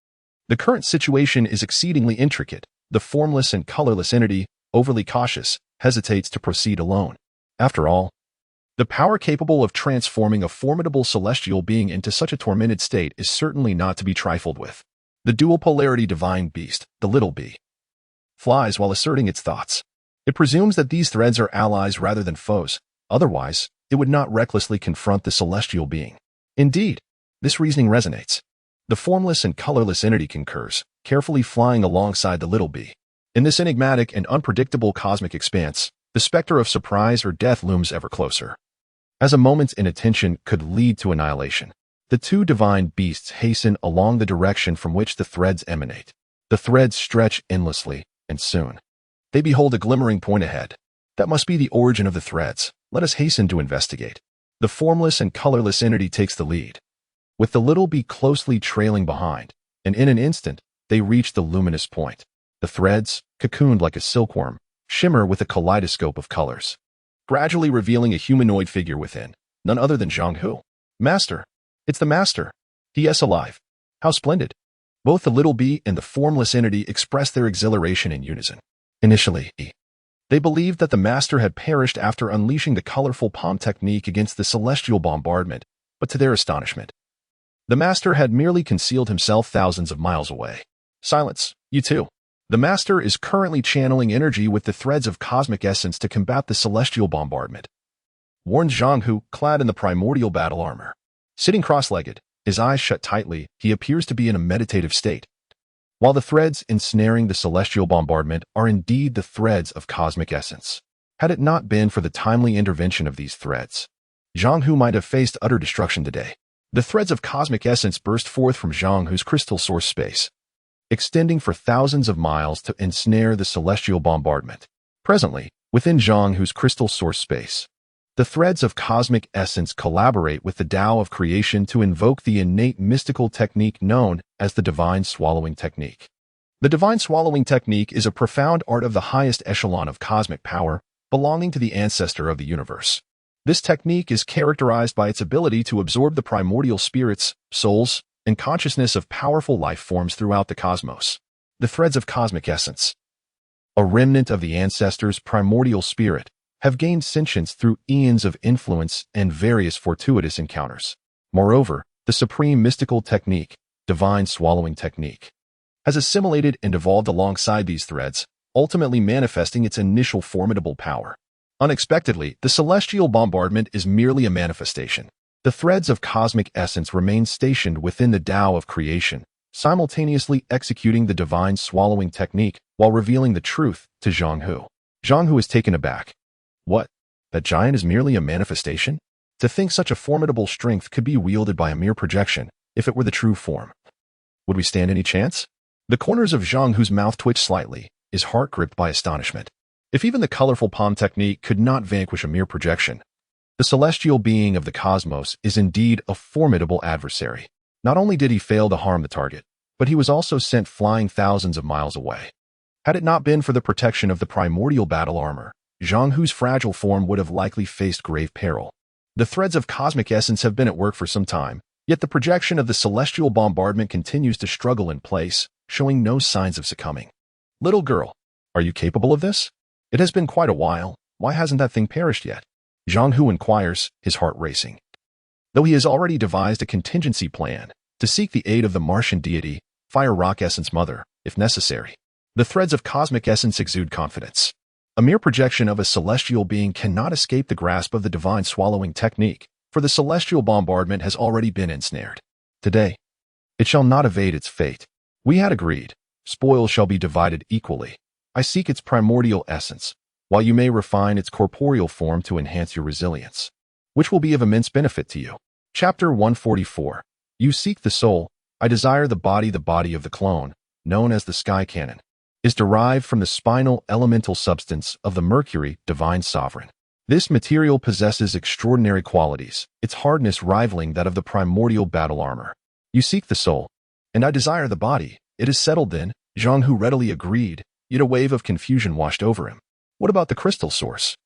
The current situation is exceedingly intricate. The formless and colorless entity, overly cautious, hesitates to proceed alone. After all, the power capable of transforming a formidable celestial being into such a tormented state is certainly not to be trifled with. The dual-polarity divine beast, the little bee, flies while asserting its thoughts. It presumes that these threads are allies rather than foes. Otherwise, it would not recklessly confront the celestial being. Indeed, this reasoning resonates. The formless and colorless entity concurs, carefully flying alongside the little bee. In this enigmatic and unpredictable cosmic expanse, the specter of surprise or death looms ever closer. As a moment's inattention could lead to annihilation, the two divine beasts hasten along the direction from which the threads emanate. The threads stretch endlessly, and soon, they behold a glimmering point ahead. That must be the origin of the threads. Let us hasten to investigate. The formless and colorless entity takes the lead, with the little bee closely trailing behind, and in an instant, they reach the luminous point. The threads, cocooned like a silkworm, shimmer with a kaleidoscope of colors, gradually revealing a humanoid figure within, none other than Zhang Hu. Master! It's the Master! He is alive! How splendid! Both the little bee and the formless entity express their exhilaration in unison. Initially, they believed that the Master had perished after unleashing the colorful palm technique against the celestial bombardment, but to their astonishment, the Master had merely concealed himself thousands of miles away. Silence, you two. The Master is currently channeling energy with the threads of cosmic essence to combat the celestial bombardment, warned Zhang Hu, clad in the primordial battle armor. Sitting cross-legged, his eyes shut tightly, he appears to be in a meditative state. While the threads ensnaring the celestial bombardment are indeed the threads of cosmic essence, had it not been for the timely intervention of these threads, Zhang Hu might have faced utter destruction today. The threads of cosmic essence burst forth from Zhang Hu's crystal source space, extending for thousands of miles to ensnare the celestial bombardment. Presently, within Zhang Hu's crystal source space, the threads of cosmic essence collaborate with the Tao of creation to invoke the innate mystical technique known as the divine swallowing technique. The divine swallowing technique is a profound art of the highest echelon of cosmic power, belonging to the ancestor of the universe. This technique is characterized by its ability to absorb the primordial spirits, souls, and consciousness of powerful life forms throughout the cosmos. The threads of cosmic essence, a remnant of the ancestor's primordial spirit, have gained sentience through eons of influence and various fortuitous encounters. Moreover, the supreme mystical technique, divine swallowing technique, has assimilated and evolved alongside these threads, ultimately manifesting its initial formidable power. Unexpectedly, the celestial bombardment is merely a manifestation. The threads of cosmic essence remain stationed within the Tao of creation, simultaneously executing the divine swallowing technique while revealing the truth to Zhang Hu. Zhang Hu is taken aback. What? That giant is merely a manifestation? To think such a formidable strength could be wielded by a mere projection, if it were the true form. Would we stand any chance? The corners of Zhang Hu's mouth twitched slightly, his heart gripped by astonishment. If even the colorful palm technique could not vanquish a mere projection, the celestial being of the cosmos is indeed a formidable adversary. Not only did he fail to harm the target, but he was also sent flying thousands of miles away. Had it not been for the protection of the primordial battle armor, Zhang Hu's fragile form would have likely faced grave peril. The threads of cosmic essence have been at work for some time, yet the projection of the celestial bombardment continues to struggle in place, showing no signs of succumbing. Little girl, are you capable of this? It has been quite a while. Why hasn't that thing perished yet? Zhang Hu inquires, his heart racing. Though he has already devised a contingency plan to seek the aid of the Martian deity, Fire Rock Essence Mother, if necessary. The threads of cosmic essence exude confidence. A mere projection of a celestial being cannot escape the grasp of the divine swallowing technique, for the celestial bombardment has already been ensnared. Today, it shall not evade its fate. We had agreed, spoil shall be divided equally. I seek its primordial essence, while you may refine its corporeal form to enhance your resilience, which will be of immense benefit to you. Chapter 144. You seek the soul. I desire the body. The body of the clone, known as the Sky Cannon, is derived from the spinal elemental substance of the Mercury divine sovereign. This material possesses extraordinary qualities, its hardness rivaling that of the primordial battle armor. You seek the soul, and I desire the body. It is settled then, Zhang Hu readily agreed, yet a wave of confusion washed over him. What about the crystal source?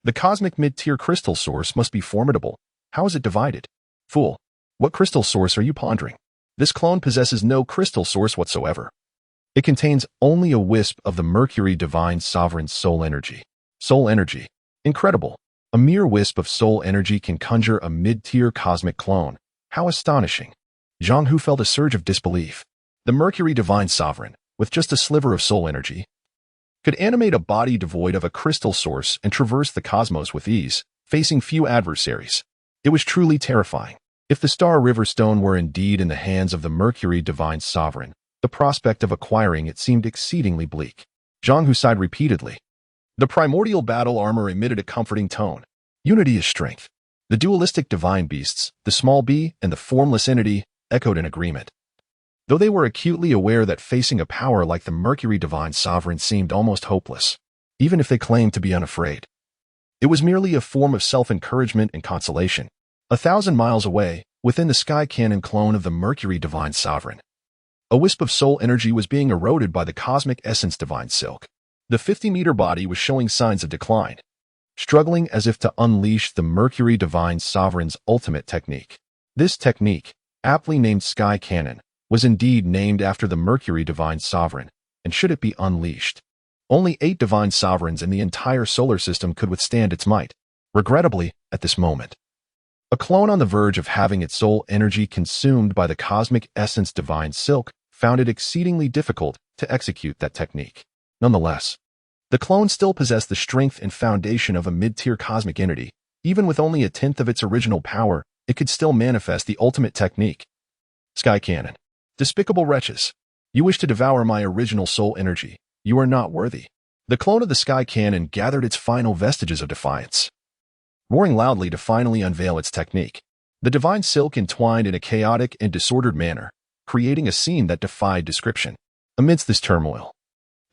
The cosmic mid-tier crystal source must be formidable. How is it divided? Fool, what crystal source are you pondering? This clone possesses no crystal source whatsoever. It contains only a wisp of the Mercury divine sovereign's soul energy. Soul energy. Incredible. A mere wisp of soul energy can conjure a mid-tier cosmic clone. How astonishing. Zhang Hu felt a surge of disbelief. The Mercury divine sovereign, with just a sliver of soul energy, could animate a body devoid of a crystal source and traverse the cosmos with ease, facing few adversaries. It was truly terrifying. If the Star River Stone were indeed in the hands of the Mercury divine sovereign, the prospect of acquiring it seemed exceedingly bleak. Zhang Hu sighed repeatedly. The primordial battle armor emitted a comforting tone. Unity is strength. The dualistic divine beasts, the small b and the formless entity, echoed in agreement. Though they were acutely aware that facing a power like the Mercury divine sovereign seemed almost hopeless, even if they claimed to be unafraid. It was merely a form of self-encouragement and consolation. 1,000 miles away, within the Sky Cannon clone of the Mercury divine sovereign, a wisp of soul energy was being eroded by the cosmic essence divine silk. The 50-meter body was showing signs of decline, struggling as if to unleash the Mercury divine sovereign's ultimate technique. This technique, aptly named Sky Cannon, was indeed named after the Mercury divine sovereign, and should it be unleashed, only 8 divine sovereigns in the entire solar system could withstand its might. Regrettably, at this moment, a clone on the verge of having its soul energy consumed by the cosmic essence divine silk found it exceedingly difficult to execute that technique. Nonetheless, the clone still possessed the strength and foundation of a mid-tier cosmic entity. Even with only 1/10 of its original power, it could still manifest the ultimate technique. Sky Cannon. Despicable wretches. You wish to devour my original soul energy. You are not worthy. The clone of the Sky Cannon gathered its final vestiges of defiance, roaring loudly to finally unveil its technique. The divine silk entwined in a chaotic and disordered manner, creating a scene that defied description. Amidst this turmoil,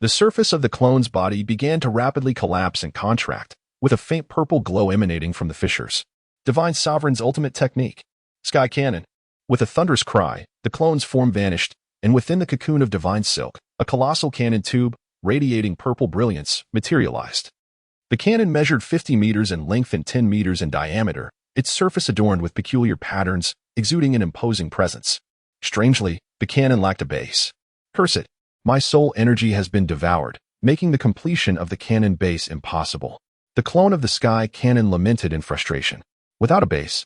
the surface of the clone's body began to rapidly collapse and contract, with a faint purple glow emanating from the fissures. Divine Sovereign's ultimate technique. Sky Cannon. With a thunderous cry, the clone's form vanished, and within the cocoon of divine silk, a colossal cannon tube, radiating purple brilliance, materialized. The cannon measured 50 meters in length and 10 meters in diameter, its surface adorned with peculiar patterns, exuding an imposing presence. Strangely, the cannon lacked a base. Curse it. My soul energy has been devoured, making the completion of the cannon base impossible. The clone of the Sky Cannon lamented in frustration. Without a base,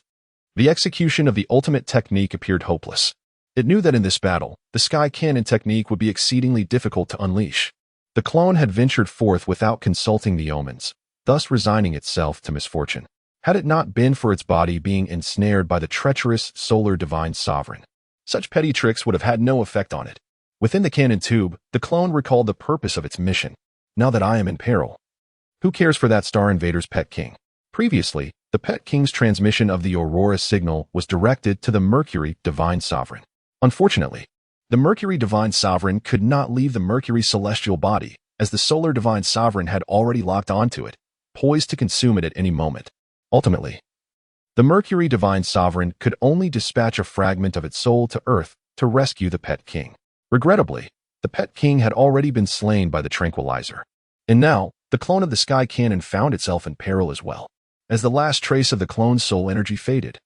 the execution of the ultimate technique appeared hopeless. It knew that in this battle, the Sky Cannon technique would be exceedingly difficult to unleash. The clone had ventured forth without consulting the omens, thus resigning itself to misfortune. Had it not been for its body being ensnared by the treacherous solar divine sovereign, such petty tricks would have had no effect on it. Within the cannon tube, the clone recalled the purpose of its mission. Now that I am in peril, who cares for that Star Invader's pet king? Previously, the pet king's transmission of the Aurora signal was directed to the Mercury divine sovereign. Unfortunately, the Mercury divine sovereign could not leave the Mercury celestial body, as the solar divine sovereign had already locked onto it, poised to consume it at any moment. Ultimately, the Mercury divine sovereign could only dispatch a fragment of its soul to Earth to rescue the pet king. Regrettably, the pet king had already been slain by the tranquilizer. And now, the clone of the Sky Cannon found itself in peril as well, as the last trace of the clone's soul energy faded.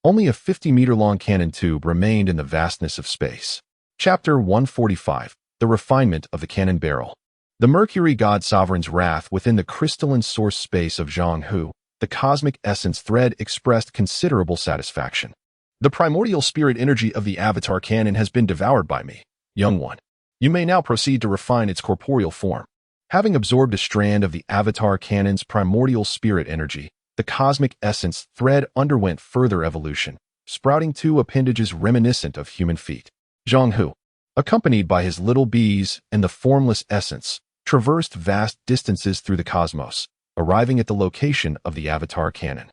Only a 50-meter-long cannon tube remained in the vastness of space. Chapter 145. The Refinement of the Cannon Barrel. The Mercury God Sovereign's wrath within the crystalline source space of Zhang-Hu, the cosmic essence thread expressed considerable satisfaction. The primordial spirit energy of the avatar cannon has been devoured by me, young one. You may now proceed to refine its corporeal form. Having absorbed a strand of the avatar cannon's primordial spirit energy, the cosmic essence thread underwent further evolution, sprouting two appendages reminiscent of human feet. Zhang-Hu, accompanied by his little bees and the formless essence, traversed vast distances through the cosmos, arriving at the location of the avatar cannon,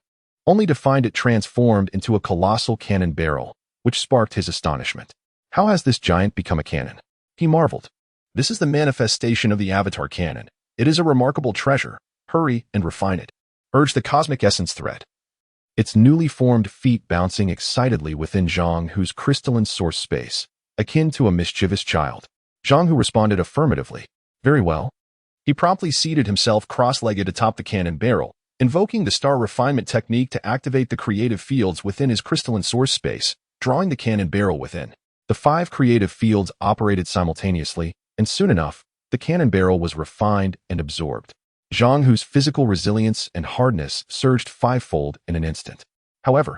only to find it transformed into a colossal cannon barrel, which sparked his astonishment. How has this giant become a cannon? He marveled. This is the manifestation of the avatar cannon. It is a remarkable treasure. Hurry and refine it, urged the cosmic essence thread, its newly formed feet bouncing excitedly within Zhang-Hu's crystalline source space, akin to a mischievous child. Zhang-Hu responded affirmatively. Very well. He promptly seated himself cross-legged atop the cannon barrel, invoking the star refinement technique to activate the creative fields within his crystalline source space, drawing the cannon barrel within. The 5 creative fields operated simultaneously, and soon enough, the cannon barrel was refined and absorbed. Zhang-Hu's physical resilience and hardness surged 5-fold in an instant. However,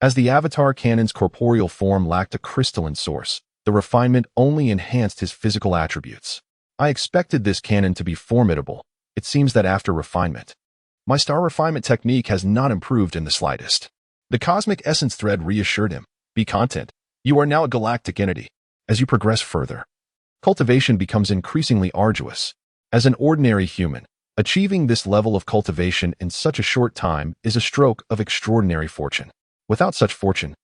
as the avatar cannon's corporeal form lacked a crystalline source, the refinement only enhanced his physical attributes. I expected this cannon to be formidable. It seems that after refinement, my star refinement technique has not improved in the slightest. The cosmic essence thread reassured him. Be content. You are now a galactic entity. As you progress further, cultivation becomes increasingly arduous. As an ordinary human, achieving this level of cultivation in such a short time is a stroke of extraordinary fortune. Without such fortune,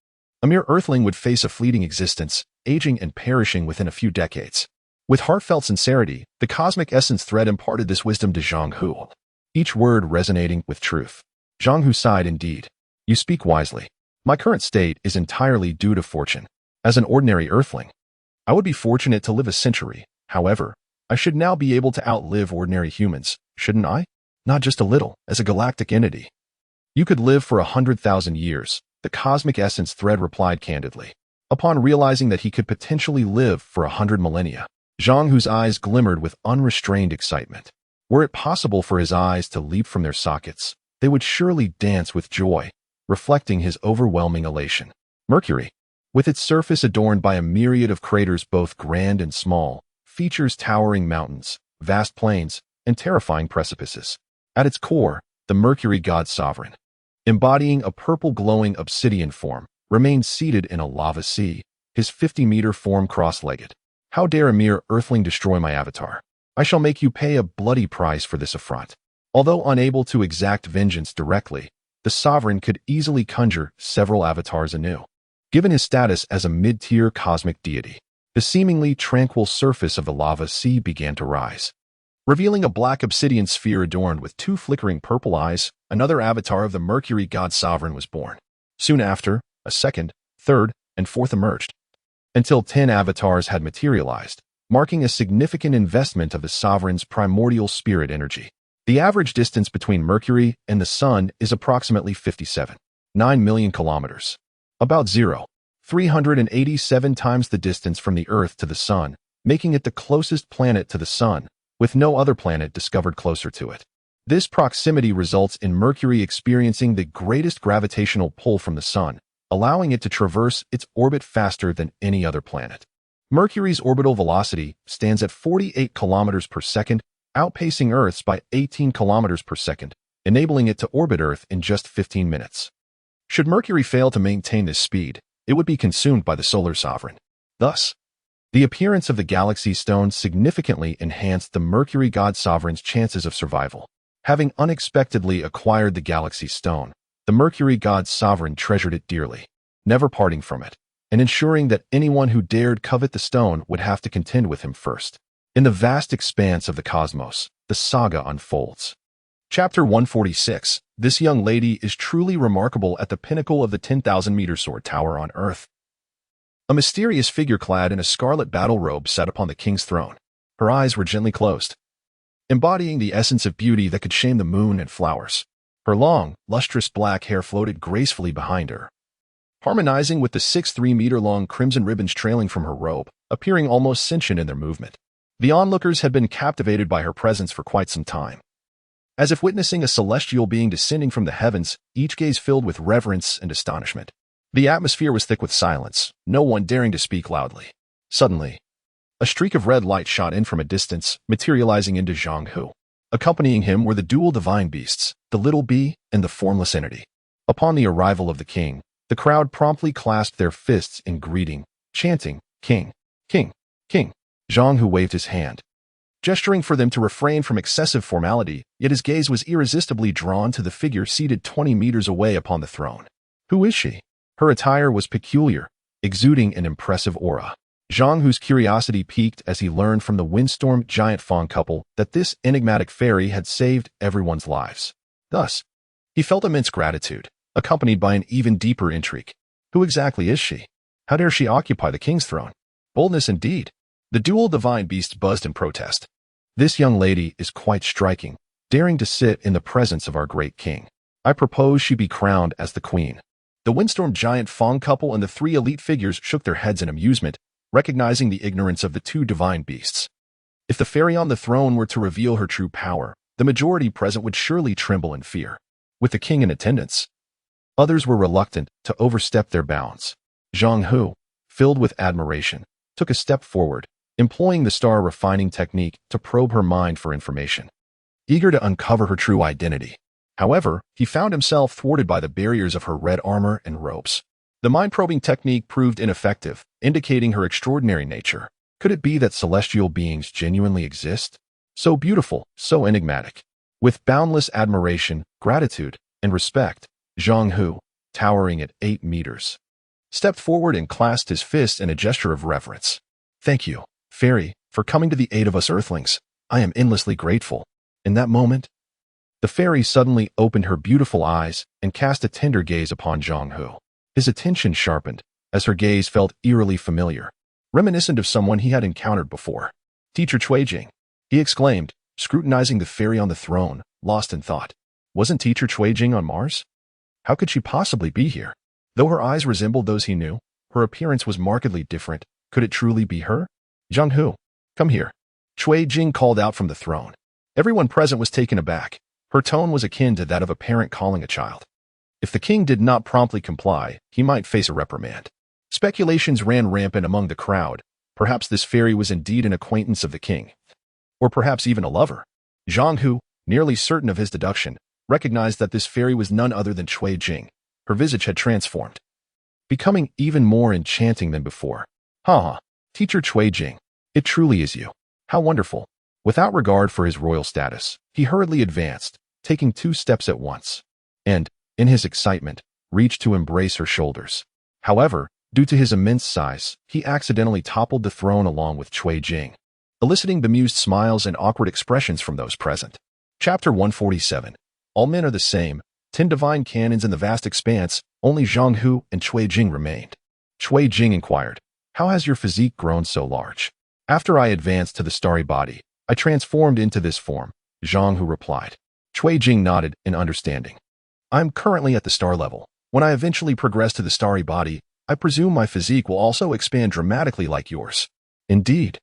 a mere earthling would face a fleeting existence, aging and perishing within a few decades. With heartfelt sincerity, the cosmic essence thread imparted this wisdom to Zhang-Hu, each word resonating with truth. Zhang-Hu sighed indeed. You speak wisely. My current state is entirely due to fortune. As an ordinary earthling, I would be fortunate to live a century. However, I should now be able to outlive ordinary humans, shouldn't I? Not just a little, as a galactic entity. You could live for 100,000 years, the cosmic essence thread replied candidly. Upon realizing that he could potentially live for 100 millennia, Zhang-Hu's eyes glimmered with unrestrained excitement. Were it possible for his eyes to leap from their sockets, they would surely dance with joy, reflecting his overwhelming elation. Mercury, with its surface adorned by a myriad of craters both grand and small, features towering mountains, vast plains, and terrifying precipices. At its core, the Mercury God Sovereign, embodying a purple glowing obsidian form, remains seated in a lava sea, his 50-meter form cross-legged. How dare a mere earthling destroy my avatar? I shall make you pay a bloody price for this affront. Although unable to exact vengeance directly, the sovereign could easily conjure several avatars anew. Given his status as a mid-tier cosmic deity, the seemingly tranquil surface of the lava sea began to rise, revealing a black obsidian sphere adorned with 2 flickering purple eyes. Another avatar of the Mercury God Sovereign was born. Soon after, a second, third, and fourth emerged, until 10 avatars had materialized, marking a significant investment of the sovereign's primordial spirit energy. The average distance between Mercury and the Sun is approximately 57.9 million kilometers. About 0.387 times the distance from the Earth to the Sun, making it the closest planet to the Sun, with no other planet discovered closer to it. This proximity results in Mercury experiencing the greatest gravitational pull from the Sun, allowing it to traverse its orbit faster than any other planet. Mercury's orbital velocity stands at 48 kilometers per second, outpacing Earth's by 18 kilometers per second, enabling it to orbit Earth in just 15 minutes. Should Mercury fail to maintain this speed, it would be consumed by the solar sovereign. Thus, the appearance of the galaxy stone significantly enhanced the Mercury God Sovereign's chances of survival. Having unexpectedly acquired the galaxy stone, the Mercury God Sovereign treasured it dearly, never parting from it, and ensuring that anyone who dared covet the stone would have to contend with him first. In the vast expanse of the cosmos, the saga unfolds. Chapter 146. This young lady is truly remarkable. At the pinnacle of the 10,000-meter sword tower on Earth, a mysterious figure clad in a scarlet battle robe sat upon the king's throne. Her eyes were gently closed, embodying the essence of beauty that could shame the moon and flowers. Her long, lustrous black hair floated gracefully behind her, harmonizing with the 6 3-meter-long crimson ribbons trailing from her robe, appearing almost sentient in their movement. The onlookers had been captivated by her presence for quite some time. As if witnessing a celestial being descending from the heavens, each gaze filled with reverence and astonishment. The atmosphere was thick with silence, no one daring to speak loudly. Suddenly, a streak of red light shot in from a distance, materializing into Zhang Hu. Accompanying him were the dual divine beasts, the little bee and the formless entity. Upon the arrival of the king, the crowd promptly clasped their fists in greeting, chanting, "King, King, King." Zhang Hu waved his hand, gesturing for them to refrain from excessive formality, yet his gaze was irresistibly drawn to the figure seated 20 meters away upon the throne. Who is she? Her attire was peculiar, exuding an impressive aura. Zhang Hu's curiosity piqued as he learned from the windstorm giant fawn couple that this enigmatic fairy had saved everyone's lives. Thus, he felt immense gratitude, accompanied by an even deeper intrigue. Who exactly is she? How dare she occupy the king's throne? Boldness indeed. The dual divine beasts buzzed in protest. This young lady is quite striking, daring to sit in the presence of our great king. I propose she be crowned as the queen. The windstorm giant fawn couple and the 3 elite figures shook their heads in amusement, recognizing the ignorance of the 2 divine beasts. If the fairy on the throne were to reveal her true power, the majority present would surely tremble in fear. With the king in attendance, others were reluctant to overstep their bounds. Zhang Hu, filled with admiration, took a step forward, employing the star refining technique to probe her mind for information, eager to uncover her true identity. However, he found himself thwarted by the barriers of her red armor and robes. The mind-probing technique proved ineffective, indicating her extraordinary nature. Could it be that celestial beings genuinely exist? So beautiful, so enigmatic. With boundless admiration, gratitude, and respect, Zhang Hu, towering at 8 meters, stepped forward and clasped his fist in a gesture of reverence. "Thank you, fairy, for coming to the aid of us earthlings. I am endlessly grateful." In that moment, the fairy suddenly opened her beautiful eyes and cast a tender gaze upon Zhang Hu. His attention sharpened, as her gaze felt eerily familiar, reminiscent of someone he had encountered before. "Teacher Cuijing," he exclaimed, scrutinizing the fairy on the throne, lost in thought. Wasn't Teacher Cuijing on Mars? How could she possibly be here? Though her eyes resembled those he knew, her appearance was markedly different. Could it truly be her? "Zhang Hu, come here," Cuijing called out from the throne. Everyone present was taken aback. Her tone was akin to that of a parent calling a child. If the king did not promptly comply, he might face a reprimand. Speculations ran rampant among the crowd. Perhaps this fairy was indeed an acquaintance of the king, or perhaps even a lover. Zhang Hu, nearly certain of his deduction, recognized that this fairy was none other than Cuijing. Her visage had transformed, becoming even more enchanting than before. "Ha! Teacher Cuijing, it truly is you. How wonderful." Without regard for his royal status, he hurriedly advanced, taking 2 steps at once, and, in his excitement, reached to embrace her shoulders. However, due to his immense size, he accidentally toppled the throne along with Cuijing, eliciting bemused smiles and awkward expressions from those present. Chapter 147. All men are the same. 10 divine cannons in the vast expanse. Only Zhang Hu and Cuijing remained. Cuijing inquired, "How has your physique grown so large?" "After I advanced to the starry body, I transformed into this form," Zhang Hu replied. Cuijing nodded in understanding. "I am currently at the star level. When I eventually progress to the starry body, I presume my physique will also expand dramatically like yours." "Indeed.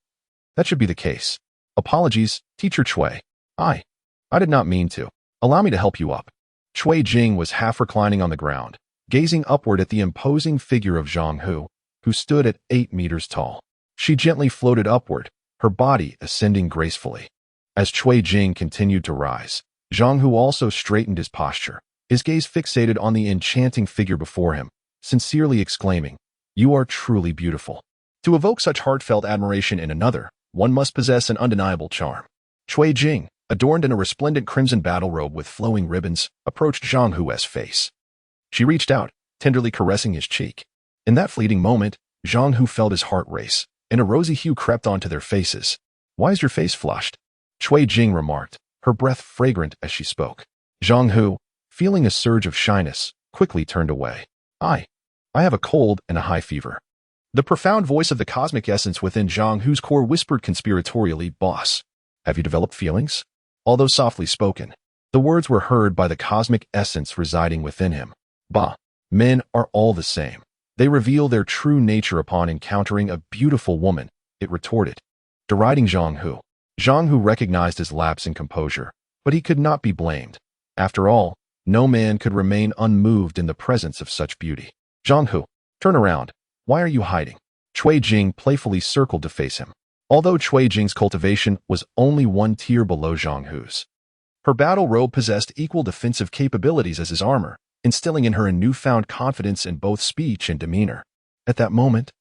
That should be the case. Apologies, Teacher Cui. I did not mean to. Allow me to help you up." Cuijing was half reclining on the ground, gazing upward at the imposing figure of Zhang Hu, who stood at 8 meters tall. She gently floated upward, her body ascending gracefully. As Cuijing continued to rise, Zhang Hu also straightened his posture, his gaze fixated on the enchanting figure before him, sincerely exclaiming, "You are truly beautiful." To evoke such heartfelt admiration in another, one must possess an undeniable charm. Cuijing, adorned in a resplendent crimson battle robe with flowing ribbons, approached Zhang Hu's face. She reached out, tenderly caressing his cheek. In that fleeting moment, Zhang Hu felt his heart race, and a rosy hue crept onto their faces. "Why is your face flushed?" Cuijing remarked, her breath fragrant as she spoke. Zhang Hu, feeling a surge of shyness, quickly turned away. I have a cold and a high fever." The profound voice of the cosmic essence within Zhang Hu's core whispered conspiratorially, "Boss, have you developed feelings?" Although softly spoken, the words were heard by the cosmic essence residing within him. "Bah, men are all the same. They reveal their true nature upon encountering a beautiful woman, it retorted, deriding Zhang Hu. Zhang Hu recognized his lapse in composure, but he could not be blamed. After all, no man could remain unmoved in the presence of such beauty. Zhang Hu, turn around. Why are you hiding? Cui Jing playfully circled to face him. Although Cui Jing's cultivation was only one tier below Zhang Hu's, her battle robe possessed equal defensive capabilities as his armor, instilling in her a newfound confidence in both speech and demeanor. At that moment,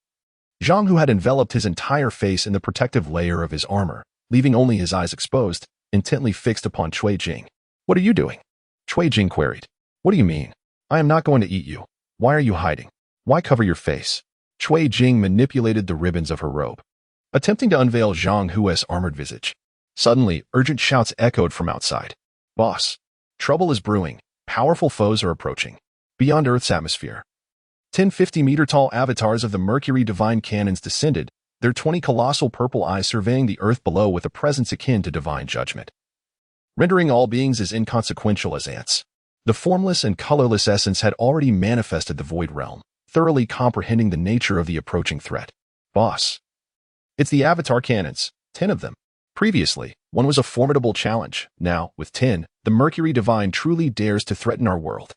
Zhang Hu had enveloped his entire face in the protective layer of his armor, leaving only his eyes exposed, intently fixed upon Cui Jing. What are you doing? Cui Jing queried. What do you mean? I am not going to eat you. Why are you hiding? Why cover your face? Cui Jing manipulated the ribbons of her robe, attempting to unveil Zhang Hu's armored visage. Suddenly, urgent shouts echoed from outside. Boss, trouble is brewing. Powerful foes are approaching. Beyond Earth's atmosphere, 10 50-meter-tall avatars of the Mercury divine cannons descended, their 20 colossal purple eyes surveying the Earth below with a presence akin to divine judgment, rendering all beings as inconsequential as ants. The formless and colorless essence had already manifested the void realm, thoroughly comprehending the nature of the approaching threat. Boss, it's the avatar cannons, 10 of them. Previously, one was a formidable challenge. Now, with 10, the Mercury Divine truly dares to threaten our world.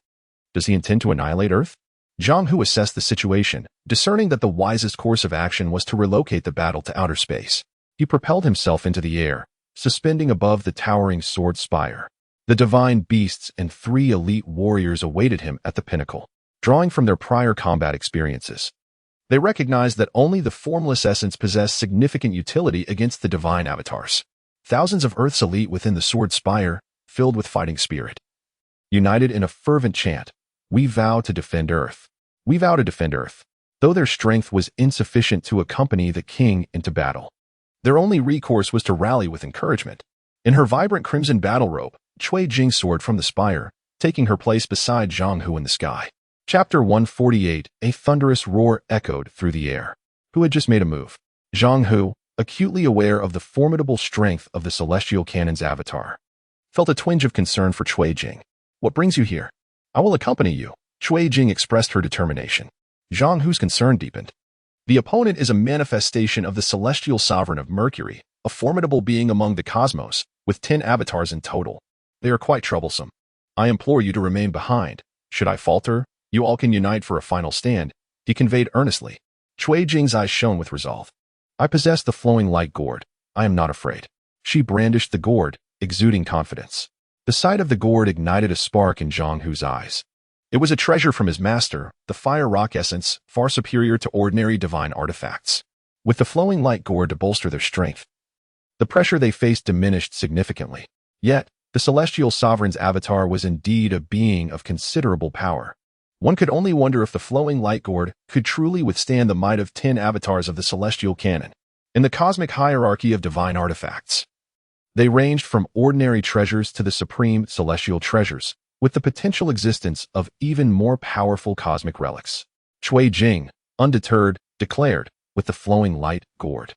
Does he intend to annihilate Earth? Zhang Hu assessed the situation, discerning that the wisest course of action was to relocate the battle to outer space. He propelled himself into the air, suspending above the towering sword spire. The divine beasts and 3 elite warriors awaited him at the pinnacle, drawing from their prior combat experiences. They recognized that only the formless essence possessed significant utility against the divine avatars. Thousands of Earth's elite within the sword spire, filled with fighting spirit, united in a fervent chant, "We vow to defend Earth. We vow to defend Earth." Though their strength was insufficient to accompany the king into battle, their only recourse was to rally with encouragement. In her vibrant crimson battle robe, Cui Jing soared from the spire, taking her place beside Zhang Hu in the sky. Chapter 148, a thunderous roar echoed through the air. Who had just made a move? Zhang Hu, acutely aware of the formidable strength of the celestial cannon's avatar, felt a twinge of concern for Cui Jing. What brings you here? I will accompany you. Cui Jing expressed her determination. Zhang Hu's concern deepened. The opponent is a manifestation of the celestial sovereign of Mercury, a formidable being among the cosmos, with 10 avatars in total. They are quite troublesome. I implore you to remain behind. Should I falter, you all can unite for a final stand, he conveyed earnestly. Cui Jing's eyes shone with resolve. I possess the flowing light gourd. I am not afraid. She brandished the gourd, exuding confidence. The sight of the gourd ignited a spark in Zhang Hu's eyes. It was a treasure from his master, the fire rock essence, far superior to ordinary divine artifacts. With the flowing light gourd to bolster their strength, the pressure they faced diminished significantly. Yet, the celestial sovereign's avatar was indeed a being of considerable power. One could only wonder if the flowing light gourd could truly withstand the might of 10 avatars of the celestial canon. In the cosmic hierarchy of divine artifacts, they ranged from ordinary treasures to the supreme celestial treasures, with the potential existence of even more powerful cosmic relics. Cui Jing, undeterred, declared, with the flowing light gourd,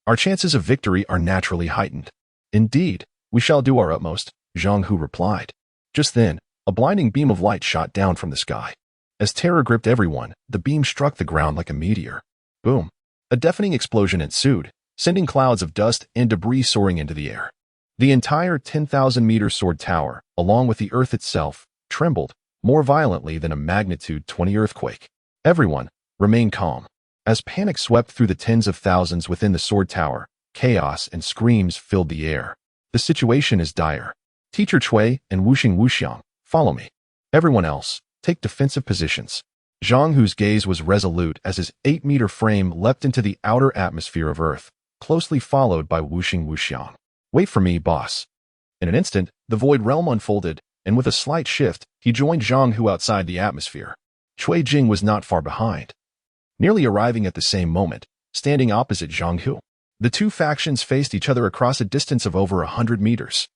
our chances of victory are naturally heightened. Indeed, we shall do our utmost, Zhang Hu replied. Just then, a blinding beam of light shot down from the sky. As terror gripped everyone, the beam struck the ground like a meteor. Boom! A deafening explosion ensued, sending clouds of dust and debris soaring into the air. The entire 10,000-meter sword tower, along with the Earth itself, trembled more violently than a magnitude 20 earthquake. Everyone remained calm. As panic swept through the tens of thousands within the sword tower, chaos and screams filled the air. The situation is dire. Teacher Cui and Wuxing Wuxiang, follow me. Everyone else, take defensive positions. Zhang Hu's gaze was resolute as his 8-meter frame leapt into the outer atmosphere of Earth, closely followed by Wuxing Wuxiang. Wait for me, boss. In an instant, the void realm unfolded, and with a slight shift, he joined Zhang Hu outside the atmosphere. Cui Jing was not far behind, nearly arriving at the same moment, standing opposite Zhang Hu. The two factions faced each other across a distance of over 100 meters.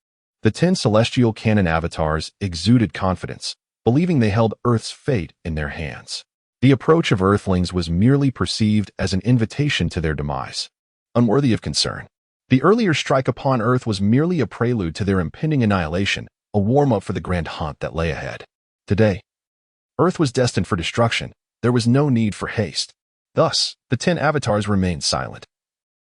The 10 celestial canon avatars exuded confidence, believing they held Earth's fate in their hands. The approach of Earthlings was merely perceived as an invitation to their demise, unworthy of concern. The earlier strike upon Earth was merely a prelude to their impending annihilation, a warm-up for the grand hunt that lay ahead. Today, Earth was destined for destruction. there was no need for haste. Thus, the 10 avatars remained silent,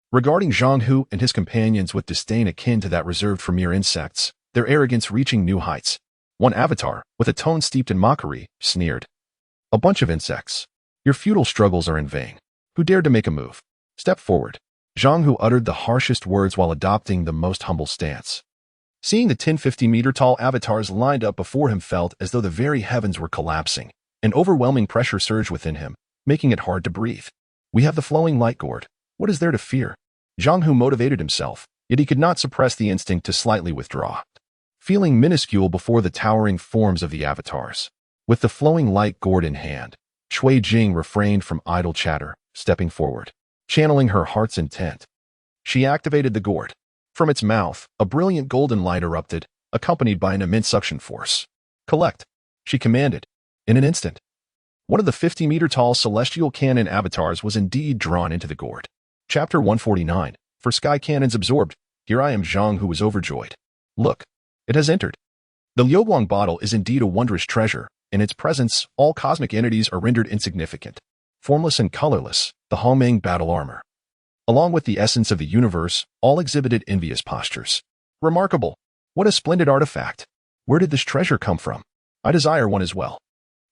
regarding Zhang Hu and his companions with disdain akin to that reserved for mere insects, their arrogance reaching new heights. One avatar, with a tone steeped in mockery, sneered. "A bunch of insects. Your futile struggles are in vain. Who dared to make a move? Step forward." Zhang Hu uttered the harshest words while adopting the most humble stance. Seeing the 10-50-meter-tall avatars lined up before him felt as though the very heavens were collapsing. An overwhelming pressure surged within him, making it hard to breathe. "We have the flowing light gourd. What is there to fear?" Zhang Hu motivated himself, yet he could not suppress the instinct to slightly withdraw. Feeling minuscule before the towering forms of the avatars. With the flowing light gourd in hand, Cui Jing refrained from idle chatter, stepping forward, channeling her heart's intent. She activated the gourd. From its mouth, a brilliant golden light erupted, accompanied by an immense suction force. "Collect," she commanded. In an instant, one of the 50-meter-tall celestial cannon avatars was indeed drawn into the gourd. Chapter 149. For sky cannons absorbed, here I am. Zhang Hu was overjoyed. "Look, it has entered." The Liuguang bottle is indeed a wondrous treasure. In its presence, all cosmic entities are rendered insignificant. Formless and colorless, the Hongmeng battle armor. Along with the essence of the universe, all exhibited envious postures. "Remarkable! What a splendid artifact! Where did this treasure come from? I desire one as well."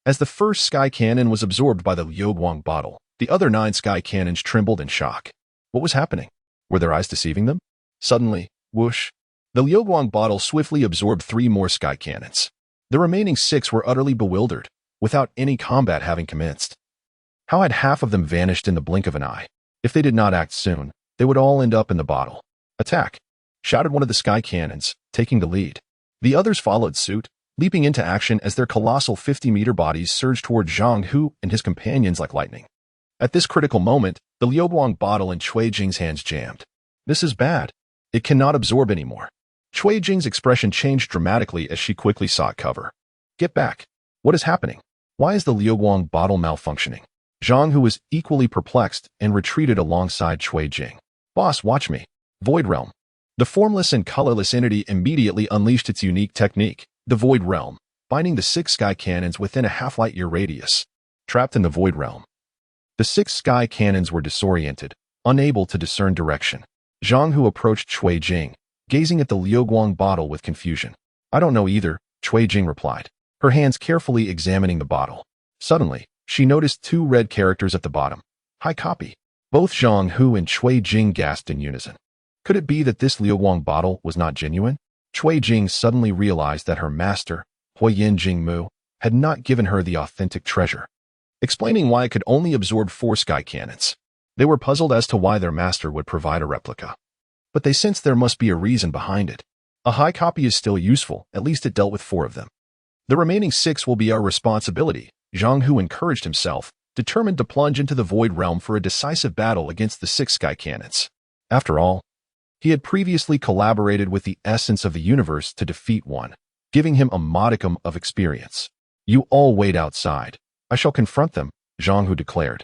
As the first sky cannon was absorbed by the Liuguang bottle, the other 9 sky cannons trembled in shock. What was happening? Were their eyes deceiving them? Suddenly, whoosh! The Liuguang bottle swiftly absorbed 3 more sky cannons. The remaining 6 were utterly bewildered, without any combat having commenced. How had half of them vanished in the blink of an eye? If they did not act soon, they would all end up in the bottle. "Attack!" shouted one of the sky cannons, taking the lead. The others followed suit, leaping into action as their colossal 50-meter bodies surged toward Zhang Hu and his companions like lightning. At this critical moment, the Liuguang bottle in Cui Jing's hands jammed. "This is bad. It cannot absorb anymore." Cui Jing's expression changed dramatically as she quickly sought cover. "Get back. What is happening? Why is the Liuguang bottle malfunctioning?" Zhang Hu was equally perplexed and retreated alongside Cui Jing. "Boss, watch me." Void Realm. The formless and colorless entity immediately unleashed its unique technique, the Void Realm, binding the 6 sky cannons within a half-light-year radius. Trapped in the Void Realm, the 6 sky cannons were disoriented, unable to discern direction. Zhang Hu approached Cui Jing, gazing at the Liuguang bottle with confusion. "I don't know either," Cui Jing replied, her hands carefully examining the bottle. Suddenly, she noticed 2 red characters at the bottom. "High copy." Both Zhang Hu and Cui Jing gasped in unison. Could it be that this Liuguang bottle was not genuine? Cui Jing suddenly realized that her master, Huiyin Jingmu, had not given her the authentic treasure, explaining why it could only absorb 4 sky cannons. They were puzzled as to why their master would provide a replica, but they sensed there must be a reason behind it. A high copy is still useful, at least it dealt with 4 of them. "The remaining 6 will be our responsibility," Zhang Hu encouraged himself, determined to plunge into the Void Realm for a decisive battle against the 6 sky cannons. After all, he had previously collaborated with the essence of the universe to defeat one, giving him a modicum of experience. "You all wait outside. I shall confront them," Zhang Hu declared,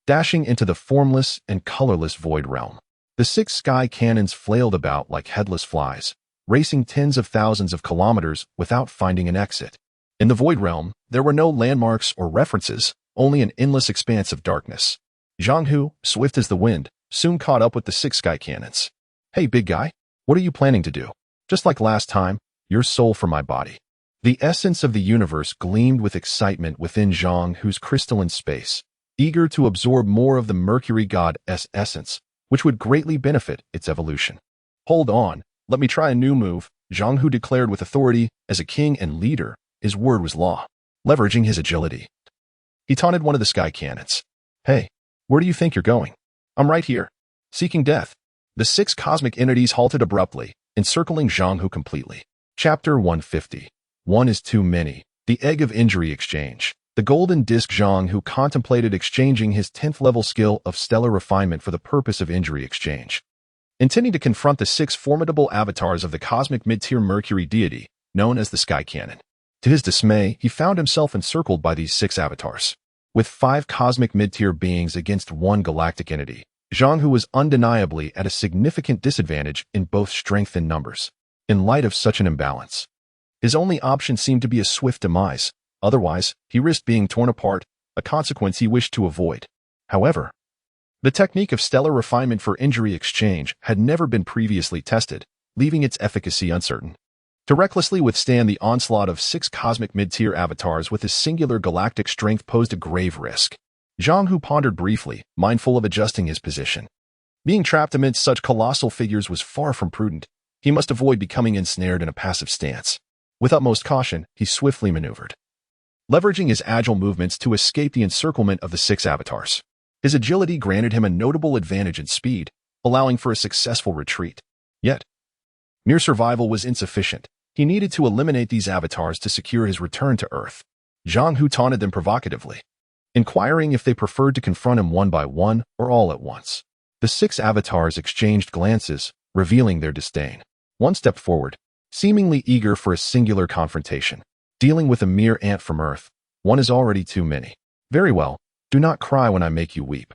dashing into the formless and colorless Void Realm. The 6 sky cannons flailed about like headless flies, racing tens of thousands of kilometers without finding an exit. In the Void Realm, there were no landmarks or references, only an endless expanse of darkness. Zhang Hu, swift as the wind, soon caught up with the 6 sky cannons. "Hey, big guy, what are you planning to do?" "Just like last time, your soul for my body." The essence of the universe gleamed with excitement within Zhang Hu's crystalline space, eager to absorb more of the Mercury god's essence, which would greatly benefit its evolution. "Hold on, let me try a new move," Zhang Hu declared with authority. As a king and leader, his word was law. Leveraging his agility, he taunted one of the sky cannons. "Hey, where do you think you're going?" "I'm right here." Seeking death. The 6 cosmic entities halted abruptly, encircling Zhang Hu completely. Chapter 150. One is too many. The egg of injury exchange. The golden disc. Zhang Hu contemplated exchanging his 10th level skill of stellar refinement for the purpose of injury exchange, intending to confront the 6 formidable avatars of the cosmic mid-tier Mercury deity, known as the Sky Cannon. To his dismay, he found himself encircled by these 6 avatars. With 5 cosmic mid-tier beings against 1 galactic entity, Zhang Hu was undeniably at a significant disadvantage in both strength and numbers. In light of such an imbalance, his only option seemed to be a swift demise. Otherwise, he risked being torn apart, a consequence he wished to avoid. However, the technique of stellar refinement for injury exchange had never been previously tested, leaving its efficacy uncertain. To recklessly withstand the onslaught of 6 cosmic mid-tier avatars with his singular galactic strength posed a grave risk. Zhang Hu pondered briefly, mindful of adjusting his position. Being trapped amidst such colossal figures was far from prudent. He must avoid becoming ensnared in a passive stance. With utmost caution, he swiftly maneuvered, leveraging his agile movements to escape the encirclement of the 6 avatars. His agility granted him a notable advantage in speed, allowing for a successful retreat. Yet, mere survival was insufficient. He needed to eliminate these avatars to secure his return to Earth. Zhang Hu taunted them provocatively, inquiring if they preferred to confront him one by one or all at once. The 6 avatars exchanged glances, revealing their disdain. One stepped forward, seemingly eager for a singular confrontation. Dealing with a mere ant from Earth, one is already too many. Very well, do not cry when I make you weep,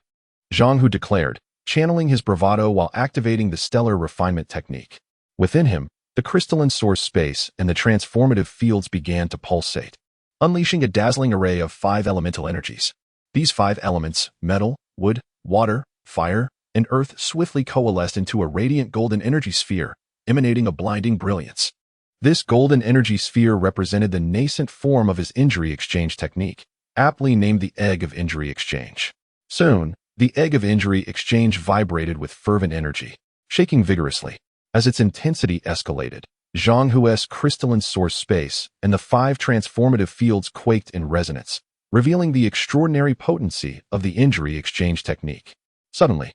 Zhang Hu declared, channeling his bravado while activating the stellar refinement technique. Within him, the crystalline source space and the transformative fields began to pulsate, unleashing a dazzling array of 5 elemental energies. These 5 elements, metal, wood, water, fire, and earth, swiftly coalesced into a radiant golden energy sphere, emanating a blinding brilliance. This golden energy sphere represented the nascent form of his injury exchange technique, aptly named the Egg of Injury Exchange. Soon, the Egg of Injury Exchange vibrated with fervent energy, shaking vigorously. As its intensity escalated, Zhang Hu's crystalline source space and the 5 transformative fields quaked in resonance, revealing the extraordinary potency of the injury exchange technique. Suddenly,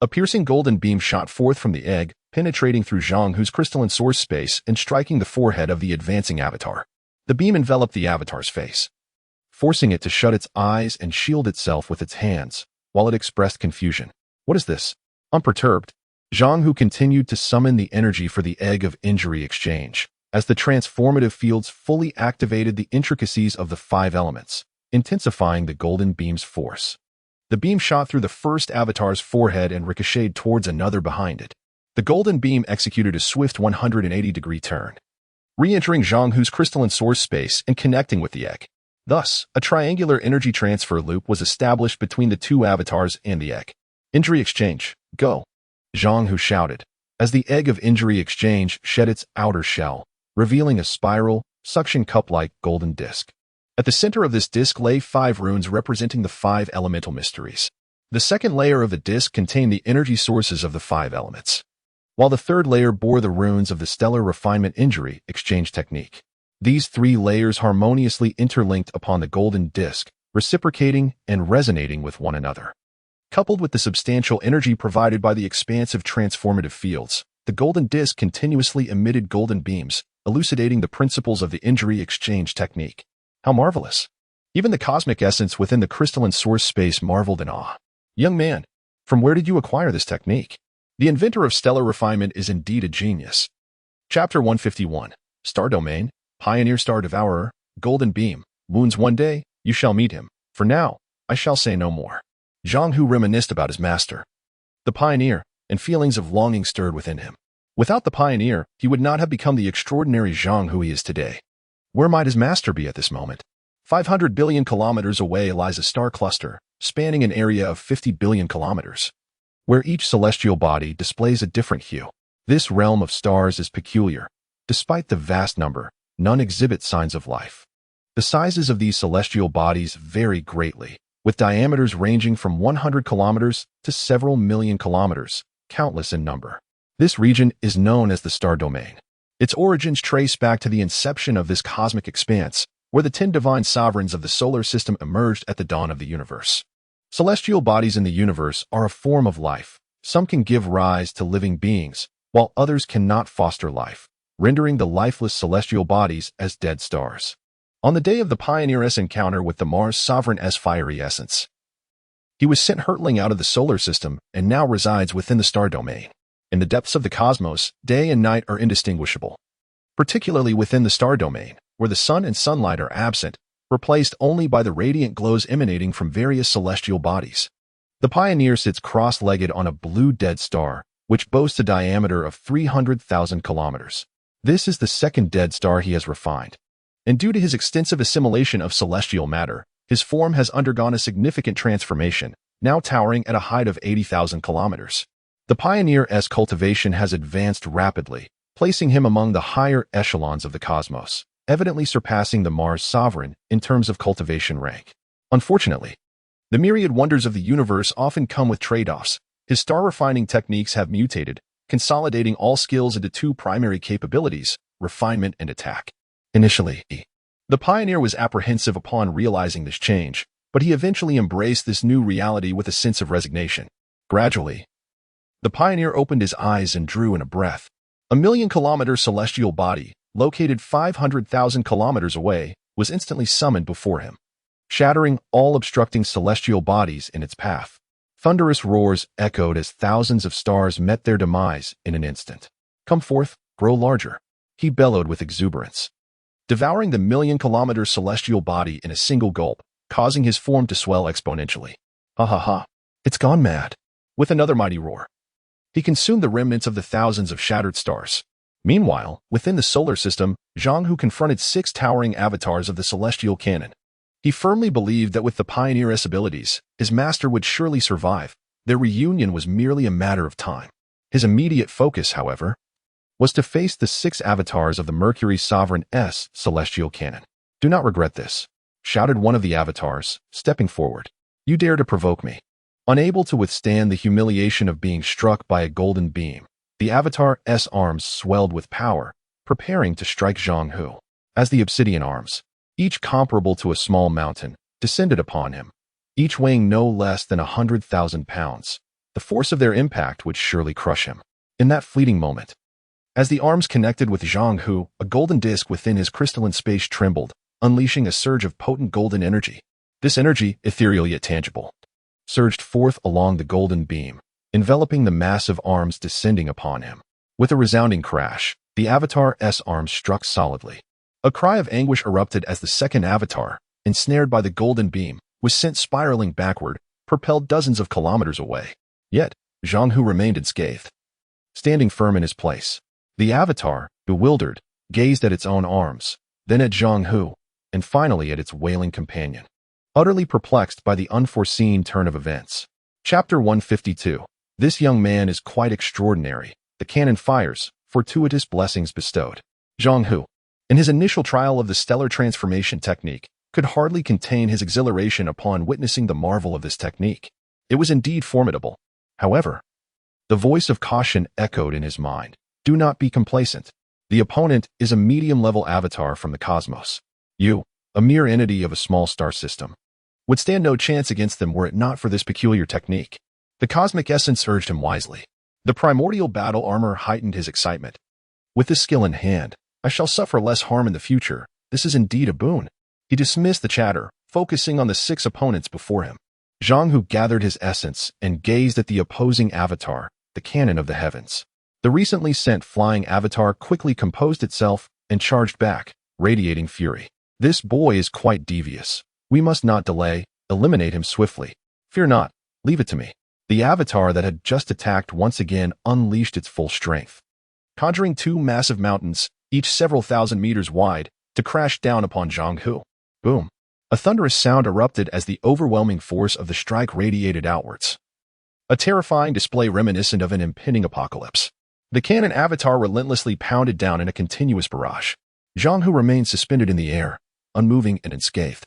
a piercing golden beam shot forth from the egg, penetrating through Zhang Hu's crystalline source space and striking the forehead of the advancing avatar. The beam enveloped the avatar's face, forcing it to shut its eyes and shield itself with its hands, while it expressed confusion. What is this? Unperturbed, Zhang Hu continued to summon the energy for the Egg of Injury Exchange, as the transformative fields fully activated the intricacies of the 5 elements, intensifying the golden beam's force. The beam shot through the first avatar's forehead and ricocheted towards another behind it. The golden beam executed a swift 180-degree turn, re-entering Zhang Hu's crystalline source space and connecting with the egg. Thus, a triangular energy transfer loop was established between the 2 avatars and the egg. Injury exchange, go, Zhang Hu shouted, as the Egg of Injury Exchange shed its outer shell, revealing a spiral, suction cup-like golden disc. At the center of this disc lay 5 runes representing the 5 elemental mysteries. The second layer of the disc contained the energy sources of the 5 elements, while the third layer bore the runes of the stellar refinement injury exchange technique. These 3 layers harmoniously interlinked upon the golden disc, reciprocating and resonating with one another. Coupled with the substantial energy provided by the expansive transformative fields, the golden disc continuously emitted golden beams, elucidating the principles of the injury exchange technique. How marvelous! Even the cosmic essence within the crystalline source space marveled in awe. Young man, from where did you acquire this technique? The inventor of stellar refinement is indeed a genius. Chapter 151, Star Domain, Pioneer Star Devourer, Golden Beam, wounds one day, you shall meet him. For now, I shall say no more. Zhang Hu reminisced about his master, the pioneer, and feelings of longing stirred within him. Without the pioneer, he would not have become the extraordinary Zhang Hu he is today. Where might his master be at this moment? 500 billion kilometers away lies a star cluster, spanning an area of 50 billion kilometers, where each celestial body displays a different hue. This realm of stars is peculiar. Despite the vast number, none exhibit signs of life. The sizes of these celestial bodies vary greatly, with diameters ranging from 100 kilometers to several million kilometers, countless in number. This region is known as the Star Domain. Its origins trace back to the inception of this cosmic expanse, where the 10 divine sovereigns of the solar system emerged at the dawn of the universe. Celestial bodies in the universe are a form of life. Some can give rise to living beings, while others cannot foster life, rendering the lifeless celestial bodies as dead stars. On the day of the Pioneer's encounter with the Mars Sovereign's fiery essence, he was sent hurtling out of the solar system and now resides within the Star Domain. In the depths of the cosmos, day and night are indistinguishable, particularly within the Star Domain, where the sun and sunlight are absent, replaced only by the radiant glows emanating from various celestial bodies. The Pioneer sits cross-legged on a blue dead star, which boasts a diameter of 300,000 kilometers. This is the second dead star he has refined, and due to his extensive assimilation of celestial matter, His form has undergone a significant transformation, now towering at a height of 80,000 kilometers. The Pioneer's cultivation has advanced rapidly, placing him among the higher echelons of the cosmos, evidently surpassing the Mars sovereign in terms of cultivation rank. Unfortunately, the myriad wonders of the universe often come with trade-offs. His star refining techniques have mutated, consolidating all skills into two primary capabilities, refinement and attack. Initially, the Pioneer was apprehensive upon realizing this change, but he eventually embraced this new reality with a sense of resignation. Gradually, the Pioneer opened his eyes and drew in a breath. A million-kilometer celestial body, located 500,000 kilometers away, was instantly summoned before him, shattering all obstructing celestial bodies in its path. Thunderous roars echoed as thousands of stars met their demise in an instant. "Come forth, grow larger," he bellowed with exuberance, devouring the million-kilometer celestial body in a single gulp, causing his form to swell exponentially. "Ha ha ha, it's gone mad." With another mighty roar, he consumed the remnants of the thousands of shattered stars. Meanwhile, within the solar system, Zhang Hu confronted 6 towering avatars of the celestial canon. He firmly believed that with the Pioneer's abilities, his master would surely survive. Their reunion was merely a matter of time. His immediate focus, however, was to face the 6 avatars of the Mercury sovereign's celestial canon. "Do not regret this," shouted one of the avatars, stepping forward. "You dare to provoke me." Unable to withstand the humiliation of being struck by a golden beam, the avatar's arms swelled with power, preparing to strike Zhang Hu. As the obsidian arms, each comparable to a small mountain, descended upon him, each weighing no less than 100,000 pounds. The force of their impact would surely crush him. In that fleeting moment, as the arms connected with Zhang Hu, a golden disk within his crystalline space trembled, unleashing a surge of potent golden energy. This energy, ethereal yet tangible, surged forth along the golden beam, enveloping the massive arms descending upon him. With a resounding crash, the avatar's arms struck solidly. A cry of anguish erupted as the second avatar, ensnared by the golden beam, was sent spiraling backward, propelled dozens of kilometers away. Yet, Zhang Hu remained unscathed, standing firm in his place. The avatar, bewildered, gazed at its own arms, then at Zhang Hu, and finally at its wailing companion, utterly perplexed by the unforeseen turn of events. Chapter 152. This young man is quite extraordinary. The cannon fires, fortuitous blessings bestowed. Zhang Hu, in his initial trial of the stellar transformation technique, could hardly contain his exhilaration upon witnessing the marvel of this technique. It was indeed formidable. However, the voice of caution echoed in his mind. "Do not be complacent. The opponent is a medium-level avatar from the cosmos. You, a mere entity of a small star system, would stand no chance against them were it not for this peculiar technique." The cosmic essence urged him wisely. The primordial battle armor heightened his excitement. "With this skill in hand, I shall suffer less harm in the future. This is indeed a boon." He dismissed the chatter, focusing on the 6 opponents before him. Zhang Hu gathered his essence and gazed at the opposing avatar, the cannon of the heavens. The recently sent flying avatar quickly composed itself and charged back, radiating fury. "This boy is quite devious. We must not delay. Eliminate him swiftly. Fear not. Leave it to me." The avatar that had just attacked once again unleashed its full strength, conjuring 2 massive mountains, each several thousand meters wide, to crash down upon Zhang Hu. Boom! A thunderous sound erupted as the overwhelming force of the strike radiated outwards. A terrifying display reminiscent of an impending apocalypse. The cannon avatar relentlessly pounded down in a continuous barrage. Zhang Hu remained suspended in the air, unmoving and unscathed,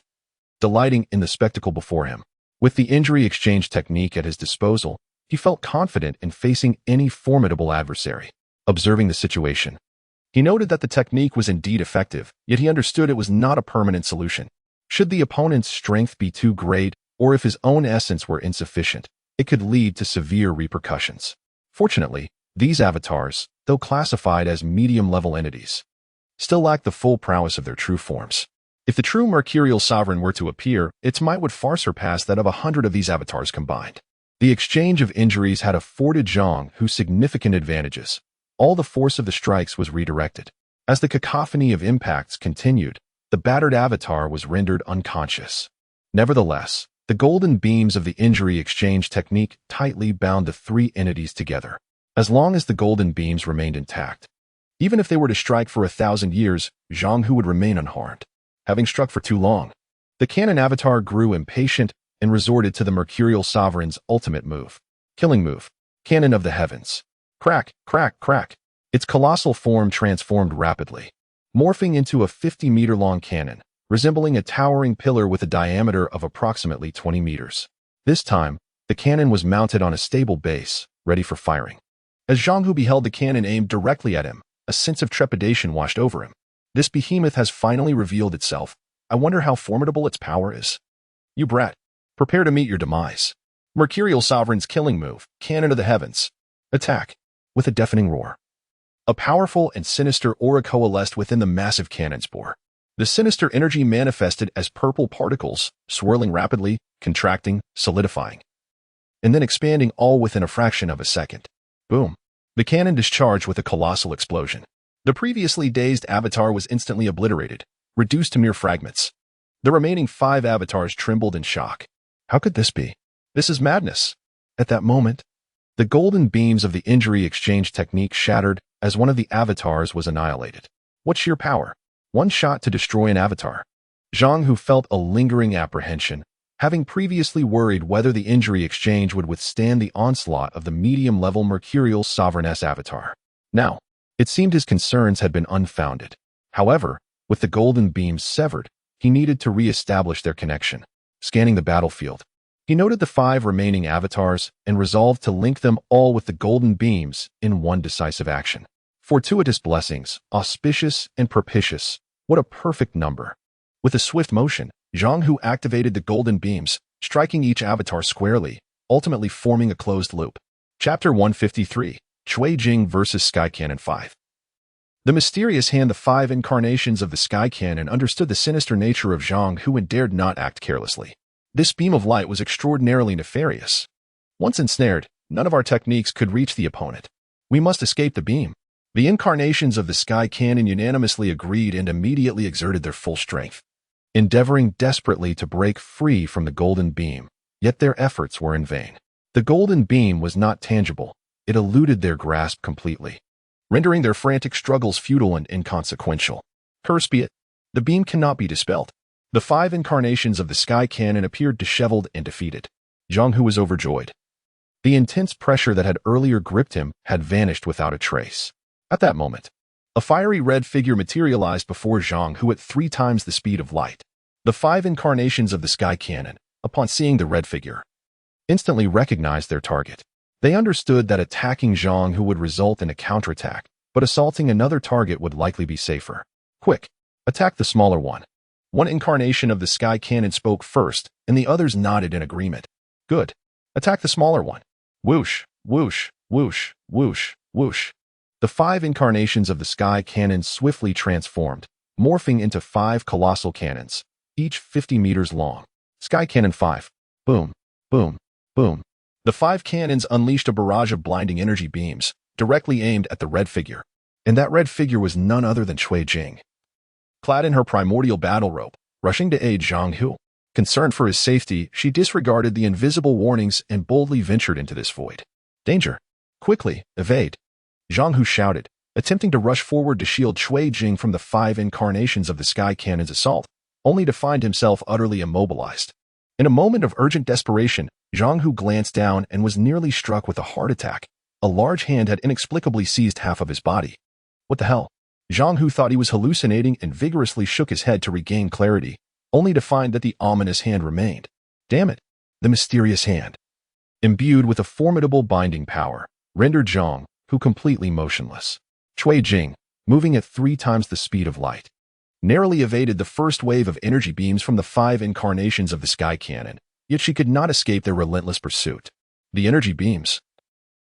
delighting in the spectacle before him. With the injury exchange technique at his disposal, he felt confident in facing any formidable adversary. Observing the situation, he noted that the technique was indeed effective, yet he understood it was not a permanent solution. Should the opponent's strength be too great, or if his own essence were insufficient, it could lead to severe repercussions. Fortunately, these avatars, though classified as medium-level entities, still lacked the full prowess of their true forms. If the true Mercurial sovereign were to appear, its might would far surpass that of 100 of these avatars combined. The exchange of injuries had afforded Zhang Hu significant advantages. All the force of the strikes was redirected. As the cacophony of impacts continued, the battered avatar was rendered unconscious. Nevertheless, the golden beams of the injury exchange technique tightly bound the 3 entities together. As long as the golden beams remained intact, even if they were to strike for 1,000 years, Zhang Hu would remain unharmed. Having struck for too long, The cannon avatar grew impatient and resorted to the Mercurial Sovereign's ultimate move. Killing move. Cannon of the Heavens. Crack, crack, crack. Its colossal form transformed rapidly, morphing into a 50-meter-long cannon, resembling a towering pillar with a diameter of approximately 20 meters. This time, the cannon was mounted on a stable base, ready for firing. As Zhang Hu beheld the cannon aimed directly at him, a sense of trepidation washed over him. This behemoth has finally revealed itself. I wonder how formidable its power is. You brat. Prepare to meet your demise. Mercurial Sovereign's killing move, Cannon of the Heavens. Attack. With a deafening roar. A powerful and sinister aura coalesced within the massive cannon's bore. The sinister energy manifested as purple particles, swirling rapidly, contracting, solidifying, and then expanding all within a fraction of a second. Boom. The cannon discharged with a colossal explosion. The previously dazed avatar was instantly obliterated, reduced to mere fragments. The remaining 5 avatars trembled in shock. How could this be? This is madness. At that moment, the golden beams of the injury exchange technique shattered as one of the avatars was annihilated. What sheer power! One shot to destroy an avatar. Zhang Hu felt a lingering apprehension, having previously worried whether the injury exchange would withstand the onslaught of the medium-level Mercurial Sovereign's avatar. Now, it seemed his concerns had been unfounded. However, with the golden beams severed, he needed to re-establish their connection. Scanning the battlefield, he noted the 5 remaining avatars and resolved to link them all with the golden beams in one decisive action. Fortuitous blessings, auspicious and propitious. What a perfect number. With a swift motion, Zhang Hu activated the golden beams, striking each avatar squarely, ultimately forming a closed loop. Chapter 153, Chui Jing vs. Sky Cannon 5. The mysterious hand, the 5 incarnations of the Sky Cannon, understood the sinister nature of Zhang Hu and dared not act carelessly. This beam of light was extraordinarily nefarious. Once ensnared, none of our techniques could reach the opponent. We must escape the beam. The incarnations of the Sky Cannon unanimously agreed and immediately exerted their full strength, endeavoring desperately to break free from the golden beam, yet their efforts were in vain. The golden beam was not tangible. It eluded their grasp completely, rendering their frantic struggles futile and inconsequential. Curse be it, the beam cannot be dispelled. The 5 incarnations of the Sky Cannon appeared disheveled and defeated. Zhang Hu was overjoyed. The intense pressure that had earlier gripped him had vanished without a trace. At that moment, a fiery red figure materialized before Zhang Hu at 3 times the speed of light. The 5 incarnations of the Sky Cannon, upon seeing the red figure, instantly recognized their target. They understood that attacking Zhang Hu would result in a counterattack, but assaulting another target would likely be safer. Quick, attack the smaller one. One incarnation of the Sky Cannon spoke first, and the others nodded in agreement. Good. Attack the smaller one. Whoosh, whoosh, whoosh, whoosh, whoosh. The 5 incarnations of the Sky Cannon swiftly transformed, morphing into 5 colossal cannons, each 50 meters long. Sky Cannon 5. Boom, boom, boom. The 5 cannons unleashed a barrage of blinding energy beams, directly aimed at the red figure. And that red figure was none other than Chui Jing. Clad in her primordial battle robe, rushing to aid Zhang Hu. Concerned for his safety, she disregarded the invisible warnings and boldly ventured into this void. Danger! Quickly, evade! Zhang Hu shouted, attempting to rush forward to shield Chui Jing from the 5 incarnations of the Sky Cannon's assault, only to find himself utterly immobilized. In a moment of urgent desperation, Zhang Hu glanced down and was nearly struck with a heart attack. A large hand had inexplicably seized half of his body. What the hell? Zhang Hu thought he was hallucinating and vigorously shook his head to regain clarity, only to find that the ominous hand remained. Damn it! The mysterious hand, imbued with a formidable binding power, rendered Zhang Hu completely motionless. Chui Jing, moving at 3 times the speed of light, narrowly evaded the first wave of energy beams from the 5 incarnations of the Sky Cannon, yet she could not escape their relentless pursuit. The energy beams,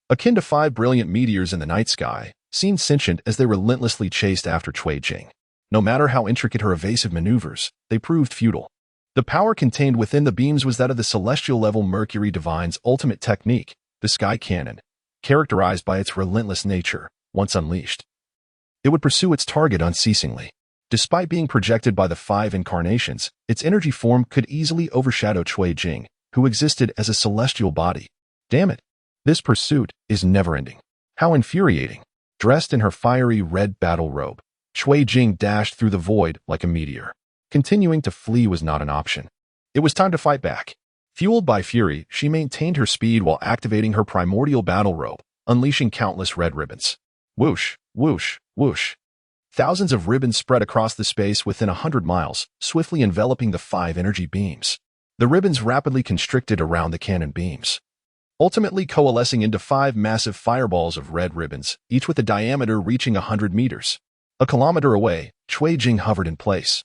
akin to 5 brilliant meteors in the night sky, seemed sentient as they relentlessly chased after Chui Jing. No matter how intricate her evasive maneuvers, they proved futile. The power contained within the beams was that of the celestial-level Mercury Divine's ultimate technique, the Sky Cannon, characterized by its relentless nature. Once unleashed, it would pursue its target unceasingly. Despite being projected by the 5 incarnations, its energy form could easily overshadow Chui Jing, who existed as a celestial body. Damn it! This pursuit is never-ending. How infuriating! Dressed in her fiery red battle robe, Chui Jing dashed through the void like a meteor. Continuing to flee was not an option. It was time to fight back. Fueled by fury, she maintained her speed while activating her primordial battle robe, unleashing countless red ribbons. Whoosh, whoosh, whoosh. Thousands of ribbons spread across the space within 100 miles, swiftly enveloping the 5 energy beams. The ribbons rapidly constricted around the cannon beams, ultimately coalescing into 5 massive fireballs of red ribbons, each with a diameter reaching 100 meters. A kilometer away, Cui Jing hovered in place,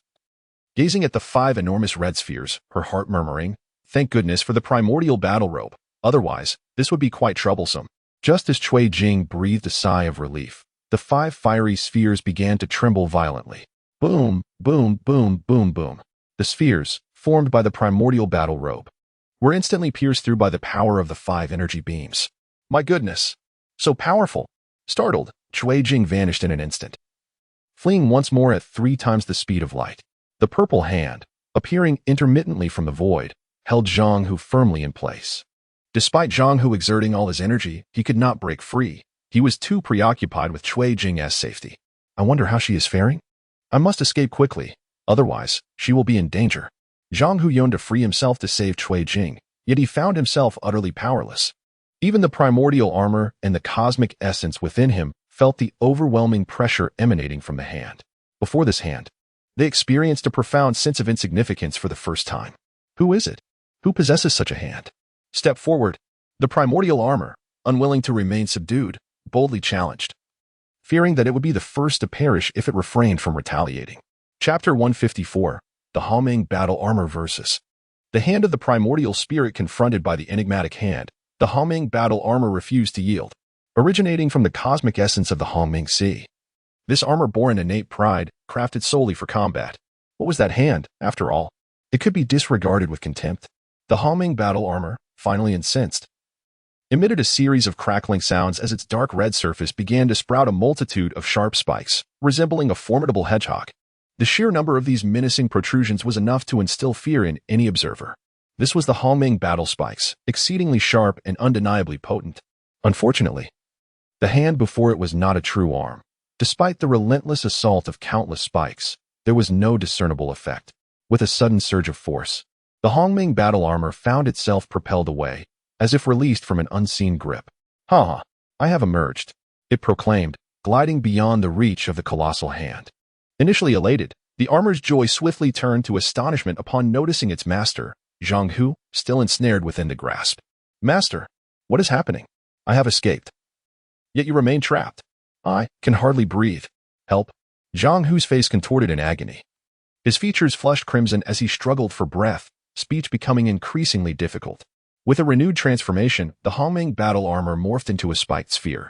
gazing at the 5 enormous red spheres, her heart murmuring, "Thank goodness for the primordial battle robe, otherwise, this would be quite troublesome." Just as Cui Jing breathed a sigh of relief, the 5 fiery spheres began to tremble violently. Boom, boom, boom, boom, boom. The spheres, formed by the primordial battle robe, were instantly pierced through by the power of the 5 energy beams. My goodness! So powerful! Startled, Cui Jing vanished in an instant, fleeing once more at 3 times the speed of light. The purple hand, appearing intermittently from the void, held Zhang Hu firmly in place. Despite Zhang Hu exerting all his energy, he could not break free. He was too preoccupied with Cui Jing's safety. I wonder how she is faring? I must escape quickly, otherwise, she will be in danger. Zhang Hu yearned to free himself to save Cui Jing, yet he found himself utterly powerless. Even the primordial armor and the cosmic essence within him felt the overwhelming pressure emanating from the hand. Before this hand, they experienced a profound sense of insignificance for the first time. Who is it? Who possesses such a hand? Step forward. The primordial armor, unwilling to remain subdued, boldly challenged, fearing that it would be the first to perish if it refrained from retaliating. Chapter 154. The Haoming Battle Armor versus the hand of the primordial spirit confronted by the enigmatic hand. The Haoming battle armor refused to yield, originating from the cosmic essence of the Haoming Sea. This armor bore an innate pride, crafted solely for combat. What was that hand, after all? It could be disregarded with contempt. The Haoming battle armor, finally incensed, emitted a series of crackling sounds as its dark red surface began to sprout a multitude of sharp spikes, resembling a formidable hedgehog. The sheer number of these menacing protrusions was enough to instill fear in any observer. This was the Haoming battle spikes, exceedingly sharp and undeniably potent. Unfortunately, the hand before it was not a true arm. Despite the relentless assault of countless spikes, there was no discernible effect. With a sudden surge of force, the Haoming battle armor found itself propelled away, as if released from an unseen grip. "Ha! I have emerged," it proclaimed, gliding beyond the reach of the colossal hand. Initially elated, the armor's joy swiftly turned to astonishment upon noticing its master, Zhang Hu, still ensnared within the grasp. "Master, what is happening? I have escaped. Yet you remain trapped. I can hardly breathe. Help." Zhang Hu's face contorted in agony. His features flushed crimson as he struggled for breath, speech becoming increasingly difficult. With a renewed transformation, the Haoming battle armor morphed into a spiked sphere,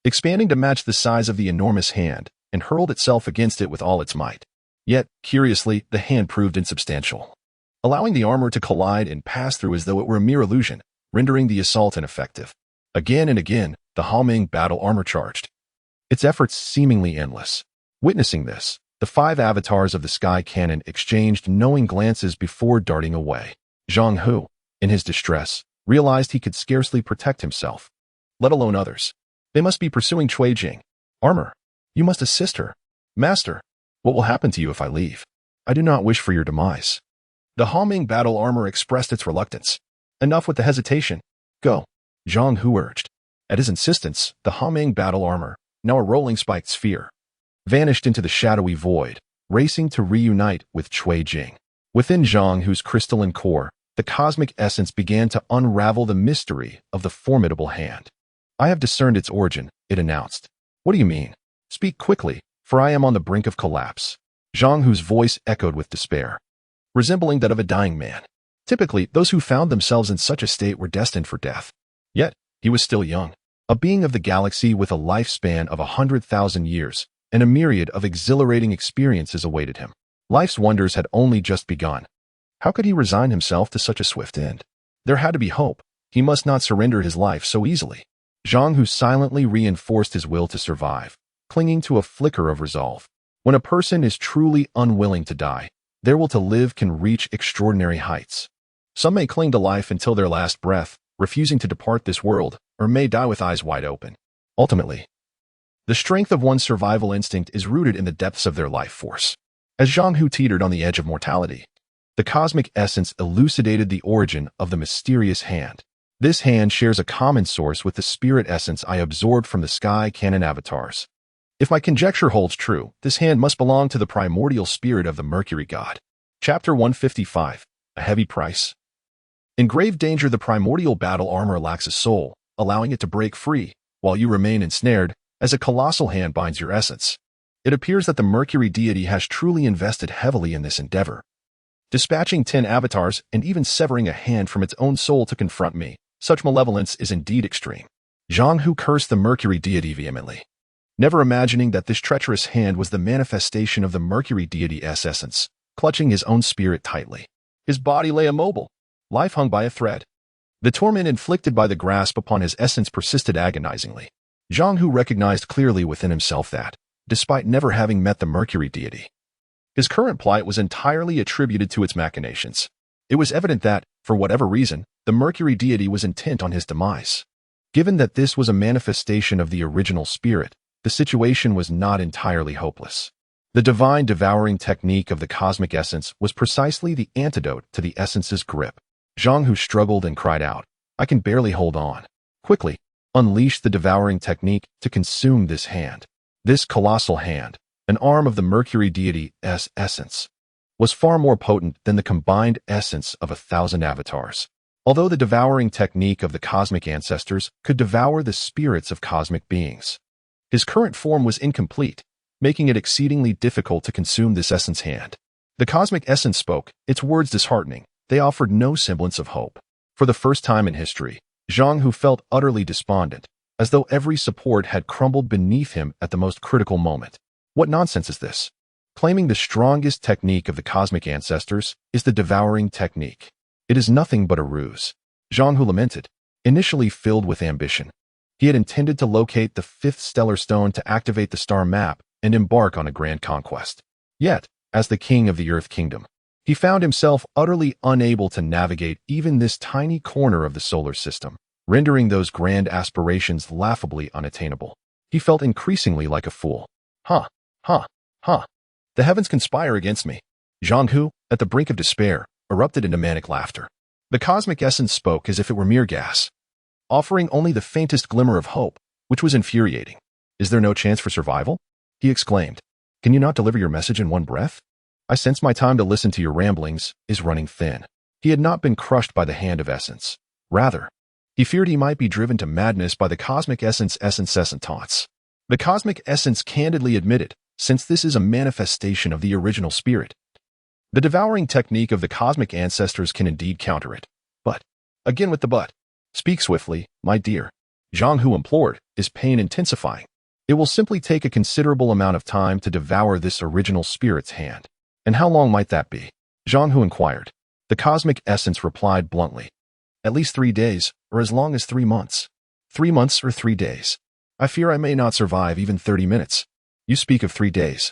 expanding to match the size of the enormous hand, and hurled itself against it with all its might. Yet, curiously, the hand proved insubstantial, allowing the armor to collide and pass through as though it were a mere illusion, rendering the assault ineffective. Again and again, the Haoming battle armor charged, its efforts seemingly endless. Witnessing this, the 5 avatars of the sky cannon exchanged knowing glances before darting away. Zhang Hu, in his distress, realized he could scarcely protect himself, let alone others. They must be pursuing Cui Jing. "Armor, you must assist her. Master, what will happen to you if I leave? I do not wish for your demise." The Haoming battle armor expressed its reluctance. "Enough with the hesitation. Go," Zhang Hu urged. At his insistence, the Haoming battle armor, now a rolling spiked sphere, vanished into the shadowy void, racing to reunite with Cui Jing. Within Zhang Hu's crystalline core, the cosmic essence began to unravel the mystery of the formidable hand. "I have discerned its origin," it announced. "What do you mean? Speak quickly, for I am on the brink of collapse." Zhang Hu's voice echoed with despair, resembling that of a dying man. Typically, those who found themselves in such a state were destined for death. Yet, he was still young, a being of the galaxy with a lifespan of 100,000 years, and a myriad of exhilarating experiences awaited him. Life's wonders had only just begun. How could he resign himself to such a swift end? There had to be hope. He must not surrender his life so easily. Zhang Hu silently reinforced his will to survive, clinging to a flicker of resolve. When a person is truly unwilling to die, their will to live can reach extraordinary heights. Some may cling to life until their last breath, refusing to depart this world, or may die with eyes wide open. Ultimately, the strength of one's survival instinct is rooted in the depths of their life force. As Zhang Hu teetered on the edge of mortality, the cosmic essence elucidated the origin of the mysterious hand. This hand shares a common source with the spirit essence I absorbed from the Sky Canon avatars. If my conjecture holds true, this hand must belong to the primordial spirit of the Mercury god. Chapter 155. A Heavy Price. In grave danger, the primordial battle armor lacks a soul, allowing it to break free, while you remain ensnared, as a colossal hand binds your essence. It appears that the Mercury deity has truly invested heavily in this endeavor, dispatching 10 avatars and even severing a hand from its own soul to confront me. Such malevolence is indeed extreme. Zhang Hu cursed the Mercury deity vehemently, never imagining that this treacherous hand was the manifestation of the Mercury deity's essence, clutching his own spirit tightly. His body lay immobile, life hung by a thread. The torment inflicted by the grasp upon his essence persisted agonizingly. Zhang Hu recognized clearly within himself that, despite never having met the Mercury deity, his current plight was entirely attributed to its machinations. It was evident that, for whatever reason, the Mercury deity was intent on his demise. Given that this was a manifestation of the original spirit, the situation was not entirely hopeless. The divine devouring technique of the cosmic essence was precisely the antidote to the essence's grip. Zhang Hu struggled and cried out, "I can barely hold on." Quickly, unleash the devouring technique to consume this hand. This colossal hand, an arm of the Mercury deity's essence, was far more potent than the combined essence of 1,000 avatars. Although the devouring technique of the cosmic ancestors could devour the spirits of cosmic beings, his current form was incomplete, making it exceedingly difficult to consume this essence hand. The cosmic essence spoke, its words disheartening. They offered no semblance of hope. For the first time in history, Zhang Hu felt utterly despondent, as though every support had crumbled beneath him at the most critical moment. What nonsense is this? Claiming the strongest technique of the cosmic ancestors is the devouring technique. It is nothing but a ruse. Zhang Hu lamented, initially filled with ambition. He had intended to locate the 5th stellar stone to activate the star map and embark on a grand conquest. Yet, as the king of the Earth Kingdom, he found himself utterly unable to navigate even this tiny corner of the solar system, rendering those grand aspirations laughably unattainable. He felt increasingly like a fool. Ha! Ha! Ha! The heavens conspire against me. Zhang Hu, at the brink of despair, erupted into manic laughter. The cosmic essence spoke as if it were mere gas, offering only the faintest glimmer of hope, which was infuriating. "Is there no chance for survival?" he exclaimed. "Can you not deliver your message in one breath? I sense my time to listen to your ramblings is running thin." He had not been crushed by the hand of essence. Rather, he feared he might be driven to madness by the cosmic essence's taunts. The cosmic essence candidly admitted, since this is a manifestation of the original spirit, the devouring technique of the cosmic ancestors can indeed counter it. But, again with the but, "Speak swiftly, my dear," Zhang Hu implored, his pain intensifying. "It will simply take a considerable amount of time to devour this original spirit's hand." "And how long might that be?" Zhang Hu inquired. The cosmic essence replied bluntly, "At least 3 days, or as long as 3 months. 3 months or 3 days. I fear I may not survive even 30 minutes. You speak of 3 days.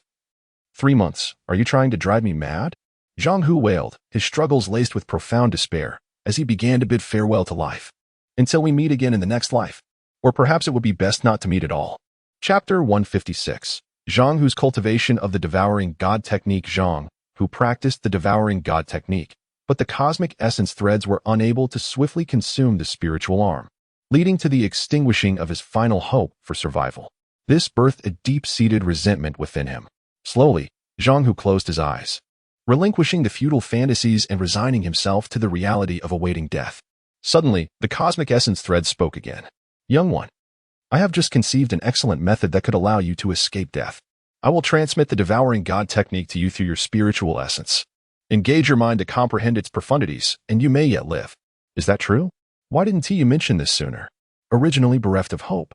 3 months. Are you trying to drive me mad?" Zhang Hu wailed, his struggles laced with profound despair, as he began to bid farewell to life. "Until we meet again in the next life. Or perhaps it would be best not to meet at all." Chapter 156. Zhang Hu's cultivation of the devouring god technique. Zhang Hu practiced the devouring god technique, but the cosmic essence threads were unable to swiftly consume the spiritual arm, leading to the extinguishing of his final hope for survival. This birthed a deep-seated resentment within him. Slowly, Zhang Hu closed his eyes, relinquishing the futile fantasies and resigning himself to the reality of awaiting death. Suddenly, the cosmic essence thread spoke again. "Young one, I have just conceived an excellent method that could allow you to escape death. I will transmit the devouring god technique to you through your spiritual essence. Engage your mind to comprehend its profundities, and you may yet live." "Is that true? Why didn't you mention this sooner?" Originally bereft of hope,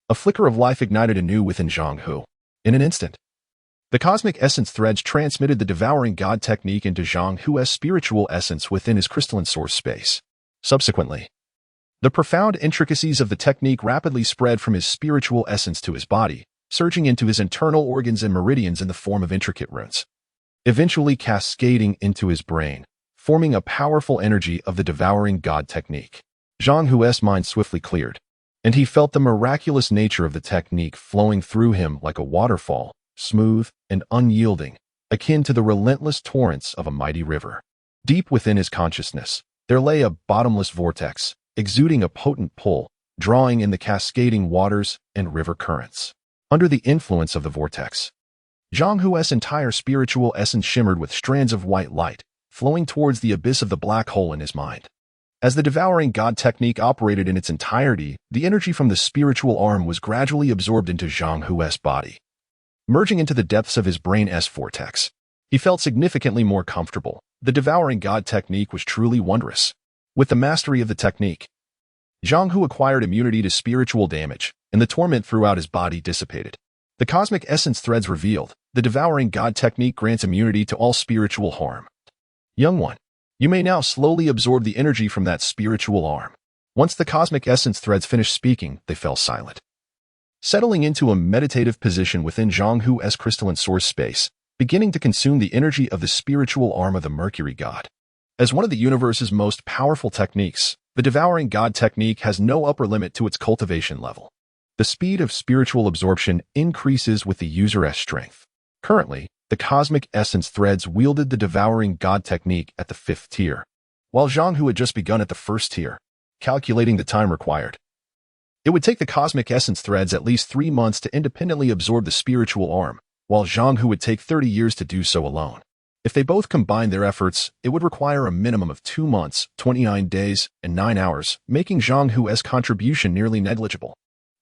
a flicker of life ignited anew within Zhang Hu. In an instant, the cosmic essence threads transmitted the devouring god technique into Zhang Hu's spiritual essence within his crystalline source space. Subsequently, the profound intricacies of the technique rapidly spread from his spiritual essence to his body, surging into his internal organs and meridians in the form of intricate runes, eventually cascading into his brain, forming a powerful energy of the devouring god technique. Zhang Hu's mind swiftly cleared, and he felt the miraculous nature of the technique flowing through him like a waterfall, smooth and unyielding, akin to the relentless torrents of a mighty river. Deep within his consciousness, there lay a bottomless vortex, exuding a potent pull, drawing in the cascading waters and river currents. Under the influence of the vortex, Zhang Hu's entire spiritual essence shimmered with strands of white light, flowing towards the abyss of the black hole in his mind. As the devouring god technique operated in its entirety, the energy from the spiritual arm was gradually absorbed into Zhang Hu's body, merging into the depths of his brain's vortex. He felt significantly more comfortable. The devouring god technique was truly wondrous. With the mastery of the technique, Zhang Hu acquired immunity to spiritual damage, and the torment throughout his body dissipated. The cosmic essence threads revealed, the devouring god technique grants immunity to all spiritual harm. Young one, you may now slowly absorb the energy from that spiritual arm. Once the cosmic essence threads finished speaking, they fell silent. Settling into a meditative position within Zhang Hu's crystalline source space, beginning to consume the energy of the spiritual arm of the Mercury god. As one of the universe's most powerful techniques, the devouring god technique has no upper limit to its cultivation level. The speed of spiritual absorption increases with the user's strength. Currently, the cosmic essence threads wielded the devouring god technique at the 5th tier, while Zhang Hu had just begun at the 1st tier. Calculating the time required, it would take the cosmic essence threads at least 3 months to independently absorb the spiritual arm, while Zhang Hu would take 30 years to do so alone. If they both combined their efforts, it would require a minimum of 2 months, 29 days, and 9 hours, making Zhang Hu's contribution nearly negligible.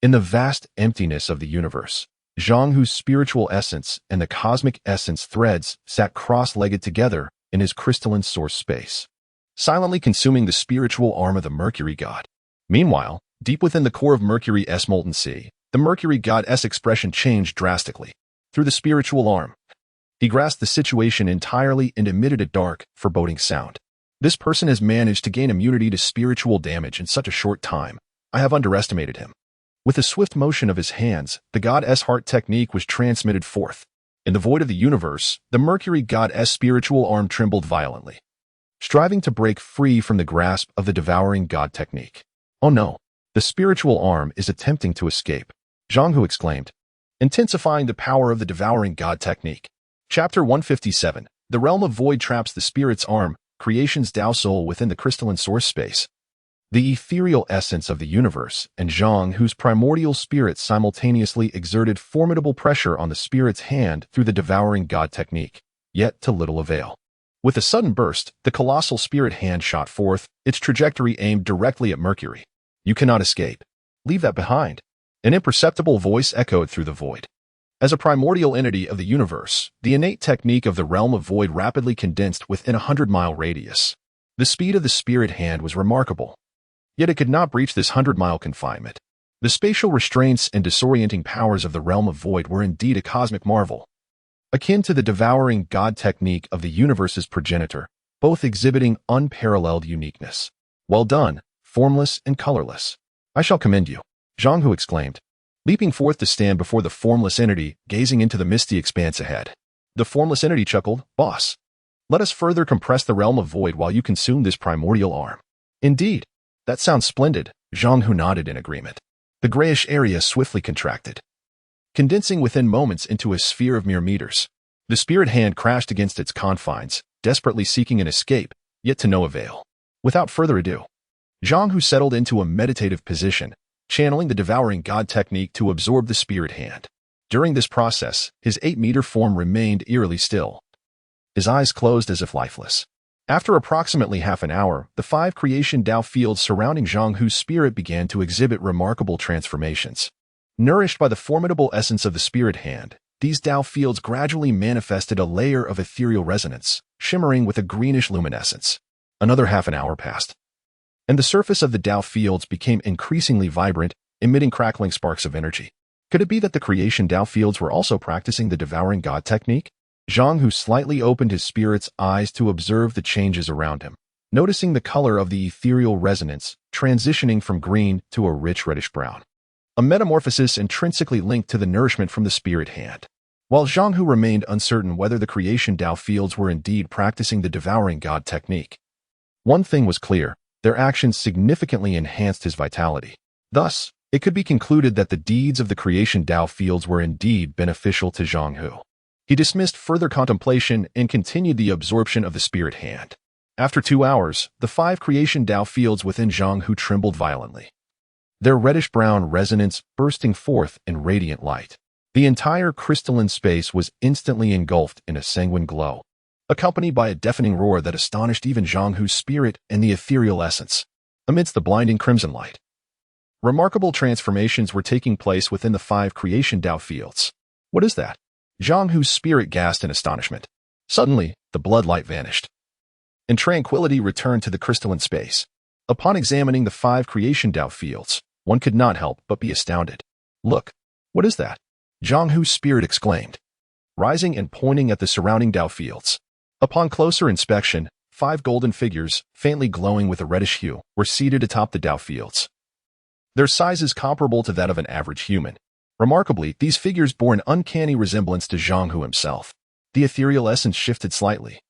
In the vast emptiness of the universe, Zhang Hu's spiritual essence and the cosmic essence threads sat cross-legged together in his crystalline source space, silently consuming the spiritual arm of the Mercury god. Meanwhile, deep within the core of Mercury's molten sea, the Mercury god's expression changed drastically. Through the spiritual arm, he grasped the situation entirely and emitted a dark, foreboding sound. This person has managed to gain immunity to spiritual damage in such a short time. I have underestimated him. With a swift motion of his hands, the god's heart technique was transmitted forth. In the void of the universe, the Mercury god's spiritual arm trembled violently, striving to break free from the grasp of the devouring god technique. Oh no, the spiritual arm is attempting to escape, Zhang Hu exclaimed, intensifying the power of the devouring god technique. Chapter 157. The realm of void traps the spirit's arm, creation's Tao soul within the crystalline source space. The ethereal essence of the universe and Zhang Hu's primordial spirit simultaneously exerted formidable pressure on the spirit's hand through the devouring god technique, yet to little avail. With a sudden burst, the colossal spirit hand shot forth, its trajectory aimed directly at Mercury. You cannot escape. Leave that behind. An imperceptible voice echoed through the void. As a primordial entity of the universe, the innate technique of the realm of void rapidly condensed within a 100-mile radius. The speed of the spirit hand was remarkable, yet it could not breach this 100-mile confinement. The spatial restraints and disorienting powers of the realm of void were indeed a cosmic marvel, akin to the devouring god technique of the universe's progenitor, both exhibiting unparalleled uniqueness. Well done, formless and colorless. I shall commend you, Zhang Hu exclaimed, leaping forth to stand before the formless entity, gazing into the misty expanse ahead. The formless entity chuckled, Boss, let us further compress the realm of void while you consume this primordial arm. Indeed, that sounds splendid, Zhang Hu nodded in agreement. The grayish area swiftly contracted, condensing within moments into a sphere of mere meters. The spirit hand crashed against its confines, desperately seeking an escape, yet to no avail. Without further ado, Zhang Hu settled into a meditative position, channeling the devouring god technique to absorb the spirit hand. During this process, his 8-meter form remained eerily still, his eyes closed as if lifeless. After approximately half an hour, the 5 creation Tao fields surrounding Zhang Hu's spirit began to exhibit remarkable transformations. Nourished by the formidable essence of the spirit hand, these Tao fields gradually manifested a layer of ethereal resonance, shimmering with a greenish luminescence. Another half an hour passed, and the surface of the Tao fields became increasingly vibrant, emitting crackling sparks of energy. Could it be that the creation Tao fields were also practicing the devouring god technique? Zhang Hu slightly opened his spirit's eyes to observe the changes around him, noticing the color of the ethereal resonance transitioning from green to a rich reddish brown, a metamorphosis intrinsically linked to the nourishment from the spirit hand. While Zhang Hu remained uncertain whether the creation Tao fields were indeed practicing the devouring god technique, one thing was clear, their actions significantly enhanced his vitality. Thus, it could be concluded that the deeds of the creation Tao fields were indeed beneficial to Zhang Hu. He dismissed further contemplation and continued the absorption of the spirit hand. After 2 hours, the 5 creation Tao fields within Zhang Hu trembled violently, their reddish-brown resonance bursting forth in radiant light. The entire crystalline space was instantly engulfed in a sanguine glow, accompanied by a deafening roar that astonished even Zhang Hu's spirit and the ethereal essence. Amidst the blinding crimson light, remarkable transformations were taking place within the 5 creation Tao fields. What is that? Zhang Hu's spirit gasped in astonishment. Suddenly, the blood light vanished, and tranquility returned to the crystalline space. Upon examining the 5 creation Tao fields, one could not help but be astounded. Look, what is that? Zhang Hu's spirit exclaimed, rising and pointing at the surrounding Tao fields. Upon closer inspection, 5 golden figures, faintly glowing with a reddish hue, were seated atop the Tao fields. Their size is comparable to that of an average human. Remarkably, these figures bore an uncanny resemblance to Zhang Hu himself. The ethereal essence shifted slightly,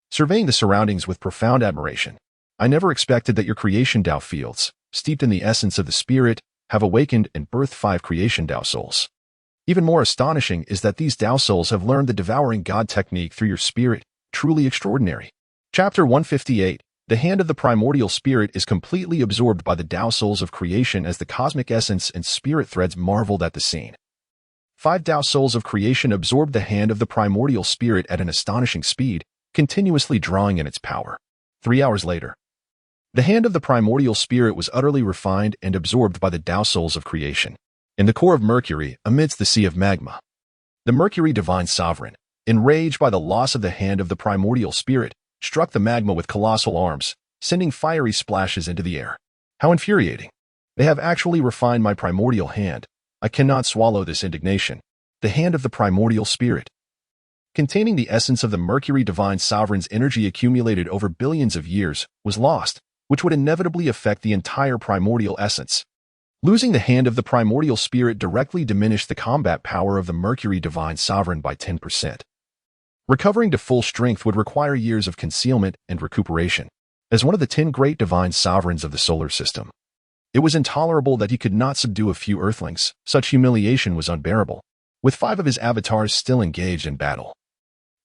surveying the surroundings with profound admiration. I never expected that your creation Tao fields, steeped in the essence of the spirit, have awakened and birthed 5 creation Tao souls. Even more astonishing is that these Tao souls have learned the devouring God technique through your spirit. Truly extraordinary. Chapter 158. The hand of the primordial spirit is completely absorbed by the Tao souls of creation as the cosmic essence and spirit threads marveled at the scene. 5 Tao souls of creation absorbed the hand of the primordial spirit at an astonishing speed, continuously drawing in its power. 3 hours later, the hand of the primordial spirit was utterly refined and absorbed by the Tao souls of creation. In the core of Mercury, amidst the sea of magma, the Mercury divine sovereign, enraged by the loss of the hand of the primordial spirit, struck the magma with colossal arms, sending fiery splashes into the air. How infuriating! They have actually refined my primordial hand. I cannot swallow this indignation. The hand of the primordial spirit, containing the essence of the Mercury divine sovereign's energy accumulated over billions of years, was lost, which would inevitably affect the entire primordial essence. Losing the hand of the primordial spirit directly diminished the combat power of the Mercury divine sovereign by 10%. Recovering to full strength would require years of concealment and recuperation. As one of the 10 great divine sovereigns of the solar system, it was intolerable that he could not subdue a few earthlings. Such humiliation was unbearable. With 5 of his avatars still engaged in battle,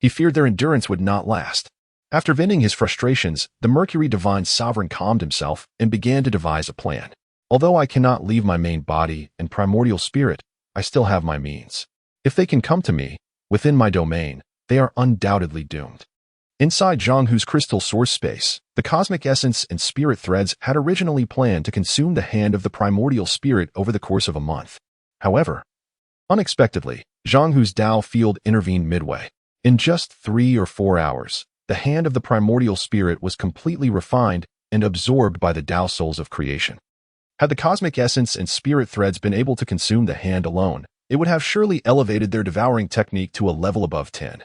he feared their endurance would not last. After venting his frustrations, the Mercury divine sovereign calmed himself and began to devise a plan. Although I cannot leave my main body and primordial spirit, I still have my means. If they can come to me, within my domain, they are undoubtedly doomed. Inside Zhang Hu's crystal source space, the cosmic essence and spirit threads had originally planned to consume the hand of the primordial spirit over the course of a month. However, unexpectedly, Zhang Hu's Tao field intervened midway. In just 3 or 4 hours, the hand of the primordial spirit was completely refined and absorbed by the Tao souls of creation. Had the cosmic essence and spirit threads been able to consume the hand alone, it would have surely elevated their devouring technique to a level above 10,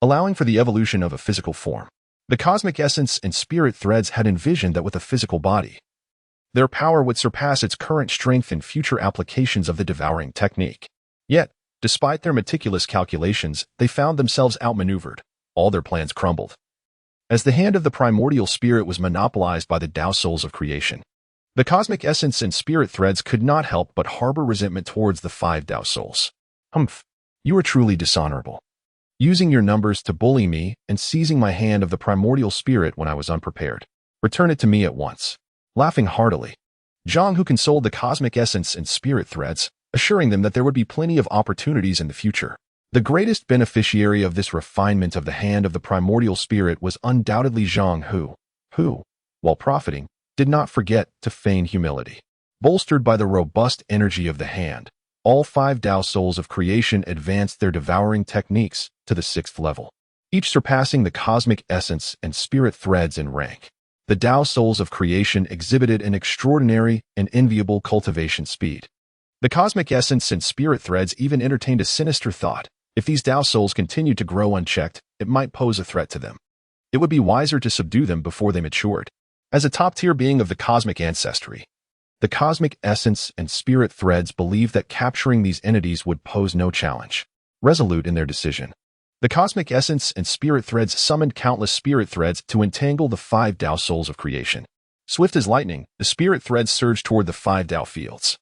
allowing for the evolution of a physical form. The cosmic essence and spirit threads had envisioned that with a physical body, their power would surpass its current strength in future applications of the devouring technique. Yet, despite their meticulous calculations, they found themselves outmaneuvered. All their plans crumbled, as the hand of the primordial spirit was monopolized by the Tao souls of creation. The cosmic essence and spirit threads could not help but harbor resentment towards the 5 Tao souls. Humph, you are truly dishonorable, using your numbers to bully me and seizing my hand of the primordial spirit when I was unprepared. Return it to me at once. Laughing heartily, Zhang Hu consoled the cosmic essence and spirit threads, assuring them that there would be plenty of opportunities in the future. The greatest beneficiary of this refinement of the hand of the primordial spirit was undoubtedly Zhang Hu, who, while profiting, did not forget to feign humility. Bolstered by the robust energy of the hand, all 5 Tao souls of creation advanced their devouring techniques to the 6th level, each surpassing the cosmic essence and spirit threads in rank. The Tao souls of creation exhibited an extraordinary and enviable cultivation speed. The cosmic essence and spirit threads even entertained a sinister thought. If these Tao souls continued to grow unchecked, it might pose a threat to them. It would be wiser to subdue them before they matured. As a top-tier being of the cosmic ancestry, the cosmic essence and spirit threads believed that capturing these entities would pose no challenge. Resolute in their decision, the cosmic essence and spirit threads summoned countless spirit threads to entangle the 5 Tao souls of creation. Swift as lightning, the spirit threads surged toward the 5 Tao fields.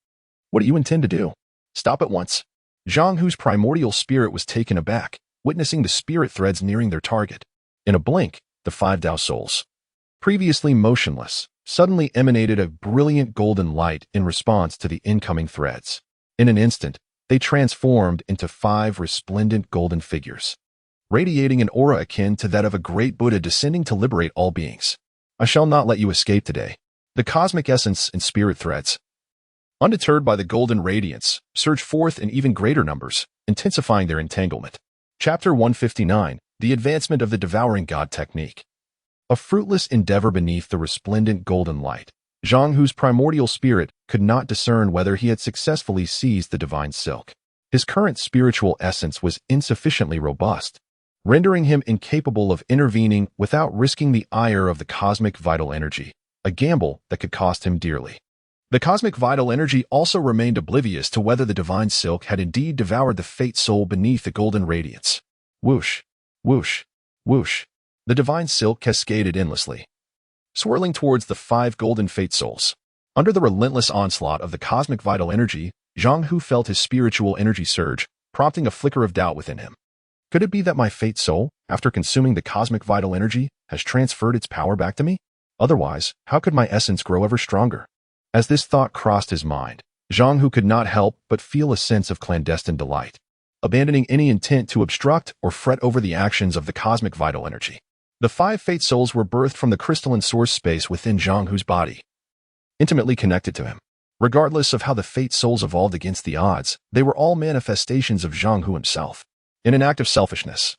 What do you intend to do? Stop at once. Zhang Hu's primordial spirit was taken aback. witnessing the spirit threads nearing their target. In a blink, the 5 Tao souls, previously motionless, suddenly emanated a brilliant golden light in response to the incoming threads. In an instant, they transformed into 5 resplendent golden figures, radiating an aura akin to that of a great Buddha descending to liberate all beings. I shall not let you escape today. The cosmic essence and spirit threads, undeterred by the golden radiance, surge forth in even greater numbers, intensifying their entanglement. Chapter 159, The Advancement of the Devouring God Technique. A fruitless endeavor beneath the resplendent golden light, Zhang Hu's primordial spirit could not discern whether he had successfully seized the divine silk. His current spiritual essence was insufficiently robust, rendering him incapable of intervening without risking the ire of the cosmic vital energy, a gamble that could cost him dearly. The cosmic vital energy also remained oblivious to whether the divine silk had indeed devoured the fate soul beneath the golden radiance. Whoosh, whoosh, whoosh. The divine silk cascaded endlessly, swirling towards the 5 golden fate souls. Under the relentless onslaught of the cosmic vital energy, Zhang Hu felt his spiritual energy surge, prompting a flicker of doubt within him. Could it be that my fate soul, after consuming the cosmic vital energy, has transferred its power back to me? Otherwise, how could my essence grow ever stronger? As this thought crossed his mind, Zhang Hu could not help but feel a sense of clandestine delight, abandoning any intent to obstruct or fret over the actions of the cosmic vital energy. The 5 fate souls were birthed from the crystalline source space within Zhang Hu's body, intimately connected to him. Regardless of how the fate souls evolved against the odds, they were all manifestations of Zhang Hu himself. In an act of selfishness,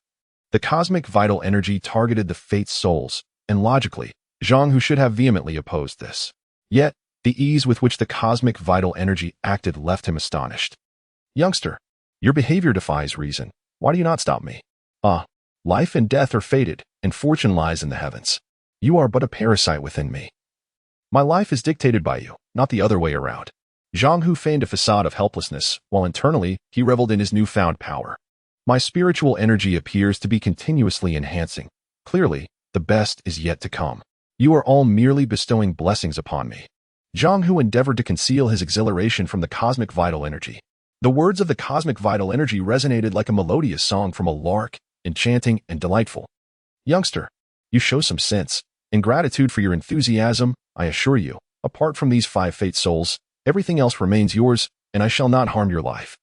the cosmic vital energy targeted the fate souls, and logically, Zhang Hu should have vehemently opposed this. Yet, the ease with which the cosmic vital energy acted left him astonished. Youngster, your behavior defies reason. Why do you not stop me? Life and death are fated, and fortune lies in the heavens. You are but a parasite within me. My life is dictated by you, not the other way around. Zhang Hu feigned a facade of helplessness, while internally, he reveled in his newfound power. My spiritual energy appears to be continuously enhancing. Clearly, the best is yet to come. You are all merely bestowing blessings upon me. Zhang Hu endeavored to conceal his exhilaration from the cosmic vital energy. The words of the cosmic vital energy resonated like a melodious song from a lark, enchanting and delightful. Youngster, you show some sense. In gratitude for your enthusiasm, I assure you, apart from these 5 fate souls, everything else remains yours, and I shall not harm your life.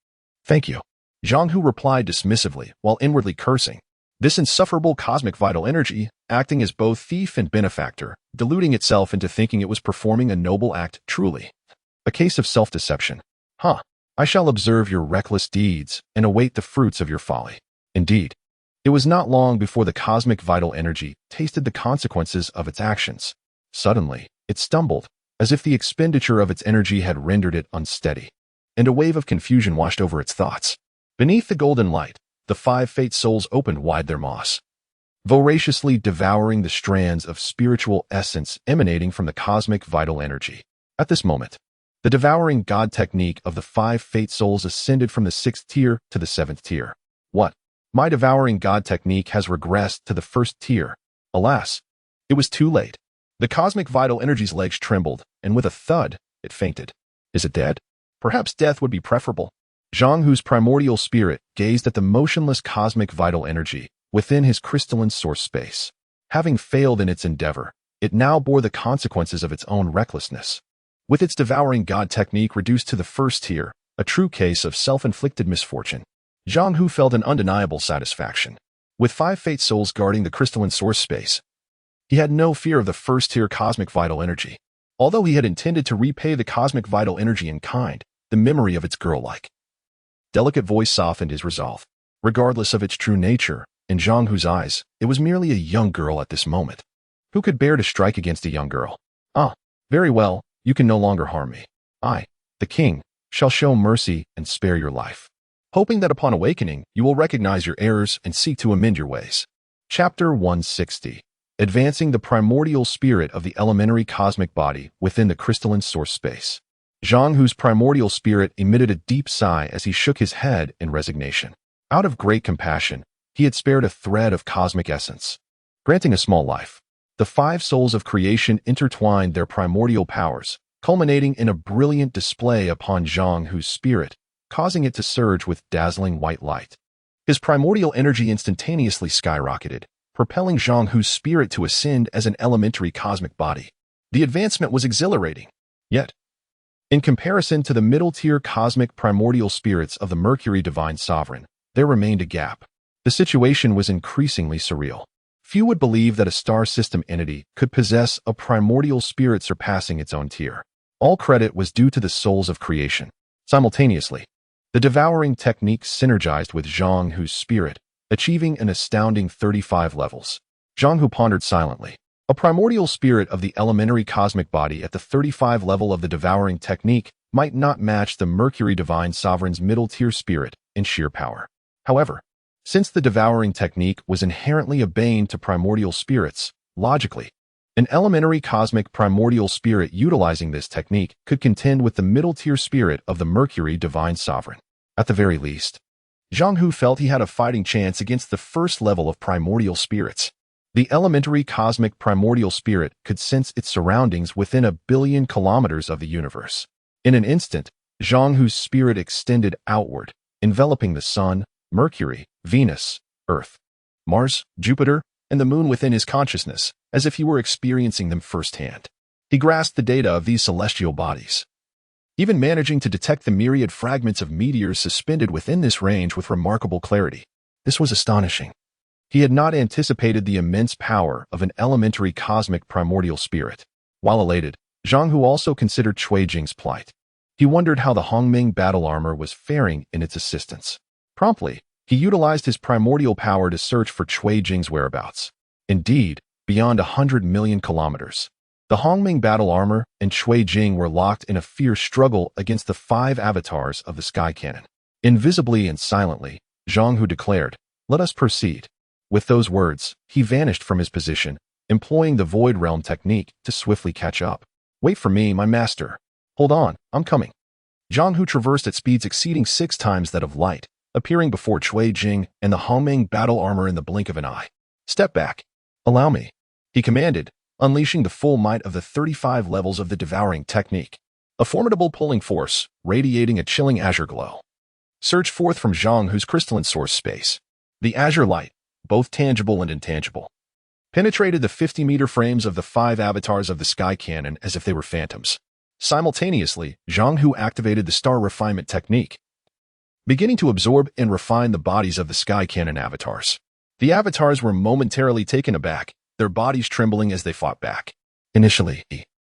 Thank you. Zhang Hu replied dismissively, while inwardly cursing. This insufferable cosmic vital energy, acting as both thief and benefactor, deluding itself into thinking it was performing a noble act, truly. A case of self-deception. I shall observe your reckless deeds and await the fruits of your folly. Indeed, it was not long before the cosmic vital energy tasted the consequences of its actions. Suddenly, it stumbled, as if the expenditure of its energy had rendered it unsteady, and a wave of confusion washed over its thoughts. Beneath the golden light, the 5 fate souls opened wide their maws, voraciously devouring the strands of spiritual essence emanating from the cosmic vital energy. At this moment, the devouring God technique of the 5 fate souls ascended from the 6th tier to the 7th tier. What? My devouring God technique has regressed to the 1st tier. Alas, it was too late. The cosmic vital energy's legs trembled, and with a thud, it fainted. Is it dead? Perhaps death would be preferable. Zhang Hu's primordial spirit gazed at the motionless cosmic vital energy within his crystalline source space. Having failed in its endeavor, it now bore the consequences of its own recklessness. With its devouring God technique reduced to the 1st tier, a true case of self-inflicted misfortune, Zhang Hu felt an undeniable satisfaction. With 5 fate souls guarding the crystalline source space, he had no fear of the 1st tier cosmic vital energy. Although he had intended to repay the cosmic vital energy in kind, the memory of its girl-like, delicate voice softened his resolve. Regardless of its true nature, in Zhang Hu's eyes, it was merely a young girl at this moment. Who could bear to strike against a young girl? Very well, you can no longer harm me. I, the king, shall show mercy and spare your life, hoping that upon awakening, you will recognize your errors and seek to amend your ways. Chapter 160. Advancing the primordial spirit of the elementary cosmic body within the crystalline source space. Zhang Hu's primordial spirit emitted a deep sigh as he shook his head in resignation. Out of great compassion, he had spared a thread of cosmic essence, granting a small life. The 5 souls of creation intertwined their primordial powers, culminating in a brilliant display upon Zhang Hu's spirit, causing it to surge with dazzling white light. His primordial energy instantaneously skyrocketed, propelling Zhang Hu's spirit to ascend as an elementary cosmic body. The advancement was exhilarating. Yet, in comparison to the middle-tier cosmic primordial spirits of the Mercury Divine Sovereign, there remained a gap. The situation was increasingly surreal. Few would believe that a star system entity could possess a primordial spirit surpassing its own tier. All credit was due to the souls of creation. Simultaneously, the devouring technique synergized with Zhang Hu's spirit, achieving an astounding 35 levels. Zhang Hu pondered silently. A primordial spirit of the elementary cosmic body at the 35 level of the devouring technique might not match the Mercury Divine Sovereign's middle-tier spirit in sheer power. However, since the devouring technique was inherently a bane to primordial spirits, logically, an elementary cosmic primordial spirit utilizing this technique could contend with the middle-tier spirit of the Mercury Divine Sovereign. At the very least, Zhang Hu felt he had a fighting chance against the first level of primordial spirits. The elementary cosmic primordial spirit could sense its surroundings within 1 billion kilometers of the universe. In an instant, Zhang Hu's spirit extended outward, enveloping the Sun, Mercury, Venus, Earth, Mars, Jupiter, and the Moon within his consciousness, as if he were experiencing them firsthand. He grasped the data of these celestial bodies, even managing to detect the myriad fragments of meteors suspended within this range with remarkable clarity. This was astonishing. He had not anticipated the immense power of an elementary cosmic primordial spirit. While elated, Zhang Hu also considered Cui Jing's plight. He wondered how the Hongming battle armor was faring in its assistance. Promptly, he utilized his primordial power to search for Cui Jing's whereabouts. Indeed, beyond 100 million kilometers. The Hongming battle armor and Cui Jing were locked in a fierce struggle against the 5 avatars of the sky cannon. Invisibly and silently, Zhang Hu declared, "Let us proceed." With those words, he vanished from his position, employing the Void Realm technique to swiftly catch up. "Wait for me, my master. Hold on, I'm coming." Zhang Hu traversed at speeds exceeding 6 times that of light, appearing before Cui Jing and the Hongming battle armor in the blink of an eye. "Step back. Allow me," he commanded, unleashing the full might of the 35 levels of the devouring technique. A formidable pulling force, radiating a chilling azure glow, surged forth from Zhang Hu's crystalline source space. The azure light, both tangible and intangible, penetrated the 50-meter frames of the 5 avatars of the sky cannon as if they were phantoms. Simultaneously, Zhang Hu activated the star refinement technique, beginning to absorb and refine the bodies of the sky cannon avatars. The avatars were momentarily taken aback, their bodies trembling as they fought back. Initially,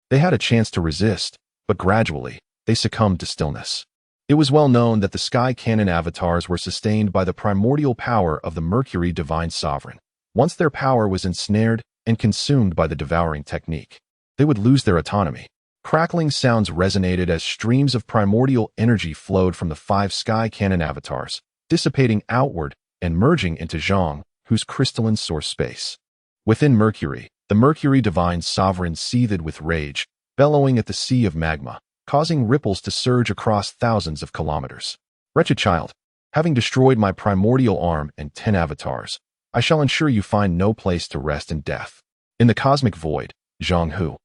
they had a chance to resist, but gradually, they succumbed to stillness. It was well known that the sky cannon avatars were sustained by the primordial power of the Mercury Divine Sovereign. Once their power was ensnared and consumed by the devouring technique, they would lose their autonomy. Crackling sounds resonated as streams of primordial energy flowed from the 5 sky cannon avatars, dissipating outward and merging into Zhang Hu's crystalline source space. Within Mercury, the Mercury Divine Sovereign seethed with rage, bellowing at the sea of magma, causing ripples to surge across thousands of kilometers. "Wretched child, having destroyed my primordial arm and 10 avatars, I shall ensure you find no place to rest in death." In the cosmic void, Zhang Hu,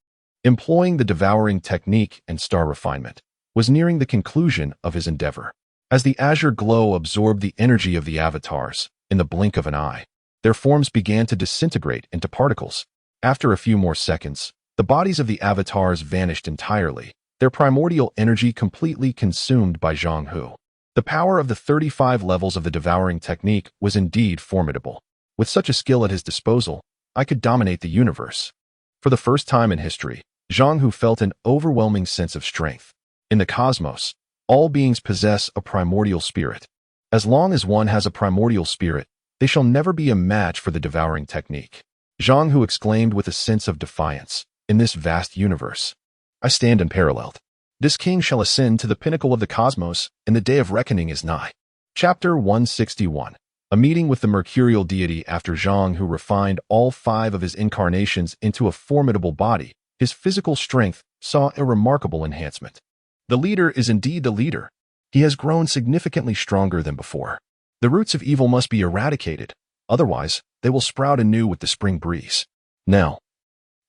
employing the devouring technique and star refinement, was nearing the conclusion of his endeavor. As the azure glow absorbed the energy of the avatars, in the blink of an eye, their forms began to disintegrate into particles. After a few more seconds, the bodies of the avatars vanished entirely, their primordial energy completely consumed by Zhang Hu. The power of the 35 levels of the devouring technique was indeed formidable. With such a skill at his disposal, I could dominate the universe. For the first time in history, Zhang Hu felt an overwhelming sense of strength. In the cosmos, all beings possess a primordial spirit. As long as one has a primordial spirit, they shall never be a match for the devouring technique. Zhang Hu exclaimed with a sense of defiance. In this vast universe, I stand unparalleled. This king shall ascend to the pinnacle of the cosmos, and the day of reckoning is nigh. Chapter 161. A meeting with the mercurial deity. After Zhang Hu refined all 5 of his incarnations into a formidable body, his physical strength saw a remarkable enhancement. The leader is indeed the leader. He has grown significantly stronger than before. The roots of evil must be eradicated, otherwise they will sprout anew with the spring breeze. Now,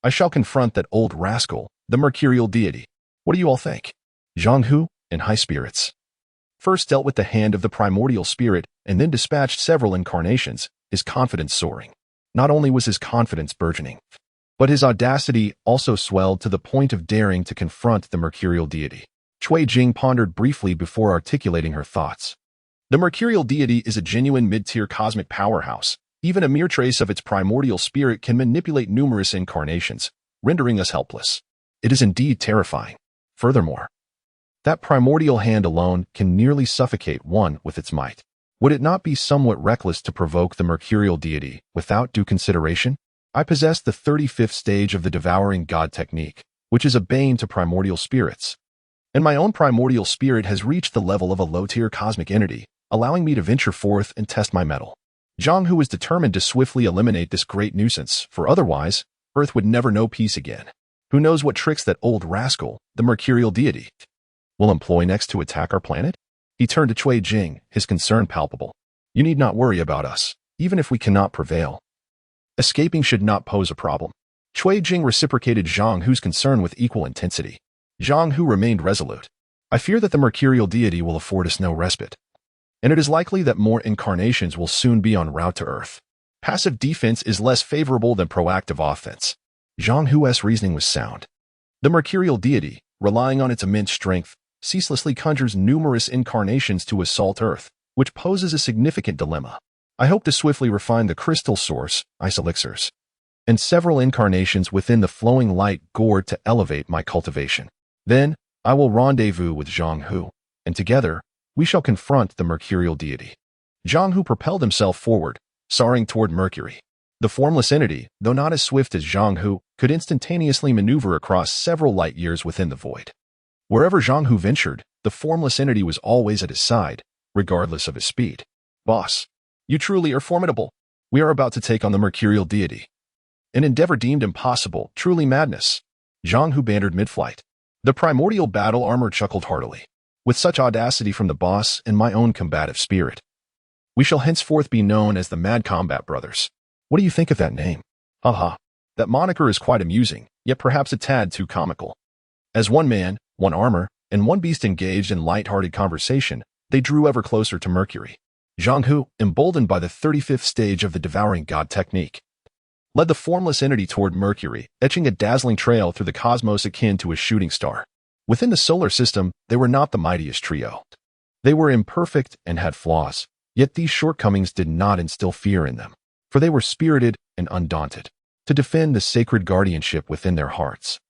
I shall confront that old rascal, the mercurial deity. What do you all think? Zhang Hu, in high spirits, first dealt with the hand of the primordial spirit and then dispatched several incarnations, his confidence soaring. Not only was his confidence burgeoning, but his audacity also swelled to the point of daring to confront the mercurial deity. Cui Jing pondered briefly before articulating her thoughts. The mercurial deity is a genuine mid-tier cosmic powerhouse. Even a mere trace of its primordial spirit can manipulate numerous incarnations, rendering us helpless. It is indeed terrifying. Furthermore, that primordial hand alone can nearly suffocate one with its might. Would it not be somewhat reckless to provoke the mercurial deity without due consideration? I possess the 35th stage of the devouring god technique, which is a bane to primordial spirits. And my own primordial spirit has reached the level of a low-tier cosmic entity, allowing me to venture forth and test my mettle. Zhang Hu was determined to swiftly eliminate this great nuisance, for otherwise, Earth would never know peace again. Who knows what tricks that old rascal, the mercurial deity, will employ next to attack our planet? He turned to Cui Jing, his concern palpable. You need not worry about us, even if we cannot prevail. Escaping should not pose a problem. Cui Jing reciprocated Zhang Hu's concern with equal intensity. Zhang Hu remained resolute. I fear that the mercurial deity will afford us no respite, and it is likely that more incarnations will soon be en route to Earth. Passive defense is less favorable than proactive offense. Zhang Hu's reasoning was sound. The mercurial deity, relying on its immense strength, ceaselessly conjures numerous incarnations to assault Earth, which poses a significant dilemma. I hope to swiftly refine the crystal source, ice elixirs, and several incarnations within the flowing light gourd to elevate my cultivation. Then, I will rendezvous with Zhang Hu, and together, we shall confront the mercurial deity. Zhang Hu propelled himself forward, soaring toward Mercury. The formless entity, though not as swift as Zhang Hu, could instantaneously maneuver across several light years within the void. Wherever Zhang Hu ventured, the formless entity was always at his side, regardless of his speed. Boss, you truly are formidable. We are about to take on the mercurial deity. An endeavor deemed impossible, truly madness. Zhang Hu bantered mid-flight. The primordial battle armor chuckled heartily. With such audacity from the boss and my own combative spirit, we shall henceforth be known as the Mad Combat Brothers. What do you think of that name? Haha. That moniker is quite amusing, yet perhaps a tad too comical. As one man, one armor, and one beast engaged in light-hearted conversation, they drew ever closer to Mercury. Zhang Hu, emboldened by the 35th stage of the devouring god technique, led the formless entity toward Mercury, etching a dazzling trail through the cosmos akin to a shooting star. Within the solar system, they were not the mightiest trio. They were imperfect and had flaws, yet these shortcomings did not instill fear in them, for they were spirited and undaunted to defend the sacred guardianship within their hearts.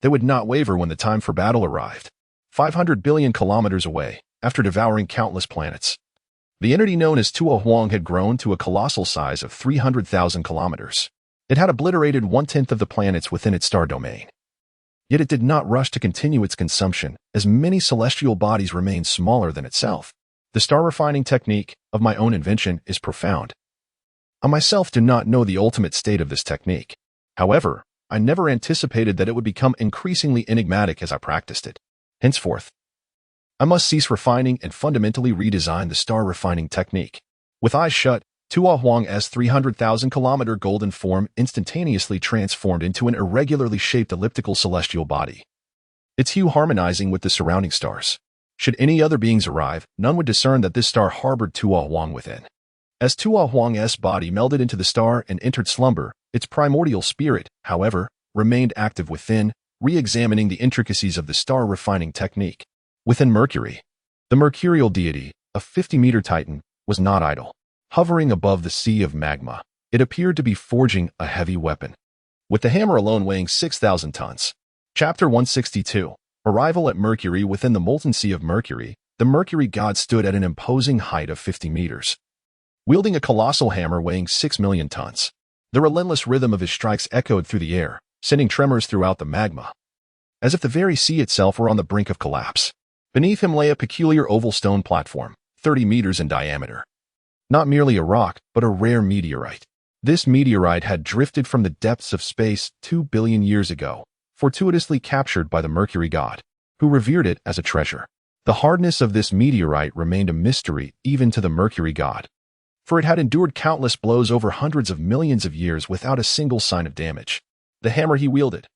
They would not waver when the time for battle arrived. 500 billion kilometers away, after devouring countless planets, the entity known as Tua Huang had grown to a colossal size of 300,000 kilometers. It had obliterated 1/10 of the planets within its star domain. Yet it did not rush to continue its consumption, as many celestial bodies remained smaller than itself. The star refining technique, of my own invention, is profound. I myself do not know the ultimate state of this technique. However, I never anticipated that it would become increasingly enigmatic as I practiced it. Henceforth, I must cease refining and fundamentally redesign the star refining technique. With eyes shut, Tua Huang's 300,000-kilometer golden form instantaneously transformed into an irregularly shaped elliptical celestial body, its hue harmonizing with the surrounding stars. Should any other beings arrive, none would discern that this star harbored Tua Huang within. As Tua Huang's body melded into the star and entered slumber, its primordial spirit, however, remained active within, re-examining the intricacies of the star refining technique. Within Mercury, the mercurial deity, a 50-meter titan, was not idle. Hovering above the sea of magma, it appeared to be forging a heavy weapon, with the hammer alone weighing 6,000 tons. Chapter 162. Arrival at Mercury. Within the molten sea of Mercury, the Mercury god stood at an imposing height of 50 meters, wielding a colossal hammer weighing 6 million tons. The relentless rhythm of his strikes echoed through the air, sending tremors throughout the magma, as if the very sea itself were on the brink of collapse. Beneath him lay a peculiar oval stone platform, 30 meters in diameter. Not merely a rock, but a rare meteorite. This meteorite had drifted from the depths of space 2 billion years ago, fortuitously captured by the Mercury god, who revered it as a treasure. The hardness of this meteorite remained a mystery even to the Mercury god, for it had endured countless blows over hundreds of millions of years without a single sign of damage. The hammer he wielded,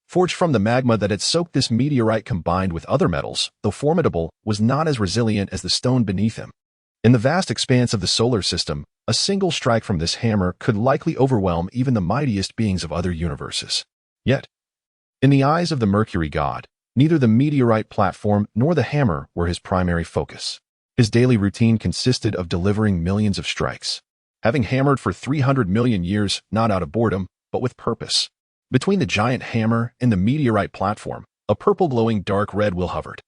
forged from the magma that had soaked this meteorite combined with other metals, though formidable, was not as resilient as the stone beneath him. In the vast expanse of the solar system, a single strike from this hammer could likely overwhelm even the mightiest beings of other universes. Yet, in the eyes of the Mercury god, neither the meteorite platform nor the hammer were his primary focus. His daily routine consisted of delivering millions of strikes, having hammered for 300 million years, not out of boredom, but with purpose. Between the giant hammer and the meteorite platform, a purple glowing dark red wheel hovered.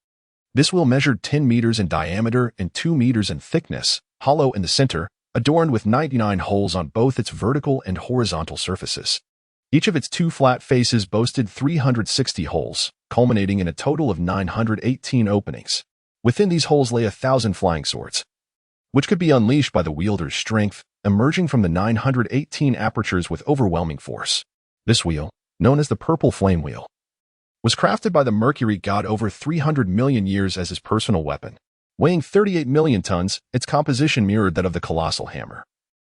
This wheel measured 10 meters in diameter and 2 meters in thickness, hollow in the center, adorned with 99 holes on both its vertical and horizontal surfaces. Each of its two flat faces boasted 360 holes, culminating in a total of 918 openings. Within these holes lay 1,000 flying swords, which could be unleashed by the wielder's strength, emerging from the 918 apertures with overwhelming force. This wheel, known as the Purple Flame Wheel, was crafted by the Mercury god over 300 million years as his personal weapon. Weighing 38 million tons, its composition mirrored that of the colossal hammer.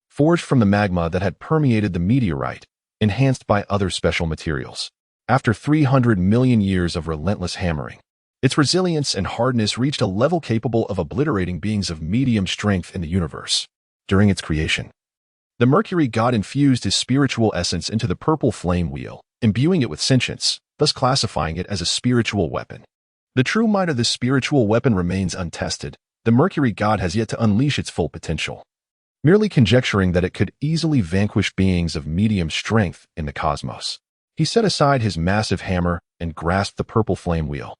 Forged from the magma that had permeated the meteorite, enhanced by other special materials. After 300 million years of relentless hammering, its resilience and hardness reached a level capable of obliterating beings of medium strength in the universe. During its creation, the Mercury god infused his spiritual essence into the Purple Flame Wheel, imbuing it with sentience, thus classifying it as a spiritual weapon. The true might of this spiritual weapon remains untested. The Mercury god has yet to unleash its full potential, merely conjecturing that it could easily vanquish beings of medium strength in the cosmos. He set aside his massive hammer and grasped the Purple Flame Wheel,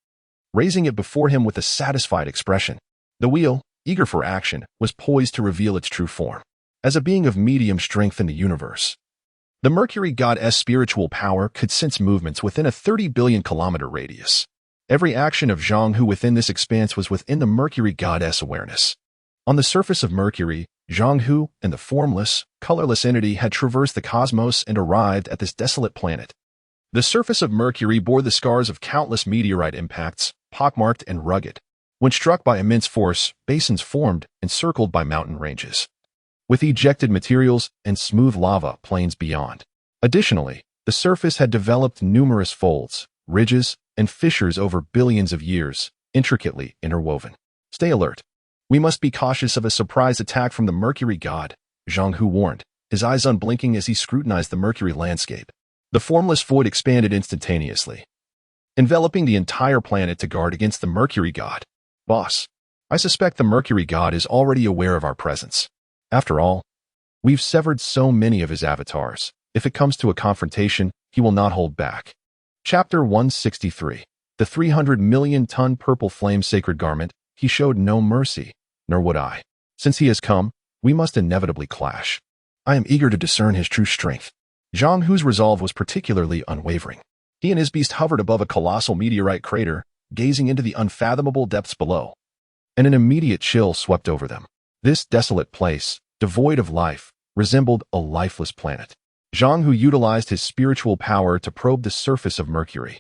raising it before him with a satisfied expression. The wheel, eager for action, was poised to reveal its true form. As a being of medium strength in the universe, the Mercury god's spiritual power could sense movements within a 30 billion kilometer radius. Every action of Zhang Hu within this expanse was within the Mercury god's awareness. On the surface of Mercury, Zhang Hu and the formless, colorless entity had traversed the cosmos and arrived at this desolate planet. The surface of Mercury bore the scars of countless meteorite impacts, pockmarked and rugged. When struck by immense force, basins formed, encircled by mountain ranges, with ejected materials and smooth lava plains beyond. Additionally, the surface had developed numerous folds, ridges, and fissures over billions of years, intricately interwoven. Stay alert. We must be cautious of a surprise attack from the Mercury god, Zhang Hu warned, his eyes unblinking as he scrutinized the Mercury landscape. The formless void expanded instantaneously, enveloping the entire planet to guard against the Mercury god. Boss, I suspect the Mercury god is already aware of our presence. After all, we've severed so many of his avatars. If it comes to a confrontation, he will not hold back. Chapter 163. The 300 million ton purple flame sacred garment. He showed no mercy, nor would I. Since he has come, we must inevitably clash. I am eager to discern his true strength. Zhang Hu's resolve was particularly unwavering. He and his beast hovered above a colossal meteorite crater, gazing into the unfathomable depths below, and an immediate chill swept over them. This desolate place, devoid of life, resembled a lifeless planet. Zhang Hu utilized his spiritual power to probe the surface of Mercury,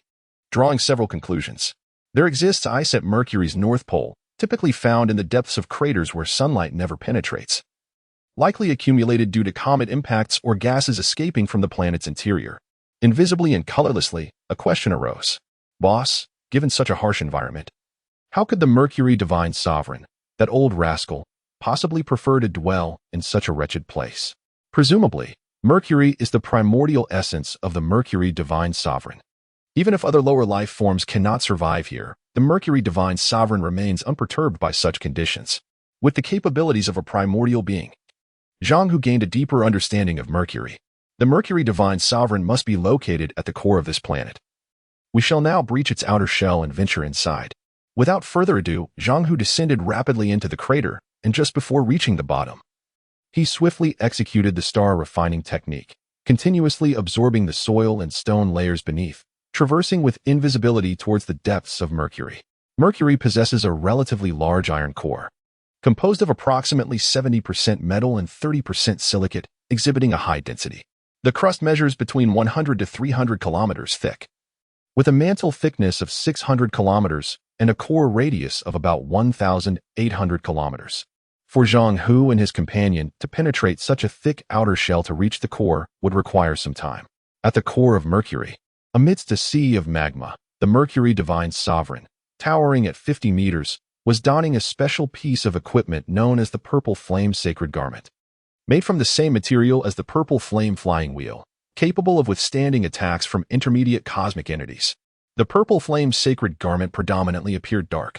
drawing several conclusions. There exists ice at Mercury's north pole, typically found in the depths of craters where sunlight never penetrates, likely accumulated due to comet impacts or gases escaping from the planet's interior. Invisibly and colorlessly, a question arose. Boss, given such a harsh environment, how could the Mercury divine sovereign, that old rascal, possibly prefer to dwell in such a wretched place? Presumably, Mercury is the primordial essence of the Mercury divine sovereign. Even if other lower life forms cannot survive here, the Mercury divine sovereign remains unperturbed by such conditions. With the capabilities of a primordial being, Zhang Hu gained a deeper understanding of Mercury. The Mercury divine sovereign must be located at the core of this planet. We shall now breach its outer shell and venture inside. Without further ado, Zhang Hu descended rapidly into the crater, and just before reaching the bottom, he swiftly executed the star refining technique, continuously absorbing the soil and stone layers beneath, traversing with invisibility towards the depths of Mercury. Mercury possesses a relatively large iron core, composed of approximately 70% metal and 30% silicate, exhibiting a high density. The crust measures between 100 to 300 kilometers thick, with a mantle thickness of 600 kilometers and a core radius of about 1,800 kilometers. For Zhang Hu and his companion to penetrate such a thick outer shell to reach the core would require some time. At the core of Mercury, amidst a sea of magma, the Mercury divine sovereign, towering at 50 meters, was donning a special piece of equipment known as the Purple Flame Sacred Garment. Made from the same material as the Purple Flame Flying Wheel, capable of withstanding attacks from intermediate cosmic entities. The Purple Flame Sacred Garment predominantly appeared dark,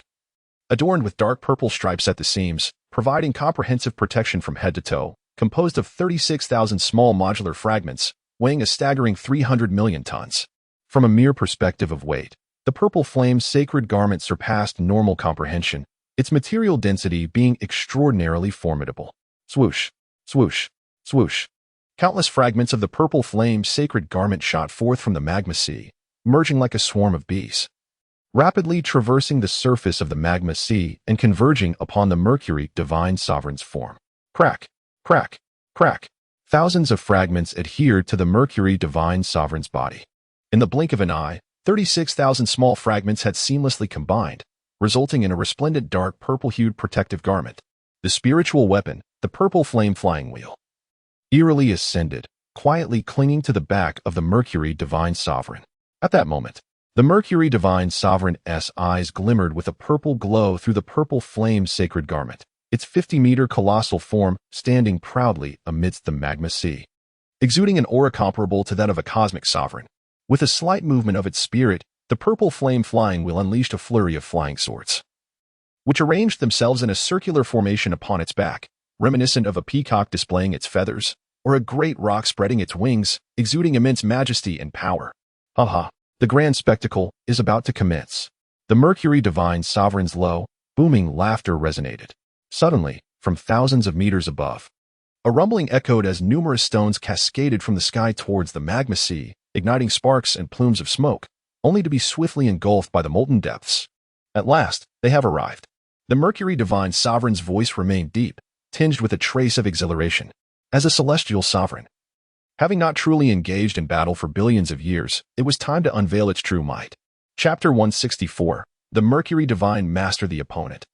adorned with dark purple stripes at the seams, providing comprehensive protection from head to toe, composed of 36,000 small modular fragments, weighing a staggering 300 million tons. From a mere perspective of weight, the Purple Flame Sacred Garment surpassed normal comprehension, its material density being extraordinarily formidable. Swoosh, swoosh, swoosh. Countless fragments of the Purple Flame Sacred Garment shot forth from the magma sea, merging like a swarm of bees, rapidly traversing the surface of the magma sea and converging upon the Mercury Divine Sovereign's form. Crack, crack, crack. Thousands of fragments adhered to the Mercury Divine Sovereign's body. In the blink of an eye, 36,000 small fragments had seamlessly combined, resulting in a resplendent dark purple-hued protective garment. The spiritual weapon, the Purple Flame Flying Wheel, eerily ascended, quietly clinging to the back of the Mercury Divine Sovereign. At that moment, the Mercury Divine Sovereign's eyes glimmered with a purple glow through the Purple Flame Sacred Garment, its 50-meter colossal form standing proudly amidst the magma sea, exuding an aura comparable to that of a cosmic sovereign. With a slight movement of its spirit, the Purple Flame Flying Wheel unleashed a flurry of flying swords, which arranged themselves in a circular formation upon its back, reminiscent of a peacock displaying its feathers, or a great rock spreading its wings, exuding immense majesty and power. Ha! The grand spectacle is about to commence. The Mercury Divine Sovereign's low, booming laughter resonated. Suddenly, from thousands of meters above, a rumbling echoed as numerous stones cascaded from the sky towards the magma sea, igniting sparks and plumes of smoke, only to be swiftly engulfed by the molten depths. At last, they have arrived. The Mercury Divine Sovereign's voice remained deep, tinged with a trace of exhilaration. As a celestial sovereign, having not truly engaged in battle for billions of years, it was time to unveil its true might. Chapter 164. The Mercury Divine Master the Opponent.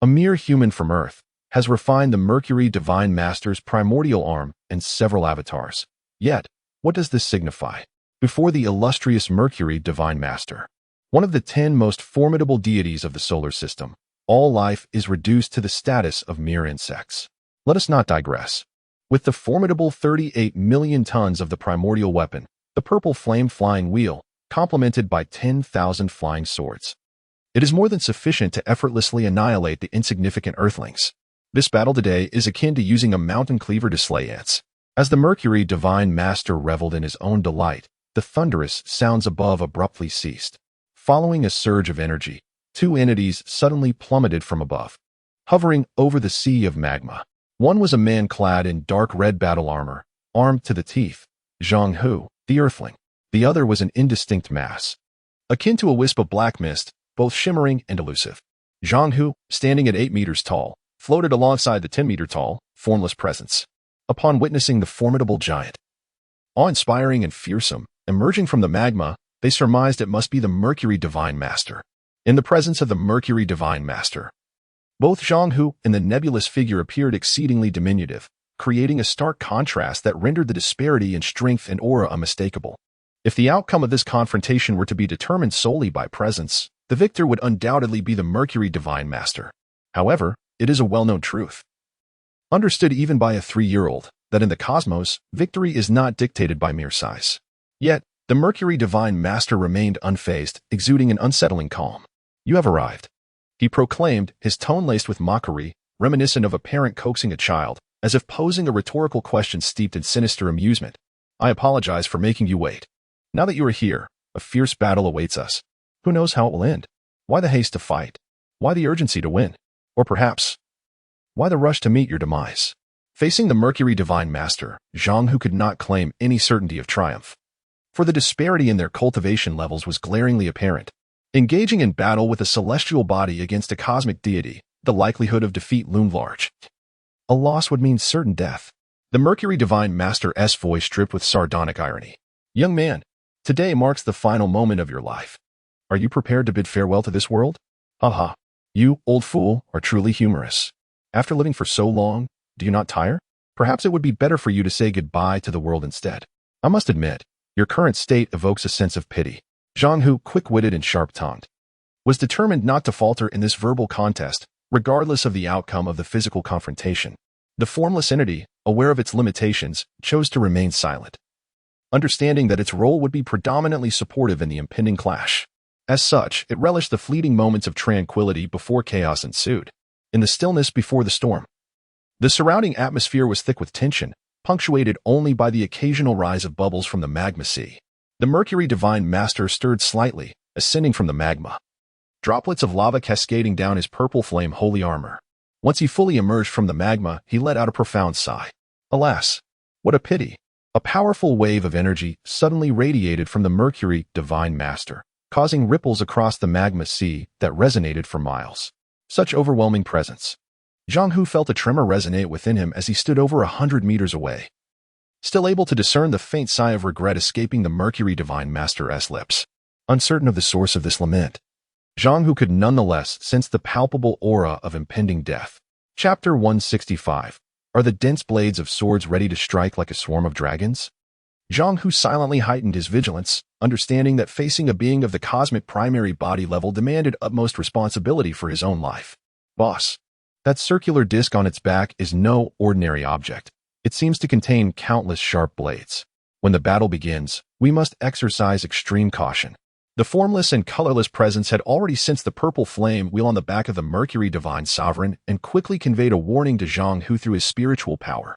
A mere human from Earth has refined the Mercury Divine Master's primordial arm and several avatars. Yet, what does this signify? Before the illustrious Mercury Divine Master, one of the 10 most formidable deities of the solar system, all life is reduced to the status of mere insects. Let us not digress. With the formidable 38 million tons of the primordial weapon, the Purple Flame Flying Wheel, complemented by 10,000 flying swords, it is more than sufficient to effortlessly annihilate the insignificant Earthlings. This battle today is akin to using a mountain cleaver to slay ants. As the Mercury Divine Master reveled in his own delight, the thunderous sounds above abruptly ceased. Following a surge of energy, 2 entities suddenly plummeted from above, hovering over the sea of magma. One was a man clad in dark red battle armor, armed to the teeth, Zhang Hu, the Earthling. The other was an indistinct mass, akin to a wisp of black mist, both shimmering and elusive. Zhang Hu, standing at 8 meters tall, floated alongside the 10-meter-tall, formless presence. Upon witnessing the formidable giant, awe-inspiring and fearsome, emerging from the magma, they surmised it must be the Mercury Divine Master. In the presence of the Mercury Divine Master, both Zhang Hu and the nebulous figure appeared exceedingly diminutive, creating a stark contrast that rendered the disparity in strength and aura unmistakable. If the outcome of this confrontation were to be determined solely by presence, the victor would undoubtedly be the Mercury Divine Master. However, it is a well-known truth, understood even by a 3-year-old, that in the cosmos, victory is not dictated by mere size. Yet, the Mercury Divine Master remained unfazed, exuding an unsettling calm. "You have arrived," he proclaimed, his tone laced with mockery, reminiscent of a parent coaxing a child, as if posing a rhetorical question steeped in sinister amusement. "I apologize for making you wait. Now that you are here, a fierce battle awaits us. Who knows how it will end? Why the haste to fight? Why the urgency to win? Or perhaps, why the rush to meet your demise?" Facing the Mercury Divine Master, Zhang Hu could not claim any certainty of triumph, for the disparity in their cultivation levels was glaringly apparent. Engaging in battle with a celestial body against a cosmic deity, the likelihood of defeat loomed large. A loss would mean certain death. The Mercury Divine Master's voice dripped with sardonic irony. "Young man, today marks the final moment of your life. Are you prepared to bid farewell to this world? Ha! You, old fool, are truly humorous. After living for so long, do you not tire? Perhaps it would be better for you to say goodbye to the world instead. I must admit, your current state evokes a sense of pity." Zhang Hu, quick-witted and sharp-tongued, was determined not to falter in this verbal contest, regardless of the outcome of the physical confrontation. The formless entity, aware of its limitations, chose to remain silent, understanding that its role would be predominantly supportive in the impending clash. As such, it relished the fleeting moments of tranquility before chaos ensued. In the stillness before the storm, the surrounding atmosphere was thick with tension, punctuated only by the occasional rise of bubbles from the magma sea. The Mercury Divine Master stirred slightly, ascending from the magma, droplets of lava cascading down his purple flame holy armor. Once he fully emerged from the magma, he let out a profound sigh. Alas, what a pity! A powerful wave of energy suddenly radiated from the Mercury Divine Master, causing ripples across the magma sea that resonated for miles. Such overwhelming presence. Zhang Hu felt a tremor resonate within him as he stood over 100 meters away, still able to discern the faint sigh of regret escaping the Mercury Divine Master's lips. Uncertain of the source of this lament, Zhang Hu could nonetheless sense the palpable aura of impending death. Chapter 165. Are the dense blades of swords ready to strike like a swarm of dragons? Zhang Hu silently heightened his vigilance, understanding that facing a being of the cosmic primary body level demanded utmost responsibility for his own life. Boss, that circular disc on its back is no ordinary object. It seems to contain countless sharp blades. When the battle begins, we must exercise extreme caution. The formless and colorless presence had already sensed the purple flame wheel on the back of the Mercury Divine Sovereign and quickly conveyed a warning to Zhang Hu through his spiritual power.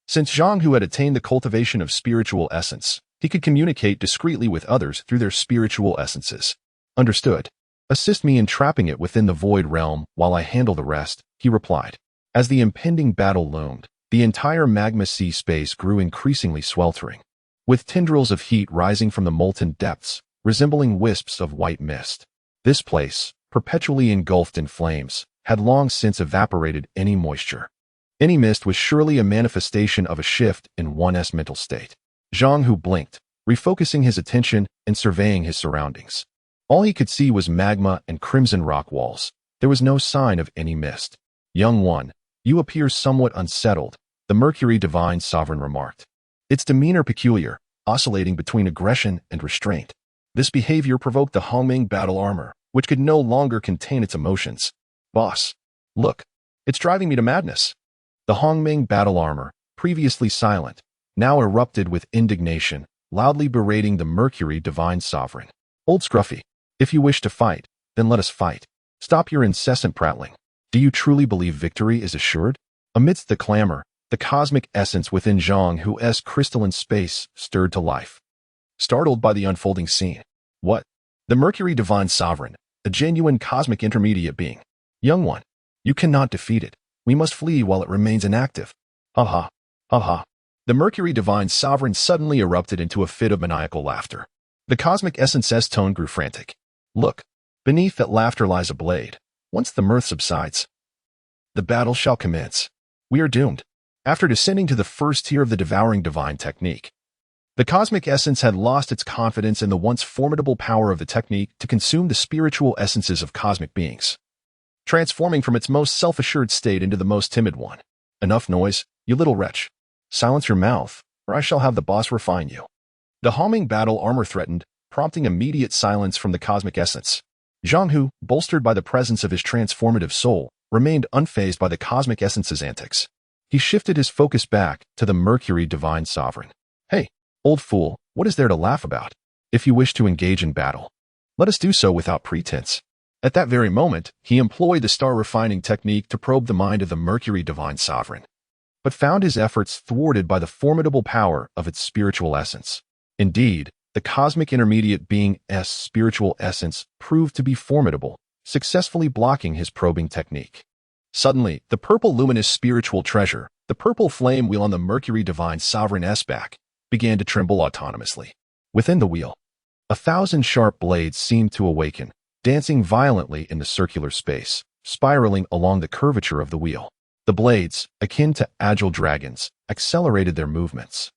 Since Zhang Hu had attained the cultivation of spiritual essence, he could communicate discreetly with others through their spiritual essences. Understood. Assist me in trapping it within the void realm while I handle the rest, he replied. As the impending battle loomed, the entire magma sea space grew increasingly sweltering, with tendrils of heat rising from the molten depths, resembling wisps of white mist. This place, perpetually engulfed in flames, had long since evaporated any moisture. Any mist was surely a manifestation of a shift in one's mental state. Zhang Hu blinked, refocusing his attention and surveying his surroundings. All he could see was magma and crimson rock walls. There was no sign of any mist. Young one, you appear somewhat unsettled, the Mercury Divine Sovereign remarked. Its demeanor peculiar, oscillating between aggression and restraint. This behavior provoked the Hongming battle armor, which could no longer contain its emotions. Boss, look, it's driving me to madness. The Hongming battle armor, previously silent, now erupted with indignation, loudly berating the Mercury Divine Sovereign. Old Scruffy, if you wish to fight, then let us fight. Stop your incessant prattling. Do you truly believe victory is assured? Amidst the clamor, the cosmic essence within Zhang Hu's crystalline space stirred to life. Startled by the unfolding scene. What? The Mercury Divine Sovereign, a genuine cosmic intermediate being. Young one, you cannot defeat it. We must flee while it remains inactive. Ha ha. Ha ha. The Mercury Divine Sovereign suddenly erupted into a fit of maniacal laughter. The cosmic essence's tone grew frantic. Look, beneath that laughter lies a blade. Once the mirth subsides, the battle shall commence. We are doomed. After descending to the first tier of the devouring divine technique, the cosmic essence had lost its confidence in the once formidable power of the technique to consume the spiritual essences of cosmic beings, transforming from its most self-assured state into the most timid one. Enough noise, you little wretch. Silence your mouth, or I shall have the boss refine you. The Hongming battle armor threatened, prompting immediate silence from the cosmic essence. Zhang Hu, bolstered by the presence of his transformative soul, remained unfazed by the cosmic essence's antics. He shifted his focus back to the Mercury Divine Sovereign. Hey, old fool, what is there to laugh about? If you wish to engage in battle, let us do so without pretense. At that very moment, he employed the star refining technique to probe the mind of the Mercury Divine Sovereign, but found his efforts thwarted by the formidable power of its spiritual essence. Indeed, the cosmic intermediate being's spiritual essence proved to be formidable, successfully blocking his probing technique. Suddenly, the purple luminous spiritual treasure, the purple flame wheel on the Mercury Divine Sovereign's back, began to tremble autonomously. Within the wheel, 1,000 sharp blades seemed to awaken, dancing violently in the circular space, spiraling along the curvature of the wheel. The blades, akin to agile dragons, accelerated their movements,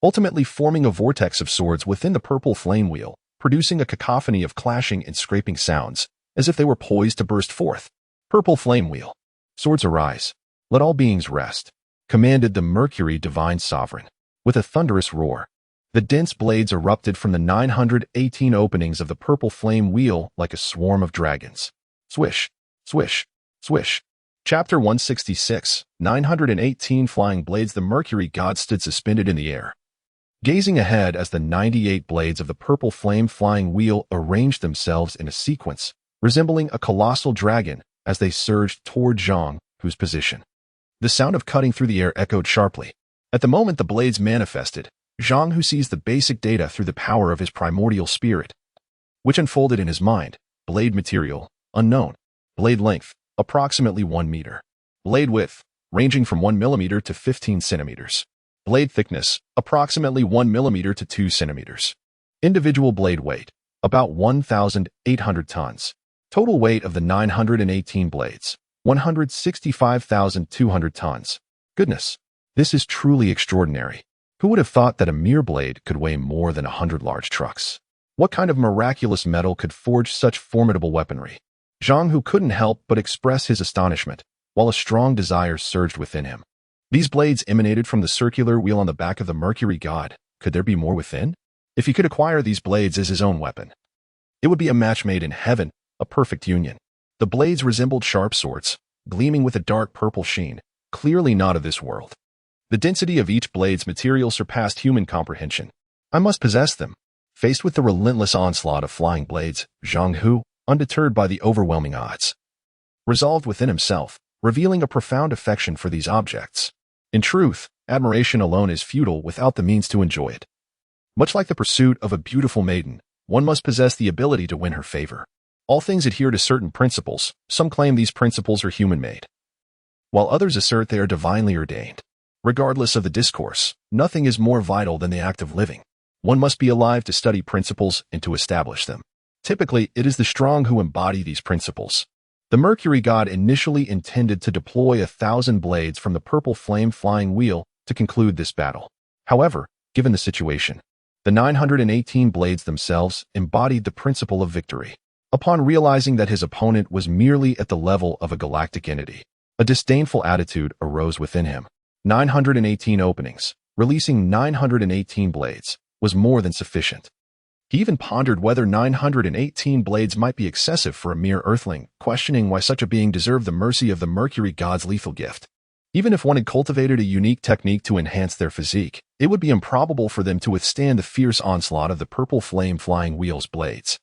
ultimately forming a vortex of swords within the purple flame wheel, producing a cacophony of clashing and scraping sounds, as if they were poised to burst forth. Purple flame wheel. Swords arise. Let all beings rest, commanded the Mercury Divine Sovereign. With a thunderous roar, The dense blades erupted from the 918 openings of the purple flame wheel like a swarm of dragons. Swish, swish, swish. Chapter 166, 918 Flying Blades. The Mercury god stood suspended in the air, gazing ahead as the 98 blades of the purple flame flying wheel arranged themselves in a sequence, resembling a colossal dragon as they surged toward Zhang Hu's position. The sound of cutting through the air echoed sharply. At the moment the blades manifested, Zhang Hu seized the basic data through the power of his primordial spirit, which unfolded in his mind. Blade material, unknown. Blade length, approximately 1 meter. Blade width, ranging from 1 millimeter to 15 centimeters. Blade thickness, approximately 1 millimeter to 2 centimeters. Individual blade weight, about 1,800 tons. Total weight of the 918 blades, 165,200 tons. Goodness, this is truly extraordinary. Who would have thought that a mere blade could weigh more than 100 large trucks? What kind of miraculous metal could forge such formidable weaponry? Zhang Hu couldn't help but express his astonishment, while a strong desire surged within him. These blades emanated from the circular wheel on the back of the Mercury god. Could there be more within? If he could acquire these blades as his own weapon, it would be a match made in heaven, a perfect union. The blades resembled sharp swords, gleaming with a dark purple sheen, clearly not of this world. The density of each blade's material surpassed human comprehension. I must possess them. Faced with the relentless onslaught of flying blades, Zhang Hu, undeterred by the overwhelming odds, resolved within himself, revealing a profound affection for these objects. In truth, admiration alone is futile without the means to enjoy it. Much like the pursuit of a beautiful maiden, one must possess the ability to win her favor. All things adhere to certain principles. Some claim these principles are human-made, while others assert they are divinely ordained. Regardless of the discourse, nothing is more vital than the act of living. One must be alive to study principles and to establish them. Typically, it is the strong who embody these principles. The Mercury god initially intended to deploy 1,000 blades from the purple flame flying wheel to conclude this battle. However, given the situation, the 918 blades themselves embodied the principle of victory. Upon realizing that his opponent was merely at the level of a galactic entity, a disdainful attitude arose within him. 918 openings, releasing 918 blades, was more than sufficient. He even pondered whether 918 blades might be excessive for a mere earthling, questioning why such a being deserved the mercy of the Mercury god's lethal gift. Even if one had cultivated a unique technique to enhance their physique, it would be improbable for them to withstand the fierce onslaught of the purple flame flying wheel's blades.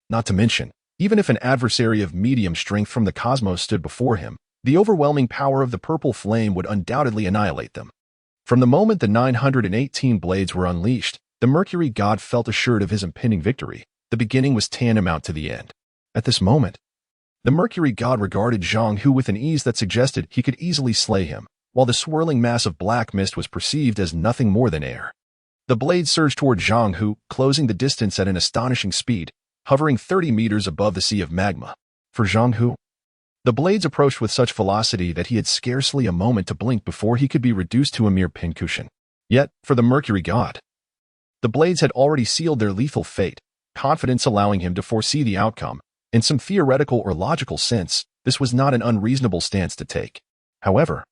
Not to mention, even if an adversary of medium strength from the cosmos stood before him, the overwhelming power of the purple flame would undoubtedly annihilate them. From the moment the 918 blades were unleashed, the Mercury god felt assured of his impending victory. The beginning was tantamount to the end. At this moment, the Mercury god regarded Zhang Hu with an ease that suggested he could easily slay him, while the swirling mass of black mist was perceived as nothing more than air. The blade surged toward Zhang Hu, closing the distance at an astonishing speed, hovering 30 meters above the sea of magma. For Zhang Hu, the blades approached with such velocity that he had scarcely a moment to blink before he could be reduced to a mere pincushion. Yet, for the Mercury god, the blades had already sealed their lethal fate, confidence allowing him to foresee the outcome. In some theoretical or logical sense, this was not an unreasonable stance to take. However,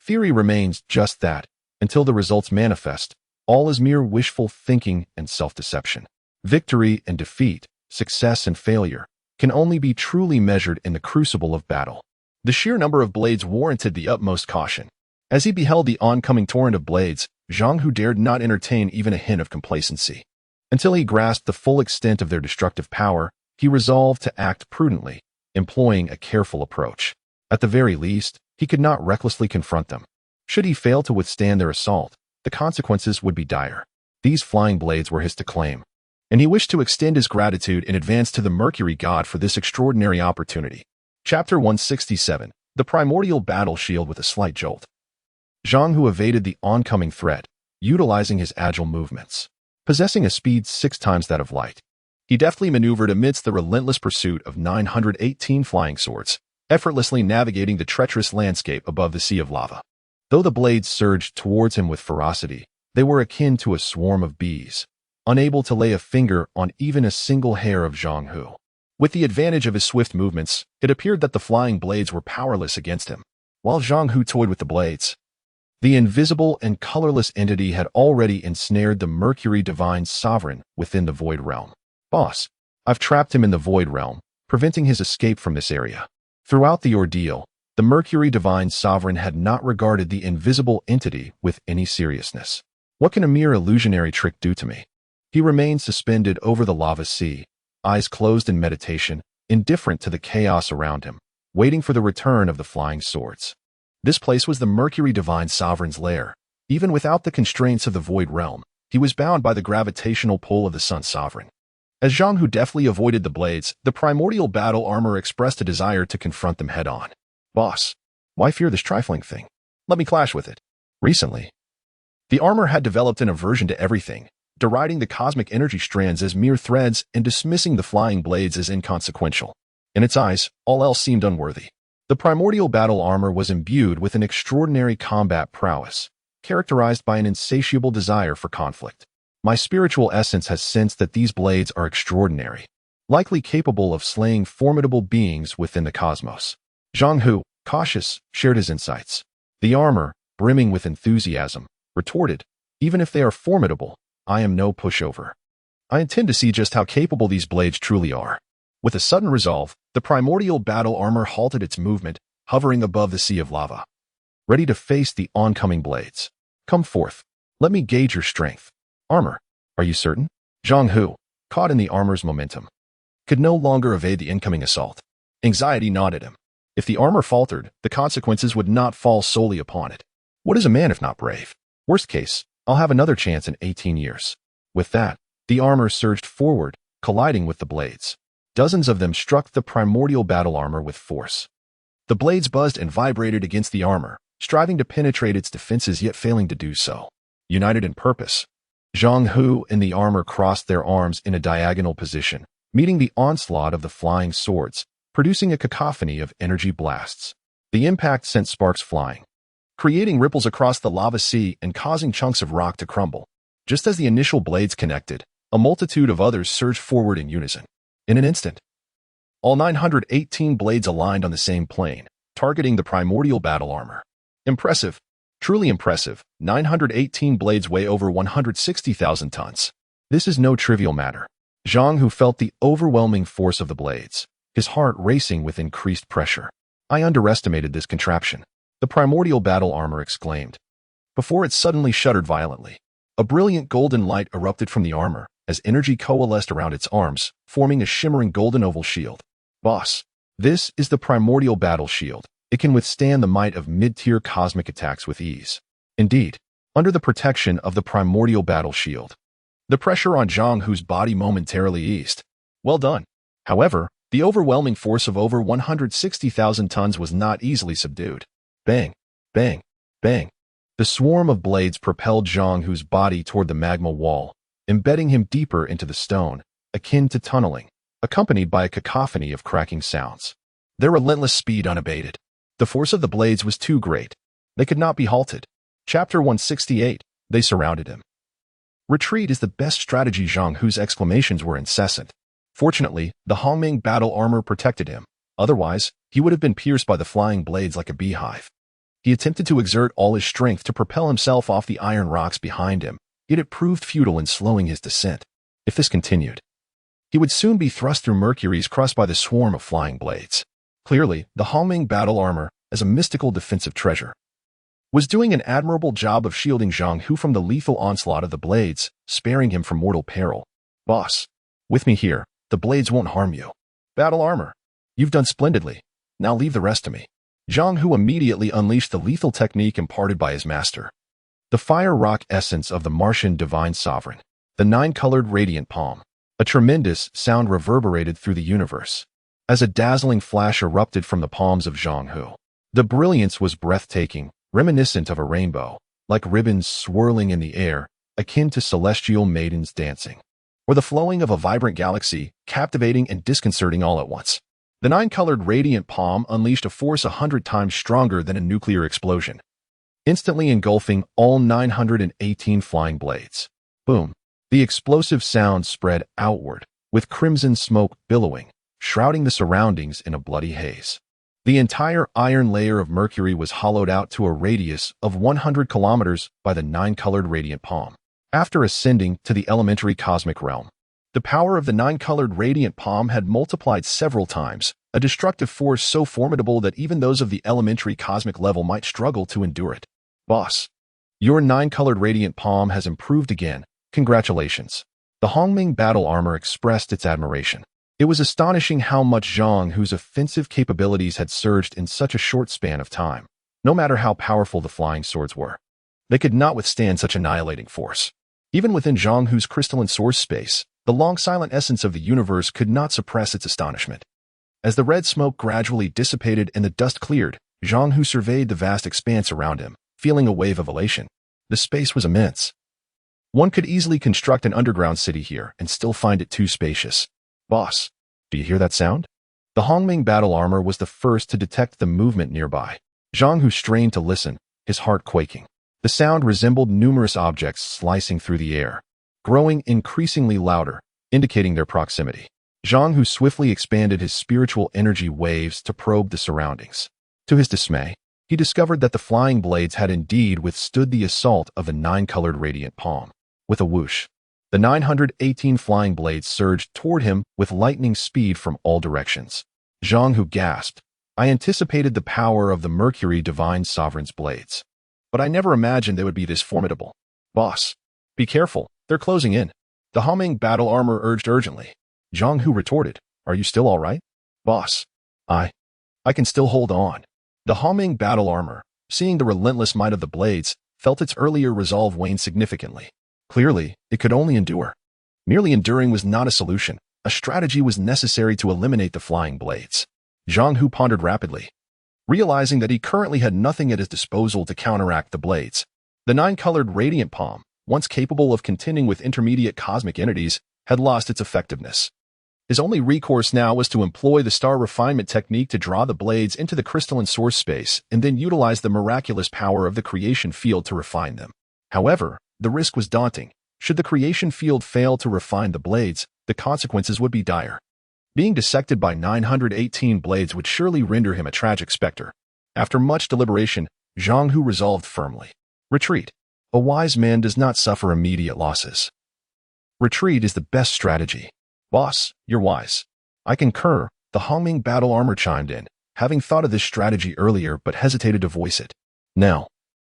theory remains just that. Until the results manifest, all is mere wishful thinking and self-deception. Victory and defeat, success and failure, can only be truly measured in the crucible of battle. The sheer number of blades warranted the utmost caution. As he beheld the oncoming torrent of blades, Zhang Hu dared not entertain even a hint of complacency. Until he grasped the full extent of their destructive power, he resolved to act prudently, employing a careful approach. At the very least, he could not recklessly confront them. Should he fail to withstand their assault, the consequences would be dire. These flying blades were his to claim, and he wished to extend his gratitude in advance to the Mercury god for this extraordinary opportunity. Chapter 167, The Primordial Battle Shield. With a slight jolt, Zhang Hu evaded the oncoming threat, utilizing his agile movements. Possessing a speed 6 times that of light, he deftly maneuvered amidst the relentless pursuit of 918 flying swords, effortlessly navigating the treacherous landscape above the sea of lava. Though the blades surged towards him with ferocity, they were akin to a swarm of bees, unable to lay a finger on even a single hair of Zhang Hu. With the advantage of his swift movements, it appeared that the flying blades were powerless against him. While Zhang Hu toyed with the blades, The invisible and colorless entity had already ensnared the Mercury Divine Sovereign within the Void Realm. Boss, I've trapped him in the Void Realm, preventing his escape from this area. Throughout the ordeal, the Mercury Divine Sovereign had not regarded the invisible entity with any seriousness. What can a mere illusionary trick do to me? He remained suspended over the lava sea, eyes closed in meditation, indifferent to the chaos around him, waiting for the return of the flying swords. This place was the Mercury Divine Sovereign's lair. Even without the constraints of the Void Realm, he was bound by the gravitational pull of the Sun Sovereign. As Zhang Hu deftly avoided the blades, the primordial battle armor expressed a desire to confront them head-on. Boss, why fear this trifling thing? Let me clash with it. Recently, the armor had developed an aversion to everything, deriding the cosmic energy strands as mere threads and dismissing the flying blades as inconsequential. In its eyes, all else seemed unworthy. The primordial battle armor was imbued with an extraordinary combat prowess, characterized by an insatiable desire for conflict. My spiritual essence has sensed that these blades are extraordinary, likely capable of slaying formidable beings within the cosmos. Zhang Hu, cautious, shared his insights. The armor, brimming with enthusiasm, retorted, even if they are formidable, I am no pushover. I intend to see just how capable these blades truly are. With a sudden resolve, the primordial battle armor halted its movement, hovering above the sea of lava. Ready to face the oncoming blades. Come forth. Let me gauge your strength. Armor, are you certain? Zhang Hu, caught in the armor's momentum, could no longer evade the incoming assault. Anxiety gnawed at him. If the armor faltered, the consequences would not fall solely upon it. What is a man if not brave? Worst case, I'll have another chance in 18 years. With that, the armor surged forward, colliding with the blades. Dozens of them struck the primordial battle armor with force. The blades buzzed and vibrated against the armor, striving to penetrate its defenses yet failing to do so. United in purpose, Zhang Hu and the armor crossed their arms in a diagonal position, meeting the onslaught of the flying swords, producing a cacophony of energy blasts. The impact sent sparks flying, creating ripples across the lava sea and causing chunks of rock to crumble. Just as the initial blades connected, a multitude of others surged forward in unison. In an instant, all 918 blades aligned on the same plane, targeting the primordial battle armor. Impressive. Truly impressive. 918 blades weigh over 160,000 tons. This is no trivial matter. Zhang Hu felt the overwhelming force of the blades, his heart racing with increased pressure. I underestimated this contraption, the primordial battle armor exclaimed. Before it suddenly shuddered violently, a brilliant golden light erupted from the armor as energy coalesced around its arms, forming a shimmering golden oval shield. Boss, this is the primordial battle shield. It can withstand the might of mid-tier cosmic attacks with ease. Indeed, under the protection of the primordial battle shield, the pressure on Zhang Hu's body momentarily eased. Well done. However, the overwhelming force of over 160,000 tons was not easily subdued. Bang, bang, bang. The swarm of blades propelled Zhang Hu's body toward the magma wall, embedding him deeper into the stone, akin to tunneling, accompanied by a cacophony of cracking sounds. Their relentless speed unabated. The force of the blades was too great. They could not be halted. Chapter 168. They surrounded him. Retreat is the best strategy. Zhang Hu's exclamations were incessant. Fortunately, the Hongming battle armor protected him. Otherwise, he would have been pierced by the flying blades like a beehive. He attempted to exert all his strength to propel himself off the iron rocks behind him, yet it proved futile in slowing his descent. If this continued, he would soon be thrust through Mercury's crust by the swarm of flying blades. Clearly, the Hongming battle armor, as a mystical defensive treasure, was doing an admirable job of shielding Zhang Hu from the lethal onslaught of the blades, sparing him from mortal peril. Boss, with me here, the blades won't harm you. Battle armor, you've done splendidly. Now leave the rest to me. Zhang Hu immediately unleashed the lethal technique imparted by his master. The fire rock essence of the Martian divine sovereign, the nine-colored radiant palm. A tremendous sound reverberated through the universe as a dazzling flash erupted from the palms of Zhang Hu. The brilliance was breathtaking, reminiscent of a rainbow, like ribbons swirling in the air, akin to celestial maidens dancing, or the flowing of a vibrant galaxy, captivating and disconcerting all at once. The nine-colored radiant palm unleashed a force 100 times stronger than a nuclear explosion, instantly engulfing all 918 flying blades. Boom! The explosive sound spread outward, with crimson smoke billowing, shrouding the surroundings in a bloody haze. The entire iron layer of Mercury was hollowed out to a radius of 100 kilometers by the nine-colored radiant palm. After ascending to the elementary cosmic realm, the power of the nine-colored radiant palm had multiplied several times, a destructive force so formidable that even those of the elementary cosmic level might struggle to endure it. Boss, your nine-colored radiant palm has improved again. Congratulations. The Hongming battle armor expressed its admiration. It was astonishing how much Zhang Hu's offensive capabilities had surged in such a short span of time. No matter how powerful the flying swords were, they could not withstand such annihilating force. Even within Zhang Hu's crystalline source space, the long silent essence of the universe could not suppress its astonishment. As the red smoke gradually dissipated and the dust cleared, Zhang Hu surveyed the vast expanse around him, feeling a wave of elation. The space was immense. One could easily construct an underground city here and still find it too spacious. Boss, do you hear that sound? The Hongming battle armor was the first to detect the movement nearby. Zhang Hu strained to listen, his heart quaking. The sound resembled numerous objects slicing through the air, growing increasingly louder, indicating their proximity. Zhang Hu swiftly expanded his spiritual energy waves to probe the surroundings. To his dismay, he discovered that the flying blades had indeed withstood the assault of the nine-colored radiant palm. With a whoosh, the 918 flying blades surged toward him with lightning speed from all directions. Zhang Hu gasped. I anticipated the power of the Mercury Divine Sovereign's blades, but I never imagined they would be this formidable. Boss, be careful, they're closing in. The Hongming battle armor urged urgently. Zhang Hu retorted, are you still all right? Boss, I can still hold on. The Hongming battle armor, seeing the relentless might of the blades, felt its earlier resolve wane significantly. Clearly, it could only endure. Merely enduring was not a solution. A strategy was necessary to eliminate the flying blades. Zhang Hu pondered rapidly, realizing that he currently had nothing at his disposal to counteract the blades. The nine-colored radiant palm, once capable of contending with intermediate cosmic entities, had lost its effectiveness. His only recourse now was to employ the star refinement technique to draw the blades into the crystalline source space and then utilize the miraculous power of the creation field to refine them. However, the risk was daunting. Should the creation field fail to refine the blades, the consequences would be dire. Being dissected by 918 blades would surely render him a tragic specter. After much deliberation, Zhang Hu resolved firmly. Retreat. A wise man does not suffer immediate losses. Retreat is the best strategy. Boss, you're wise. I concur, the Hongming battle armor chimed in, having thought of this strategy earlier but hesitated to voice it. Now,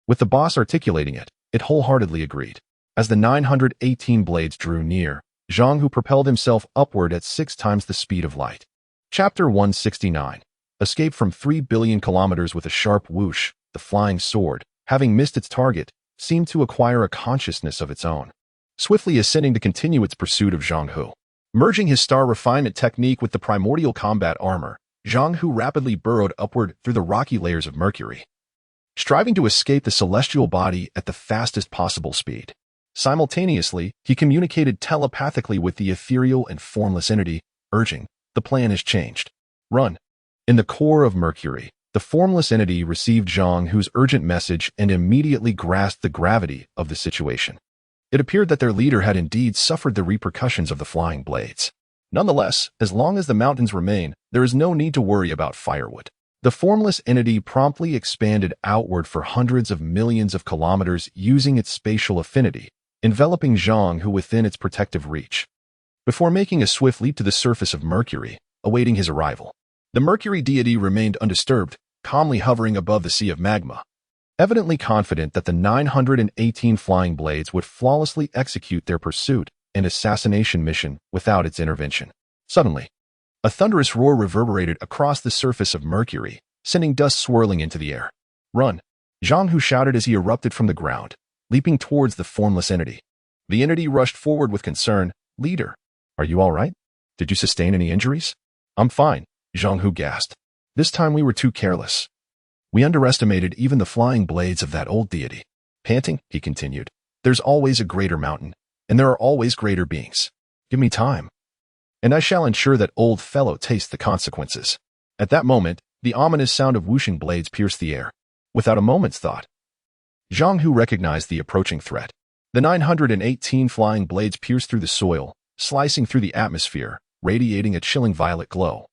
with the boss articulating it, it wholeheartedly agreed. As the 918 blades drew near, Zhang Hu propelled himself upward at 6 times the speed of light. Chapter 169. Escape from 3 billion kilometers with a sharp whoosh, the flying sword, having missed its target, seemed to acquire a consciousness of its own, swiftly ascending to continue its pursuit of Zhang Hu. Merging his star refinement technique with the primordial combat armor, Zhang Hu rapidly burrowed upward through the rocky layers of Mercury, striving to escape the celestial body at the fastest possible speed. Simultaneously, he communicated telepathically with the ethereal and formless entity, urging, the plan has changed. Run. In the core of Mercury, the formless entity received Zhang Hu's urgent message and immediately grasped the gravity of the situation. It appeared that their leader had indeed suffered the repercussions of the flying blades. Nonetheless, as long as the mountains remain, there is no need to worry about firewood. The formless entity promptly expanded outward for hundreds of millions of kilometers using its spatial affinity, enveloping Zhang Hu within its protective reach, before making a swift leap to the surface of Mercury, awaiting his arrival. The Mercury deity remained undisturbed, calmly hovering above the sea of magma, evidently confident that the 918 flying blades would flawlessly execute their pursuit and assassination mission without its intervention. Suddenly, a thunderous roar reverberated across the surface of Mercury, sending dust swirling into the air. Run! Zhang Hu shouted as he erupted from the ground, leaping towards the formless entity. The entity rushed forward with concern. Leader, are you all right? Did you sustain any injuries? I'm fine, Zhang Hu gasped. This time we were too careless. We underestimated even the flying blades of that old deity. Panting, he continued, there's always a greater mountain, and there are always greater beings. Give me time, and I shall ensure that old fellow tastes the consequences. At that moment, the ominous sound of whooshing blades pierced the air. Without a moment's thought, Zhang Hu recognized the approaching threat. The 918 flying blades pierced through the soil, slicing through the atmosphere, radiating a chilling violet glow.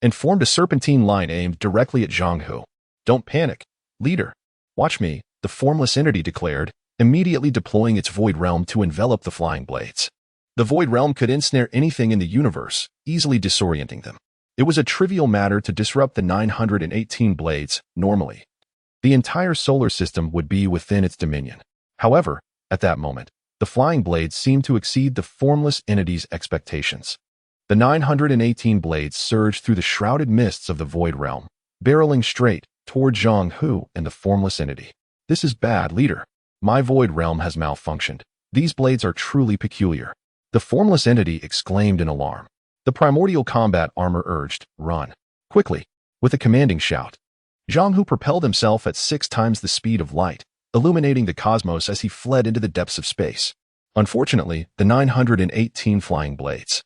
and formed a serpentine line aimed directly at Zhang Hu. "Don't panic, leader. Watch me," the formless entity declared, immediately deploying its void realm to envelop the flying blades. The void realm could ensnare anything in the universe, easily disorienting them. It was a trivial matter to disrupt the 918 blades normally. The entire solar system would be within its dominion. However, at that moment, the flying blades seemed to exceed the formless entity's expectations. The 918 blades surged through the shrouded mists of the void realm, barreling straight toward Zhang Hu and the formless entity. "This is bad, leader. My void realm has malfunctioned. These blades are truly peculiar," the formless entity exclaimed in alarm. The primordial combat armor urged, "Run." Quickly, with a commanding shout, Zhang Hu propelled himself at 6 times the speed of light, illuminating the cosmos as he fled into the depths of space. Unfortunately, the 918 flying blades,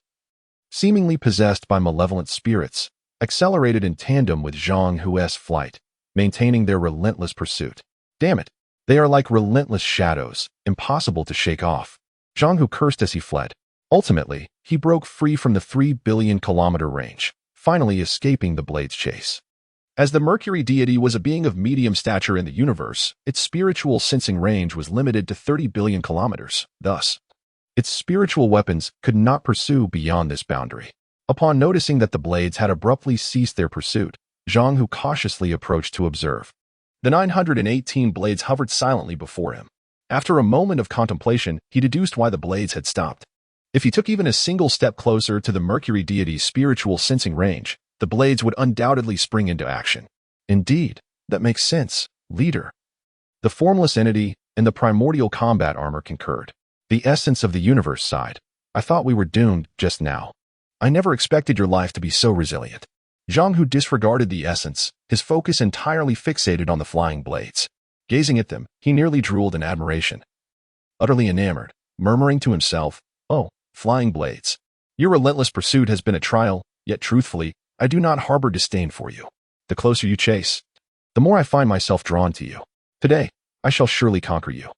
seemingly possessed by malevolent spirits, accelerated in tandem with Zhang Hu's flight, maintaining their relentless pursuit. "Damn it, they are like relentless shadows, impossible to shake off," Zhang Hu cursed as he fled. Ultimately, he broke free from the 3 billion kilometer range, finally escaping the blade's chase. As the Mercury deity was a being of medium stature in the universe, its spiritual sensing range was limited to 30 billion kilometers. Thus, its spiritual weapons could not pursue beyond this boundary. Upon noticing that the blades had abruptly ceased their pursuit, Zhang Hu cautiously approached to observe. The 918 blades hovered silently before him. After a moment of contemplation, he deduced why the blades had stopped. If he took even a single step closer to the Mercury deity's spiritual sensing range, the blades would undoubtedly spring into action. "Indeed, that makes sense, leader." The formless entity and the primordial combat armor concurred. "The essence of the universe sighed. I thought we were doomed just now. I never expected your life to be so resilient." Zhang Hu disregarded the essence, his focus entirely fixated on the flying blades. Gazing at them, he nearly drooled in admiration. Utterly enamored, murmuring to himself, "Oh, flying blades. Your relentless pursuit has been a trial, yet truthfully, I do not harbor disdain for you. The closer you chase, the more I find myself drawn to you. Today, I shall surely conquer you."